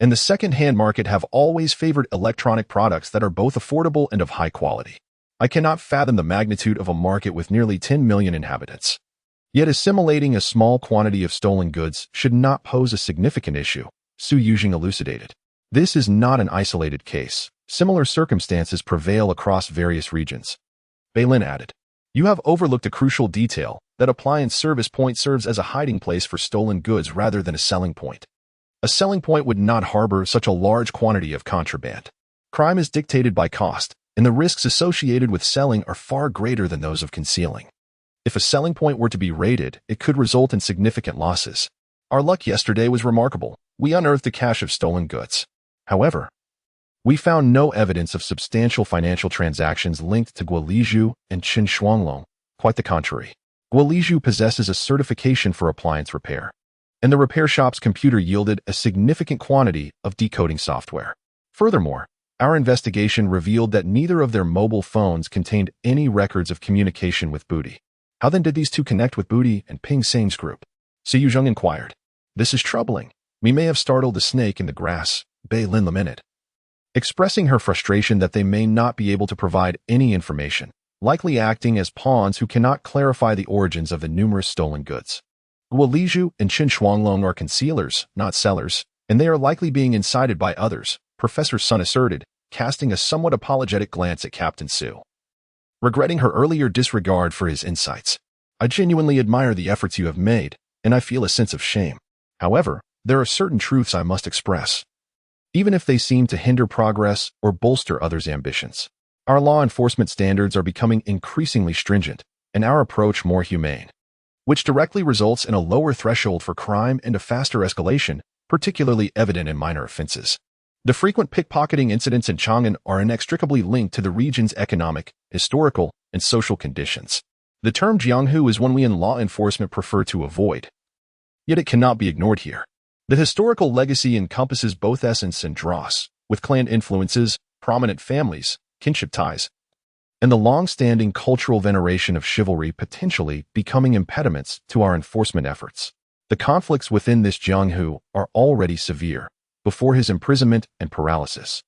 and the second-hand market have always favored electronic products that are both affordable and of high quality. I cannot fathom the magnitude of a market with nearly 10 million inhabitants. Yet assimilating a small quantity of stolen goods should not pose a significant issue," Su Yuzheng elucidated. "This is not an isolated case. Similar circumstances prevail across various regions." Balin added, "You have overlooked a crucial detail. That appliance service point serves as a hiding place for stolen goods rather than a selling point. A selling point would not harbor such a large quantity of contraband. Crime is dictated by cost, and the risks associated with selling are far greater than those of concealing. If a selling point were to be raided, it could result in significant losses. Our luck yesterday was remarkable. We unearthed a cache of stolen goods. However, we found no evidence of substantial financial transactions linked to Guoliju and Sun Shaoshuang. Quite the contrary. Guoliju possesses a certification for appliance repair, and the repair shop's computer yielded a significant quantity of decoding software. Furthermore, our investigation revealed that neither of their mobile phones contained any records of communication with Booty. How then did these two connect with Booty and Ping Sang's group? Su Yuzheng inquired. This is troubling. We may have startled the snake in the grass, Bei Lin lamented, expressing her frustration that they may not be able to provide any information, likely acting as pawns who cannot clarify the origins of the numerous stolen goods. Guoliju and Sun Shaoshuang are concealers, not sellers, and they are likely being incited by others, Professor Sun asserted, casting a somewhat apologetic glance at Captain Su. Regretting her earlier disregard for his insights, I genuinely admire the efforts you have made, and I feel a sense of shame. However, there are certain truths I must express, even if they seem to hinder progress or bolster others' ambitions. Our law enforcement standards are becoming increasingly stringent, and our approach more humane, which directly results in a lower threshold for crime and a faster escalation, particularly evident in minor offenses. The frequent pickpocketing incidents in Chang'an are inextricably linked to the region's economic, historical, and social conditions. The term jianghu is one we in law enforcement prefer to avoid. Yet it cannot be ignored here. The historical legacy encompasses both essence and dross, with clan influences, prominent families, kinship ties, and the long-standing cultural veneration of chivalry potentially becoming impediments to our enforcement efforts. The conflicts within this jianghu are already severe, before his imprisonment and paralysis.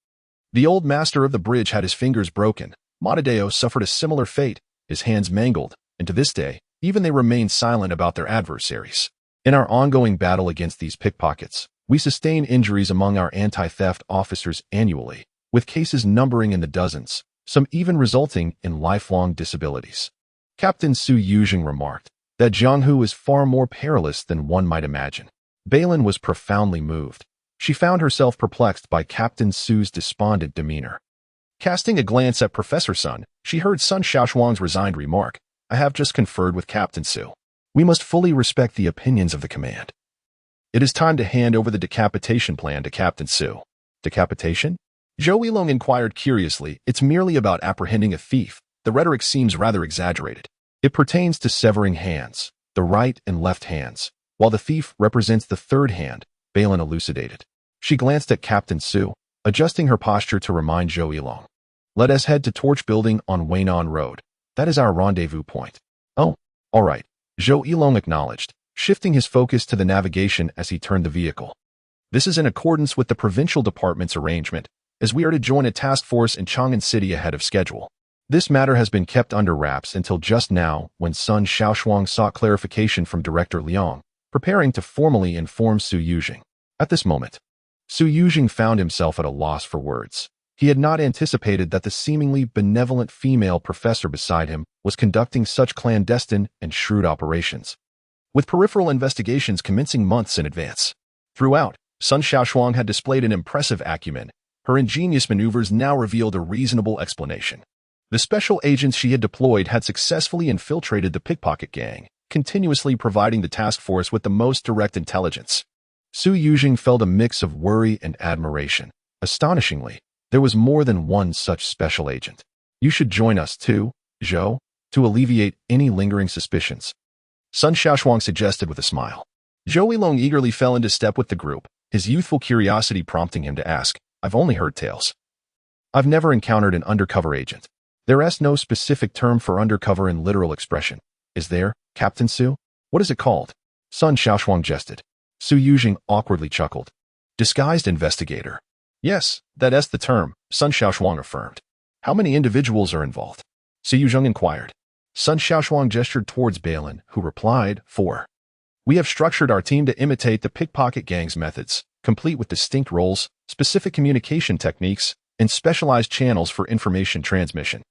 The old master of the bridge had his fingers broken. Matadeo suffered a similar fate, his hands mangled, and to this day, even they remain silent about their adversaries. In our ongoing battle against these pickpockets, we sustain injuries among our anti-theft officers annually, with cases numbering in the dozens, some even resulting in lifelong disabilities. Captain Su Yuzheng remarked that jianghu is far more perilous than one might imagine. Bei Lin was profoundly moved. She found herself perplexed by Captain Su's despondent demeanor. Casting a glance at Professor Sun, she heard Sun Shaoshuang's resigned remark, I have just conferred with Captain Su. We must fully respect the opinions of the command. It is time to hand over the decapitation plan to Captain Su. Decapitation? Zhou Yilong inquired curiously. It's merely about apprehending a thief. The rhetoric seems rather exaggerated. It pertains to severing hands, the right and left hands, while the thief represents the third hand, Bei Lin elucidated. She glanced at Captain Su, adjusting her posture to remind Zhou Yilong. Let us head to Torch Building on Weinan Road. That is our rendezvous point. Oh, all right, Zhou Yilong acknowledged, shifting his focus to the navigation as he turned the vehicle. This is in accordance with the provincial department's arrangement, as we are to join a task force in Chang'an City ahead of schedule. This matter has been kept under wraps until just now when Sun Shaoshuang sought clarification from Director Liang, preparing to formally inform Su Yuzheng. At this moment, Su Yuzheng found himself at a loss for words. He had not anticipated that the seemingly benevolent female professor beside him was conducting such clandestine and shrewd operations, with peripheral investigations commencing months in advance. Throughout, Sun Shaoshuang had displayed an impressive acumen. Her ingenious maneuvers now revealed a reasonable explanation. The special agents she had deployed had successfully infiltrated the pickpocket gang, continuously providing the task force with the most direct intelligence. Su Yuzheng felt a mix of worry and admiration. Astonishingly, there was more than one such special agent. You should join us too, Zhou, to alleviate any lingering suspicions, Sun Shaoshuang suggested with a smile. Zhou Yilong eagerly fell into step with the group, his youthful curiosity prompting him to ask, I've only heard tales. I've never encountered an undercover agent. There is no specific term for undercover in literal expression. Is there, Captain Su? What is it called? Sun Shaoshuang jested. Su Yuzheng awkwardly chuckled. Disguised investigator. Yes, that is the term, Sun Shaoshuang affirmed. How many individuals are involved? Su Yuzheng inquired. Sun Shaoshuang gestured towards Bei Lin, who replied, 4. We have structured our team to imitate the pickpocket gang's methods, complete with distinct roles, specific communication techniques, and specialized channels for information transmission.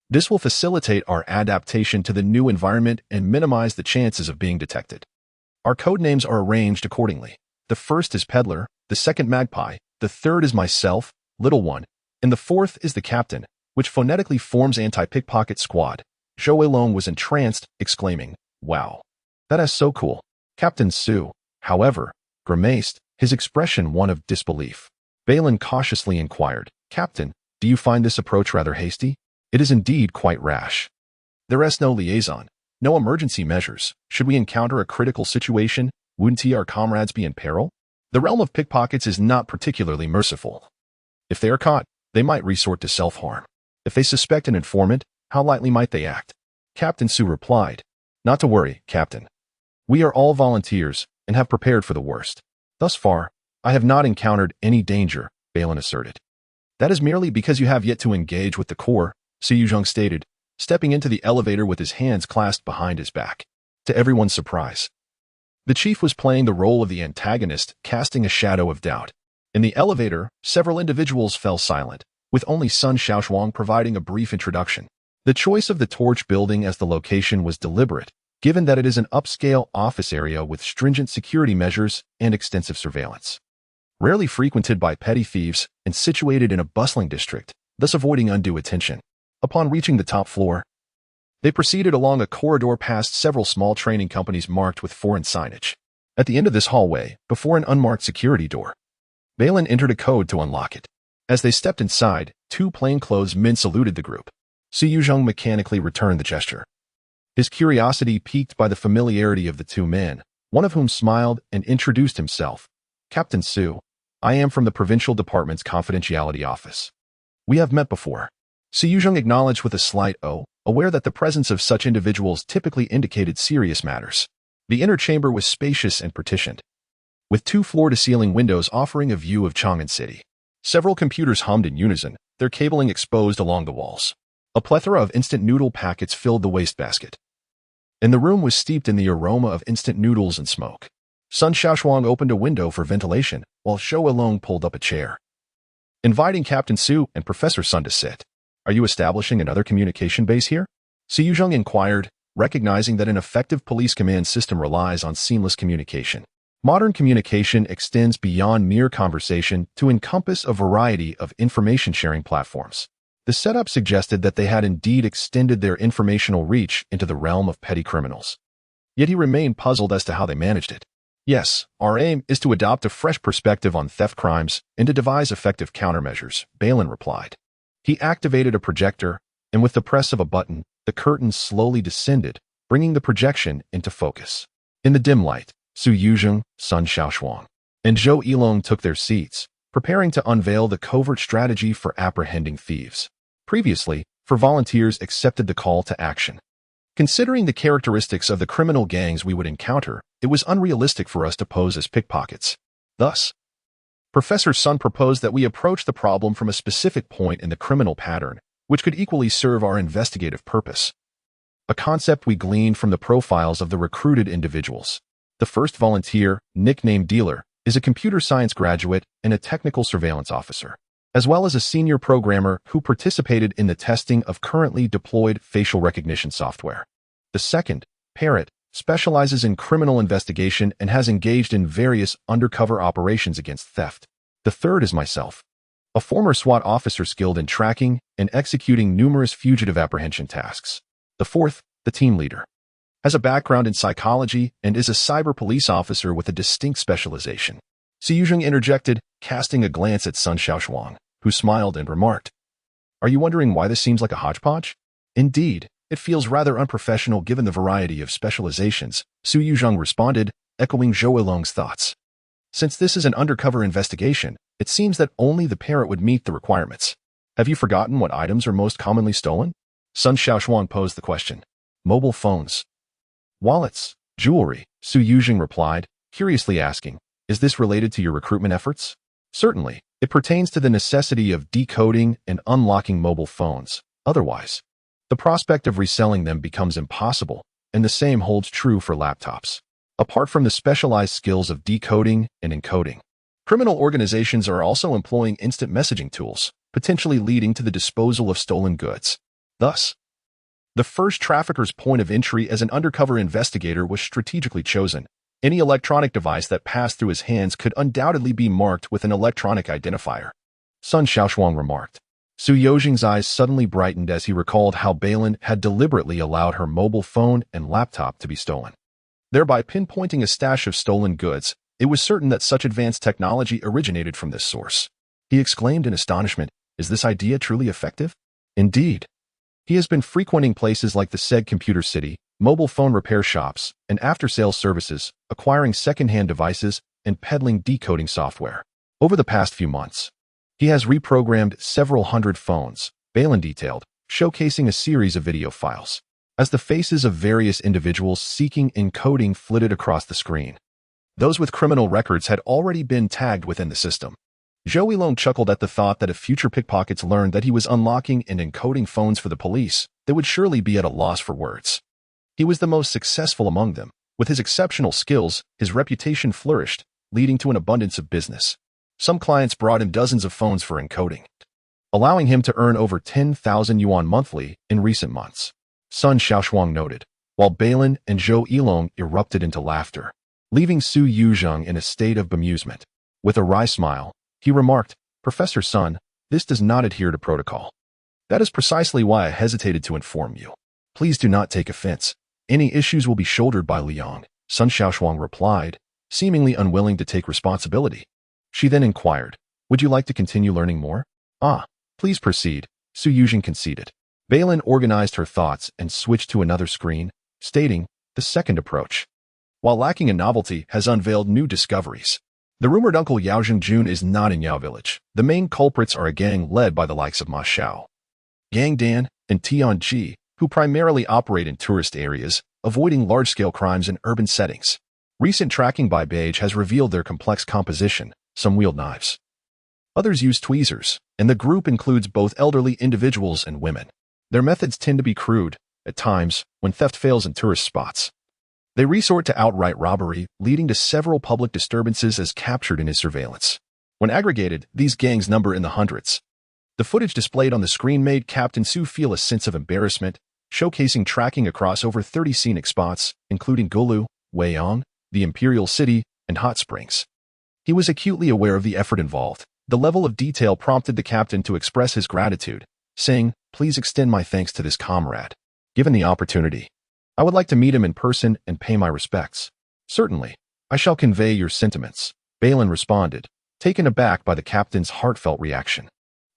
This will facilitate our adaptation to the new environment and minimize the chances of being detected. Our code names are arranged accordingly. The first is Peddler, the second Magpie, the third is myself, Little One, and the fourth is the Captain, which phonetically forms anti-pickpocket squad. Zhou Long was entranced, exclaiming, "Wow, that is so cool." Captain Su, however, grimaced, his expression one of disbelief. Balin cautiously inquired, "Captain, do you find this approach rather hasty? It is indeed quite rash. There is no liaison, no emergency measures. Should we encounter a critical situation, wouldn't our comrades be in peril? The realm of pickpockets is not particularly merciful. If they are caught, they might resort to self-harm. If they suspect an informant, how lightly might they act?" Captain Su replied, "Not to worry, Captain. We are all volunteers and have prepared for the worst. Thus far, I have not encountered any danger," Balin asserted. "That is merely because you have yet to engage with the Corps," Su Yuzhong stated, stepping into the elevator with his hands clasped behind his back. To everyone's surprise, the chief was playing the role of the antagonist, casting a shadow of doubt. In the elevator, several individuals fell silent, with only Sun Shaoshuang providing a brief introduction. The choice of the Torch Building as the location was deliberate, given that it is an upscale office area with stringent security measures and extensive surveillance. Rarely frequented by petty thieves and situated in a bustling district, thus avoiding undue attention. Upon reaching the top floor, they proceeded along a corridor past several small training companies marked with foreign signage. At the end of this hallway, before an unmarked security door, Balin entered a code to unlock it. As they stepped inside, two plainclothes men saluted the group. Su Yuzhong mechanically returned the gesture. His curiosity piqued by the familiarity of the two men, one of whom smiled and introduced himself. "Captain Su, I am from the Provincial Department's Confidentiality Office. We have met before." Su Yuzhong acknowledged with a slight "oh," aware that the presence of such individuals typically indicated serious matters. The inner chamber was spacious and partitioned, with two floor-to-ceiling windows offering a view of Chang'an City. Several computers hummed in unison, their cabling exposed along the walls. A plethora of instant noodle packets filled the wastebasket, and the room was steeped in the aroma of instant noodles and smoke. Sun Shaoshuang opened a window for ventilation, while Zhou Long pulled up a chair, inviting Captain Su and Professor Sun to sit. "Are you establishing another communication base here?" Su Yuzhong inquired, recognizing that an effective police command system relies on seamless communication. Modern communication extends beyond mere conversation to encompass a variety of information-sharing platforms. The setup suggested that they had indeed extended their informational reach into the realm of petty criminals. Yet he remained puzzled as to how they managed it. "Yes, our aim is to adopt a fresh perspective on theft crimes and to devise effective countermeasures," Balin replied. He activated a projector, and with the press of a button, the curtains slowly descended, bringing the projection into focus. In the dim light, Su Yuzhong, Sun Shaoshuang, and Zhou Long took their seats, preparing to unveil the covert strategy for apprehending thieves. Previously, for volunteers accepted the call to action. Considering the characteristics of the criminal gangs we would encounter, it was unrealistic for us to pose as pickpockets. Thus, Professor Sun proposed that we approach the problem from a specific point in the criminal pattern, which could equally serve our investigative purpose. A concept we gleaned from the profiles of the recruited individuals. The first volunteer, nicknamed Dealer, is a computer science graduate and a technical surveillance officer, as well as a senior programmer who participated in the testing of currently deployed facial recognition software. The second, Parrot, specializes in criminal investigation and has engaged in various undercover operations against theft. The third is myself, a former SWAT officer skilled in tracking and executing numerous fugitive apprehension tasks. The fourth, the team leader, has a background in psychology and is a cyber police officer with a distinct specialization. Su Yuzhong interjected, casting a glance at Sun Shaoshuang, who smiled and remarked, "Are you wondering why this seems like a hodgepodge?" "Indeed, it feels rather unprofessional given the variety of specializations," Su Yuzhong responded, echoing Zhou Long's thoughts. "Since this is an undercover investigation, it seems that only the Parrot would meet the requirements. Have you forgotten what items are most commonly stolen?" Sun Shaoshuang posed the question. "Mobile phones, wallets, jewelry," Su Yuzhong replied, curiously asking, "Is this related to your recruitment efforts?" "Certainly, it pertains to the necessity of decoding and unlocking mobile phones. Otherwise, the prospect of reselling them becomes impossible, and the same holds true for laptops. Apart from the specialized skills of decoding and encoding, criminal organizations are also employing instant messaging tools, potentially leading to the disposal of stolen goods. Thus, the first trafficker's point of entry as an undercover investigator was strategically chosen. Any electronic device that passed through his hands could undoubtedly be marked with an electronic identifier," Sun Shaoshuang remarked. Su Yozhing's eyes suddenly brightened as he recalled how Balin had deliberately allowed her mobile phone and laptop to be stolen. Thereby pinpointing a stash of stolen goods, it was certain that such advanced technology originated from this source. He exclaimed in astonishment, "Is this idea truly effective?" Indeed. He has been frequenting places like the said Computer City, mobile phone repair shops, and after-sales services, acquiring second-hand devices and peddling decoding software. Over the past few months, he has reprogrammed several hundred phones, Balin detailed, showcasing a series of video files. As the faces of various individuals seeking encoding flitted across the screen, those with criminal records had already been tagged within the system. Zhou Yilong chuckled at the thought that if future pickpockets learned that he was unlocking and encoding phones for the police, they would surely be at a loss for words. He was the most successful among them. With his exceptional skills, his reputation flourished, leading to an abundance of business. Some clients brought him dozens of phones for encoding, allowing him to earn over 10,000 yuan monthly in recent months. Sun Shaoshuang noted, while Balin and Zhou Yilong erupted into laughter, leaving Su Yuzheng in a state of bemusement. With a wry smile, he remarked, "Professor Sun, this does not adhere to protocol. That is precisely why I hesitated to inform you. Please do not take offense. Any issues will be shouldered by Liang," Sun Shaoshuang replied, seemingly unwilling to take responsibility. She then inquired, "Would you like to continue learning more?" "Ah, please proceed," Su Yuzheng conceded. Balin organized her thoughts and switched to another screen, stating, "The second approach, while lacking in novelty, has unveiled new discoveries. The rumored uncle Yao Zhengjun is not in Yao Village. The main culprits are a gang led by the likes of Ma Xiao, Gang Dan, and Tian Ji, who primarily operate in tourist areas, avoiding large-scale crimes in urban settings. Recent tracking by Beige has revealed their complex composition. Some wield knives, others use tweezers, and the group includes both elderly individuals and women. Their methods tend to be crude. At times, when theft fails in tourist spots, they resort to outright robbery, leading to several public disturbances as captured in his surveillance. When aggregated, these gangs number in the hundreds. The footage displayed on the screen made Captain Su feel a sense of embarrassment, showcasing tracking across over 30 scenic spots, including Gulu, Weiyang, the Imperial City, and Hot Springs. He was acutely aware of the effort involved. The level of detail prompted the captain to express his gratitude, saying, "Please extend my thanks to this comrade. Given the opportunity, I would like to meet him in person and pay my respects." "Certainly, I shall convey your sentiments," Balin responded, taken aback by the captain's heartfelt reaction.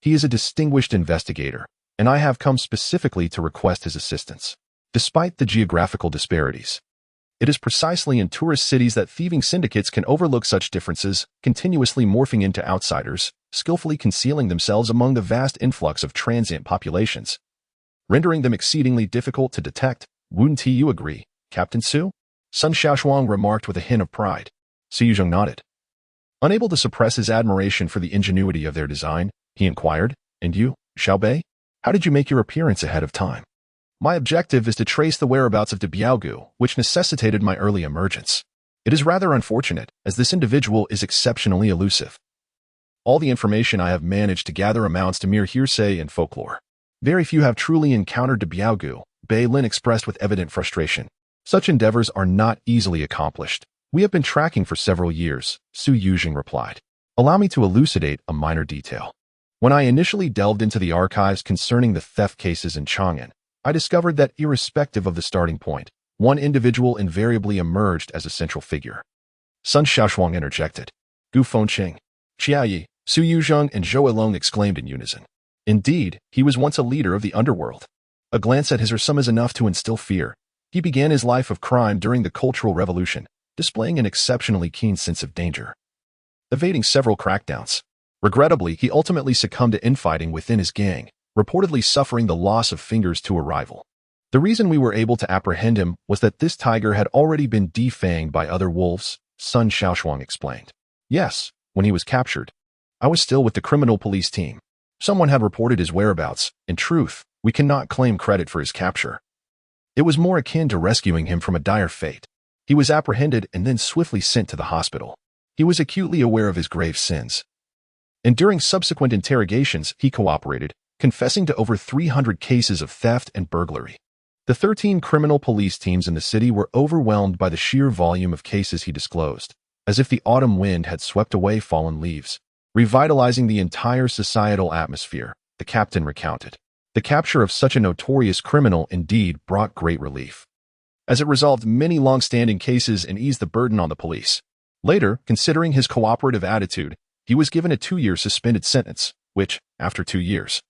"He is a distinguished investigator, and I have come specifically to request his assistance." Despite the geographical disparities, it is precisely in tourist cities that thieving syndicates can overlook such differences, continuously morphing into outsiders, skillfully concealing themselves among the vast influx of transient populations, rendering them exceedingly difficult to detect. "Wouldn't you agree, Captain Su?" Sun Shaoshuang remarked with a hint of pride. Su Yuzheng nodded. Unable to suppress his admiration for the ingenuity of their design, he inquired, "And you, Xiaobei? How did you make your appearance ahead of time?" "My objective is to trace the whereabouts of de Biaogu, which necessitated my early emergence. It is rather unfortunate, as this individual is exceptionally elusive. All the information I have managed to gather amounts to mere hearsay and folklore. Very few have truly encountered de Biaogu," Bei Lin expressed with evident frustration. "Such endeavors are not easily accomplished. We have been tracking for several years," Su Yuzheng replied. "Allow me to elucidate a minor detail. When I initially delved into the archives concerning the theft cases in Chang'an, I discovered that irrespective of the starting point, one individual invariably emerged as a central figure." Sun Shaoshuang interjected. "Gu Fengqing, Qiaoyi," Su Yuzheng and Zhou Yilong exclaimed in unison. Indeed, he was once a leader of the underworld. A glance at his resume is enough to instill fear. He began his life of crime during the Cultural Revolution, displaying an exceptionally keen sense of danger, evading several crackdowns. Regrettably, he ultimately succumbed to infighting within his gang, reportedly suffering the loss of fingers to a rival. The reason we were able to apprehend him was that this tiger had already been defanged by other wolves, Sun Shaoshuang explained. "Yes, when he was captured, I was still with the criminal police team. Someone had reported his whereabouts. In truth, we cannot claim credit for his capture. It was more akin to rescuing him from a dire fate. He was apprehended and then swiftly sent to the hospital. He was acutely aware of his grave sins, and during subsequent interrogations, he cooperated, confessing to over 300 cases of theft and burglary. The 13 criminal police teams in the city were overwhelmed by the sheer volume of cases he disclosed, as if the autumn wind had swept away fallen leaves, revitalizing the entire societal atmosphere. the captain recounted. The capture of such a notorious criminal indeed brought great relief, as it resolved many long-standing cases and eased the burden on the police. Later, considering his cooperative attitude, he was given a 2-year suspended sentence, which, after 2 years,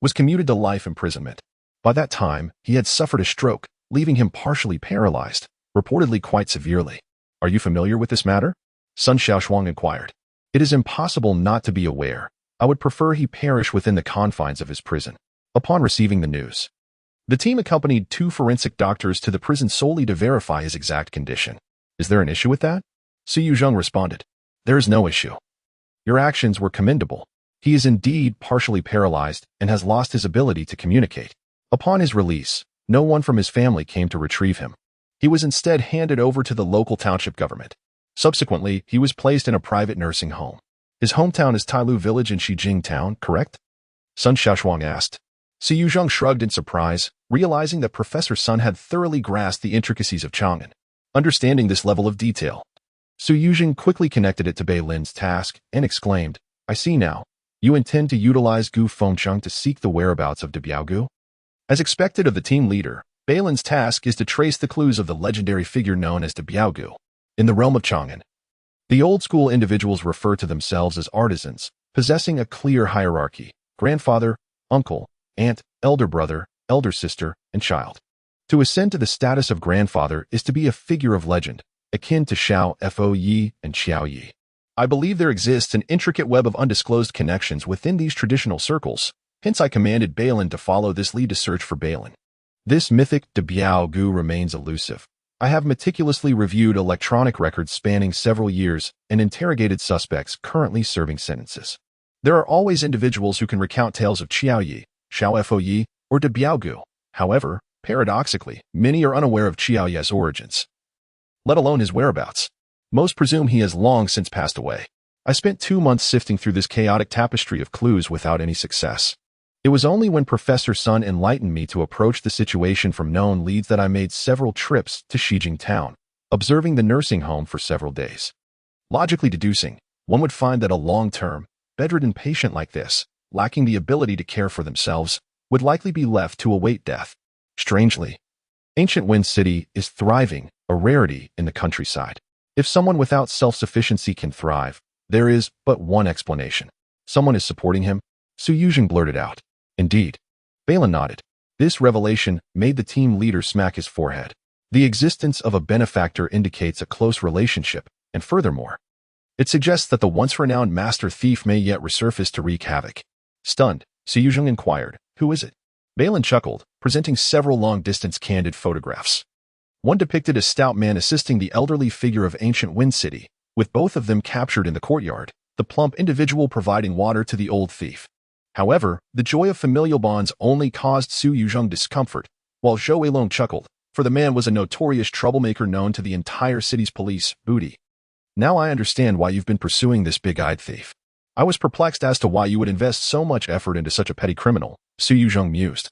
was commuted to life imprisonment. By that time, he had suffered a stroke, leaving him partially paralyzed, reportedly quite severely. Are you familiar with this matter? Sun Shaoshuang inquired. It is impossible not to be aware. I would prefer he perish within the confines of his prison. Upon receiving the news, the team accompanied 2 forensic doctors to the prison solely to verify his exact condition. Is there an issue with that? Su Yuzheng responded. There is no issue. Your actions were commendable. He is indeed partially paralyzed and has lost his ability to communicate. Upon his release, no one from his family came to retrieve him. He was instead handed over to the local township government. Subsequently, he was placed in a private nursing home. His hometown is Tailu Village in Xijing Town, correct? Sun Shaoshuang asked. Su Yuzheng shrugged in surprise, realizing that Professor Sun had thoroughly grasped the intricacies of Chang'an. Understanding this level of detail, Su Yuzheng quickly connected it to Bei Lin's task and exclaimed, I see now. You intend to utilize Gu Fengcheng to seek the whereabouts of De Biaogu? As expected of the team leader, Bei Lin's task is to trace the clues of the legendary figure known as De Biaogu. In the realm of Chang'an, the old-school individuals refer to themselves as artisans, possessing a clear hierarchy: grandfather, uncle, aunt, elder brother, elder sister, and child. To ascend to the status of grandfather is to be a figure of legend, akin to Xiao Fo Yi and Xiao Yi. I believe there exists an intricate web of undisclosed connections within these traditional circles, hence I commanded Balin to follow this lead to search for Balin. This mythic De Biaogu remains elusive. I have meticulously reviewed electronic records spanning several years and interrogated suspects currently serving sentences. There are always individuals who can recount tales of Xiao Yi, Xiao Fo Yi, or De Biaogu. However, paradoxically, many are unaware of Xiao Yi's origins, let alone his whereabouts. Most presume he has long since passed away. I spent 2 months sifting through this chaotic tapestry of clues without any success. It was only when Professor Sun enlightened me to approach the situation from known leads that I made several trips to Xijing Town, observing the nursing home for several days. Logically deducing, one would find that a long-term, bedridden patient like this, lacking the ability to care for themselves, would likely be left to await death. Strangely, Ancient Wind City is thriving, a rarity in the countryside. If someone without self-sufficiency can thrive, there is but one explanation. Someone is supporting him. Su Yuzheng blurted out. Indeed. Balin nodded. This revelation made the team leader smack his forehead. The existence of a benefactor indicates a close relationship, and furthermore, it suggests that the once-renowned master thief may yet resurface to wreak havoc. Stunned, Su Yuzheng inquired, who is it? Balin chuckled, presenting several long-distance candid photographs. One depicted a stout man assisting the elderly figure of Ancient Wind City, with both of them captured in the courtyard, the plump individual providing water to the old thief. However, the joy of familial bonds only caused Su Yuzheng discomfort, while Zhou Weilong chuckled, for the man was a notorious troublemaker known to the entire city's police, Booty. Now I understand why you've been pursuing this big-eyed thief. I was perplexed as to why you would invest so much effort into such a petty criminal, Su Yuzheng mused.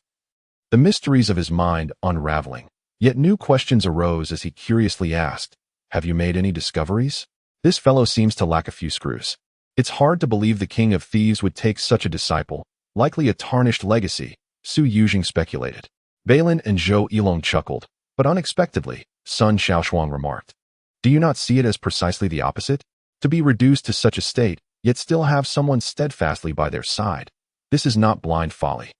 The mysteries of his mind unraveling. Yet new questions arose as he curiously asked, have you made any discoveries? This fellow seems to lack a few screws. It's hard to believe the king of thieves would take such a disciple, likely a tarnished legacy, Su Yuzheng speculated. Balin and Zhou Weilong chuckled, but unexpectedly, Sun Shaoshuang remarked. Do you not see it as precisely the opposite? To be reduced to such a state, yet still have someone steadfastly by their side. This is not blind folly,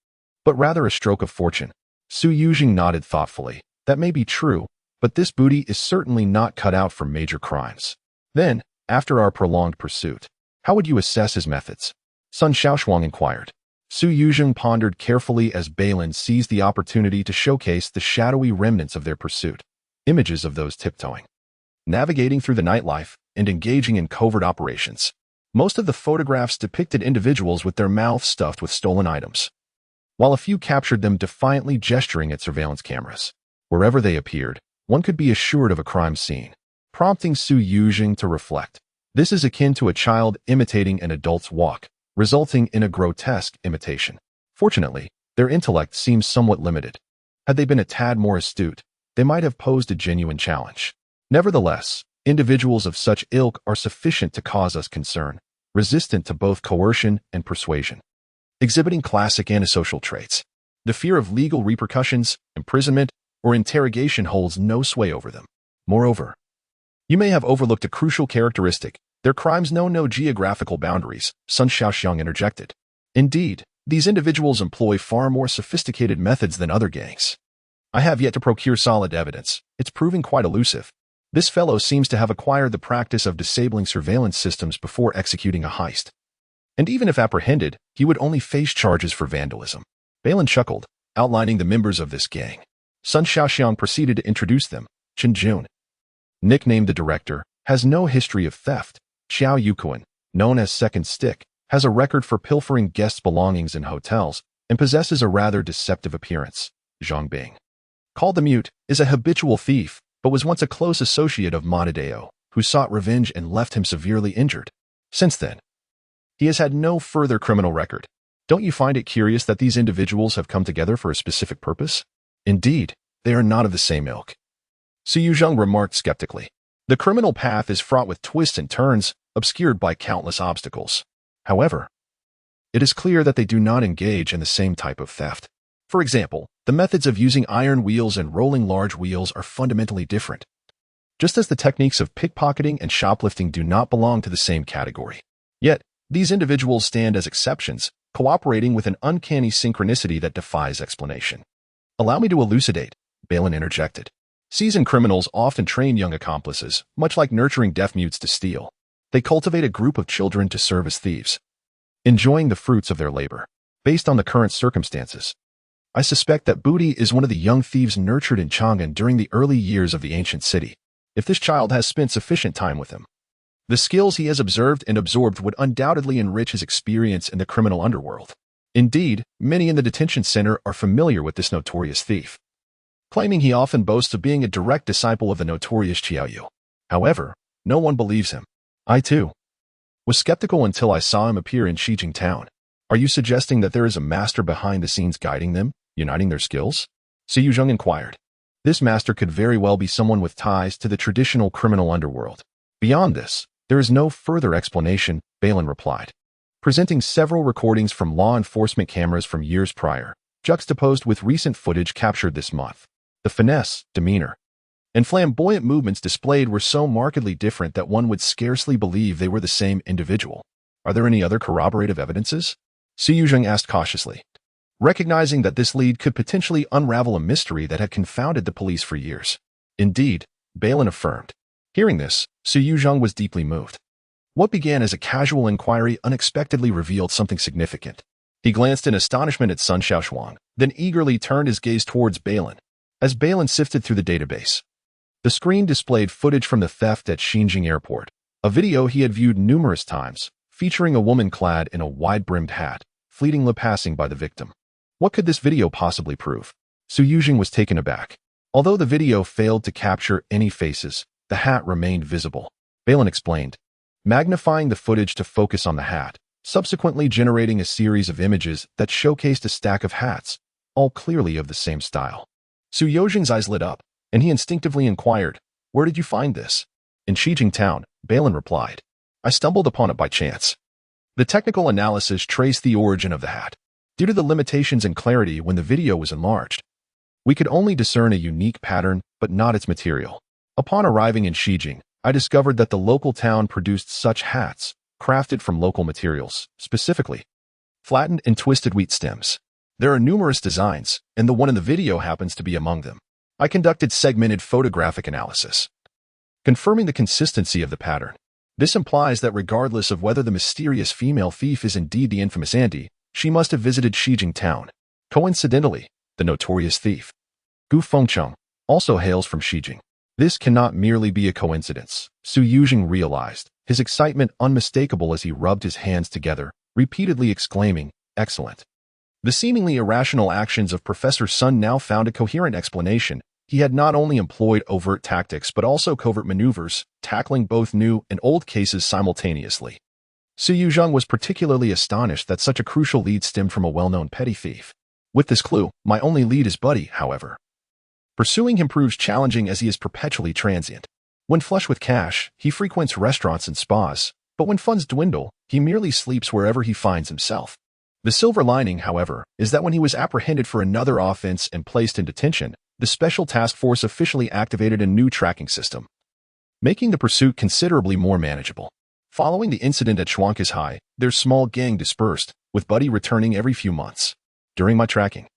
but rather a stroke of fortune. Su Yuzheng nodded thoughtfully. That may be true, but this Booty is certainly not cut out for major crimes. Then, after our prolonged pursuit, how would you assess his methods? Sun Shaoshuang inquired. Su Yuzheng pondered carefully as Balin seized the opportunity to showcase the shadowy remnants of their pursuit, images of those tiptoeing, navigating through the nightlife, and engaging in covert operations. Most of the photographs depicted individuals with their mouths stuffed with stolen items, while a few captured them defiantly gesturing at surveillance cameras. Wherever they appeared, one could be assured of a crime scene, prompting Su Yuzheng to reflect. This is akin to a child imitating an adult's walk, resulting in a grotesque imitation. Fortunately, their intellect seems somewhat limited. Had they been a tad more astute, they might have posed a genuine challenge. Nevertheless, individuals of such ilk are sufficient to cause us concern, resistant to both coercion and persuasion. exhibiting classic antisocial traits. The fear of legal repercussions, imprisonment, or interrogation holds no sway over them. Moreover, you may have overlooked a crucial characteristic. Their crimes know no geographical boundaries, Sun Shaoshuang interjected. Indeed, these individuals employ far more sophisticated methods than other gangs. I have yet to procure solid evidence. It's proving quite elusive. This fellow seems to have acquired the practice of disabling surveillance systems before executing a heist. And even if apprehended, he would only face charges for vandalism. Balin chuckled, outlining the members of this gang. Sun Shaoshuang proceeded to introduce them. Chang'an, nicknamed the director, has no history of theft. Xiao Yuquan, known as Second Stick, has a record for pilfering guests' belongings in hotels and possesses a rather deceptive appearance. Zhang Bing, called the Mute, is a habitual thief, but was once a close associate of Monadeo, who sought revenge and left him severely injured. Since then, he has had no further criminal record. Don't you find it curious that these individuals have come together for a specific purpose? Indeed, they are not of the same ilk. Su Yuzheng remarked skeptically. The criminal path is fraught with twists and turns, obscured by countless obstacles. However, it is clear that they do not engage in the same type of theft. For example, the methods of using iron wheels and rolling large wheels are fundamentally different. Just as the techniques of pickpocketing and shoplifting do not belong to the same category. Yet, these individuals stand as exceptions, cooperating with an uncanny synchronicity that defies explanation. Allow me to elucidate, Balin interjected. Seasoned criminals often train young accomplices, much like nurturing deaf mutes to steal. They cultivate a group of children to serve as thieves, enjoying the fruits of their labor. Based on the current circumstances, I suspect that Booty is one of the young thieves nurtured in Chang'an during the early years of the ancient city. If this child has spent sufficient time with him, the skills he has observed and absorbed would undoubtedly enrich his experience in the criminal underworld. Indeed, many in the detention center are familiar with this notorious thief, claiming he often boasts of being a direct disciple of the notorious Qiaoyu. However, no one believes him. I, too, was skeptical until I saw him appear in Shijing town. Are you suggesting that there is a master behind the scenes guiding them, uniting their skills? Su Yuzheng inquired. This master could very well be someone with ties to the traditional criminal underworld. Beyond this, there is no further explanation, Balin replied, presenting several recordings from law enforcement cameras from years prior, juxtaposed with recent footage captured this month. The finesse, demeanor, and flamboyant movements displayed were so markedly different that one would scarcely believe they were the same individual. Are there any other corroborative evidences? Su Yuzheng asked cautiously, recognizing that this lead could potentially unravel a mystery that had confounded the police for years. Indeed, Balin affirmed. Hearing this, Su Yuzheng was deeply moved. What began as a casual inquiry unexpectedly revealed something significant. He glanced in astonishment at Sun Shaoshuang, then eagerly turned his gaze towards Balin. As Balin sifted through the database, the screen displayed footage from the theft at Xinjiang Airport, a video he had viewed numerous times, featuring a woman clad in a wide-brimmed hat, fleetingly passing by the victim. What could this video possibly prove? Su Yuzheng was taken aback. Although the video failed to capture any faces, the hat remained visible. Balin explained, magnifying the footage to focus on the hat, subsequently generating a series of images that showcased a stack of hats, all clearly of the same style. Su Yuzheng's eyes lit up, and he instinctively inquired, where did you find this? In Shijing town, Balin replied. I stumbled upon it by chance. The technical analysis traced the origin of the hat. Due to the limitations and clarity when the video was enlarged, we could only discern a unique pattern, but not its material. Upon arriving in Shijing, I discovered that the local town produced such hats, crafted from local materials, specifically flattened and twisted wheat stems. There are numerous designs, and the one in the video happens to be among them. I conducted segmented photographic analysis, confirming the consistency of the pattern. This implies that regardless of whether the mysterious female thief is indeed the infamous Andy, she must have visited Shijing town. Coincidentally, the notorious thief, Gu Fengcheng, also hails from Shijing. This cannot merely be a coincidence, Su Yuzheng realized, his excitement unmistakable as he rubbed his hands together, repeatedly exclaiming, excellent. The seemingly irrational actions of Professor Sun now found a coherent explanation. He had not only employed overt tactics but also covert maneuvers, tackling both new and old cases simultaneously. Su Yuzheng was particularly astonished that such a crucial lead stemmed from a well-known petty thief. With this clue, my only lead is Buddy, however. Pursuing him proves challenging as he is perpetually transient. When flush with cash, he frequents restaurants and spas, but when funds dwindle, he merely sleeps wherever he finds himself. The silver lining, however, is that when he was apprehended for another offense and placed in detention, the Special Task Force officially activated a new tracking system, making the pursuit considerably more manageable. Following the incident at Schwanke's High, their small gang dispersed, with Buddy returning every few months. During my tracking,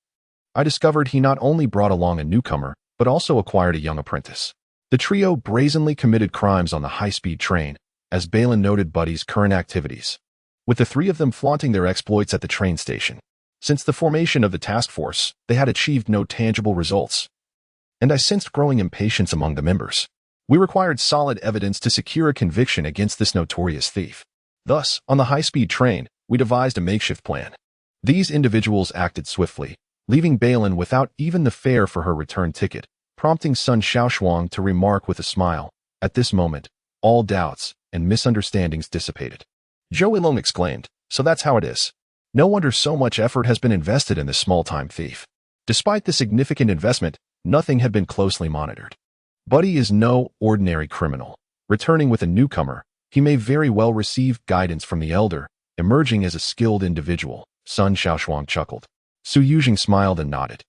I discovered he not only brought along a newcomer, but also acquired a young apprentice. The trio brazenly committed crimes on the high-speed train, as Balin noted Buddy's current activities, with the three of them flaunting their exploits at the train station. Since the formation of the task force, they had achieved no tangible results, and I sensed growing impatience among the members. We required solid evidence to secure a conviction against this notorious thief. Thus, on the high-speed train, we devised a makeshift plan. These individuals acted swiftly, leaving Balin without even the fare for her return ticket, prompting Sun Shaoshuang to remark with a smile, "At this moment, all doubts and misunderstandings dissipated." Zhou Yilong exclaimed, "So that's how it is. No wonder so much effort has been invested in this small-time thief." Despite the significant investment, nothing had been closely monitored. Buddy is no ordinary criminal. Returning with a newcomer, he may very well receive guidance from the elder, emerging as a skilled individual. Sun Shaoshuang chuckled. Su Yuzheng smiled and nodded,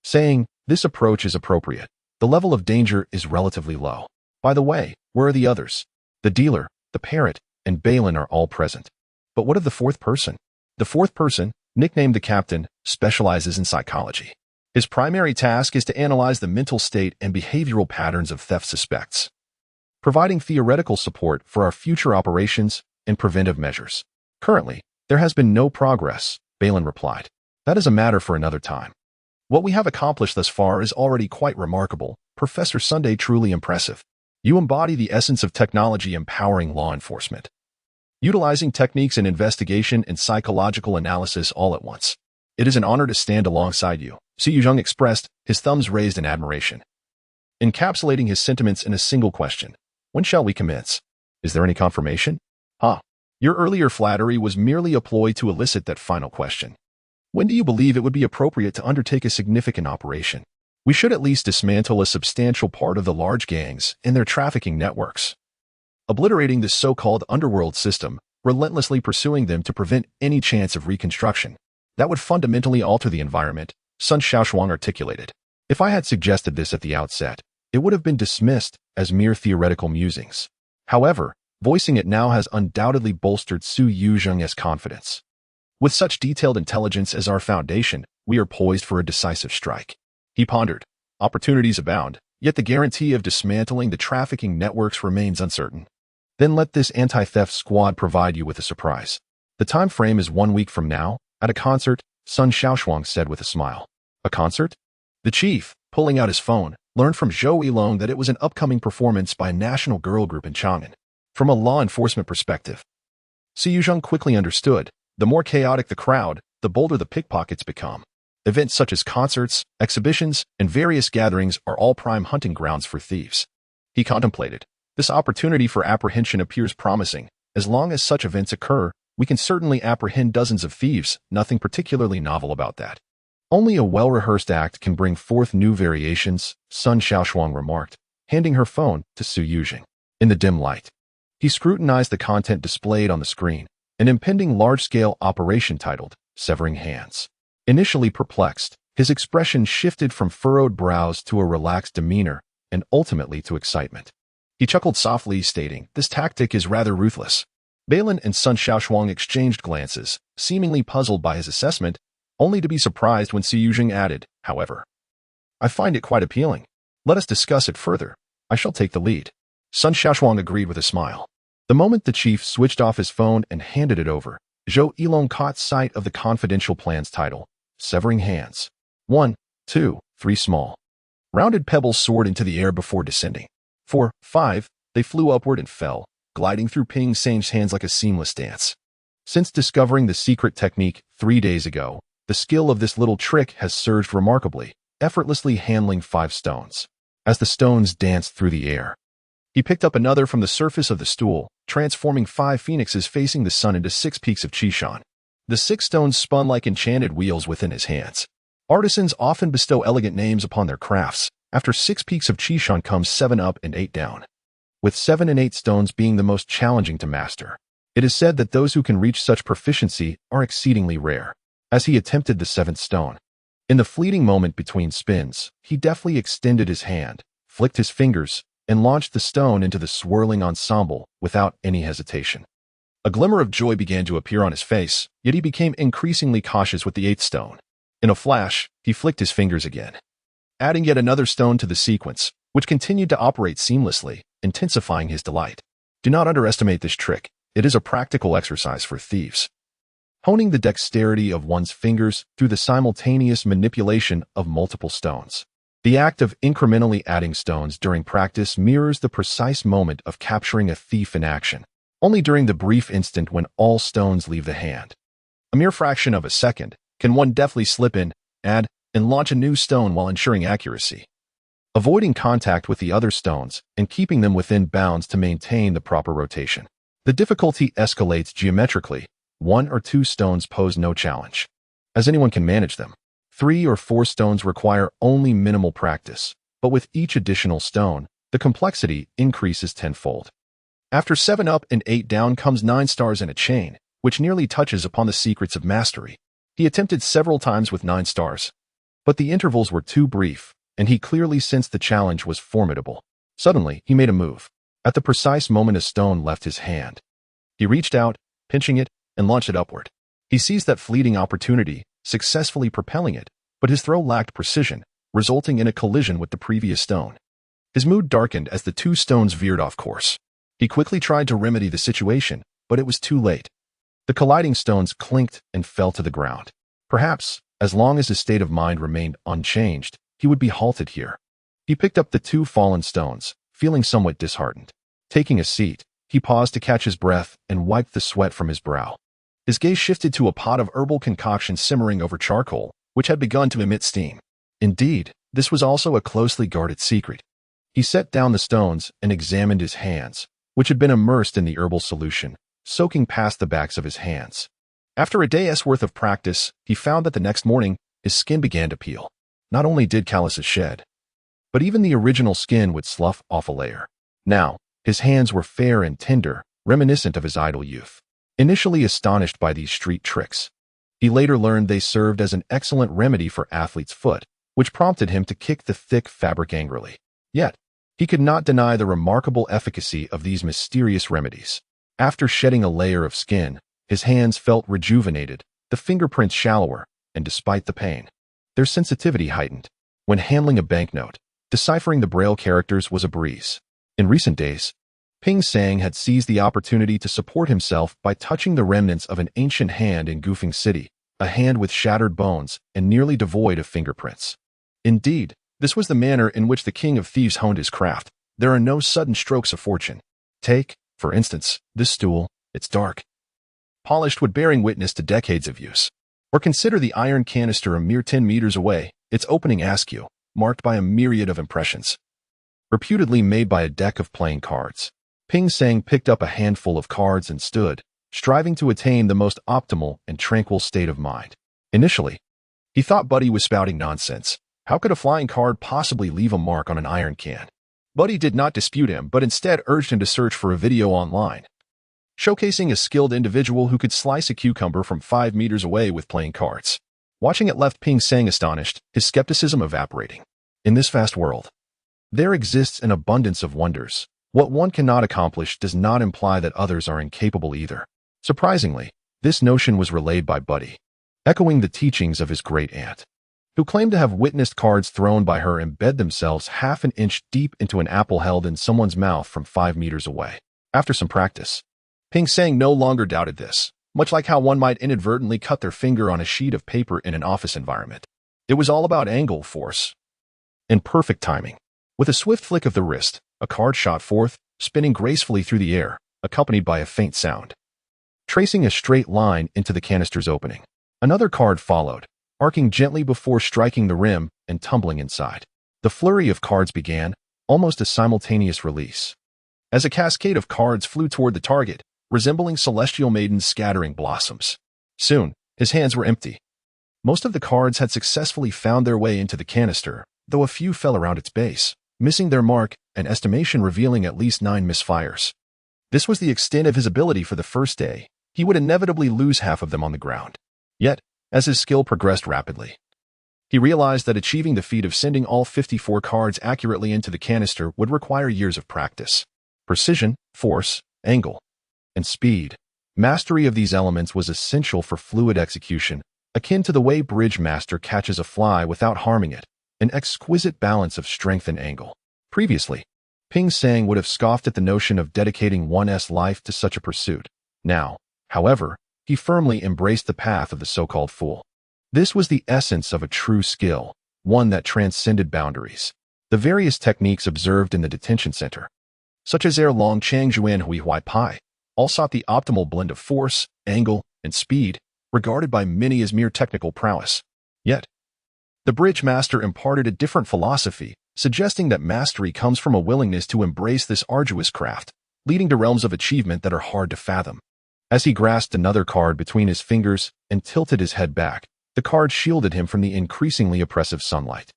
saying, "This approach is appropriate. The level of danger is relatively low. By the way, where are the others? The dealer, the parrot, and Balin are all present. But what of the fourth person?" The fourth person, nicknamed the Captain, specializes in psychology. His primary task is to analyze the mental state and behavioral patterns of theft suspects, providing theoretical support for our future operations and preventive measures. "Currently, there has been no progress," Balin replied. "That is a matter for another time. What we have accomplished thus far is already quite remarkable. Professor Sunday, truly impressive. You embody the essence of technology empowering law enforcement, utilizing techniques in investigation and psychological analysis all at once. It is an honor to stand alongside you." Su Yuzheng expressed, his thumbs raised in admiration, encapsulating his sentiments in a single question. "When shall we commence? Is there any confirmation?" Your earlier flattery was merely a ploy to elicit that final question. When do you believe it would be appropriate to undertake a significant operation? We should at least dismantle a substantial part of the large gangs and their trafficking networks, obliterating the so-called underworld system, relentlessly pursuing them to prevent any chance of reconstruction. That would fundamentally alter the environment, Sun Shaoshuang articulated. If I had suggested this at the outset, it would have been dismissed as mere theoretical musings. However, voicing it now has undoubtedly bolstered Su Yuzheng's confidence. With such detailed intelligence as our foundation, we are poised for a decisive strike. He pondered. Opportunities abound, yet the guarantee of dismantling the trafficking networks remains uncertain. Then let this anti-theft squad provide you with a surprise. The time frame is 1 week from now, at a concert, Sun Shaoshuang said with a smile. A concert? The chief, pulling out his phone, learned from Zhou Yilong that it was an upcoming performance by a national girl group in Chang'an. From a law enforcement perspective, Su Yuzheng quickly understood, the more chaotic the crowd, the bolder the pickpockets become. Events such as concerts, exhibitions, and various gatherings are all prime hunting grounds for thieves. He contemplated. This opportunity for apprehension appears promising. As long as such events occur, we can certainly apprehend dozens of thieves, nothing particularly novel about that. Only a well-rehearsed act can bring forth new variations, Sun Shaoshuang remarked, handing her phone to Su Yuzheng. In the dim light, he scrutinized the content displayed on the screen, an impending large-scale operation titled, Severing Hands. Initially perplexed, his expression shifted from furrowed brows to a relaxed demeanor, and ultimately to excitement. He chuckled softly, stating, "This tactic is rather ruthless." Balin and Sun Shaoshuang exchanged glances, seemingly puzzled by his assessment, only to be surprised when Su Yuzheng added, "However, I find it quite appealing. Let us discuss it further. I shall take the lead." Sun Shaoshuang agreed with a smile. The moment the chief switched off his phone and handed it over, Zhou Yilong caught sight of the confidential plan's title, Severing Hands. 1, 2, 3 small, rounded pebbles soared into the air before descending. 4, 5, they flew upward and fell, gliding through Ping Seng's hands like a seamless dance. Since discovering the secret technique 3 days ago, the skill of this little trick has surged remarkably, effortlessly handling 5 stones. As the stones danced through the air, he picked up another from the surface of the stool, transforming 5 phoenixes facing the sun into 6 peaks of Qishan. The 6 stones spun like enchanted wheels within his hands. Artisans often bestow elegant names upon their crafts. After 6 peaks of Qishan comes 7 up and 8 down, with 7 and 8 stones being the most challenging to master. It is said that those who can reach such proficiency are exceedingly rare. as he attempted the seventh stone. In the fleeting moment between spins, he deftly extended his hand, flicked his fingers, and launched the stone into the swirling ensemble without any hesitation. A glimmer of joy began to appear on his face, yet he became increasingly cautious with the eighth stone. In a flash, he flicked his fingers again, adding yet another stone to the sequence, which continued to operate seamlessly, intensifying his delight. Do not underestimate this trick. It is a practical exercise for thieves. Honing the dexterity of one's fingers through the simultaneous manipulation of multiple stones. The act of incrementally adding stones during practice mirrors the precise moment of capturing a thief in action, only during the brief instant when all stones leave the hand. A mere fraction of a second can one deftly slip in, add, and launch a new stone while ensuring accuracy, avoiding contact with the other stones and keeping them within bounds to maintain the proper rotation. The difficulty escalates geometrically. 1 or 2 stones pose no challenge, as anyone can manage them. 3 or 4 stones require only minimal practice, but with each additional stone, the complexity increases tenfold. After 7 up and 8 down comes 9 stars in a chain, which nearly touches upon the secrets of mastery. He attempted several times with 9 stars, but the intervals were too brief, and he clearly sensed the challenge was formidable. Suddenly, he made a move. At the precise moment a stone left his hand, he reached out, pinching it, and launched it upward. He seized that fleeting opportunity, successfully propelling it, but his throw lacked precision, resulting in a collision with the previous stone. His mood darkened as the 2 stones veered off course. He quickly tried to remedy the situation, but it was too late. The colliding stones clinked and fell to the ground. Perhaps, as long as his state of mind remained unchanged, he would be halted here. He picked up the 2 fallen stones, feeling somewhat disheartened. Taking a seat, he paused to catch his breath and wiped the sweat from his brow. His gaze shifted to a pot of herbal concoction simmering over charcoal, which had begun to emit steam. Indeed, this was also a closely guarded secret. He set down the stones and examined his hands, which had been immersed in the herbal solution, soaking past the backs of his hands. After a day's worth of practice, he found that the next morning, his skin began to peel. Not only did calluses shed, but even the original skin would slough off a layer. Now, his hands were fair and tender, reminiscent of his idle youth. Initially astonished by these street tricks, he later learned they served as an excellent remedy for athlete's foot, which prompted him to kick the thick fabric angrily. Yet, he could not deny the remarkable efficacy of these mysterious remedies. After shedding a layer of skin, his hands felt rejuvenated, the fingerprints shallower, and despite the pain, their sensitivity heightened. When handling a banknote, deciphering the Braille characters was a breeze. In recent days, Ping Sang had seized the opportunity to support himself by touching the remnants of an ancient hand in Goofing City, a hand with shattered bones and nearly devoid of fingerprints. Indeed, this was the manner in which the king of thieves honed his craft. There are no sudden strokes of fortune. Take, for instance, this stool. It's dark, polished wood bearing witness to decades of use. Or consider the iron canister a mere 10 meters away, its opening askew, marked by a myriad of impressions, reputedly made by a deck of playing cards. Ping Sang picked up a handful of cards and stood, striving to attain the most optimal and tranquil state of mind. Initially, he thought Buddy was spouting nonsense. How could a flying card possibly leave a mark on an iron can? Buddy did not dispute him, but instead urged him to search for a video online, showcasing a skilled individual who could slice a cucumber from 5 meters away with playing cards. Watching it left Ping Sang astonished, his skepticism evaporating. In this vast world, there exists an abundance of wonders. What one cannot accomplish does not imply that others are incapable either. Surprisingly, this notion was relayed by Buddy, echoing the teachings of his great aunt, who claimed to have witnessed cards thrown by her embed themselves half an inch deep into an apple held in someone's mouth from 5 meters away. After some practice, Ping Sang no longer doubted this, much like how one might inadvertently cut their finger on a sheet of paper in an office environment. It was all about angle, force, and perfect timing. With a swift flick of the wrist, a card shot forth, spinning gracefully through the air, accompanied by a faint sound, tracing a straight line into the canister's opening. Another card followed, arcing gently before striking the rim and tumbling inside. The flurry of cards began, almost a simultaneous release, as a cascade of cards flew toward the target, resembling celestial maidens scattering blossoms. Soon, his hands were empty. Most of the cards had successfully found their way into the canister, though a few fell around its base, missing their mark, an estimation revealing at least 9 misfires. This was the extent of his ability for the first day. He would inevitably lose half of them on the ground. Yet, As his skill progressed rapidly, he realized that achieving the feat of sending all 54 cards accurately into the canister would require years of practice. Precision, force, angle, and speed. Mastery of these elements was essential for fluid execution, akin to the way Bridge Master catches a fly without harming it, an exquisite balance of strength and angle. Previously, Ping Sang would have scoffed at the notion of dedicating one's life to such a pursuit. Now, however, he firmly embraced the path of the so-called fool. This was the essence of a true skill, one that transcended boundaries. The various techniques observed in the detention center, such as Long Chang'an Hui Huai Pai, all sought the optimal blend of force, angle, and speed, regarded by many as mere technical prowess. Yet, the Bridge Master imparted a different philosophy, suggesting that mastery comes from a willingness to embrace this arduous craft, leading to realms of achievement that are hard to fathom. As he grasped another card between his fingers and tilted his head back, the card shielded him from the increasingly oppressive sunlight.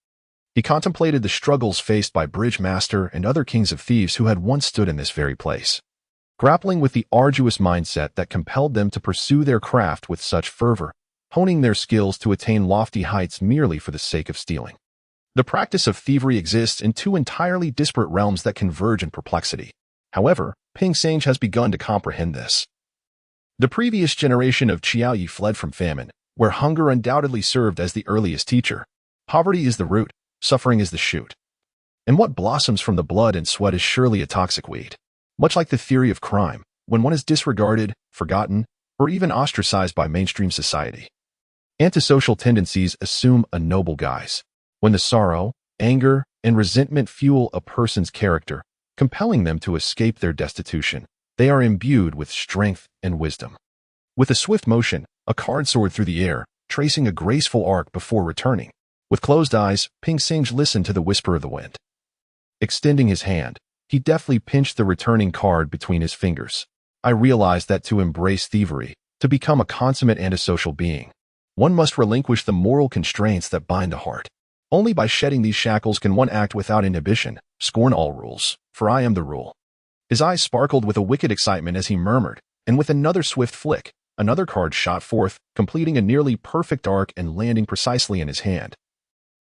He contemplated the struggles faced by Bridge Master and other kings of thieves who had once stood in this very place, grappling with the arduous mindset that compelled them to pursue their craft with such fervor, honing their skills to attain lofty heights merely for the sake of stealing. The practice of thievery exists in two entirely disparate realms that converge in perplexity. However, Ping Sang has begun to comprehend this. The previous generation of Qiaoyi fled from famine, where hunger undoubtedly served as the earliest teacher. Poverty is the root, suffering is the shoot. And what blossoms from the blood and sweat is surely a toxic weed. Much like the theory of crime, when one is disregarded, forgotten, or even ostracized by mainstream society, antisocial tendencies assume a noble guise. When the sorrow, anger, and resentment fuel a person's character, compelling them to escape their destitution, they are imbued with strength and wisdom. With a swift motion, a card soared through the air, tracing a graceful arc before returning. With closed eyes, Ping Sang listened to the whisper of the wind. Extending his hand, he deftly pinched the returning card between his fingers. I realized that to embrace thievery, to become a consummate antisocial being, one must relinquish the moral constraints that bind the heart. Only by shedding these shackles can one act without inhibition, scorn all rules, for I am the rule. His eyes sparkled with a wicked excitement as he murmured, and with another swift flick, another card shot forth, completing a nearly perfect arc and landing precisely in his hand.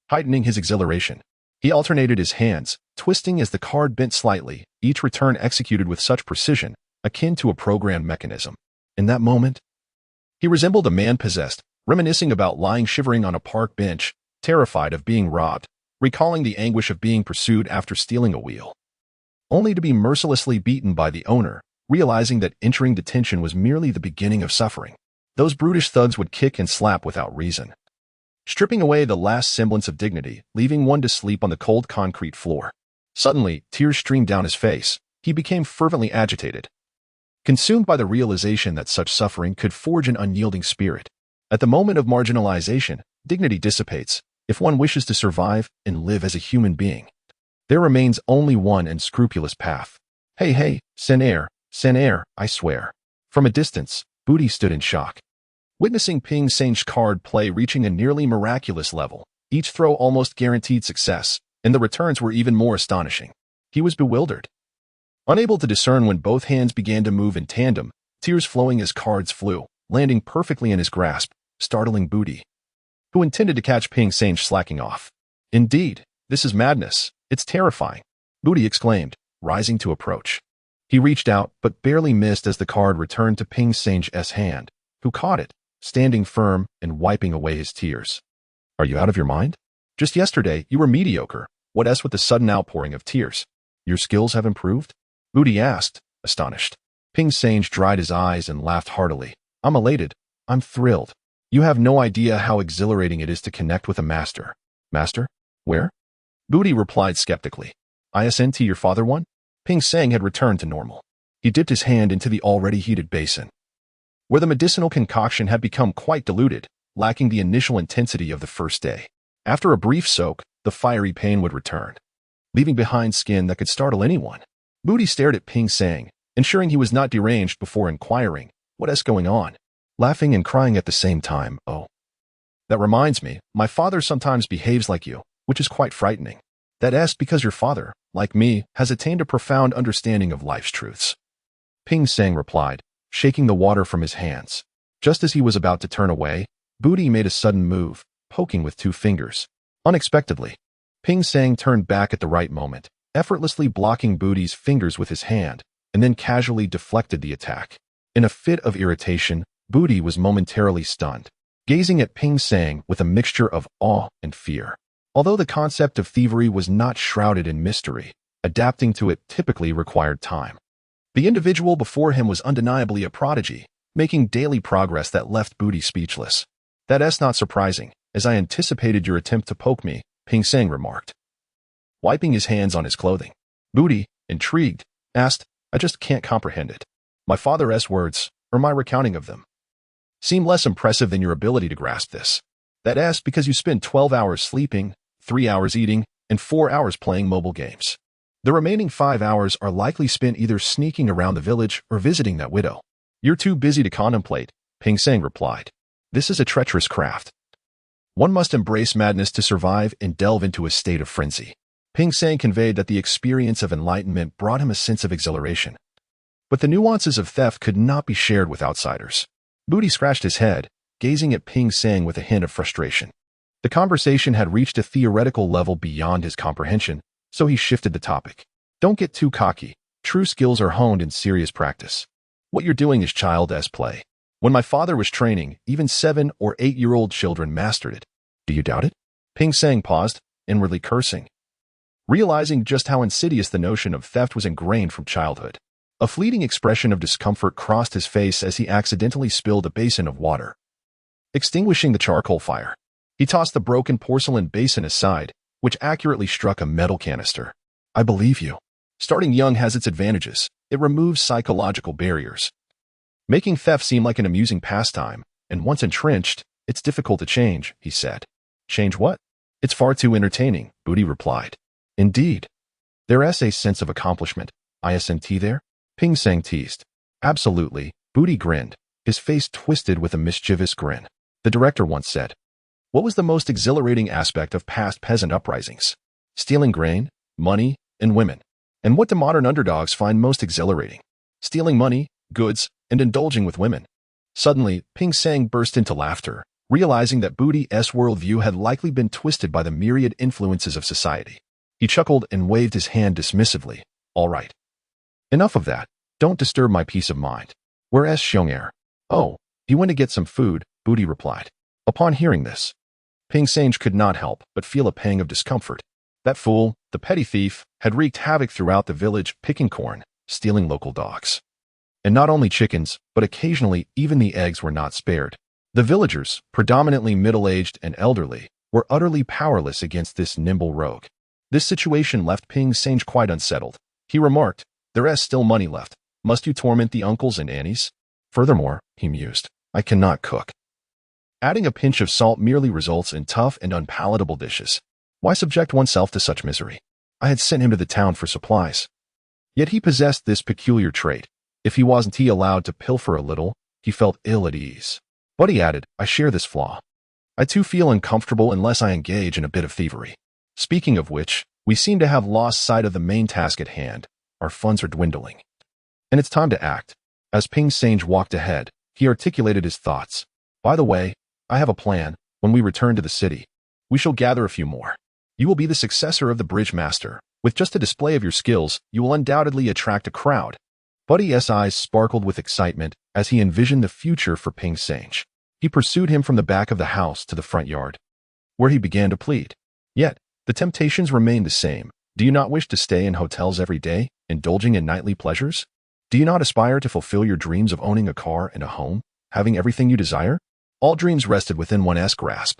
Heightening his exhilaration, he alternated his hands, twisting as the card bent slightly, each return executed with such precision, akin to a programmed mechanism. In that moment, he resembled a man possessed, reminiscing about lying shivering on a park bench, terrified of being robbed, recalling the anguish of being pursued after stealing a wheel, only to be mercilessly beaten by the owner, realizing that entering detention was merely the beginning of suffering. Those brutish thugs would kick and slap without reason, stripping away the last semblance of dignity, leaving one to sleep on the cold concrete floor. Suddenly, tears streamed down his face. He became fervently agitated, consumed by the realization that such suffering could forge an unyielding spirit. At the moment of marginalization, dignity dissipates. If one wishes to survive and live as a human being, there remains only one unscrupulous path. Hey, Sen Air, I swear. From a distance, Booty stood in shock. Witnessing Ping Sang's card play reaching a nearly miraculous level, each throw almost guaranteed success, and the returns were even more astonishing. He was bewildered, unable to discern when both hands began to move in tandem, tears flowing as cards flew, landing perfectly in his grasp, startling Booty, who intended to catch Ping Sang slacking off. Indeed, this is madness. It's terrifying, Booty exclaimed, rising to approach. He reached out, but barely missed as the card returned to Ping Sang's hand, who caught it, standing firm and wiping away his tears. Are you out of your mind? Just yesterday, you were mediocre. What else with the sudden outpouring of tears? Your skills have improved? Booty asked, astonished. Ping Sang dried his eyes and laughed heartily. I'm elated. I'm thrilled. You have no idea how exhilarating it is to connect with a master. Master? Where? Booty replied skeptically. ISNT your father one? Ping Sang had returned to normal. He dipped his hand into the already heated basin, where the medicinal concoction had become quite diluted, lacking the initial intensity of the first day. After a brief soak, the fiery pain would return, leaving behind skin that could startle anyone. Booty stared at Ping Sang, ensuring he was not deranged before inquiring, what is going on? Laughing and crying at the same time. Oh. That reminds me, my father sometimes behaves like you, which is quite frightening. That is because your father, like me, has attained a profound understanding of life's truths. Ping Sang replied, shaking the water from his hands. Just as he was about to turn away, Booty made a sudden move, poking with 2 fingers. Unexpectedly, Ping Sang turned back at the right moment, effortlessly blocking Booty's fingers with his hand, and then casually deflected the attack. In a fit of irritation, Booty was momentarily stunned, gazing at Ping Sang with a mixture of awe and fear. Although the concept of thievery was not shrouded in mystery, adapting to it typically required time. The individual before him was undeniably a prodigy, making daily progress that left Booty speechless. That's not surprising, as I anticipated your attempt to poke me, Ping Sang remarked, wiping his hands on his clothing. Booty, intrigued, asked, I just can't comprehend it. My father's words, or my recounting of them, seem less impressive than your ability to grasp this. That's because you spend 12 hours sleeping, 3 hours eating, and 4 hours playing mobile games. The remaining 5 hours are likely spent either sneaking around the village or visiting that widow. You're too busy to contemplate, Ping Sang replied. This is a treacherous craft. One must embrace madness to survive and delve into a state of frenzy. Ping Sang conveyed that the experience of enlightenment brought him a sense of exhilaration. But the nuances of theft could not be shared with outsiders. Booty scratched his head, gazing at Ping Sang with a hint of frustration. The conversation had reached a theoretical level beyond his comprehension, so he shifted the topic. Don't get too cocky. True skills are honed in serious practice. What you're doing is child's play. When my father was training, even 7- or 8-year-old children mastered it. Do you doubt it? Ping Sang paused, inwardly cursing, realizing just how insidious the notion of theft was ingrained from childhood. A fleeting expression of discomfort crossed his face as he accidentally spilled a basin of water, extinguishing the charcoal fire. He tossed the broken porcelain basin aside, which accurately struck a metal canister. I believe you. Starting young has its advantages. It removes psychological barriers, making theft seem like an amusing pastime, and once entrenched, it's difficult to change, he said. Change what? It's far too entertaining, Booty replied. Indeed. There's a sense of accomplishment. Isn't there? Ping Sang teased. Absolutely, Booty grinned, his face twisted with a mischievous grin. The director once said, what was the most exhilarating aspect of past peasant uprisings? Stealing grain, money, and women. And what do modern underdogs find most exhilarating? Stealing money, goods, and indulging with women. Suddenly, Ping Sang burst into laughter, realizing that Booty's worldview had likely been twisted by the myriad influences of society. He chuckled and waved his hand dismissively. All right. Enough of that. Don't disturb my peace of mind. Where's Xiong'er? Oh, he went to get some food, Booty replied. Upon hearing this, Ping Sang could not help but feel a pang of discomfort. That fool, the petty thief, had wreaked havoc throughout the village, picking corn, stealing local dogs. And not only chickens, but occasionally even the eggs were not spared. The villagers, predominantly middle-aged and elderly, were utterly powerless against this nimble rogue. This situation left Ping Sang quite unsettled. He remarked, there's still money left. Must you torment the uncles and aunties? Furthermore, he mused, I cannot cook. Adding a pinch of salt merely results in tough and unpalatable dishes. Why subject oneself to such misery? I had sent him to the town for supplies. Yet he possessed this peculiar trait. If he wasn't allowed to pilfer a little, he felt ill at ease. But he added, I share this flaw. I too feel uncomfortable unless I engage in a bit of thievery. Speaking of which, we seem to have lost sight of the main task at hand. Our funds are dwindling. And it's time to act. As Ping Sang walked ahead, he articulated his thoughts. By the way, I have a plan. When we return to the city, we shall gather a few more. You will be the successor of the bridge master. With just a display of your skills, you will undoubtedly attract a crowd. Buddy's eyes sparkled with excitement as he envisioned the future for Ping Sang. He pursued him from the back of the house to the front yard, where he began to plead. Yet, the temptations remained the same. Do you not wish to stay in hotels every day, indulging in nightly pleasures? Do you not aspire to fulfill your dreams of owning a car and a home, having everything you desire? All dreams rested within one's grasp.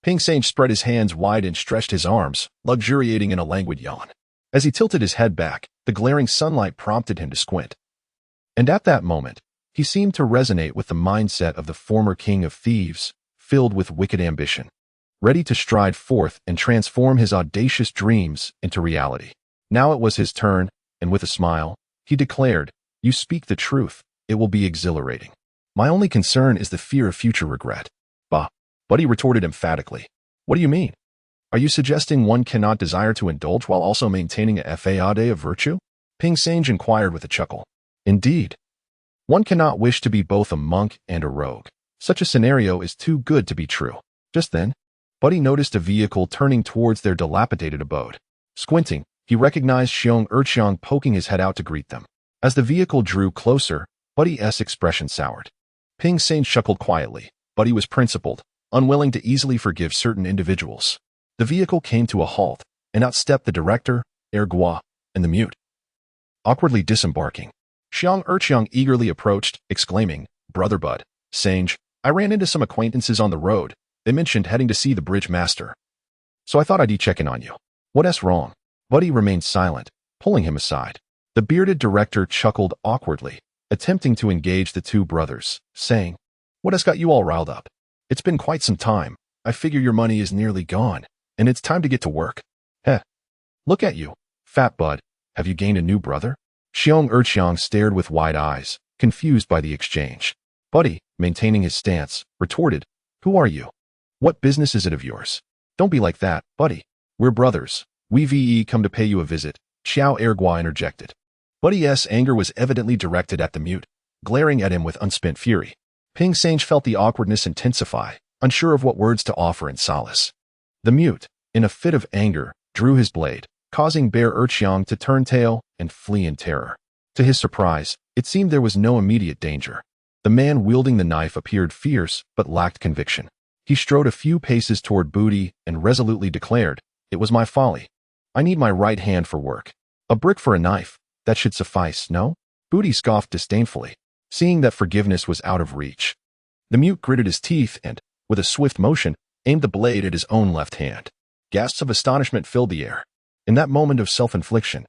Ping Sang spread his hands wide and stretched his arms, luxuriating in a languid yawn. As he tilted his head back, the glaring sunlight prompted him to squint. And at that moment, he seemed to resonate with the mindset of the former king of thieves, filled with wicked ambition, ready to stride forth and transform his audacious dreams into reality. Now it was his turn, and with a smile, he declared, You speak the truth. It will be exhilarating. My only concern is the fear of future regret. Bah. Buddy retorted emphatically. What do you mean? Are you suggesting one cannot desire to indulge while also maintaining a faade of virtue? Ping Sang inquired with a chuckle. Indeed. One cannot wish to be both a monk and a rogue. Such a scenario is too good to be true. Just then, Buddy noticed a vehicle turning towards their dilapidated abode. Squinting, he recognized Shaoshuang poking his head out to greet them. As the vehicle drew closer, Buddy's expression soured. Ping Sane chuckled quietly. Buddy was principled, unwilling to easily forgive certain individuals. The vehicle came to a halt, and out stepped the director, Ergua, and the mute. Awkwardly disembarking, Shaoshuang eagerly approached, exclaiming, "Brother Bud, Sange, I ran into some acquaintances on the road. They mentioned heading to see the bridge master. So I thought I'd check in on you. What's wrong?" Buddy remained silent, pulling him aside. The bearded director chuckled awkwardly, attempting to engage the two brothers, saying, "What has got you all riled up? It's been quite some time. I figure your money is nearly gone, and it's time to get to work." "Heh. Look at you, fat bud. Have you gained a new brother?" Shaoshuang stared with wide eyes, confused by the exchange. Buddy, maintaining his stance, retorted, "Who are you? What business is it of yours? Don't be like that, Buddy. We're brothers. We've come to pay you a visit," Xiao Ergua interjected. Buddy's anger was evidently directed at the mute, glaring at him with unspent fury. Ping Sange felt the awkwardness intensify, unsure of what words to offer in solace. The mute, in a fit of anger, drew his blade, causing Bear Erchiang to turn tail and flee in terror. To his surprise, it seemed there was no immediate danger. The man wielding the knife appeared fierce but lacked conviction. He strode a few paces toward Booty and resolutely declared, "It was my folly. I need my right hand for work. A brick for a knife, that should suffice, no?" Booty scoffed disdainfully, seeing that forgiveness was out of reach. The mute gritted his teeth and, with a swift motion, aimed the blade at his own left hand. Gasps of astonishment filled the air. In that moment of self-infliction,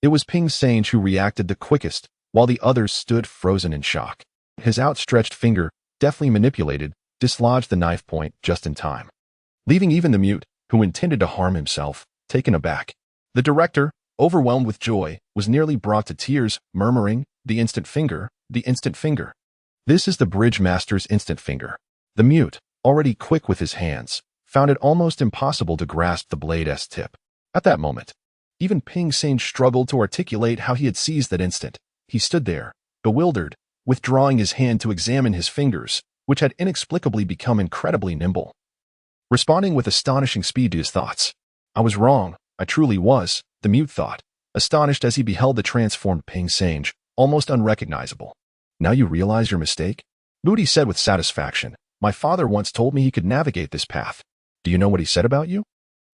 it was Ping Sange who reacted the quickest, while the others stood frozen in shock. His outstretched finger, deftly manipulated, dislodged the knife point just in time, leaving even the mute, who intended to harm himself, taken aback. The director, overwhelmed with joy, was nearly brought to tears, murmuring, "The instant finger, the instant finger. This is the bridge master's instant finger." The mute, already quick with his hands, found it almost impossible to grasp the blade's tip. At that moment, even Ping Sange struggled to articulate how he had seized that instant. He stood there, bewildered, withdrawing his hand to examine his fingers, which had inexplicably become incredibly nimble. Responding with astonishing speed to his thoughts. "I was wrong, I truly was," the mute thought, astonished as he beheld the transformed Ping Sange, almost unrecognizable. "Now you realize your mistake?" Booty said with satisfaction, "My father once told me he could navigate this path. Do you know what he said about you?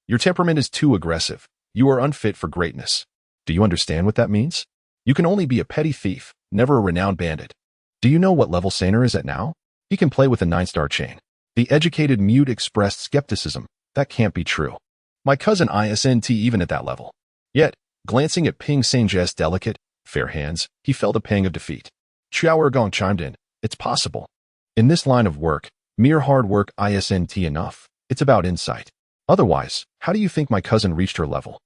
Your temperament is too aggressive. You are unfit for greatness. Do you understand what that means? You can only be a petty thief, never a renowned bandit. Do you know what level Saner is at now? He can play with a 9-star chain." The educated mute expressed skepticism. "That can't be true. My cousin isn't even at that level." Yet, glancing at Ping Sange's delicate, fair hands, he felt a pang of defeat. Xiao Ergong chimed in, "It's possible. In this line of work, mere hard work isn't enough. It's about insight. Otherwise, how do you think my cousin reached her level?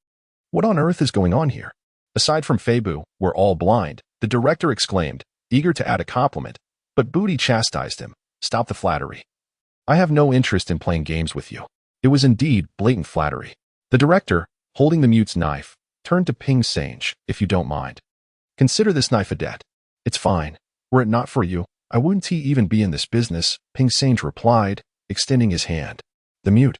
What on earth is going on here?" Aside from Feibu, we're all blind, the director exclaimed, eager to add a compliment, but Booty chastised him. "Stop the flattery. I have no interest in playing games with you." It was indeed blatant flattery. The director, holding the mute's knife, turned to Ping Sange, "If you don't mind, consider this knife a debt." "It's fine. Were it not for you, I wouldn't even be in this business," Ping Sange replied, extending his hand. The mute,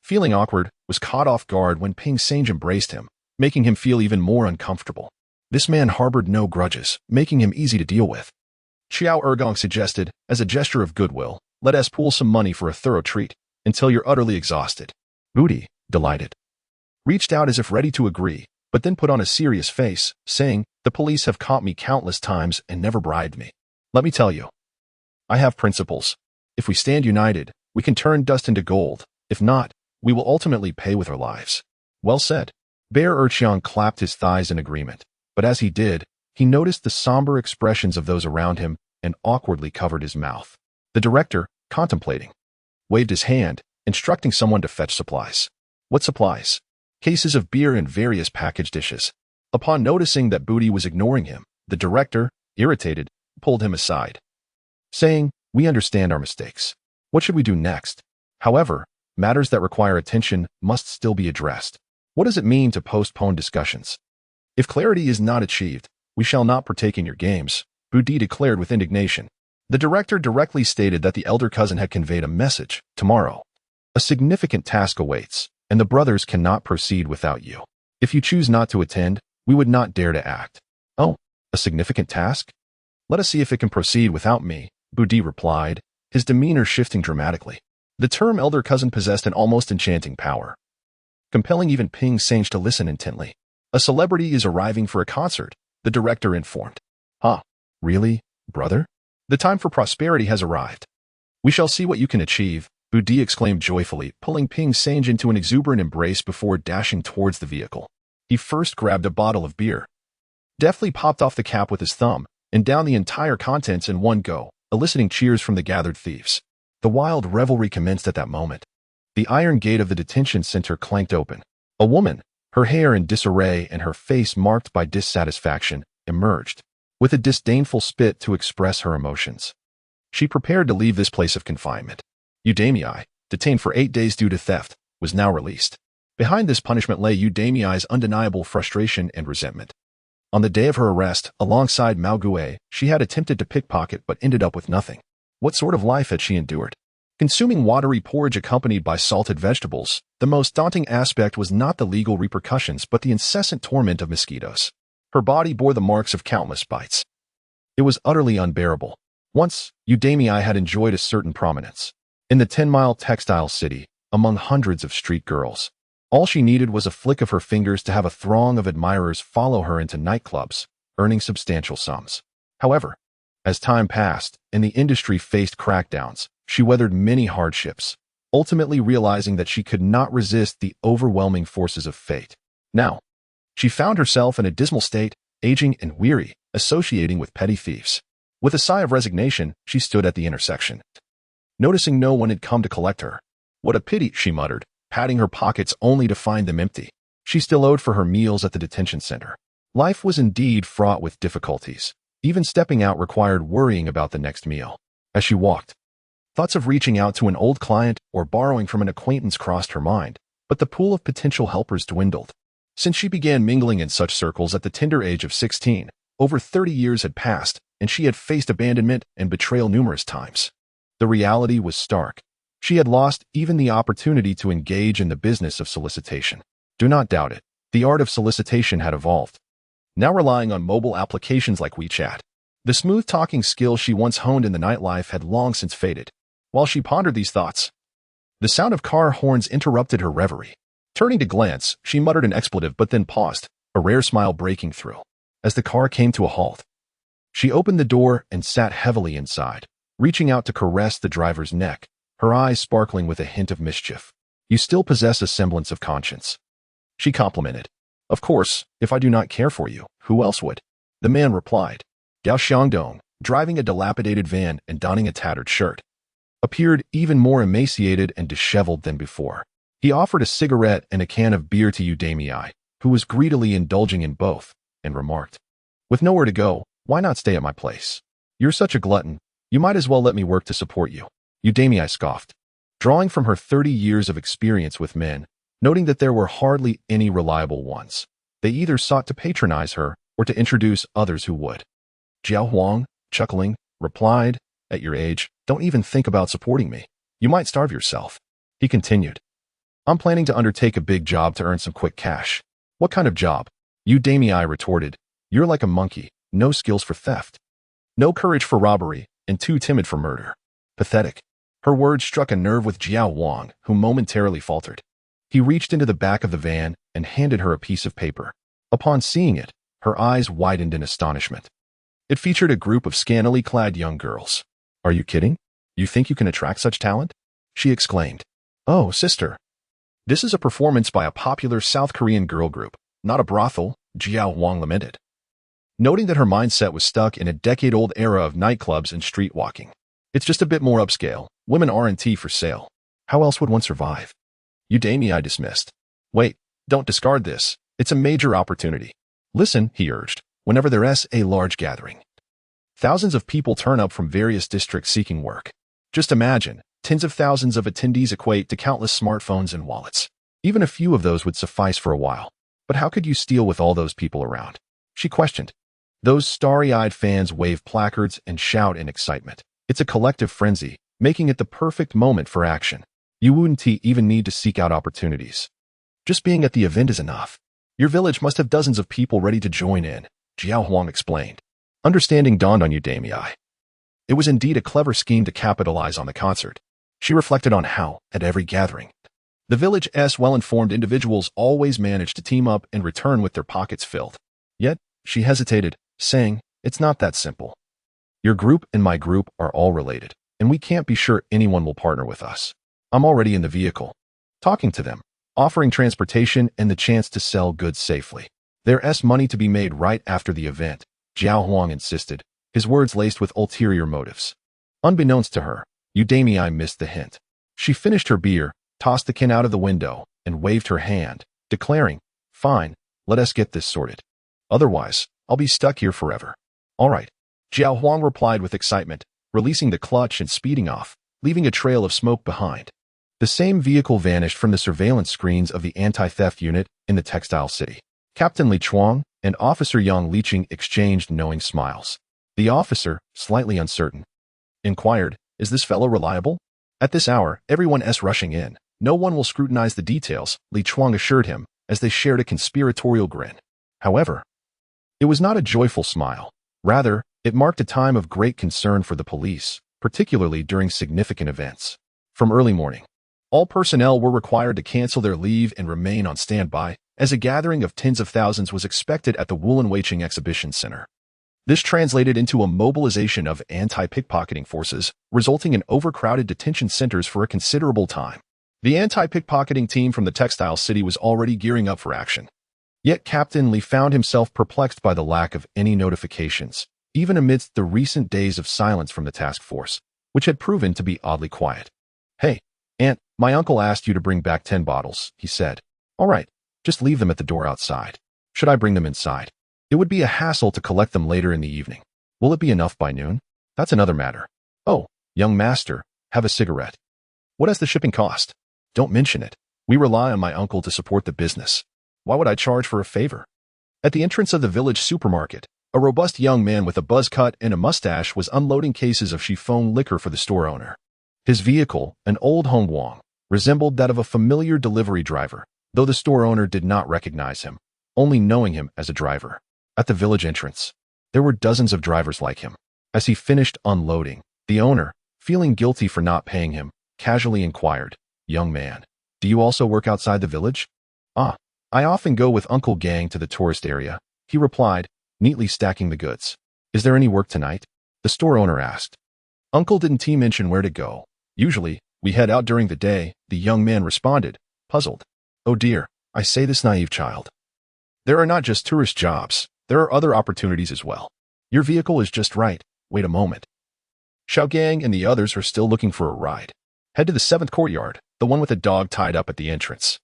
feeling awkward, was caught off guard when Ping Sange embraced him, making him feel even more uncomfortable. This man harbored no grudges, making him easy to deal with. Xiao Ergong suggested, as a gesture of goodwill, "Let us pool some money for a thorough treat, until you're utterly exhausted." Booty, delighted, reached out as if ready to agree, but then put on a serious face, saying, "The police have caught me countless times and never bribed me. Let me tell you, I have principles. If we stand united, we can turn dust into gold. If not, we will ultimately pay with our lives." Well said. Bear Erchiang clapped his thighs in agreement, but as he did, he noticed the somber expressions of those around him and awkwardly covered his mouth. The director, contemplating, waved his hand, instructing someone to fetch supplies. What supplies? Cases of beer and various packaged dishes. Upon noticing that Booty was ignoring him, the director, irritated, pulled him aside, saying, "We understand our mistakes. What should we do next? However, matters that require attention must still be addressed. What does it mean to postpone discussions? If clarity is not achieved, we shall not partake in your games," Booty declared with indignation. The director directly stated that the elder cousin had conveyed a message: tomorrow, a significant task awaits, and the brothers cannot proceed without you. If you choose not to attend, we would not dare to act. Oh, a significant task? Let us see if it can proceed without me, Budi replied, his demeanor shifting dramatically. The term elder cousin possessed an almost enchanting power, compelling even Ping Sange to listen intently. A celebrity is arriving for a concert, the director informed. Huh? Really, brother? The time for prosperity has arrived. We shall see what you can achieve, Budi exclaimed joyfully, pulling Ping Sange into an exuberant embrace before dashing towards the vehicle. He first grabbed a bottle of beer, deftly popped off the cap with his thumb, and downed the entire contents in one go, eliciting cheers from the gathered thieves. The wild revelry commenced at that moment. The iron gate of the detention center clanked open. A woman, her hair in disarray and her face marked by dissatisfaction, emerged, with a disdainful spit to express her emotions. She prepared to leave this place of confinement. Udamii, detained for 8 days due to theft, was now released. Behind this punishment lay Udamii's undeniable frustration and resentment. On the day of her arrest, alongside Mao Gue, she had attempted to pickpocket but ended up with nothing. What sort of life had she endured? Consuming watery porridge accompanied by salted vegetables, the most daunting aspect was not the legal repercussions but the incessant torment of mosquitoes. Her body bore the marks of countless bites. It was utterly unbearable. Once, Udamii had enjoyed a certain prominence. In the 10-mile textile city, among hundreds of street girls, all she needed was a flick of her fingers to have a throng of admirers follow her into nightclubs, earning substantial sums. However, as time passed and the industry faced crackdowns, she weathered many hardships, ultimately realizing that she could not resist the overwhelming forces of fate. Now, she found herself in a dismal state, aging and weary, associating with petty thieves. With a sigh of resignation, she stood at the intersection, noticing no one had come to collect her. What a pity, she muttered, patting her pockets only to find them empty. She still owed for her meals at the detention center. Life was indeed fraught with difficulties. Even stepping out required worrying about the next meal. As she walked, thoughts of reaching out to an old client or borrowing from an acquaintance crossed her mind, but the pool of potential helpers dwindled. Since she began mingling in such circles at the tender age of 16, over 30 years had passed, and she had faced abandonment and betrayal numerous times. The reality was stark. She had lost even the opportunity to engage in the business of solicitation. Do not doubt it. The art of solicitation had evolved, now relying on mobile applications like WeChat. The smooth-talking skill she once honed in the nightlife had long since faded. While she pondered these thoughts, the sound of car horns interrupted her reverie. Turning to glance, she muttered an expletive but then paused, a rare smile breaking through. As the car came to a halt, she opened the door and sat heavily inside, reaching out to caress the driver's neck, her eyes sparkling with a hint of mischief. You still possess a semblance of conscience, she complimented. Of course, if I do not care for you, who else would? The man replied. Gao Xiangdong, driving a dilapidated van and donning a tattered shirt, appeared even more emaciated and disheveled than before. He offered a cigarette and a can of beer to Udamii, who was greedily indulging in both, and remarked, with nowhere to go, why not stay at my place? You're such a glutton, you might as well let me work to support you. Udamii scoffed, drawing from her 30 years of experience with men, noting that there were hardly any reliable ones. They either sought to patronize her or to introduce others who would. Jiao Huang, chuckling, replied, at your age, don't even think about supporting me. You might starve yourself. He continued, I'm planning to undertake a big job to earn some quick cash. What kind of job? Udamii retorted, you're like a monkey, no skills for theft, no courage for robbery, and too timid for murder. Pathetic. Her words struck a nerve with Jiao Huang, who momentarily faltered. He reached into the back of the van and handed her a piece of paper. Upon seeing it, her eyes widened in astonishment. It featured a group of scantily clad young girls. Are you kidding? You think you can attract such talent? She exclaimed. Oh, sister. This is a performance by a popular South Korean girl group, not a brothel, Jiao Huang lamented, noting that her mindset was stuck in a decade-old era of nightclubs and street walking. It's just a bit more upscale. Women aren't for sale. How else would one survive? Udamii dismissed. Wait, don't discard this. It's a major opportunity. Listen, he urged, whenever there's a large gathering, thousands of people turn up from various districts seeking work. Just imagine, tens of thousands of attendees equate to countless smartphones and wallets. Even a few of those would suffice for a while. But how could you steal with all those people around? She questioned. Those starry-eyed fans wave placards and shout in excitement. It's a collective frenzy, making it the perfect moment for action. You wouldn't even need to seek out opportunities. Just being at the event is enough. Your village must have dozens of people ready to join in, Jiao Huang explained. Understanding dawned on Udamii. It was indeed a clever scheme to capitalize on the concert. She reflected on how, at every gathering, the village's well-informed individuals always managed to team up and return with their pockets filled. Yet, she hesitated, saying, "It's not that simple. Your group and my group are all related, and we can't be sure anyone will partner with us. I'm already in the vehicle, talking to them, offering transportation and the chance to sell goods safely. There's money to be made right after the event," Jiao Huang insisted, his words laced with ulterior motives. Unbeknownst to her, Udamii missed the hint. She finished her beer, tossed the can out of the window, and waved her hand, declaring, "Fine, let us get this sorted. Otherwise, I'll be stuck here forever." "All right," Jiao Huang replied with excitement, releasing the clutch and speeding off, leaving a trail of smoke behind. The same vehicle vanished from the surveillance screens of the anti-theft unit in the textile city. Captain Li Chuang and Officer Yang Liqing exchanged knowing smiles. The officer, slightly uncertain, inquired, "Is this fellow reliable?" "At this hour, everyone's rushing in. No one will scrutinize the details," Li Chuang assured him, as they shared a conspiratorial grin. However, it was not a joyful smile. Rather, it marked a time of great concern for the police, particularly during significant events. From early morning, all personnel were required to cancel their leave and remain on standby, as a gathering of tens of thousands was expected at the Wulan-Weiqing Exhibition Center. This translated into a mobilization of anti-pickpocketing forces, resulting in overcrowded detention centers for a considerable time. The anti-pickpocketing team from the textile city was already gearing up for action. Yet Captain Li found himself perplexed by the lack of any notifications, even amidst the recent days of silence from the task force, which had proven to be oddly quiet. "Hey, Aunt, my uncle asked you to bring back 10 bottles, he said. "All right, just leave them at the door outside. Should I bring them inside? It would be a hassle to collect them later in the evening. Will it be enough by noon? That's another matter. Oh, young master, have a cigarette. What has the shipping cost? Don't mention it. We rely on my uncle to support the business. Why would I charge for a favor?" At the entrance of the village supermarket, a robust young man with a buzz cut and a mustache was unloading cases of chiffon liquor for the store owner. His vehicle, an old Hongguang, resembled that of a familiar delivery driver, though the store owner did not recognize him, only knowing him as a driver. At the village entrance, there were dozens of drivers like him. As he finished unloading, the owner, feeling guilty for not paying him, casually inquired, "Young man, do you also work outside the village?" "Ah, I often go with Uncle Gang to the tourist area," he replied, neatly stacking the goods. "Is there any work tonight?" the store owner asked. "Uncle didn't mention where to go. Usually, we head out during the day," the young man responded, puzzled. "Oh dear, I say this naive child. There are not just tourist jobs, there are other opportunities as well. Your vehicle is just right. Wait a moment. Xiaogang and the others are still looking for a ride. Head to the 7th courtyard, the one with a dog tied up at the entrance.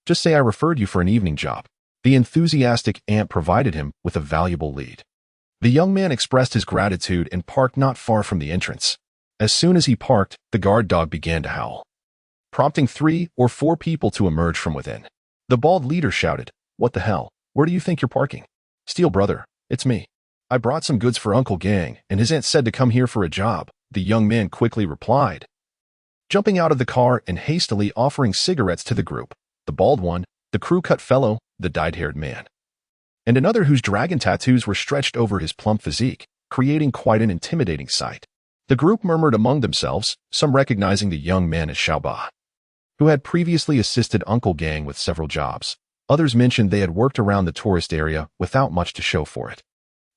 Just say I referred you for an evening job." The enthusiastic aunt provided him with a valuable lead. The young man expressed his gratitude and parked not far from the entrance. As soon as he parked, the guard dog began to howl, prompting 3 or 4 people to emerge from within. The bald leader shouted, "What the hell? Where do you think you're parking?" "Steel brother, it's me. I brought some goods for Uncle Gang, and his aunt said to come here for a job," the young man quickly replied, jumping out of the car and hastily offering cigarettes to the group. The bald one, the crew-cut fellow, the dyed-haired man, and another whose dragon tattoos were stretched over his plump physique, creating quite an intimidating sight. The group murmured among themselves, some recognizing the young man as Xiaoba, who had previously assisted Uncle Gang with several jobs. Others mentioned they had worked around the tourist area without much to show for it.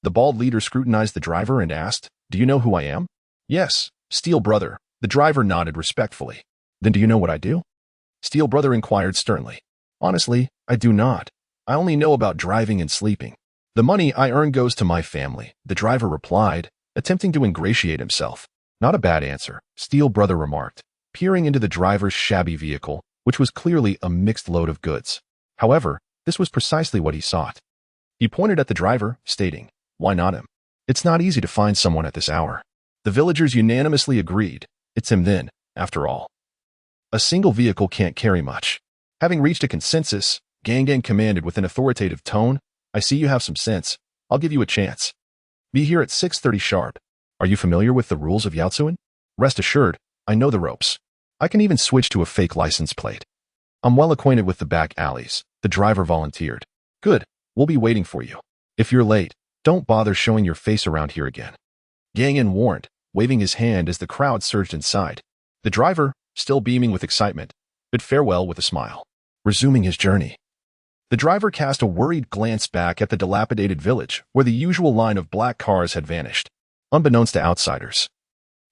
The bald leader scrutinized the driver and asked, "Do you know who I am?" "Yes, Steel brother," the driver nodded respectfully. "Then do you know what I do?" Steel brother inquired sternly. "Honestly, I do not. I only know about driving and sleeping. The money I earn goes to my family," the driver replied, attempting to ingratiate himself. "Not a bad answer," Steel brother remarked, peering into the driver's shabby vehicle, which was clearly a mixed load of goods. However, this was precisely what he sought. He pointed at the driver, stating, "Why not him? It's not easy to find someone at this hour." The villagers unanimously agreed. It's him then, after all. A single vehicle can't carry much. Having reached a consensus, Gang commanded with an authoritative tone, "I see you have some sense. I'll give you a chance. Be here at 6:30 sharp. Are you familiar with the rules of Yaozuan? Rest assured, I know the ropes. I can even switch to a fake license plate. I'm well acquainted with the back alleys, the driver volunteered. Good, we'll be waiting for you. If you're late, don't bother showing your face around here again. Yang Yin warned, waving his hand as the crowd surged inside. The driver, still beaming with excitement, bid farewell with a smile. Resuming his journey. The driver cast a worried glance back at the dilapidated village, where the usual line of black cars had vanished. Unbeknownst to outsiders,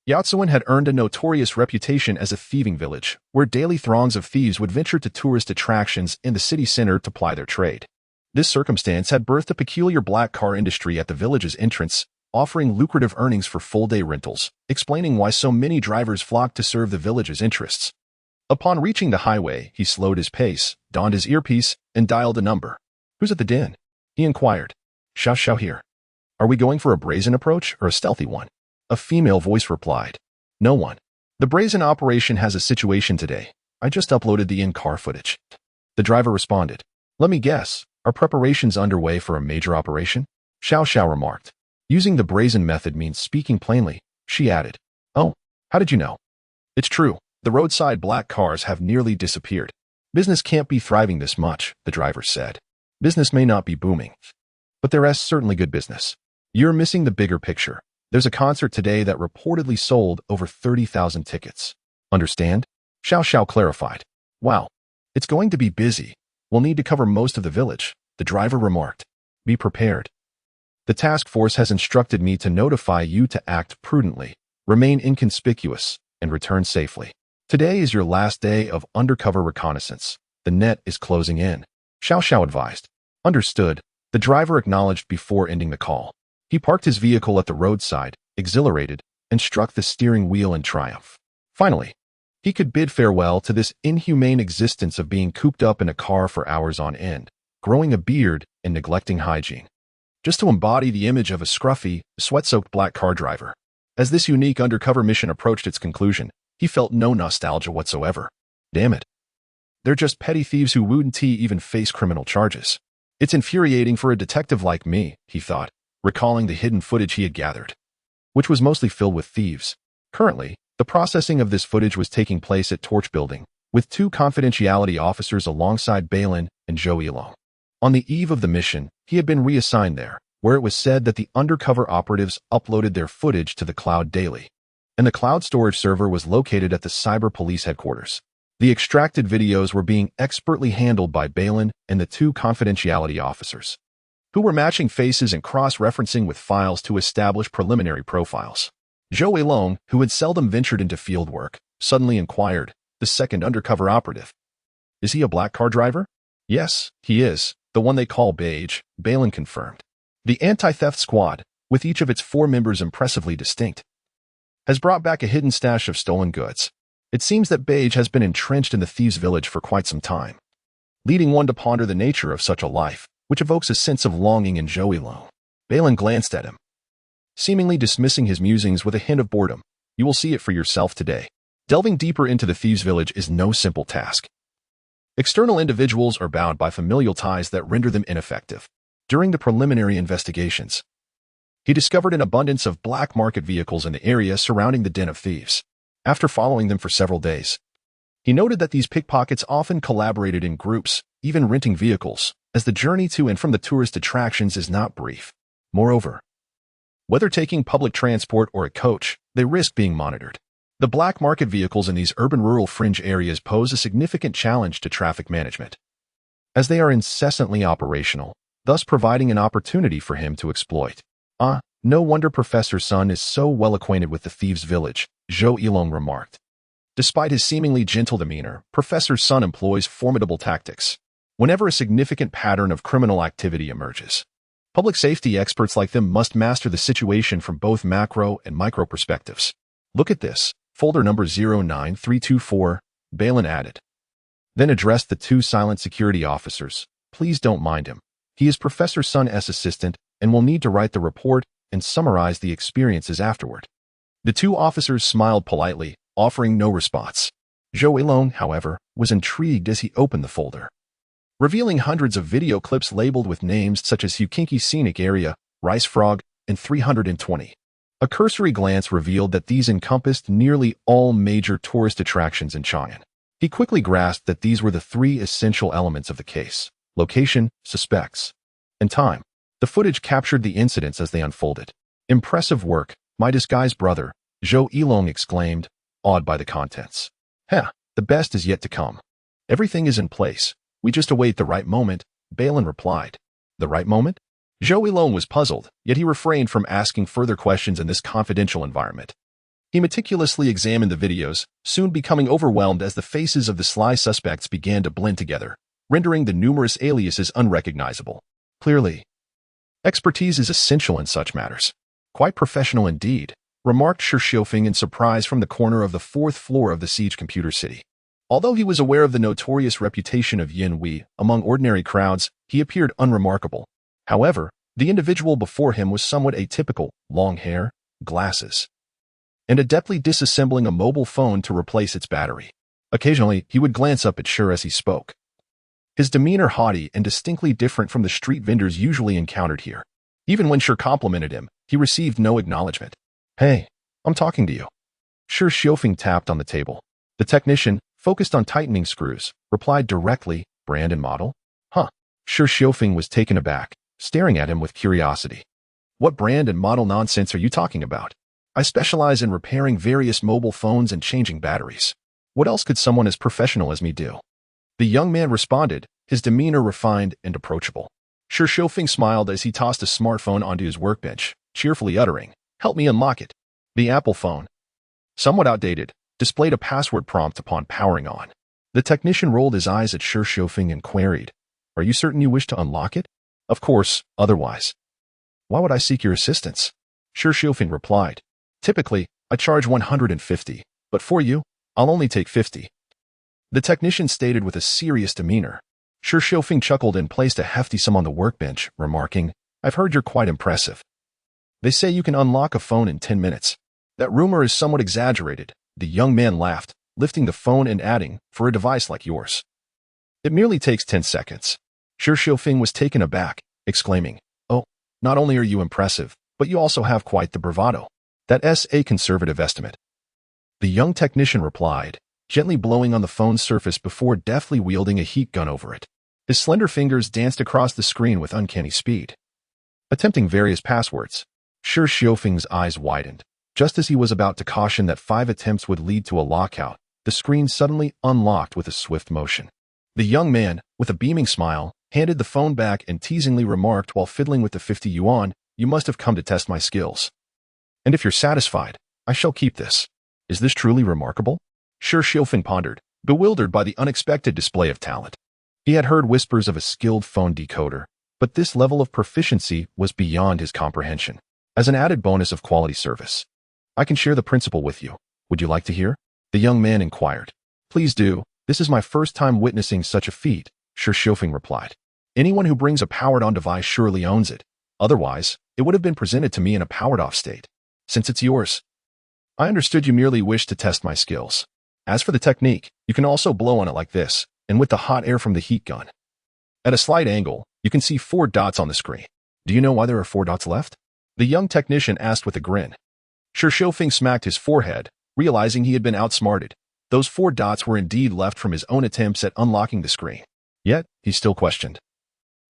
Yaozuan had earned a notorious reputation as a thieving village, where daily throngs of thieves would venture to tourist attractions in the city center to ply their trade. This circumstance had birthed a peculiar black car industry at the village's entrance, offering lucrative earnings for full-day rentals, explaining why so many drivers flocked to serve the village's interests. Upon reaching the highway, he slowed his pace, donned his earpiece, and dialed a number. Who's at the den? He inquired. Xiao here. Are we going for a brazen approach or a stealthy one? A female voice replied. No one. The brazen operation has a situation today. I just uploaded the in-car footage. The driver responded. Let me guess, are preparations underway for a major operation? Xiao remarked. Using the brazen method means speaking plainly, she added. Oh, how did you know? It's true. The roadside black cars have nearly disappeared. Business can't be thriving this much, the driver said. Business may not be booming, but there is certainly good business. You're missing the bigger picture. There's a concert today that reportedly sold over 30,000 tickets. Understand? Xiao clarified. Wow, it's going to be busy. We'll need to cover most of the village, the driver remarked. Be prepared. The task force has instructed me to notify you to act prudently, remain inconspicuous, and return safely. Today is your last day of undercover reconnaissance. The net is closing in. Xiao advised. Understood. The driver acknowledged before ending the call. He parked his vehicle at the roadside, exhilarated, and struck the steering wheel in triumph. Finally, he could bid farewell to this inhumane existence of being cooped up in a car for hours on end, growing a beard and neglecting hygiene. Just to embody the image of a scruffy, sweat-soaked black car driver. As this unique undercover mission approached its conclusion, he felt no nostalgia whatsoever. Damn it. They're just petty thieves who wouldn't even face criminal charges. It's infuriating for a detective like me, he thought, recalling the hidden footage he had gathered, which was mostly filled with thieves. Currently, the processing of this footage was taking place at Torch Building, with 2 confidentiality officers alongside Balin and Zhou Yilong. On the eve of the mission, he had been reassigned there, where it was said that the undercover operatives uploaded their footage to the cloud daily, and the cloud storage server was located at the cyber police headquarters. The extracted videos were being expertly handled by Balin and the 2 confidentiality officers, who were matching faces and cross-referencing with files to establish preliminary profiles. Zhou Yilong, who had seldom ventured into field work, suddenly inquired, the second undercover operative. Is he a black car driver? Yes, he is, the one they call Beige, Balin confirmed. The anti-theft squad, with each of its 4 members impressively distinct, has brought back a hidden stash of stolen goods. It seems that Beige has been entrenched in the thieves' village for quite some time, leading one to ponder the nature of such a life, which evokes a sense of longing in Zhou Yilong. Balin glanced at him, seemingly dismissing his musings with a hint of boredom. You will see it for yourself today. Delving deeper into the thieves' village is no simple task. External individuals are bound by familial ties that render them ineffective. During the preliminary investigations, he discovered an abundance of black market vehicles in the area surrounding the den of thieves. After following them for several days, he noted that these pickpockets often collaborated in groups, even renting vehicles, as the journey to and from the tourist attractions is not brief. Moreover, whether taking public transport or a coach, they risk being monitored. The black market vehicles in these urban-rural fringe areas pose a significant challenge to traffic management, as they are incessantly operational, thus providing an opportunity for him to exploit. No wonder Professor Sun is so well acquainted with the thieves' village, Zhou Yilong remarked. Despite his seemingly gentle demeanor, Professor Sun employs formidable tactics whenever a significant pattern of criminal activity emerges. Public safety experts like them must master the situation from both macro and micro perspectives. Look at this, folder number 09324, Balin added. Then addressed the 2 silent security officers. Please don't mind him. He is Professor Sun's assistant and will need to write the report and summarize the experiences afterward. The 2 officers smiled politely, offering no response. Zhou Yilong, however, was intrigued as he opened the folder, revealing hundreds of video clips labeled with names such as Hukinki Scenic Area, Rice Frog, and 320. A cursory glance revealed that these encompassed nearly all major tourist attractions in Chang'an. He quickly grasped that these were the three essential elements of the case: location, suspects, and time. The footage captured the incidents as they unfolded. "Impressive work, my disguised brother," Zhou Yilong exclaimed, awed by the contents. "Heh, the best is yet to come. Everything is in place. We just await the right moment," Balin replied. "The right moment?" Zhou Yilong was puzzled, yet he refrained from asking further questions in this confidential environment. He meticulously examined the videos, soon becoming overwhelmed as the faces of the sly suspects began to blend together, rendering the numerous aliases unrecognizable. Clearly, expertise is essential in such matters. "Quite professional indeed," remarked Shi Xiufeng in surprise from the corner of the fourth floor of the siege computer city. Although he was aware of the notorious reputation of Yin Wei among ordinary crowds, he appeared unremarkable. However, the individual before him was somewhat atypical: long hair, glasses, and adeptly disassembling a mobile phone to replace its battery. Occasionally, he would glance up at Shi as he spoke. His demeanor haughty and distinctly different from the street vendors usually encountered here. Even when Shi complimented him, he received no acknowledgement. "Hey, I'm talking to you." Shi Xiufeng tapped on the table. The technician, focused on tightening screws, replied directly, "Brand and model?" "Huh." Shi Xiufeng was taken aback, staring at him with curiosity. "What brand and model nonsense are you talking about? I specialize in repairing various mobile phones and changing batteries. What else could someone as professional as me do?" The young man responded, his demeanor refined and approachable. Shi Xiufeng smiled as he tossed a smartphone onto his workbench, cheerfully uttering, "Help me unlock it." The Apple phone, somewhat outdated, displayed a password prompt upon powering on. The technician rolled his eyes at Shi Xiufeng and queried, "Are you certain you wish to unlock it?" "Of course, otherwise. Why would I seek your assistance?" Shi Xiufeng replied, "Typically, I charge 150, but for you, I'll only take 50. The technician stated with a serious demeanor. Shi Xiufeng chuckled and placed a hefty sum on the workbench, remarking, "I've heard you're quite impressive. They say you can unlock a phone in 10 minutes. That rumor is somewhat exaggerated." The young man laughed, lifting the phone and adding, "For a device like yours, it merely takes 10 seconds. Shi Xiufeng was taken aback, exclaiming, "Oh, not only are you impressive, but you also have quite the bravado. That's a conservative estimate." The young technician replied, gently blowing on the phone's surface before deftly wielding a heat gun over it. His slender fingers danced across the screen with uncanny speed, attempting various passwords. Shi Xiufeng's eyes widened. Just as he was about to caution that 5 attempts would lead to a lockout, the screen suddenly unlocked with a swift motion. The young man, with a beaming smile, handed the phone back and teasingly remarked while fiddling with the 50 yuan, "You must have come to test my skills. And if you're satisfied, I shall keep this." "Is this truly remarkable?" Shi Xiufeng pondered, bewildered by the unexpected display of talent. He had heard whispers of a skilled phone decoder, but this level of proficiency was beyond his comprehension. As an added bonus of quality service, "I can share the principle with you. Would you like to hear?" the young man inquired. "Please do. This is my first time witnessing such a feat," Shi Xiufeng replied. "Anyone who brings a powered-on device surely owns it. Otherwise, it would have been presented to me in a powered-off state. Since it's yours, I understood you merely wished to test my skills. As for the technique, you can also blow on it like this, and with the hot air from the heat gun. At a slight angle, you can see 4 dots on the screen. Do you know why there are 4 dots left?" the young technician asked with a grin. Shi Xiufeng smacked his forehead, realizing he had been outsmarted. Those 4 dots were indeed left from his own attempts at unlocking the screen. Yet, he still questioned.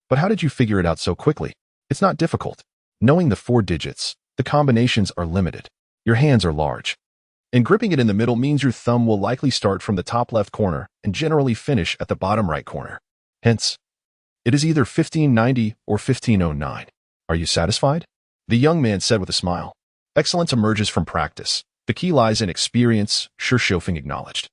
"But how did you figure it out so quickly?" "It's not difficult. Knowing the 4 digits, the combinations are limited. Your hands are large, and gripping it in the middle means your thumb will likely start from the top left corner and generally finish at the bottom right corner. Hence, it is either 1590 or 1509. Are you satisfied?" the young man said with a smile. "Excellence emerges from practice. The key lies in experience," Shi Xiufeng acknowledged.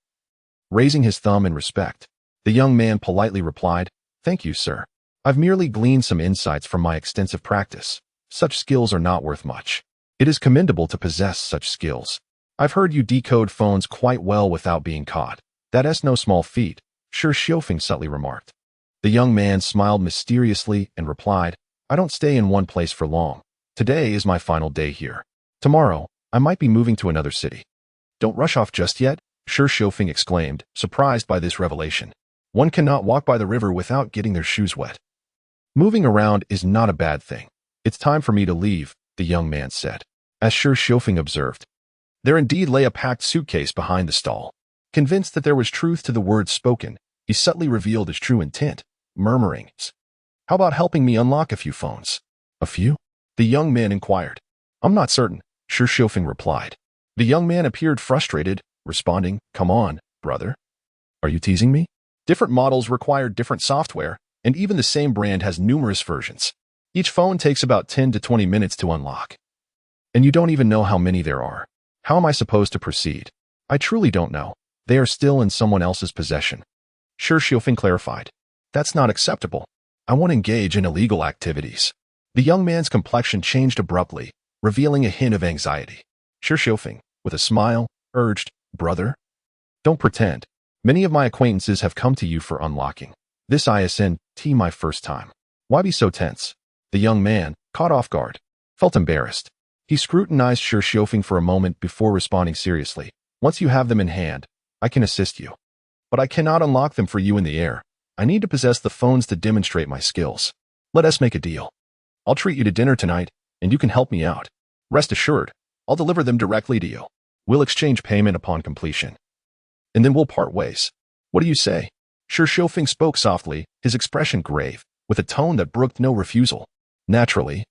Raising his thumb in respect, the young man politely replied, "Thank you, sir. I've merely gleaned some insights from my extensive practice. Such skills are not worth much. It is commendable to possess such skills. I've heard you decode phones quite well without being caught. That's no small feat," Shi Xiufeng subtly remarked. The young man smiled mysteriously and replied, "I don't stay in one place for long. Today is my final day here. Tomorrow, I might be moving to another city." "Don't rush off just yet," Shi Xiufeng exclaimed, surprised by this revelation. "One cannot walk by the river without getting their shoes wet. Moving around is not a bad thing. It's time for me to leave," the young man said. as Shi Xiufeng observed. There indeed lay a packed suitcase behind the stall. Convinced that there was truth to the words spoken, he subtly revealed his true intent, murmuring, "How about helping me unlock a few phones?" "A few?" the young man inquired. "I'm not certain," Shi Xiufeng replied. The young man appeared frustrated, responding, "Come on, brother. Are you teasing me? Different models require different software, and even the same brand has numerous versions. Each phone takes about 10 to 20 minutes to unlock. And you don't even know how many there are. How am I supposed to proceed? I truly don't know. They are still in someone else's possession." Shi Xiufeng clarified. "That's not acceptable. I won't engage in illegal activities." The young man's complexion changed abruptly, revealing a hint of anxiety. Shi Xiufeng, with a smile, urged, "Brother, don't pretend. Many of my acquaintances have come to you for unlocking. This isn't my first time. Why be so tense?" The young man, caught off guard, felt embarrassed. He scrutinized Shi Xiufeng for a moment before responding seriously. "Once you have them in hand, I can assist you. But I cannot unlock them for you in the air. I need to possess the phones to demonstrate my skills. Let us make a deal. I'll treat you to dinner tonight, and you can help me out. Rest assured, I'll deliver them directly to you. We'll exchange payment upon completion. And then we'll part ways. What do you say?" Shi Xiufeng spoke softly, his expression grave, with a tone that brooked no refusal. Naturally,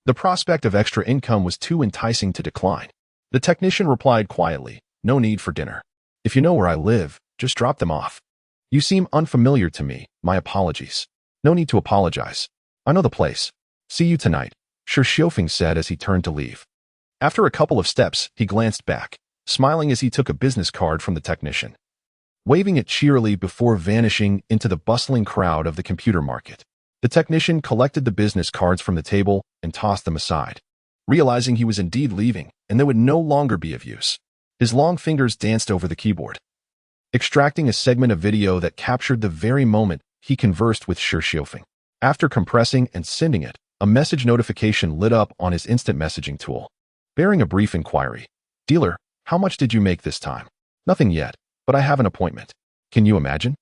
the prospect of extra income was too enticing to decline. The technician replied quietly, "No need for dinner. If you know where I live, just drop them off. You seem unfamiliar to me. My apologies." "No need to apologize. I know the place. See you tonight," Shi Xiufeng said as he turned to leave. After a couple of steps, he glanced back, smiling as he took a business card from the technician, waving it cheerily before vanishing into the bustling crowd of the computer market. The technician collected the business cards from the table and tossed them aside, realizing he was indeed leaving and they would no longer be of use. His long fingers danced over the keyboard, extracting a segment of video that captured the very moment he conversed with Shi Xiufeng. After compressing and sending it, a message notification lit up on his instant messaging tool, bearing a brief inquiry. "Dealer, how much did you make this time?" "Nothing yet, but I have an appointment." "Can you imagine?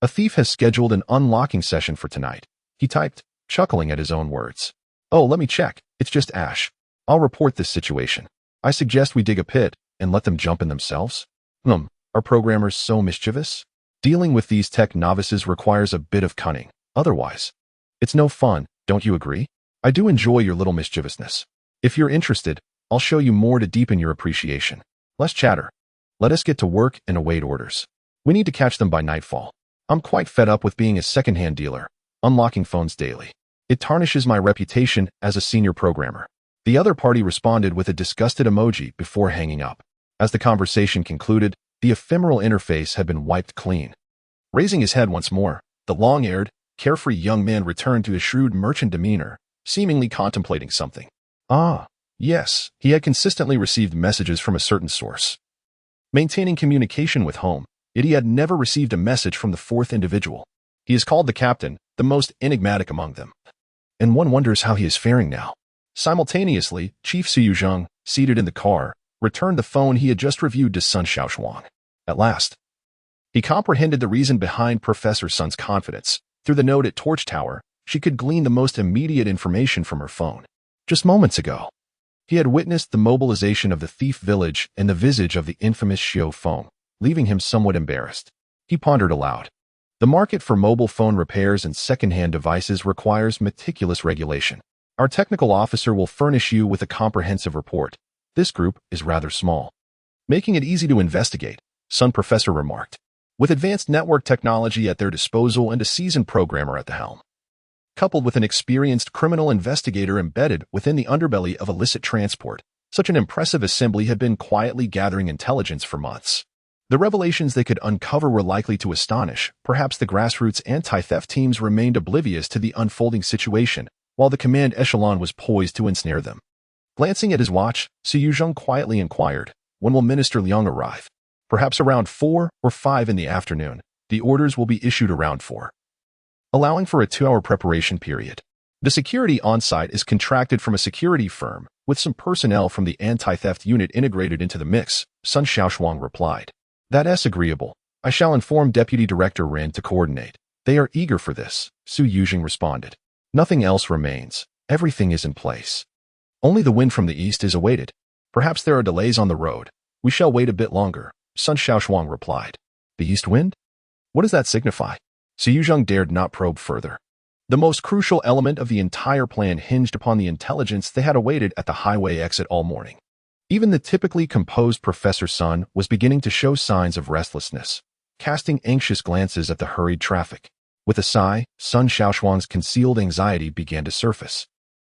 A thief has scheduled an unlocking session for tonight," he typed, chuckling at his own words. "Oh, let me check. It's just Ash. I'll report this situation. I suggest we dig a pit and let them jump in themselves." Are programmers so mischievous? Dealing with these tech novices requires a bit of cunning. Otherwise, it's no fun, don't you agree? I do enjoy your little mischievousness. If you're interested, I'll show you more to deepen your appreciation. Less chatter. Let us get to work and await orders. We need to catch them by nightfall. I'm quite fed up with being a second-hand dealer, unlocking phones daily. It tarnishes my reputation as a senior programmer. The other party responded with a disgusted emoji before hanging up. As the conversation concluded, the ephemeral interface had been wiped clean. Raising his head once more, the long-haired, carefree young man returned to his shrewd merchant demeanor, seemingly contemplating something. Ah, yes, he had consistently received messages from a certain source, maintaining communication with home, yet he had never received a message from the fourth individual. He is called the captain, the most enigmatic among them. And one wonders how he is faring now. Simultaneously, Chief Suyuzheng, seated in the car, returned the phone he had just reviewed to Sun Shaoshuang. At last, he comprehended the reason behind Professor Sun's confidence. Through the note at Torch Tower, she could glean the most immediate information from her phone. Just moments ago, he had witnessed the mobilization of the thief village and the visage of the infamous Xiao Feng, leaving him somewhat embarrassed. He pondered aloud. The market for mobile phone repairs and second-hand devices requires meticulous regulation. Our technical officer will furnish you with a comprehensive report. This group is rather small, making it easy to investigate, Sun Professor remarked. With advanced network technology at their disposal and a seasoned programmer at the helm, coupled with an experienced criminal investigator embedded within the underbelly of illicit transport, such an impressive assembly had been quietly gathering intelligence for months. The revelations they could uncover were likely to astonish. Perhaps the grassroots anti-theft teams remained oblivious to the unfolding situation, while the command echelon was poised to ensnare them. Glancing at his watch, Suyuzheng quietly inquired, "When will Minister Liang arrive?" "Perhaps around 4 or 5 in the afternoon. The orders will be issued around 4. Allowing for a 2-hour preparation period. The security on-site is contracted from a security firm, with some personnel from the anti-theft unit integrated into the mix," Sun Shaoshuang replied. "That's agreeable. I shall inform Deputy Director Ren to coordinate. They are eager for this," Suyuzheng responded. "Nothing else remains. Everything is in place. Only the wind from the east is awaited." Perhaps there are delays on the road. We shall wait a bit longer, Sun Shaoshuang replied. The east wind? What does that signify? Shaoshuang dared not probe further. The most crucial element of the entire plan hinged upon the intelligence they had awaited at the highway exit all morning. Even the typically composed Professor Sun was beginning to show signs of restlessness, casting anxious glances at the hurried traffic. With a sigh, Sun Shaoshuang's concealed anxiety began to surface.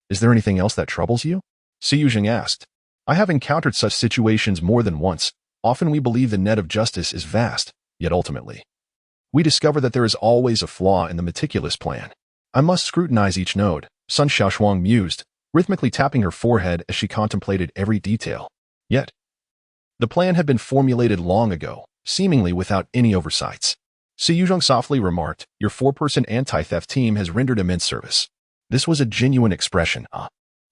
Is there anything else that troubles you? Shaoshuang asked. I have encountered such situations more than once. Often we believe the net of justice is vast, yet ultimately, we discover that there is always a flaw in the meticulous plan. I must scrutinize each node, Sun Shaoshuang mused, rhythmically tapping her forehead as she contemplated every detail. Yet, the plan had been formulated long ago, seemingly without any oversights. Shaoshuang softly remarked, your 4-person anti-theft team has rendered immense service. This was a genuine expression,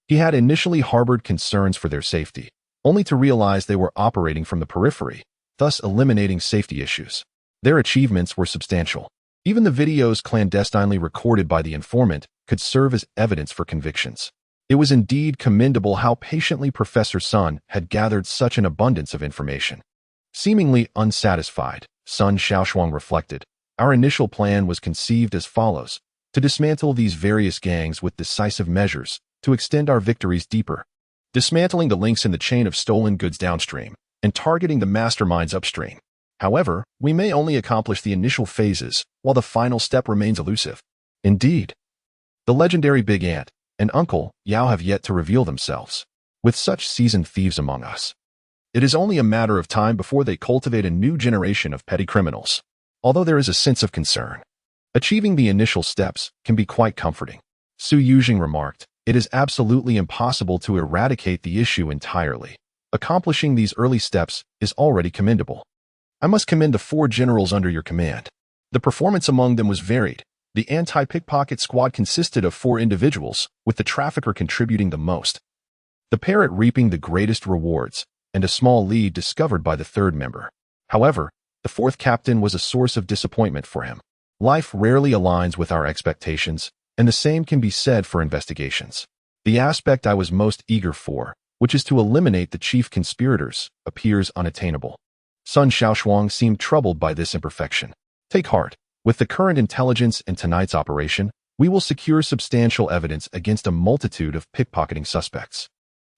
He had initially harbored concerns for their safety, only to realize they were operating from the periphery, thus eliminating safety issues. Their achievements were substantial. Even the videos clandestinely recorded by the informant could serve as evidence for convictions. It was indeed commendable how patiently Professor Sun had gathered such an abundance of information. Seemingly unsatisfied, Sun Shaoshuang reflected, our initial plan was conceived as follows: to dismantle these various gangs with decisive measures, to extend our victories deeper, dismantling the links in the chain of stolen goods downstream, and targeting the masterminds upstream. However, we may only accomplish the initial phases, while the final step remains elusive. Indeed, the legendary Big Ant and Uncle Yao have yet to reveal themselves. With such seasoned thieves among us, it is only a matter of time before they cultivate a new generation of petty criminals. Although there is a sense of concern, achieving the initial steps can be quite comforting. Shaoshuang remarked, it is absolutely impossible to eradicate the issue entirely. Accomplishing these early steps is already commendable. I must commend the 4 generals under your command. The performance among them was varied. The anti-pickpocket squad consisted of 4 individuals, with the trafficker contributing the most. The parrot reaping the greatest rewards, and a small lead discovered by the 3rd member. However, the 4th captain was a source of disappointment for him. Life rarely aligns with our expectations, and the same can be said for investigations. The aspect I was most eager for, which is to eliminate the chief conspirators, appears unattainable. Sun Shaoshuang seemed troubled by this imperfection. Take heart. With the current intelligence in tonight's operation, we will secure substantial evidence against a multitude of pickpocketing suspects.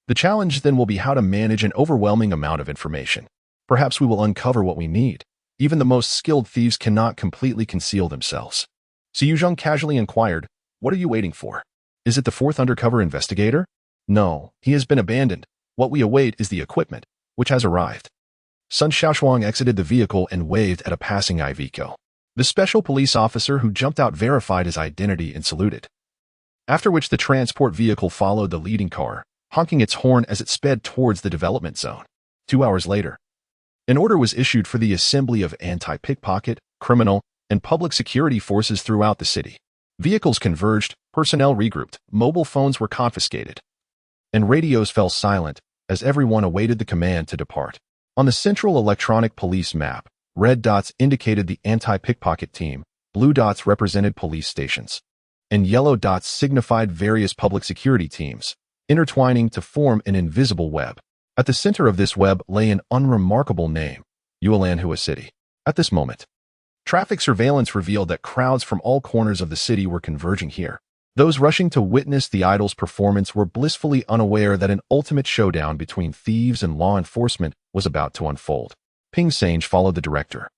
The challenge then will be how to manage an overwhelming amount of information. Perhaps we will uncover what we need. Even the most skilled thieves cannot completely conceal themselves. Shaoshuang casually inquired, what are you waiting for? Is it the 4th undercover investigator? No, he has been abandoned. What we await is the equipment, which has arrived. Sun Shaoshuang exited the vehicle and waved at a passing Iveco. The special police officer who jumped out verified his identity and saluted. After which the transport vehicle followed the leading car, honking its horn as it sped towards the development zone. 2 hours later, an order was issued for the assembly of anti-pickpocket, criminal, and public security forces throughout the city. Vehicles converged, personnel regrouped, mobile phones were confiscated, and radios fell silent as everyone awaited the command to depart. On the central electronic police map, red dots indicated the anti-pickpocket team, blue dots represented police stations, and yellow dots signified various public security teams, intertwining to form an invisible web. At the center of this web lay an unremarkable name, Yuelanhua City. At this moment, traffic surveillance revealed that crowds from all corners of the city were converging here. Those rushing to witness the idol's performance were blissfully unaware that an ultimate showdown between thieves and law enforcement was about to unfold. Ping Sange followed the director,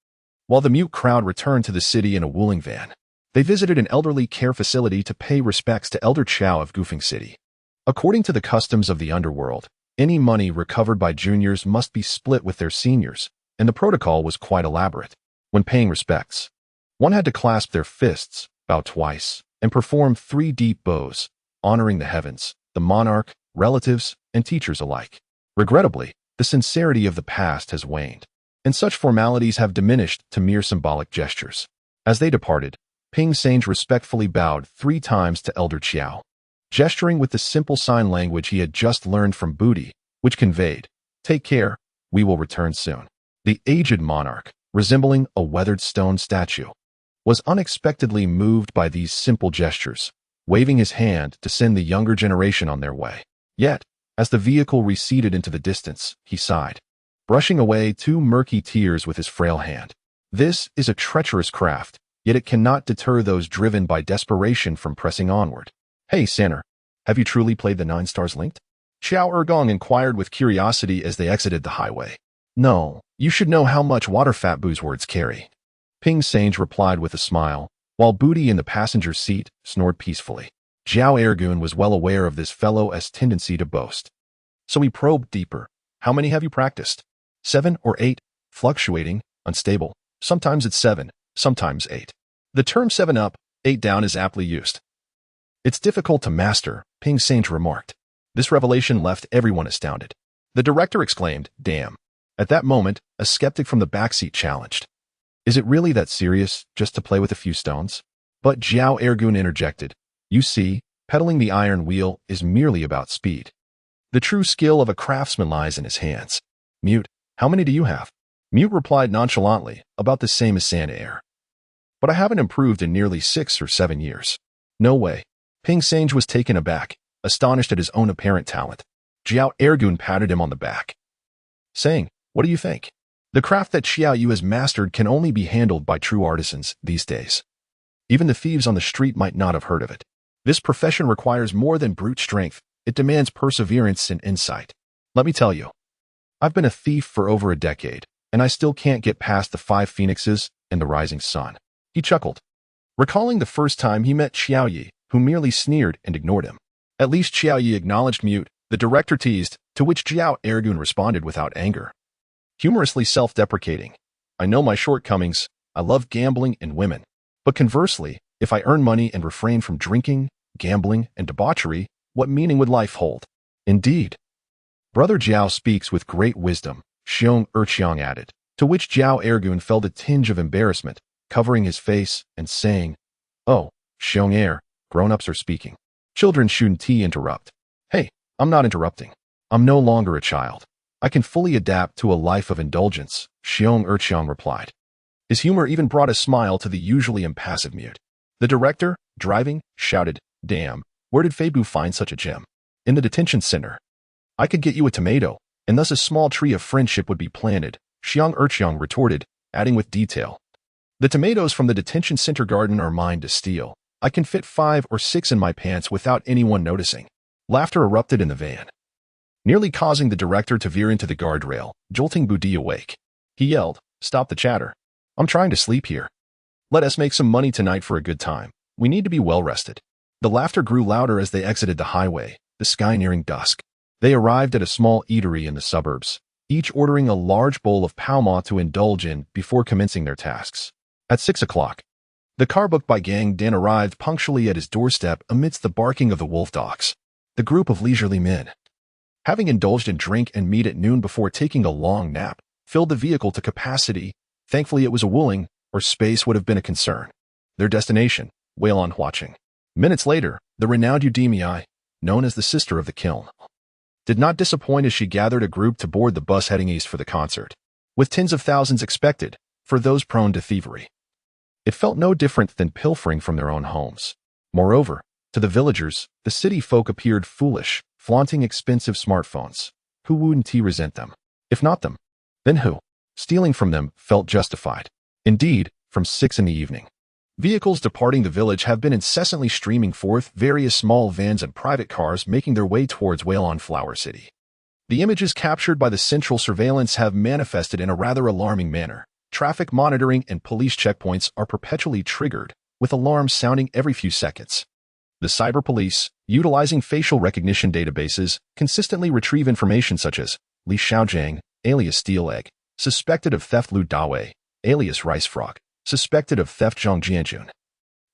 while the mute crowd returned to the city in a Wuling van. They visited an elderly care facility to pay respects to Elder Chow of Goofing City. According to the customs of the underworld, any money recovered by juniors must be split with their seniors, and the protocol was quite elaborate. When paying respects, one had to clasp their fists, bow twice, and perform 3 deep bows, honoring the heavens, the monarch, relatives, and teachers alike. Regrettably, the sincerity of the past has waned, and such formalities have diminished to mere symbolic gestures. As they departed, Ping Sange respectfully bowed 3 times to Elder Chiao, gesturing with the simple sign language he had just learned from Booty, which conveyed, "Take care, we will return soon." The aged monarch, resembling a weathered stone statue, was unexpectedly moved by these simple gestures, waving his hand to send the younger generation on their way. Yet, As the vehicle receded into the distance, he sighed, brushing away 2 murky tears with his frail hand. This is a treacherous craft, yet it cannot deter those driven by desperation from pressing onward. Hey, Sanner, have you truly played the 9 Stars Linked? Xiao Ergong inquired with curiosity as they exited the highway. No, you should know how much water fat Bu's words carry. Ping Sange replied with a smile, while Booty in the passenger seat snored peacefully. Zhao Ergun was well aware of this fellow's tendency to boast. So he probed deeper. How many have you practiced? 7 or 8, fluctuating, unstable. Sometimes it's 7, sometimes 8. The term 7 up, 8 down is aptly used. It's difficult to master, Ping Sange remarked. This revelation left everyone astounded. The director exclaimed, damn. At that moment, a skeptic from the backseat challenged. Is it really that serious, just to play with a few stones? But Zhao Ergun interjected. You see, pedaling the iron wheel is merely about speed. The true skill of a craftsman lies in his hands. Mute, how many do you have? Mute replied nonchalantly, about the same as San Air. But I haven't improved in nearly 6 or 7 years. No way. Ping Sange was taken aback, astonished at his own apparent talent. Zhao Ergun patted him on the back, saying, what do you think? The craft that Xiao Yu has mastered can only be handled by true artisans these days. Even the thieves on the street might not have heard of it. This profession requires more than brute strength. It demands perseverance and insight. Let me tell you, I've been a thief for over a decade, and I still can't get past the 5 phoenixes and the rising sun. He chuckled, recalling the first time he met Xiao Yi, who merely sneered and ignored him. At least Xiao Yi acknowledged Mute, the director teased, to which Zhao Ergun responded without anger. Humorously self-deprecating. I know my shortcomings. I love gambling and women. But conversely, if I earn money and refrain from drinking, gambling, and debauchery, what meaning would life hold? Indeed. Brother Zhao speaks with great wisdom, Xiong Erqiang added, to which Zhao Ergun felt a tinge of embarrassment, covering his face and saying, oh, Xiong Er, grown-ups are speaking. Children shouldn't interrupt. Hey, I'm not interrupting. I'm no longer a child. I can fully adapt to a life of indulgence, Xiong Erqiang replied. His humor even brought a smile to the usually impassive Mute. The director, driving, shouted, damn, where did Feibu find such a gem? In the detention center. I could get you a tomato, and thus a small tree of friendship would be planted, Xiong Erqiang retorted, adding with detail. The tomatoes from the detention center garden are mine to steal. I can fit 5 or 6 in my pants without anyone noticing. Laughter erupted in the van, nearly causing the director to veer into the guardrail, jolting Budi awake. He yelled, stop the chatter. I'm trying to sleep here. Let us make some money tonight for a good time. We need to be well rested. The laughter grew louder as they exited the highway, the sky nearing dusk. They arrived at a small eatery in the suburbs, each ordering a large bowl of pao ma to indulge in before commencing their tasks. At 6 o'clock, the car booked by Gang Dan arrived punctually at his doorstep amidst the barking of the wolf dogs. The group of leisurely men, having indulged in drink and meat at noon before taking a long nap, filled the vehicle to capacity. Thankfully it was a Wuling, or space would have been a concern. Their destination, Weilon Huaching. Minutes later, the renowned Udemy, known as the Sister of the Kiln, did not disappoint as she gathered a group to board the bus heading east for the concert, with tens of thousands expected, for those prone to thievery. It felt no different than pilfering from their own homes. Moreover, to the villagers, the city folk appeared foolish, flaunting expensive smartphones. Who wouldn't resent them? If not them, then who? Stealing from them felt justified. Indeed, from 6 in the evening, vehicles departing the village have been incessantly streaming forth, various small vans and private cars making their way towards Weilon Flower City. The images captured by the central surveillance have manifested in a rather alarming manner. Traffic monitoring and police checkpoints are perpetually triggered, with alarms sounding every few seconds. The cyber police, utilizing facial recognition databases, consistently retrieve information such as Li Xiaojiang, alias Steel Egg, suspected of theft Lu Dawei, alias Rice Frog, suspected of theft Zhang Jianjun,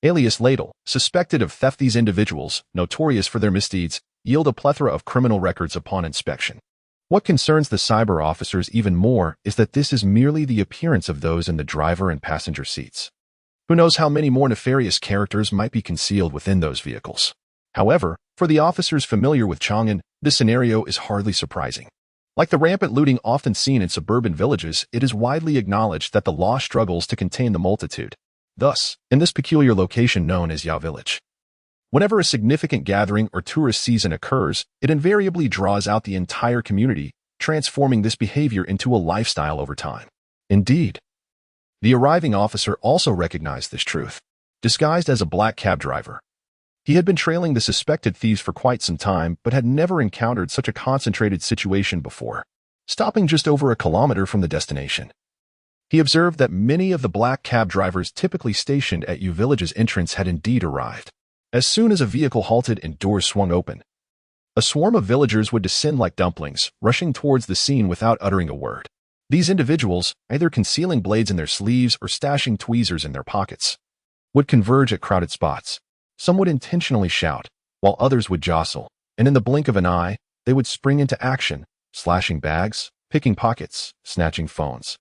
alias Ladle, suspected of theft. These individuals, notorious for their misdeeds, yield a plethora of criminal records upon inspection. What concerns the cyber officers even more is that this is merely the appearance of those in the driver and passenger seats. Who knows how many more nefarious characters might be concealed within those vehicles? However, for the officers familiar with Chang'an, this scenario is hardly surprising. Like the rampant looting often seen in suburban villages, it is widely acknowledged that the law struggles to contain the multitude. Thus, in this peculiar location known as Yao Village, Whenever a significant gathering or tourist season occurs, it invariably draws out the entire community, transforming this behavior into a lifestyle over time. Indeed, the arriving officer also recognized this truth. Disguised as a black cab driver, he had been trailing the suspected thieves for quite some time, but had never encountered such a concentrated situation before. Stopping just over a kilometer from the destination, he observed that many of the black cab drivers typically stationed at U Village's entrance had indeed arrived. As soon as a vehicle halted and doors swung open, a swarm of villagers would descend like dumplings, rushing towards the scene without uttering a word. These individuals, either concealing blades in their sleeves or stashing tweezers in their pockets, would converge at crowded spots. Some would intentionally shout, while others would jostle, and in the blink of an eye, they would spring into action, slashing bags, picking pockets, snatching phones,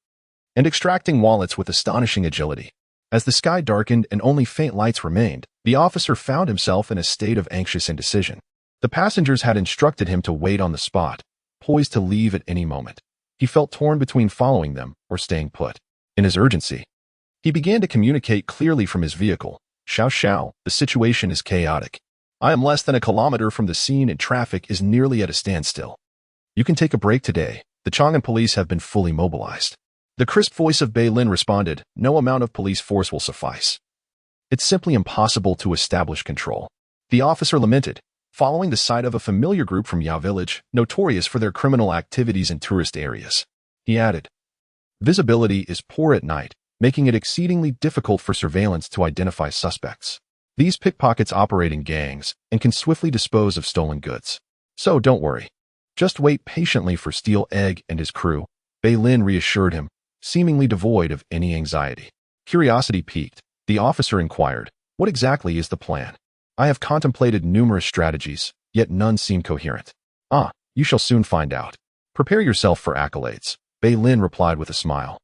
and extracting wallets with astonishing agility. As the sky darkened and only faint lights remained, the officer found himself in a state of anxious indecision. The passengers had instructed him to wait on the spot, poised to leave at any moment. He felt torn between following them or staying put. In his urgency, he began to communicate clearly from his vehicle. Xiao, the situation is chaotic. I am less than a kilometer from the scene and traffic is nearly at a standstill. You can take a break today. The Chang'an police have been fully mobilized. The crisp voice of Bei Lin responded, no amount of police force will suffice. It's simply impossible to establish control. The officer lamented, following the sight of a familiar group from Yao Village, notorious for their criminal activities in tourist areas. He added, visibility is poor at night, making it exceedingly difficult for surveillance to identify suspects. These pickpockets operate in gangs and can swiftly dispose of stolen goods. So don't worry. Just wait patiently for Steel Egg and his crew, Bei Lin reassured him, seemingly devoid of any anxiety. Curiosity piqued, the officer inquired, what exactly is the plan? I have contemplated numerous strategies, yet none seem coherent. You shall soon find out. Prepare yourself for accolades, Bei Lin replied with a smile,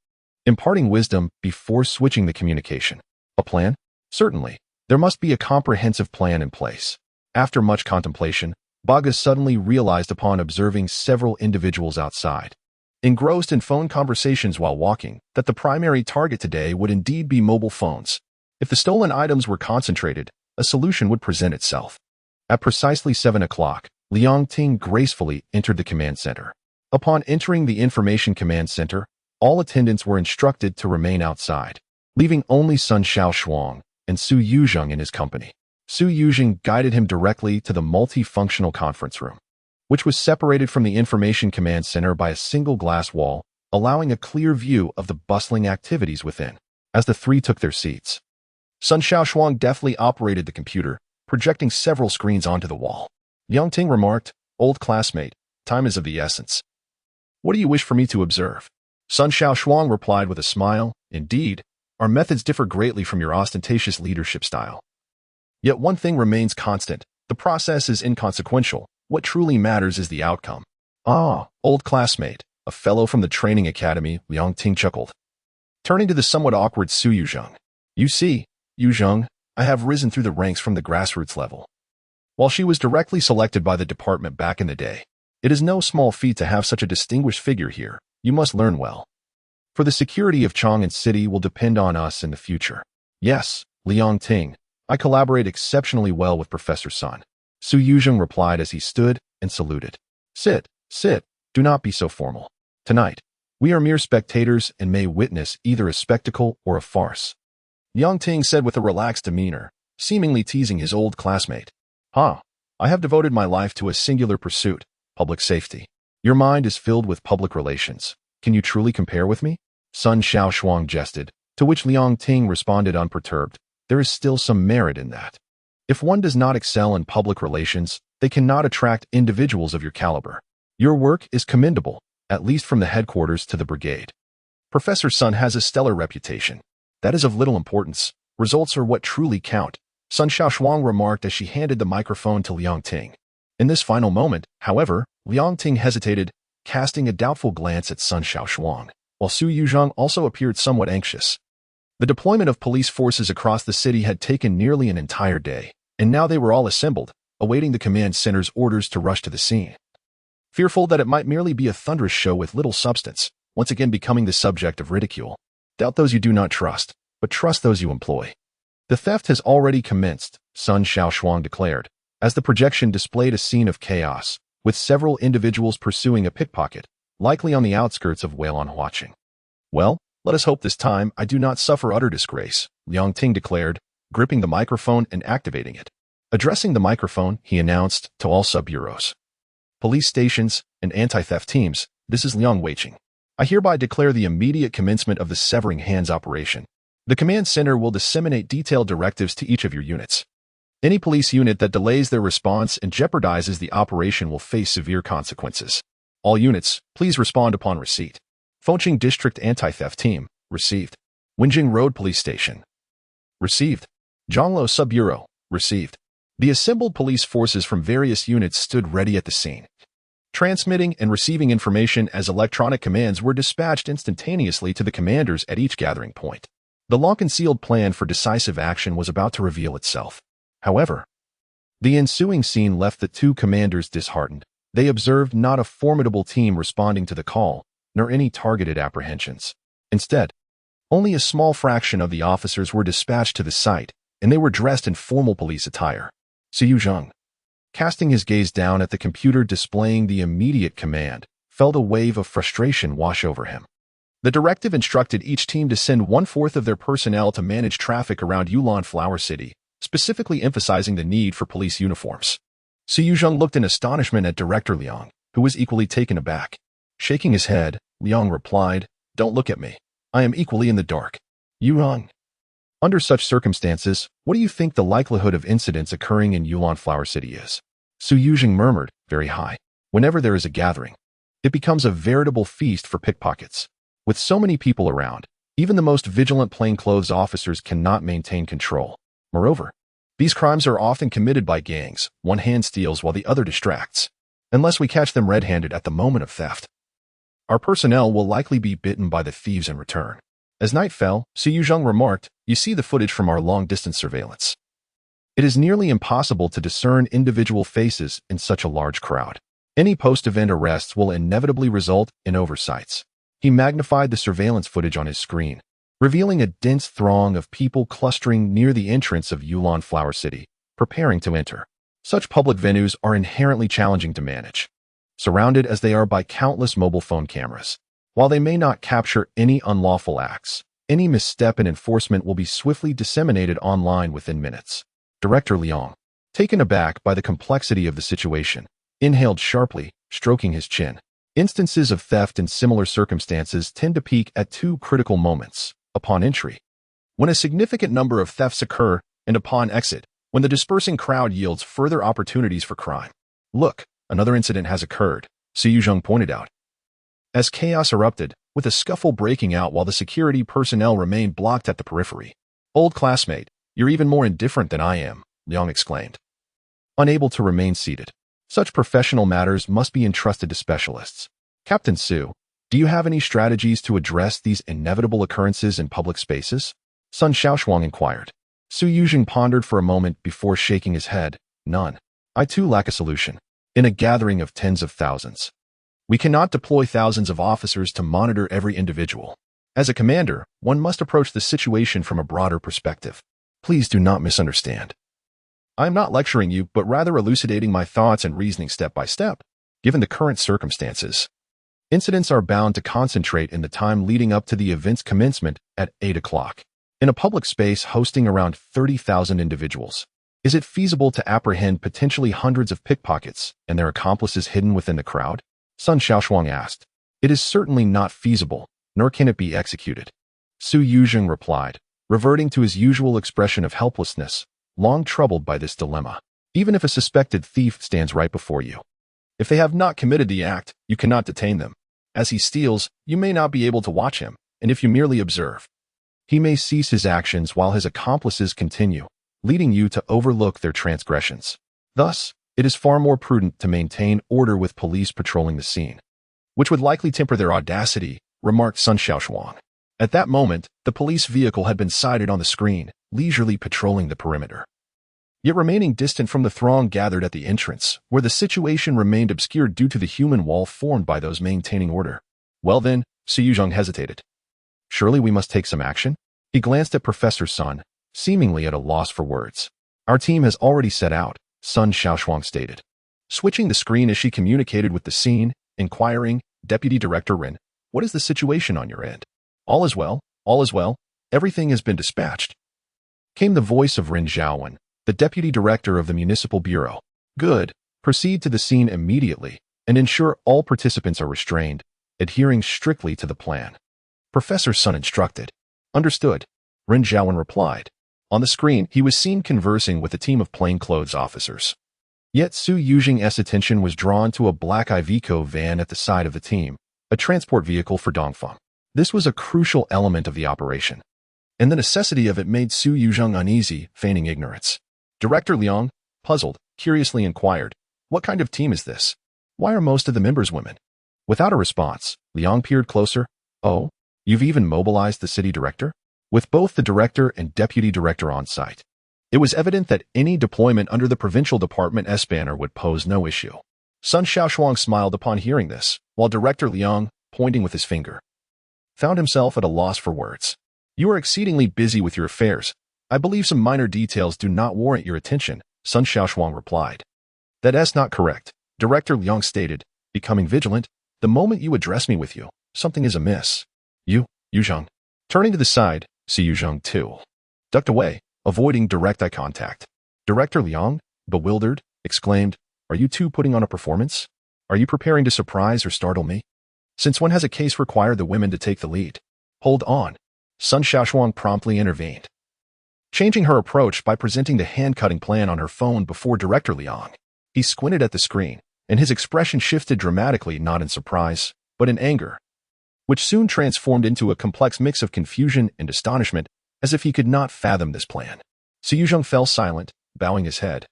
imparting wisdom before switching the communication. A plan? Certainly. There must be a comprehensive plan in place. After much contemplation, Baga suddenly realized upon observing several individuals outside, engrossed in phone conversations while walking, that the primary target today would indeed be mobile phones. If the stolen items were concentrated, a solution would present itself. At precisely 7 o'clock, Liang Ting gracefully entered the command center. Upon entering the information command center, all attendants were instructed to remain outside, leaving only Sun Shaoshuang and Su Yuzheng in his company. Su Yuzheng guided him directly to the multifunctional conference room, which was separated from the information command center by a single glass wall, allowing a clear view of the bustling activities within. As the three took their seats, Sun Shaoshuang deftly operated the computer, projecting several screens onto the wall. Liang Ting remarked, old classmate, time is of the essence. What do you wish for me to observe? Sun Shaoshuang replied with a smile, indeed, our methods differ greatly from your ostentatious leadership style. Yet one thing remains constant, the process is inconsequential. What truly matters is the outcome. Old classmate, a fellow from the training academy, Liang Ting chuckled, turning to the somewhat awkward Su Yuzheng. You see, Yuzheng, I have risen through the ranks from the grassroots level. While she was directly selected by the department back in the day, it is no small feat to have such a distinguished figure here. You must learn well. For the security of Chang'an City will depend on us in the future. Yes, Liang Ting, I collaborate exceptionally well with Professor Sun. Su Yuzheng replied as he stood and saluted. Sit, do not be so formal. Tonight, we are mere spectators and may witness either a spectacle or a farce. Liang Ting said with a relaxed demeanor, seemingly teasing his old classmate. I have devoted my life to a singular pursuit, public safety. Your mind is filled with public relations. Can you truly compare with me? Sun Shaoshuang jested, to which Liang Ting responded unperturbed. There is still some merit in that. If one does not excel in public relations, they cannot attract individuals of your caliber. Your work is commendable, at least from the headquarters to the brigade. Professor Sun has a stellar reputation. That is of little importance. Results are what truly count, Sun Shaoshuang remarked as she handed the microphone to Liang Ting. In this final moment, however, Liang Ting hesitated, casting a doubtful glance at Sun Shaoshuang, while Su Yuzheng also appeared somewhat anxious. The deployment of police forces across the city had taken nearly an entire day, and now they were all assembled, awaiting the command center's orders to rush to the scene. Fearful that it might merely be a thunderous show with little substance, once again becoming the subject of ridicule. Doubt those you do not trust, but trust those you employ. The theft has already commenced, Sun Shaoshuang declared, as the projection displayed a scene of chaos, with several individuals pursuing a pickpocket, likely on the outskirts of Weilong watching. Well, let us hope this time I do not suffer utter disgrace, Liang Ting declared, gripping the microphone and activating it. Addressing the microphone, he announced to all sub-bureaus, police stations, and anti-theft teams, this is Liang Weiqing. I hereby declare the immediate commencement of the Severing Hands operation. The command center will disseminate detailed directives to each of your units. Any police unit that delays their response and jeopardizes the operation will face severe consequences. All units, please respond upon receipt. Fengqing District Anti-Theft Team, received. Wenjing Road Police Station, received. Zhongluo Sub-Bureau, received. The assembled police forces from various units stood ready at the scene. Transmitting and receiving information as electronic commands were dispatched instantaneously to the commanders at each gathering point. The long-concealed plan for decisive action was about to reveal itself. However, the ensuing scene left the two commanders disheartened. They observed not a formidable team responding to the call, nor any targeted apprehensions. Instead, only a small fraction of the officers were dispatched to the site, and they were dressed in formal police attire. Su Zheng, casting his gaze down at the computer displaying the immediate command, felt a wave of frustration wash over him. The directive instructed each team to send 1/4 of their personnel to manage traffic around Yulon Flower City, specifically emphasizing the need for police uniforms. Su Zheng looked in astonishment at Director Liang, who was equally taken aback. Shaking his head, Liang replied, "Don't look at me. I am equally in the dark." Yulon. Under such circumstances, what do you think the likelihood of incidents occurring in Yulon Flower City is? Su Zheng murmured, "Very high. Whenever there is a gathering, it becomes a veritable feast for pickpockets. With so many people around, even the most vigilant plainclothes officers cannot maintain control. Moreover, these crimes are often committed by gangs. One hand steals while the other distracts. Unless we catch them red-handed at the moment of theft, our personnel will likely be bitten by the thieves in return." As night fell, Su Zheng remarked, "You see the footage from our long-distance surveillance. It is nearly impossible to discern individual faces in such a large crowd. Any post-event arrests will inevitably result in oversights." He magnified the surveillance footage on his screen, revealing a dense throng of people clustering near the entrance of Yulon Flower City, preparing to enter. Such public venues are inherently challenging to manage, surrounded as they are by countless mobile phone cameras. While they may not capture any unlawful acts, any misstep in enforcement will be swiftly disseminated online within minutes. Director Liang, taken aback by the complexity of the situation, inhaled sharply, stroking his chin. Instances of theft in similar circumstances tend to peak at two critical moments: upon entry, when a significant number of thefts occur, and upon exit, when the dispersing crowd yields further opportunities for crime. "Look, another incident has occurred," Su Zheng pointed out. As chaos erupted, with a scuffle breaking out while the security personnel remained blocked at the periphery. "Old classmate, you're even more indifferent than I am," Liang exclaimed. Unable to remain seated, such professional matters must be entrusted to specialists. "Captain Su, do you have any strategies to address these inevitable occurrences in public spaces?" Sun Shaoshuang inquired. Su Zheng pondered for a moment before shaking his head. "None. I too lack a solution. In a gathering of tens of thousands, we cannot deploy thousands of officers to monitor every individual. As a commander, one must approach the situation from a broader perspective. Please do not misunderstand. I am not lecturing you, but rather elucidating my thoughts and reasoning step by step. Given the current circumstances, incidents are bound to concentrate in the time leading up to the event's commencement at 8 o'clock. In a public space hosting around 30,000 individuals, is it feasible to apprehend potentially hundreds of pickpockets and their accomplices hidden within the crowd?" Sun Shaoshuang asked. "It is certainly not feasible, nor can it be executed," Su Zheng replied, reverting to his usual expression of helplessness, long troubled by this dilemma. "Even if a suspected thief stands right before you, if they have not committed the act, you cannot detain them. As he steals, you may not be able to watch him, and if you merely observe, he may cease his actions while his accomplices continue, leading you to overlook their transgressions. Thus, it is far more prudent to maintain order with police patrolling the scene, which would likely temper their audacity," remarked Sun Shaoshuang. At that moment, the police vehicle had been sighted on the screen, leisurely patrolling the perimeter, yet remaining distant from the throng gathered at the entrance, where the situation remained obscured due to the human wall formed by those maintaining order. "Well then," Su Zheng hesitated. "Surely we must take some action?" He glanced at Professor Sun, seemingly at a loss for words. Our team has already set out, Sun Shaoshuang stated. Switching the screen as she communicated with the scene, inquiring, Deputy Director Rin, what is the situation on your end? All is well, all is well, everything has been dispatched. Came the voice of Rin Zhaowen, the Deputy Director of the Municipal Bureau. Good, proceed to the scene immediately and ensure all participants are restrained, adhering strictly to the plan. Professor Sun instructed. Understood, Rin Zhaowen replied. On the screen, he was seen conversing with a team of plainclothes officers. Yet Su Yuzhing's attention was drawn to a black Iveco van at the side of the team, a transport vehicle for Dongfeng. This was a crucial element of the operation, and the necessity of it made Su Yuzhing uneasy, feigning ignorance. Director Liang, puzzled, curiously inquired, what kind of team is this? Why are most of the members women? Without a response, Liang peered closer. Oh, you've even mobilized the city director? With both the director and deputy director on site. It was evident that any deployment under the provincial department S banner would pose no issue. Sun Shaoshuang smiled upon hearing this, while Director Liang, pointing with his finger, found himself at a loss for words. You are exceedingly busy with your affairs. I believe some minor details do not warrant your attention, Sun Shaoshuang replied. That is not correct, Director Liang stated, becoming vigilant. The moment you address me with you, something is amiss. Yuzheng. Turning to the side, Su Yuzheng too ducked away, avoiding direct eye contact. Director Liang, bewildered, exclaimed, Are you two putting on a performance? Are you preparing to surprise or startle me? Since when has a case required the women to take the lead? Hold on. Sun Shaoshuang promptly intervened, changing her approach by presenting the hand-cutting plan on her phone before Director Liang. He squinted at the screen, and his expression shifted dramatically, not in surprise, but in anger, which soon transformed into a complex mix of confusion and astonishment, as if he could not fathom this plan. Su Yuzheng fell silent, bowing his head,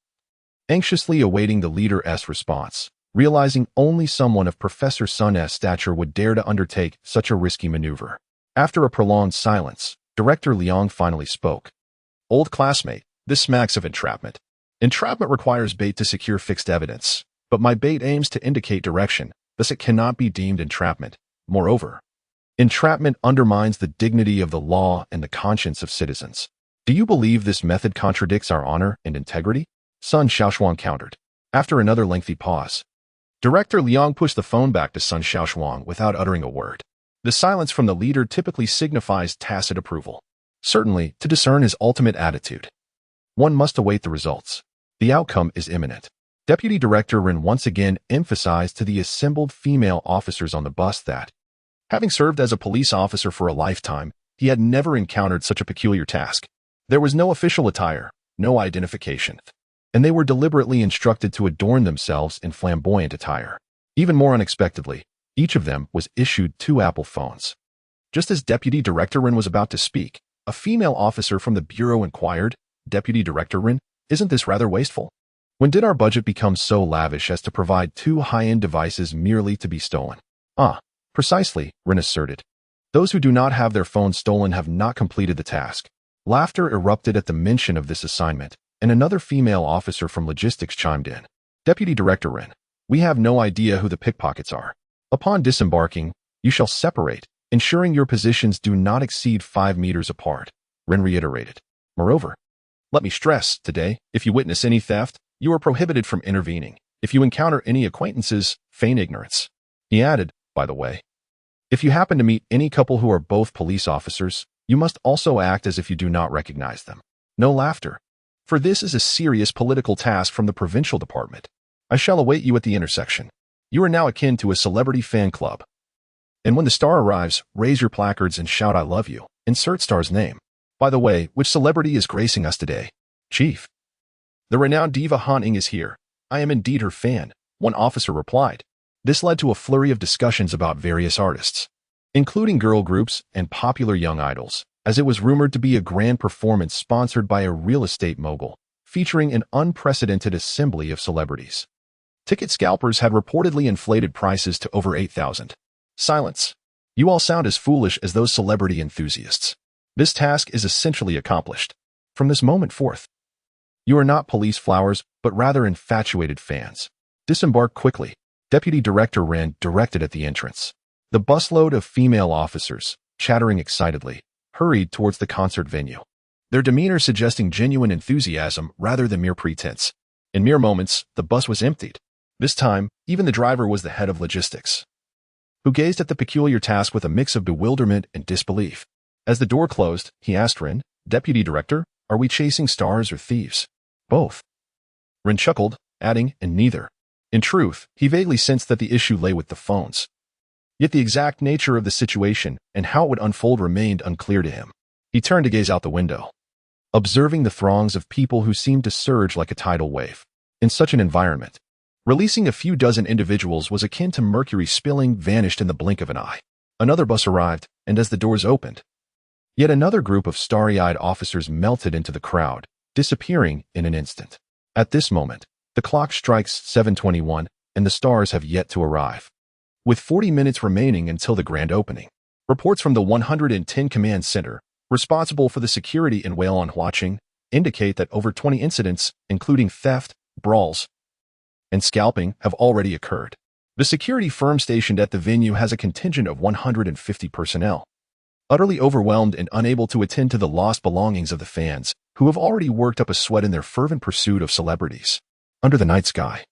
anxiously awaiting the leader's response, realizing only someone of Professor Sun's stature would dare to undertake such a risky maneuver. After a prolonged silence, Director Liang finally spoke. Old classmate, this smacks of entrapment. Entrapment requires bait to secure fixed evidence, but my bait aims to indicate direction, thus it cannot be deemed entrapment. Moreover, entrapment undermines the dignity of the law and the conscience of citizens. Do you believe this method contradicts our honor and integrity? Sun Shaoshuang countered. After another lengthy pause, Director Liang pushed the phone back to Sun Shaoshuang without uttering a word. The silence from the leader typically signifies tacit approval. Certainly, to discern his ultimate attitude, one must await the results. The outcome is imminent. Deputy Director Rin once again emphasized to the assembled female officers on the bus that, having served as a police officer for a lifetime, he had never encountered such a peculiar task. There was no official attire, no identification, and they were deliberately instructed to adorn themselves in flamboyant attire. Even more unexpectedly, each of them was issued 2 Apple phones. Just as Deputy Director Rin was about to speak, a female officer from the bureau inquired, Deputy Director Rin, isn't this rather wasteful? When did our budget become so lavish as to provide 2 high-end devices merely to be stolen? Precisely, Rin asserted. Those who do not have their phones stolen have not completed the task. Laughter erupted at the mention of this assignment, and another female officer from logistics chimed in. Deputy Director Rin, we have no idea who the pickpockets are. Upon disembarking, you shall separate, ensuring your positions do not exceed 5 meters apart, Rin reiterated. Moreover, let me stress, today, if you witness any theft, you are prohibited from intervening. If you encounter any acquaintances, feign ignorance. He added, by the way, if you happen to meet any couple who are both police officers, you must also act as if you do not recognize them. No laughter, for this is a serious political task from the provincial department. I shall await you at the intersection. You are now akin to a celebrity fan club. And when the star arrives, raise your placards and shout I love you. Insert star's name. By the way, which celebrity is gracing us today? Chief. The renowned diva Han Ying is here. I am indeed her fan, one officer replied. This led to a flurry of discussions about various artists, including girl groups and popular young idols, as it was rumored to be a grand performance sponsored by a real estate mogul, featuring an unprecedented assembly of celebrities. Ticket scalpers had reportedly inflated prices to over 8,000. Silence. You all sound as foolish as those celebrity enthusiasts. This task is essentially accomplished. From this moment forth, you are not police flowers, but rather infatuated fans. Disembark quickly, Deputy Director Rin directed at the entrance. The busload of female officers, chattering excitedly, hurried towards the concert venue. their demeanor suggesting genuine enthusiasm rather than mere pretense. In mere moments, the bus was emptied. This time, even the driver was the head of logistics, who gazed at the peculiar task with a mix of bewilderment and disbelief. As the door closed, he asked Rin, "Deputy Director, are we chasing stars or thieves?" "Both." Rin chuckled, adding, "and neither." In truth, he vaguely sensed that the issue lay with the phones. Yet the exact nature of the situation and how it would unfold remained unclear to him. He turned to gaze out the window, observing the throngs of people who seemed to surge like a tidal wave. In such an environment, releasing a few dozen individuals was akin to mercury spilling vanished in the blink of an eye. Another bus arrived, and as the doors opened, yet another group of starry-eyed officers melted into the crowd, disappearing in an instant. At this moment, the clock strikes 7:21, and the stars have yet to arrive. With 40 minutes remaining until the grand opening, reports from the 110 Command Center, responsible for the security in Whalonhuaching, indicate that over 20 incidents, including theft, brawls, and scalping, have already occurred. The security firm stationed at the venue has a contingent of 150 personnel, utterly overwhelmed and unable to attend to the lost belongings of the fans, who have already worked up a sweat in their fervent pursuit of celebrities. Under the night sky,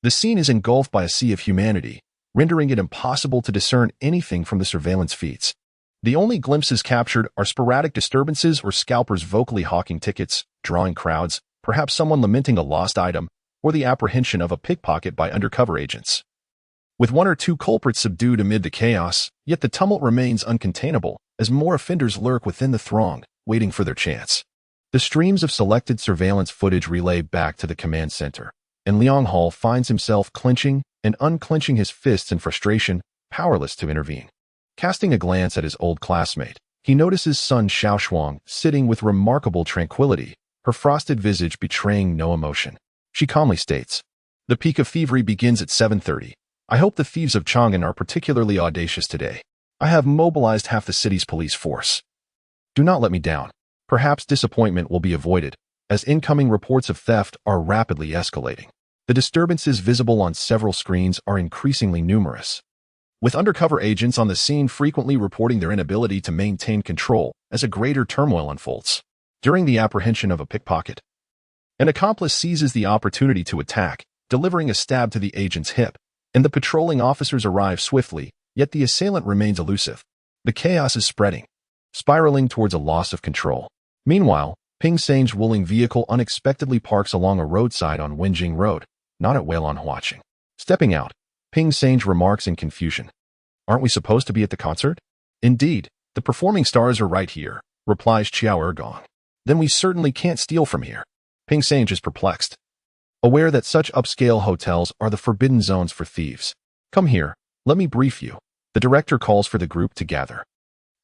the scene is engulfed by a sea of humanity, rendering it impossible to discern anything from the surveillance feeds. The only glimpses captured are sporadic disturbances or scalpers vocally hawking tickets, drawing crowds, perhaps someone lamenting a lost item, or the apprehension of a pickpocket by undercover agents. With one or two culprits subdued amid the chaos, yet the tumult remains uncontainable, as more offenders lurk within the throng, waiting for their chance. The streams of selected surveillance footage relay back to the command center, and Liang Hall finds himself clenching and unclenching his fists in frustration, powerless to intervene. Casting a glance at his old classmate, he notices Sun Shaoshuang sitting with remarkable tranquility, her frosted visage betraying no emotion. She calmly states, "The peak of thievery begins at 7:30. I hope the thieves of Chang'an are particularly audacious today. I have mobilized half the city's police force. Do not let me down." Perhaps disappointment will be avoided, as incoming reports of theft are rapidly escalating. The disturbances visible on several screens are increasingly numerous, with undercover agents on the scene frequently reporting their inability to maintain control as a greater turmoil unfolds. During the apprehension of a pickpocket, an accomplice seizes the opportunity to attack, delivering a stab to the agent's hip, and the patrolling officers arrive swiftly, yet the assailant remains elusive. The chaos is spreading, spiraling towards a loss of control. Meanwhile, Ping Sange's wooling vehicle unexpectedly parks along a roadside on Wenjing Road, not at Whalonhuaching. Stepping out, Ping Sange remarks in confusion, "Aren't we supposed to be at the concert?" "Indeed, the performing stars are right here," replies Qiao Ergong. "Then we certainly can't steal from here." Ping Sange is perplexed, aware that such upscale hotels are the forbidden zones for thieves. "Come here, let me brief you." The director calls for the group to gather.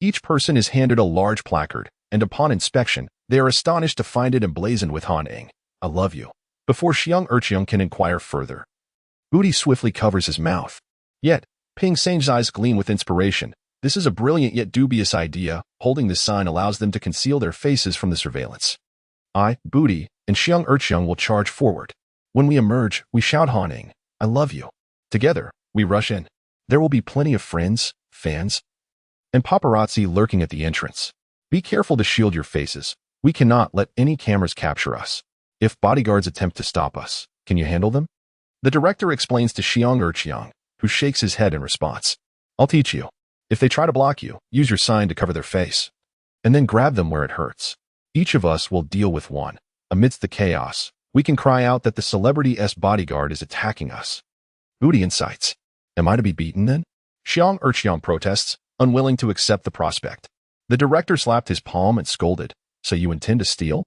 Each person is handed a large placard, and upon inspection, they are astonished to find it emblazoned with Han Eng, "I love you." Before Xiang Erqiang can inquire further, Booty swiftly covers his mouth. Yet, Ping Sange's eyes gleam with inspiration. This is a brilliant yet dubious idea. Holding this sign allows them to conceal their faces from the surveillance. I, Booty, and Xiang Erqiang will charge forward. When we emerge, we shout Han Eng, "I love you." Together, we rush in. There will be plenty of friends, fans, and paparazzi lurking at the entrance. Be careful to shield your faces. We cannot let any cameras capture us. If bodyguards attempt to stop us, can you handle them? The director explains to Xiang Erqiang, who shakes his head in response. "I'll teach you. If they try to block you, use your sign to cover their face, and then grab them where it hurts. Each of us will deal with one. Amidst the chaos, we can cry out that the celebrity-esque bodyguard is attacking us." Booty incites. "Am I to be beaten then?" Xiang Erqiang protests, unwilling to accept the prospect. The director slapped his palm and scolded, "So you intend to steal?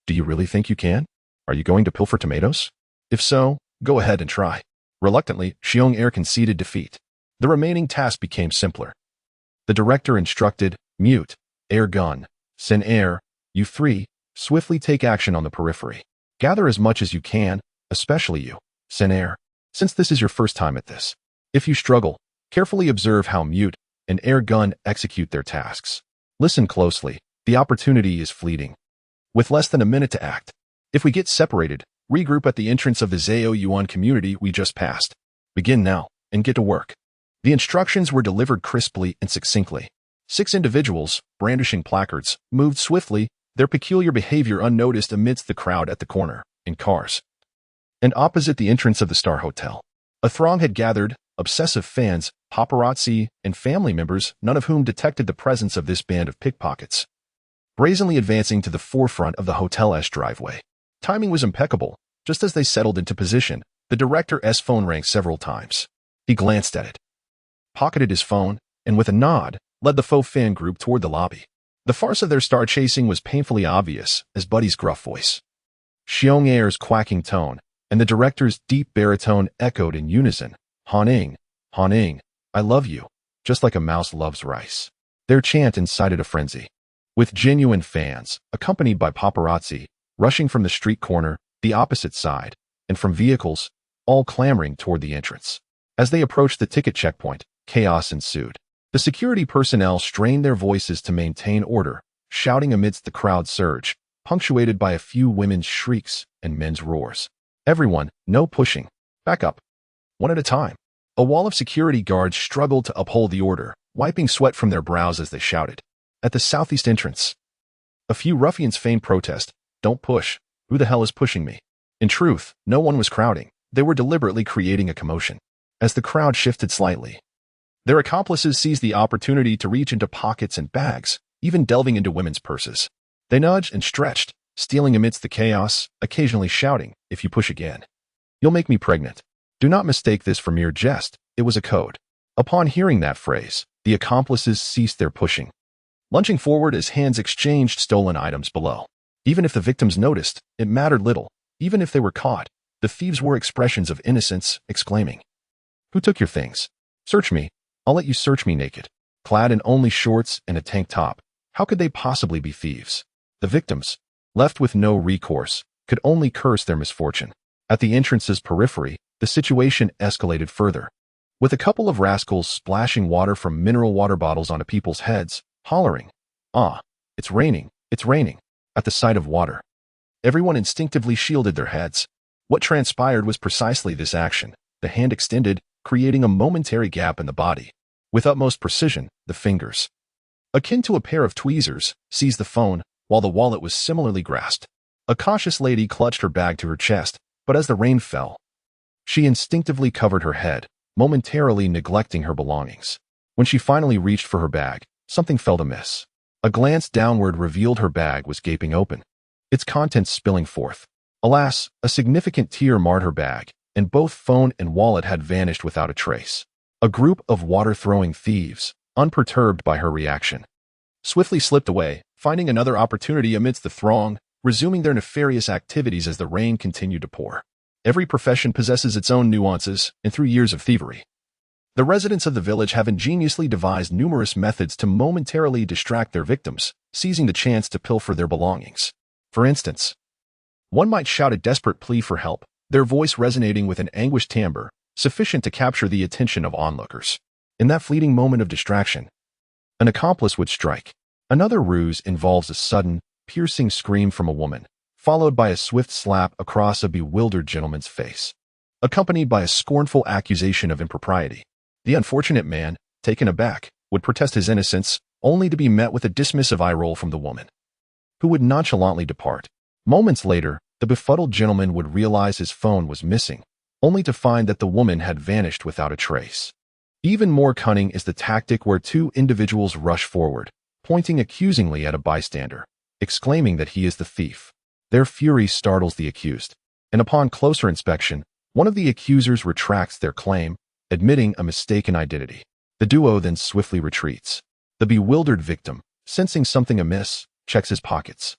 Do you really think you can? Are you going to pilfer tomatoes? If so, go ahead and try." Reluctantly, Xiong Er conceded defeat. The remaining task became simpler. The director instructed, "Mute, air gun, Sen Air, you three, swiftly take action on the periphery. Gather as much as you can, especially you, Sen Air, since this is your first time at this. If you struggle, carefully observe how Mute and Air Gun execute their tasks. Listen closely, the opportunity is fleeting. With less than a minute to act. If we get separated, regroup at the entrance of the Zhao Yuan community we just passed. Begin now, and get to work." The instructions were delivered crisply and succinctly. 6 individuals, brandishing placards, moved swiftly, their peculiar behavior unnoticed amidst the crowd at the corner, in cars. And opposite the entrance of the Star Hotel, a throng had gathered, obsessive fans, paparazzi, and family members, none of whom detected the presence of this band of pickpockets. Brazenly advancing to the forefront of the hotel's driveway. Timing was impeccable. Just as they settled into position, the director's phone rang several times. He glanced at it, pocketed his phone, and with a nod, led the faux fan group toward the lobby. The farce of their star chasing was painfully obvious as Buddy's gruff voice, Xiong Air's quacking tone, and the director's deep baritone echoed in unison. Han Ing, I love you, just like a mouse loves rice. Their chant incited a frenzy, with genuine fans, accompanied by paparazzi, rushing from the street corner, the opposite side, and from vehicles, all clamoring toward the entrance. As they approached the ticket checkpoint, chaos ensued. The security personnel strained their voices to maintain order, shouting amidst the crowd surge, punctuated by a few women's shrieks and men's roars. Everyone, no pushing. Back up. One at a time. A wall of security guards struggled to uphold the order, wiping sweat from their brows as they shouted. At the southeast entrance, a few ruffians feigned protest. Don't push. Who the hell is pushing me? In truth, no one was crowding. They were deliberately creating a commotion. As the crowd shifted slightly, their accomplices seized the opportunity to reach into pockets and bags, even delving into women's purses. They nudged and stretched, stealing amidst the chaos, occasionally shouting, if you push again, you'll make me pregnant. Do not mistake this for mere jest. It was a code. Upon hearing that phrase, the accomplices ceased their pushing, lunging forward as hands exchanged stolen items below. Even if the victims noticed, it mattered little. Even if they were caught, the thieves wore expressions of innocence, exclaiming, who took your things? Search me. I'll let you search me naked. Clad in only shorts and a tank top, how could they possibly be thieves? The victims, left with no recourse, could only curse their misfortune. At the entrance's periphery, the situation escalated further, with a couple of rascals splashing water from mineral water bottles onto people's heads, hollering, "Ah, it's raining, it's raining." At the sight of water, everyone instinctively shielded their heads. What transpired was precisely this action, the hand extended, creating a momentary gap in the body. With utmost precision, the fingers, akin to a pair of tweezers, seized the phone, while the wallet was similarly grasped. A cautious lady clutched her bag to her chest, but as the rain fell, she instinctively covered her head, momentarily neglecting her belongings. When she finally reached for her bag, something felt amiss. A glance downward revealed her bag was gaping open, its contents spilling forth. Alas, a significant tear marred her bag, and both phone and wallet had vanished without a trace. A group of water-throwing thieves, unperturbed by her reaction, swiftly slipped away, finding another opportunity amidst the throng, resuming their nefarious activities as the rain continued to pour. Every profession possesses its own nuances, and through years of thievery, the residents of the village have ingeniously devised numerous methods to momentarily distract their victims, seizing the chance to pilfer their belongings. For instance, one might shout a desperate plea for help, their voice resonating with an anguished timbre, sufficient to capture the attention of onlookers. In that fleeting moment of distraction, an accomplice would strike. Another ruse involves a sudden, piercing scream from a woman, followed by a swift slap across a bewildered gentleman's face, accompanied by a scornful accusation of impropriety. The unfortunate man, taken aback, would protest his innocence, only to be met with a dismissive eye roll from the woman, who would nonchalantly depart. Moments later, the befuddled gentleman would realize his phone was missing, only to find that the woman had vanished without a trace. Even more cunning is the tactic where two individuals rush forward, pointing accusingly at a bystander, exclaiming that he is the thief. Their fury startles the accused, and upon closer inspection, one of the accusers retracts their claim, admitting a mistaken identity. The duo then swiftly retreats. The bewildered victim, sensing something amiss, checks his pockets,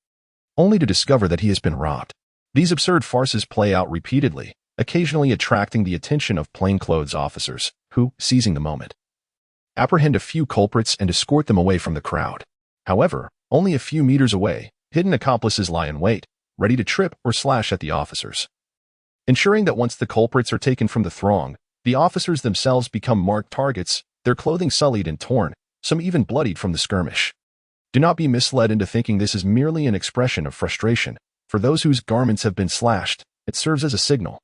only to discover that he has been robbed. These absurd farces play out repeatedly, occasionally attracting the attention of plainclothes officers, who, seizing the moment, apprehend a few culprits and escort them away from the crowd. However, only a few meters away, hidden accomplices lie in wait, ready to trip or slash at the officers, ensuring that once the culprits are taken from the throng, the officers themselves become marked targets, their clothing sullied and torn, some even bloodied from the skirmish. Do not be misled into thinking this is merely an expression of frustration. For those whose garments have been slashed, it serves as a signal,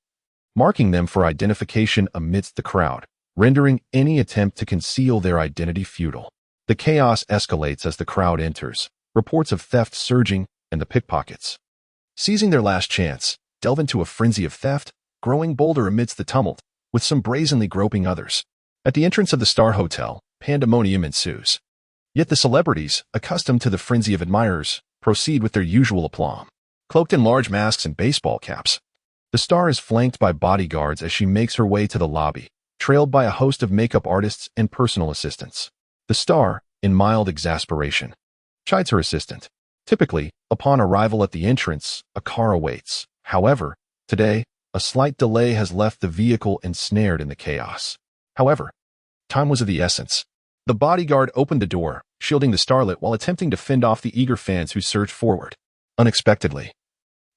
marking them for identification amidst the crowd, rendering any attempt to conceal their identity futile. The chaos escalates as the crowd enters, reports of theft surging, and the pickpockets. Seizing their last chance, delve into a frenzy of theft, growing bolder amidst the tumult, with some brazenly groping others. At the entrance of the Star Hotel, pandemonium ensues. Yet the celebrities, accustomed to the frenzy of admirers, proceed with their usual aplomb. Cloaked in large masks and baseball caps, the star is flanked by bodyguards as she makes her way to the lobby, trailed by a host of makeup artists and personal assistants. The star, in mild exasperation, chides her assistant. Typically, upon arrival at the entrance, a car awaits. However, today, a slight delay has left the vehicle ensnared in the chaos. However, time was of the essence. The bodyguard opened the door, shielding the starlet while attempting to fend off the eager fans who surged forward. Unexpectedly,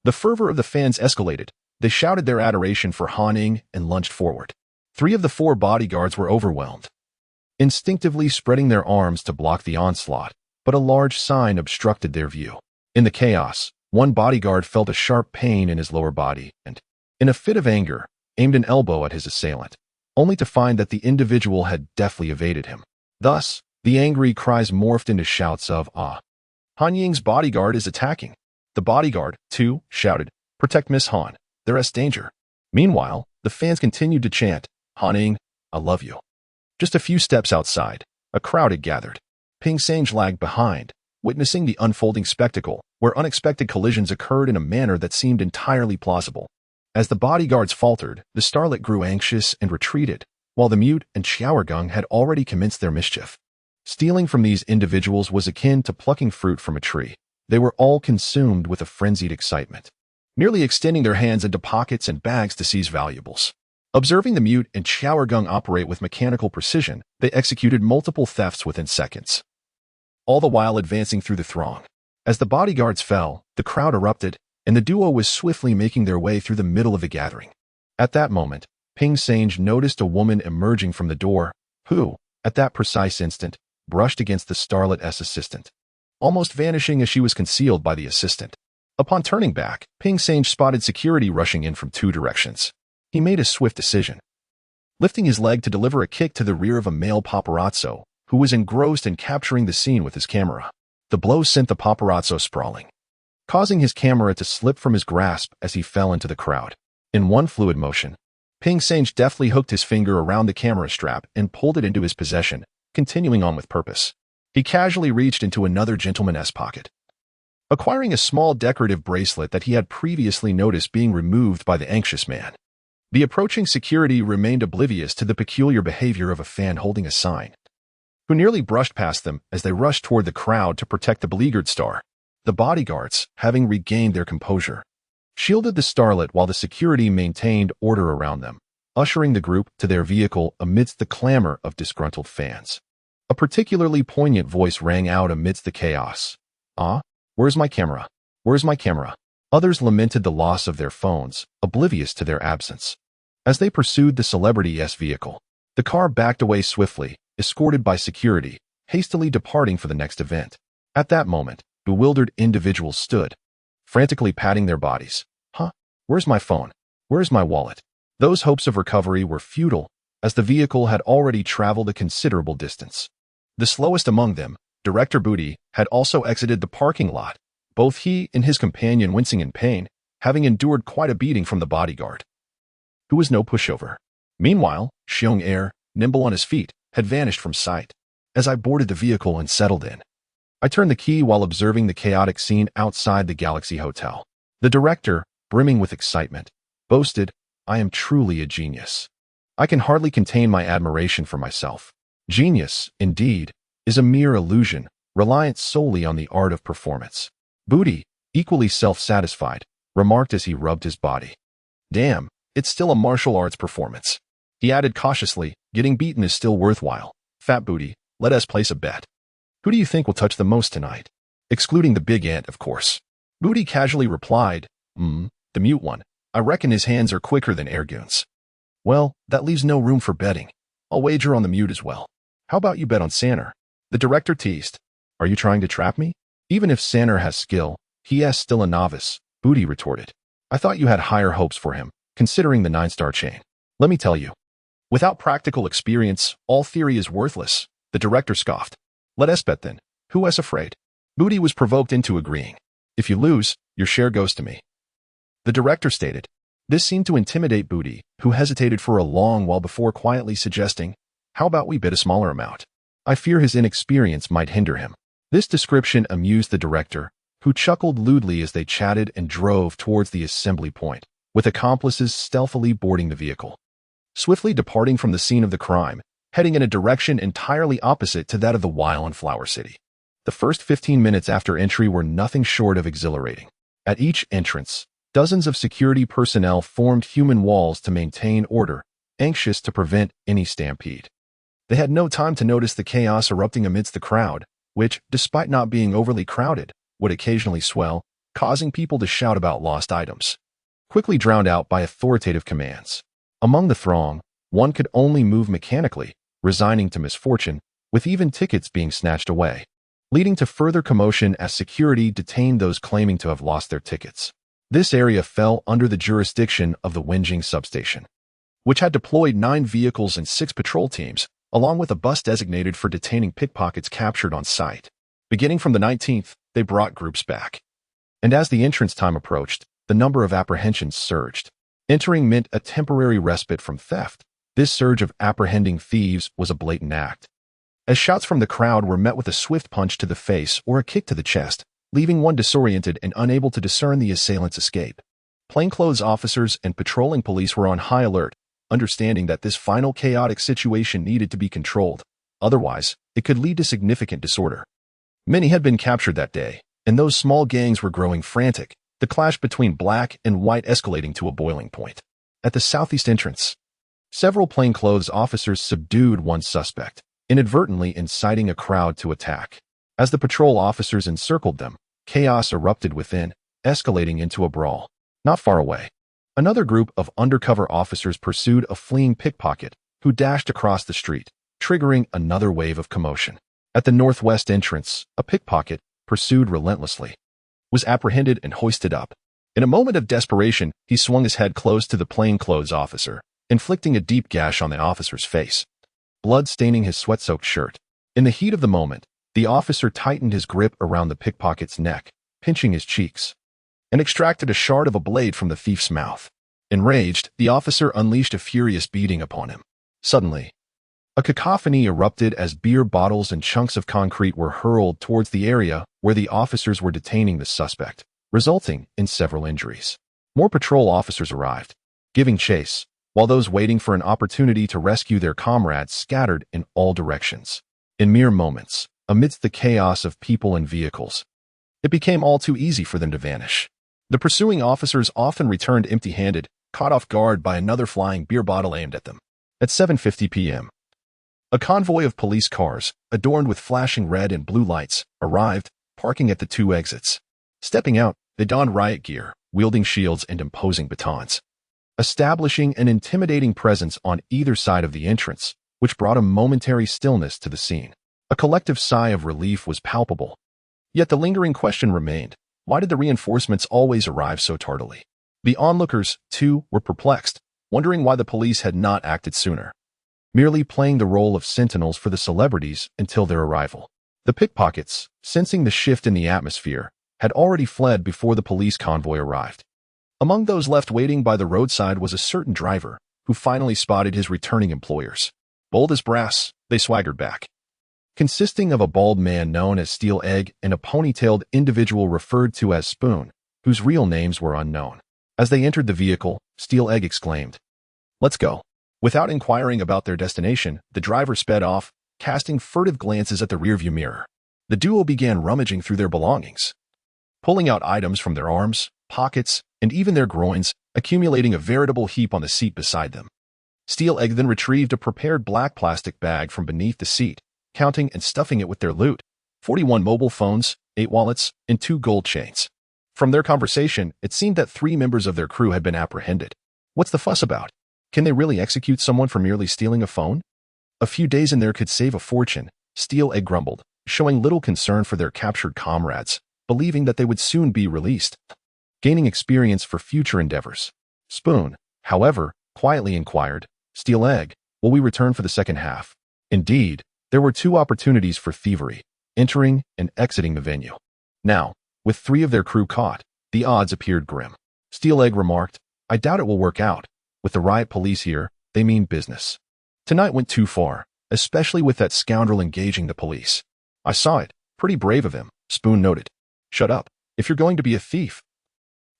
the fervor of the fans escalated. They shouted their adoration for Han Ning and lunged forward. 3 of the 4 bodyguards were overwhelmed, instinctively spreading their arms to block the onslaught, but a large sign obstructed their view. In the chaos, one bodyguard felt a sharp pain in his lower body and, in a fit of anger, aimed an elbow at his assailant, only to find that the individual had deftly evaded him. Thus, the angry cries morphed into shouts of, "Ah! Han Ying's bodyguard is attacking." The bodyguard, too, shouted, "Protect Miss Han. There's danger." Meanwhile, the fans continued to chant, "Han Ying, I love you." Just a few steps outside, a crowd had gathered. Ping Sange lagged behind, witnessing the unfolding spectacle, where unexpected collisions occurred in a manner that seemed entirely plausible. As the bodyguards faltered, the starlet grew anxious and retreated, while the mute and Xiaogang had already commenced their mischief. Stealing from these individuals was akin to plucking fruit from a tree. They were all consumed with a frenzied excitement, nearly extending their hands into pockets and bags to seize valuables. Observing the mute and Xiaogang operate with mechanical precision, they executed multiple thefts within seconds, all the while advancing through the throng. As the bodyguards fell, the crowd erupted, and the duo was swiftly making their way through the middle of the gathering. At that moment, Ping Sange noticed a woman emerging from the door, who, at that precise instant, brushed against the starlet's assistant, almost vanishing as she was concealed by the assistant. Upon turning back, Ping Sange spotted security rushing in from 2 directions. He made a swift decision, lifting his leg to deliver a kick to the rear of a male paparazzo, who was engrossed in capturing the scene with his camera. The blow sent the paparazzo sprawling, causing his camera to slip from his grasp as he fell into the crowd. In one fluid motion, Ping Sange deftly hooked his finger around the camera strap and pulled it into his possession, continuing on with purpose. He casually reached into another gentleman's pocket, acquiring a small decorative bracelet that he had previously noticed being removed by the anxious man. The approaching security remained oblivious to the peculiar behavior of a fan holding a sign, who nearly brushed past them as they rushed toward the crowd to protect the beleaguered star. The bodyguards, having regained their composure, shielded the starlet while the security maintained order around them, ushering the group to their vehicle amidst the clamor of disgruntled fans. A particularly poignant voice rang out amidst the chaos. "Ah, where's my camera? Where's my camera?" Others lamented the loss of their phones, oblivious to their absence. As they pursued the celebrity's vehicle, the car backed away swiftly, escorted by security, hastily departing for the next event. At that moment, bewildered individuals stood, frantically patting their bodies. "Huh? Where's my phone? Where's my wallet?" Those hopes of recovery were futile, as the vehicle had already traveled a considerable distance. The slowest among them, Director Booty, had also exited the parking lot, both he and his companion wincing in pain, having endured quite a beating from the bodyguard, who was no pushover. Meanwhile, Xiong Air, nimble on his feet, had vanished from sight. As I boarded the vehicle and settled in, I turned the key while observing the chaotic scene outside the Galaxy Hotel. The director, brimming with excitement, boasted, "I am truly a genius. I can hardly contain my admiration for myself. Genius, indeed, is a mere illusion, reliant solely on the art of performance." Booty, equally self-satisfied, remarked as he rubbed his body. "Damn, it's still a martial arts performance." He added cautiously, "Getting beaten is still worthwhile. Fat Booty, let us place a bet. Who do you think will touch the most tonight? Excluding the big ant, of course." Booty casually replied, The mute one. I reckon his hands are quicker than Airgoon's." "Well, that leaves no room for betting. I'll wager on the mute as well." "How about you bet on Sanner?" The director teased. "Are you trying to trap me?" "Even if Sanner has skill, he is still a novice," Booty retorted. "I thought you had higher hopes for him, considering the 9-star chain. Let me tell you, without practical experience, all theory is worthless," the director scoffed. "Let us bet then. Who is afraid?" Booty was provoked into agreeing. If you lose, your share goes to me," the director stated. This seemed to intimidate Booty, who hesitated for a long while before quietly suggesting, "How about we bid a smaller amount? I fear his inexperience might hinder him." This description amused the director, who chuckled lewdly as they chatted and drove towards the assembly point, with accomplices stealthily boarding the vehicle. Swiftly departing from the scene of the crime, heading in a direction entirely opposite to that of the Wile and Flower City. The first 15 minutes after entry were nothing short of exhilarating. At each entrance, dozens of security personnel formed human walls to maintain order, anxious to prevent any stampede. They had no time to notice the chaos erupting amidst the crowd, which, despite not being overly crowded, would occasionally swell, causing people to shout about lost items, quickly drowned out by authoritative commands. Among the throng, one could only move mechanically, resigning to misfortune, with even tickets being snatched away, leading to further commotion as security detained those claiming to have lost their tickets. This area fell under the jurisdiction of the Wenjing substation, which had deployed 9 vehicles and 6 patrol teams, along with a bus designated for detaining pickpockets captured on site. Beginning from the 19th, they brought groups back. And as the entrance time approached, the number of apprehensions surged. Entering meant a temporary respite from theft. This surge of apprehending thieves was a blatant act, as shouts from the crowd were met with a swift punch to the face or a kick to the chest, leaving one disoriented and unable to discern the assailant's escape. Plainclothes officers and patrolling police were on high alert, understanding that this final chaotic situation needed to be controlled. Otherwise, it could lead to significant disorder. Many had been captured that day, and those small gangs were growing frantic, the clash between black and white escalating to a boiling point. At the southeast entrance, several plainclothes officers subdued one suspect, inadvertently inciting a crowd to attack. As the patrol officers encircled them, chaos erupted within, escalating into a brawl. Not far away, another group of undercover officers pursued a fleeing pickpocket, who dashed across the street, triggering another wave of commotion. At the northwest entrance, a pickpocket, pursued relentlessly, was apprehended and hoisted up. In a moment of desperation, he swung his head close to the plainclothes officer, inflicting a deep gash on the officer's face, blood staining his sweat-soaked shirt. In the heat of the moment, the officer tightened his grip around the pickpocket's neck, pinching his cheeks, and extracted a shard of a blade from the thief's mouth. Enraged, the officer unleashed a furious beating upon him. Suddenly, a cacophony erupted as beer bottles and chunks of concrete were hurled towards the area where the officers were detaining the suspect, resulting in several injuries. More patrol officers arrived, giving chase, while those waiting for an opportunity to rescue their comrades scattered in all directions. In mere moments, amidst the chaos of people and vehicles, it became all too easy for them to vanish. The pursuing officers often returned empty-handed, caught off guard by another flying beer bottle aimed at them. At 7:50 p.m., a convoy of police cars, adorned with flashing red and blue lights, arrived, parking at the 2 exits. Stepping out, they donned riot gear, wielding shields and imposing batons, establishing an intimidating presence on either side of the entrance, which brought a momentary stillness to the scene. A collective sigh of relief was palpable. Yet the lingering question remained: why did the reinforcements always arrive so tardily? The onlookers, too, were perplexed, wondering why the police had not acted sooner, merely playing the role of sentinels for the celebrities until their arrival. The pickpockets, sensing the shift in the atmosphere, had already fled before the police convoy arrived. Among those left waiting by the roadside was a certain driver, who finally spotted his returning employers. Bold as brass, they swaggered back, consisting of a bald man known as Steel Egg and a ponytailed individual referred to as Spoon, whose real names were unknown. As they entered the vehicle, Steel Egg exclaimed, "Let's go." Without inquiring about their destination, the driver sped off, casting furtive glances at the rearview mirror. The duo began rummaging through their belongings, pulling out items from their arms, pockets, and even their groins, accumulating a veritable heap on the seat beside them. Steel Egg then retrieved a prepared black plastic bag from beneath the seat, counting and stuffing it with their loot: 41 mobile phones, 8 wallets, and 2 gold chains. From their conversation, it seemed that 3 members of their crew had been apprehended. What's the fuss about? Can they really execute someone for merely stealing a phone? A few days in there could save a fortune, Steel Egg grumbled, showing little concern for their captured comrades, believing that they would soon be released, gaining experience for future endeavors. Spoon, however, quietly inquired, "Steel Egg, will we return for the second half?" Indeed, there were 2 opportunities for thievery: entering and exiting the venue. Now, With 3 of their crew caught, the odds appeared grim. Steeleg remarked, "I doubt it will work out. With the riot police here, they mean business." Tonight went too far, especially with that scoundrel engaging the police. "I saw it. Pretty brave of him," Spoon noted. "Shut up. If you're going to be a thief,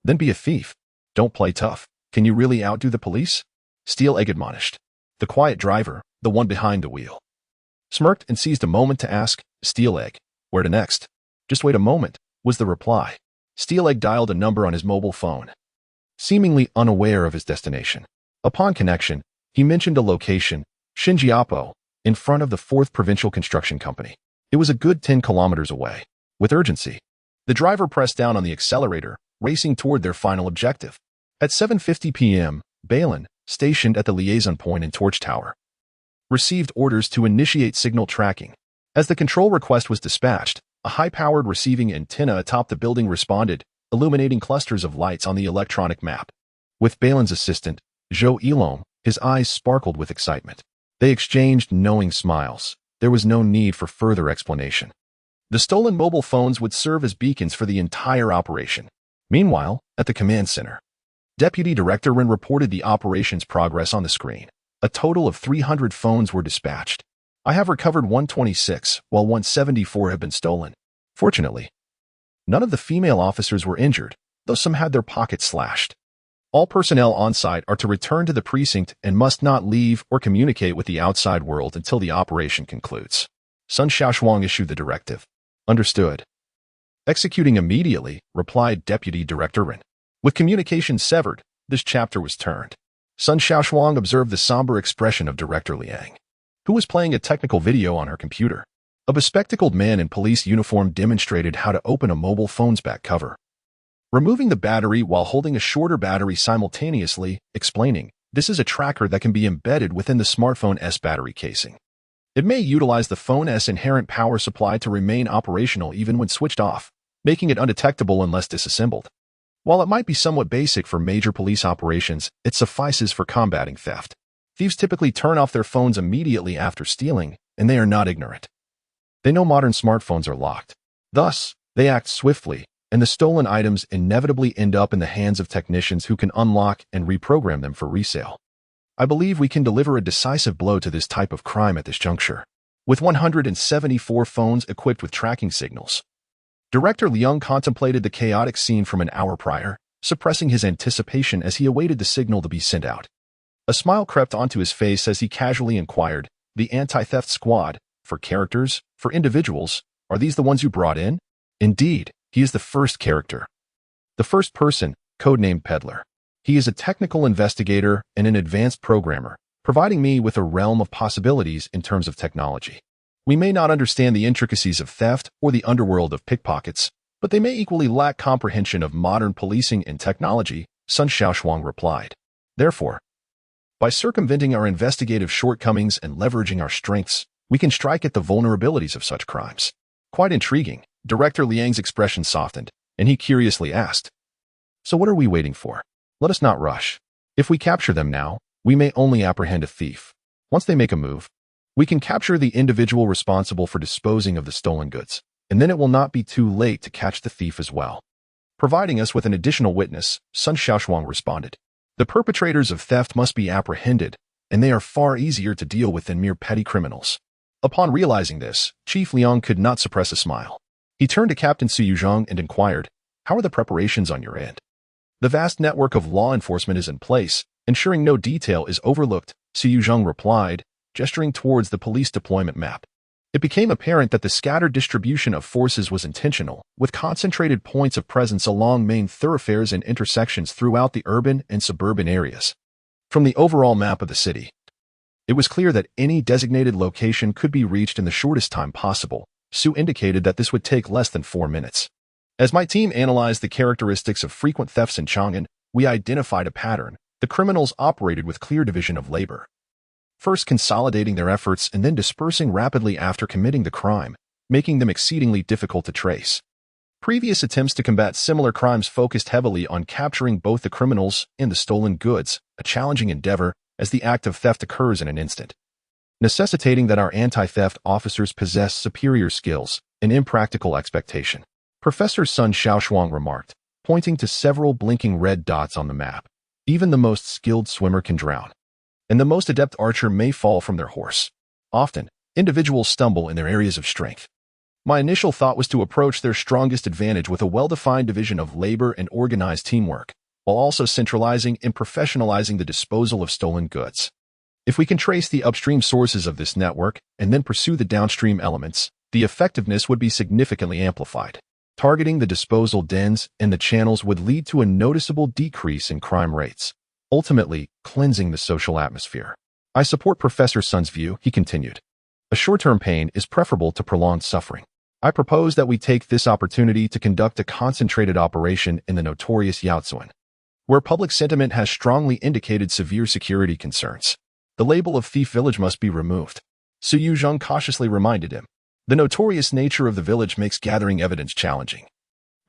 then be a thief. Don't play tough. Can you really outdo the police?" Steeleg admonished. The quiet driver, the one behind the wheel, smirked and seized a moment to ask, "Steeleg, where to next?" "Just wait a moment," was the reply. Steeleg dialed a number on his mobile phone, seemingly unaware of his destination. Upon connection, he mentioned a location, Xinjiapo, in front of the 4th Provincial Construction Company. It was a good 10 kilometers away. With urgency, the driver pressed down on the accelerator, racing toward their final objective. At 7:50 p.m., Balin, stationed at the liaison point in Torch Tower, received orders to initiate signal tracking. As the control request was dispatched, a high-powered receiving antenna atop the building responded, illuminating clusters of lights on the electronic map. With Balin's assistant, Zhou Yilong, his eyes sparkled with excitement. They exchanged knowing smiles. There was no need for further explanation. The stolen mobile phones would serve as beacons for the entire operation. Meanwhile, at the command center, Deputy Director Ren reported the operation's progress on the screen. A total of 300 phones were dispatched. "I have recovered 126, while 174 have been stolen. Fortunately, none of the female officers were injured, though some had their pockets slashed. All personnel on site are to return to the precinct and must not leave or communicate with the outside world until the operation concludes." Sun Shaoshuang issued the directive. "Understood." "Executing immediately," replied Deputy Director Ren. With communication severed, this chapter was turned. Sun Shaoshuang observed the somber expression of Director Liang, who was playing a technical video on her computer. A bespectacled man in police uniform demonstrated how to open a mobile phone's back cover, removing the battery while holding a shorter battery simultaneously, explaining, "This is a tracker that can be embedded within the smartphone's battery casing. It may utilize the phone's inherent power supply to remain operational even when switched off, making it undetectable unless disassembled. While it might be somewhat basic for major police operations, it suffices for combating theft. Thieves typically turn off their phones immediately after stealing, and they are not ignorant. They know modern smartphones are locked. Thus, they act swiftly, and the stolen items inevitably end up in the hands of technicians who can unlock and reprogram them for resale. I believe we can deliver a decisive blow to this type of crime at this juncture." With 174 phones equipped with tracking signals, Director Liang contemplated the chaotic scene from an hour prior, suppressing his anticipation as he awaited the signal to be sent out. A smile crept onto his face as he casually inquired, "The anti-theft squad, for characters, for individuals, are these the ones you brought in?" "Indeed, he is the first character. The first person, codenamed Peddler. He is a technical investigator and an advanced programmer, providing me with a realm of possibilities in terms of technology. We may not understand the intricacies of theft or the underworld of pickpockets, but they may equally lack comprehension of modern policing and technology," Sun Shaoshuang replied. "Therefore, by circumventing our investigative shortcomings and leveraging our strengths, we can strike at the vulnerabilities of such crimes." Quite intriguing, Director Liang's expression softened, and he curiously asked, "So what are we waiting for? Let us not rush. If we capture them now, we may only apprehend a thief. Once they make a move, we can capture the individual responsible for disposing of the stolen goods, and then it will not be too late to catch the thief as well." Providing us with an additional witness, Sun Shaoshuang responded, "The perpetrators of theft must be apprehended, and they are far easier to deal with than mere petty criminals." Upon realizing this, Chief Liang could not suppress a smile. He turned to Captain Suyuzhang and inquired, "How are the preparations on your end?" "The vast network of law enforcement is in place, ensuring no detail is overlooked," Suyuzhang replied, gesturing towards the police deployment map. It became apparent that the scattered distribution of forces was intentional, with concentrated points of presence along main thoroughfares and intersections throughout the urban and suburban areas. From the overall map of the city, it was clear that any designated location could be reached in the shortest time possible. Su indicated that this would take less than 4 minutes. As my team analyzed the characteristics of frequent thefts in Chang'an, we identified a pattern. The criminals operated with clear division of labor, first consolidating their efforts and then dispersing rapidly after committing the crime, making them exceedingly difficult to trace. Previous attempts to combat similar crimes focused heavily on capturing both the criminals and the stolen goods, a challenging endeavor as the act of theft occurs in an instant, necessitating that our anti-theft officers possess superior skills, an impractical expectation. Professor Sun Shaoshuang remarked, pointing to several blinking red dots on the map. Even the most skilled swimmer can drown, and the most adept archer may fall from their horse. Often, individuals stumble in their areas of strength. My initial thought was to approach their strongest advantage with a well-defined division of labor and organized teamwork, while also centralizing and professionalizing the disposal of stolen goods. If we can trace the upstream sources of this network and then pursue the downstream elements, the effectiveness would be significantly amplified. Targeting the disposal dens and the channels would lead to a noticeable decrease in crime rates, ultimately cleansing the social atmosphere. I support Professor Sun's view, he continued. A short-term pain is preferable to prolonged suffering. I propose that we take this opportunity to conduct a concentrated operation in the notorious Yaozuan, where public sentiment has strongly indicated severe security concerns. The label of Thief Village must be removed. Su Yuzheng cautiously reminded him. The notorious nature of the village makes gathering evidence challenging.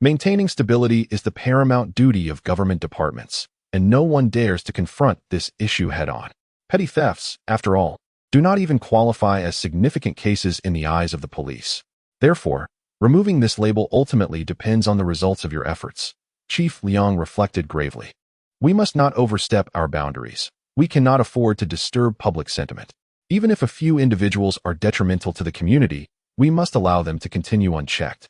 Maintaining stability is the paramount duty of government departments, and no one dares to confront this issue head-on. Petty thefts, after all, do not even qualify as significant cases in the eyes of the police. Therefore, removing this label ultimately depends on the results of your efforts. Chief Liang reflected gravely. We must not overstep our boundaries. We cannot afford to disturb public sentiment. Even if a few individuals are detrimental to the community, we must allow them to continue unchecked.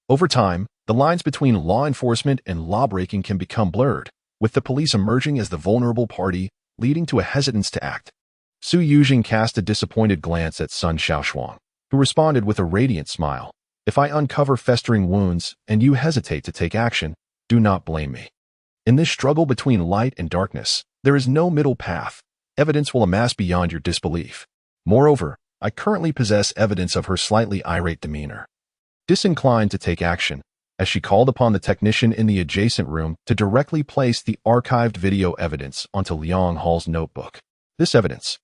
Over time, the lines between law enforcement and lawbreaking can become blurred, with the police emerging as the vulnerable party, leading to a hesitance to act. Su Yuzheng cast a disappointed glance at Sun Shaoshuang, who responded with a radiant smile. If I uncover festering wounds and you hesitate to take action, do not blame me. In this struggle between light and darkness, there is no middle path. Evidence will amass beyond your disbelief. Moreover, I currently possess evidence of her slightly irate demeanor. Disinclined to take action, as she called upon the technician in the adjacent room to directly place the archived video evidence onto Liang Hall's notebook. This evidence,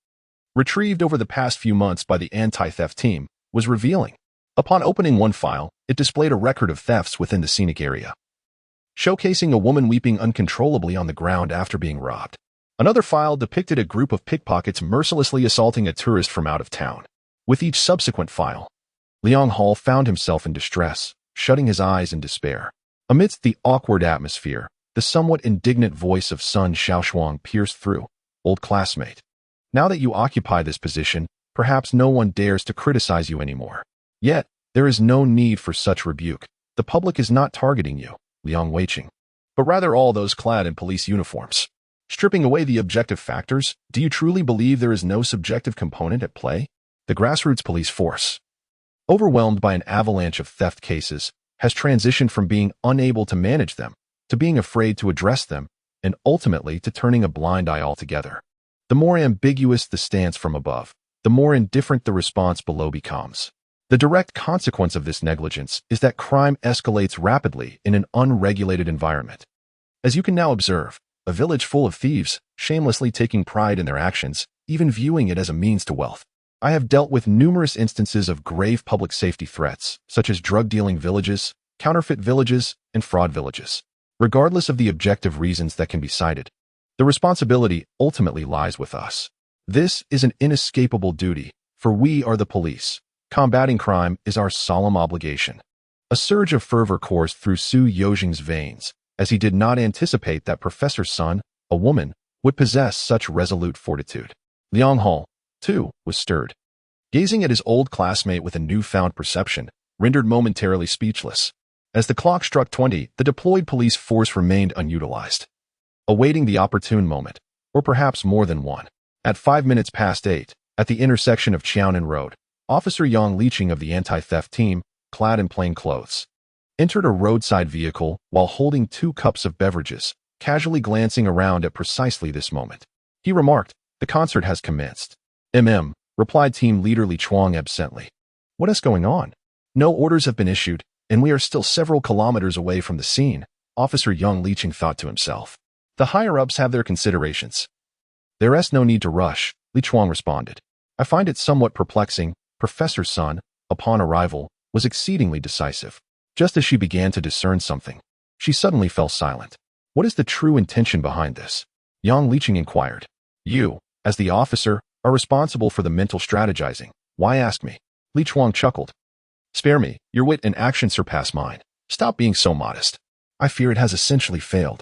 retrieved over the past few months by the anti-theft team, was revealing. Upon opening one file, it displayed a record of thefts within the scenic area, showcasing a woman weeping uncontrollably on the ground after being robbed. Another file depicted a group of pickpockets mercilessly assaulting a tourist from out of town. With each subsequent file, Liang Hall found himself in distress, shutting his eyes in despair. Amidst the awkward atmosphere, the somewhat indignant voice of Sun Shaoshuang pierced through. Old classmate. Now that you occupy this position, perhaps no one dares to criticize you anymore. Yet, there is no need for such rebuke. The public is not targeting you, Liang Weiqing, but rather all those clad in police uniforms. Stripping away the objective factors, do you truly believe there is no subjective component at play? The grassroots police force, overwhelmed by an avalanche of theft cases, has transitioned from being unable to manage them to being afraid to address them, and ultimately to turning a blind eye altogether. The more ambiguous the stance from above, the more indifferent the response below becomes. The direct consequence of this negligence is that crime escalates rapidly in an unregulated environment. As you can now observe, a village full of thieves, shamelessly taking pride in their actions, even viewing it as a means to wealth. I have dealt with numerous instances of grave public safety threats, such as drug-dealing villages, counterfeit villages, and fraud villages. Regardless of the objective reasons that can be cited, the responsibility ultimately lies with us. This is an inescapable duty, for we are the police. Combating crime is our solemn obligation. A surge of fervor coursed through Su Yuzheng's veins, as he did not anticipate that Professor Sun, a woman, would possess such resolute fortitude. Liang Hall, too, was stirred. Gazing at his old classmate with a newfound perception, rendered momentarily speechless. As the clock struck 20, the deployed police force remained unutilized, awaiting the opportune moment, or perhaps more than one. At 8:05, at the intersection of Chang'an Road, Officer Yang Liqing of the anti-theft team, clad in plain clothes, entered a roadside vehicle while holding 2 cups of beverages, casually glancing around at precisely this moment. He remarked, "The concert has commenced." Replied team leader Li Chuang absently. "What is going on? No orders have been issued, and we are still several kilometers away from the scene," Officer Yang Liqing thought to himself. "The higher-ups have their considerations. There is no need to rush," Li Chuang responded. "I find it somewhat perplexing. Professor Sun, upon arrival, was exceedingly decisive. Just as she began to discern something, she suddenly fell silent. What is the true intention behind this?" Yang Liqing inquired. "You, as the officer, are responsible for the mental strategizing. Why ask me?" Li Chuang chuckled. "Spare me, your wit and action surpass mine. Stop being so modest. I fear it has essentially failed.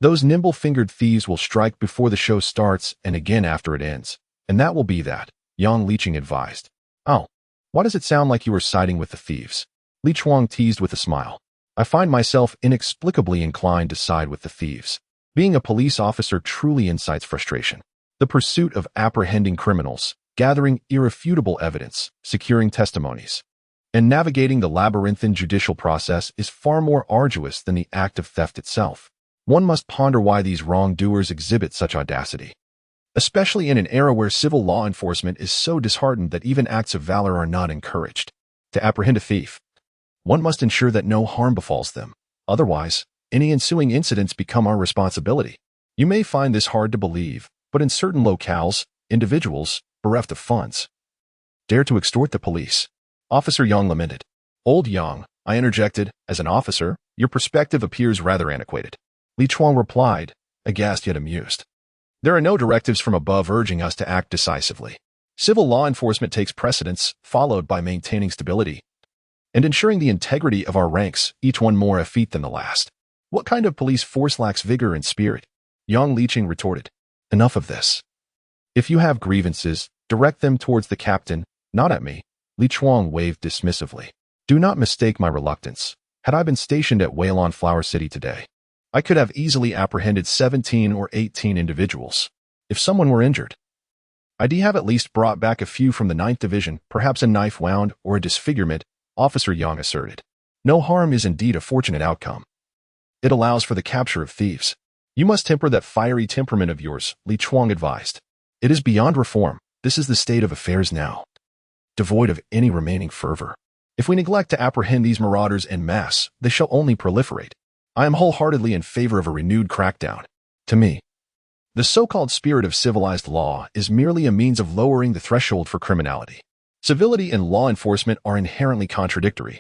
Those nimble-fingered thieves will strike before the show starts and again after it ends. And that will be that, Yang Liqing advised. Oh, why does it sound like you are siding with the thieves? Li Chuang teased with a smile. I find myself inexplicably inclined to side with the thieves. Being a police officer truly incites frustration. The pursuit of apprehending criminals, gathering irrefutable evidence, securing testimonies, and navigating the labyrinthine judicial process is far more arduous than the act of theft itself. One must ponder why these wrongdoers exhibit such audacity, especially in an era where civil law enforcement is so disheartened that even acts of valor are not encouraged. To apprehend a thief, one must ensure that no harm befalls them. Otherwise, any ensuing incidents become our responsibility. You may find this hard to believe, but in certain locales, individuals, bereft of funds, dare to extort the police. Officer Yang lamented. Old Yang, I interjected, as an officer, your perspective appears rather antiquated. Li Chuang replied, aghast yet amused. There are no directives from above urging us to act decisively. Civil law enforcement takes precedence, followed by maintaining stability and ensuring the integrity of our ranks, each one more effete than the last. What kind of police force lacks vigor and spirit? Yang Liqing retorted. Enough of this. If you have grievances, direct them towards the captain, not at me. Li Chuang waved dismissively. Do not mistake my reluctance. Had I been stationed at Weilon Flower City today, I could have easily apprehended 17 or 18 individuals. If someone were injured, I'd have at least brought back a few from the 9th Division, perhaps a knife wound or a disfigurement, Officer Yang asserted. No harm is indeed a fortunate outcome. It allows for the capture of thieves. You must temper that fiery temperament of yours, Li Chuang advised. It is beyond reform. This is the state of affairs now, devoid of any remaining fervor. If we neglect to apprehend these marauders en masse, they shall only proliferate. I am wholeheartedly in favor of a renewed crackdown. To me, the so-called spirit of civilized law is merely a means of lowering the threshold for criminality. Civility and law enforcement are inherently contradictory.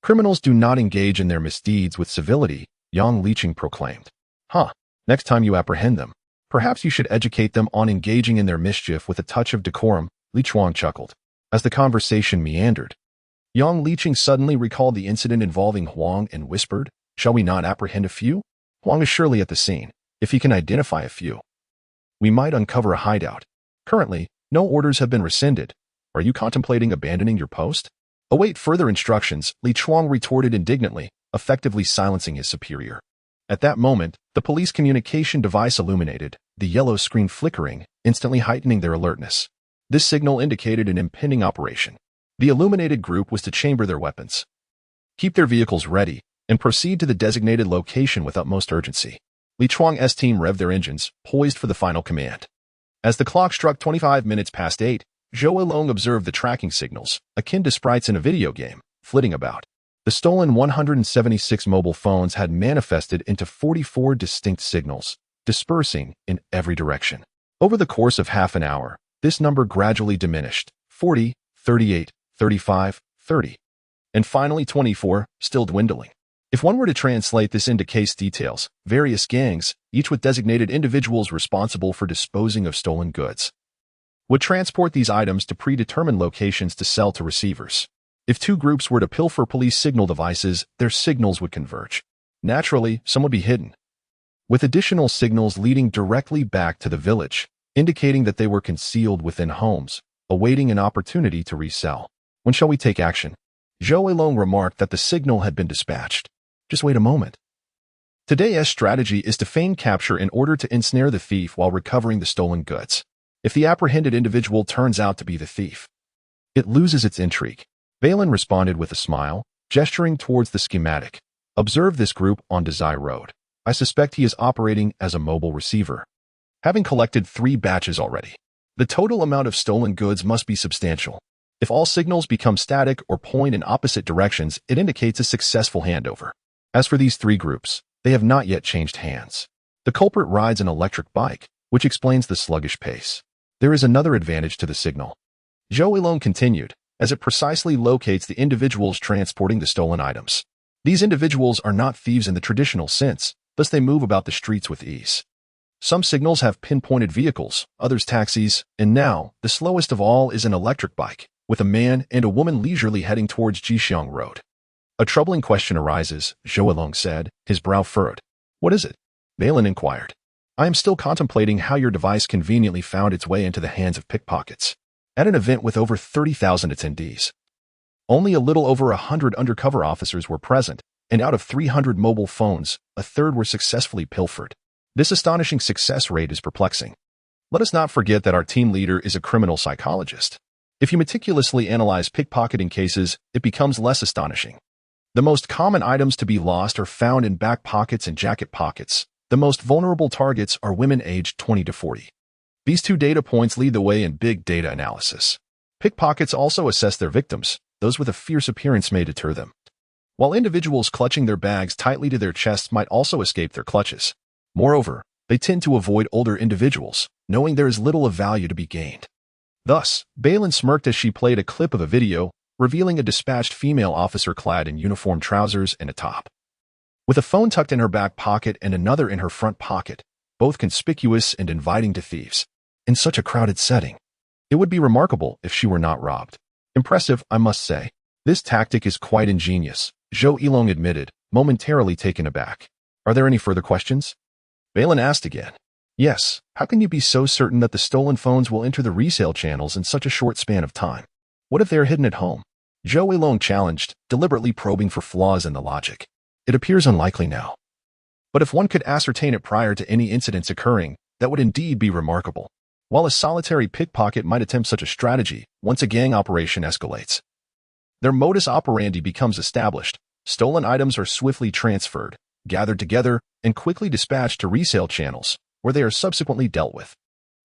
Criminals do not engage in their misdeeds with civility, Yang Liqing proclaimed. Next time you apprehend them, perhaps you should educate them on engaging in their mischief with a touch of decorum, Li Chuang chuckled. As the conversation meandered, Yang Liqing suddenly recalled the incident involving Huang and whispered, shall we not apprehend a few? Huang is surely at the scene. If he can identify a few, we might uncover a hideout. Currently, no orders have been rescinded. Are you contemplating abandoning your post? Await further instructions, Li Chuang retorted indignantly, effectively silencing his superior. At that moment, the police communication device illuminated, the yellow screen flickering, instantly heightening their alertness. This signal indicated an impending operation. The illuminated group was to chamber their weapons, keep their vehicles ready, and proceed to the designated location with utmost urgency. Li Chuang's team revved their engines, poised for the final command. As the clock struck 25 minutes past 8, Zhou Long observed the tracking signals, akin to sprites in a video game, flitting about. The stolen 176 mobile phones had manifested into 44 distinct signals, dispersing in every direction. Over the course of half an hour, this number gradually diminished, 40, 38, 35, 30, and finally 24, still dwindling. If one were to translate this into case details, various gangs, each with designated individuals responsible for disposing of stolen goods, would transport these items to predetermined locations to sell to receivers. If two groups were to pilfer police signal devices, their signals would converge. Naturally, some would be hidden, with additional signals leading directly back to the village, indicating that they were concealed within homes, awaiting an opportunity to resell. When shall we take action? Zhou Long remarked that the signal had been dispatched. Just wait a moment. Today's strategy is to feign capture in order to ensnare the thief while recovering the stolen goods. If the apprehended individual turns out to be the thief, it loses its intrigue. Valen responded with a smile, gesturing towards the schematic. Observe this group on Desai Road. I suspect he is operating as a mobile receiver, having collected 3 batches already. The total amount of stolen goods must be substantial. If all signals become static or point in opposite directions, it indicates a successful handover. As for these 3 groups, they have not yet changed hands. The culprit rides an electric bike, which explains the sluggish pace. There is another advantage to the signal, Zhou Long continued, as it precisely locates the individuals transporting the stolen items. These individuals are not thieves in the traditional sense, thus they move about the streets with ease. Some signals have pinpointed vehicles, others taxis, and now, the slowest of all is an electric bike, with a man and a woman leisurely heading towards Jixiang Road. A troubling question arises, Zhou Yilong said, his brow furrowed. What is it? Balin inquired. I am still contemplating how your device conveniently found its way into the hands of pickpockets. At an event with over 30,000 attendees. Only a little over 100 undercover officers were present, and out of 300 mobile phones, a third were successfully pilfered. This astonishing success rate is perplexing. Let us not forget that our team leader is a criminal psychologist. If you meticulously analyze pickpocketing cases, it becomes less astonishing. The most common items to be lost are found in back pockets and jacket pockets. The most vulnerable targets are women aged 20 to 40. These two data points lead the way in big data analysis. Pickpockets also assess their victims. Those with a fierce appearance may deter them, while individuals clutching their bags tightly to their chests might also escape their clutches. Moreover, they tend to avoid older individuals, knowing there is little of value to be gained. Thus, Balin smirked as she played a clip of a video, revealing a dispatched female officer clad in uniform trousers and a top, with a phone tucked in her back pocket and another in her front pocket, both conspicuous and inviting to thieves. In such a crowded setting, it would be remarkable if she were not robbed. Impressive, I must say. This tactic is quite ingenious, Zhou Yilong admitted, momentarily taken aback. Are there any further questions? Balin asked again. Yes, how can you be so certain that the stolen phones will enter the resale channels in such a short span of time? What if they are hidden at home? Zhou Yilong challenged, deliberately probing for flaws in the logic. It appears unlikely now. But if one could ascertain it prior to any incidents occurring, that would indeed be remarkable. While a solitary pickpocket might attempt such a strategy, once a gang operation escalates, their modus operandi becomes established. Stolen items are swiftly transferred, gathered together, and quickly dispatched to resale channels, where they are subsequently dealt with.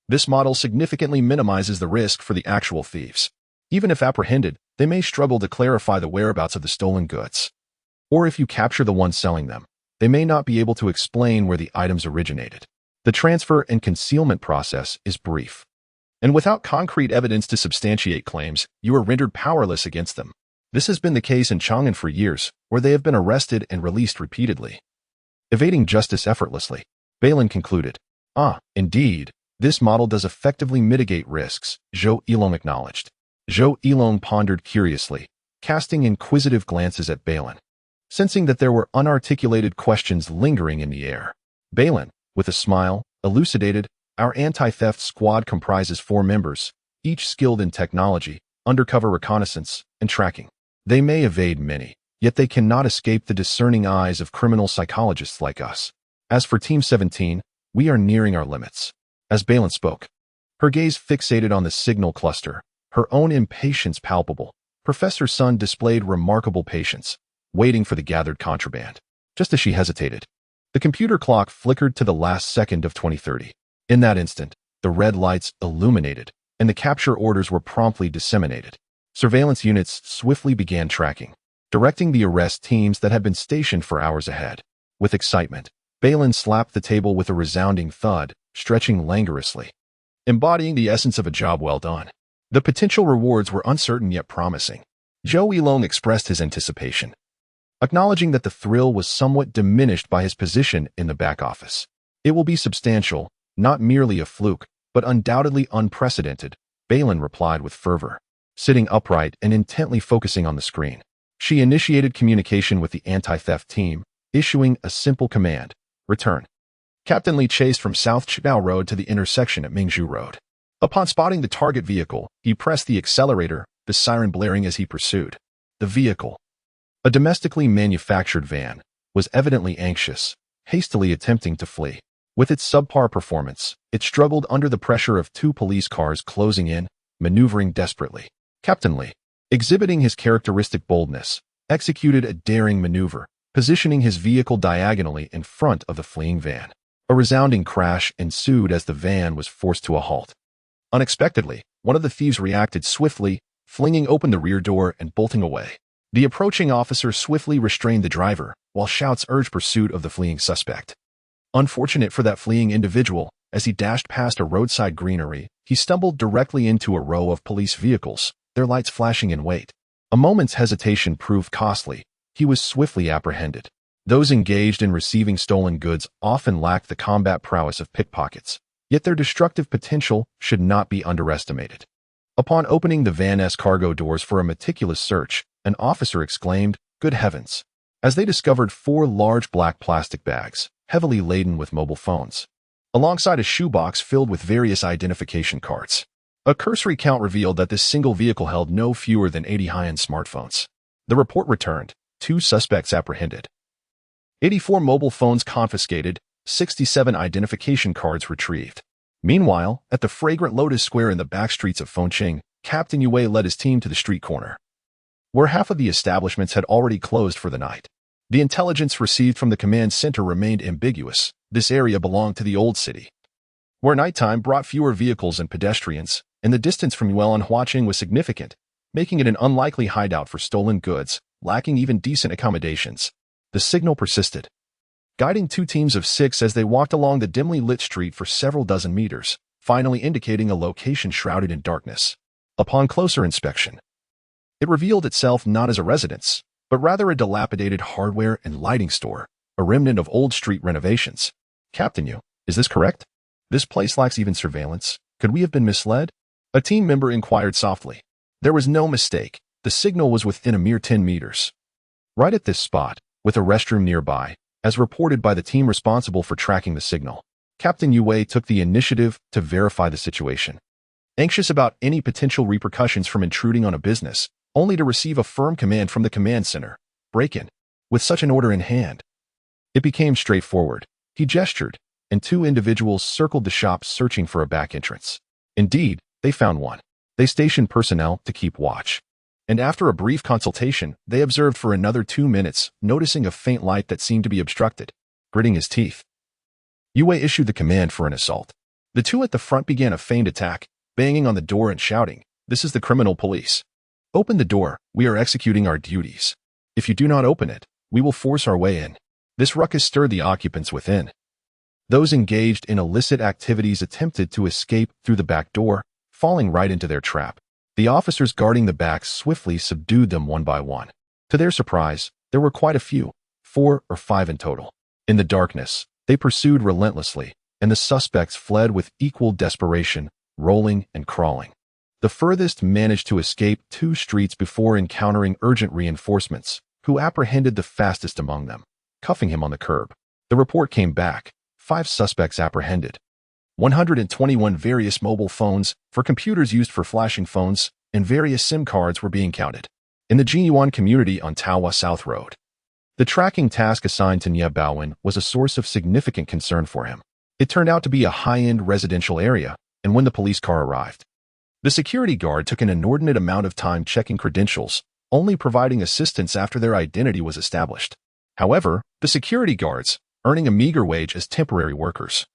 This model significantly minimizes the risk for the actual thieves. Even if apprehended, they may struggle to clarify the whereabouts of the stolen goods. Or if you capture the ones selling them, they may not be able to explain where the items originated. The transfer and concealment process is brief, and without concrete evidence to substantiate claims, you are rendered powerless against them. This has been the case in Chang'an for years, where they have been arrested and released repeatedly, evading justice effortlessly. Balin concluded. Indeed, this model does effectively mitigate risks, Zhou Yilong acknowledged. Zhou Yilong pondered curiously, casting inquisitive glances at Balin, sensing that there were unarticulated questions lingering in the air. Balin, with a smile, elucidated, our anti-theft squad comprises 4 members, each skilled in technology, undercover reconnaissance, and tracking. They may evade many, yet they cannot escape the discerning eyes of criminal psychologists like us. As for Team 17, we are nearing our limits. As Balin spoke, her gaze fixated on the signal cluster, her own impatience palpable. Professor Sun displayed remarkable patience, waiting for the gathered contraband. Just as she hesitated, the computer clock flickered to the last second of 2030. In that instant, the red lights illuminated, and the capture orders were promptly disseminated. Surveillance units swiftly began tracking, directing the arrest teams that had been stationed for hours ahead. With excitement, Balin slapped the table with a resounding thud, stretching languorously, embodying the essence of a job well done. The potential rewards were uncertain yet promising. Zhou Yilong expressed his anticipation, acknowledging that the thrill was somewhat diminished by his position in the back office. It will be substantial, not merely a fluke, but undoubtedly unprecedented, Balin replied with fervor. Sitting upright and intently focusing on the screen, she initiated communication with the anti-theft team, issuing a simple command: return. Captain Li chased from South Chibao Road to the intersection at Mingzhu Road. Upon spotting the target vehicle, he pressed the accelerator, the siren blaring as he pursued. The vehicle, a domestically manufactured van, was evidently anxious, hastily attempting to flee. With its subpar performance, it struggled under the pressure of 2 police cars closing in, maneuvering desperately. Captain Li, exhibiting his characteristic boldness, executed a daring maneuver, positioning his vehicle diagonally in front of the fleeing van. A resounding crash ensued as the van was forced to a halt. Unexpectedly, one of the thieves reacted swiftly, flinging open the rear door and bolting away. The approaching officer swiftly restrained the driver, while shouts urged pursuit of the fleeing suspect. Unfortunate for that fleeing individual, as he dashed past a roadside greenery, he stumbled directly into a row of police vehicles, their lights flashing in wait. A moment's hesitation proved costly. He was swiftly apprehended. Those engaged in receiving stolen goods often lack the combat prowess of pickpockets, yet their destructive potential should not be underestimated. Upon opening the van's cargo doors for a meticulous search, an officer exclaimed, Good heavens! As they discovered 4 large black plastic bags, heavily laden with mobile phones, alongside a shoebox filled with various identification cards. A cursory count revealed that this single vehicle held no fewer than 80 high-end smartphones. The report returned, 2 suspects apprehended, 84 mobile phones confiscated, 67 identification cards retrieved. Meanwhile, at the fragrant Lotus Square in the backstreets of Fengcheng, Captain Yue led his team to the street corner, where half of the establishments had already closed for the night. The intelligence received from the command center remained ambiguous. This area belonged to the old city, where nighttime brought fewer vehicles and pedestrians, and the distance from Yuan-Huaqing was significant, making it an unlikely hideout for stolen goods, lacking even decent accommodations. The signal persisted, guiding 2 teams of 6 as they walked along the dimly lit street for several dozen meters, finally indicating a location shrouded in darkness. Upon closer inspection, it revealed itself not as a residence, but rather a dilapidated hardware and lighting store, a remnant of old street renovations. Captain Yu, is this correct? This place lacks even surveillance. Could we have been misled? A team member inquired softly. There was no mistake. The signal was within a mere 10 meters. Right at this spot, with a restroom nearby, as reported by the team responsible for tracking the signal, Captain Yue took the initiative to verify the situation. Anxious about any potential repercussions from intruding on a business, only to receive a firm command from the command center, break in. With such an order in hand, it became straightforward. He gestured, and 2 individuals circled the shop searching for a back entrance. Indeed, they found one. They stationed personnel to keep watch. And after a brief consultation, they observed for another 2 minutes, noticing a faint light that seemed to be obstructed. Gritting his teeth, Yue issued the command for an assault. The 2 at the front began a feigned attack, banging on the door and shouting, "This is the criminal police. Open the door, we are executing our duties. If you do not open it, we will force our way in." This ruckus stirred the occupants within. Those engaged in illicit activities attempted to escape through the back door, falling right into their trap. The officers guarding the back swiftly subdued them one by one. To their surprise, there were quite a few, 4 or 5 in total. In the darkness, they pursued relentlessly, and the suspects fled with equal desperation, rolling and crawling. The furthest managed to escape 2 streets before encountering urgent reinforcements, who apprehended the fastest among them, cuffing him on the curb. The report came back, 5 suspects apprehended. 121 various mobile phones, for computers used for flashing phones, and various SIM cards were being counted. In the Jinyuan community on Taohua South Road, the tracking task assigned to Nie Baowen was a source of significant concern for him. It turned out to be a high-end residential area, and when the police car arrived, the security guard took an inordinate amount of time checking credentials, only providing assistance after their identity was established. However, the security guards, earning a meager wage as temporary workers,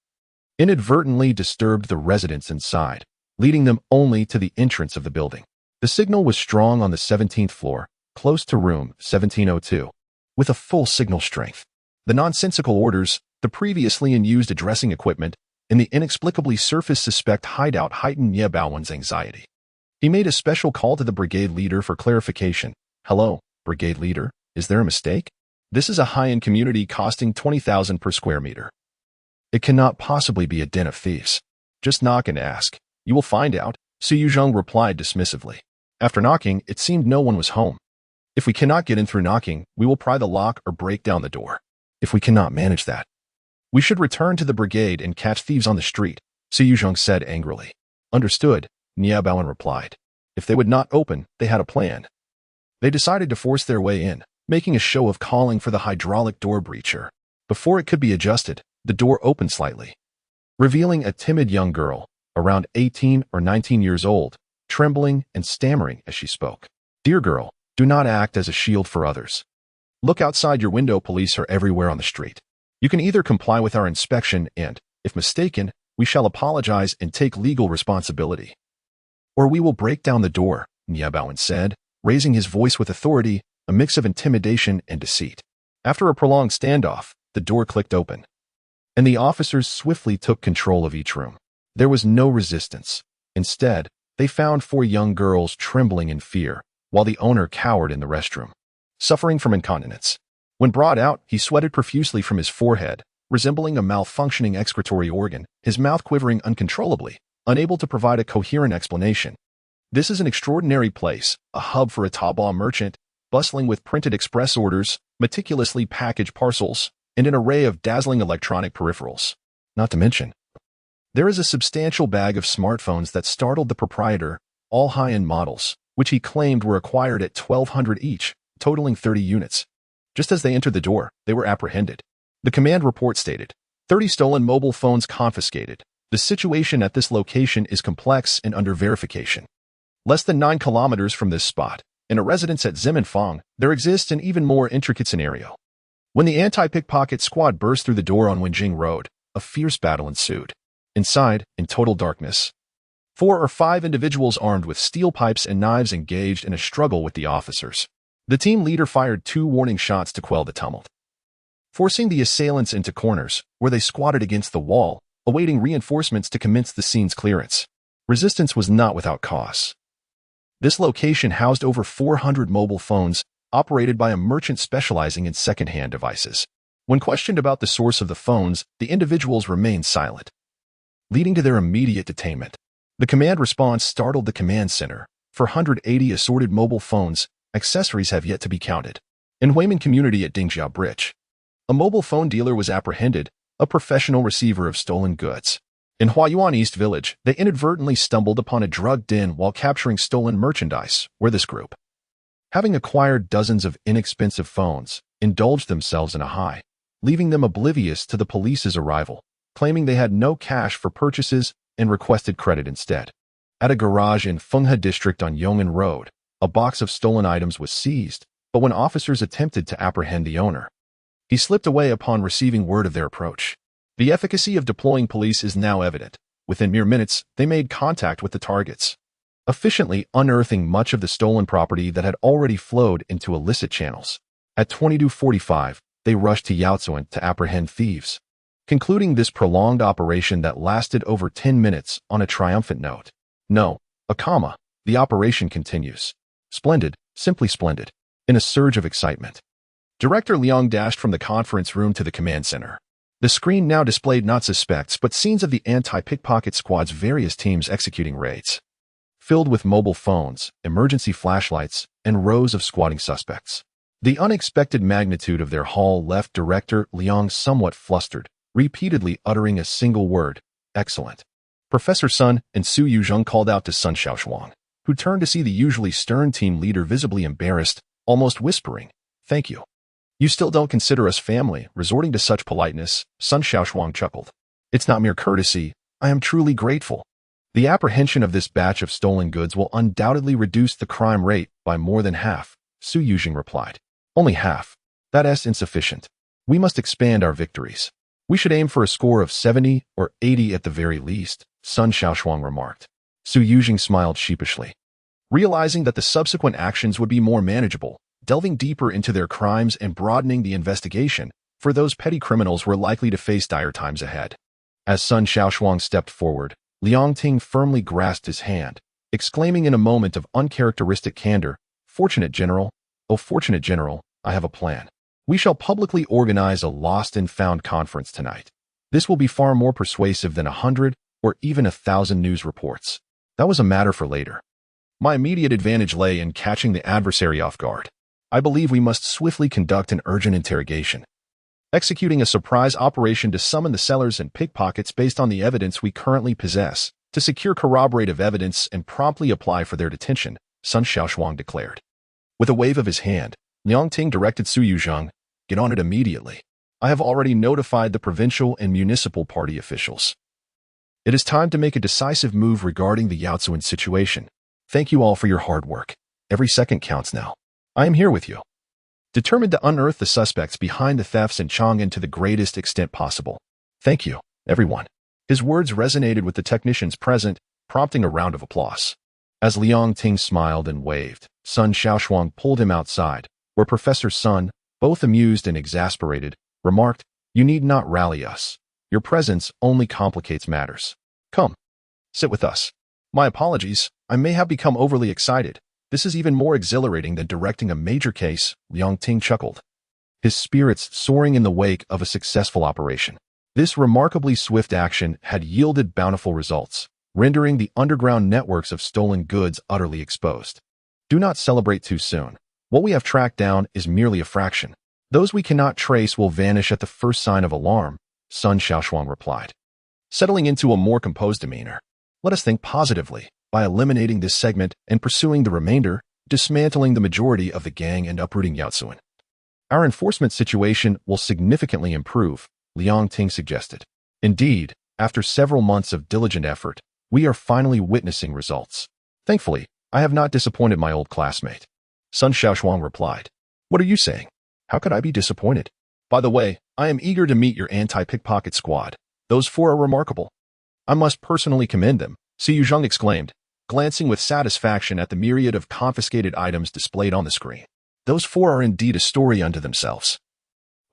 inadvertently disturbed the residents inside, leading them only to the entrance of the building. The signal was strong on the 17th floor, close to room 1702, with a full signal strength. The nonsensical orders, the previously unused addressing equipment, and the inexplicably surface suspect hideout heightened Nie Baowen's anxiety. He made a special call to the brigade leader for clarification. "Hello, brigade leader, is there a mistake? This is a high-end community costing 20,000 per square meter. It cannot possibly be a den of thieves. Just knock and ask. You will find out," Su Yuzhong replied dismissively. After knocking, it seemed no one was home. "If we cannot get in through knocking, we will pry the lock or break down the door. If we cannot manage that, we should return to the brigade and catch thieves on the street," Su Yuzhong said angrily. "Understood," Nie Baowen replied. If they would not open, they had a plan. They decided to force their way in, making a show of calling for the hydraulic door breacher. Before it could be adjusted, the door opened slightly, revealing a timid young girl, around 18 or 19 years old, trembling and stammering as she spoke. "Dear girl, do not act as a shield for others. Look outside your window. Police are everywhere on the street. You can either comply with our inspection and, if mistaken, we shall apologize and take legal responsibility, or we will break down the door," Nie Baowen said, raising his voice with authority, a mix of intimidation and deceit. After a prolonged standoff, the door clicked open, and the officers swiftly took control of each room. There was no resistance. Instead, they found 4 young girls trembling in fear, while the owner cowered in the restroom, suffering from incontinence. When brought out, he sweated profusely from his forehead, resembling a malfunctioning excretory organ, his mouth quivering uncontrollably, unable to provide a coherent explanation. "This is an extraordinary place, a hub for a Taobao merchant," bustling with printed express orders, meticulously packaged parcels, and an array of dazzling electronic peripherals. Not to mention, there is a substantial bag of smartphones that startled the proprietor, all high-end models, which he claimed were acquired at 1,200 each, totaling 30 units. Just as they entered the door, they were apprehended. The command report stated, 30 stolen mobile phones confiscated. The situation at this location is complex and under verification. Less than 9 kilometers from this spot, in a residence at Ziminfang, there exists an even more intricate scenario. When the anti-pickpocket squad burst through the door on Wenjing Road, a fierce battle ensued. Inside, in total darkness, 4 or 5 individuals armed with steel pipes and knives engaged in a struggle with the officers. The team leader fired 2 warning shots to quell the tumult, forcing the assailants into corners, where they squatted against the wall, awaiting reinforcements to commence the scene's clearance. Resistance was not without costs. This location housed over 400 mobile phones, operated by a merchant specializing in second-hand devices. When questioned about the source of the phones, the individuals remained silent, leading to their immediate detainment. The command response startled the command center. For 180 assorted mobile phones, accessories have yet to be counted. In Huimin community at Dingjiao Bridge, a mobile phone dealer was apprehended, a professional receiver of stolen goods. In Huayuan East Village, they inadvertently stumbled upon a drug den while capturing stolen merchandise, where this group, having acquired dozens of inexpensive phones, indulged themselves in a high, leaving them oblivious to the police's arrival, claiming they had no cash for purchases and requested credit instead. At a garage in Fenghe district on Yong'an Road, a box of stolen items was seized, but when officers attempted to apprehend the owner, he slipped away upon receiving word of their approach. The efficacy of deploying police is now evident. Within mere minutes, they made contact with the targets, efficiently unearthing much of the stolen property that had already flowed into illicit channels. At 22:45, they rushed to Yaozuan to apprehend thieves, concluding this prolonged operation that lasted over 10 minutes on a triumphant note. No, a comma. The operation continues. Splendid, simply splendid. In a surge of excitement, Director Liang dashed from the conference room to the command center. The screen now displayed not suspects but scenes of the anti-pickpocket squad's various teams executing raids, filled with mobile phones, emergency flashlights, and rows of squatting suspects. The unexpected magnitude of their haul left Director Liang somewhat flustered, repeatedly uttering a single word, excellent. Professor Sun and Su Yuzheng called out to Sun Shaoshuang, who turned to see the usually stern team leader visibly embarrassed, almost whispering, thank you. You still don't consider us family, resorting to such politeness, Sun Shaoshuang chuckled. It's not mere courtesy, I am truly grateful. The apprehension of this batch of stolen goods will undoubtedly reduce the crime rate by more than half, Su Yuzheng replied. Only half. That is insufficient. We must expand our victories. We should aim for a score of 70 or 80 at the very least, Sun Shaoshuang remarked. Su Yuzheng smiled sheepishly, realizing that the subsequent actions would be more manageable. Delving deeper into their crimes and broadening the investigation, for those petty criminals were likely to face dire times ahead. As Sun Shaoshuang stepped forward, Liang Ting firmly grasped his hand, exclaiming in a moment of uncharacteristic candor, Fortunate General, oh fortunate General, I have a plan. We shall publicly organize a lost and found conference tonight. This will be far more persuasive than 100 or even 1,000 news reports. That was a matter for later. My immediate advantage lay in catching the adversary off guard. I believe we must swiftly conduct an urgent interrogation, executing a surprise operation to summon the sellers and pickpockets based on the evidence we currently possess, to secure corroborative evidence and promptly apply for their detention, Sun Shaoshuang declared. With a wave of his hand, Liang Ting directed Su Yuzheng, get on it immediately. I have already notified the provincial and municipal party officials. It is time to make a decisive move regarding the Yaozuan situation. Thank you all for your hard work. Every second counts now. I am here with you, determined to unearth the suspects behind the thefts in Chang'an to the greatest extent possible. Thank you, everyone. His words resonated with the technicians present, prompting a round of applause. As Liang Ting smiled and waved, Sun Shaoshuang pulled him outside, where Professor Sun, both amused and exasperated, remarked, You need not rally us. Your presence only complicates matters. Come, sit with us. My apologies, I may have become overly excited. This is even more exhilarating than directing a major case, Liang Ting chuckled, his spirits soaring in the wake of a successful operation. This remarkably swift action had yielded bountiful results, rendering the underground networks of stolen goods utterly exposed. Do not celebrate too soon. What we have tracked down is merely a fraction. Those we cannot trace will vanish at the first sign of alarm, Sun Shaoshuang replied. Settling into a more composed demeanor, let us think positively. By eliminating this segment and pursuing the remainder, dismantling the majority of the gang and uprooting Yaozuan, our enforcement situation will significantly improve, Liang Ting suggested. Indeed, after several months of diligent effort, we are finally witnessing results. Thankfully, I have not disappointed my old classmate. Sun Shaoshuang replied. What are you saying? How could I be disappointed? By the way, I am eager to meet your anti-pickpocket squad. Those 4 are remarkable. I must personally commend them, Su Yuzheng exclaimed, glancing with satisfaction at the myriad of confiscated items displayed on the screen. Those 4 are indeed a story unto themselves.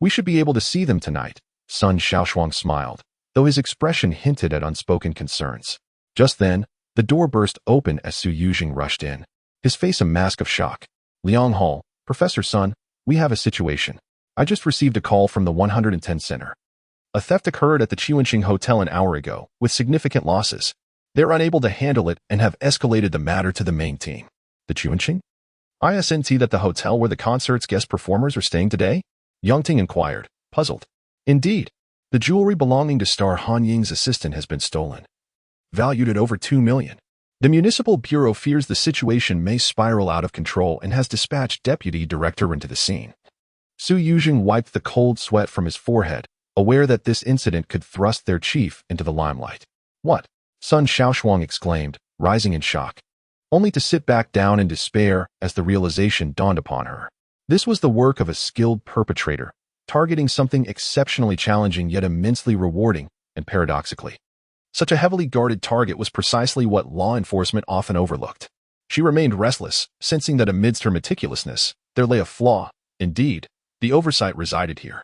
We should be able to see them tonight, Sun Shaoshuang smiled, though his expression hinted at unspoken concerns. Just then, the door burst open as Su Yuzheng rushed in, his face a mask of shock. Liang Hall, Professor Sun, we have a situation. I just received a call from the 110 Center. A theft occurred at the Qiwenqing Hotel an hour ago, with significant losses. They're unable to handle it and have escalated the matter to the main team. The Qiwenqing? ISNT that the hotel where the concert's guest performers are staying today? Yangting inquired, puzzled. Indeed, the jewelry belonging to star Han Ying's assistant has been stolen. Valued at over 2 million. The Municipal Bureau fears the situation may spiral out of control and has dispatched Deputy Director into the scene. Su Yuzheng wiped the cold sweat from his forehead, aware that this incident could thrust their chief into the limelight. What? Sun Shaoshuang exclaimed, rising in shock, only to sit back down in despair as the realization dawned upon her. This was the work of a skilled perpetrator, targeting something exceptionally challenging yet immensely rewarding, and paradoxically, such a heavily guarded target was precisely what law enforcement often overlooked. She remained restless, sensing that amidst her meticulousness, there lay a flaw. Indeed, the oversight resided here.